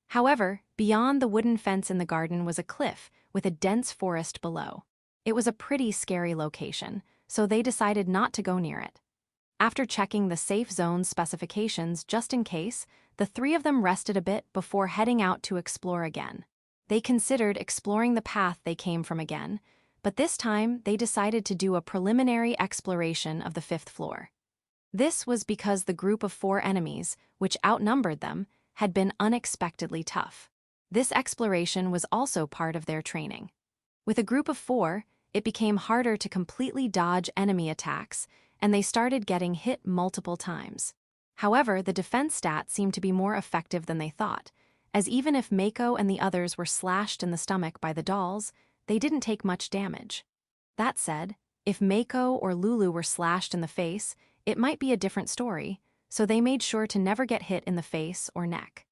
However, beyond the wooden fence in the garden was a cliff with a dense forest below. It was a pretty scary location, so they decided not to go near it. After checking the safe zone's specifications just in case, the 3 of them rested a bit before heading out to explore again. They considered exploring the path they came from again, but this time they decided to do a preliminary exploration of the 5th floor. This was because the group of 4 enemies, which outnumbered them, had been unexpectedly tough. This exploration was also part of their training. With a group of 4, it became harder to completely dodge enemy attacks, and they started getting hit multiple times. However, the defense stat seemed to be more effective than they thought, as even if Mako and the others were slashed in the stomach by the dolls, they didn't take much damage. That said, if Mako or Lulu were slashed in the face, it might be a different story, so they made sure to never get hit in the face or neck.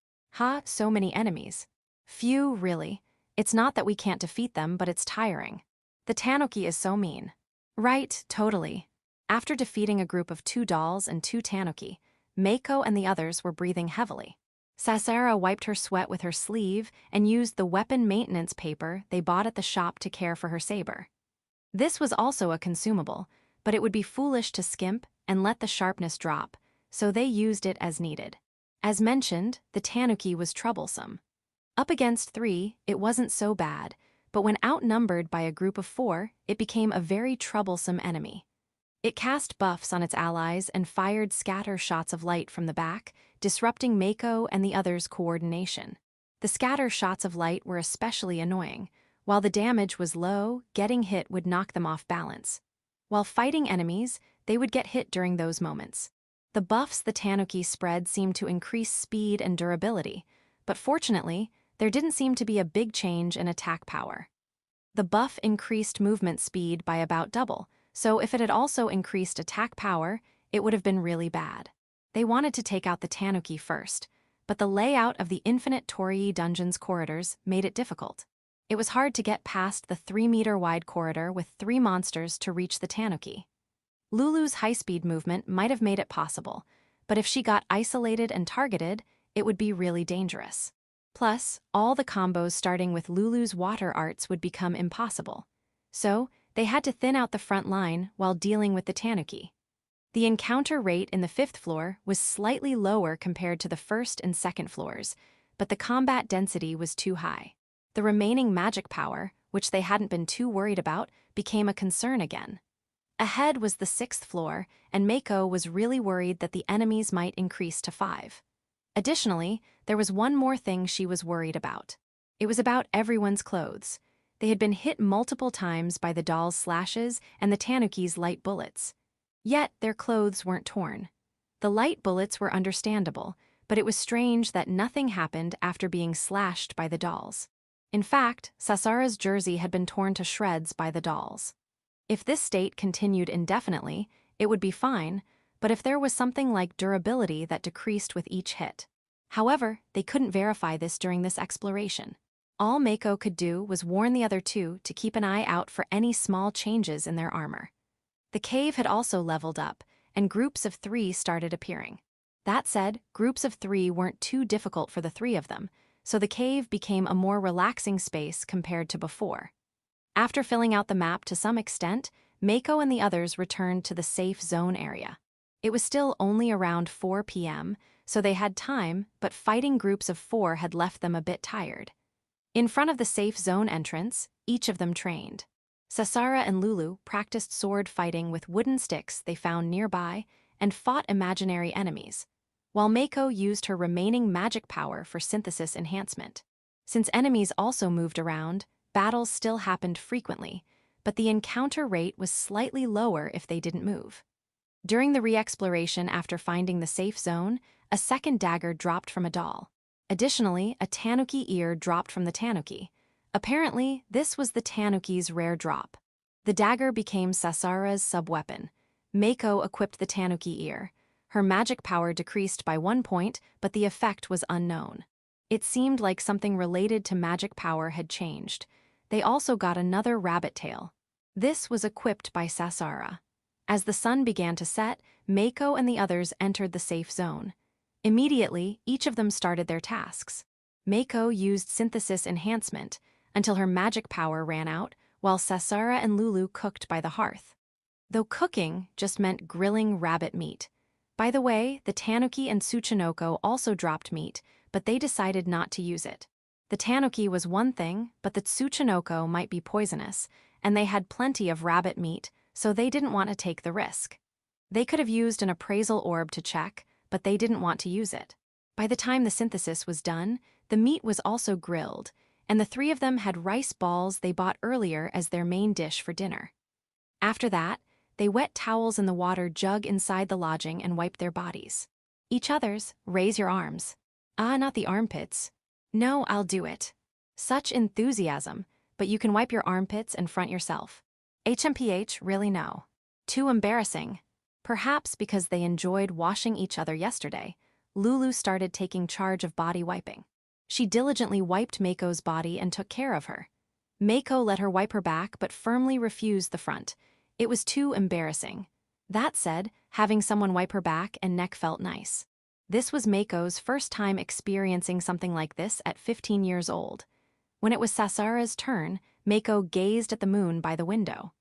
So many enemies. Phew, really. It's not that we can't defeat them, but it's tiring. The tanuki is so mean. Right, totally. After defeating a group of 2 dolls and 2 tanuki, Mako and the others were breathing heavily. Sasara wiped her sweat with her sleeve and used the weapon maintenance paper they bought at the shop to care for her saber. This was also a consumable, but it would be foolish to skimp and let the sharpness drop, so they used it as needed. As mentioned, the tanuki was troublesome. Up against 3, it wasn't so bad, but when outnumbered by a group of 4, it became a very troublesome enemy. It cast buffs on its allies and fired scatter shots of light from the back, disrupting Mako and the others' coordination. The scatter shots of light were especially annoying. While the damage was low, getting hit would knock them off balance. While fighting enemies, they would get hit during those moments. The buffs the tanuki spread seemed to increase speed and durability, but fortunately, there didn't seem to be a big change in attack power. The buff increased movement speed by about double, so if it had also increased attack power, it would have been really bad. They wanted to take out the tanuki first, but the layout of the infinite Torii dungeon's corridors made it difficult. It was hard to get past the 3-meter-wide corridor with 3 monsters to reach the tanuki. Lulu's high-speed movement might have made it possible, but if she got isolated and targeted, it would be really dangerous. Plus, all the combos starting with Lulu's water arts would become impossible. So, they had to thin out the front line while dealing with the tanuki. The encounter rate in the 5th floor was slightly lower compared to the 1st and 2nd floors, but the combat density was too high. The remaining magic power, which they hadn't been too worried about, became a concern again. Ahead was the 6th floor, and Mako was really worried that the enemies might increase to 5. Additionally, there was one more thing she was worried about. It was about everyone's clothes. They had been hit multiple times by the doll's slashes and the tanuki's light bullets. Yet their clothes weren't torn. The light bullets were understandable, but it was strange that nothing happened after being slashed by the dolls. In fact, Sasara's jersey had been torn to shreds by the dolls. If this state continued indefinitely, it would be fine, but if there was something like durability that decreased with each hit. However, they couldn't verify this during this exploration. All Mako could do was warn the other 2 to keep an eye out for any small changes in their armor. The cave had also leveled up, and groups of 3 started appearing. That said, groups of 3 weren't too difficult for the 3 of them, so the cave became a more relaxing space compared to before. After filling out the map to some extent, Mako and the others returned to the safe zone area. It was still only around 4 p.m., so they had time, but fighting groups of 4 had left them a bit tired. In front of the safe zone entrance, each of them trained. Sasara and Lulu practiced sword fighting with wooden sticks they found nearby and fought imaginary enemies, while Mako used her remaining magic power for synthesis enhancement. Since enemies also moved around, battles still happened frequently, but the encounter rate was slightly lower if they didn't move. During the re-exploration after finding the safe zone, a second dagger dropped from a doll. Additionally, a tanuki ear dropped from the tanuki. Apparently, this was the tanuki's rare drop. The dagger became Sasara's sub-weapon. Mako equipped the tanuki ear. Her magic power decreased by 1 point, but the effect was unknown. It seemed like something related to magic power had changed. They also got another rabbit tail. This was equipped by Sasara. As the sun began to set, Mako and the others entered the safe zone. Immediately, each of them started their tasks. Mako used synthesis enhancement until her magic power ran out, while Sasara and Lulu cooked by the hearth. Though cooking just meant grilling rabbit meat. By the way, the tanuki and Tsuchinoko also dropped meat, but they decided not to use it. The tanuki was one thing, but the Tsuchinoko might be poisonous, and they had plenty of rabbit meat, so they didn't want to take the risk. They could have used an appraisal orb to check, but they didn't want to use it. By the time the synthesis was done, the meat was also grilled, and the 3 of them had rice balls they bought earlier as their main dish for dinner. After that, they wet towels in the water jug inside the lodging and wiped their bodies. Each other's, raise your arms. Ah, not the armpits. No, I'll do it. Such enthusiasm, but you can wipe your armpits and front yourself. HMPH, really no. Too embarrassing. Perhaps because they enjoyed washing each other yesterday, Lulu started taking charge of body wiping. She diligently wiped Mako's body and took care of her. Mako let her wipe her back but firmly refused the front. It was too embarrassing. That said, having someone wipe her back and neck felt nice. This was Mako's first time experiencing something like this at 15 years old. When it was Sasara's turn, Mako gazed at the moon by the window.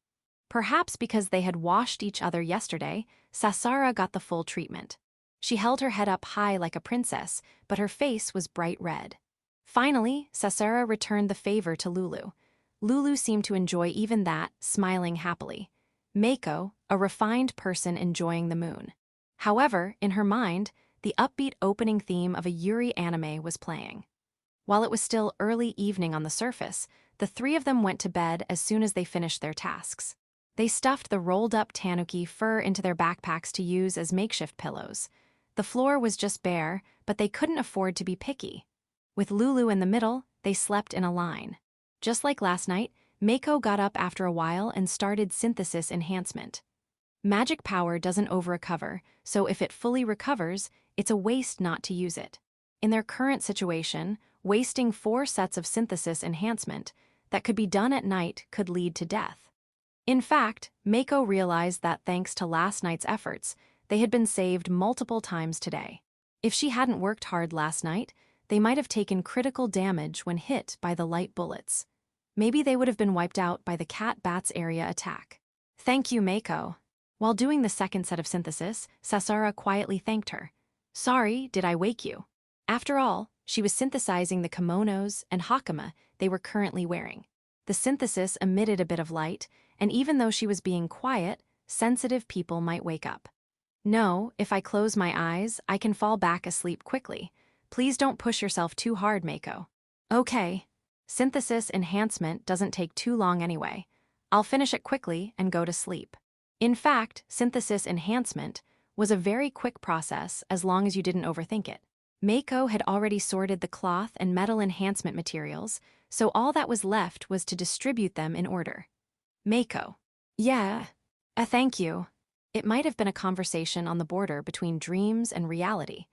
Perhaps because they had washed each other yesterday, Sasara got the full treatment. She held her head up high like a princess, but her face was bright red. Finally, Sasara returned the favor to Lulu. Lulu seemed to enjoy even that, smiling happily. Mako, a refined person enjoying the moon. However, in her mind, the upbeat opening theme of a Yuri anime was playing. While it was still early evening on the surface, the three of them went to bed as soon as they finished their tasks. They stuffed the rolled-up tanuki fur into their backpacks to use as makeshift pillows. The floor was just bare, but they couldn't afford to be picky. With Lulu in the middle, they slept in a line. Just like last night, Mako got up after a while and started synthesis enhancement. Magic power doesn't over-recover, so if it fully recovers, it's a waste not to use it. In their current situation, wasting 4 sets of synthesis enhancement that could be done at night could lead to death. In fact, Mako realized that thanks to last night's efforts, they had been saved multiple times today. If she hadn't worked hard last night, they might have taken critical damage when hit by the light bullets. Maybe they would have been wiped out by the cat bats area attack. Thank you, Mako. While doing the second set of synthesis, Sasara quietly thanked her. Sorry, did I wake you? After all, she was synthesizing the kimonos and hakama they were currently wearing. The synthesis emitted a bit of light, and even though she was being quiet, sensitive people might wake up. No, if I close my eyes, I can fall back asleep quickly. Please don't push yourself too hard, Mako. Okay. Synthesis enhancement doesn't take too long anyway. I'll finish it quickly and go to sleep. In fact, synthesis enhancement was a very quick process as long as you didn't overthink it. Mako had already sorted the cloth and metal enhancement materials, so all that was left was to distribute them in order. Mako. Yeah. Thank you. It might have been a conversation on the border between dreams and reality,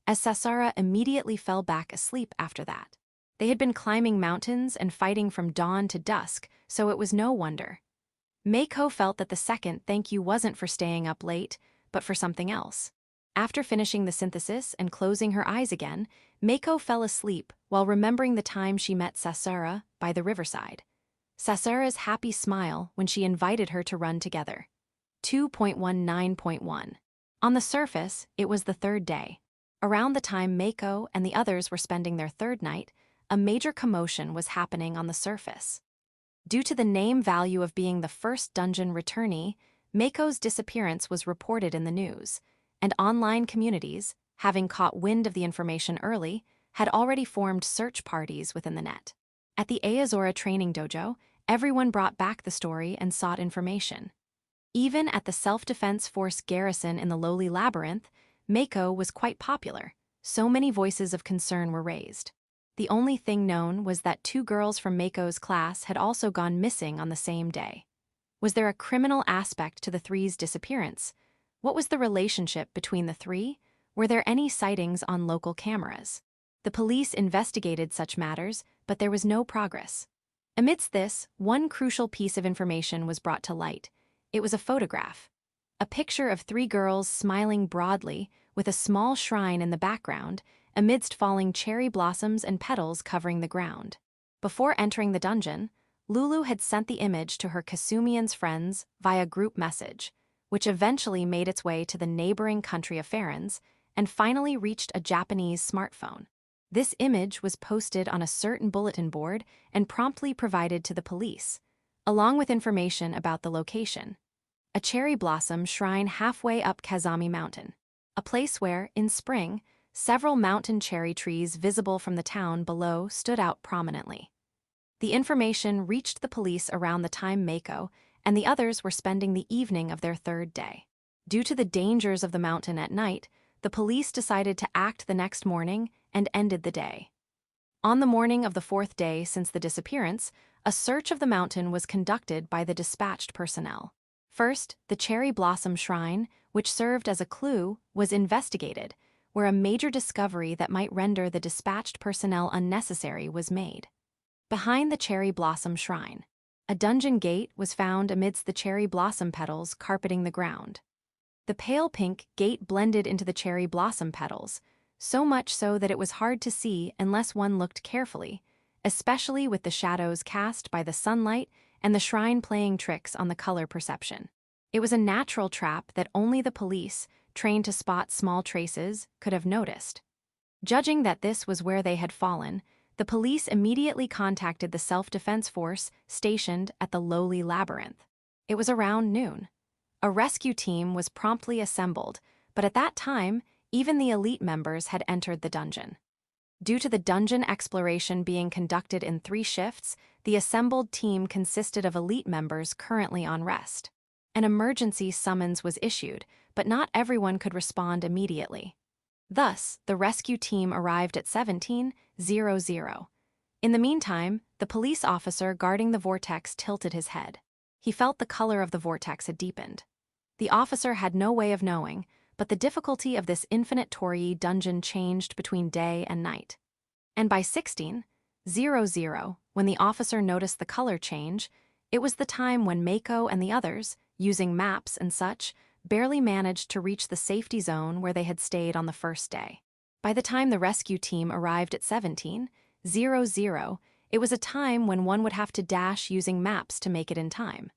as Sasara immediately fell back asleep after that. They had been climbing mountains and fighting from dawn to dusk, so it was no wonder. Mako felt that the second thank you wasn't for staying up late, but for something else. After finishing the synthesis and closing her eyes again, Mako fell asleep while remembering the time she met Sasara by the riverside. Sasara's happy smile when she invited her to run together. 2.19.1. On the surface, it was the third day. Around the time Mako and the others were spending their third night, a major commotion was happening on the surface. Due to the name value of being the first dungeon returnee, Mako's disappearance was reported in the news, and online communities, having caught wind of the information early, had already formed search parties within the net. At the Aozora training dojo, everyone brought back the story and sought information. Even at the self-defense force garrison in the lowly labyrinth, Mako was quite popular. So many voices of concern were raised. The only thing known was that 2 girls from Mako's class had also gone missing on the same day. Was there a criminal aspect to the three's disappearance? What was the relationship between the 3? Were there any sightings on local cameras? The police investigated such matters, but there was no progress. Amidst this, one crucial piece of information was brought to light. It was a photograph. A picture of 3 girls smiling broadly, with a small shrine in the background, amidst falling cherry blossoms and petals covering the ground. Before entering the dungeon, Lulu had sent the image to her Kasumian's friends via group message, which eventually made its way to the neighboring country of Farron's and finally reached a Japanese smartphone. This image was posted on a certain bulletin board and promptly provided to the police, along with information about the location. A cherry blossom shrine halfway up Kazami Mountain, a place where, in spring, several mountain cherry trees visible from the town below stood out prominently. The information reached the police around the time Mako and the others were spending the evening of their third day. Due to the dangers of the mountain at night, the police decided to act the next morning and ended the day. On the morning of the 4th day since the disappearance, a search of the mountain was conducted by the dispatched personnel. First, the cherry blossom shrine, which served as a clue, was investigated, where a major discovery that might render the dispatched personnel unnecessary was made. Behind the cherry blossom shrine, a dungeon gate was found amidst the cherry blossom petals carpeting the ground. The pale pink gate blended into the cherry blossom petals, so much so that it was hard to see unless one looked carefully, especially with the shadows cast by the sunlight and the shrine playing tricks on the color perception. It was a natural trap that only the police, trained to spot small traces, could have noticed. Judging that this was where they had fallen, the police immediately contacted the self-defense force stationed at the lowly labyrinth. It was around noon. A rescue team was promptly assembled, but at that time, even the elite members had entered the dungeon. Due to the dungeon exploration being conducted in 3 shifts, the assembled team consisted of elite members currently on rest. An emergency summons was issued, but not everyone could respond immediately. Thus, the rescue team arrived at 17:00. In the meantime, the police officer guarding the vortex tilted his head. He felt the color of the vortex had deepened. The officer had no way of knowing, but the difficulty of this infinite Torii dungeon changed between day and night. And by 16:00, when the officer noticed the color change, it was the time when Mako and the others, using maps and such, barely managed to reach the safety zone where they had stayed on the first day. By the time the rescue team arrived at 17:00, it was a time when one would have to dash using maps to make it in time.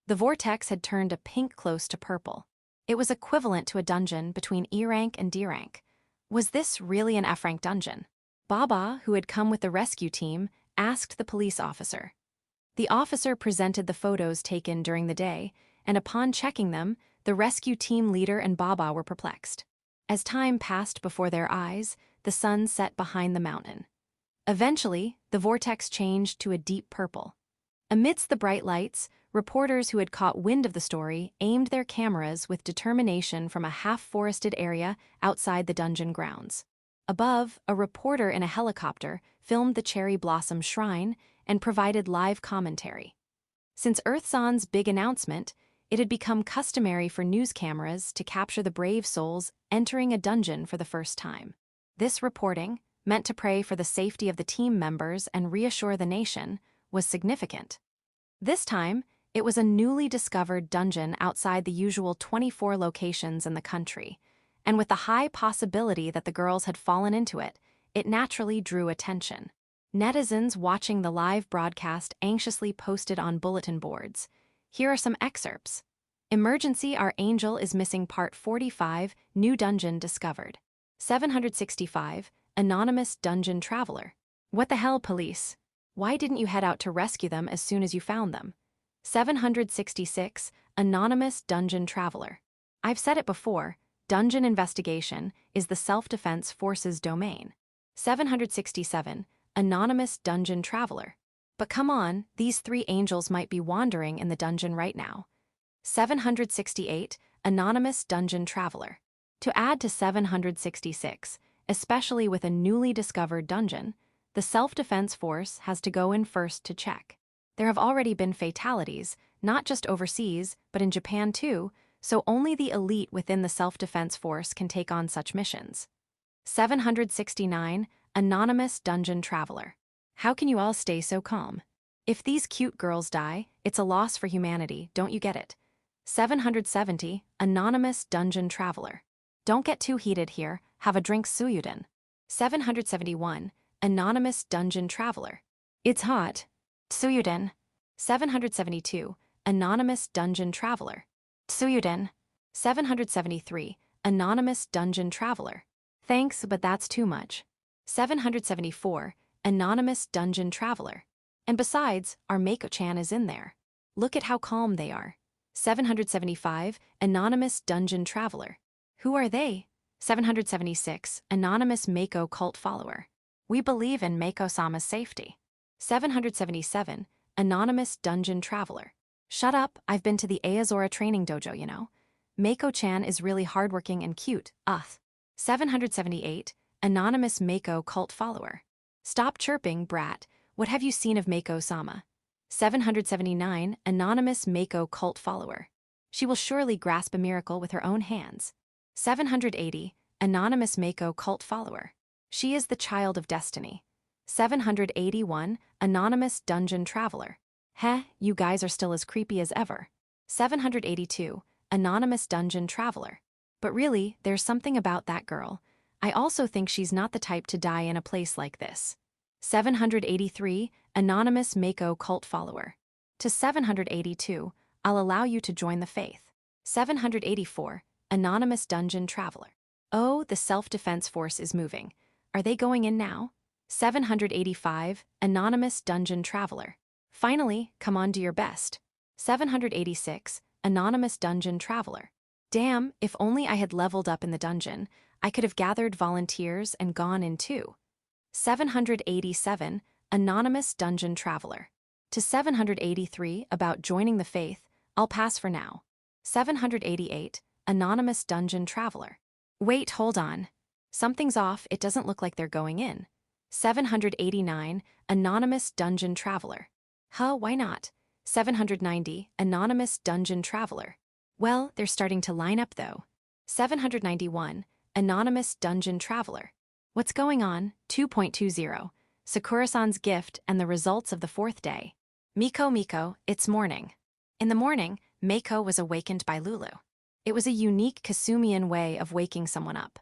The vortex had turned a pink close to purple. It was equivalent to a dungeon between E rank and D rank. Was this really an F rank dungeon? Baba, who had come with the rescue team, asked the police officer. The officer presented the photos taken during the day, and upon checking them, the rescue team leader and Baba were perplexed. As time passed before their eyes, the sun set behind the mountain. Eventually, the vortex changed to a deep purple. Amidst the bright lights, reporters who had caught wind of the story aimed their cameras with determination from a half-forested area outside the dungeon grounds. Above, a reporter in a helicopter filmed the cherry blossom shrine and provided live commentary. Since Earthzon's big announcement, it had become customary for news cameras to capture the brave souls entering a dungeon for the first time. This reporting, meant to pray for the safety of the team members and reassure the nation, was significant. This time, it was a newly discovered dungeon outside the usual 24 locations in the country, and with the high possibility that the girls had fallen into it, it naturally drew attention. Netizens watching the live broadcast anxiously posted on bulletin boards. Here are some excerpts. Emergency, our angel is missing part 45, new dungeon discovered. 765, anonymous dungeon traveler. What the hell, police? Why didn't you head out to rescue them as soon as you found them? 766, anonymous dungeon traveler. I've said it before, dungeon investigation is the self-defense force's domain. 767, anonymous dungeon traveler. But come on, these 3 angels might be wandering in the dungeon right now. 768, anonymous dungeon traveler. To add to 766, especially with a newly discovered dungeon, the self-defense force has to go in first to check. There have already been fatalities, not just overseas, but in Japan too, so only the elite within the self-defense force can take on such missions. 769, anonymous dungeon traveler. How can you all stay so calm? If these cute girls die, it's a loss for humanity, don't you get it? 770, anonymous dungeon traveler. Don't get too heated here, have a drink Suyuden. 771, anonymous dungeon traveler. It's hot. Suyuden. 772, anonymous dungeon traveler. Suyuden. 773, anonymous dungeon traveler. Thanks, but that's too much. 774, anonymous dungeon traveler. And besides, our Mako-chan is in there. Look at how calm they are. 775, anonymous dungeon traveler. Who are they? 776, anonymous Mako cult follower. We believe in Mako-sama's safety. 777, anonymous dungeon traveler. Shut up, I've been to the Aozora training dojo, you know. Mako-chan is really hardworking and cute, 778, anonymous Mako cult follower. Stop chirping, brat. What have you seen of Mako-sama? 779, anonymous Mako cult follower. She will surely grasp a miracle with her own hands. 780, anonymous Mako cult follower. She is the child of destiny. 781, anonymous dungeon traveler. Heh, you guys are still as creepy as ever. 782, anonymous dungeon traveler. But really, there's something about that girl. I also think she's not the type to die in a place like this. 783, anonymous Mako cult follower. To 782, I'll allow you to join the faith. 784, anonymous dungeon traveler. Oh, the self-defense force is moving. Are they going in now? 785, anonymous dungeon traveler. Finally, come on, do your best. 786, anonymous dungeon traveler. Damn, if only I had leveled up in the dungeon, I could have gathered volunteers and gone in too. 787, anonymous dungeon traveler. To 783, about joining the faith, I'll pass for now. 788, anonymous dungeon traveler. Wait, hold on. Something's off, it doesn't look like they're going in. 789, anonymous dungeon traveler. Huh, why not? 790, anonymous dungeon traveler. Well, they're starting to line up though. 791, anonymous dungeon traveler. What's going on? 2.20, Sakura-san's gift and the results of the fourth day. Miko, it's morning. In the morning, Mako was awakened by Lulu. It was a unique Kasumian way of waking someone up.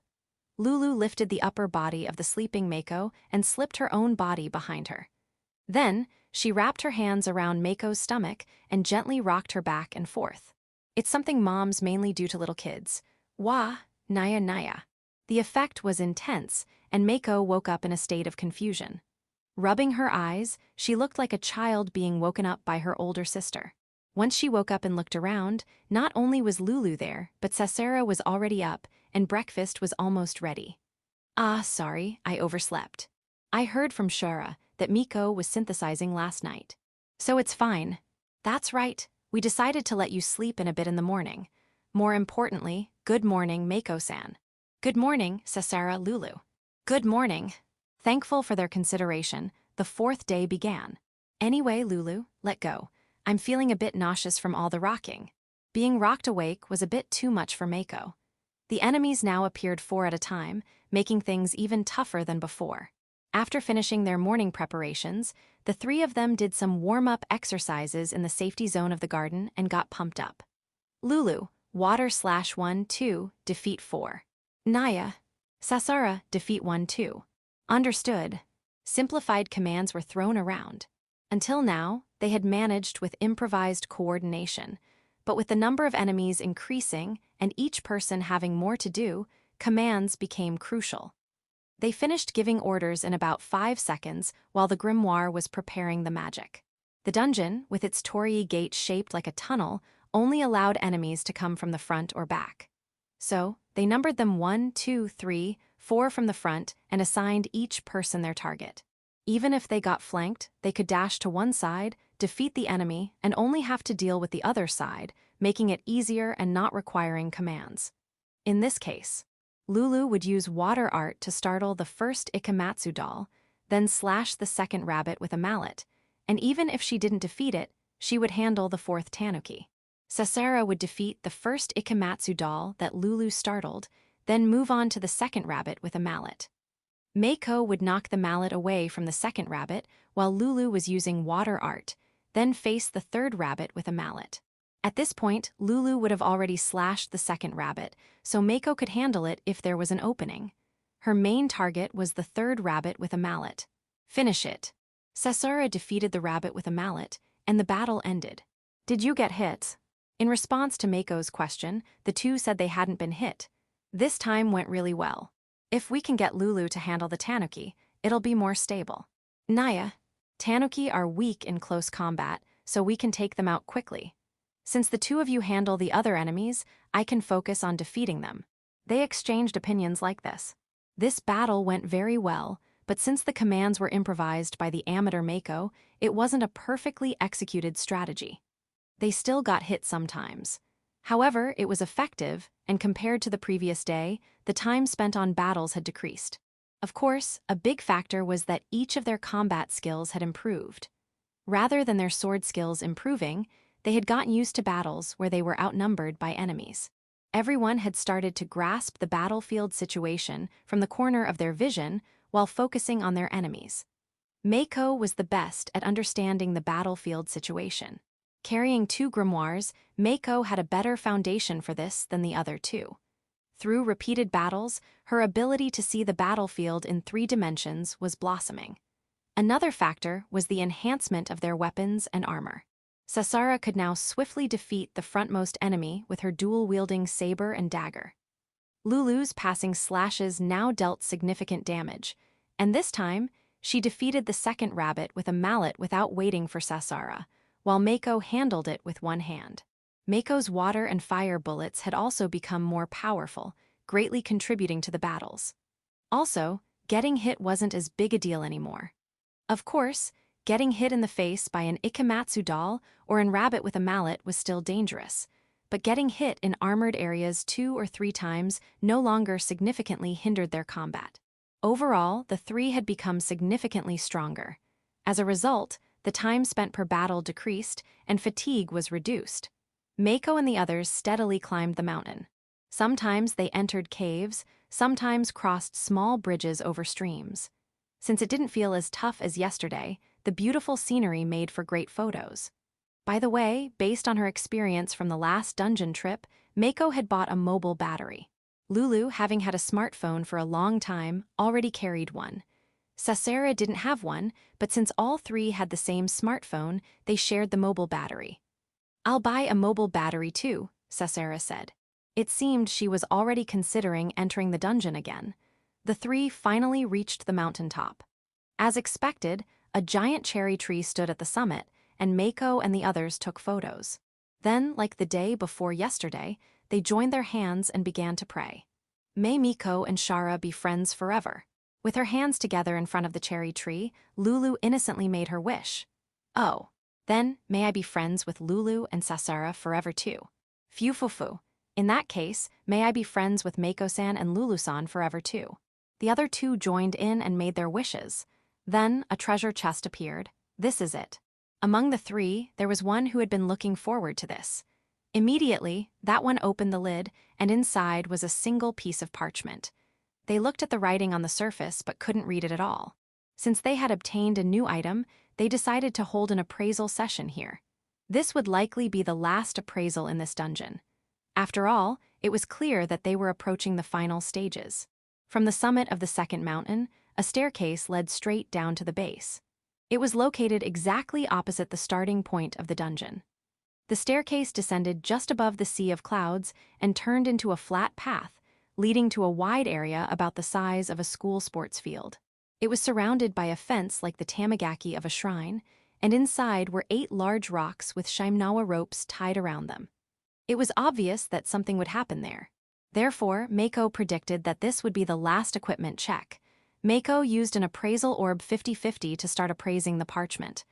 Lulu lifted the upper body of the sleeping Mako and slipped her own body behind her. Then, she wrapped her hands around Mako's stomach and gently rocked her back and forth. It's something moms mainly do to little kids. Wah, naya. The effect was intense, and Mako woke up in a state of confusion. Rubbing her eyes, she looked like a child being woken up by her older sister. Once she woke up and looked around, not only was Lulu there, but Sasera was already up, and breakfast was almost ready. Ah, sorry, I overslept. I heard from Shura that Miko was synthesizing last night. So it's fine. That's right, we decided to let you sleep in a bit in the morning. More importantly, good morning, Mako-san. Good morning, Sasera Lulu. Good morning. Thankful for their consideration, the fourth day began. Anyway, Lulu, let go. I'm feeling a bit nauseous from all the rocking. Being rocked awake was a bit too much for Mako. The enemies now appeared 4 at a time, making things even tougher than before. After finishing their morning preparations, the 3 of them did some warm-up exercises in the safety zone of the garden and got pumped up. Lulu, water /1, 2, defeat 4. Naya, Sasara, defeat 1, 2. Understood. Simplified commands were thrown around. Until now, they had managed with improvised coordination, but with the number of enemies increasing and each person having more to do, commands became crucial. They finished giving orders in about 5 seconds while the grimoire was preparing the magic. The dungeon, with its torii gate shaped like a tunnel, only allowed enemies to come from the front or back. So, they numbered them 1, 2, 3, 4 from the front and assigned each person their target. Even if they got flanked, they could dash to one side, defeat the enemy, and only have to deal with the other side, making it easier and not requiring commands. In this case, Lulu would use water art to startle the first Ikematsu doll, then slash the second rabbit with a mallet, and even if she didn't defeat it, she would handle the fourth tanuki. Sasera would defeat the first Ikematsu doll that Lulu startled, then move on to the second rabbit with a mallet. Mako would knock the mallet away from the second rabbit while Lulu was using water art, then face the third rabbit with a mallet. At this point, Lulu would have already slashed the second rabbit, so Mako could handle it if there was an opening. Her main target was the third rabbit with a mallet. Finish it. Sasura defeated the rabbit with a mallet, and the battle ended. Did you get hit? In response to Mako's question, the 2 said they hadn't been hit. This time went really well. If we can get Lulu to handle the tanuki, it'll be more stable. Naya, tanuki are weak in close combat, so we can take them out quickly. Since the 2 of you handle the other enemies, I can focus on defeating them. They exchanged opinions like this. This battle went very well, but since the commands were improvised by the amateur Mako, it wasn't a perfectly executed strategy. They still got hit sometimes. However, it was effective, and compared to the previous day, the time spent on battles had decreased. Of course, a big factor was that each of their combat skills had improved. Rather than their sword skills improving, they had gotten used to battles where they were outnumbered by enemies. Everyone had started to grasp the battlefield situation from the corner of their vision while focusing on their enemies. Mako was the best at understanding the battlefield situation. Carrying 2 grimoires, Mako had a better foundation for this than the other 2. Through repeated battles, her ability to see the battlefield in 3 dimensions was blossoming. Another factor was the enhancement of their weapons and armor. Sasara could now swiftly defeat the frontmost enemy with her dual-wielding saber and dagger. Lulu's passing slashes now dealt significant damage, and this time, she defeated the second rabbit with a mallet without waiting for Sasara, while Mako handled it with one hand. Mako's water and fire bullets had also become more powerful, greatly contributing to the battles. Also, getting hit wasn't as big a deal anymore. Of course, getting hit in the face by an Ikematsu doll or an rabbit with a mallet was still dangerous, but getting hit in armored areas 2 or 3 times no longer significantly hindered their combat. Overall, the 3 had become significantly stronger. As a result, the time spent per battle decreased and fatigue was reduced. Mako and the others steadily climbed the mountain. Sometimes they entered caves, sometimes crossed small bridges over streams. Since it didn't feel as tough as yesterday, the beautiful scenery made for great photos. By the way, based on her experience from the last dungeon trip, Mako had bought a mobile battery. Lulu, having had a smartphone for a long time, already carried one. Sasara didn't have one, but since all 3 had the same smartphone, they shared the mobile battery. "I'll buy a mobile battery too," Sasara said. It seemed she was already considering entering the dungeon again. The 3 finally reached the mountaintop. As expected, a giant cherry tree stood at the summit, and Mako and the others took photos. Then, like the day before yesterday, they joined their hands and began to pray. May Miko and Shara be friends forever. With her hands together in front of the cherry tree, Lulu innocently made her wish. Oh, then may I be friends with Lulu and Sasara forever too. Fufufu. In that case, may I be friends with Mako-san and Lulu-san forever too. The other 2 joined in and made their wishes. Then a treasure chest appeared. This is it. Among the 3, there was one who had been looking forward to this. Immediately, that one opened the lid, and inside was a single piece of parchment. They looked at the writing on the surface but couldn't read it at all. Since they had obtained a new item, they decided to hold an appraisal session here. This would likely be the last appraisal in this dungeon. After all, it was clear that they were approaching the final stages. From the summit of the second mountain, a staircase led straight down to the base. It was located exactly opposite the starting point of the dungeon. The staircase descended just above the sea of clouds and turned into a flat path, leading to a wide area about the size of a school sports field. It was surrounded by a fence like the tamagaki of a shrine, and inside were 8 large rocks with Shimenawa ropes tied around them. It was obvious that something would happen there. Therefore, Mako predicted that this would be the last equipment check. Mako used an appraisal orb 50-50 to start appraising the parchment.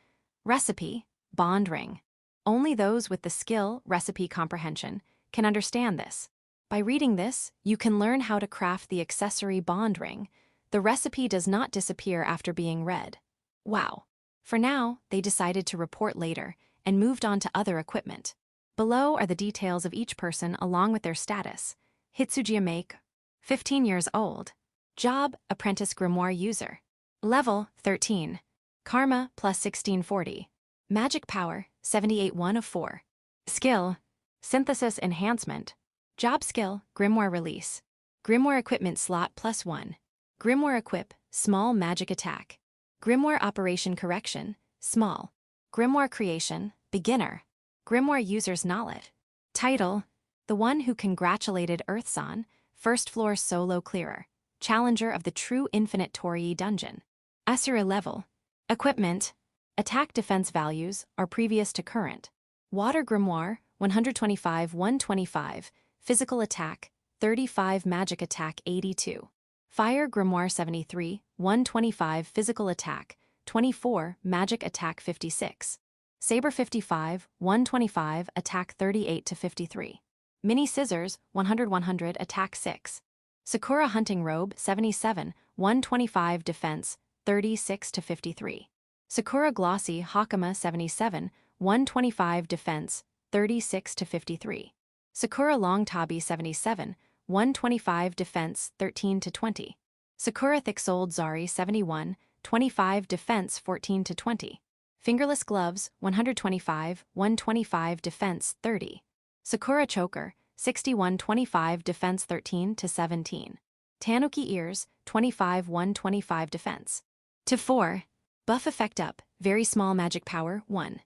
Recipe, bond ring. Only those with the skill, recipe comprehension, can understand this. By reading this, you can learn how to craft the accessory bond ring. The recipe does not disappear after being read. Wow. For now, they decided to report later and moved on to other equipment. Below are the details of each person along with their status. Hitsuji Make, 15 years old. Job, apprentice grimoire user. Level, 13. Karma, plus 1640. Magic power, 78 of 4. Skill, synthesis enhancement. Job skill, grimoire release. Grimoire equipment slot, plus 1. Grimoire equip, small magic attack. Grimoire operation correction, small. Grimoire creation, beginner. Grimoire user's knowledge. Title, the one who congratulated Earth-san, first floor solo clearer. Challenger of the true infinite Torii dungeon. Asura level. Equipment, attack defense values are previous to current. Water grimoire, 125-125. Physical attack, 35 magic attack 82. Fire grimoire 73, 125 physical attack, 24 magic attack 56. Saber 55, 125 attack 38 to 53. Mini scissors 100-100 attack 6. Sakura hunting robe 77, 125 defense 36 to 53. Sakura glossy hakama 77, 125 defense 36 to 53. Sakura long tabi 77, 125 defense 13 to 20. Sakura thick-soled zari 71, 25 defense 14 to 20. Fingerless gloves, 125, 125 defense, 30. Sakura choker, 6125 defense, 13 to 17. Tanuki ears, 25, 125 defense. To 4. Buff effect up, very small magic power, 1.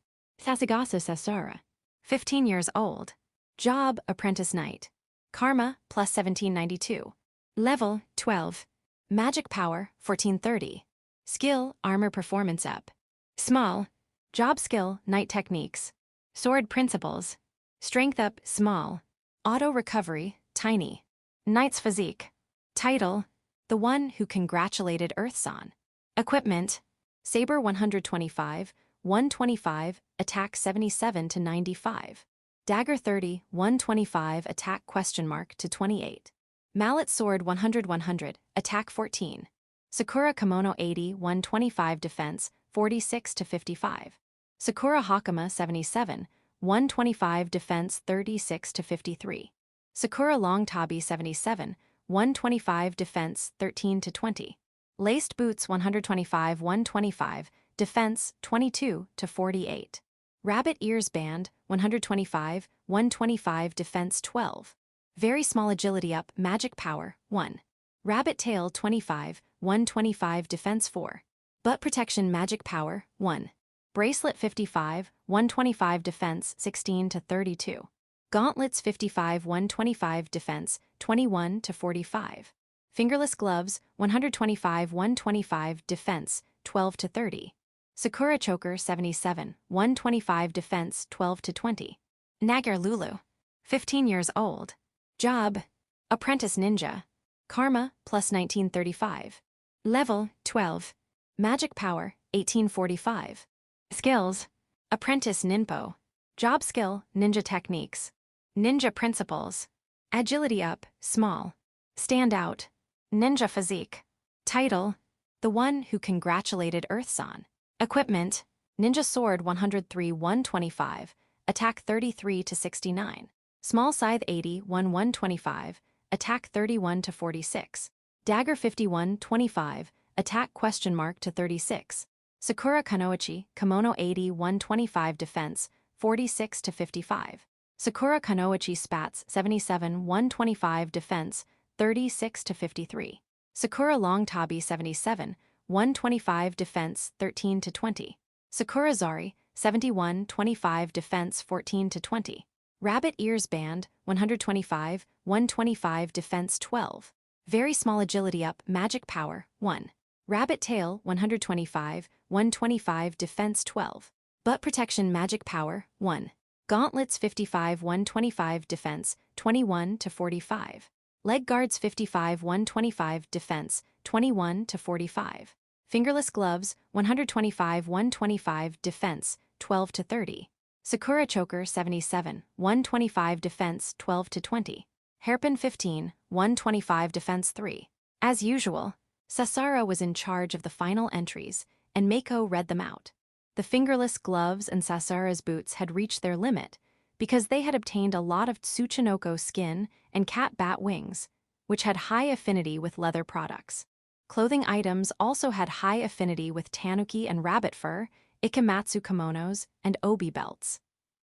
Sasagasa Sasura. 15 years old. Job, apprentice knight. Karma, plus 1792. Level, 12. Magic power, 1430. Skill, armor performance up. Small. Job skill, knight techniques. Sword principles. Strength up, small. Auto recovery, tiny. Knight's physique. Title, the one who congratulated Earth-san. Equipment, saber 125, 125, attack 77 to 95. Dagger 30, 125, attack question mark to 28. Mallet sword 100, 100, attack 14. Sakura kimono 80, 125 defense, 46 to 55. Sakura hakama 77, 125 defense, 36 to 53. Sakura long tabi 77, 125 defense, 13 to 20. Laced boots 125, 125, defense, 22 to 48. Rabbit ears band, 125, 125 defense, 12. Very small agility up, magic power, 1. Rabbit tail 25, 125 defense, 4. Butt protection magic power, 1. Bracelet 55, 125 defense, 16 to 32. Gauntlets 55, 125 defense, 21 to 45. Fingerless gloves 125, 125 defense, 12 to 30. Sakura choker 77, 125 defense, 12 to 20. Nagar Lulu. 15 years old. Job, apprentice ninja. Karma, plus 1935. Level, 12. Magic power, 1845. Skills, apprentice ninpo. Job skill, ninja techniques. Ninja principles. Agility up, small. Stand out. Ninja physique. Title, the one who congratulated Earth-san. Equipment, ninja sword 103, 125, attack 33 to 69. Small scythe 80, 125, attack 31 to 46. Dagger 51, 25, attack question mark to 36. Sakura kanoichi, kimono 80, 125 defense, 46 to 55. Sakura kanoichi spats 77, 125 defense, 36 to 53. Sakura long tabi 77, 125 defense, 13 to 20. Sakura zari, 71, 25 defense, 14 to 20. Rabbit ears band, 125, 125 defense, 12. Very small agility up, magic power, 1. Rabbit tail, 125, 125 defense, 12. Butt protection magic power, 1. Gauntlets 55, 125 defense, 21 to 45. Leg guards 55, 125 defense, 21 to 45. Fingerless gloves 125, 125 defense, 12 to 30. Sakura choker 77, 125 defense, 12 to 20. Hairpin 15, 125 defense, 3. As usual, Sasara was in charge of the final entries, and Mako read them out. The fingerless gloves and Sasara's boots had reached their limit because they had obtained a lot of Tsuchinoko skin and cat bat wings, which had high affinity with leather products. Clothing items also had high affinity with tanuki and rabbit fur, ikematsu kimonos, and obi belts.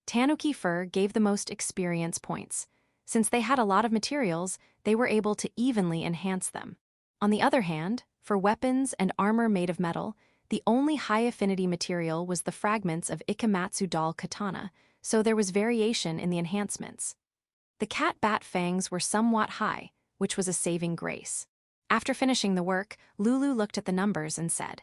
Tanuki fur gave the most experience points. Since they had a lot of materials, they were able to evenly enhance them. On the other hand, for weapons and armor made of metal, the only high-affinity material was the fragments of ikematsu doll katana, so there was variation in the enhancements. The cat-bat fangs were somewhat high, which was a saving grace. After finishing the work, Lulu looked at the numbers and said,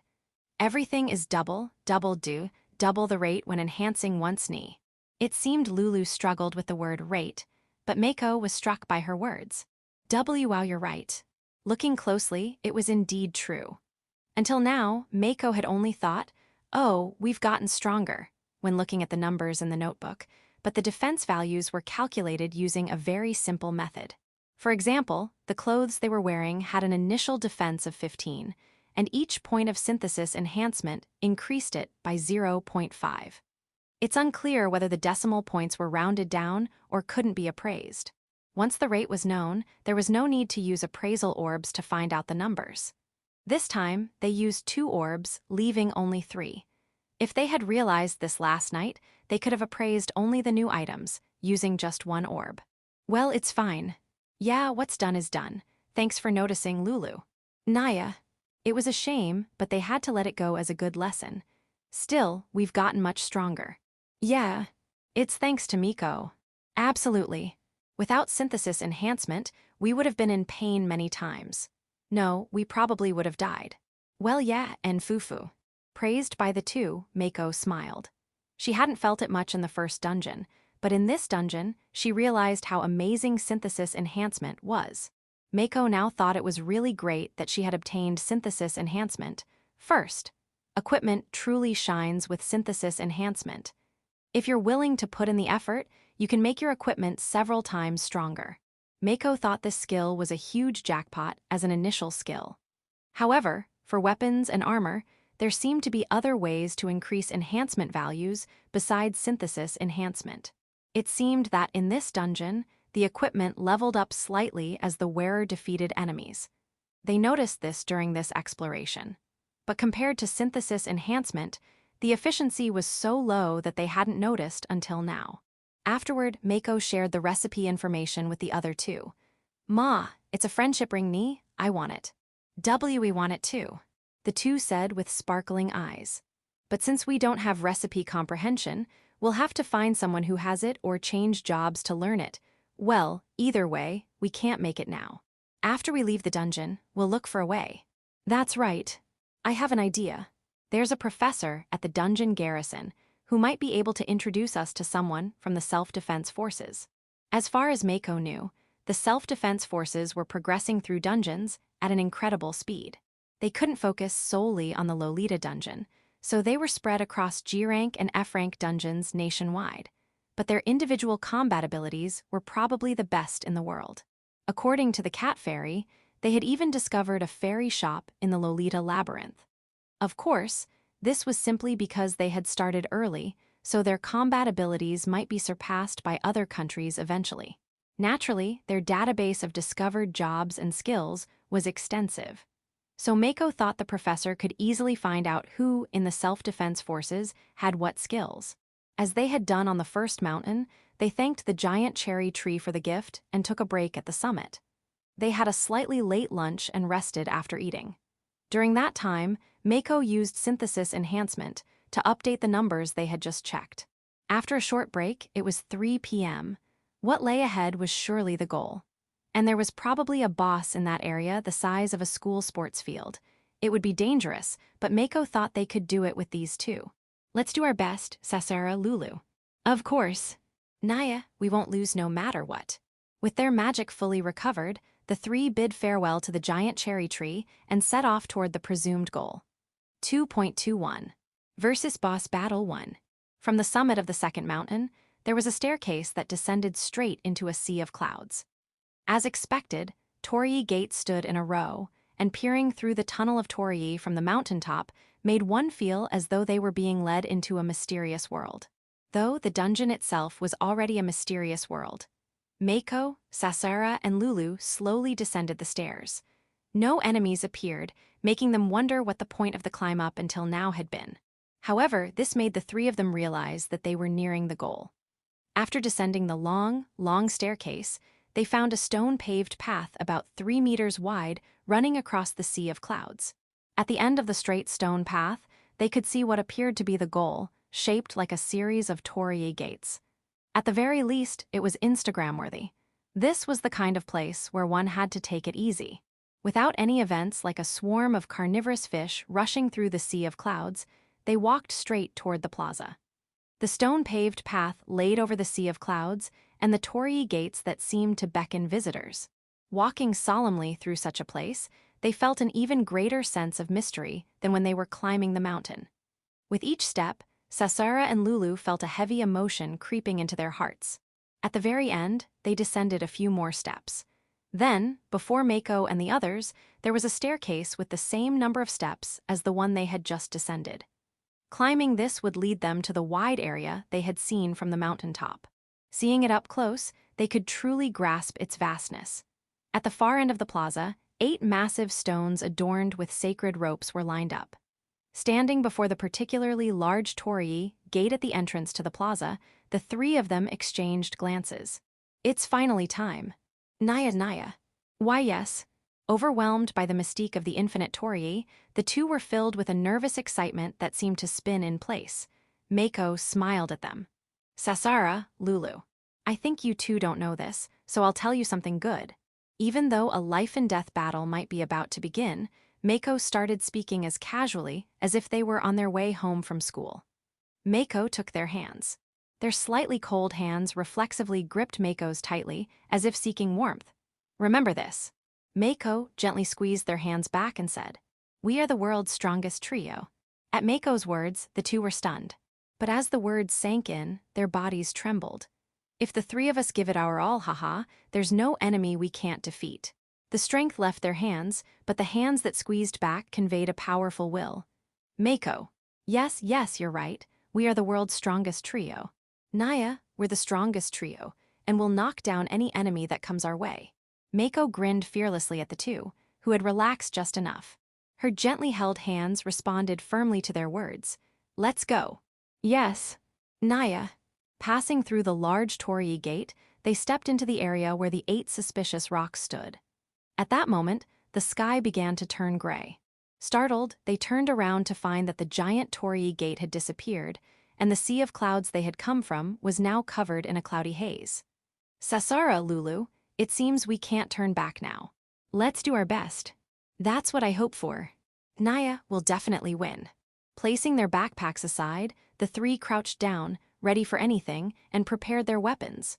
"Everything is double the rate when enhancing one's knee." It seemed Lulu struggled with the word rate, but Mako was struck by her words. Wow, you're right. Looking closely, it was indeed true. Until now, Mako had only thought, oh, we've gotten stronger, when looking at the numbers in the notebook, but the defense values were calculated using a very simple method. For example, the clothes they were wearing had an initial defense of 15, and each point of synthesis enhancement increased it by 0.5. It's unclear whether the decimal points were rounded down or couldn't be appraised. Once the rate was known, there was no need to use appraisal orbs to find out the numbers. This time, they used 2 orbs, leaving only 3. If they had realized this last night, they could have appraised only the new items, using just one orb. Well, it's fine. Yeah, what's done is done. Thanks for noticing, Lulu. Naya. It was a shame, but they had to let it go as a good lesson. Still, we've gotten much stronger. Yeah. It's thanks to Mako. Absolutely. Without synthesis enhancement, we would have been in pain many times. No, we probably would have died. Well, yeah, and Fufu. Praised by the two, Mako smiled. She hadn't felt it much in the first dungeon, but in this dungeon, she realized how amazing synthesis enhancement was. Mako now thought it was really great that she had obtained synthesis enhancement. First, equipment truly shines with synthesis enhancement. If you're willing to put in the effort, you can make your equipment several times stronger. Mako thought this skill was a huge jackpot as an initial skill. However, for weapons and armor, there seemed to be other ways to increase enhancement values besides synthesis enhancement. It seemed that in this dungeon, the equipment leveled up slightly as the wearer defeated enemies. They noticed this during this exploration. But compared to synthesis enhancement, the efficiency was so low that they hadn't noticed until now. Afterward, Mako shared the recipe information with the other two. Ma, it's a friendship ring knee. I want it. We want it too, the two said with sparkling eyes. But since we don't have recipe comprehension, we'll have to find someone who has it or change jobs to learn it. Well, either way, we can't make it now. After we leave the dungeon, we'll look for a way. That's right. I have an idea. There's a professor at the dungeon garrison who might be able to introduce us to someone from the self-defense forces. As far as Mako knew, the self-defense forces were progressing through dungeons at an incredible speed. They couldn't focus solely on the Lolita dungeon, so they were spread across G-rank and F-rank dungeons nationwide. But their individual combat abilities were probably the best in the world. According to the Cat Fairy, they had even discovered a fairy shop in the Lolita Labyrinth. Of course, this was simply because they had started early, so their combat abilities might be surpassed by other countries eventually. Naturally, their database of discovered jobs and skills was extensive. So Mako thought the professor could easily find out who in the self-defense forces had what skills. As they had done on the first mountain, they thanked the giant cherry tree for the gift and took a break at the summit. They had a slightly late lunch and rested after eating. During that time, Mako used synthesis enhancement to update the numbers they had just checked. After a short break, it was 3 p.m. What lay ahead was surely the goal. And there was probably a boss in that area the size of a school sports field. It would be dangerous, but Mako thought they could do it with these two. Let's do our best, Sasera, Lulu. Of course. Naya, we won't lose no matter what. With their magic fully recovered, the three bid farewell to the giant cherry tree and set off toward the presumed goal. 2.21. Versus Boss Battle 1. From the summit of the second mountain, there was a staircase that descended straight into a sea of clouds. As expected, Torii gates stood in a row, and peering through the tunnel of Torii from the mountaintop made one feel as though they were being led into a mysterious world. Though the dungeon itself was already a mysterious world. Mako, Sasera, and Lulu slowly descended the stairs. No enemies appeared, making them wonder what the point of the climb up until now had been. However, this made the three of them realize that they were nearing the goal. After descending the long, long staircase, they found a stone-paved path about 3 meters wide running across the sea of clouds. At the end of the straight stone path, they could see what appeared to be the goal, shaped like a series of Torii gates. At the very least, it was Instagram-worthy. This was the kind of place where one had to take it easy. Without any events like a swarm of carnivorous fish rushing through the sea of clouds, they walked straight toward the plaza. The stone-paved path laid over the sea of clouds and the Torii gates that seemed to beckon visitors. Walking solemnly through such a place, they felt an even greater sense of mystery than when they were climbing the mountain. With each step, Sasera and Lulu felt a heavy emotion creeping into their hearts. At the very end, they descended a few more steps. Then, before Mako and the others, there was a staircase with the same number of steps as the one they had just descended. Climbing this would lead them to the wide area they had seen from the mountaintop. Seeing it up close, they could truly grasp its vastness. At the far end of the plaza, 8 massive stones adorned with sacred ropes were lined up. Standing before the particularly large torii gate at the entrance to the plaza, the three of them exchanged glances. It's finally time. Naya. Why yes. Overwhelmed by the mystique of the infinite torii, the two were filled with a nervous excitement that seemed to spin in place. Mako smiled at them. Sasara, Lulu. I think you two don't know this, so I'll tell you something good. Even though a life-and-death battle might be about to begin, Mako started speaking as casually as if they were on their way home from school. Mako took their hands. Their slightly cold hands reflexively gripped Mako's tightly, as if seeking warmth. Remember this. Mako gently squeezed their hands back and said, "We are the world's strongest trio." At Mako's words, the two were stunned. But as the words sank in, their bodies trembled. If the three of us give it our all, haha, there's no enemy we can't defeat. The strength left their hands, but the hands that squeezed back conveyed a powerful will. Mako. Yes, you're right. We are the world's strongest trio. Naya, we're the strongest trio, and we'll knock down any enemy that comes our way. Mako grinned fearlessly at the two, who had relaxed just enough. Her gently held hands responded firmly to their words. Let's go. Yes. Naya. Passing through the large torii gate, they stepped into the area where the 8 suspicious rocks stood. At that moment, the sky began to turn gray. Startled, they turned around to find that the giant torii gate had disappeared, and the sea of clouds they had come from was now covered in a cloudy haze. Sasara, Lulu, it seems we can't turn back now. Let's do our best. That's what I hope for. Naya will definitely win. Placing their backpacks aside, the three crouched down, ready for anything, and prepared their weapons.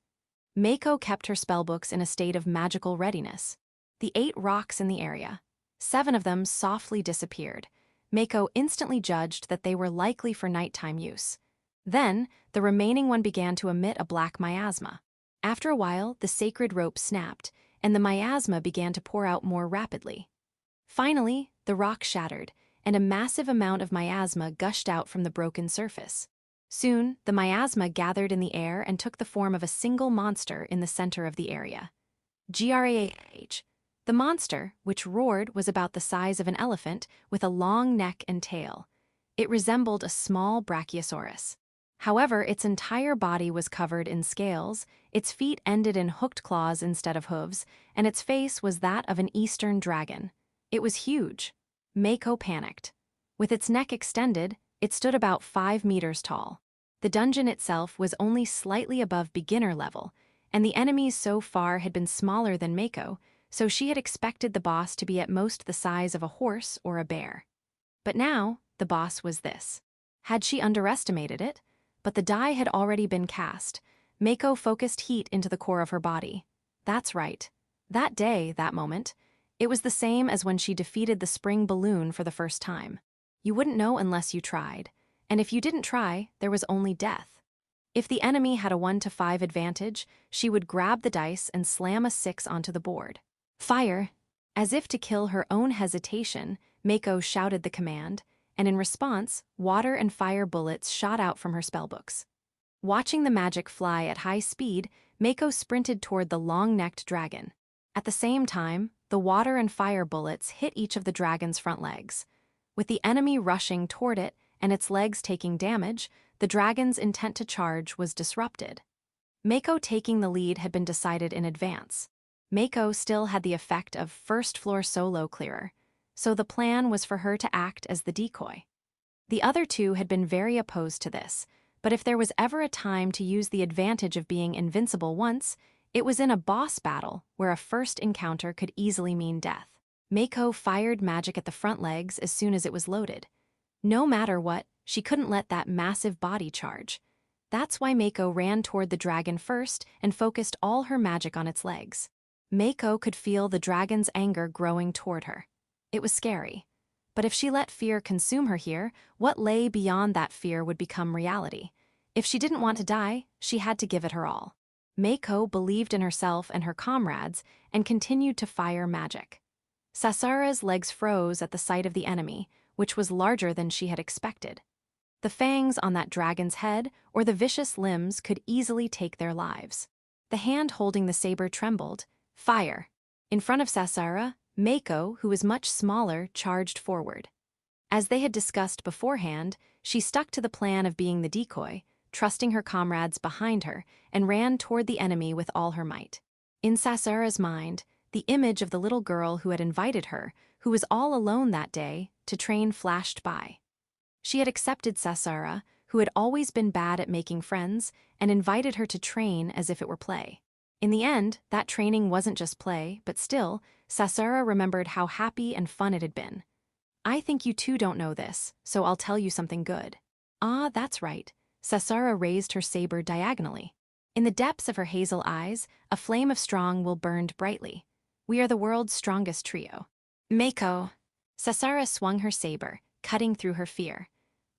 Mako kept her spellbooks in a state of magical readiness. The 8 rocks in the area. 7 of them softly disappeared. Mako instantly judged that they were likely for nighttime use. Then, the remaining one began to emit a black miasma. After a while, the sacred rope snapped, and the miasma began to pour out more rapidly. Finally, the rock shattered, and a massive amount of miasma gushed out from the broken surface. Soon, the miasma gathered in the air and took the form of a single monster in the center of the area. Grah. The monster, which roared, was about the size of an elephant with a long neck and tail. It resembled a small brachiosaurus. However, its entire body was covered in scales, its feet ended in hooked claws instead of hooves, and its face was that of an eastern dragon. It was huge. Mako panicked. With its neck extended, it stood about 5 meters tall. The dungeon itself was only slightly above beginner level, and the enemies so far had been smaller than Mako, so she had expected the boss to be at most the size of a horse or a bear. But now, the boss was this. Had she underestimated it? But the die had already been cast. Mako focused heat into the core of her body. That's right. That day, that moment, it was the same as when she defeated the spring balloon for the first time. You wouldn't know unless you tried, and if you didn't try, there was only death. If the enemy had a 1 to 5 advantage, she would grab the dice and slam a 6 onto the board. Fire! As if to kill her own hesitation, Mako shouted the command, and in response, water and fire bullets shot out from her spellbooks. Watching the magic fly at high speed, Mako sprinted toward the long-necked dragon. At the same time, the water and fire bullets hit each of the dragon's front legs. With the enemy rushing toward it and its legs taking damage, the dragon's intent to charge was disrupted. Mako taking the lead had been decided in advance. Mako still had the effect of first-floor solo clearer, so the plan was for her to act as the decoy. The other two had been very opposed to this, but if there was ever a time to use the advantage of being invincible once, it was in a boss battle where a first encounter could easily mean death. Mako fired magic at the front legs as soon as it was loaded. No matter what, she couldn't let that massive body charge. That's why Mako ran toward the dragon first and focused all her magic on its legs. Mako could feel the dragon's anger growing toward her. It was scary. But if she let fear consume her here, what lay beyond that fear would become reality. If she didn't want to die, she had to give it her all. Mako believed in herself and her comrades and continued to fire magic. Sasara's legs froze at the sight of the enemy, which was larger than she had expected. The fangs on that dragon's head or the vicious limbs could easily take their lives. The hand holding the saber trembled. Fire! In front of Sasara, Mako, who was much smaller, charged forward. As they had discussed beforehand, she stuck to the plan of being the decoy, trusting her comrades behind her, and ran toward the enemy with all her might. In Sasura's mind, the image of the little girl who had invited her, who was all alone that day, to train flashed by. She had accepted Sasura, who had always been bad at making friends, and invited her to train as if it were play. In the end, that training wasn't just play, but still, Sasura remembered how happy and fun it had been. I think you two don't know this, so I'll tell you something good. Ah, that's right. Sasura raised her saber diagonally. In the depths of her hazel eyes, a flame of strong will burned brightly. We are the world's strongest trio. Mako. Sasura swung her saber, cutting through her fear.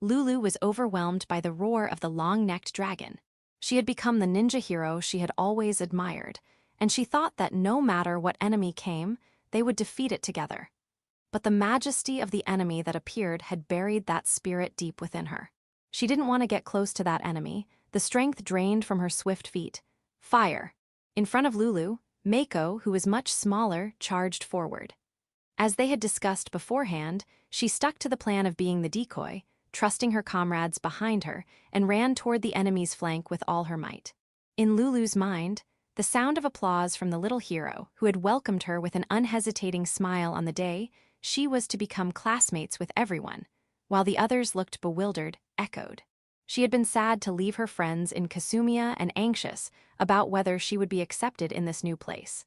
Lulu was overwhelmed by the roar of the long-necked dragon. She had become the ninja hero she had always admired, and she thought that no matter what enemy came, they would defeat it together. But the majesty of the enemy that appeared had buried that spirit deep within her. She didn't want to get close to that enemy, the strength drained from her swift feet. Fire! In front of Lulu, Mako, who was much smaller, charged forward. As they had discussed beforehand, she stuck to the plan of being the decoy, trusting her comrades behind her, and ran toward the enemy's flank with all her might. In Lulu's mind, the sound of applause from the little hero, who had welcomed her with an unhesitating smile on the day she was to become classmates with everyone, while the others looked bewildered, echoed. She had been sad to leave her friends in Kasumiya and anxious about whether she would be accepted in this new place.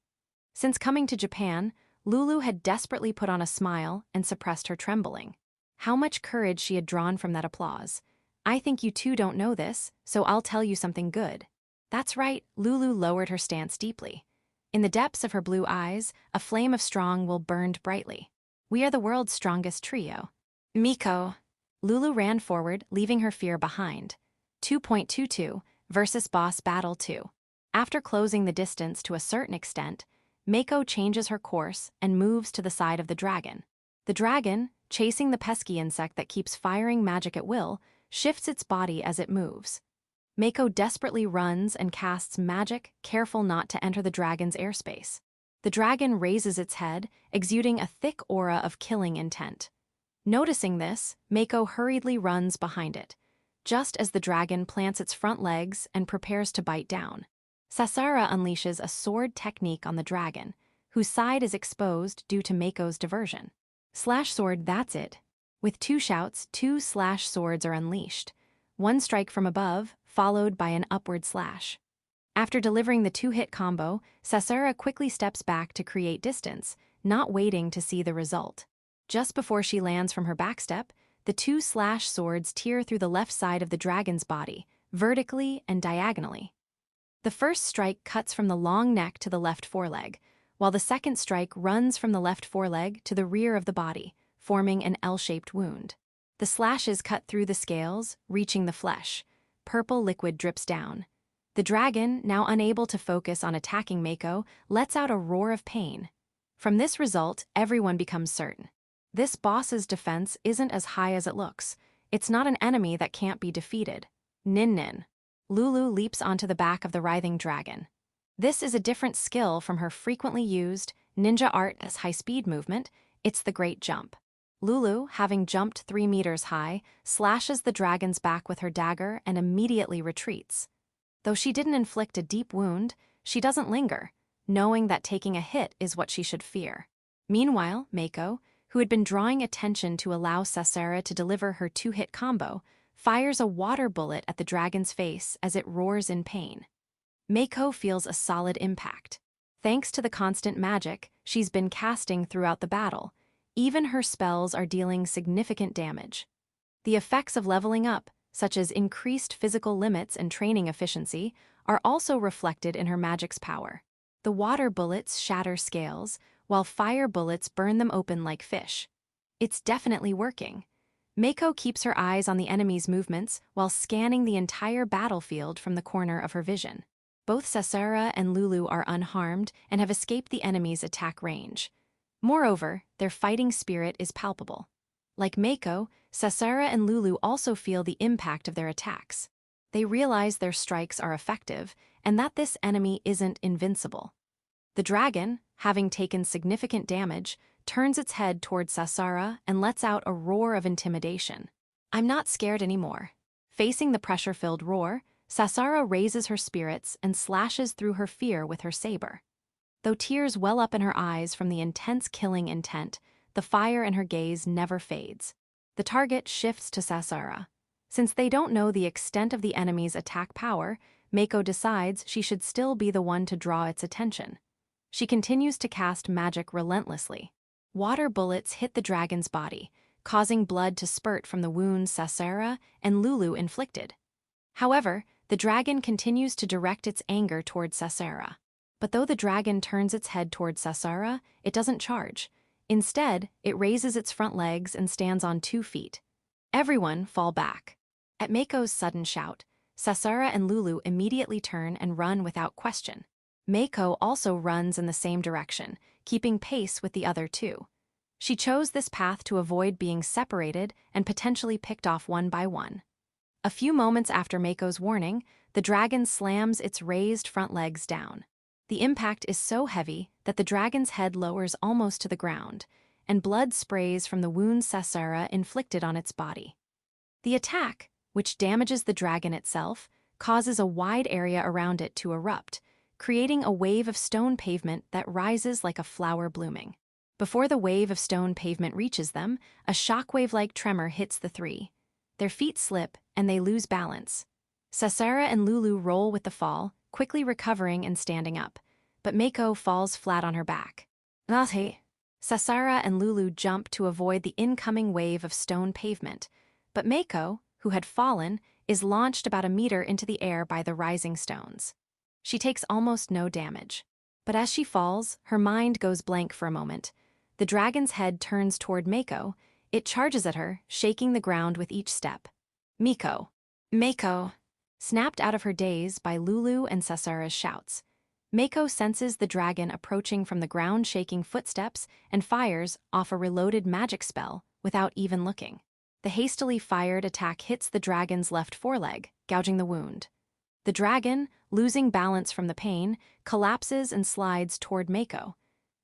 Since coming to Japan, Lulu had desperately put on a smile and suppressed her trembling. How much courage she had drawn from that applause. I think you two don't know this, so I'll tell you something good. That's right, Lulu lowered her stance deeply. In the depths of her blue eyes, a flame of strong will burned brightly. We are the world's strongest trio. Mako. Lulu ran forward, leaving her fear behind. 2.22 versus Boss Battle 2. After closing the distance to a certain extent, Mako changes her course and moves to the side of the dragon. The dragon, chasing the pesky insect that keeps firing magic at will, shifts its body as it moves. Mako desperately runs and casts magic, careful not to enter the dragon's airspace. The dragon raises its head, exuding a thick aura of killing intent. Noticing this, Mako hurriedly runs behind it, just as the dragon plants its front legs and prepares to bite down. Sasura unleashes a sword technique on the dragon, whose side is exposed due to Mako's diversion. Slash sword, that's it. With two shouts, two slash swords are unleashed. One strike from above, followed by an upward slash. After delivering the two-hit combo, Sasura quickly steps back to create distance, not waiting to see the result. Just before she lands from her backstep, the two slash swords tear through the left side of the dragon's body, vertically and diagonally. The first strike cuts from the long neck to the left foreleg, while the second strike runs from the left foreleg to the rear of the body, forming an L-shaped wound. The slashes cut through the scales, reaching the flesh. Purple liquid drips down. The dragon, now unable to focus on attacking Mako, lets out a roar of pain. From this result, everyone becomes certain. This boss's defense isn't as high as it looks. It's not an enemy that can't be defeated. Nin. Lulu leaps onto the back of the writhing dragon. This is a different skill from her frequently used ninja art as high-speed movement. It's the great jump. Lulu, having jumped 3 meters high, slashes the dragon's back with her dagger and immediately retreats. Though she didn't inflict a deep wound, she doesn't linger, knowing that taking a hit is what she should fear. Meanwhile, Mako, who had been drawing attention to allow Sasura to deliver her two-hit combo, fires a water bullet at the dragon's face as it roars in pain. Mako feels a solid impact. Thanks to the constant magic she's been casting throughout the battle, even her spells are dealing significant damage. The effects of leveling up, such as increased physical limits and training efficiency, are also reflected in her magic's power. The water bullets shatter scales, while fire bullets burn them open like fish. It's definitely working. Mako keeps her eyes on the enemy's movements while scanning the entire battlefield from the corner of her vision. Both Sasura and Lulu are unharmed and have escaped the enemy's attack range. Moreover, their fighting spirit is palpable. Like Mako, Sasura and Lulu also feel the impact of their attacks. They realize their strikes are effective and that this enemy isn't invincible. The dragon, having taken significant damage, turns its head toward Sasara and lets out a roar of intimidation. I'm not scared anymore. Facing the pressure-filled roar, Sasara raises her spirits and slashes through her fear with her saber. Though tears well up in her eyes from the intense killing intent, the fire in her gaze never fades. The target shifts to Sasara. Since they don't know the extent of the enemy's attack power, Mako decides she should still be the one to draw its attention. She continues to cast magic relentlessly. Water bullets hit the dragon's body, causing blood to spurt from the wounds Sasara and Lulu inflicted. However, the dragon continues to direct its anger toward Sasara. But though the dragon turns its head toward Sasara, it doesn't charge. Instead, it raises its front legs and stands on 2 feet. Everyone fall back. At Mako's sudden shout, Sasara and Lulu immediately turn and run without question. Mako also runs in the same direction, keeping pace with the other two. She chose this path to avoid being separated and potentially picked off one by one. A few moments after Mako's warning, the dragon slams its raised front legs down. The impact is so heavy that the dragon's head lowers almost to the ground, and blood sprays from the wounds Sasara inflicted on its body. The attack, which damages the dragon itself, causes a wide area around it to erupt, creating a wave of stone pavement that rises like a flower blooming. Before the wave of stone pavement reaches them, a shockwave-like tremor hits the three. Their feet slip, and they lose balance. Sasara and Lulu roll with the fall, quickly recovering and standing up, but Mako falls flat on her back. Nahi. Sasara and Lulu jump to avoid the incoming wave of stone pavement, but Mako, who had fallen, is launched about a meter into the air by the rising stones. She takes almost no damage. But as she falls, her mind goes blank for a moment. The dragon's head turns toward Mako. It charges at her, shaking the ground with each step. Mako! Snapped out of her daze by Lulu and Sasara's shouts. Mako senses the dragon approaching from the ground-shaking footsteps and fires off a reloaded magic spell without even looking. The hastily fired attack hits the dragon's left foreleg, gouging the wound. The dragon, losing balance from the pain, collapses and slides toward Mako.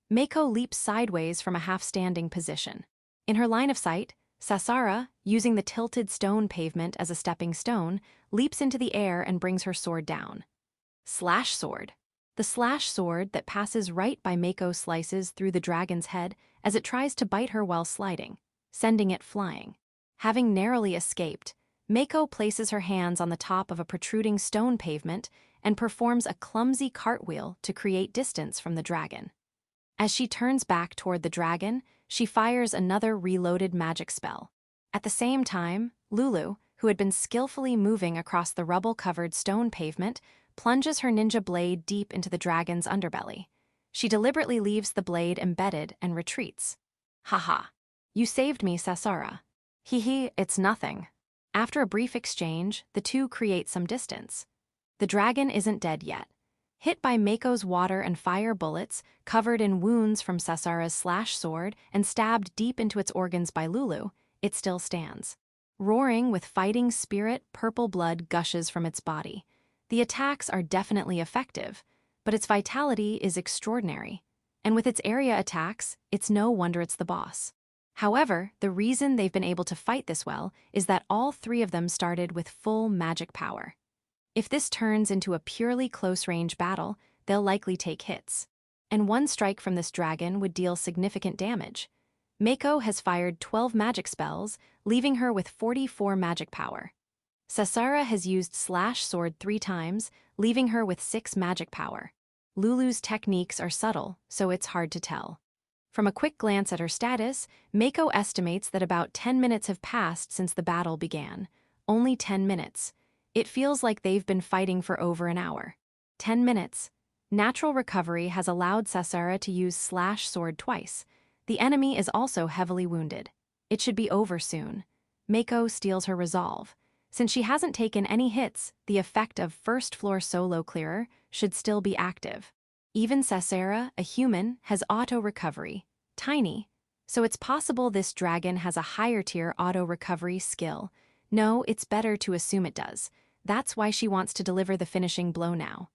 Mako leaps sideways from a half-standing position. In her line of sight, Sasara, using the tilted stone pavement as a stepping stone, leaps into the air and brings her sword down. Slash sword. The slash sword that passes right by Mako slices through the dragon's head as it tries to bite her while sliding, sending it flying. Having narrowly escaped, Mako places her hands on the top of a protruding stone pavement and performs a clumsy cartwheel to create distance from the dragon. As she turns back toward the dragon, she fires another reloaded magic spell. At the same time, Lulu, who had been skillfully moving across the rubble-covered stone pavement, plunges her ninja blade deep into the dragon's underbelly. She deliberately leaves the blade embedded and retreats. Haha. You saved me, Sasara. Hee, it's nothing. After a brief exchange, the two create some distance. The dragon isn't dead yet. Hit by Mako's water and fire bullets, covered in wounds from Sasara's slash sword, and stabbed deep into its organs by Lulu, it still stands. Roaring with fighting spirit, purple blood gushes from its body. The attacks are definitely effective, but its vitality is extraordinary. And with its area attacks, it's no wonder it's the boss. However, the reason they've been able to fight this well is that all three of them started with full magic power. If this turns into a purely close-range battle, they'll likely take hits. And one strike from this dragon would deal significant damage. Mako has fired 12 magic spells, leaving her with 44 magic power. Sasara has used slash sword 3 times, leaving her with 6 magic power. Lulu's techniques are subtle, so it's hard to tell. From a quick glance at her status, Mako estimates that about 10 minutes have passed since the battle began. Only 10 minutes. It feels like they've been fighting for over an hour. 10 minutes. Natural recovery has allowed Sasara to use slash sword twice. The enemy is also heavily wounded. It should be over soon. Mako steals her resolve. Since she hasn't taken any hits, the effect of first floor solo clearer should still be active. Even Sasara, a human, has auto-recovery, tiny, so it's possible this dragon has a higher-tier auto-recovery skill. No, it's better to assume it does. That's why she wants to deliver the finishing blow now.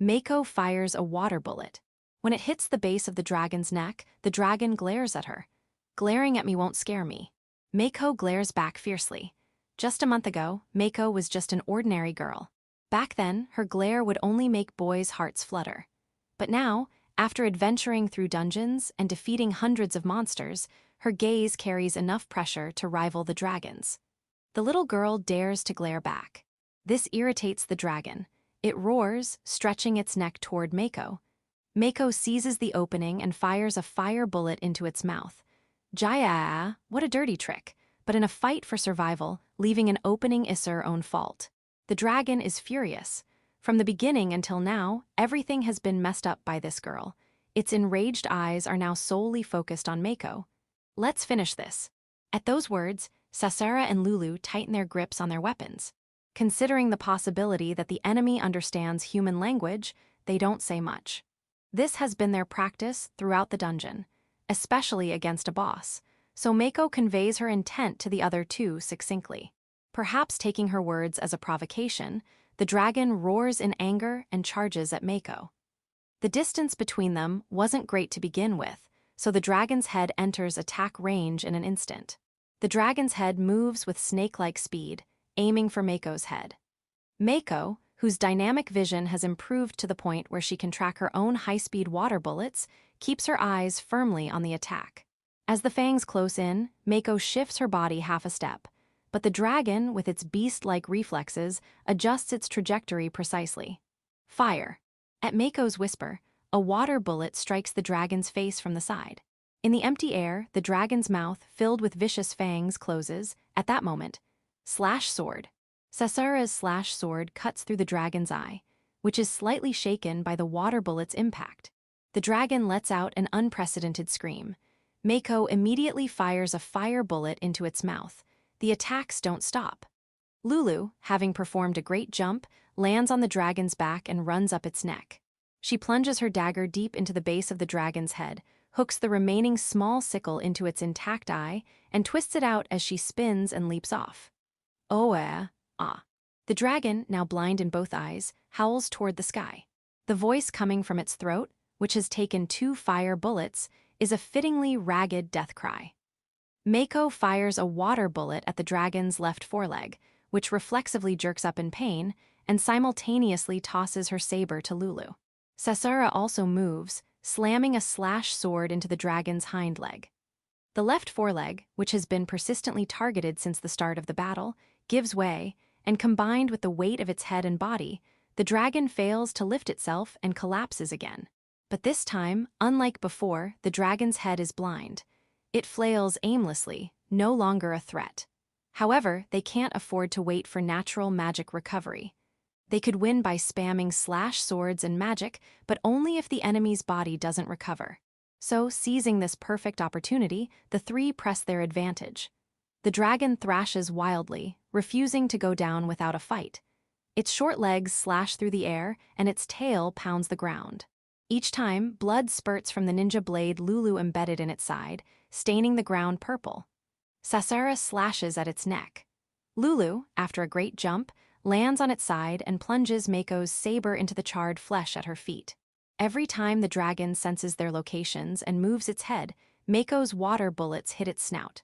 Mako fires a water bullet. When it hits the base of the dragon's neck, the dragon glares at her. Glaring at me won't scare me. Mako glares back fiercely. Just a month ago, Mako was just an ordinary girl. Back then, her glare would only make boys' hearts flutter. But now, after adventuring through dungeons and defeating hundreds of monsters, her gaze carries enough pressure to rival the dragon's. The little girl dares to glare back. This irritates the dragon. It roars, stretching its neck toward Mako. Mako seizes the opening and fires a fire bullet into its mouth. Jaya, what a dirty trick, but in a fight for survival, leaving an opening is her own fault. The dragon is furious. From the beginning until now, everything has been messed up by this girl. Its enraged eyes are now solely focused on Mako. Let's finish this. At those words, Sasara and Lulu tighten their grips on their weapons. Considering the possibility that the enemy understands human language, they don't say much. This has been their practice throughout the dungeon, especially against a boss, so Mako conveys her intent to the other two succinctly. Perhaps taking her words as a provocation, the dragon roars in anger and charges at Mako. The distance between them wasn't great to begin with, so the dragon's head enters attack range in an instant. The dragon's head moves with snake-like speed, aiming for Mako's head. Mako, whose dynamic vision has improved to the point where she can track her own high-speed water bullets, keeps her eyes firmly on the attack. As the fangs close in, Mako shifts her body half a step, but the dragon, with its beast-like reflexes, adjusts its trajectory precisely. Fire. At Mako's whisper, a water bullet strikes the dragon's face from the side. In the empty air, the dragon's mouth, filled with vicious fangs, closes. At that moment, slash sword. Sasara's slash sword cuts through the dragon's eye, which is slightly shaken by the water bullet's impact. The dragon lets out an unprecedented scream. Mako immediately fires a fire bullet into its mouth. The attacks don't stop. Lulu, having performed a great jump, lands on the dragon's back and runs up its neck. She plunges her dagger deep into the base of the dragon's head, hooks the remaining small sickle into its intact eye, and twists it out as she spins and leaps off. Ah. The dragon, now blind in both eyes, howls toward the sky. The voice coming from its throat, which has taken 2 fire bullets, is a fittingly ragged death cry. Mako fires a water bullet at the dragon's left foreleg, which reflexively jerks up in pain, and simultaneously tosses her saber to Lulu. Sasara also moves, slamming a slash sword into the dragon's hind leg. The left foreleg, which has been persistently targeted since the start of the battle, gives way, and combined with the weight of its head and body, the dragon fails to lift itself and collapses again. But this time, unlike before, the dragon's head is blind. It flails aimlessly, no longer a threat. However, they can't afford to wait for natural magic recovery. They could win by spamming slash swords and magic, but only if the enemy's body doesn't recover. So, seizing this perfect opportunity, the 3 press their advantage. The dragon thrashes wildly, refusing to go down without a fight. Its short legs slash through the air, and its tail pounds the ground. Each time, blood spurts from the ninja blade Lulu embedded in its side, staining the ground purple. Sasara slashes at its neck. Lulu, after a great jump, lands on its side and plunges Mako's saber into the charred flesh at her feet. Every time the dragon senses their locations and moves its head, Mako's water bullets hit its snout.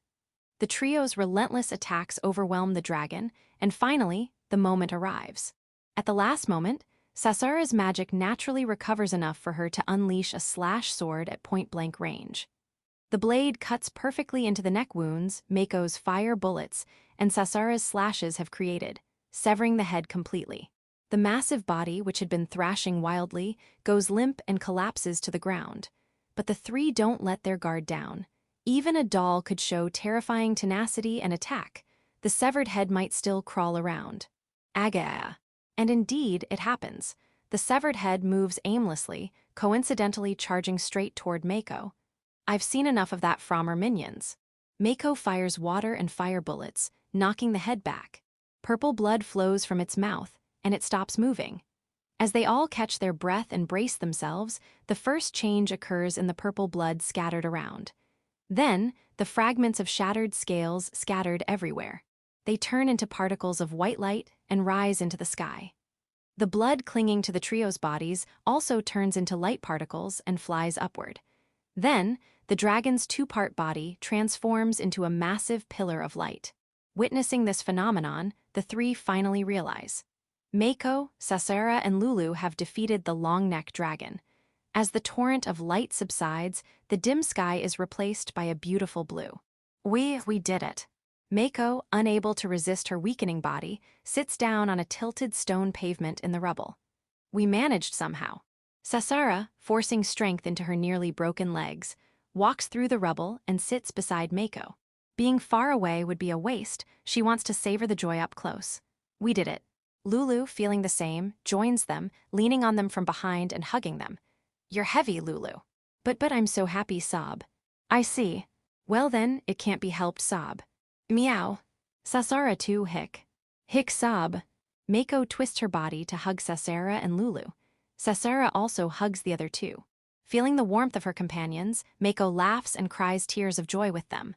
The trio's relentless attacks overwhelm the dragon, and finally, the moment arrives. At the last moment, Sasara's magic naturally recovers enough for her to unleash a slash sword at point-blank range. The blade cuts perfectly into the neck wounds Mako's fire bullets and Sasara's slashes have created, severing the head completely. The massive body, which had been thrashing wildly, goes limp and collapses to the ground. But the 3 don't let their guard down. Even a doll could show terrifying tenacity and attack. The severed head might still crawl around. Aga. And indeed, it happens. The severed head moves aimlessly, coincidentally charging straight toward Mako. I've seen enough of that from her minions. Mako fires water and fire bullets, knocking the head back. Purple blood flows from its mouth, and it stops moving. As they all catch their breath and brace themselves, the first change occurs in the purple blood scattered around. Then, the fragments of shattered scales scattered everywhere. They turn into particles of white light and rise into the sky. The blood clinging to the trio's bodies also turns into light particles and flies upward. Then, the dragon's two-part body transforms into a massive pillar of light. Witnessing this phenomenon, the three finally realize. Mako, Sasera, and Lulu have defeated the long-necked dragon. As the torrent of light subsides, the dim sky is replaced by a beautiful blue. We did it. Mako, unable to resist her weakening body, sits down on a tilted stone pavement in the rubble. We managed somehow. Sasera, forcing strength into her nearly broken legs, walks through the rubble and sits beside Mako. Being far away would be a waste. She wants to savor the joy up close. We did it. Lulu, feeling the same, joins them, leaning on them from behind and hugging them. You're heavy, Lulu. But I'm so happy, sob. I see. Well then, it can't be helped, sob. Meow. Sasera too, hick. Hick, sob. Mako twists her body to hug Sasera and Lulu. Sasera also hugs the other two. Feeling the warmth of her companions, Mako laughs and cries tears of joy with them.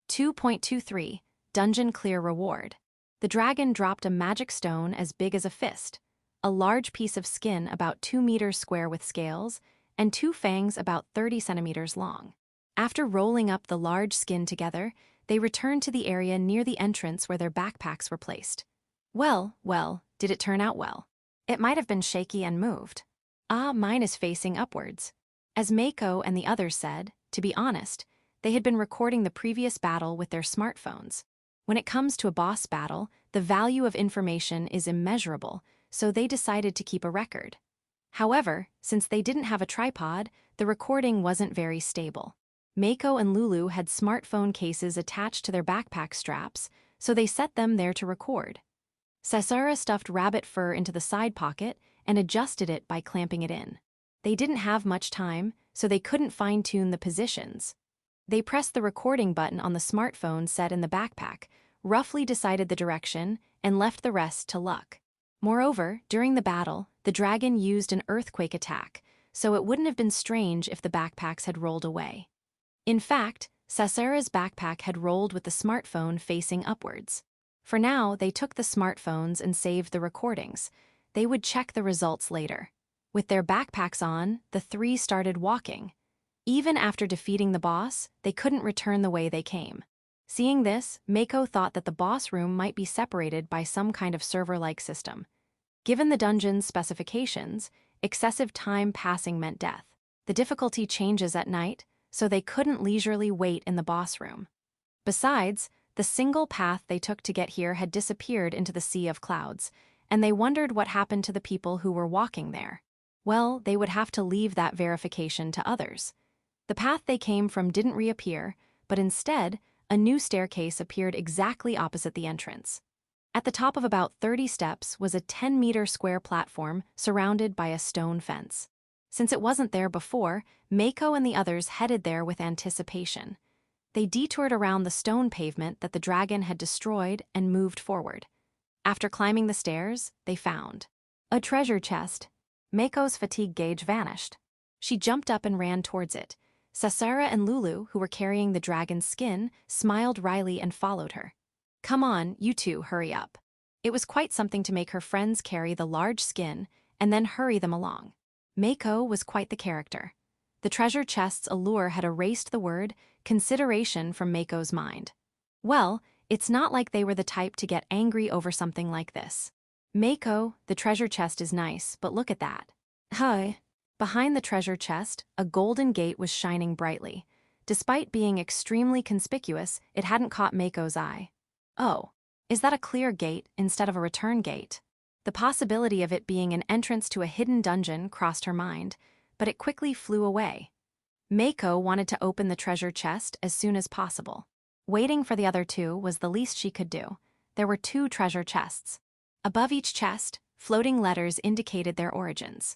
2.23 Dungeon Clear Reward. The dragon dropped a magic stone as big as a fist, a large piece of skin about 2 meters square with scales, and 2 fangs about 30 centimeters long. After rolling up the large skin together, they returned to the area near the entrance where their backpacks were placed. Well, did it turn out well? It might have been shaky and moved. Mine is facing upwards. As Mako and the others said, to be honest, they had been recording the previous battle with their smartphones. When it comes to a boss battle, the value of information is immeasurable, so they decided to keep a record. However, since they didn't have a tripod, the recording wasn't very stable. Mako and Lulu had smartphone cases attached to their backpack straps, so they set them there to record. Sasera stuffed rabbit fur into the side pocket and adjusted it by clamping it in. They didn't have much time, so they couldn't fine-tune the positions. They pressed the recording button on the smartphone set in the backpack, roughly decided the direction, and left the rest to luck. Moreover, during the battle, the dragon used an earthquake attack, so it wouldn't have been strange if the backpacks had rolled away. In fact, Sasera's backpack had rolled with the smartphone facing upwards. For now, they took the smartphones and saved the recordings. They would check the results later. With their backpacks on, the three started walking. Even after defeating the boss, they couldn't return the way they came. Seeing this, Mako thought that the boss room might be separated by some kind of server-like system. Given the dungeon's specifications, excessive time passing meant death. The difficulty changes at night, so they couldn't leisurely wait in the boss room. Besides, the single path they took to get here had disappeared into the sea of clouds, and they wondered what happened to the people who were walking there. Well, they would have to leave that verification to others. The path they came from didn't reappear, but instead, a new staircase appeared exactly opposite the entrance. At the top of about 30 steps was a 10-meter square platform surrounded by a stone fence. Since it wasn't there before, Mako and the others headed there with anticipation. They detoured around the stone pavement that the dragon had destroyed and moved forward. After climbing the stairs, they found a treasure chest. Mako's fatigue gauge vanished. She jumped up and ran towards it. Sasera and Lulu, who were carrying the dragon's skin, smiled wryly and followed her. Come on, you two, hurry up. It was quite something to make her friends carry the large skin and then hurry them along. Mako was quite the character. The treasure chest's allure had erased the word consideration from Mako's mind. Well, it's not like they were the type to get angry over something like this. Mako, the treasure chest is nice, but look at that. Hi. Behind the treasure chest, a golden gate was shining brightly. Despite being extremely conspicuous, it hadn't caught Mako's eye. Oh, is that a clear gate instead of a return gate? The possibility of it being an entrance to a hidden dungeon crossed her mind, but it quickly flew away. Mako wanted to open the treasure chest as soon as possible. Waiting for the other two was the least she could do. There were 2 treasure chests. Above each chest, floating letters indicated their origins.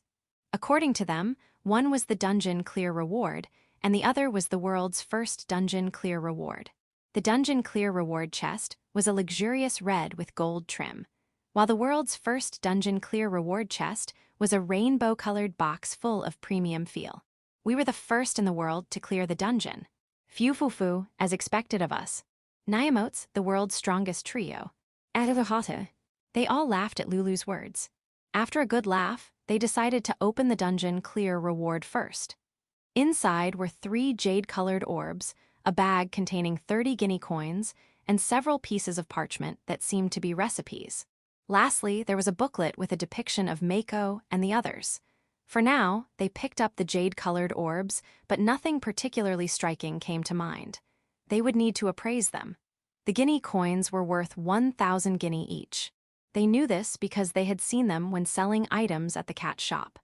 According to them, one was the Dungeon Clear Reward, and the other was the world's first Dungeon Clear Reward. The Dungeon Clear Reward chest was a luxurious red with gold trim, while the world's first Dungeon Clear Reward chest was a rainbow-colored box full of premium feel. We were the first in the world to clear the dungeon. Fufufu, as expected of us. Nyamotes, the world's strongest trio. Adavahata. They all laughed at Lulu's words. After a good laugh, they decided to open the dungeon clear reward first. Inside were 3 jade-colored orbs, a bag containing 30 guinea coins, and several pieces of parchment that seemed to be recipes. Lastly, there was a booklet with a depiction of Mako and the others. For now, they picked up the jade-colored orbs, but nothing particularly striking came to mind. They would need to appraise them. The guinea coins were worth 1,000 guinea each. They knew this because they had seen them when selling items at the cat shop.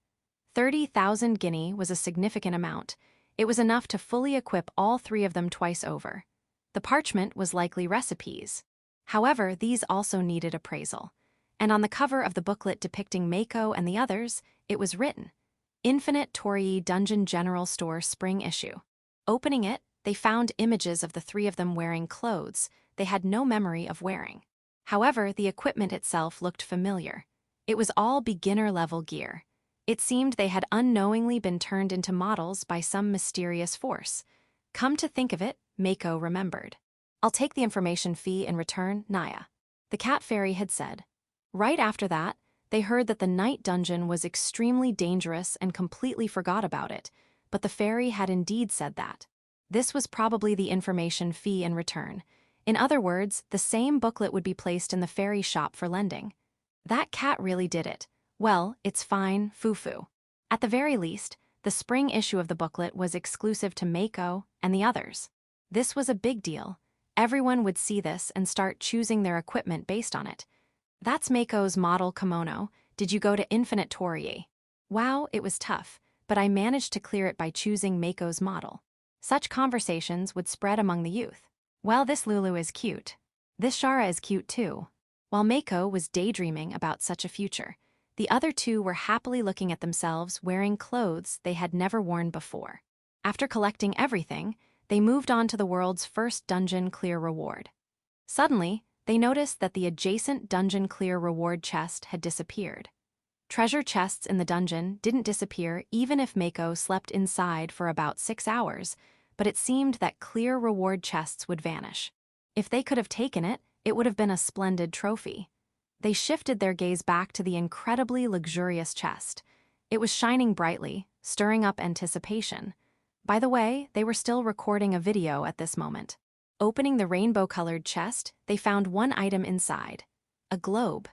30,000 guinea was a significant amount. It was enough to fully equip all 3 of them twice over. The parchment was likely recipes. However, these also needed appraisal. And on the cover of the booklet depicting Mako and the others, it was written, Infinite Torii Dungeon General Store Spring Issue. Opening it, they found images of the 3 of them wearing clothes they had no memory of wearing. However, the equipment itself looked familiar. It was all beginner-level gear. It seemed they had unknowingly been turned into models by some mysterious force. Come to think of it, Mako remembered. I'll take the information fee in return, Naya. The cat fairy had said. Right after that, they heard that the night dungeon was extremely dangerous and completely forgot about it, but the fairy had indeed said that. This was probably the information fee in return. In other words, the same booklet would be placed in the fairy shop for lending. That cat really did it. Well, it's fine, foo-foo. At the very least, the spring issue of the booklet was exclusive to Mako and the others. This was a big deal. Everyone would see this and start choosing their equipment based on it. That's Mako's model kimono. Did you go to Infinite Torii? Wow, it was tough, but I managed to clear it by choosing Mako's model. Such conversations would spread among the youth. Well, this Lulu is cute. This Shara is cute too. While Mako was daydreaming about such a future, the other 2 were happily looking at themselves wearing clothes they had never worn before. After collecting everything, they moved on to the world's first dungeon clear reward. Suddenly, they noticed that the adjacent dungeon clear reward chest had disappeared. Treasure chests in the dungeon didn't disappear even if Mako slept inside for about 6 hours, but it seemed that clear reward chests would vanish. If they could have taken it, it would have been a splendid trophy. They shifted their gaze back to the incredibly luxurious chest. It was shining brightly, stirring up anticipation. By the way, they were still recording a video at this moment. Opening the rainbow-colored chest, they found one item inside. A globe.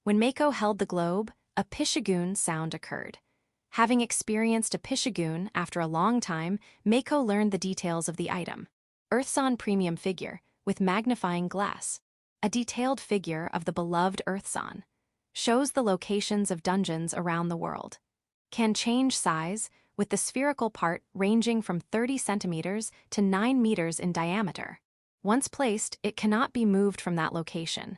When Mako held the globe, a pishigun sound occurred. Having experienced a pishigun after a long time, Mako learned the details of the item. Earthsan premium figure, with magnifying glass. A detailed figure of the beloved Earthsan. Shows the locations of dungeons around the world. Can change size, with the spherical part ranging from 30 centimeters to 9 meters in diameter. Once placed, it cannot be moved from that location.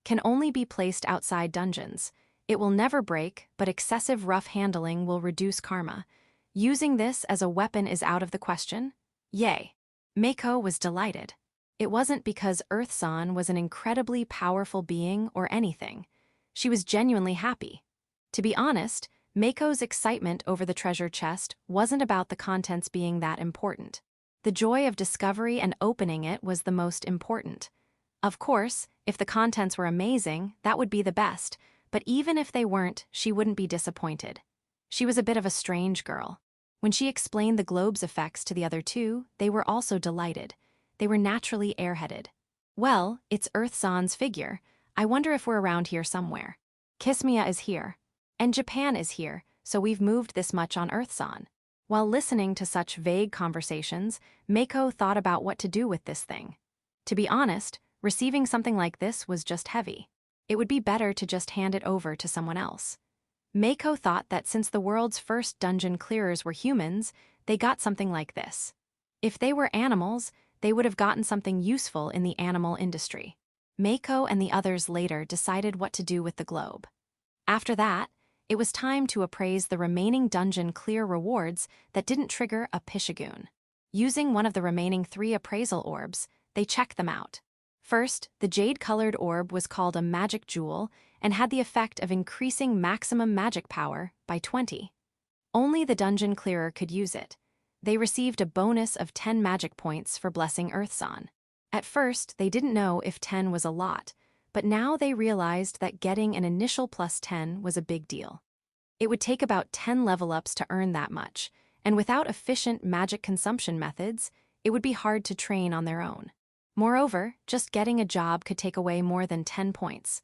Can only be placed outside dungeons. It will never break, but excessive rough handling will reduce karma. Using this as a weapon is out of the question? Yay! Mako was delighted. It wasn't because Earthsan was an incredibly powerful being or anything. She was genuinely happy. To be honest, Mako's excitement over the treasure chest wasn't about the contents being that important. The joy of discovery and opening it was the most important. Of course, if the contents were amazing, that would be the best, but even if they weren't, she wouldn't be disappointed. She was a bit of a strange girl. When she explained the globe's effects to the other 2, they were also delighted. They were naturally airheaded. Well, it's Earthsan's figure. I wonder if we're around here somewhere. Kismiya is here. And Japan is here, so we've moved this much on Earthsan. While listening to such vague conversations, Mako thought about what to do with this thing. To be honest, receiving something like this was just heavy. It would be better to just hand it over to someone else. Mako thought that since the world's first dungeon clearers were humans, they got something like this. If they were animals, they would have gotten something useful in the animal industry. Mako and the others later decided what to do with the globe. After that, it was time to appraise the remaining dungeon clear rewards that didn't trigger a pishigun. Using one of the remaining 3 appraisal orbs, they checked them out. First, the jade-colored orb was called a magic jewel and had the effect of increasing maximum magic power by 20. Only the dungeon clearer could use it. They received a bonus of 10 magic points for blessing Earthsan. At first, they didn't know if 10 was a lot, but now they realized that getting an initial +10 was a big deal. It would take about 10 level-ups to earn that much, and without efficient magic consumption methods, it would be hard to train on their own. Moreover, just getting a job could take away more than 10 points.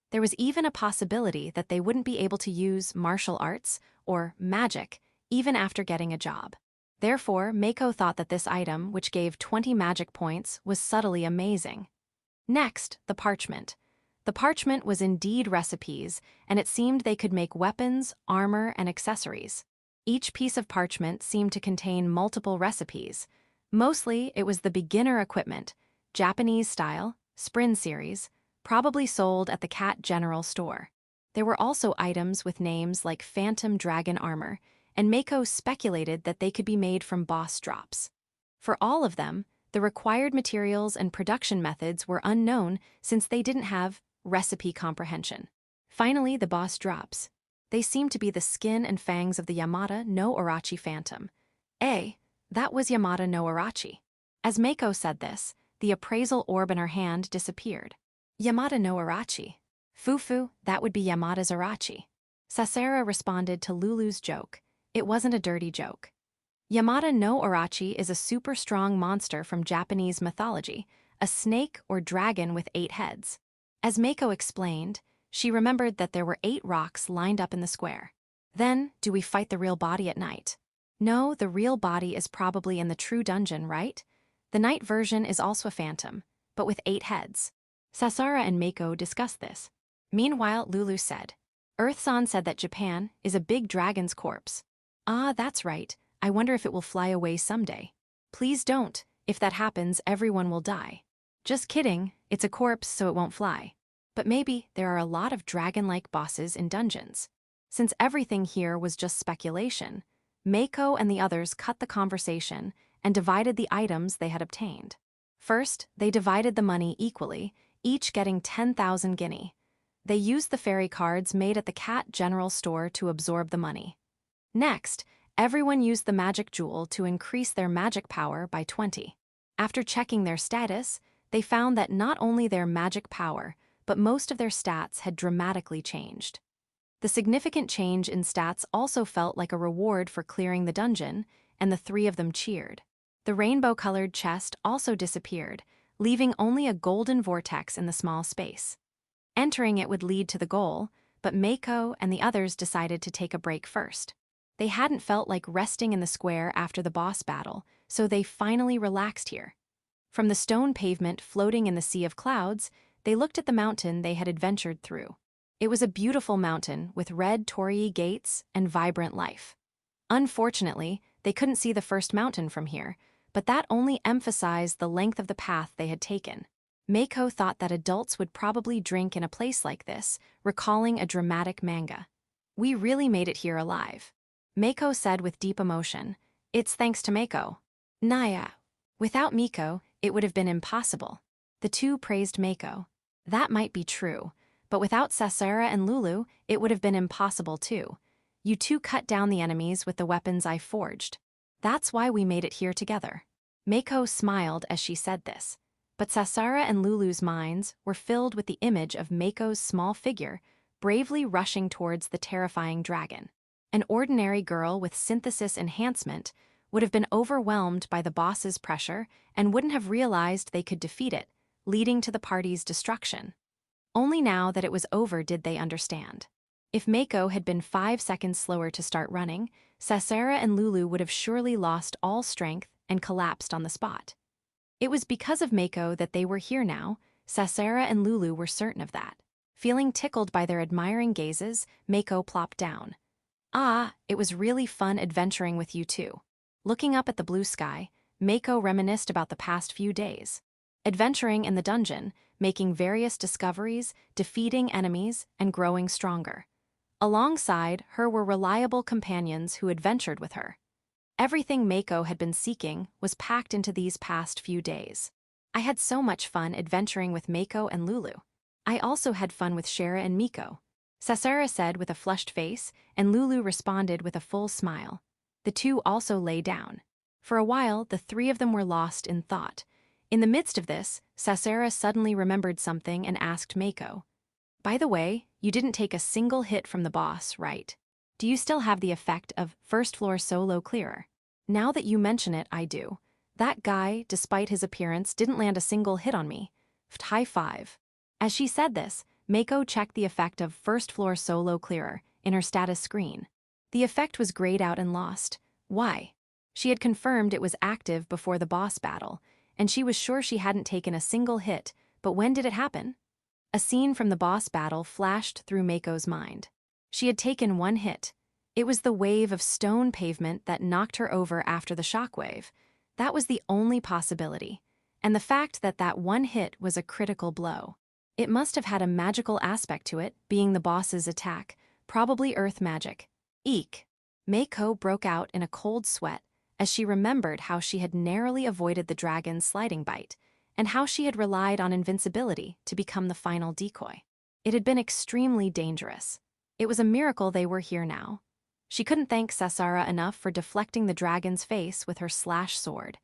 There was even a possibility that they wouldn't be able to use martial arts or magic even after getting a job. Therefore, Mako thought that this item, which gave 20 magic points, was subtly amazing. Next, the parchment. The parchment was indeed recipes, and it seemed they could make weapons, armor, and accessories. Each piece of parchment seemed to contain multiple recipes. Mostly, it was the beginner equipment, Japanese style, Sprin series, probably sold at the Cat General Store. There were also items with names like Phantom Dragon Armor, and Mako speculated that they could be made from boss drops. For all of them, the required materials and production methods were unknown since they didn't have recipe comprehension. Finally, the boss drops. They seemed to be the skin and fangs of the Yamada no Urachi Phantom. That was Yamada no Urachi. As Mako said this, the appraisal orb in her hand disappeared. Yamada no Urachi. Fufu, that would be Yamada's Urachi. Sasera responded to Lulu's joke. It wasn't a dirty joke. Yamada no Urachi is a super strong monster from Japanese mythology, a snake or dragon with 8 heads. As Mako explained, she remembered that there were 8 rocks lined up in the square. Then, do we fight the real body at night? No, the real body is probably in the true dungeon, right? The night version is also a phantom, but with 8 heads. Sasara and Mako discussed this. Meanwhile, Lulu said, Earth-san said that Japan is a big dragon's corpse. Ah, that's right. I wonder if it will fly away someday. Please don't. If that happens, everyone will die. Just kidding. It's a corpse, so it won't fly. But maybe there are a lot of dragon-like bosses in dungeons. Since everything here was just speculation, Mako and the others cut the conversation and divided the items they had obtained. First, they divided the money equally, each getting 10,000 guinea. They used the fairy cards made at the Cat General Store to absorb the money. Next, everyone used the magic jewel to increase their magic power by 20. After checking their status, they found that not only their magic power, but most of their stats had dramatically changed. The significant change in stats also felt like a reward for clearing the dungeon, and the 3 of them cheered. The rainbow-colored chest also disappeared, leaving only a golden vortex in the small space. Entering it would lead to the goal, but Mako and the others decided to take a break first. They hadn't felt like resting in the square after the boss battle, so they finally relaxed here. From the stone pavement floating in the sea of clouds, they looked at the mountain they had adventured through. It was a beautiful mountain with red torii gates and vibrant life. Unfortunately, they couldn't see the first mountain from here, but that only emphasized the length of the path they had taken. Mako thought that adults would probably drink in a place like this, recalling a dramatic manga. We really made it here alive. Mako said with deep emotion, It's thanks to Mako. Naya. Without Miko, it would have been impossible. The two praised Mako. That might be true, but without Sasera and Lulu, it would have been impossible too. You two cut down the enemies with the weapons I forged. That's why we made it here together. Mako smiled as she said this, but Sasera and Lulu's minds were filled with the image of Mako's small figure bravely rushing towards the terrifying dragon. An ordinary girl with synthesis enhancement would have been overwhelmed by the boss's pressure and wouldn't have realized they could defeat it, leading to the party's destruction. Only now that it was over did they understand. If Mako had been 5 seconds slower to start running, Sasera and Lulu would have surely lost all strength and collapsed on the spot. It was because of Mako that they were here now. Sasera and Lulu were certain of that. Feeling tickled by their admiring gazes, Mako plopped down. Ah, it was really fun adventuring with you two. Looking up at the blue sky, Mako reminisced about the past few days. Adventuring in the dungeon, making various discoveries, defeating enemies, and growing stronger. Alongside her were reliable companions who adventured with her. Everything Mako had been seeking was packed into these past few days. I had so much fun adventuring with Mako and Lulu. I also had fun with Shara and Miko. Sasera said with a flushed face, and Lulu responded with a full smile. The two also lay down. For a while, the 3 of them were lost in thought. In the midst of this, Sasera suddenly remembered something and asked Mako, "By the way, you didn't take a single hit from the boss, right? Do you still have the effect of first floor solo clearer?" "Now that you mention it, I do. That guy, despite his appearance, didn't land a single hit on me. High five." As she said this, Mako checked the effect of first floor solo clearer in her status screen. The effect was grayed out and lost. Why? She had confirmed it was active before the boss battle, and she was sure she hadn't taken a single hit, but when did it happen? A scene from the boss battle flashed through Mako's mind. She had taken one hit. It was the wave of stone pavement that knocked her over after the shockwave. That was the only possibility, and the fact that that one hit was a critical blow. It must have had a magical aspect to it, being the boss's attack, probably earth magic. Eek! Mako broke out in a cold sweat as she remembered how she had narrowly avoided the dragon's sliding bite, and how she had relied on invincibility to become the final decoy. It had been extremely dangerous. It was a miracle they were here now. She couldn't thank Sasera enough for deflecting the dragon's face with her slash sword.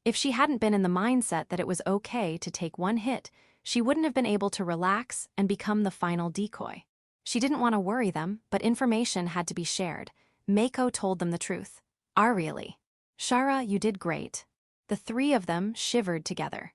If she hadn't been in the mindset that it was okay to take one hit, she wouldn't have been able to relax and become the final decoy. She didn't want to worry them, but information had to be shared. Mako told them the truth. Really? Shara, you did great. The three of them shivered together.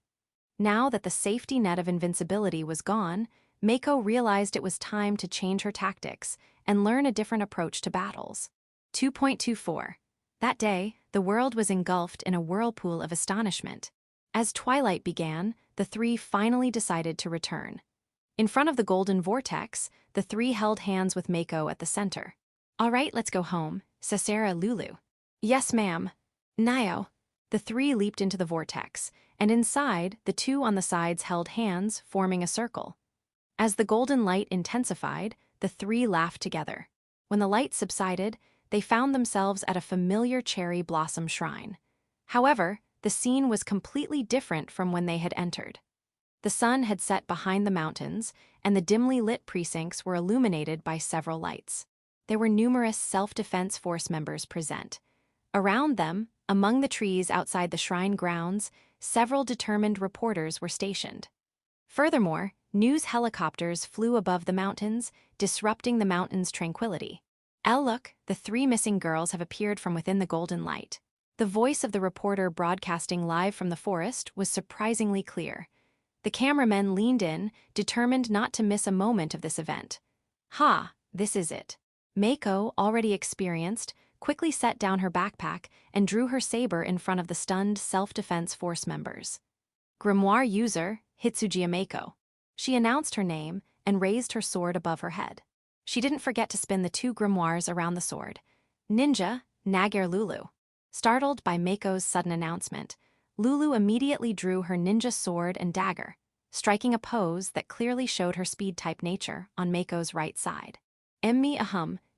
Now that the safety net of invincibility was gone, Mako realized it was time to change her tactics and learn a different approach to battles. 2.24. That day, the world was engulfed in a whirlpool of astonishment. As twilight began, the three finally decided to return. In front of the golden vortex, the three held hands with Mako at the center. "All right, let's go home," Sasera Lulu. "Yes, ma'am." Nio. The three leaped into the vortex, and inside, the two on the sides held hands, forming a circle. As the golden light intensified, the three laughed together. When the light subsided, they found themselves at a familiar cherry blossom shrine. However, the scene was completely different from when they had entered. The sun had set behind the mountains, and the dimly lit precincts were illuminated by several lights. There were numerous self-defense force members present. Around them, among the trees outside the shrine grounds, several determined reporters were stationed. Furthermore, news helicopters flew above the mountains, disrupting the mountains' tranquility. Look, the three missing girls have appeared from within the golden light." The voice of the reporter broadcasting live from the forest was surprisingly clear. The cameramen leaned in, determined not to miss a moment of this event. This is it. Mako, already experienced, quickly set down her backpack and drew her saber in front of the stunned self-defense force members. "Grimoire user, Hitsuji Mako." She announced her name and raised her sword above her head. She didn't forget to spin the two grimoires around the sword. "Ninja, Nagar Lulu." Startled by Mako's sudden announcement, Lulu immediately drew her ninja sword and dagger, striking a pose that clearly showed her speed-type nature on Mako's right side. "Emmi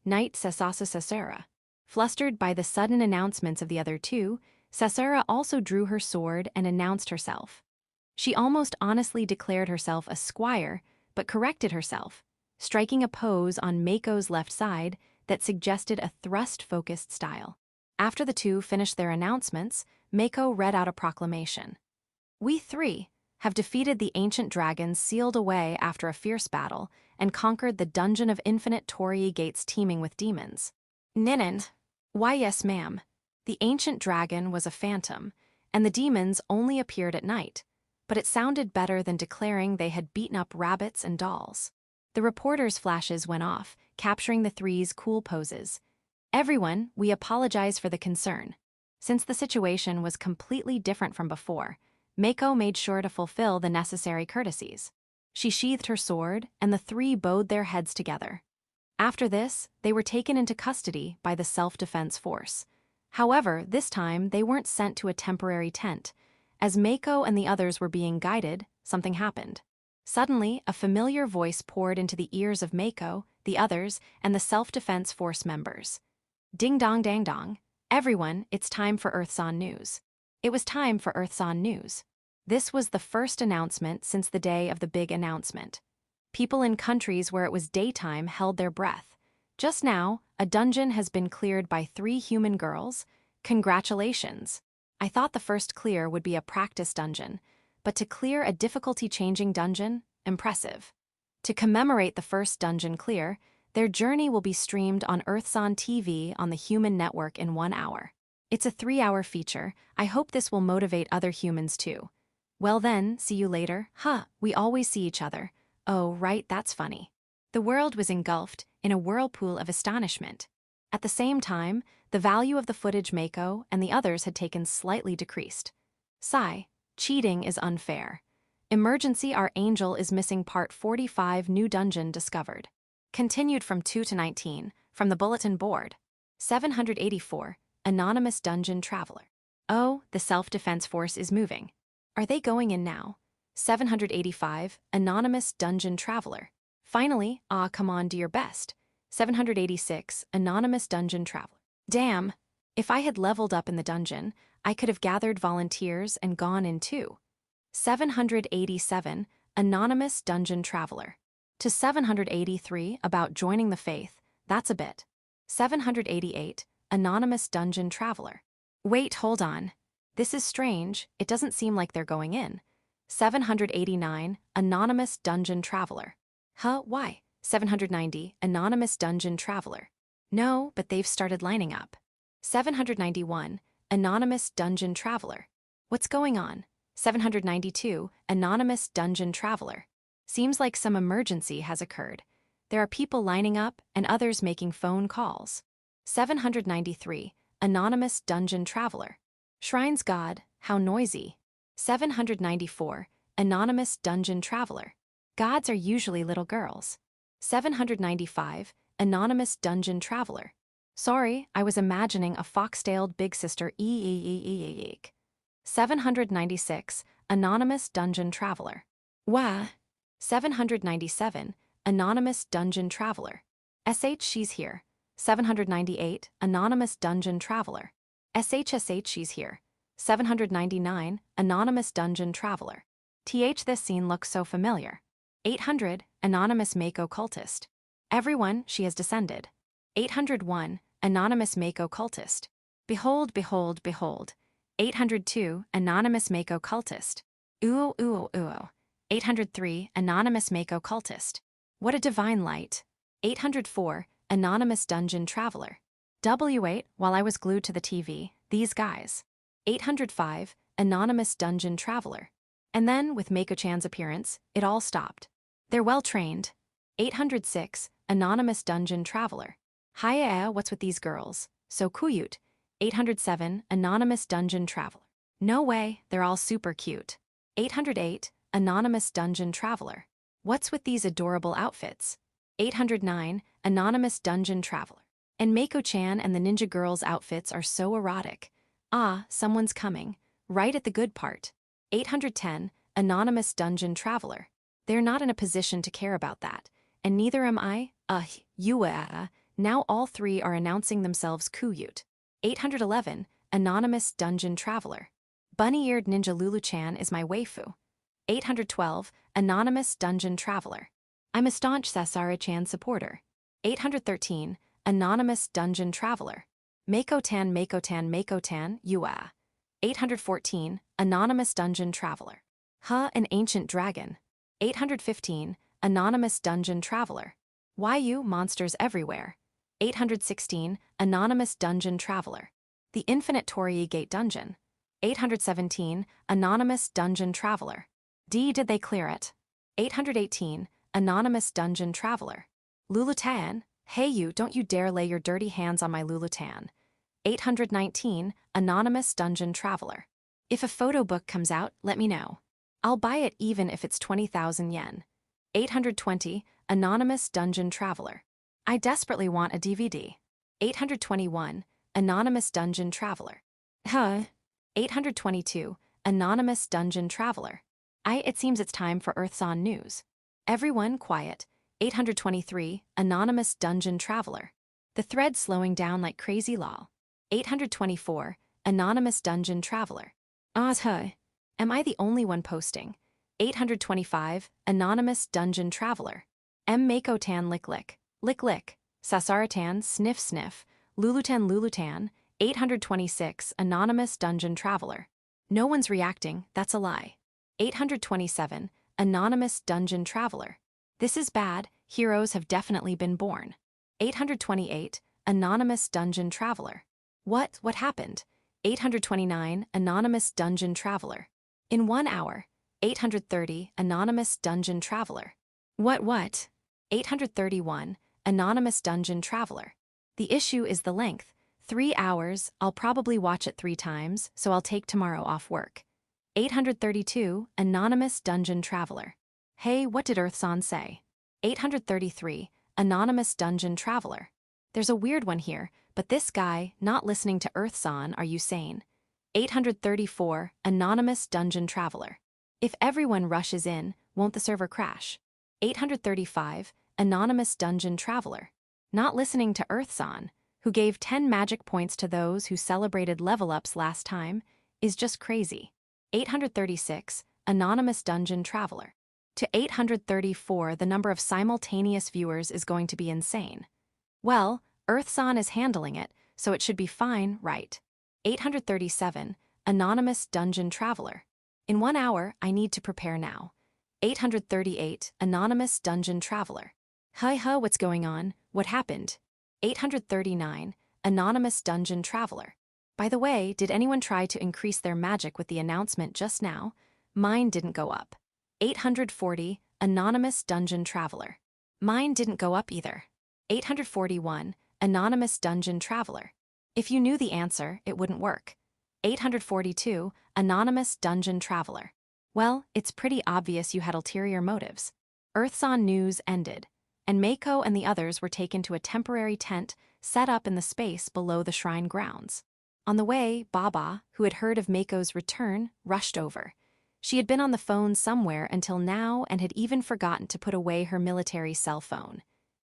Knight Sasasa Sasera." Flustered by the sudden announcements of the other two, Sasera also drew her sword and announced herself. She almost honestly declared herself a squire, but corrected herself, striking a pose on Mako's left side that suggested a thrust-focused style. After the two finished their announcements, Mako read out a proclamation. "We three have defeated the ancient dragons sealed away after a fierce battle and conquered the dungeon of infinite Torii gates teeming with demons." Ninin. Why, yes, ma'am. The ancient dragon was a phantom, and the demons only appeared at night, but it sounded better than declaring they had beaten up rabbits and dolls. The reporter's flashes went off, capturing the three's cool poses. "Everyone, we apologize for the concern." Since the situation was completely different from before, Mako made sure to fulfill the necessary courtesies. She sheathed her sword, and the three bowed their heads together. After this, they were taken into custody by the self-defense force. However, this time they weren't sent to a temporary tent. As Mako and the others were being guided, something happened. Suddenly, a familiar voice poured into the ears of Mako, the others, and the self-defense force members. "Ding dong dang dong. Everyone, it's time for Earth's-On News." It was time for Earth's-On News. This was the first announcement since the day of the big announcement. People in countries where it was daytime held their breath. Just now, a dungeon has been cleared by 3 human girls. Congratulations. I thought the first clear would be a practice dungeon, but to clear a difficulty-changing dungeon? Impressive. To commemorate the first dungeon clear, their journey will be streamed on Earthzone TV on the Human Network in 1 hour. It's a 3-hour feature. I hope this will motivate other humans too. Well then, see you later. We always see each other. Oh, right, that's funny. The world was engulfed in a whirlpool of astonishment. At the same time, the value of the footage Mako and the others had taken slightly decreased. Sigh, cheating is unfair. Emergency, our angel is missing part 45, new dungeon discovered. Continued from 2 to 19, from the bulletin board. 784, anonymous dungeon traveler. Oh, the self-defense force is moving. Are they going in now? 785, anonymous dungeon traveler. Finally, come on, do your best. 786, anonymous dungeon traveler. Damn, if I had leveled up in the dungeon, I could have gathered volunteers and gone in too. 787, anonymous dungeon traveler. To 783, about joining the faith, that's a bit. 788, anonymous dungeon traveler. Wait, hold on. This is strange, it doesn't seem like they're going in. 789, anonymous dungeon traveler. Why? 790, anonymous dungeon traveler. No, but they've started lining up. 791, anonymous dungeon traveler. What's going on? 792, anonymous dungeon traveler. Seems like some emergency has occurred. There are people lining up and others making phone calls. 793, anonymous dungeon traveler. Shrine's God, how noisy. 794, anonymous dungeon traveler. Gods are usually little girls. 795, anonymous dungeon traveler. Sorry, I was imagining a fox-tailed big sister. 796, anonymous dungeon traveler. Wah. 797, anonymous dungeon traveler. She's here. 798, anonymous dungeon traveler. She's here. 799, anonymous dungeon traveler. This scene looks so familiar. 800, anonymous Mako cultist. Everyone, she has descended. 801, anonymous Mako cultist. Behold, behold, behold. 802, anonymous Mako cultist. 803, anonymous Mako cultist. What a divine light. 804, anonymous dungeon traveler. W8, while I was glued to the TV, these guys. 805, anonymous dungeon traveler. And then, with Mako-chan's appearance, it all stopped. They're well trained. 806, anonymous dungeon traveler. Hiya, what's with these girls? So cute. 807, anonymous dungeon traveler. No way, they're all super cute. 808, anonymous dungeon traveler. What's with these adorable outfits? 809, anonymous dungeon traveler. And Mako-chan and the ninja girls' outfits are so erotic. Someone's coming. Right at the good part. 810, anonymous dungeon traveler. They're not in a position to care about that. And neither am I. Now all three are announcing themselves cute. 811, anonymous dungeon traveler. Bunny-eared ninja Lulu-chan is my waifu. 812, anonymous dungeon traveler. I'm a staunch Sasara-chan supporter. 813, anonymous dungeon traveler. Mako-tan, Mako-tan, Mako-tan, 814, anonymous dungeon traveler. An ancient dragon. 815, anonymous dungeon traveler. Monsters everywhere. 816, anonymous dungeon traveler. The Infinite Torii Gate dungeon. 817, anonymous dungeon traveler. Did they clear it? 818, anonymous dungeon traveler. Lulutan, hey you, don't you dare lay your dirty hands on my Lulutan. 819, anonymous dungeon traveler. If a photo book comes out, let me know. I'll buy it even if it's 20,000 yen. 820, anonymous dungeon traveler. I desperately want a DVD. 821, anonymous dungeon traveler. 822, anonymous dungeon traveler. It seems it's time for Earthzone news. Everyone quiet. 823, anonymous dungeon traveler. The thread slowing down like crazy lol. 824, anonymous dungeon traveler. Am I the only one posting? 825, anonymous dungeon traveler. Mako-tan lick lick, lick lick, Sasara-tan sniff sniff, Lulutan Lulutan, 826, anonymous dungeon traveler. No one's reacting, that's a lie. 827. Anonymous dungeon traveler. This is bad, heroes have definitely been born. 828. Anonymous dungeon traveler. What happened? 829. Anonymous dungeon traveler. In 1 hour. 830. Anonymous dungeon traveler. What? 831. Anonymous dungeon traveler. The issue is the length. 3 hours, I'll probably watch it 3 times, so I'll take tomorrow off work. 832. Anonymous dungeon traveler. Hey, what did Earthson say? 833. Anonymous dungeon traveler. There's a weird one here, but this guy, not listening to Earthson, are you sane? 834. Anonymous dungeon traveler. If everyone rushes in, won't the server crash? 835. Anonymous dungeon traveler. Not listening to Earthson, who gave 10 magic points to those who celebrated level-ups last time, is just crazy. 836. Anonymous dungeon traveler. To 834, the number of simultaneous viewers is going to be insane. Well, Earthson is handling it, so it should be fine, right? 837. Anonymous dungeon traveler. In 1 hour, I need to prepare now. 838. Anonymous dungeon traveler. Hi, what's going on? What happened? 839. Anonymous dungeon traveler. By the way, did anyone try to increase their magic with the announcement just now? Mine didn't go up. 840. Anonymous dungeon traveler. Mine didn't go up either. 841. Anonymous dungeon traveler. If you knew the answer, it wouldn't work. 842. Anonymous dungeon traveler. Well, it's pretty obvious you had ulterior motives. Earthson news ended, and Mako and the others were taken to a temporary tent set up in the space below the shrine grounds. On the way, Baba, who had heard of Mako's return, rushed over. She had been on the phone somewhere until now and had even forgotten to put away her military cell phone.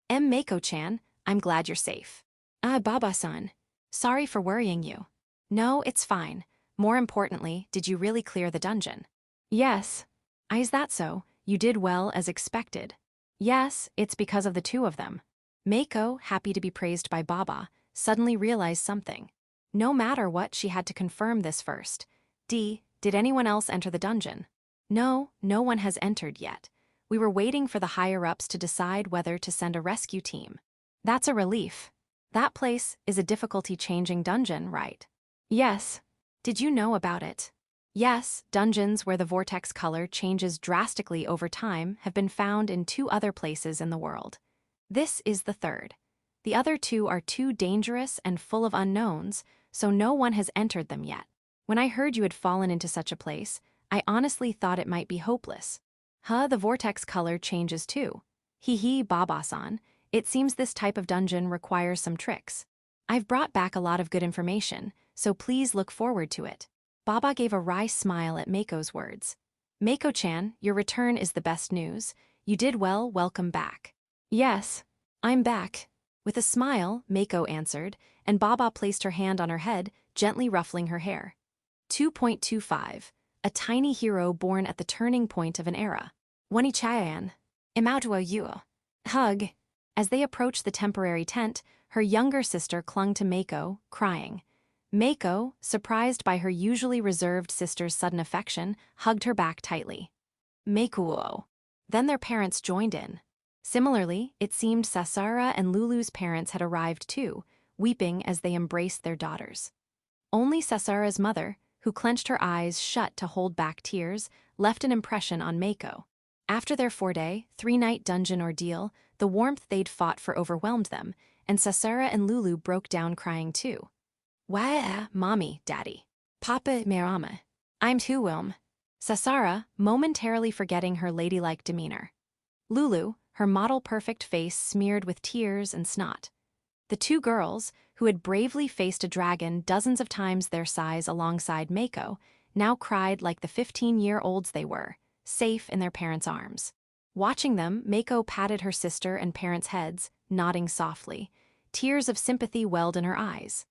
Mako-chan, I'm glad you're safe. Baba-san. Sorry for worrying you. No, it's fine. More importantly, did you really clear the dungeon? Yes. Is that so? You did well as expected. Yes, it's because of the 2 of them. Mako, happy to be praised by Baba, suddenly realized something. No matter what, she had to confirm this first. Did anyone else enter the dungeon? No one has entered yet. We were waiting for the higher-ups to decide whether to send a rescue team. That's a relief. That place is a difficulty-changing dungeon, right? Yes. Did you know about it? Yes, dungeons where the vortex color changes drastically over time have been found in 2 other places in the world. This is the 3rd. The other 2 are too dangerous and full of unknowns, so no one has entered them yet. When I heard you had fallen into such a place, I honestly thought it might be hopeless. The vortex color changes too. Baba-san, it seems this type of dungeon requires some tricks. I've brought back a lot of good information, so please look forward to it. Baba gave a wry smile at Mako's words. Mako-chan, your return is the best news. You did well, welcome back. Yes, I'm back. With a smile, Mako answered, and Baba placed her hand on her head, gently ruffling her hair. 2.25. A tiny hero born at the turning point of an era. Wanichayan. Imautua Yuo. Hug. As they approached the temporary tent, her younger sister clung to Mako, crying. Mako, surprised by her usually reserved sister's sudden affection, hugged her back tightly. Makuo. Then their parents joined in. Similarly, it seemed Sasara and Lulu's parents had arrived too, weeping as they embraced their daughters. Only Sasara's mother, who clenched her eyes shut to hold back tears, left an impression on Mako. After their 4-day, 3-night dungeon ordeal, the warmth they'd fought for overwhelmed them, and Sasara and Lulu broke down crying too. Wah, mommy, daddy. Papa, merama. I'm too wilm. Sasara, momentarily forgetting her ladylike demeanor. Lulu, her model-perfect face smeared with tears and snot. The 2 girls, who had bravely faced a dragon dozens of times their size alongside Mako, now cried like the 15-year-olds they were, safe in their parents' arms. Watching them, Mako patted her sister and parents' heads, nodding softly. Tears of sympathy welled in her eyes.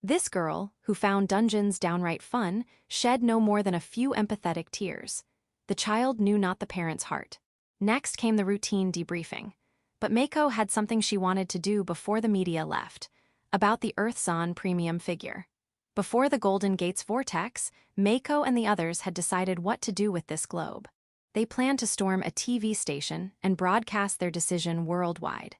This girl, who found dungeons downright fun, shed no more than a few empathetic tears. The child knew not the parent's heart. Next came the routine debriefing. But Mako had something she wanted to do before the media left, about the Earthson premium figure. Before the Golden Gate's vortex, Mako and the others had decided what to do with this globe. They planned to storm a TV station and broadcast their decision worldwide.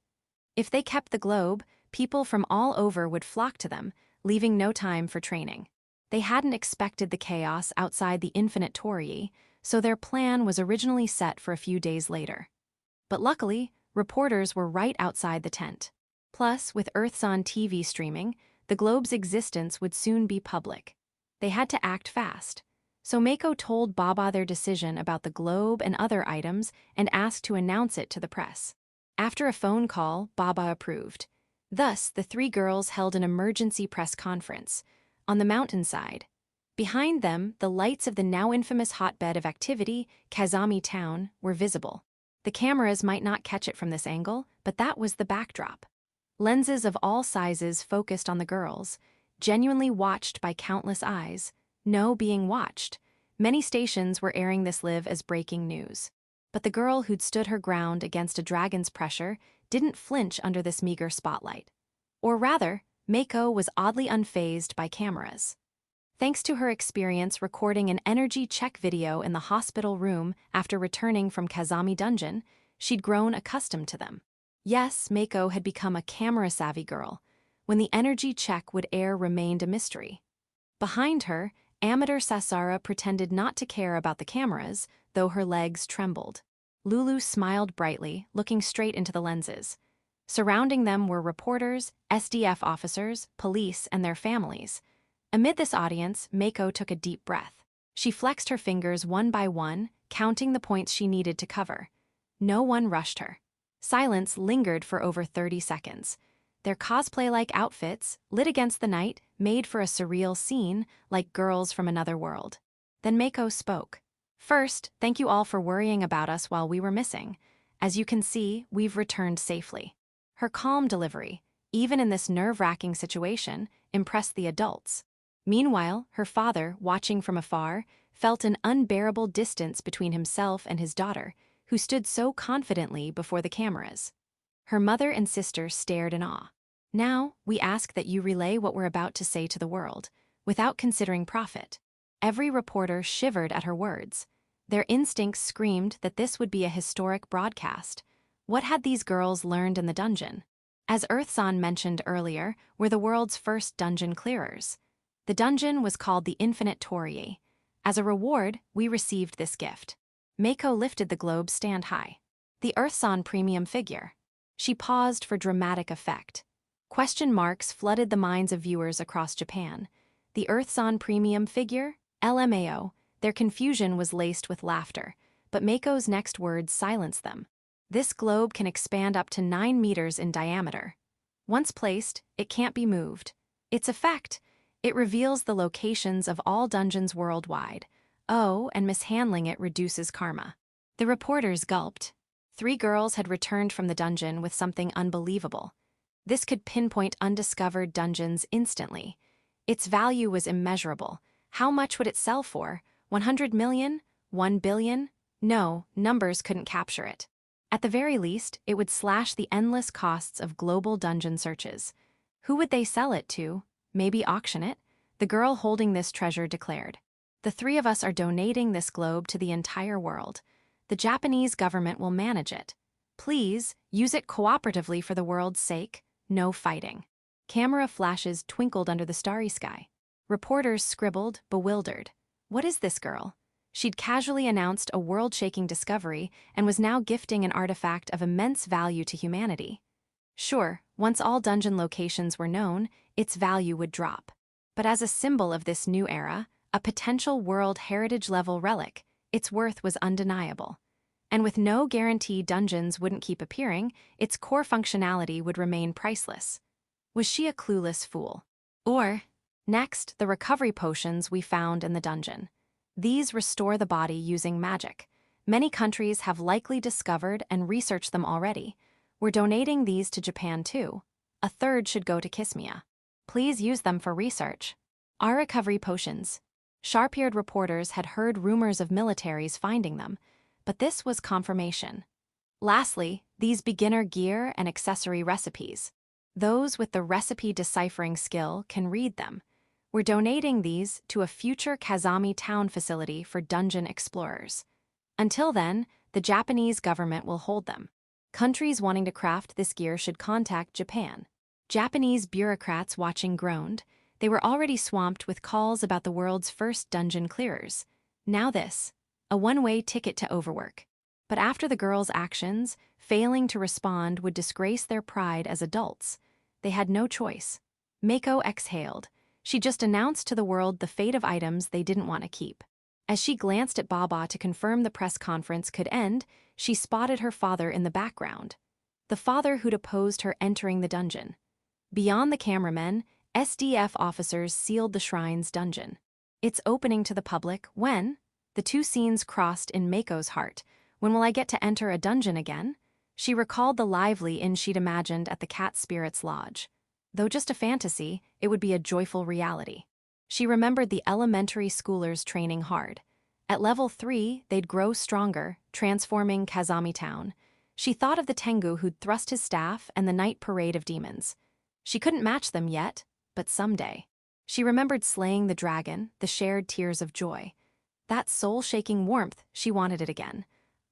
If they kept the globe, people from all over would flock to them, leaving no time for training. They hadn't expected the chaos outside the infinite Torii, so their plan was originally set for a few days later. But luckily, reporters were right outside the tent. Plus, with Earth's on TV streaming, the globe's existence would soon be public. They had to act fast. So Mako told Baba their decision about the globe and other items and asked to announce it to the press. After a phone call, Baba approved. Thus, the three girls held an emergency press conference on the mountainside. Behind them, the lights of the now infamous hotbed of activity, Kazami Town, were visible. The cameras might not catch it from this angle, but that was the backdrop. Lenses of all sizes focused on the girls, genuinely watched by countless eyes. No, being watched. Many stations were airing this live as breaking news. But the girl who'd stood her ground against a dragon's pressure didn't flinch under this meager spotlight. Or rather, Mako was oddly unfazed by cameras. Thanks to her experience recording an energy check video in the hospital room after returning from Kazami Dungeon, she'd grown accustomed to them. Yes, Mako had become a camera-savvy girl. When the energy check would air remained a mystery. Behind her, amateur Sasara pretended not to care about the cameras, though her legs trembled. Lulu smiled brightly, looking straight into the lenses. Surrounding them were reporters, SDF officers, police, and their families. Amid this audience, Mako took a deep breath. She flexed her fingers one by one, counting the points she needed to cover. No one rushed her. Silence lingered for over 30 seconds. Their cosplay-like outfits, lit against the night, made for a surreal scene, like girls from another world. Then Mako spoke. First, thank you all for worrying about us while we were missing. As you can see, we've returned safely. Her calm delivery, even in this nerve-wracking situation, impressed the adults. Meanwhile, her father, watching from afar, felt an unbearable distance between himself and his daughter, who stood so confidently before the cameras. Her mother and sister stared in awe. Now, we ask that you relay what we're about to say to the world, without considering profit. Every reporter shivered at her words. Their instincts screamed that this would be a historic broadcast. What had these girls learned in the dungeon? As Earthsan mentioned earlier, were the world's first dungeon clearers. The dungeon was called the Infinite Torii. As a reward, we received this gift. Mako lifted the globe's stand high. The Earthsan premium figure. She paused for dramatic effect. Question marks flooded the minds of viewers across Japan. The Earthsan premium figure? LMAO. Their confusion was laced with laughter, but Mako's next words silenced them. This globe can expand up to 9 meters in diameter. Once placed, it can't be moved. Its effect? It reveals the locations of all dungeons worldwide. Oh, and mishandling it reduces karma. The reporters gulped. 3 girls had returned from the dungeon with something unbelievable. This could pinpoint undiscovered dungeons instantly. Its value was immeasurable. How much would it sell for? 100 million? 1 billion? No, numbers couldn't capture it. At the very least, it would slash the endless costs of global dungeon searches. Who would they sell it to? Maybe auction it? The girl holding this treasure declared. The 3 of us are donating this globe to the entire world. The Japanese government will manage it. Please, use it cooperatively for the world's sake. No fighting. Camera flashes twinkled under the starry sky. Reporters scribbled, bewildered. What is this girl? She'd casually announced a world-shaking discovery and was now gifting an artifact of immense value to humanity. Sure, once all dungeon locations were known, its value would drop. But as a symbol of this new era, a potential World Heritage-level relic, its worth was undeniable. And with no guarantee dungeons wouldn't keep appearing, its core functionality would remain priceless. Was she a clueless fool? Or, next, the recovery potions we found in the dungeon. These restore the body using magic. Many countries have likely discovered and researched them already. We're donating these to Japan too. A third should go to Kismia. Please use them for research. Our recovery potions. Sharp-eared reporters had heard rumors of militaries finding them, but this was confirmation. Lastly, these beginner gear and accessory recipes. Those with the recipe deciphering skill can read them. We're donating these to a future Kazami town facility for dungeon explorers. Until then, the Japanese government will hold them. Countries wanting to craft this gear should contact Japan. Japanese bureaucrats watching groaned. They were already swamped with calls about the world's first dungeon clearers. Now this, a one-way ticket to overwork. But after the girls' actions, failing to respond would disgrace their pride as adults. They had no choice. Mako exhaled. She just announced to the world the fate of items they didn't want to keep. As she glanced at Baba to confirm the press conference could end, she spotted her father in the background. The father who'd opposed her entering the dungeon. Beyond the cameramen, SDF officers sealed the shrine's dungeon. Its opening to the public when? The two scenes crossed in Mako's heart. When will I get to enter a dungeon again? She recalled the lively inn she'd imagined at the Cat Spirit's Lodge. Though just a fantasy, it would be a joyful reality. She remembered the elementary schoolers training hard. At level 3, they'd grow stronger, transforming Kazami Town. She thought of the Tengu who'd thrust his staff and the night parade of demons. She couldn't match them yet, but someday. She remembered slaying the dragon, the shared tears of joy. That soul-shaking warmth, she wanted it again.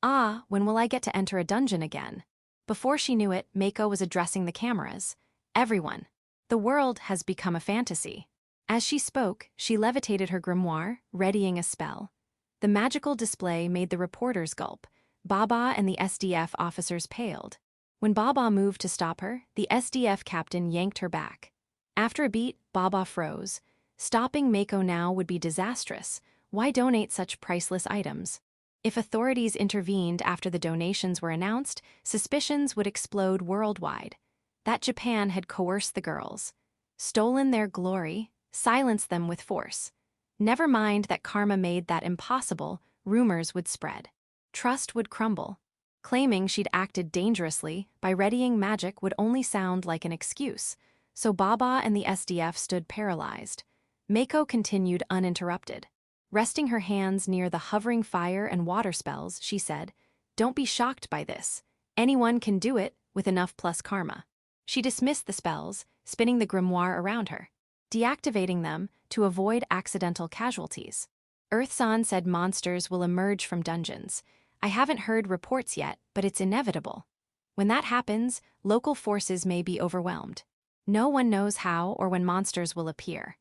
Ah, when will I get to enter a dungeon again? Before she knew it, Mako was addressing the cameras. Everyone. The world has become a fantasy. As she spoke, she levitated her grimoire, readying a spell. The magical display made the reporters gulp. Baba and the SDF officers paled. When Baba moved to stop her, the SDF captain yanked her back. After a beat, Baba froze. Stopping Mako now would be disastrous. Why donate such priceless items? If authorities intervened after the donations were announced, suspicions would explode worldwide. That Japan had coerced the girls, stolen their glory, silenced them with force. Never mind that karma made that impossible, rumors would spread. Trust would crumble. Claiming she'd acted dangerously by readying magic would only sound like an excuse, so Baba and the SDF stood paralyzed. Mako continued uninterrupted. Resting her hands near the hovering fire and water spells, she said, "Don't be shocked by this. Anyone can do it with enough plus karma." She dismissed the spells, spinning the grimoire around her, deactivating them to avoid accidental casualties. Earth-san said monsters will emerge from dungeons. I haven't heard reports yet, but it's inevitable. When that happens, local forces may be overwhelmed. No one knows how or when monsters will appear.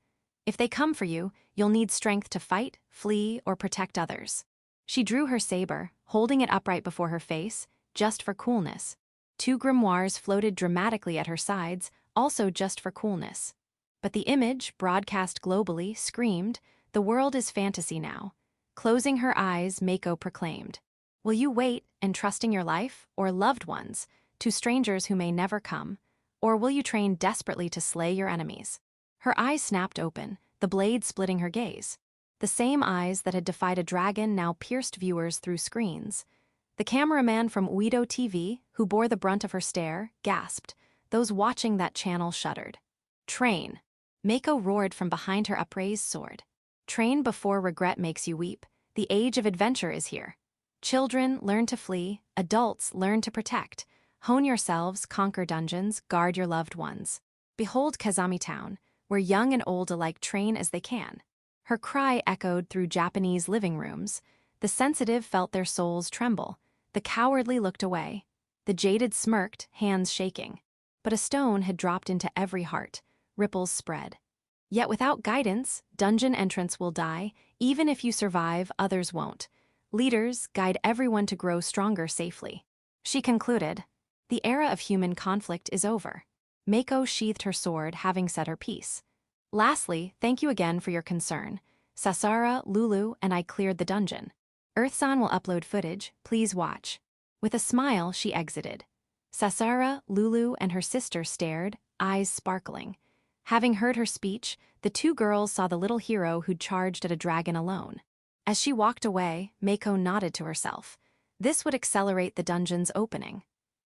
If they come for you, you'll need strength to fight, flee, or protect others. She drew her saber, holding it upright before her face, just for coolness. 2 grimoires floated dramatically at her sides, also just for coolness. But the image, broadcast globally, screamed, "The world is fantasy now." Closing her eyes, Mako proclaimed, "Will you wait, entrusting your life, or loved ones, to strangers who may never come? Or will you train desperately to slay your enemies?" Her eyes snapped open, the blade splitting her gaze. The same eyes that had defied a dragon now pierced viewers through screens. The cameraman from Uido TV, who bore the brunt of her stare, gasped. Those watching that channel shuddered. "Train." Mako roared from behind her upraised sword. "Train before regret makes you weep. The age of adventure is here. Children, learn to flee. Adults, learn to protect. Hone yourselves, conquer dungeons, guard your loved ones. Behold Kazami Town, where young and old alike train as they can." Her cry echoed through Japanese living rooms. The sensitive felt their souls tremble. The cowardly looked away. The jaded smirked, hands shaking. But a stone had dropped into every heart. Ripples spread. Yet without guidance, dungeon entrance will die. Even if you survive, others won't. Leaders guide everyone to grow stronger safely. She concluded, "The era of human conflict is over." Mako sheathed her sword, having said her piece. "Lastly, thank you again for your concern. Sasara, Lulu, and I cleared the dungeon. Earth-san will upload footage, please watch." With a smile, she exited. Sasara, Lulu, and her sister stared, eyes sparkling. Having heard her speech, the 2 girls saw the little hero who'd charged at a dragon alone. As she walked away, Mako nodded to herself. This would accelerate the dungeon's opening.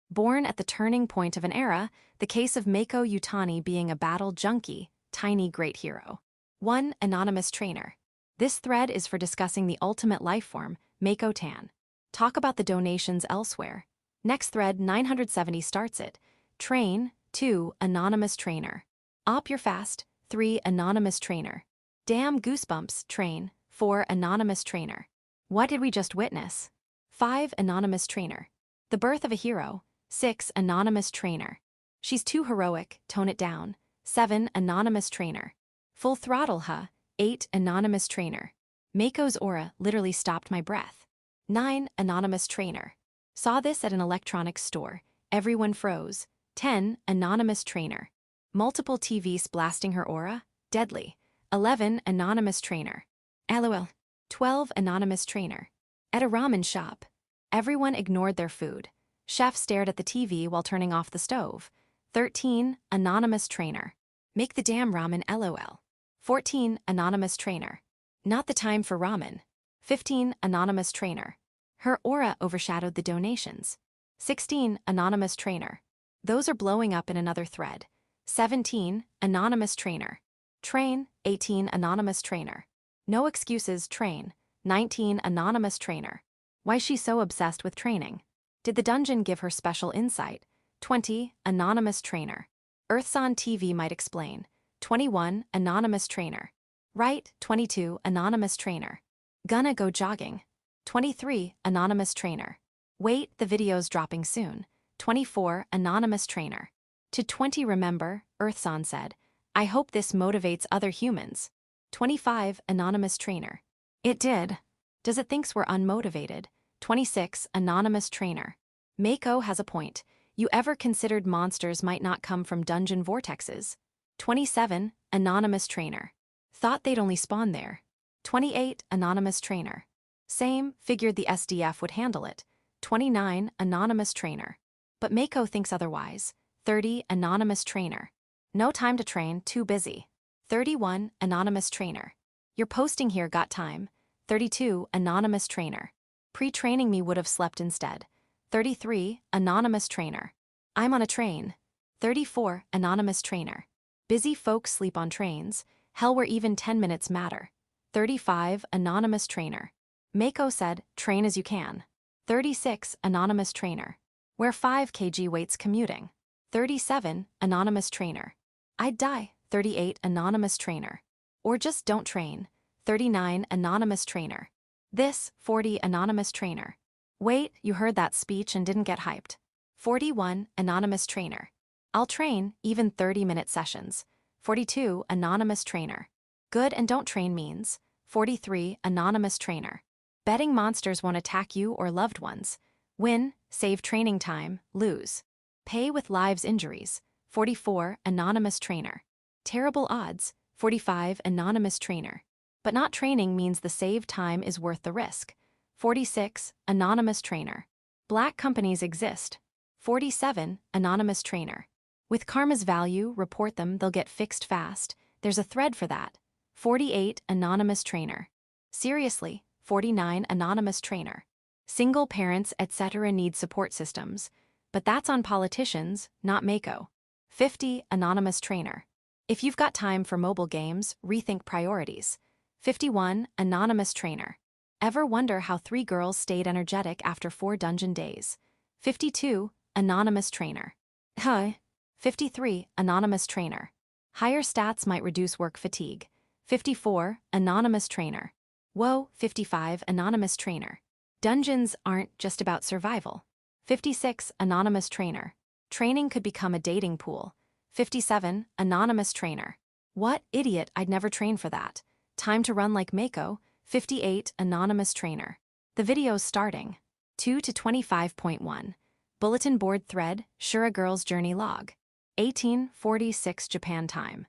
Born at the turning point of an era, the case of Mako Yutani being a battle junkie, tiny great hero. 1. Anonymous trainer. This thread is for discussing the ultimate life form, Mako Tan. Talk about the donations elsewhere. Next thread 970 starts it. Train, 2. Anonymous trainer. Op your fast, 3. Anonymous trainer. Damn goosebumps, train. 4. Anonymous trainer. What did we just witness? 5. Anonymous trainer. The birth of a hero. 6. Anonymous trainer. She's too heroic, tone it down. 7. Anonymous trainer. Full throttle, huh? 8. Anonymous trainer. Mako's aura literally stopped my breath. 9. Anonymous trainer. Saw this at an electronics store. Everyone froze. 10. Anonymous trainer. Multiple TVs blasting her aura? Deadly. 11. Anonymous trainer. LOL. 12. Anonymous trainer. At a ramen shop. Everyone ignored their food. Chef stared at the TV while turning off the stove. 13. Anonymous trainer. Make the damn ramen LOL. 14. Anonymous trainer. Not the time for ramen. 15. Anonymous trainer. Her aura overshadowed the donations. 16. Anonymous trainer. Those are blowing up in another thread. 17. Anonymous trainer. Train. 18. Anonymous trainer. No excuses, train. 19. Anonymous trainer. Why's she so obsessed with training? Did the dungeon give her special insight? 20. Anonymous trainer. Earth's on TV might explain. 21. Anonymous trainer. Right. 22. Anonymous trainer. Gonna go jogging. 23. Anonymous trainer. Wait, the video's dropping soon. 24. Anonymous trainer. To 20 remember, Earthson said, I hope this motivates other humans. 25. Anonymous trainer. It did. Does it thinks we're unmotivated? 26. Anonymous trainer. Mako has a point. You ever considered monsters might not come from dungeon vortexes? 27. Anonymous trainer. Thought they'd only spawn there. 28. Anonymous trainer. Same, figured the SDF would handle it. 29. Anonymous trainer. But Mako thinks otherwise. 30. Anonymous trainer. No time to train, too busy. 31. Anonymous trainer. Your posting here got time. 32. Anonymous trainer. Pre-training me would have slept instead. 33. Anonymous trainer. I'm on a train. 34. Anonymous trainer. Busy folks sleep on trains. Hell where even 10 minutes matter. 35. Anonymous trainer. Mako said, train as you can. 36. Anonymous trainer. Wear 5 kg weights commuting. 37. Anonymous trainer. I'd die. 38. Anonymous trainer. Or just don't train. 39. Anonymous trainer. This. 40. Anonymous trainer. Wait, you heard that speech and didn't get hyped. 41. Anonymous trainer. I'll train, even 30-minute sessions. 42. Anonymous trainer. Good and don't train means. 43. Anonymous trainer. Betting monsters won't attack you or loved ones. Win, save training time, lose. Pay with lives injuries. 44. Anonymous trainer. Terrible odds. 45. Anonymous trainer. But not training means the saved time is worth the risk. 46. Anonymous trainer. Black companies exist. 47. Anonymous trainer. With karma's value, report them, they'll get fixed fast. There's a thread for that. 48. Anonymous trainer. Seriously. 49. Anonymous trainer. Single parents, etc. need support systems. But that's on politicians, not Mako. 50. Anonymous trainer. If you've got time for mobile games, rethink priorities. 51. Anonymous trainer. Ever wonder how 3 girls stayed energetic after 4 dungeon days? 52. Anonymous trainer. Hi. 53. Anonymous trainer. Higher stats might reduce work fatigue. 54. Anonymous trainer. Whoa. 55. Anonymous trainer. Dungeons aren't just about survival. 56. Anonymous trainer. Training could become a dating pool. 57. Anonymous trainer. What idiot, I'd never train for that. Time to run like Mako. 58. Anonymous trainer. The video's starting. 2 to 25.1. Bulletin board thread, Shura Girl's Journey Log. 1846 Japan time.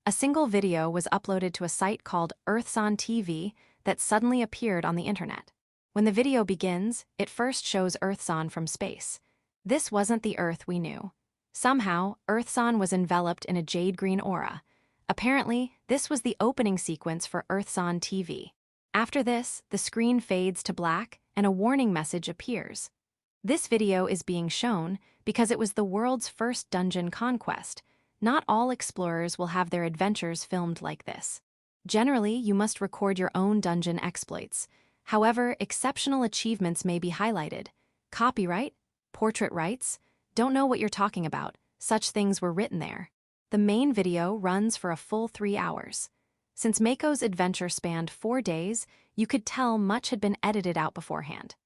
A single video was uploaded to a site called Earth's on TV that suddenly appeared on the internet. When the video begins, it first shows Earthson from space. This wasn't the Earth we knew. Somehow, Earthson was enveloped in a jade green aura. Apparently, this was the opening sequence for Earthson TV. After this, the screen fades to black and a warning message appears. This video is being shown because it was the world's first dungeon conquest. Not all explorers will have their adventures filmed like this. Generally, you must record your own dungeon exploits. However, exceptional achievements may be highlighted. Copyright? Portrait rights? Don't know what you're talking about. Such things were written there. The main video runs for a full 3 hours. Since Mako's adventure spanned 4 days, you could tell much had been edited out beforehand.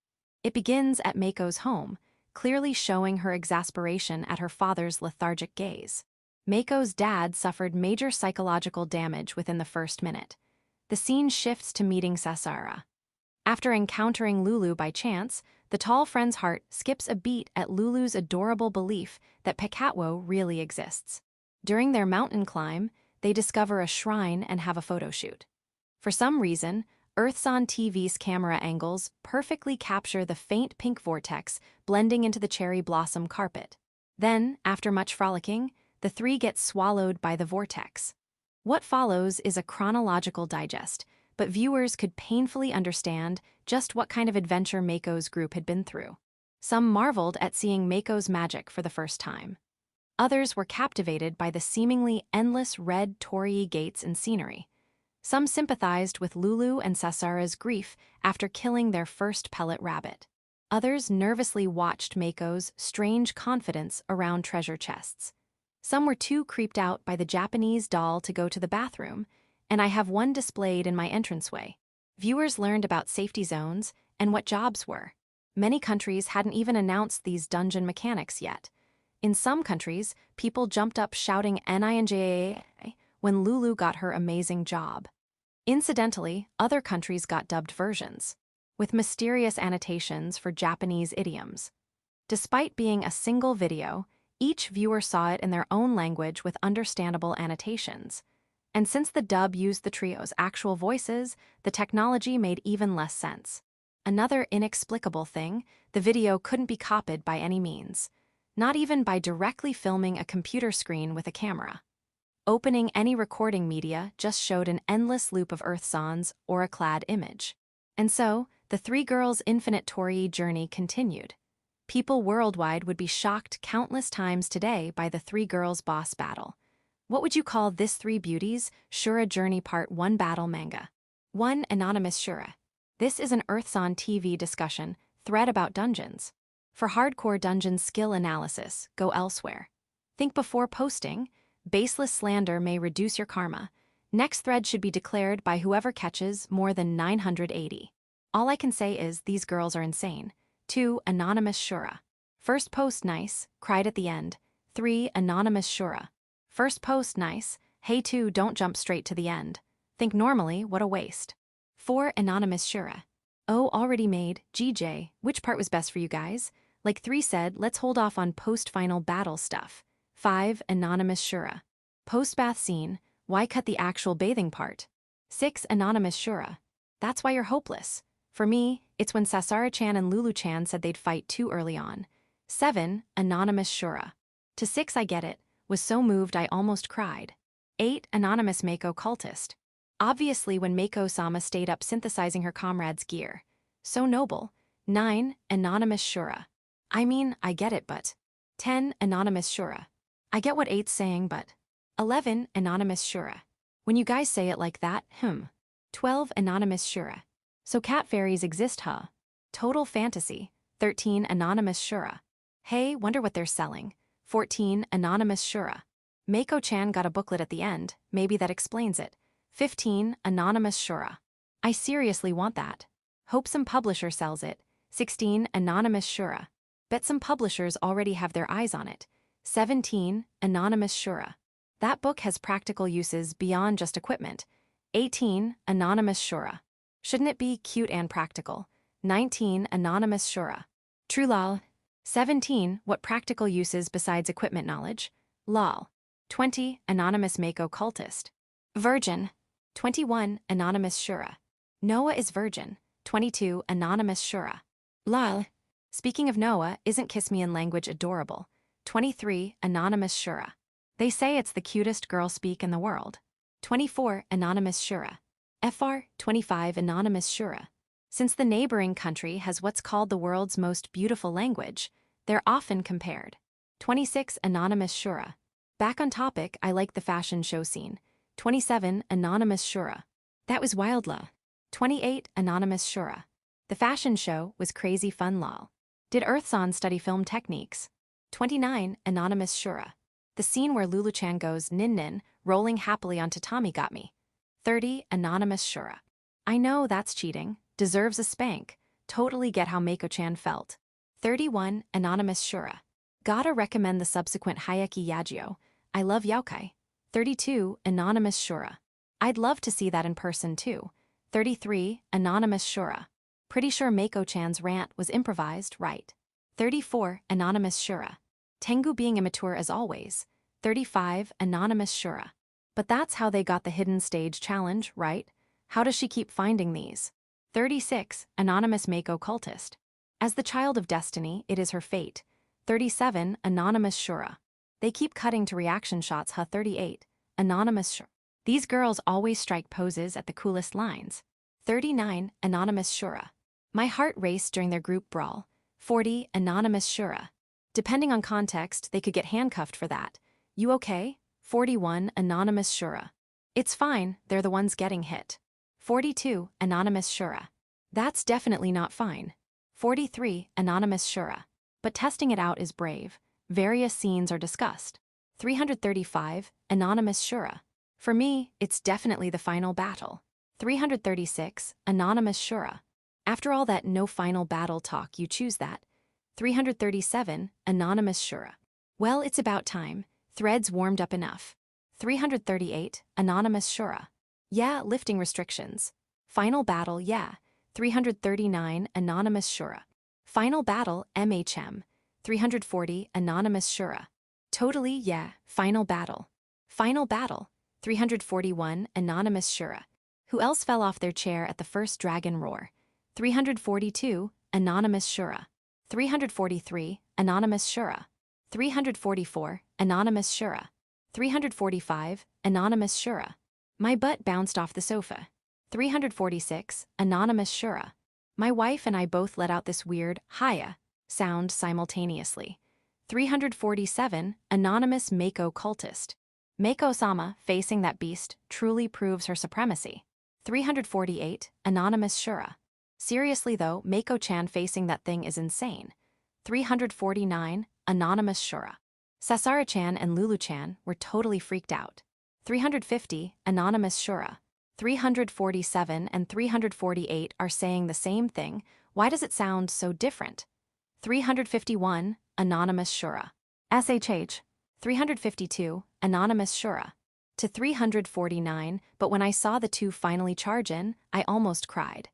It begins at Mako's home, clearly showing her exasperation at her father's lethargic gaze. Mako's dad suffered major psychological damage within the first minute. The scene shifts to meeting Sasara. After encountering Lulu by chance, the tall friend's heart skips a beat at Lulu's adorable belief that Pekatwo really exists. During their mountain climb, they discover a shrine and have a photo shoot. For some reason, Earth's-on TV's camera angles perfectly capture the faint pink vortex blending into the cherry blossom carpet. Then, after much frolicking, the three get swallowed by the vortex. What follows is a chronological digest, but viewers could painfully understand just what kind of adventure Mako's group had been through. Some marveled at seeing Mako's magic for the first time. Others were captivated by the seemingly endless red torii gates and scenery. Some sympathized with Lulu and Sasara's grief after killing their first pellet rabbit. Others nervously watched Mako's strange confidence around treasure chests. Some were too creeped out by the Japanese doll to go to the bathroom, and I have one displayed in my entranceway. Viewers learned about safety zones and what jobs were. Many countries hadn't even announced these dungeon mechanics yet. In some countries, people jumped up shouting "Ninja" when Lulu got her amazing job. Incidentally, other countries got dubbed versions, with mysterious annotations for Japanese idioms. Despite being a single video, each viewer saw it in their own language with understandable annotations. And since the dub used the trio's actual voices, the technology made even less sense. Another inexplicable thing, the video couldn't be copied by any means, not even by directly filming a computer screen with a camera. Opening any recording media just showed an endless loop of Earthson's aura-clad image. And so, the three girls' infinite torii journey continued. People worldwide would be shocked countless times today by the three girls' boss battle. What would you call this Three Beauties Shura Journey Part 1 battle manga? 1. Anonymous Shura. This is an Earthson TV discussion thread about dungeons. For hardcore dungeon skill analysis, go elsewhere. Think before posting. Baseless slander may reduce your karma. Next thread should be declared by whoever catches more than 980. All I can say is these girls are insane. 2. Anonymous Shura. First post nice, cried at the end. 3. Anonymous Shura. First post nice, hey 2 don't jump straight to the end. Think normally, what a waste. 4. Anonymous Shura. Oh, already made, GJ, which part was best for you guys? Like 3 said, let's hold off on post-final battle stuff. 5. Anonymous Shura. Post-bath scene, why cut the actual bathing part? 6. Anonymous Shura. That's why you're hopeless. For me, it's when Sasara-chan and Lulu-chan said they'd fight too early on. 7. Anonymous Shura. To 6 I get it, was so moved I almost cried. 8. Anonymous Mako cultist. Obviously when Mako-sama stayed up synthesizing her comrade's gear. So noble. 9. Anonymous Shura. I mean, I get it but. 10. Anonymous Shura. I get what 8's saying but. 11. Anonymous Shura. When you guys say it like that, 12. Anonymous Shura. So cat fairies exist huh? Total fantasy. 13. Anonymous Shura. Hey, wonder what they're selling. 14. Anonymous Shura. Mako-chan got a booklet at the end, maybe that explains it. 15. Anonymous Shura. I seriously want that. Hope some publisher sells it. 16. Anonymous Shura. Bet some publishers already have their eyes on it. 17. Anonymous Shura. That book has practical uses beyond just equipment. 18. Anonymous Shura. Shouldn't it be cute and practical? 19. Anonymous Shura. True lol. 17. What practical uses besides equipment knowledge? Lol. 20. Anonymous Mako cultist. Virgin. 21. Anonymous Shura. Noah is virgin. 22. Anonymous Shura. Lol. Speaking of Noah, isn't Kiss Me in language adorable? 23. Anonymous Shura. They say it's the cutest girl speak in the world. 24. Anonymous Shura. FR. 25. Anonymous Shura. Since the neighboring country has what's called the world's most beautiful language, they're often compared. 26. Anonymous Shura. Back on topic, I like the fashion show scene. 27. Anonymous Shura. That was wild la. 28. Anonymous Shura. The fashion show was crazy fun lol. Did Earthson study film techniques? 29. Anonymous Shura. The scene where Lulu-chan goes nin-nin, rolling happily on tatami got me. 30. Anonymous Shura. I know that's cheating, deserves a spank, totally get how Mako-chan felt. 31. Anonymous Shura. Gotta recommend the subsequent Hayaki Yagyo. I love yaokai. 32. Anonymous Shura. I'd love to see that in person too. 33. Anonymous Shura. Pretty sure Mako-chan's rant was improvised, right? 34. Anonymous Shura. Tengu being immature as always. 35. Anonymous Shura. But that's how they got the hidden stage challenge, right? How does she keep finding these? 36. Anonymous Mako cultist. As the child of destiny, it is her fate. 37. Anonymous Shura. They keep cutting to reaction shots. 38. Anonymous Shura. These girls always strike poses at the coolest lines. 39. Anonymous Shura. My heart raced during their group brawl. 40. Anonymous Shura. Depending on context, they could get handcuffed for that. You okay? 41. Anonymous Shura. It's fine, they're the ones getting hit. 42. Anonymous Shura. That's definitely not fine. 43. Anonymous Shura. But testing it out is brave. Various scenes are discussed. 335. Anonymous Shura. For me, it's definitely the final battle. 336. Anonymous Shura. After all that no final battle talk, you choose that. 337. Anonymous Shura. Well, it's about time. Threads warmed up enough. 338. Anonymous Shura. Yeah, lifting restrictions. Final battle, yeah. 339. Anonymous Shura. Final battle, MHM. 340. Anonymous Shura. Totally, yeah. Final battle. Final battle. 341. Anonymous Shura. Who else fell off their chair at the first dragon roar? 342. Anonymous Shura. 343. Anonymous Shura. 344. Anonymous Shura. 345. Anonymous Shura. My butt bounced off the sofa. 346. Anonymous Shura. My wife and I both let out this weird "Hiya" sound simultaneously. 347. Anonymous Mako cultist. Mako-sama facing that beast truly proves her supremacy. 348. Anonymous Shura. Seriously though, Mako-chan facing that thing is insane. 349. Anonymous Shura. Sasara-chan and Lulu-chan were totally freaked out. 350. Anonymous Shura. 347 and 348 are saying the same thing. Why does it sound so different? 351. Anonymous Shura. SHH. 352. Anonymous Shura. To 349, but when I saw the two finally charge in, I almost cried.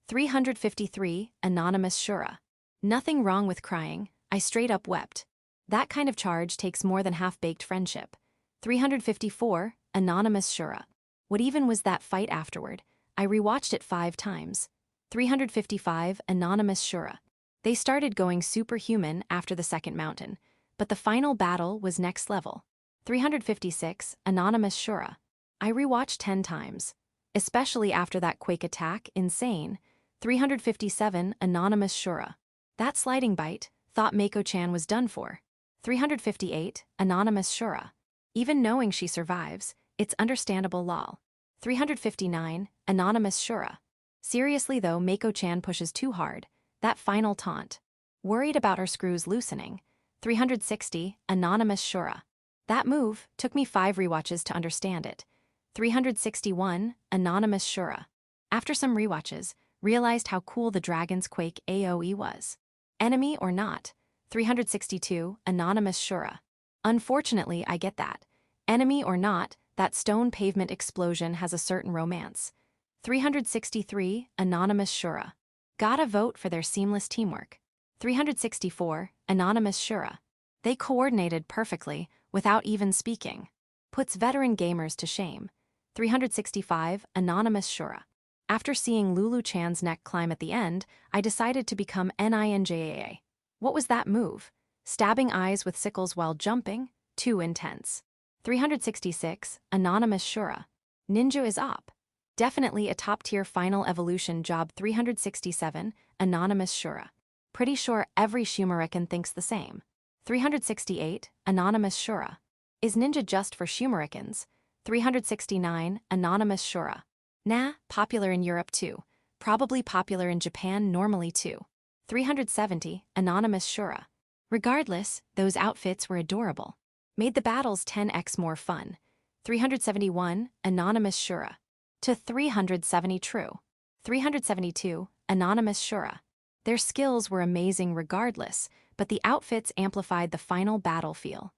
353. Anonymous Shura. Nothing wrong with crying, I straight up wept. That kind of charge takes more than half-baked friendship. 354. Anonymous Shura. What even was that fight afterward? I rewatched it 5 times. 355. Anonymous Shura. They started going superhuman after the second mountain, but the final battle was next level. 356. Anonymous Shura. I rewatched 10 times. Especially after that quake attack, insane. 357. Anonymous Shura. That sliding bite, thought Mako-chan was done for. 358. Anonymous Shura. Even knowing she survives, it's understandable lol. 359. Anonymous Shura. Seriously though, Mako-chan pushes too hard. That final taunt. Worried about her screws loosening. 360. Anonymous Shura. That move took me 5 rewatches to understand it. 361. Anonymous Shura. After some rewatches, realized how cool the Dragon's Quake AoE was. Enemy or not. 362. Anonymous Shura. Unfortunately, I get that. Enemy or not, that stone pavement explosion has a certain romance. 363. Anonymous Shura. Gotta vote for their seamless teamwork. 364. Anonymous Shura. They coordinated perfectly, without even speaking. Puts veteran gamers to shame. 365. Anonymous Shura. After seeing Lulu-chan's neck climb at the end, I decided to become ninjaa. What was that move? Stabbing eyes with sickles while jumping? Too intense. 366. Anonymous Shura. Ninja is op. Definitely a top-tier final evolution job. 367. Anonymous Shura. Pretty sure every Shumarican thinks the same. 368. Anonymous Shura. Is ninja just for Shumaricans? 369. Anonymous Shura. Nah, popular in Europe too. Probably popular in Japan normally too. 370. Anonymous Shura. Regardless, those outfits were adorable. Made the battles 10x more fun. 371, Anonymous Shura. To 370 true. 372, Anonymous Shura. Their skills were amazing regardless, but the outfits amplified the final battle feel.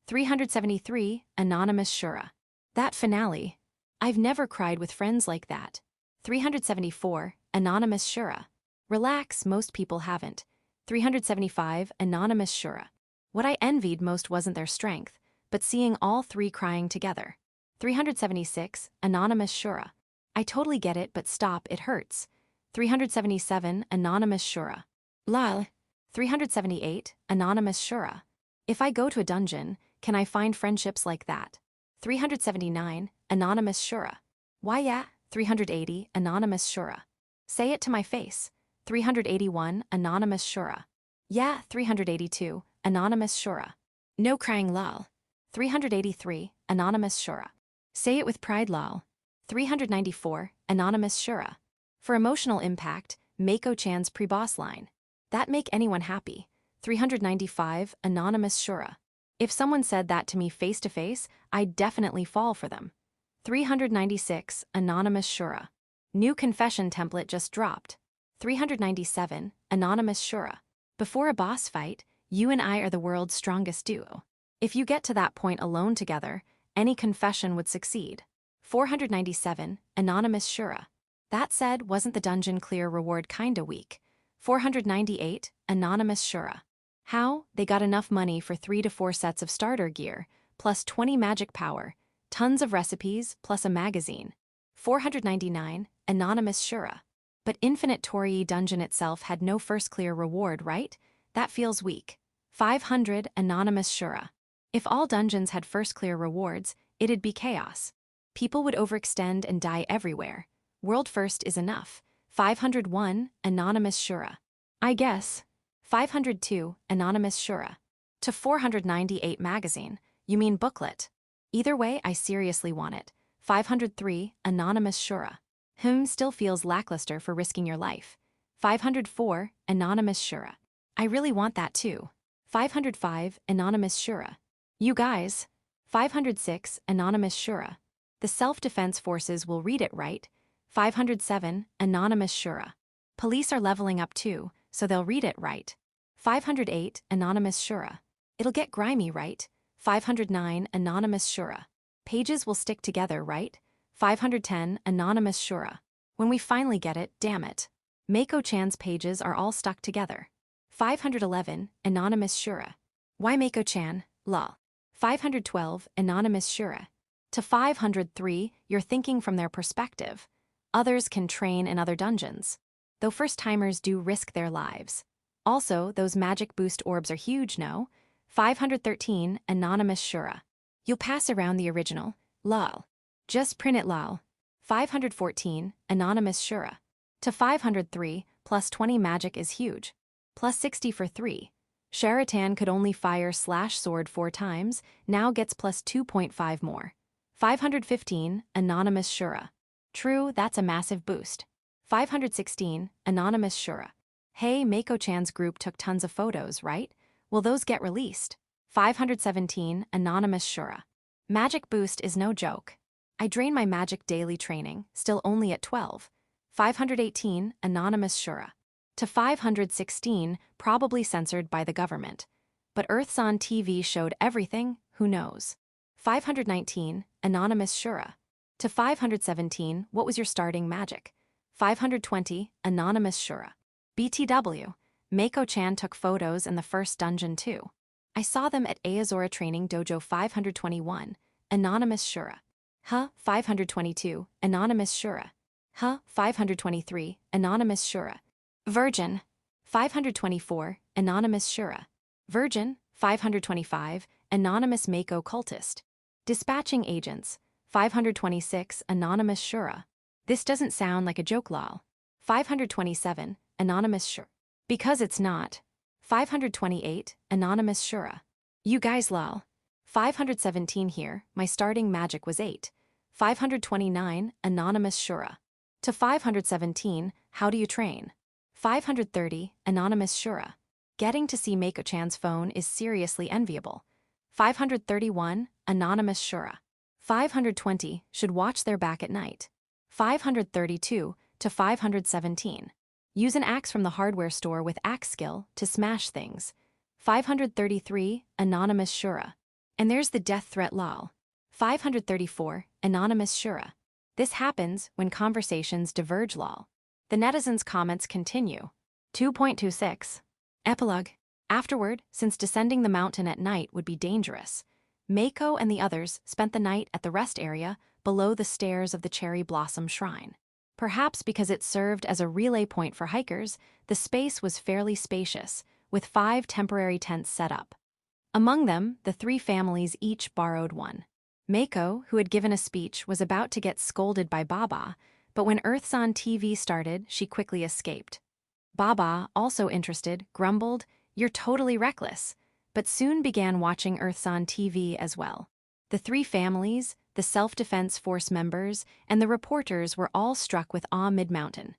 373, Anonymous Shura. That finale. I've never cried with friends like that. 374, Anonymous Shura. Relax, most people haven't. 375, Anonymous Shura. What I envied most wasn't their strength, but seeing all three crying together. 376, Anonymous Shura. I totally get it, but stop, it hurts. 377, Anonymous Shura. Lol. 378, Anonymous Shura. If I go to a dungeon, can I find friendships like that? 379, Anonymous Shura. Why yeah? 380, Anonymous Shura. Say it to my face. 381, Anonymous Shura. Yeah, 382, Anonymous Shura. No crying lol. 383, Anonymous Shura. Say it with pride lol. 394, Anonymous Shura. For emotional impact, Mako-chan's pre-boss line. That make anyone happy. 395, Anonymous Shura. If someone said that to me face to face, I'd definitely fall for them. 396, Anonymous Shura. New confession template just dropped. 397, Anonymous Shura. Before a boss fight, you and I are the world's strongest duo. If you get to that point alone together, any confession would succeed. 497, Anonymous Shura. That said, wasn't the dungeon clear reward kinda weak? 498, Anonymous Shura. How? They got enough money for 3 to 4 sets of starter gear, plus 20 magic power, tons of recipes, plus a magazine. 499, Anonymous Shura. But Infinite Torii dungeon itself had no first clear reward, right? That feels weak. 500, Anonymous Shura. If all dungeons had first clear rewards, it'd be chaos. People would overextend and die everywhere. World first is enough. 501, Anonymous Shura. I guess. 502, Anonymous Shura. To 498 magazine, you mean booklet. Either way, I seriously want it. 503, Anonymous Shura. Still feels lackluster for risking your life. 504, Anonymous Shura. I really want that too. 505, Anonymous Shura. You guys. 506, Anonymous Shura. The self-defense forces will read it right. 507, Anonymous Shura. Police are leveling up too, so they'll read it right. 508, Anonymous Shura. It'll get grimy, right? 509, Anonymous Shura. Pages will stick together, right? 510, Anonymous Shura. When we finally get it, damn it. Mako-chan's pages are all stuck together. 511, Anonymous Shura. Why Mako-chan? Lol. 512, Anonymous Shura. To 503, you're thinking from their perspective. Others can train in other dungeons. Though first-timers do risk their lives. Also, those magic boost orbs are huge, no? 513, Anonymous Shura. You'll pass around the original, lol. Just print it lol. 514, Anonymous Shura. To 503, plus 20 magic is huge. Plus 60 for 3. Sharitan could only fire slash sword 4 times, now gets plus 2.5 more. 515, Anonymous Shura. True, that's a massive boost. 516, Anonymous Shura. Hey, Mako-chan's group took tons of photos, right? Will those get released? 517, Anonymous Shura. Magic boost is no joke. I drain my magic daily training, still only at 12. 518, Anonymous Shura. To 516, probably censored by the government. But Earth's on TV showed everything, who knows? 519, Anonymous Shura. To 517, what was your starting magic? 520, Anonymous Shura. BTW, Mako-chan took photos in the first dungeon too. I saw them at Aozora Training Dojo 521, Anonymous Shura. 522, Anonymous Shura. 523, Anonymous Shura. Virgin. 524, Anonymous Shura. Virgin. 525, Anonymous Mako Cultist. Dispatching agents. 526, Anonymous Shura. This doesn't sound like a joke lol. 527, Anonymous Shura. Because it's not. 528, Anonymous Shura. You guys lol. 517 here, my starting magic was 8. 529, Anonymous Shura. To 517, how do you train? 530, Anonymous Shura. Getting to see Mako-chan's phone is seriously enviable. 531, anonymous Shura. 520, should watch their back at night. 532 to 517. Use an axe from the hardware store with axe skill to smash things. 533, anonymous Shura. And there's the death threat lol. 534, anonymous Shura. This happens when conversations diverge lol. The netizens' comments continue. 2.26. Epilogue. Afterward, since descending the mountain at night would be dangerous, Mako and the others spent the night at the rest area below the stairs of the Cherry Blossom Shrine. Perhaps because it served as a relay point for hikers, the space was fairly spacious, with 5 temporary tents set up. Among them, the 3 families each borrowed one. Mako, who had given a speech, was about to get scolded by Baba, but when Earths on TV started, she quickly escaped. Baba, also interested, grumbled, "You're totally reckless," but soon began watching Earths on TV as well. The 3 families, the self-defense force members, and the reporters were all struck with awe mid-mountain.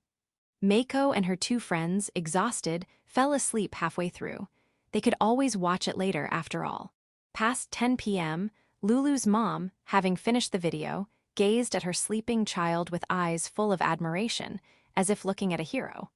Mako and her 2 friends, exhausted, fell asleep halfway through. They could always watch it later after all. Past 10 p.m., Lulu's mom, having finished the video, gazed at her sleeping child with eyes full of admiration, as if looking at a hero.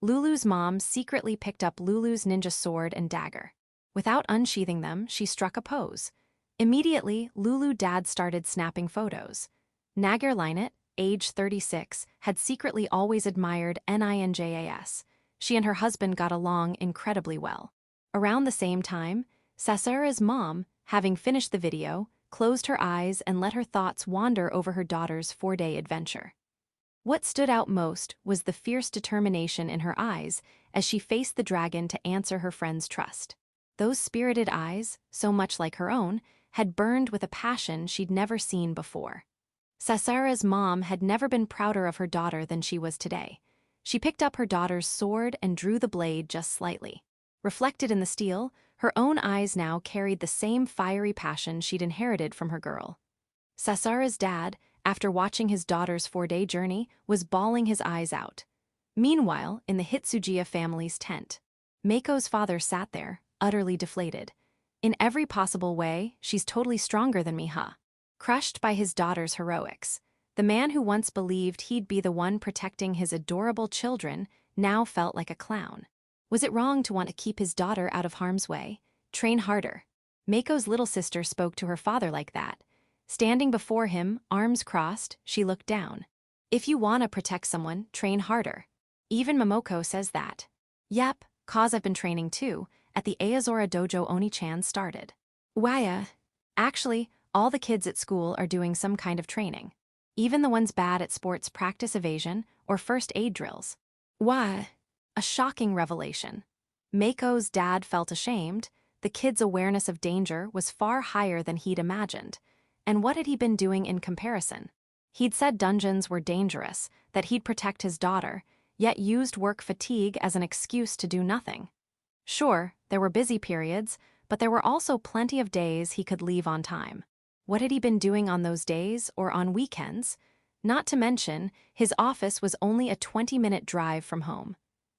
Lulu's mom secretly picked up Lulu's ninja sword and dagger. Without unsheathing them, she struck a pose. Immediately, Lulu dad started snapping photos. Nagar Linett, age 36, had secretly always admired ninjas. She and her husband got along incredibly well. Around the same time, Sasara's mom, having finished the video, closed her eyes and let her thoughts wander over her daughter's 4-day adventure. What stood out most was the fierce determination in her eyes as she faced the dragon to answer her friend's trust. Those spirited eyes, so much like her own, had burned with a passion she'd never seen before. Sasara's mom had never been prouder of her daughter than she was today. She picked up her daughter's sword and drew the blade just slightly. Reflected in the steel, her own eyes now carried the same fiery passion she'd inherited from her girl. Sasara's dad, after watching his daughter's 4-day journey, was bawling his eyes out. Meanwhile, in the Hitsujiya family's tent, Mako's father sat there, utterly deflated. "In every possible way, she's totally stronger than me, huh?" Crushed by his daughter's heroics, the man who once believed he'd be the one protecting his adorable children now felt like a clown. Was it wrong to want to keep his daughter out of harm's way? Train harder. Mako's little sister spoke to her father like that. Standing before him, arms crossed, she looked down. If you want to protect someone, train harder. Even Momoko says that. Yep, 'cause I've been training too, at the Aozora dojo Oni-chan started. Why, actually, all the kids at school are doing some kind of training. Even the ones bad at sports practice evasion or first aid drills. Why? A shocking revelation. Mako's dad felt ashamed. The kid's awareness of danger was far higher than he'd imagined. And what had he been doing in comparison? He'd said dungeons were dangerous, that he'd protect his daughter, yet used work fatigue as an excuse to do nothing. Sure, there were busy periods, but there were also plenty of days he could leave on time. What had he been doing on those days or on weekends? Not to mention, his office was only a 20-minute drive from home.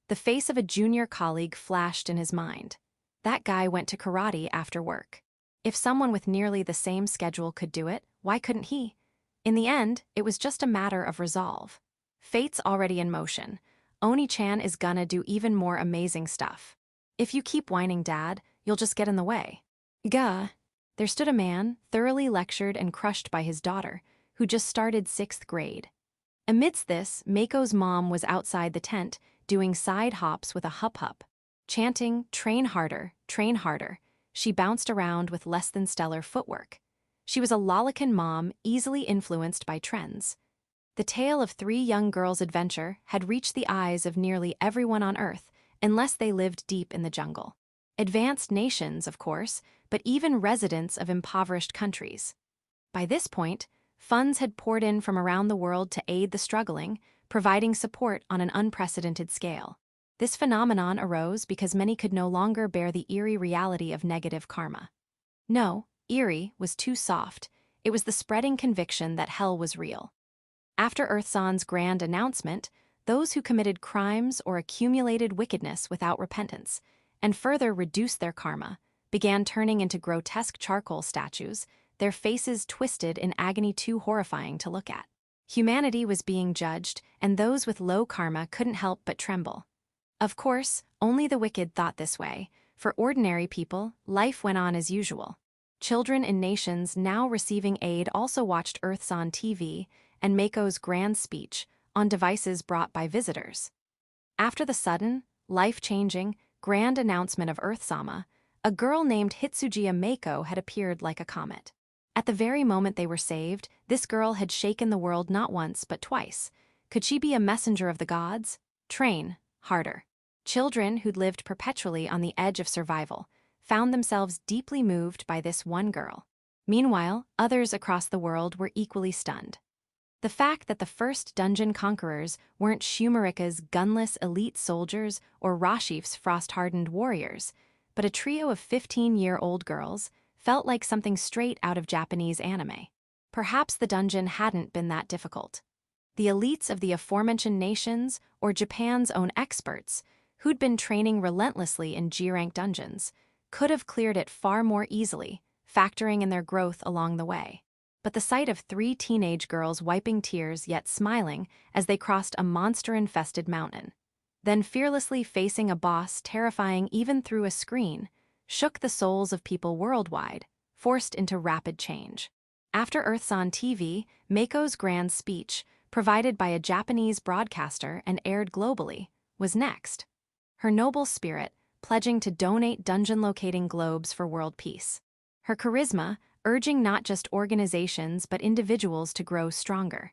The face of a junior colleague flashed in his mind. That guy went to karate after work. If someone with nearly the same schedule could do it, why couldn't he? In the end, it was just a matter of resolve. Fate's already in motion. Oni-chan is gonna do even more amazing stuff. If you keep whining, Dad, you'll just get in the way. Gah. There stood a man, thoroughly lectured and crushed by his daughter, who just started 6th grade. Amidst this, Mako's mom was outside the tent, doing side hops with a hup-hup. Chanting, "Train harder, train harder." She bounced around with less than stellar footwork. She was a lolicon mom, easily influenced by trends. The tale of 3 young girls' adventure had reached the eyes of nearly everyone on Earth, unless they lived deep in the jungle. Advanced nations, of course, but even residents of impoverished countries. By this point, funds had poured in from around the world to aid the struggling, providing support on an unprecedented scale. This phenomenon arose because many could no longer bear the eerie reality of negative karma. No, eerie was too soft. It was the spreading conviction that hell was real. After Earthsan's grand announcement, those who committed crimes or accumulated wickedness without repentance, and further reduced their karma, began turning into grotesque charcoal statues, their faces twisted in agony too horrifying to look at. Humanity was being judged, and those with low karma couldn't help but tremble. Of course, only the wicked thought this way. For ordinary people, life went on as usual. Children in nations now receiving aid also watched Earths on TV and Mako's grand speech on devices brought by visitors. After the sudden, life-changing, grand announcement of Earth-sama, a girl named Hitsujiya Mako had appeared like a comet. At the very moment they were saved, this girl had shaken the world not once but twice. Could she be a messenger of the gods? Train harder. Children who'd lived perpetually on the edge of survival found themselves deeply moved by this one girl. Meanwhile, others across the world were equally stunned. The fact that the first dungeon conquerors weren't Shumarika's gunless elite soldiers or Rashif's frost-hardened warriors, but a trio of 15-year-old girls felt like something straight out of Japanese anime. Perhaps the dungeon hadn't been that difficult. The elites of the aforementioned nations, or Japan's own experts, who'd been training relentlessly in G-rank dungeons, could have cleared it far more easily, factoring in their growth along the way. But the sight of 3 teenage girls wiping tears yet smiling as they crossed a monster-infested mountain, then fearlessly facing a boss terrifying even through a screen, shook the souls of people worldwide, forced into rapid change. After Earths on TV, Mako's grand speech, provided by a Japanese broadcaster and aired globally, was next. Her noble spirit, pledging to donate dungeon-locating globes for world peace. Her charisma, urging not just organizations but individuals to grow stronger.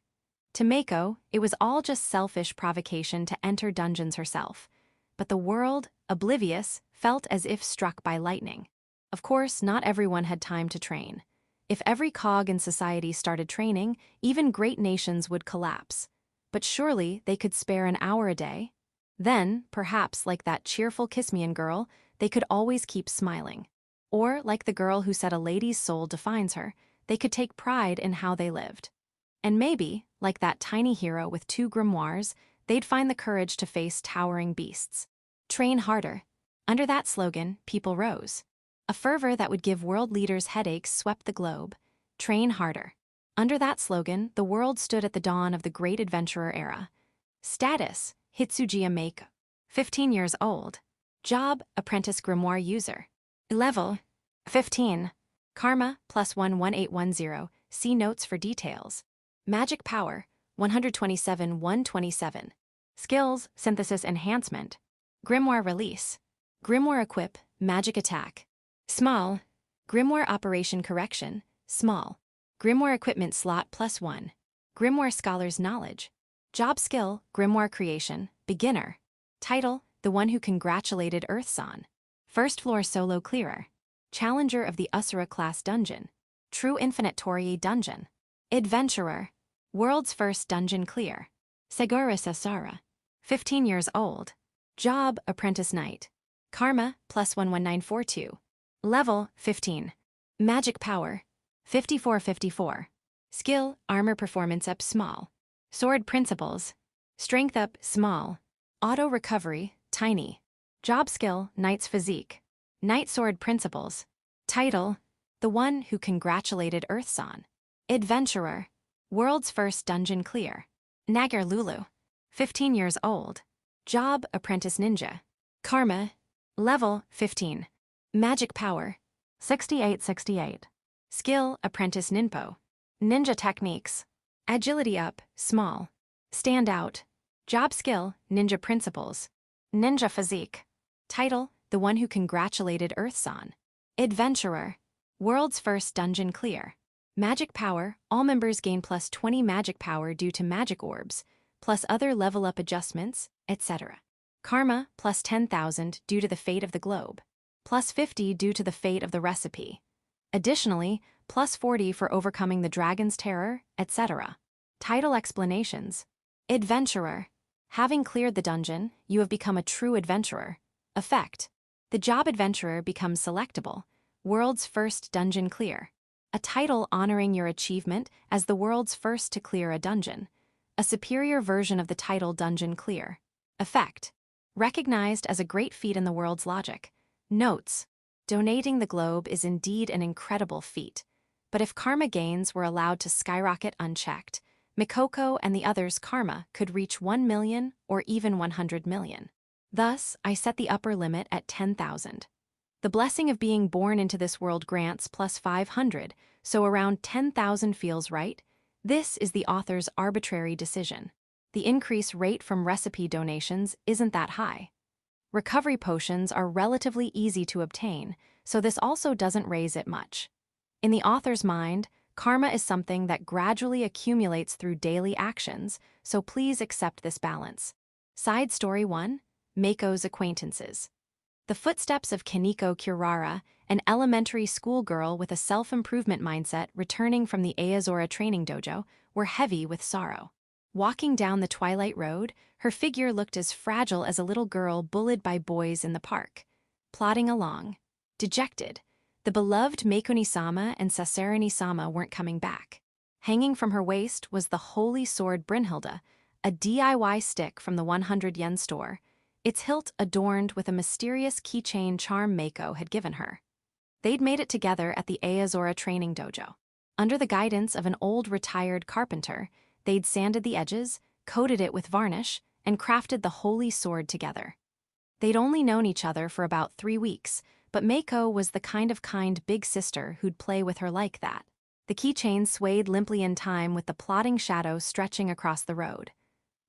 To Mako, it was all just selfish provocation to enter dungeons herself. But the world, oblivious, felt as if struck by lightning. Of course, not everyone had time to train. If every cog in society started training, even great nations would collapse. But surely they could spare an hour a day? Then, perhaps like that cheerful Kismian girl, they could always keep smiling. Or, like the girl who said a lady's soul defines her, they could take pride in how they lived. And maybe, like that tiny hero with 2 grimoires, they'd find the courage to face towering beasts. Train harder. Under that slogan, people rose. A fervor that would give world leaders headaches swept the globe. Train harder. Under that slogan, the world stood at the dawn of the great adventurer era. Status, Hitsujiya Mako. 15 years old. Job, apprentice grimoire user. Level, 15. Karma, +1 1810. See notes for details. Magic power, 127 127. Skills, synthesis enhancement. Grimoire release. Grimoire equip, magic attack. Small. Grimoire operation correction, small. Grimoire equipment slot +1. Grimoire scholar's knowledge. Job skill, grimoire creation, beginner. Title, the one who congratulated Earth-san. First floor solo clearer. Challenger of the Usura class dungeon. True infinite Torii dungeon. Adventurer. World's first dungeon clear. Segura Sasara. 15 years old. Job, apprentice knight. Karma, +11942. Level, 15. Magic power, 5454. Skill, armor performance up small. Sword principles. Strength up small. Auto recovery, tiny. Job skill, knight's physique. Knight sword principles. Title, the one who congratulated Earth-san. Adventurer. World's first dungeon clear. Nagar Lulu. 15 years old. Job, apprentice ninja. Karma. Level, 15. Magic power, 6868. Skill, apprentice ninpo. Ninja techniques. Agility up, small. Stand out. Job skill, ninja principles. Ninja physique. Title, the one who congratulated Earth-san. Adventurer. World's first dungeon clear. Magic power, all members gain +20 magic power due to magic orbs, plus other level up adjustments, etc. Karma, +10,000 due to the fate of the globe. +50 due to the fate of the recipe. Additionally, +40 for overcoming the dragon's terror, etc. Title explanations. Adventurer. Having cleared the dungeon, you have become a true adventurer. Effect. The job adventurer becomes selectable. World's first dungeon clear. A title honoring your achievement as the world's first to clear a dungeon. A superior version of the title dungeon clear. Effect. Recognized as a great feat in the world's logic. Notes. donating the globe is indeed an incredible feat. But if karma gains were allowed to skyrocket unchecked, Mikoko and the others' karma could reach 1 million or even 100 million. Thus, I set the upper limit at 10,000. The blessing of being born into this world grants plus 500, so around 10,000 feels right. This is the author's arbitrary decision. The increase rate from recipe donations isn't that high. Recovery potions are relatively easy to obtain, so this also doesn't raise it much. In the author's mind, karma is something that gradually accumulates through daily actions, so please accept this balance. Side story 1: Mako's acquaintances. The footsteps of Kaneko Kurara, an elementary school girl with a self-improvement mindset returning from the Aozora training dojo, were heavy with sorrow. Walking down the twilight road, her figure looked as fragile as a little girl bullied by boys in the park. Plodding along, dejected, the beloved Mako-ni-sama and Sasara-ni-sama weren't coming back. Hanging from her waist was the holy sword Brynhilde, a DIY stick from the 100-yen store, its hilt adorned with a mysterious keychain charm Mako had given her. They'd made it together at the Aozora training dojo. Under the guidance of an old retired carpenter, they'd sanded the edges, coated it with varnish, and crafted the holy sword together. They'd only known each other for about 3 weeks, but Mako was the kind big sister who'd play with her like that. The keychain swayed limply in time with the plodding shadow stretching across the road.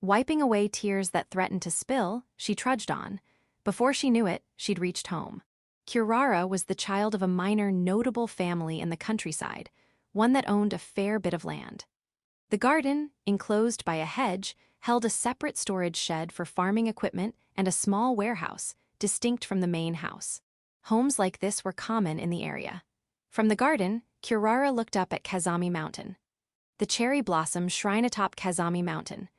Wiping away tears that threatened to spill, she trudged on. Before she knew it, she'd reached home. Kurara was the child of a minor notable family in the countryside, one that owned a fair bit of land. The garden, enclosed by a hedge, held a separate storage shed for farming equipment and a small warehouse, distinct from the main house. Homes like this were common in the area. From the garden, Kurara looked up at Kazami Mountain. The cherry blossom shrine atop Kazami Mountain.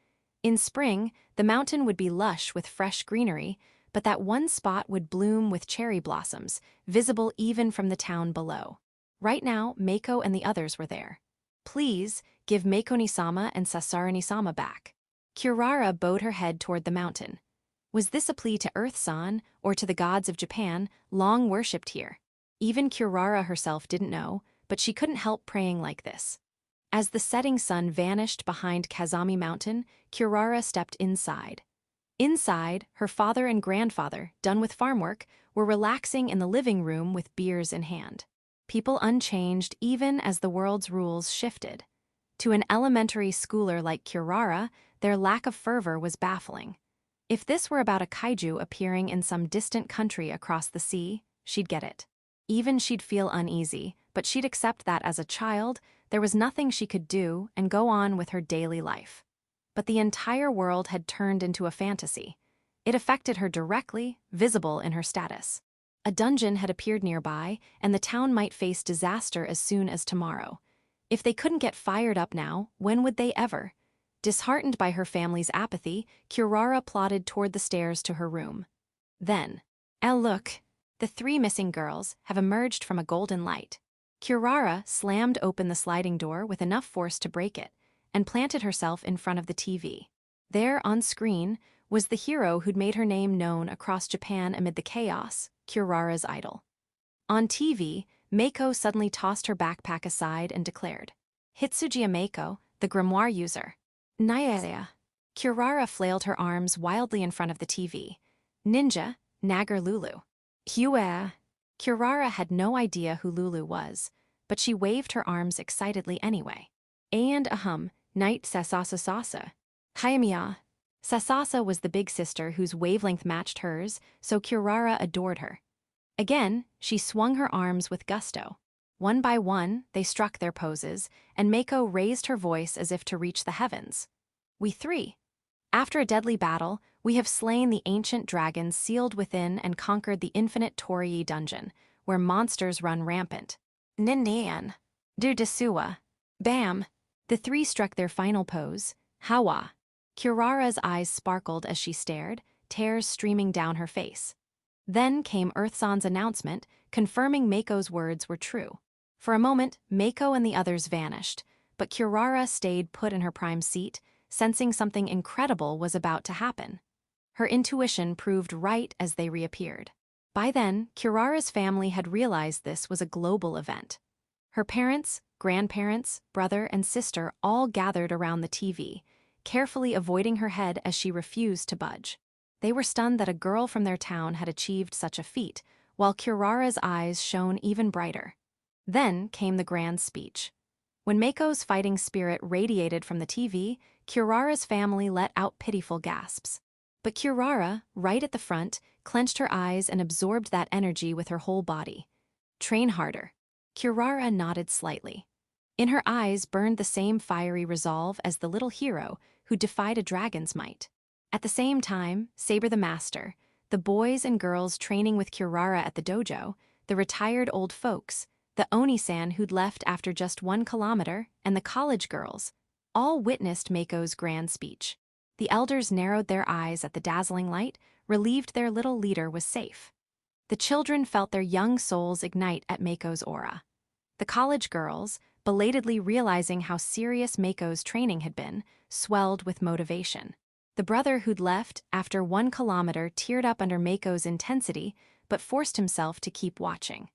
In spring, the mountain would be lush with fresh greenery, but that one spot would bloom with cherry blossoms, visible even from the town below. Right now, Mako and the others were there. Please, give Mako-ni-sama and Sasara-ni-sama back. Kurara bowed her head toward the mountain. Was this a plea to Earth-san, or to the gods of Japan, long worshipped here? Even Kurara herself didn't know, but she couldn't help praying like this. As the setting sun vanished behind Kazami Mountain, Kurara stepped inside. Inside, her father and grandfather, done with farm work, were relaxing in the living room with beers in hand. People unchanged even as the world's rules shifted. To an elementary schooler like Kurara, their lack of fervor was baffling. If this were about a kaiju appearing in some distant country across the sea, she'd get it. Even she'd feel uneasy, but she'd accept that as a child, there was nothing she could do and go on with her daily life. But the entire world had turned into a fantasy. It affected her directly, visible in her status. A dungeon had appeared nearby, and the town might face disaster as soon as tomorrow. If they couldn't get fired up now, when would they ever? Disheartened by her family's apathy, Kurara plodded toward the stairs to her room. Then, look! The 3 missing girls have emerged from a golden light. Kurara slammed open the sliding door with enough force to break it, and planted herself in front of the TV. There, on screen, was the hero who'd made her name known across Japan amid the chaos, Kurara's idol. On TV, Mako suddenly tossed her backpack aside and declared, "Hitsujiya Mako, the grimoire user." Naya. Kurara flailed her arms wildly in front of the TV. "Ninja, Nagger Lulu." Hua. Kurara had no idea who Lulu was, but she waved her arms excitedly anyway. And Knight Sasasa. Hayamiya. Sasasa was the big sister whose wavelength matched hers, so Kurara adored her. Again, she swung her arms with gusto. One by one, they struck their poses, and Mako raised her voice as if to reach the heavens. "We 3. After a deadly battle, we have slain the ancient dragons sealed within and conquered the infinite Torii dungeon, where monsters run rampant. Ninnian. Du Desuwa. Bam!" The 3 struck their final pose, Hawa. Kurara's eyes sparkled as she stared, tears streaming down her face. Then came Earth-san's announcement, confirming Mako's words were true. For a moment, Mako and the others vanished, but Kurara stayed put in her prime seat, sensing something incredible was about to happen. Her intuition proved right as they reappeared. By then, Kurara's family had realized this was a global event. Her parents, grandparents, brother, and sister all gathered around the TV, carefully avoiding her head as she refused to budge. They were stunned that a girl from their town had achieved such a feat, while Kurara's eyes shone even brighter. Then came the grand speech. When Mako's fighting spirit radiated from the TV, Kurara's family let out pitiful gasps. But Kurara, right at the front, clenched her eyes and absorbed that energy with her whole body. Train harder. Kurara nodded slightly. In her eyes burned the same fiery resolve as the little hero who defied a dragon's might. At the same time, Saber the Master, the boys and girls training with Kurara at the dojo, the retired old folks, the Oni-san who'd left after just 1 kilometer, and the college girls, all witnessed Mako's grand speech. The elders narrowed their eyes at the dazzling light, relieved their little leader was safe. The children felt their young souls ignite at Mako's aura. The college girls, belatedly realizing how serious Mako's training had been, swelled with motivation. The brother who'd left after 1 kilometer teared up under Mako's intensity, but forced himself to keep watching.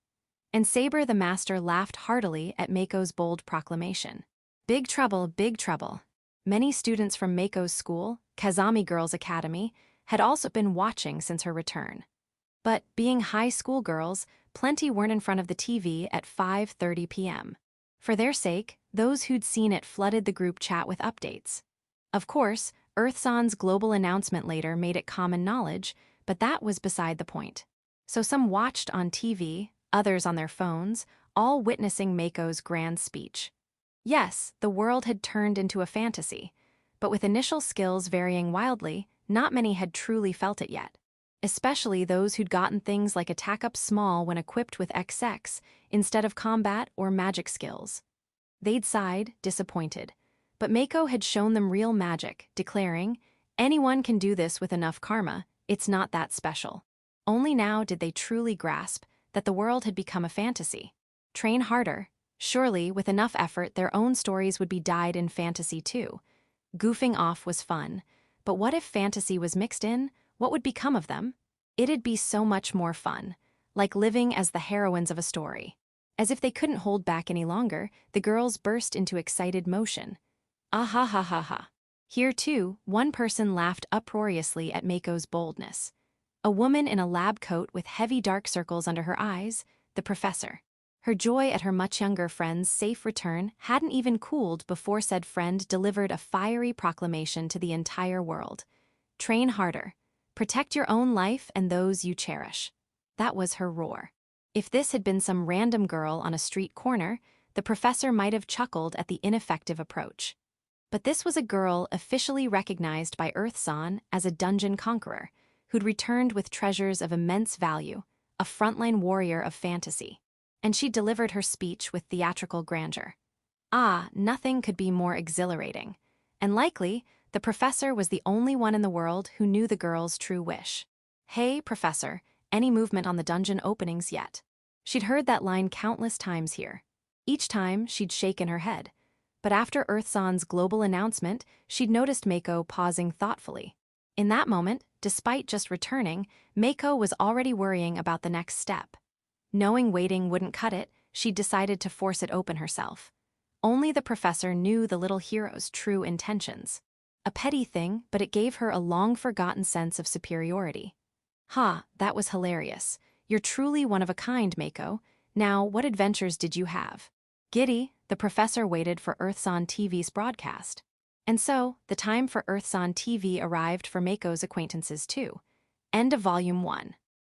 And Saber the Master laughed heartily at Mako's bold proclamation. Big trouble, big trouble. Many students from Mako's school, Kazami Girls' Academy, had also been watching since her return. But, being high school girls, plenty weren't in front of the TV at 5:30 p.m. For their sake, those who'd seen it flooded the group chat with updates. Of course, Earthsan's global announcement later made it common knowledge, but that was beside the point. So some watched on TV, others on their phones, all witnessing Mako's grand speech. Yes, the world had turned into a fantasy, but with initial skills varying wildly, not many had truly felt it yet. Especially those who'd gotten things like attack up small when equipped with XX instead of combat or magic skills. They'd sighed, disappointed, but Mako had shown them real magic, declaring, "Anyone can do this with enough karma, it's not that special." Only now did they truly grasp that the world had become a fantasy. Train harder. Surely, with enough effort, their own stories would be dyed in fantasy too. Goofing off was fun, but what if fantasy was mixed in? What would become of them? It'd be so much more fun, like living as the heroines of a story. As if they couldn't hold back any longer, the girls burst into excited motion. Ah ha ha ha ha. Here too, one person laughed uproariously at Mako's boldness. A woman in a lab coat with heavy dark circles under her eyes, the professor. Her joy at her much younger friend's safe return hadn't even cooled before said friend delivered a fiery proclamation to the entire world. Train harder. Protect your own life and those you cherish. That was her roar. If this had been some random girl on a street corner, the professor might have chuckled at the ineffective approach. But this was a girl officially recognized by Earthsan as a dungeon conqueror, who'd returned with treasures of immense value, a frontline warrior of fantasy. And she delivered her speech with theatrical grandeur. Ah, nothing could be more exhilarating. And likely, the professor was the only one in the world who knew the girl's true wish. "Hey, professor, any movement on the dungeon openings yet?" She'd heard that line countless times here. Each time, she'd shaken her head. But after Earthsan's global announcement, she'd noticed Mako pausing thoughtfully. In that moment, despite just returning, Mako was already worrying about the next step. Knowing waiting wouldn't cut it, she'd decided to force it open herself. Only the professor knew the little hero's true intentions. A petty thing, but it gave her a long-forgotten sense of superiority. "Ha, that was hilarious. You're truly one of a kind, Mako. Now, what adventures did you have?" Giddy, the professor waited for Earthsan TV's broadcast. And so, the time for Earthsan TV arrived for Mako's acquaintances too. End of Volume 1.